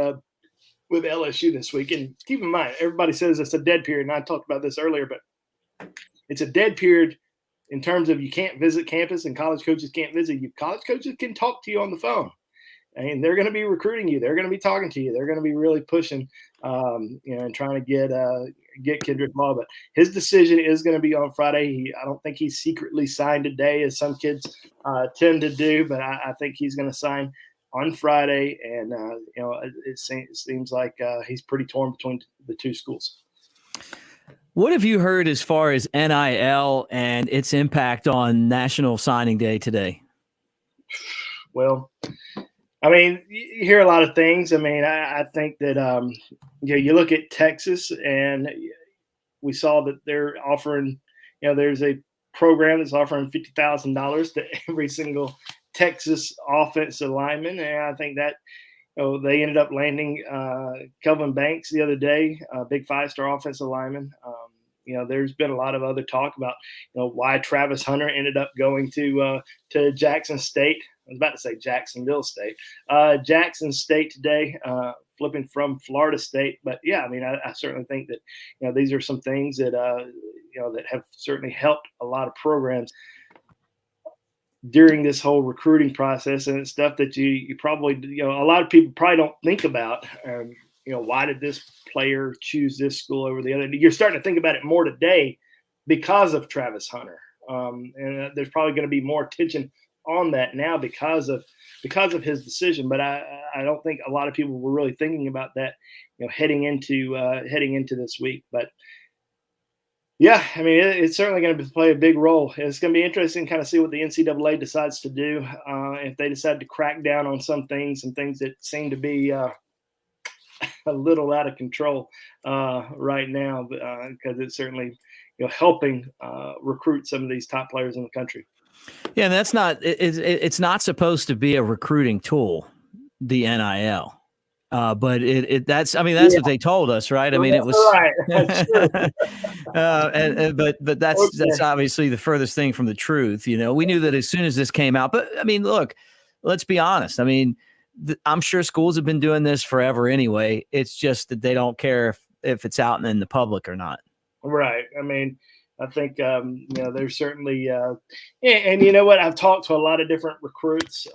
LSU this week. And keep in mind, everybody says it's a dead period, and I talked about this earlier, but it's a dead period in terms of you can't visit campus and college coaches can't visit you. College coaches can talk to you on the phone. I mean, they're going to be recruiting you. They're going to be talking to you. They're going to be really pushing, and trying to get Kendrick Law. But his decision is going to be on Friday. I don't think he's secretly signed today, as some kids tend to do. But I think he's going to sign on Friday. And it seems like he's pretty torn between the two schools. What have you heard as far as NIL and its impact on National Signing Day today? Well, I mean, you hear a lot of things. I mean, I think that, you look at Texas, and we saw that they're offering, there's a program that's offering $50,000 to every single Texas offensive lineman. And I think that, they ended up landing Kelvin Banks the other day, a big 5-star offensive lineman. There's been a lot of other talk about, why Travis Hunter ended up going to Jackson State. I was about to say Jacksonville State. Jackson State today, flipping from Florida State. But yeah, I mean, I certainly think that, these are some things that, that have certainly helped a lot of programs during this whole recruiting process. And it's stuff that you probably, a lot of people probably don't think about. Why did this player choose this school over the other? You're starting to think about it more today because of Travis Hunter. And there's probably going to be more attention on that now because of his decision. But I don't think a lot of people were really thinking about that, heading into this week. But yeah, I mean, it's certainly going to play a big role. It's going to be interesting to kind of see what the NCAA decides to do. If they decide to crack down on some things that seem to be a little out of control right now, because it's certainly helping recruit some of these top players in the country. Yeah, and that's not it's not supposed to be a recruiting tool, the NIL. But that's what they told us, right? I mean, it was right. That's true. but that's obviously the furthest thing from the truth. We knew that as soon as this came out. But I mean, look, let's be honest. I mean, I'm sure schools have been doing this forever anyway. It's just that they don't care if it's out in the public or not. Right. I mean, I think, there's certainly, and you know what? I've talked to a lot of different recruits,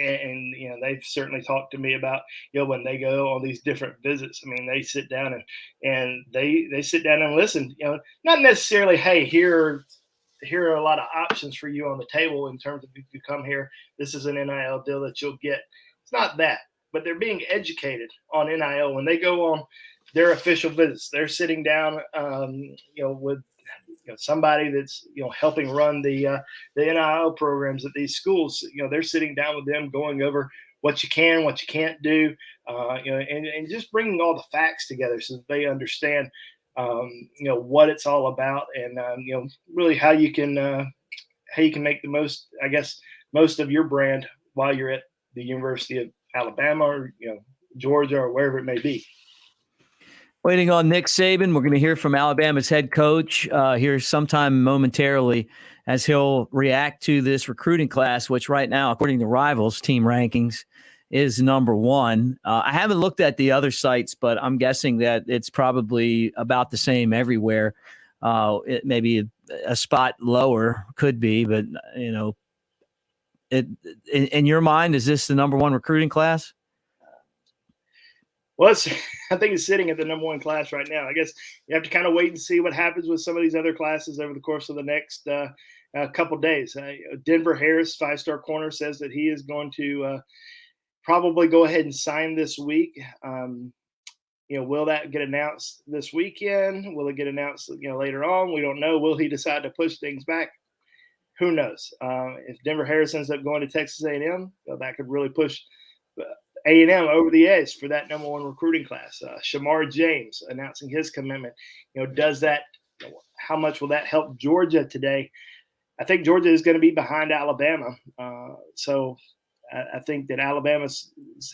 and they've certainly talked to me about, when they go on these different visits. I mean, they sit down and they sit down and listen, not necessarily, hey, here are a lot of options for you on the table in terms of if you come here, this is an NIL deal that you'll get. It's not that, but they're being educated on NIL when they go on their official visits. They're sitting down, with somebody that's helping run the NIL programs at these schools. They're sitting down with them, going over what you can, what you can't do, and just bringing all the facts together so that they understand, what it's all about, and really how you can make the most of your brand while you're at the University of Alabama or Georgia or wherever it may be. Waiting on Nick Saban. We're going to hear from Alabama's head coach here sometime momentarily as he'll react to this recruiting class, which right now, according to Rivals team rankings, is number 1. I haven't looked at the other sites, but I'm guessing that it's probably about the same everywhere. It may be a spot lower, could be, but in your mind, is this the number 1 recruiting class? Well, I think it's sitting at the number one class right now. I guess you have to kind of wait and see what happens with some of these other classes over the course of the next couple days. Denver Harris, 5-star corner, says that he is going to probably go ahead and sign this week. Will that get announced this weekend? Will it get announced, later on? We don't know. Will he decide to push things back? Who knows? If Denver Harris ends up going to Texas A&M, that could really push A&M over the edge for that number one recruiting class. Shamar James announcing his commitment. Does that? How much will that help Georgia today? I think Georgia is going to be behind Alabama. So I think that Alabama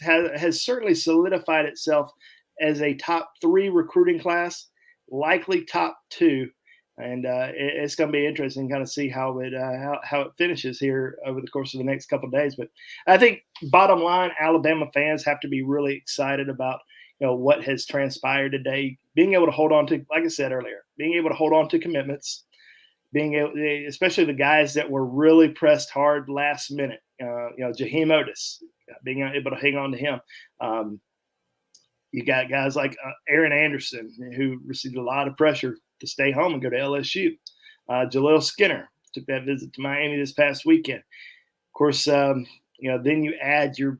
has certainly solidified itself as a top 3 recruiting class, likely top 2. And it's going to be interesting to kind of see how it finishes here over the course of the next couple of days. But I think bottom line, Alabama fans have to be really excited about what has transpired today. Being able to hold on to, like I said earlier, being able to hold on to commitments, especially the guys that were really pressed hard last minute. Jaheim Otis, being able to hang on to him. You got guys like Aaron Anderson, who received a lot of pressure to stay home and go to LSU. Jaleel Skinner took that visit to Miami this past weekend. Of course, then you add your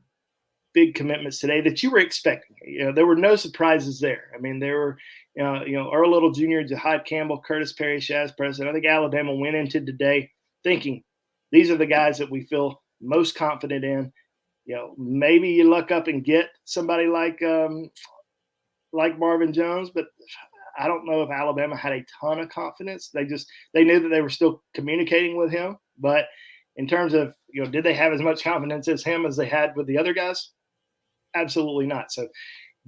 big commitments today that you were expecting. There were no surprises there. I mean, there were, Earl Little Jr., Jihaad Campbell, Khurtiss, Perry, Shazz, Preston. I think Alabama went into today thinking these are the guys that we feel most confident in. Maybe you luck up and get somebody like Marvin Jones, but I don't know if Alabama had a ton of confidence. They knew that they were still communicating with him, but in terms of, did they have as much confidence as him as they had with the other guys? Absolutely not. So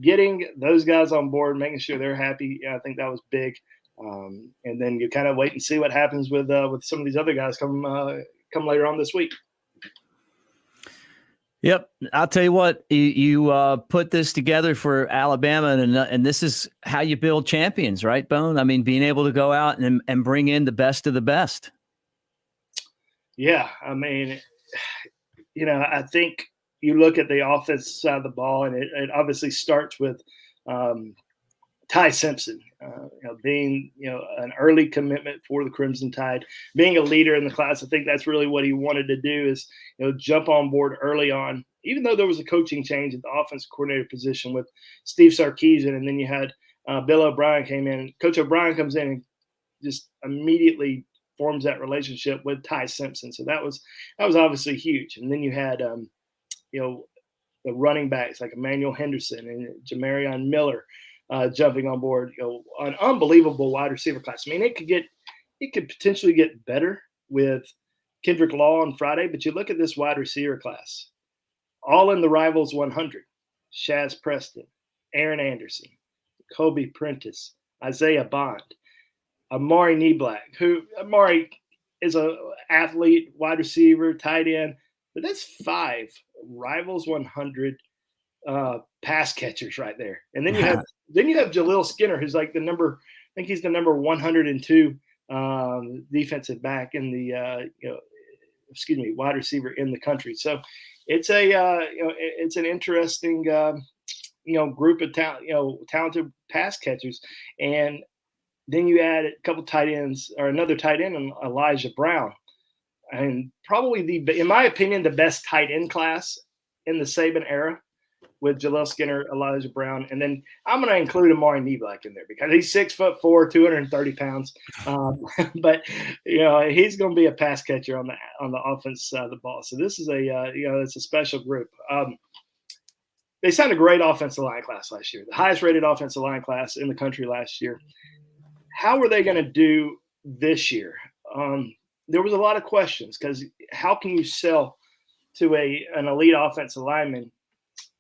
getting those guys on board, making sure they're happy, I think that was big. And then you kind of wait and see what happens with some of these other guys come later on this week. Yep. I'll tell you what, you put this together for Alabama, and this is how you build champions, right, Bone? I mean, being able to go out and bring in the best of the best. Yeah. I mean, I think you look at the offense side of the ball, and it obviously starts with Ty Simpson, being, an early commitment for the Crimson Tide, being a leader in the class. I think that's really what he wanted to do is, jump on board early on, even though there was a coaching change at the offensive coordinator position with Steve Sarkisian. And then you had Bill O'Brien came in. Coach O'Brien comes in and just immediately forms that relationship with Ty Simpson. So that was obviously huge. And then you had, the running backs like Emmanuel Henderson and Jamarion Miller, jumping on board, an unbelievable wide receiver class. I mean, it could potentially get better with Kendrick Law on Friday, but you look at this wide receiver class, all in the Rivals 100: Shazz Preston, Aaron Anderson, Kobe Prentice, Isaiah Bond, Amari Niblack, who Amari is a athlete, wide receiver, tight end, but that's 5 Rivals 100 pass catchers right there. And then you have Jaleel Skinner, who's like I think he's the number 102 defensive back in the wide receiver in the country. So it's it's an interesting group of talented pass catchers. And then you add a couple tight ends, or another tight end, Elijah Brown, and probably in my opinion, the best tight end class in the Saban era, with Jaleel Skinner, Elijah Brown, and then I'm going to include Amari Niblack in there because he's 6'4", 230 pounds. But he's going to be a pass catcher on the offense side of the ball. So this is it's a special group. They signed a great offensive line class last year, the highest rated offensive line class in the country last year. How are they going to do this year? There was a lot of questions because how can you sell to an elite offensive lineman,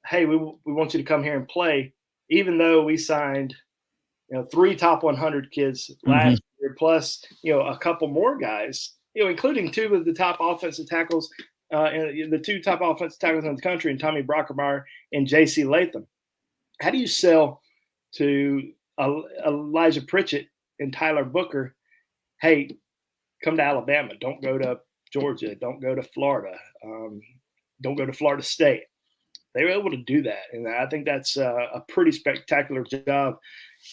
hey, we want you to come here and play, even though we signed, 3 top 100 kids last year, plus, a couple more guys, including 2 of the top offensive tackles, the 2 top offensive tackles in the country, and Tommy Brockermeyer and J.C. Latham. How do you sell to Elijah Pritchett and Tyler Booker, hey, come to Alabama, don't go to Georgia, don't go to Florida, don't go to Florida State? They were able to do that, and I think that's a pretty spectacular job,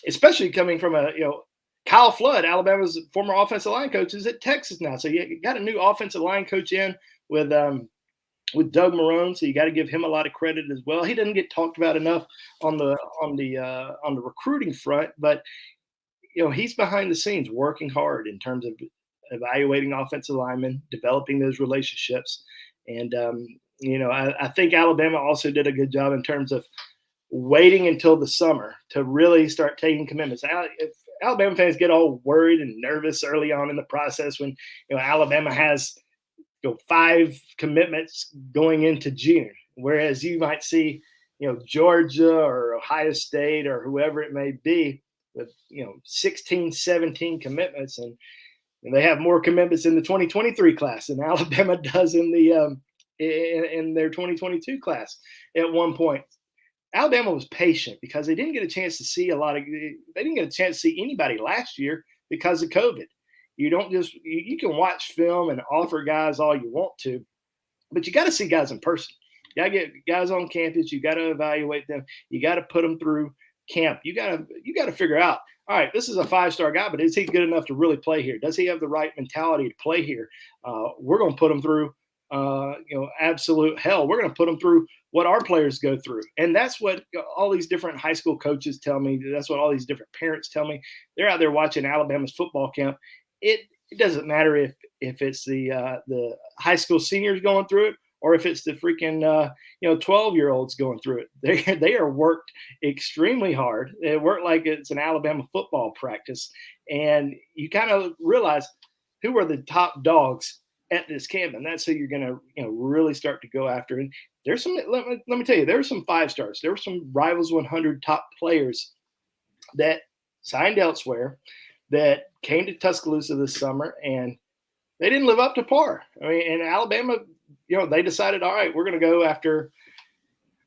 especially coming from Kyle Flood, Alabama's former offensive line coach, is at Texas now. So you got a new offensive line coach in with Doug Marrone, so you got to give him a lot of credit as well. He doesn't get talked about enough on the recruiting front, but he's behind the scenes working hard in terms of evaluating offensive linemen, developing those relationships, and I think Alabama also did a good job in terms of waiting until the summer to really start taking commitments. If Alabama fans get all worried and nervous early on in the process when Alabama has 5 commitments going into June, whereas you might see Georgia or Ohio State or whoever it may be with 16, 17 commitments, and they have more commitments in the 2023 class than Alabama does in the in their 2022 class at one point. Alabama was patient because they didn't get a chance to see anybody last year because of COVID. You don't just you can watch film and offer guys all you want to, but you got to see guys in person. You got to get guys on campus. You got to evaluate them. You got to put them through camp. You got to figure out, all right, this is a 5-star guy, but is he good enough to really play here? Does he have the right mentality to play here? We're going to put him through absolute hell. We're going to put them through what our players go through. And that's what all these different high school coaches tell me. That's what all these different parents tell me. They're out there watching Alabama's football camp. It doesn't matter if it's the high school seniors going through it or if it's the freaking 12-year-olds going through it. They are worked extremely hard. They work like it's an Alabama football practice. And you kind of realize who are the top dogs at this camp, and that's who you're going to really start to go after. And there's some, let me tell you, there were some 5-stars. There were some Rivals 100 top players that signed elsewhere that came to Tuscaloosa this summer, and they didn't live up to par. I mean, and Alabama, they decided, all right, we're going to go after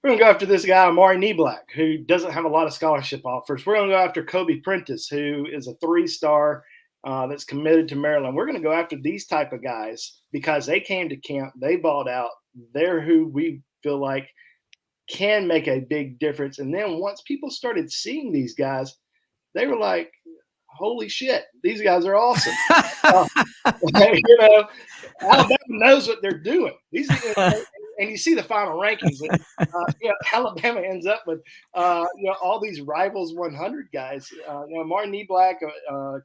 this guy, Amari Niblack, who doesn't have a lot of scholarship offers. We're going to go after Kobe Prentice, who is a 3-star that's committed to Maryland. We're going to go after these type of guys because they came to camp, they balled out. They're who we feel like can make a big difference. And then once people started seeing these guys, they were like, holy shit, these guys are awesome. Alabama knows what they're doing. And you see the final rankings. Alabama ends up with all these Rivals 100 guys. Amari Niblack,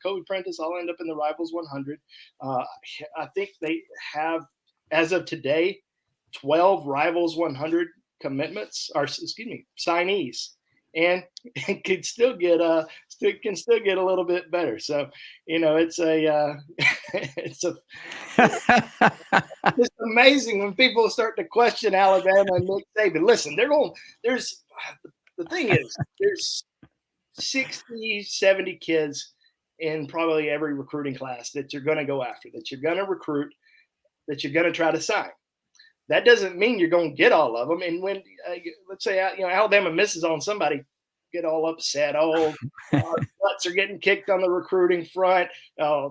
Kobe Prentice all end up in the Rivals 100. I think they have, as of today, 12 Rivals 100 commitments, or signees. And it could still get a little bit better. So, it's it's amazing when people start to question Alabama and Nick Saban. Listen, the thing is, there's 60, 70 kids in probably every recruiting class that you're going to go after, that you're going to recruit, that you're going to try to sign. That doesn't mean you're going to get all of them. And when, let's say, Alabama misses on somebody, get all upset. Oh, our butts are getting kicked on the recruiting front.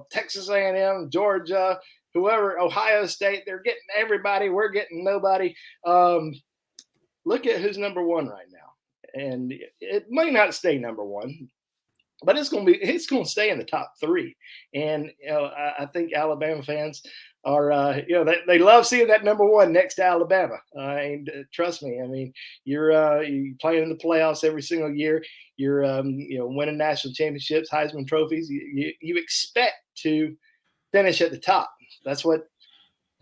Texas A&M, Georgia, whoever, Ohio State, they're getting everybody. We're getting nobody. Look at who's number 1 right now. And it may not stay number 1, but it's going to stay in the top 3. And, I think Alabama fans are, they love seeing that number 1 next to Alabama. And trust me, I mean, you're playing in the playoffs every single year. You're, winning national championships, Heisman trophies. You expect to finish at the top. That's what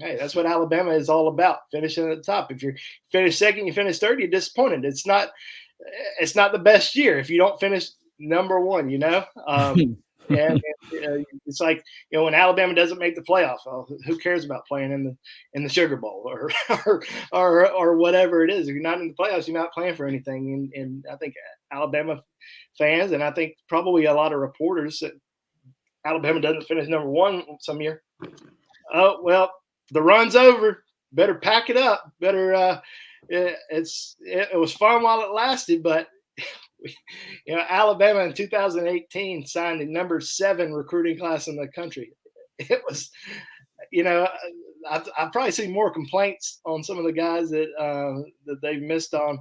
Alabama is all about, finishing at the top. If you finish second, you finish third, you're disappointed. It's not the best year if you don't finish number 1, And it's like, when Alabama doesn't make the playoff, who cares about playing in the Sugar Bowl or whatever it is? If you're not in the playoffs, you're not playing for anything. And I think Alabama fans, and I think probably a lot of reporters, that Alabama doesn't finish number 1 some year. Oh, well, the run's over. Better pack it up. Better. It was fun while it lasted, but. Alabama in 2018 signed the number 7 recruiting class in the country. It was, I've probably seen more complaints on some of the guys that they've missed on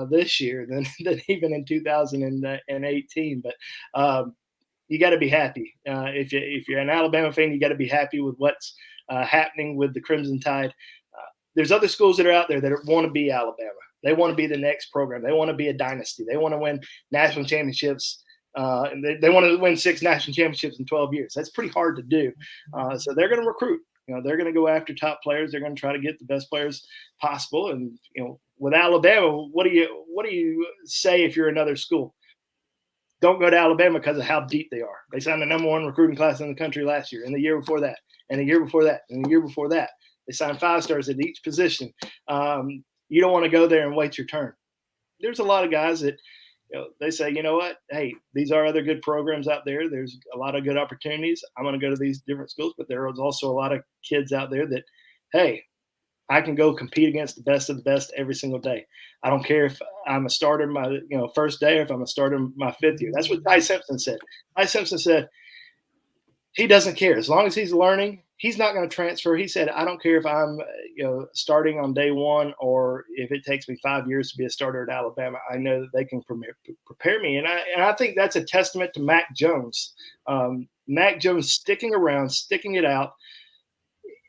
this year than even in 2018. But you got to be happy if you're an Alabama fan. You got to be happy with what's happening with the Crimson Tide. There's other schools that are out there that want to be Alabama. They want to be the next program. They want to be a dynasty. They want to win national championships. And they want to win 6 national championships in 12 years. That's pretty hard to do. So they're going to recruit. They're going to go after top players. They're going to try to get the best players possible. And with Alabama, what do you say if you're another school? Don't go to Alabama because of how deep they are. They signed the #1 recruiting class in the country last year, and the year before that, and the year before that, and the year before that. They signed 5 stars at each position. You don't want to go there and wait your turn. There's a lot of guys that they say, you know what? Hey, these are other good programs out there. There's a lot of good opportunities. I'm going to go to these different schools, but there is also a lot of kids out there that, hey, I can go compete against the best of the best every single day. I don't care if I'm a starter my first day or if I'm a starter my 5th year. That's what Ty Simpson said. Ty Simpson said he doesn't care. As long as he's learning, he's not going to transfer. He said, I don't care if I'm starting on day 1 or if it takes me 5 years to be a starter at Alabama. I know that they can prepare me. And I think that's a testament to Mac Jones. Mac Jones sticking around, sticking it out.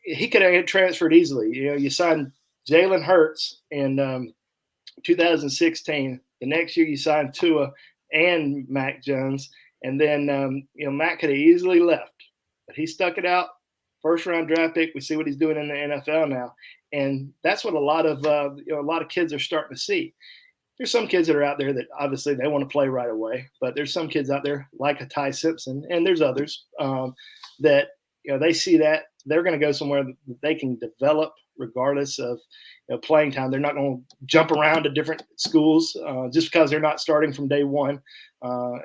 He could have transferred easily. You signed Jalen Hurts in 2016. The next year you signed Tua and Mac Jones. And then, Mac could have easily left. But he stuck it out. First-round draft pick. We see what he's doing in the NFL now. And that's what a lot of kids are starting to see. There's some kids that are out there that obviously they want to play right away. But there's some kids out there like a Ty Simpson, and there's others that they see that they're going to go somewhere that they can develop regardless of playing time. They're not going to jump around to different schools just because they're not starting from day 1. I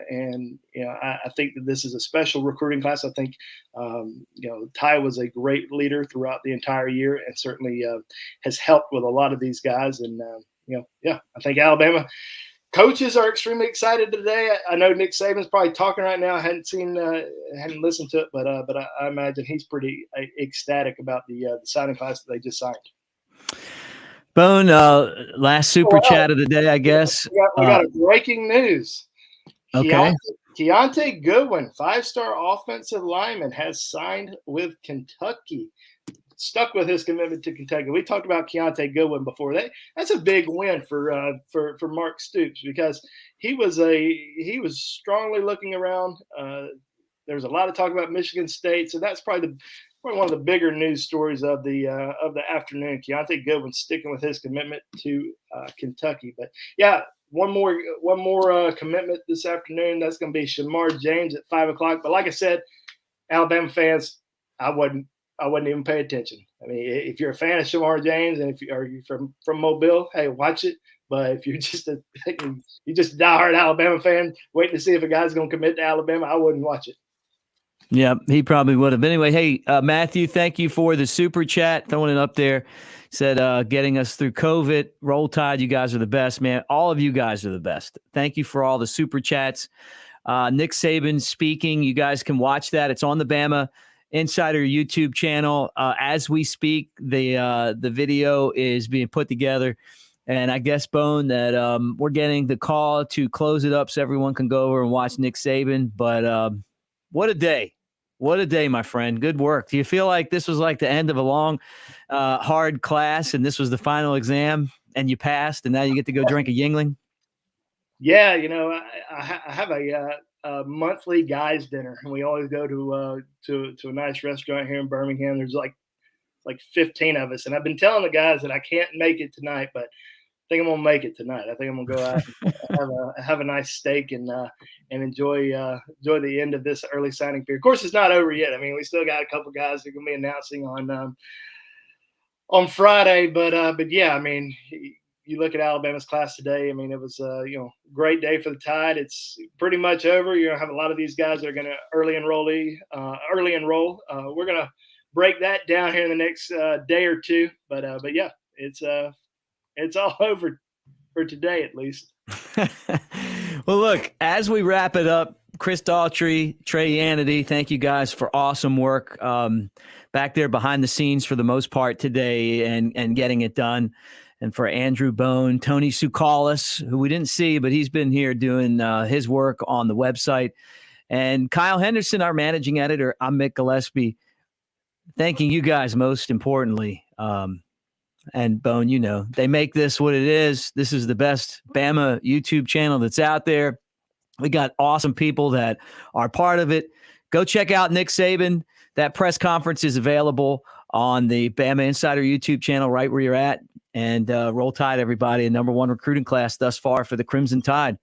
think that this is a special recruiting class. I think Ty was a great leader throughout the entire year and certainly has helped with a lot of these guys. And I think Alabama coaches are extremely excited today. I know Nick Saban's probably talking right now. I hadn't listened to it, but I imagine he's pretty ecstatic about the signing class that they just signed. Bone, last super chat of the day, I guess. We got a breaking news. Okay. Keontae Goodwin, 5-star offensive lineman, has signed with Kentucky. Stuck with his commitment to Kentucky. We talked about Keontae Goodwin before. That's a big win for Mark Stoops because he was strongly looking around. There was a lot of talk about Michigan State, so that's probably one of the bigger news stories of the afternoon. Keontae Goodwin sticking with his commitment to Kentucky. But yeah, one more commitment this afternoon. That's going to be Shamar James at 5:00. But like I said, Alabama fans, I wouldn't even pay attention. I mean, if you're a fan of Shamar James and if you're from Mobile, hey, watch it. But if you're just a diehard Alabama fan waiting to see if a guy's going to commit to Alabama, I wouldn't watch it. Yeah, he probably would have. But anyway, hey, Matthew, thank you for the super chat. Throwing it up there. Said getting us through COVID. Roll Tide, you guys are the best, man. All of you guys are the best. Thank you for all the super chats. Nick Saban speaking. You guys can watch that. It's on the BamaInsider YouTube channel. As we speak, the video is being put together. And I guess, Bone, that we're getting the call to close it up so everyone can go over and watch Nick Saban. But what a day. What a day, my friend. Good work. Do you feel like this was like the end of a long, hard class and this was the final exam and you passed and now you get to go drink a Yingling? Yeah, I have a monthly guys dinner, and we always go to a nice restaurant here in Birmingham. There's like 15 of us, and I've been telling the guys that I can't make it tonight, but I think I'm gonna make it tonight. I think I'm gonna go out and have a nice steak and enjoy the end of this early signing period. Of course, it's not over yet. I mean, we still got a couple guys that are gonna be announcing on Friday, but yeah, I mean, you look at Alabama's class today. I mean, it was great day for the Tide. It's pretty much over. You're gonna have a lot of these guys that are gonna early enroll. We're gonna break that down here in the next day or two. But yeah, it's all over for today at least. Well, look, as we wrap it up, Chris Daughtry, Trey Yanity, thank you guys for awesome work back there behind the scenes for the most part today and getting it done. And for Andrew Bone, Tony Sukalis, who we didn't see, but he's been here doing his work on the website. And Kyle Henderson, our managing editor. I'm Mick Gillispie. Thanking you guys most importantly. And Bone, you know, they make this what it is. This is the best Bama YouTube channel that's out there. We got awesome people that are part of it. Go check out Nick Saban. That press conference is available on the BamaInsider YouTube channel right where you're at. And roll tide, everybody. A #1 recruiting class thus far for the Crimson Tide.